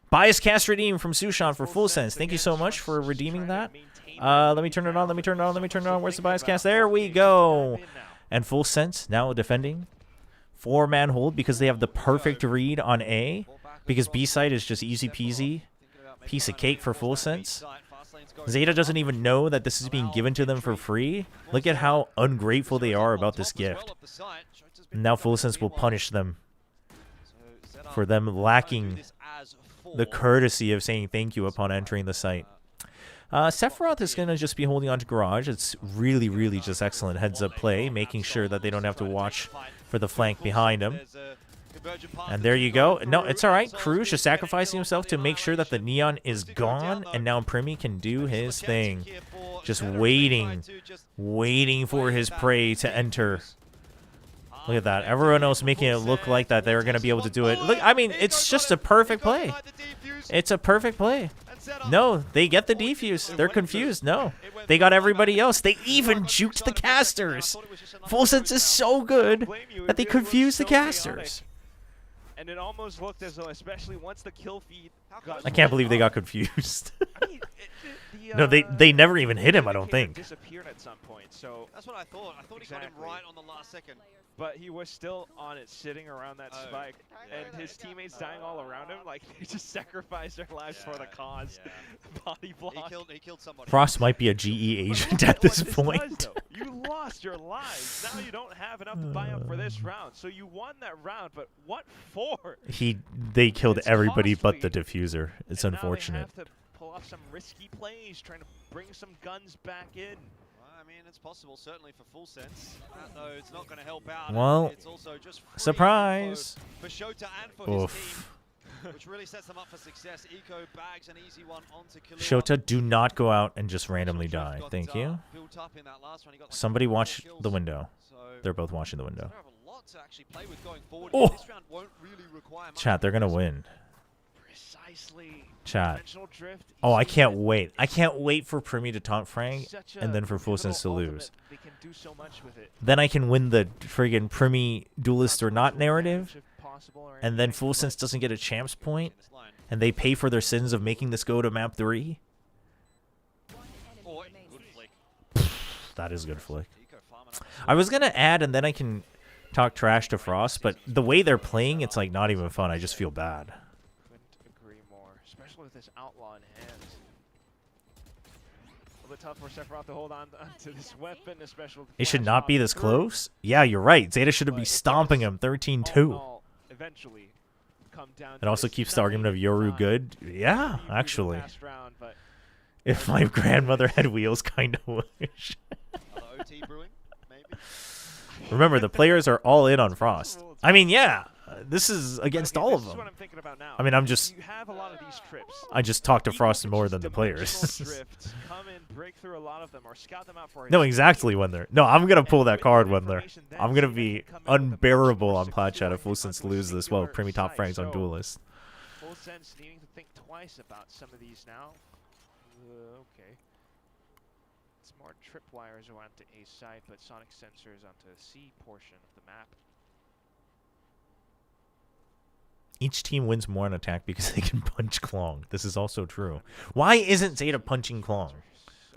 Bias cast redeem from Sushan for Full Sense. Thank you so much for redeeming that. Let me turn it on. Let me turn it on. Let me turn it on. Where's the bias cast? There we go. And Full Sense now defending. 4-man hold because they have the perfect read on A. Because B side is just easy peasy. Piece of cake for Full Sense. ZETA doesn't even know that this is being given to them for free. Look at how ungrateful they are about this gift. Now Full Sense will punish them for them lacking the courtesy of saying thank you upon entering the site. Sephiroth is going to just be holding on to Garage. It's really, really just excellent heads-up play, making sure that they don't have to watch for the flank behind him. And there you go. No, it's all right. Cruz just sacrificing himself to make sure that the Neon is gone, and now Primi can do his thing. Just waiting for his prey to enter. Look at that. Everyone else making it look like that they're going to be able to do it. Look, I mean, it's just a perfect play. It's a perfect play. No, they get the defuse. They're confused. No, they got everybody else. They even juked the casters. Full Sense is so good that they confused the casters. And it almost looked as though, especially once the kill feed got... I can't believe they got confused. No, they never even hit him, I don't think. Disappeared at some point, so... That's what I thought. I thought he got him right on the last second. But he was still on it, sitting around that spike, and his teammates dying all around him. Like, they just sacrificed their lives for the cause. Body block. He killed somebody. Frost might be a GE agent at this point. You lost your lives. Now you don't have enough to buy up for this round. So you won that round, but what for? They killed everybody but the diffuser. It's and unfortunate. Now they have to pull off some risky plays, trying to bring some guns back in. I mean, it's possible, certainly for Full Sense. Though it's not going to help out. Well, it's also just surprise. For Shota and for his team, which really sets them up for success. Eco bags an easy one onto Killua. Shota, do not go out and just randomly die. Thank you. Somebody watch the window. They're both watching the window. To actually play with going forward. Oh! This round won't really require much. Chat, they're going to win. precisely. Chat. Dimensional drift. Oh, I can't wait. I can't wait for Primi to taunt Frank Such and a then for Full Sense to pivotal lose. ultimate. They can do so much with it. Then I can win the friggin' Primi duelist or not narrative. And then Full Sense doesn't get a champs point. And they pay for their sins of making this go to map 3. That is good flick. I was going to add and then I can talk trash to Frost, but the way they're playing, it's like not even fun. I just feel bad. Couldn't agree more, especially with this outlaw in hands. A little bit tough for Sephiroth to hold on to this weapon, especially with the It should flash not be off this through. close. Yeah, you're right. Zeta should be stomping him 13-2. All eventually come down It to also this keeps the argument of Yoru good. Yeah, the actually. last round, but If my grandmother had wheels, kind of wish. OT brewing, maybe? Remember, the players are all in on Frost. I mean, yeah, this is against all of this is them. what I'm thinking about now. I mean, I'm just... You have a lot of these trips. I just talk to Even Frost if it's more just than the dimensional players. drifts, come in, break through a lot of them, or scout them out for a Know second. exactly when they're... No, I'm going to pull that card when they're... I'm going to be unbearable on Plat Chat if Full Sense lose this well. Primi top Franks on Duelist. Full Sense needing to think twice about some of these now. Okay. It's more tripwires around to A side, but sonic sensors onto the C portion of the map. Each team wins more on attack because they can punch Klong. This is also true. Why isn't Zeta punching Klong?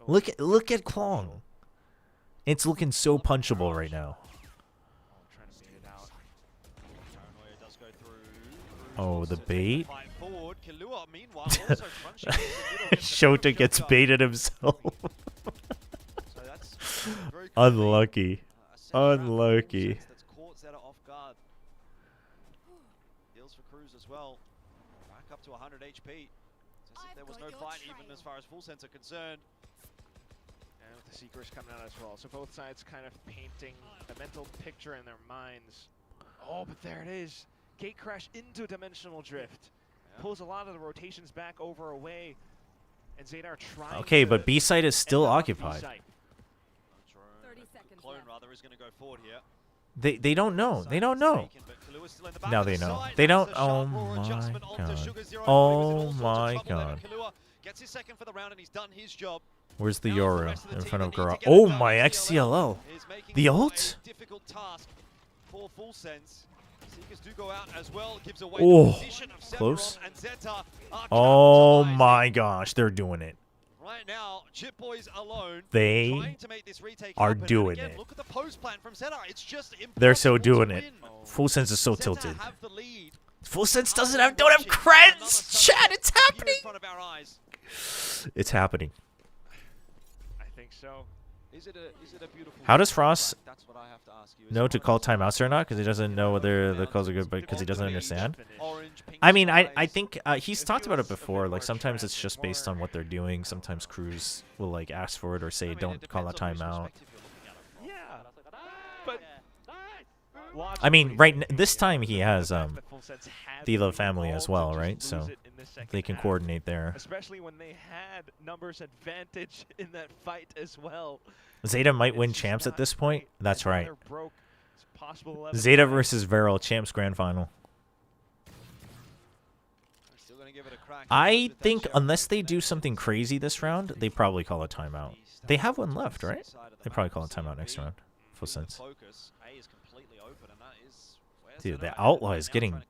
Look at Klong. It's looking so punchable right now. Oh, the bait. Shota gets baited himself. Unlucky. Unlucky. Deals for Cruz as well. Back up to 100 HP. As if there was no fight even as far as Full Sense are concerned. And with the Seekers coming out as well. So both sides kind of painting a mental picture in their minds. Oh, but there it is. Gate crash into dimensional drift. Pulls a lot of the rotations back over away. And Zeta are trying Okay, to but B side is still end off occupied. B-side. Clone rather is going to go forward here. They don't know. They don't know. Now they know. They don't. Oh my god. Oh my god. Gets his second for the round and he's done his job. Where's the Yoru in front of Gara? Oh my XCLL. The ult? Difficult task for Full Sense. Seekers do go out as well. Gives away Oh, the position of close. Sephiroth and Zeta are Oh my gosh, they're doing it. right now. Chip Boys alone. They trying to make this retake are happen. And doing again, it. Look at the post plan from Zeta. It's just They're so impossible doing to it. win. Full Sense is so Zeta tilted. have the lead. Full Sense don't have creds. Chat, it's happening. In front of our eyes. It's happening. I think so. Is it a beautiful How does Frost That's what I have to ask you. know to call timeouts or not? Because he doesn't know whether the calls are good, but because he doesn't understand. I mean, I think he's talked about it before. Like sometimes it's just based on what they're doing. Sometimes crews will like ask for it or say don't call a timeout. Yeah. But I mean, this time he has Thilo family as well, right? So they can coordinate there. Especially when they had numbers advantage in that fight as well. Zeta might win champs at this point. That's right. They're broke. It's possible 11 Zeta versus Veryl, champs grand final. I think unless they do something crazy this round, they probably call a timeout. They have one left, right? They probably call a timeout next round. Full sense. Dude, the outlaw is getting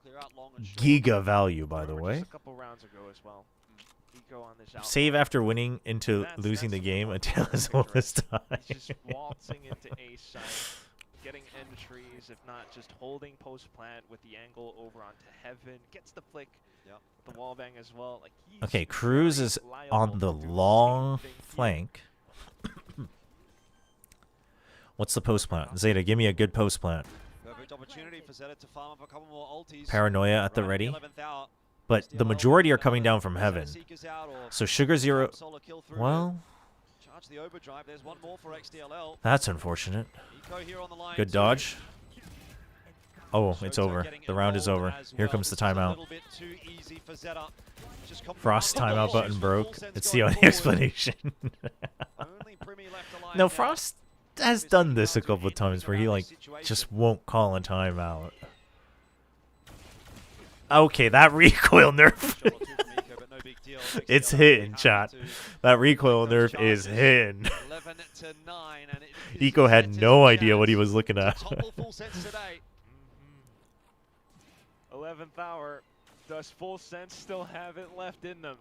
giga value, by the way. A couple rounds ago as well. Eco on this Save after winning into losing the game until his oldest time. He's just waltzing into A side, getting entries, if not just holding post plant with the angle over onto heaven. Gets the flick, the wall bang as well. Like he's Okay, Cruz is on the long flank. What's the post plant? Zeta, give me a good post plant. Perfect opportunity for Zeta to farm up a couple more ultis. Paranoia at the Around ready. 11th hour. But the majority are coming down from heaven. So Sugar Zero... Well... Charge the overdrive. There's one more for XDLL. That's unfortunate. Eco here on the line Good too. dodge. Oh, it's over. The round is over. Here comes the timeout. Frost timeout button broke. It's the only explanation. No, Frost has done this a couple of times where he like just won't call a timeout. Okay, that recoil nerf. It's hitting, chat. That recoil nerf is hitting. 11 to 9, and Eco had no idea what he was looking at. full sense today. 11th hour. Does Full Sense still have it left in them?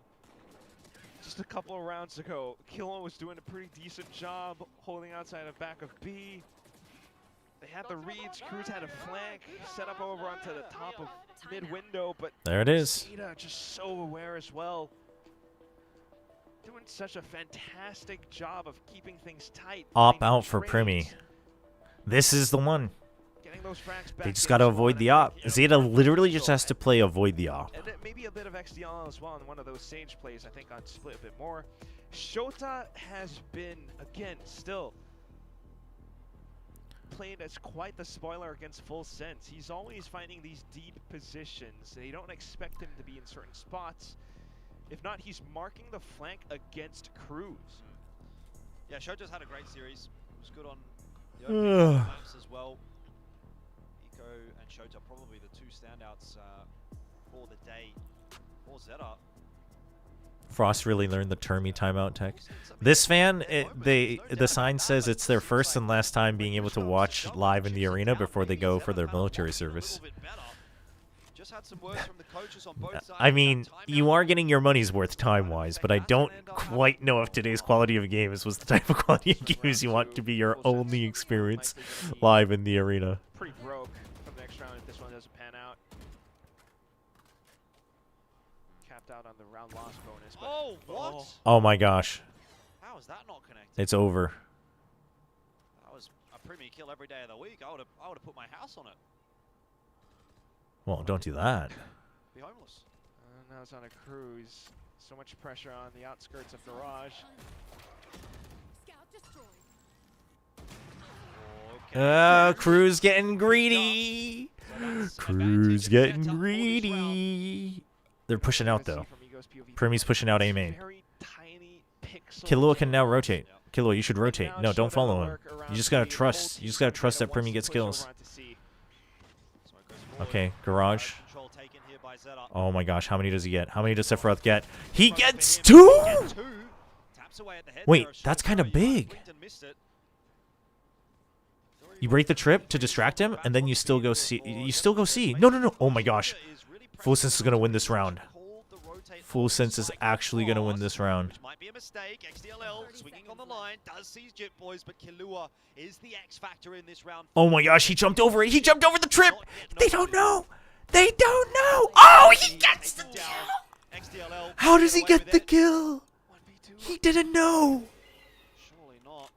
Just a couple of rounds ago, Killon was doing a pretty decent job holding outside of back of B. They had the reads, Cruz had a flank, set up over onto the top of mid window, but There it is. ZETA just so aware as well. Doing such a fantastic job of keeping things tight. Op out for Primi. This is the one. Getting those frags back They just in got to as well, avoid and the I op. think, ZETA literally just has to play avoid the op. and then maybe a bit of XDL as well in one of those Sage plays, I think, on split a bit more. Shota has been, again, still played as quite the spoiler against Full Sense. He's always finding these deep positions. They don't expect him to be in certain spots. If not, he's marking the flank against Cruz. Yeah, Shota's had a great series. It was good on the opening maps as well. Eco and Shota probably the two standouts for the day for ZETA. Frost really learned the Termi timeout tech. This fan, the sign says it's their first and last time being able to watch live in the arena before they go for their military service. Just had some words from the coaches on both sides. I mean, you are getting your money's worth time-wise, but I don't quite know if today's quality of games was the type of quality of games you want to be your only experience live in the arena. Pretty broke from the next round if this one doesn't pan out. Capped out on the round loss bonus. But Oh, what? Oh my gosh. How is that not connected? It's over. That was a Premier kill every day of the week. I would have put my house on it. Well, don't do that. Be homeless. Now it's on a Cruise. So much pressure on the outskirts of Garage. Cruz getting greedy. Cruz getting greedy. They're pushing out though. Primi's pushing out A main. Killua can now rotate. Killua, you should rotate. No, don't follow him. You just gotta trust. You just gotta trust that Primi gets kills. Okay, Garage. Oh my gosh, how many does he get? How many does Sephiroth get? He gets 2! Wait, that's kind of big. You break the trip to distract him, and then you still go C. You still go C. No, no, no. Oh my gosh. Full Sense is going to win this round. Full Sense is actually going to win this round. Might be a mistake. XDLL swinging on the line does seize Jit Boys, but Killua is the X factor in this round. Oh my gosh, he jumped over it. He jumped over the trip. They don't know. They don't know. Oh, he gets the kill. How does he get the kill? He didn't know. Surely not.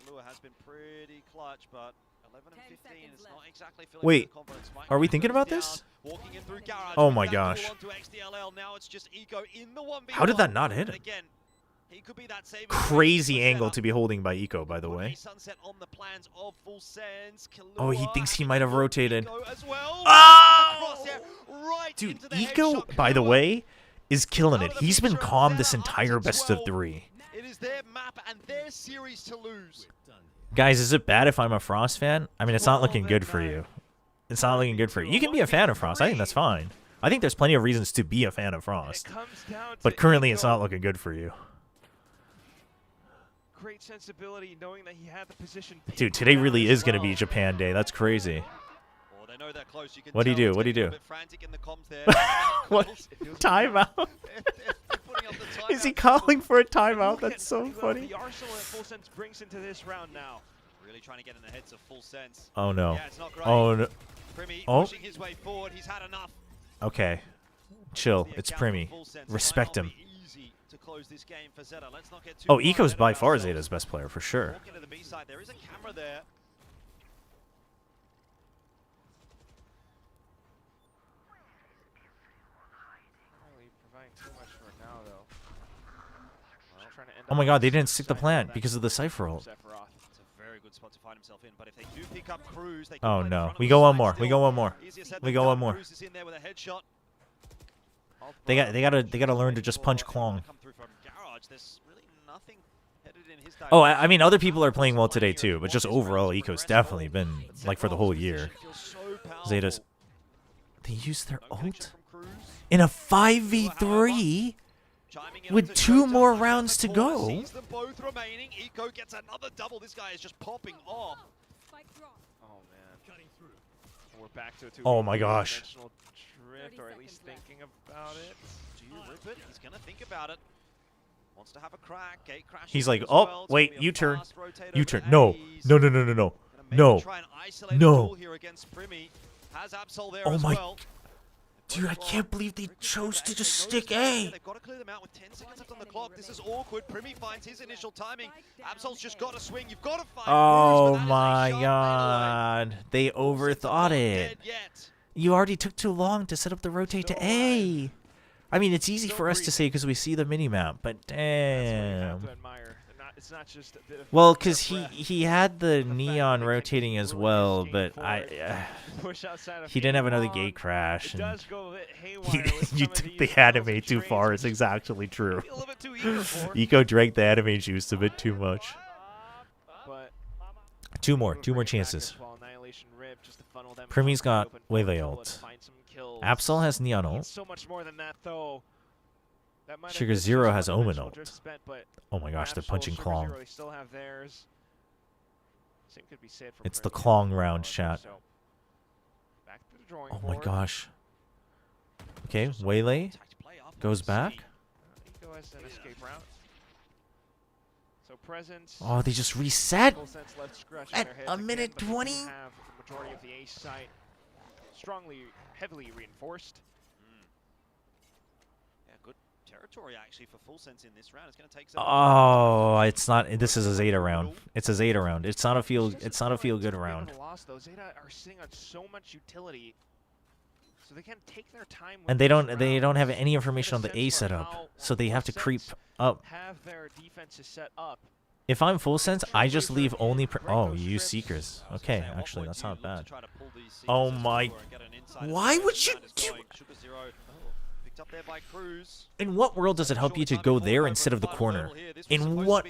Killua has been pretty clutch, but 11 and 15 is not exactly feeling Wait, the confidence. are we thinking about this? Walking in through Garage, Oh my gosh. now it's just Eco in the 1v1. How did that not hit him? Again, he could be that saving Crazy angle to be holding by Eco, by the way. Sunset on the plans of Full Sense. Oh, he thinks he might have rotated. Oh! Dude, Eco, by the way, is killing it. He's been calm this entire best of 3. It is their map and their series to lose. Guys, is it bad if I'm a Frost fan? I mean, it's not looking good for you. It's not looking good for you. You can be a fan of Frost. I think that's fine. I think there's plenty of reasons to be a fan of Frost. But currently, it's not looking good for you. Great sensibility knowing that he had the position. Dude, today really is going to be Japan Day. That's crazy. What do you do? What do you do? What? Timeout? Is he calling for a timeout? That's so funny. The arsenal that Full Sense brings into this round now. Really trying to get in the heads of Full Sense. Oh no. Yeah, it's not great. Oh no. Primi Oh. pushing his way forward. He's had enough. Okay. Chill. It's Primi. Respect him. To close this game for ZETA. Let's not get too Oh, far Eco's ahead by of far ourselves. Zeta's best player for sure. Walking to the B side. There is a camera there. Really providing too much for it now, though. Just trying to end Oh my up god, on they the didn't stick the side plant back because of the Cypher ult. Sephiroth. It's a very good spot to find himself in, but if they do pick up Cruz, they Oh can no. We go one more. We go one more. We go one more. Cruz is in there with a headshot. They gotta learn to just punch Klong. Come through from Garage. There's really nothing headed in his Oh, I mean, other people are playing well today too, but just overall, Eco's definitely been, like, for the whole year. Zeta's They used their ult in a 5v3 with 2 more rounds to go. Sees them both remaining. Eco gets another double. This guy is just popping off. Oh man. Cutting through. We're back to a Oh my gosh. Drift, or at least thinking about it. Do you rip it? He's gonna think about it. Wants to have a crack. Gate crash. He's like, oh, wait, U-turn. U-turn. No. No, no, no, no, no. No. No. Oh my. Dude, I can't believe they chose to just stick A. They've got to clear them out with 10 seconds left on the clock. This is awkward. Primi finds his initial timing. Absol's just got to swing. You've got to find Oh my god. They overthought it. You already took too long to set up the rotate to A. I mean, it's easy for us to say because we see the minimap, but damn. Well, because he had the neon rotating as well, but he didn't have another gate crash. And you took the anime too far. It's actually true. Eco drank the anime juice a bit too much. Two more chances. Primi's got Wave ult. Absol has neon ult. So much more than that, though. Sugar Zero has Omen ult. Oh my gosh, they're punching Klong. It's the Klong round, chat. Oh my gosh. Okay, Waylay goes back. Oh, they just reset at a minute 20. Majority of the ace site strongly, heavily reinforced. Yeah, good territory actually for full sense in this round. It's going to take. Oh, it's not. This is a Zeta round. It's a Zeta round. It's not a feel. It's not a feel good round. Zeta are sitting on so much utility, so they can take their time. And they don't have any information on the A setup, so they have to creep up. Have their defenses set up. If I'm full sense, I just leave only. Oh, you use Seekers. Okay, actually, that's not bad. Oh my. Why would you do? In what world does it help you to go there instead of the corner? In what?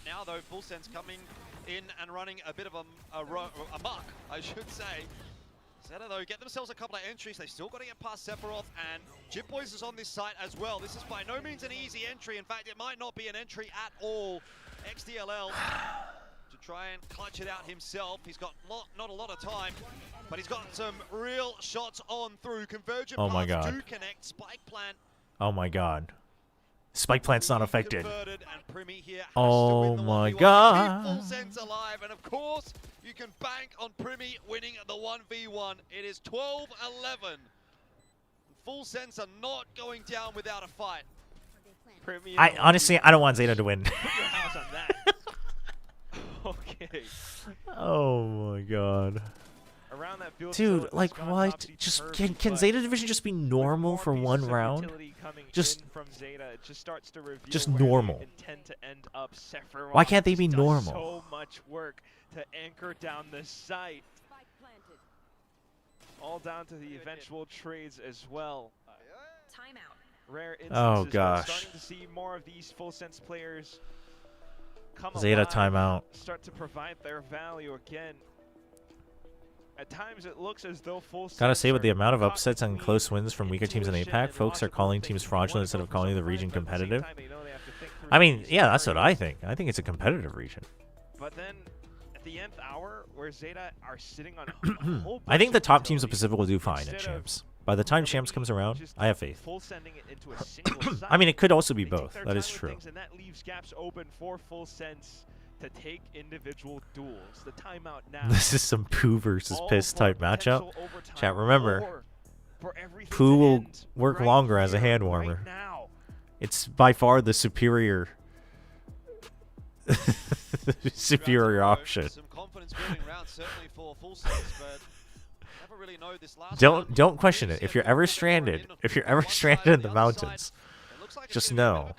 Now though, full sense coming in and running a bit of a muck, I should say. Zeta though get themselves a couple of entries. They still got to get past Sephiroth, and Jip Boys is on this site as well. This is by no means an easy entry. In fact, it might not be an entry at all. XDLL to try and clutch it out himself. He's got not a lot of time, but he's got some real shots on through. Convergent oh my paths god. do connect. Spike plant. Oh my god. Spike plant's not affected. Oh my god. Full sense alive, and of course you can bank on Primi winning the 1v1. It is 12-11. Full sense are not going down without a fight. I honestly, I don't want Zeta to win. Okay. Oh my god. Around that field, dude, like what? Just can Zeta division just be normal for one round? Just from Zeta, it just starts to reveal just where normal. they intend to end up. Sephiroth Why can't they be does normal? So much work to anchor down the site. All down to the eventual trades as well. Timeout. Rare instances. Oh We're gosh. starting to see more of these full sense players come Zeta alive, timeout. start to provide their value again. At times it looks as though full Gotta sense say, with the are amount of caught upsets and close wins from weaker teams in APAC, folks are calling teams fraudulent instead of calling the region competitive. I mean, yeah, that's what I think. I think it's a competitive region. But then at the nth hour, where Zeta are sitting on a whole I think the bunch top of teams of utility, Pacific will do fine at instead of Champs. By the time Champs comes around, I have faith. full sending it into a single I mean, site, it could also be they take both. their That is time with true. things, and that leaves gaps open for full sense to take individual duels. The timeout now. This is some Pooh versus All Piss for type matchup. potential overtime Chat, remember, or for everything Pooh to will end work right longer as a here, hand right warmer. now. It's by far the superior superior option. Some confidence building round certainly for full sense, but never really know this last Don't question it. If you're ever stranded, in the mountains, just know.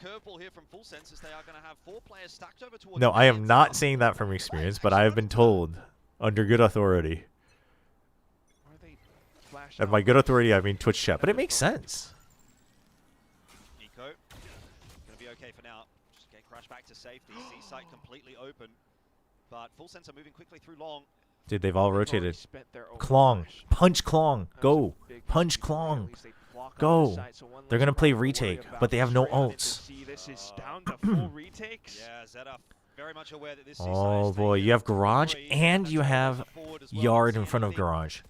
No, I am not saying that from experience, but I have been told under good authority. And by good authority, I mean Twitch chat, but it makes sense. Nico, gonna be okay for now. Just get crashed back to safety. C site completely open, but full sense are moving quickly through long. Dude, they've all rotated. Klong, punch Klong, go, Punch Klong. Go. They're going to play retake, but they have no ults. This is down to full retakes. Yeah, ZETA very much aware that this Oh boy, you have Garage and you have Yard in front of Garage.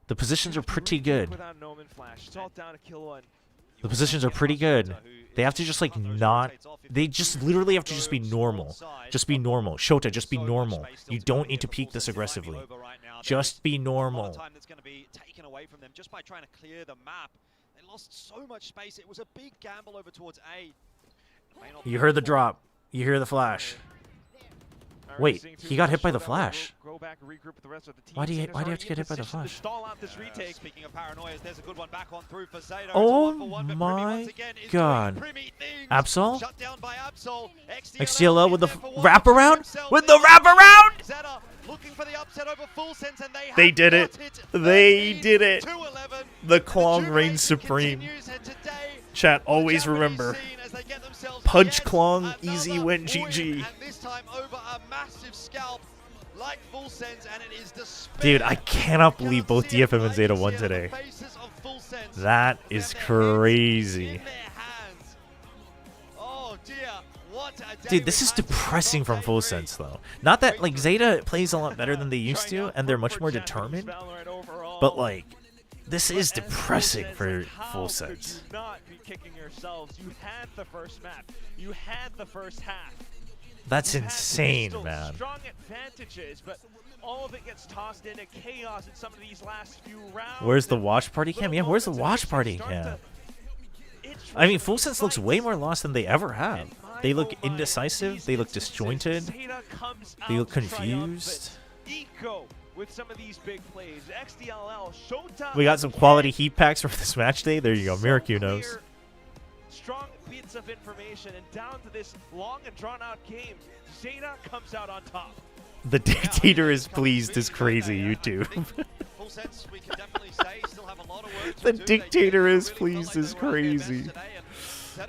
The positions are pretty good. Without Noman Flash. It's all down to Killua. The positions are pretty good. They have to just like not... They just literally have to just be normal. Just be normal. Shota, just be normal. You don't need to peek this aggressively. Just be normal. That's going to be taken away from them just by trying to clear the map. They lost so much space. It was a big gamble over towards A. You heard the drop. You hear the flash. Wait, he got hit by the flash. Why do you have to get hit by the flash? Speaking of paranoias, there's a good one back on through for ZETA. Oh my god. Absol? XDLL with the wraparound? With the wraparound? ZETA looking for the upset over Full Sense, and They did it. They did it. The Klong reigns supreme. Chat, always remember. Punch Klong, easy win, GG. Dude, I cannot believe both DFM and ZETA won today. That is crazy. Dude, this is depressing from Full Sense, though. Not that, like, ZETA plays a lot better than they used to, and they're much more determined. But, like, this is depressing for Full Sense. Do not be kicking yourselves. You had the first map. You had the first half. That's insane, man. Strong advantages, but all of it gets tossed into chaos in some of these last few rounds. Where's the watch party cam? Yeah, where's the watch party cam? I mean, Full Sense looks way more lost than they ever have. They look indecisive. They look disjointed. They look confused. With some of these big plays, XDLL, Shota. We got some quality heat packs for this match day. There you go. Miracle knows. Strong bits of information, and down to this long and drawn-out game, ZETA comes out on top. The dictator is pleased is crazy, YouTube. The dictator is pleased is crazy.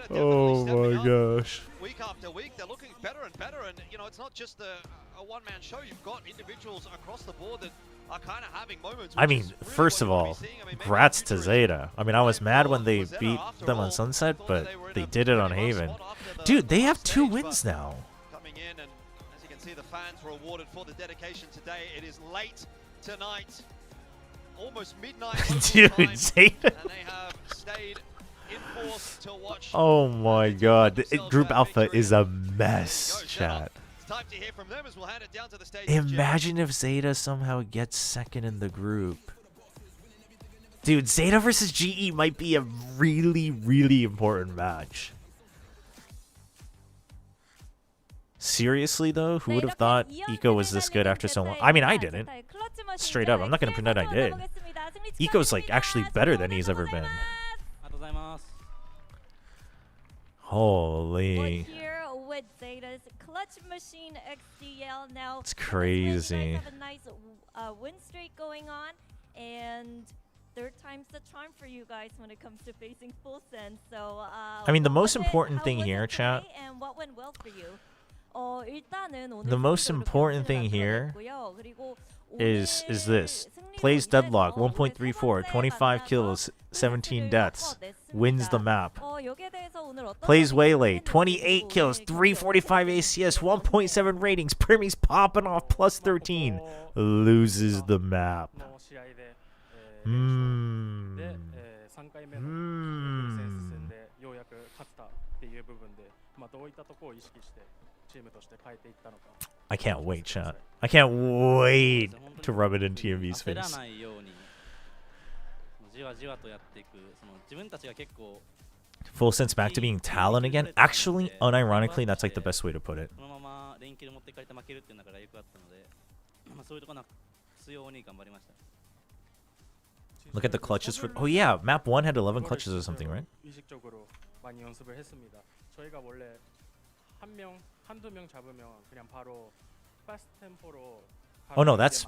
Oh my gosh. Week after week, they're looking better and better, and you know, it's not just a one-man show. You've got individuals across the board that are kind of having moments. I mean, first of all, grats to ZETA. I mean, I was mad when they beat them on Sunset, but they did it on Haven. Dude, they have 2 wins now. Coming in, and as you can see, the fans were awarded for the dedication today. It is late tonight, almost midnight. Dude, ZETA. And they have stayed in force to watch. Oh my god, Group Alpha is a mess, chat. Time to hear from them as we'll hand it down to the stage. Imagine if ZETA somehow gets second in the group. Dude, ZETA versus GE might be a really, really important match. Seriously, though, who would have thought Eco was this good after so long? I mean, I didn't. Straight up, I'm not going to pretend I did. Eco's, like, actually better than he's ever been. Holy. Here with ZETA's Clutch Machine XDL now. It's crazy. You guys have a nice win streak going on, and third time's the charm for you guys when it comes to facing Full Sense. So I mean, the most important thing here, chat. And what went well for you? The most important thing here is this. Plays Deadlock, 1.34, 25 kills, 17 deaths, wins the map. Plays Waylay, 28 kills, 345 ACS, 1.7 ratings, Primmy's popping off, plus 13, loses the map. I can't wait, chat. I can't wait to rub it in TMV's face. Full Sense back to being Talon again? Actually, unironically, that's like the best way to put it. Look at the clutches for... Oh yeah, map 1 had 11 clutches or something, right? Oh no, that's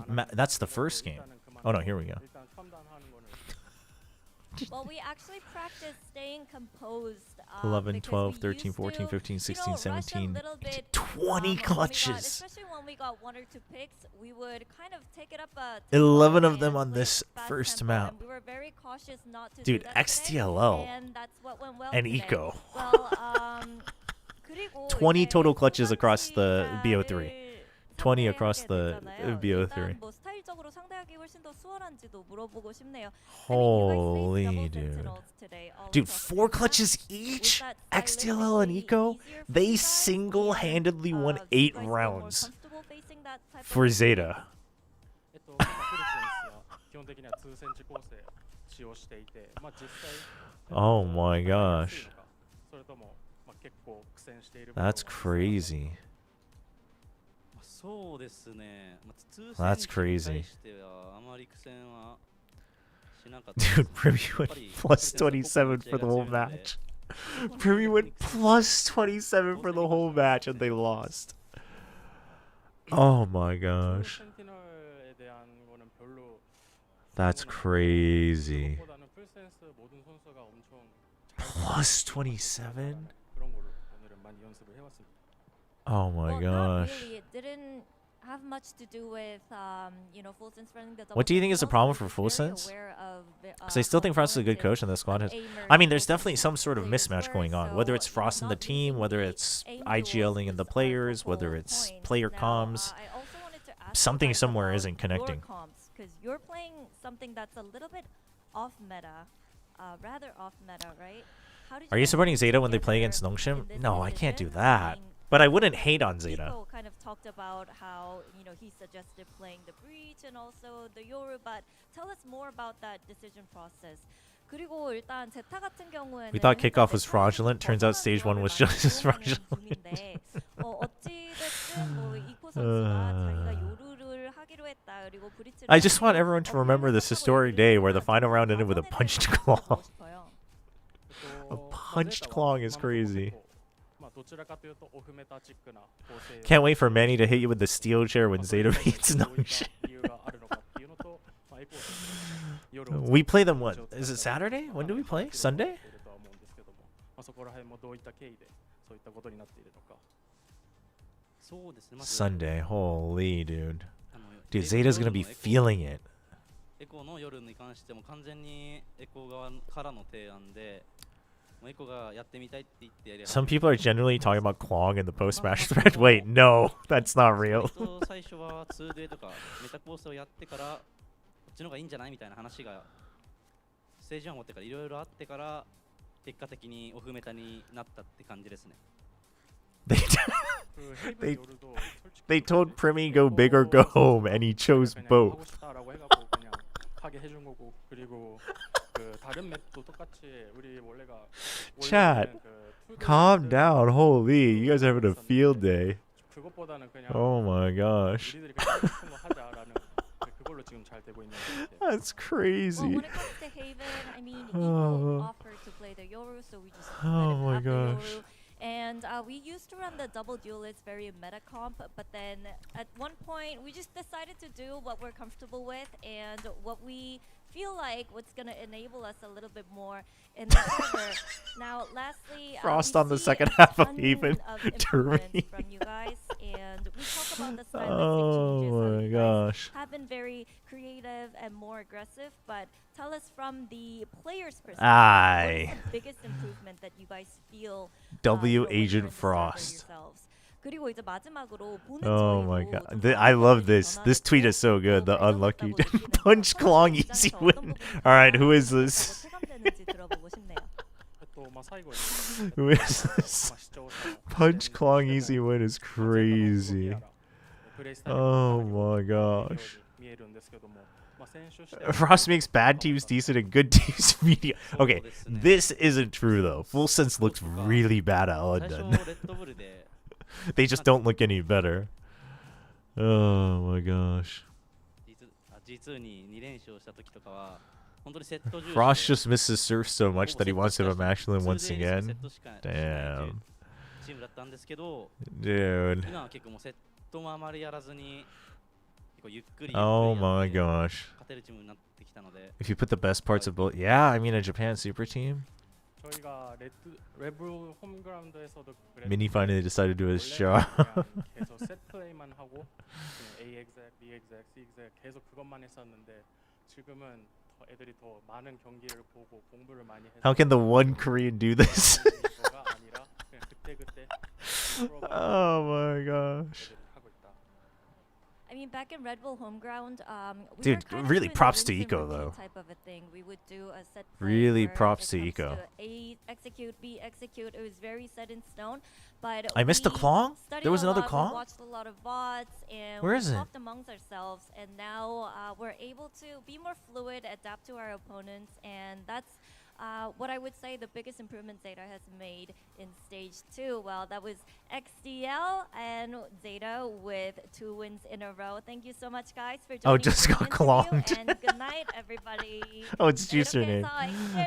the first game. Oh no, here we go. Well, we actually practice staying composed. 11, 12, 13, 14, 15, 16, 17, 20 clutches. Especially when we got 1 or 2 picks, we would kind of take it up 11 of them on this first map. We were very cautious cautious not to Dude, do that XTLL today, and that's what went well and today. Eco. Well, 그리고 20 이제 total clutches across the 두 BO3. 번째 20 across the 되잖아요. BO3. 일단 뭐 스타일적으로 상대하기 훨씬 더 수월한지도 물어보고 싶네요. Holy dude. Dude, 4 clutches each? XTLL and Eco? They single-handedly won 8 rounds for ZETA. 基本的には2センチ構成使用していて、まあ実際 Oh my gosh. それともまあ結構苦戦している。 That's crazy. そうですね。That's crazy. Dude, Primi went plus 27 for the whole match. Primi went plus 27 for the whole match and they lost. Oh my gosh. That's crazy. Plus 27? Oh my gosh. Really, it didn't have much to do with you know, Full Sense running the double. What do you think is the problem for Full Sense? Because I still think Frost is a good coach and the squad has... I mean, there's definitely some sort of mismatch going on. Whether it's Frost in the team, whether it's IGLing in the players, whether it's player comms. Something somewhere isn't connecting. Because you're playing something that's a little bit off meta, rather off meta, right? Are you supporting ZETA when they play against Nongshim? No, I can't do that. But I wouldn't hate on ZETA. Nico kind of talked about how, you know, he suggested playing the Breach and also the Yoru, but tell us more about that decision process. 그리고 일단 제타 같은 경우에는 We thought kickoff was fraudulent. Turns out stage 1 was just as fraudulent. 어찌됐든 뭐 이코 선수가 자기가 요루를 하기로 했다. 그리고 브리츠를 I just want everyone to remember this historic day where the final round ended with a punched claw. A punched claw is crazy. Can't wait for Manny to hit you with the steel chair when ZETA beats Nongshim. We play them what? Is it Saturday? When do we play? Sunday? Sunday. Holy dude. Dude, ZETA's gonna be feeling it. Some people are genuinely talking about Klong in the post-match thread. Wait, no, that's not real. They told Primi go big or go home, and he chose both. Chat, calm down. Holy, you guys are having a field day. Oh my gosh. That's crazy. Well, when it comes to Haven, I mean, Eco offered to play the Yoru, so we just Oh my have the gosh. Yoru. And we used to run the double duelist, very meta comp, but then at one point we just decided to do what we're comfortable with and what we feel like what's going to enable us a little bit more in the server. Now, lastly, Frost we on the see second a half of ton Haven. of improvements from you guys, and we talk about the stylistic Oh changes. How my you guys gosh. have been very creative and more aggressive, but tell us from the player's perspective, Aye. what is the biggest improvement that you guys feel W when you're Agent in the server Frost. yourselves? 그리고 이제 마지막으로 보는 Oh my 저희도 god. 좀 I love this. This tweet is so good. The unlucky punch Klong easy win. Alright, who is this? 체감되는지 들어보고 싶네요. Who is this? Punch Klong easy win is crazy. Oh my gosh. Frost makes bad teams decent and good teams medium. Okay, this isn't true though. Full Sense looks really bad at London. They just don't look any better. Oh my gosh. Frost just misses Surf so much that he wants to have a match with him once again. Damn. Dude. Oh my gosh. If you put the best parts of both, yeah, I mean a Japan super team. Mini finally decided to do his show. 애들이 더 많은 경기를 보고 공부를 많이 해서 How can the one Korean do this? 거가 아니라 그냥 그때그때 Oh my gosh. I mean, back in Red Bull Homeground, we Dude, were kind of really doing the props to rinse and Eco, repeat though. type of a thing. We would do a set play Really where props it to comes Eco. A, execute, B, execute. It was very set in stone. But I missed the we Klong? studied There was a another lot, Klong? We watched a lot of VODs, and Where we is it? talked amongst ourselves. And now we're able to be more fluid, adapt to our opponents, and that's what I would say the biggest improvement ZETA has made in stage 2. Well, that was XDL and ZETA with 2 wins in a row. Thank you so much, guys, for joining Oh, just the got interview, clonged. and good night, everybody. Oh, it's Juicer name.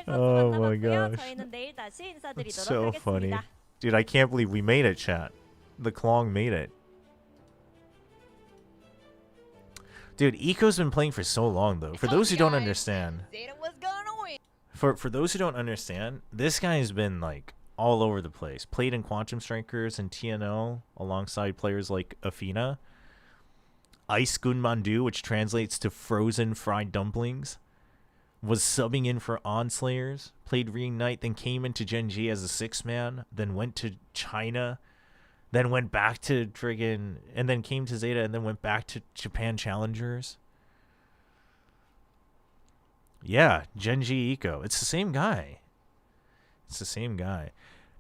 Oh my gosh. 저희는 내일 다시 That's 인사드리도록 so funny. 하겠습니다. Dude, I can't believe we made it, chat. The Klong made it. Dude, Eco's been playing for so long, though. For those who don't understand, ZETA was gonna win. for those who don't understand, this guy's been like all over the place. Played in Quantum Strikers and TNO alongside players like Athena, Ice Gunmandu, which translates to frozen fried dumplings. Was subbing in for Onslayers, played Reignite, then came into Gen G as a 6-man, then went to China, then went back to friggin', and then came to ZETA, and then went back to Japan Challengers. Yeah, Gen G Eco. It's the same guy. It's the same guy.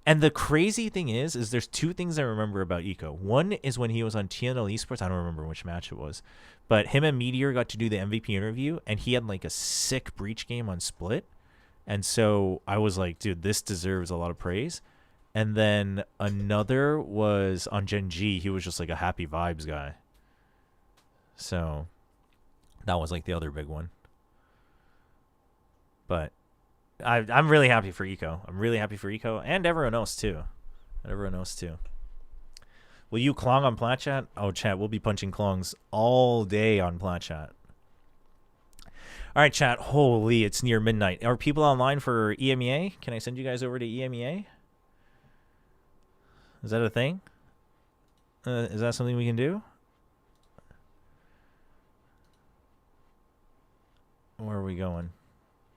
And the crazy thing is there's 2 things I remember about Eco. One is when he was on TNL Esports. I don't remember which match it was. But him and Meteor got to do the MVP interview, and he had like a sick breach game on Split. And so I was like, dude, this deserves a lot of praise. And then another was on Gen G. He was just like a happy vibes guy. So that was like the other big one. But I'm really happy for Eco. I'm really happy for Eco and everyone else too. Will you Klong on Plat Chat? Oh, chat, we'll be punching Klongs all day on Plat Chat. All right, chat. Holy, it's near midnight. Are people online for EMEA? Can I send you guys over to EMEA? Is that a thing? Is that something we can do? Where are we going?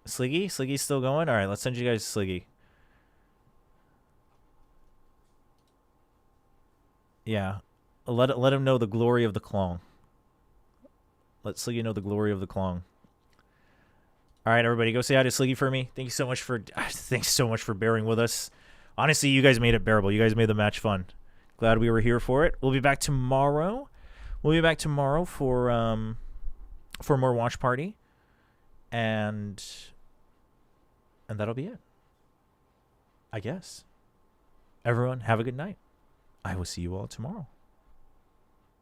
Sliggy? Sliggy's still going? All right, let's send you guys Sliggy. Yeah. Let him know the glory of the Klong. Let Sliggy know the glory of the Klong. All right, everybody, go say hi to Sliggy for me. Thanks so much for bearing with us. Honestly, you guys made it bearable. You guys made the match fun. Glad we were here for it. We'll be back tomorrow. For more Watch Party. And that'll be it. I guess. Everyone, have a good night. I will see you all tomorrow.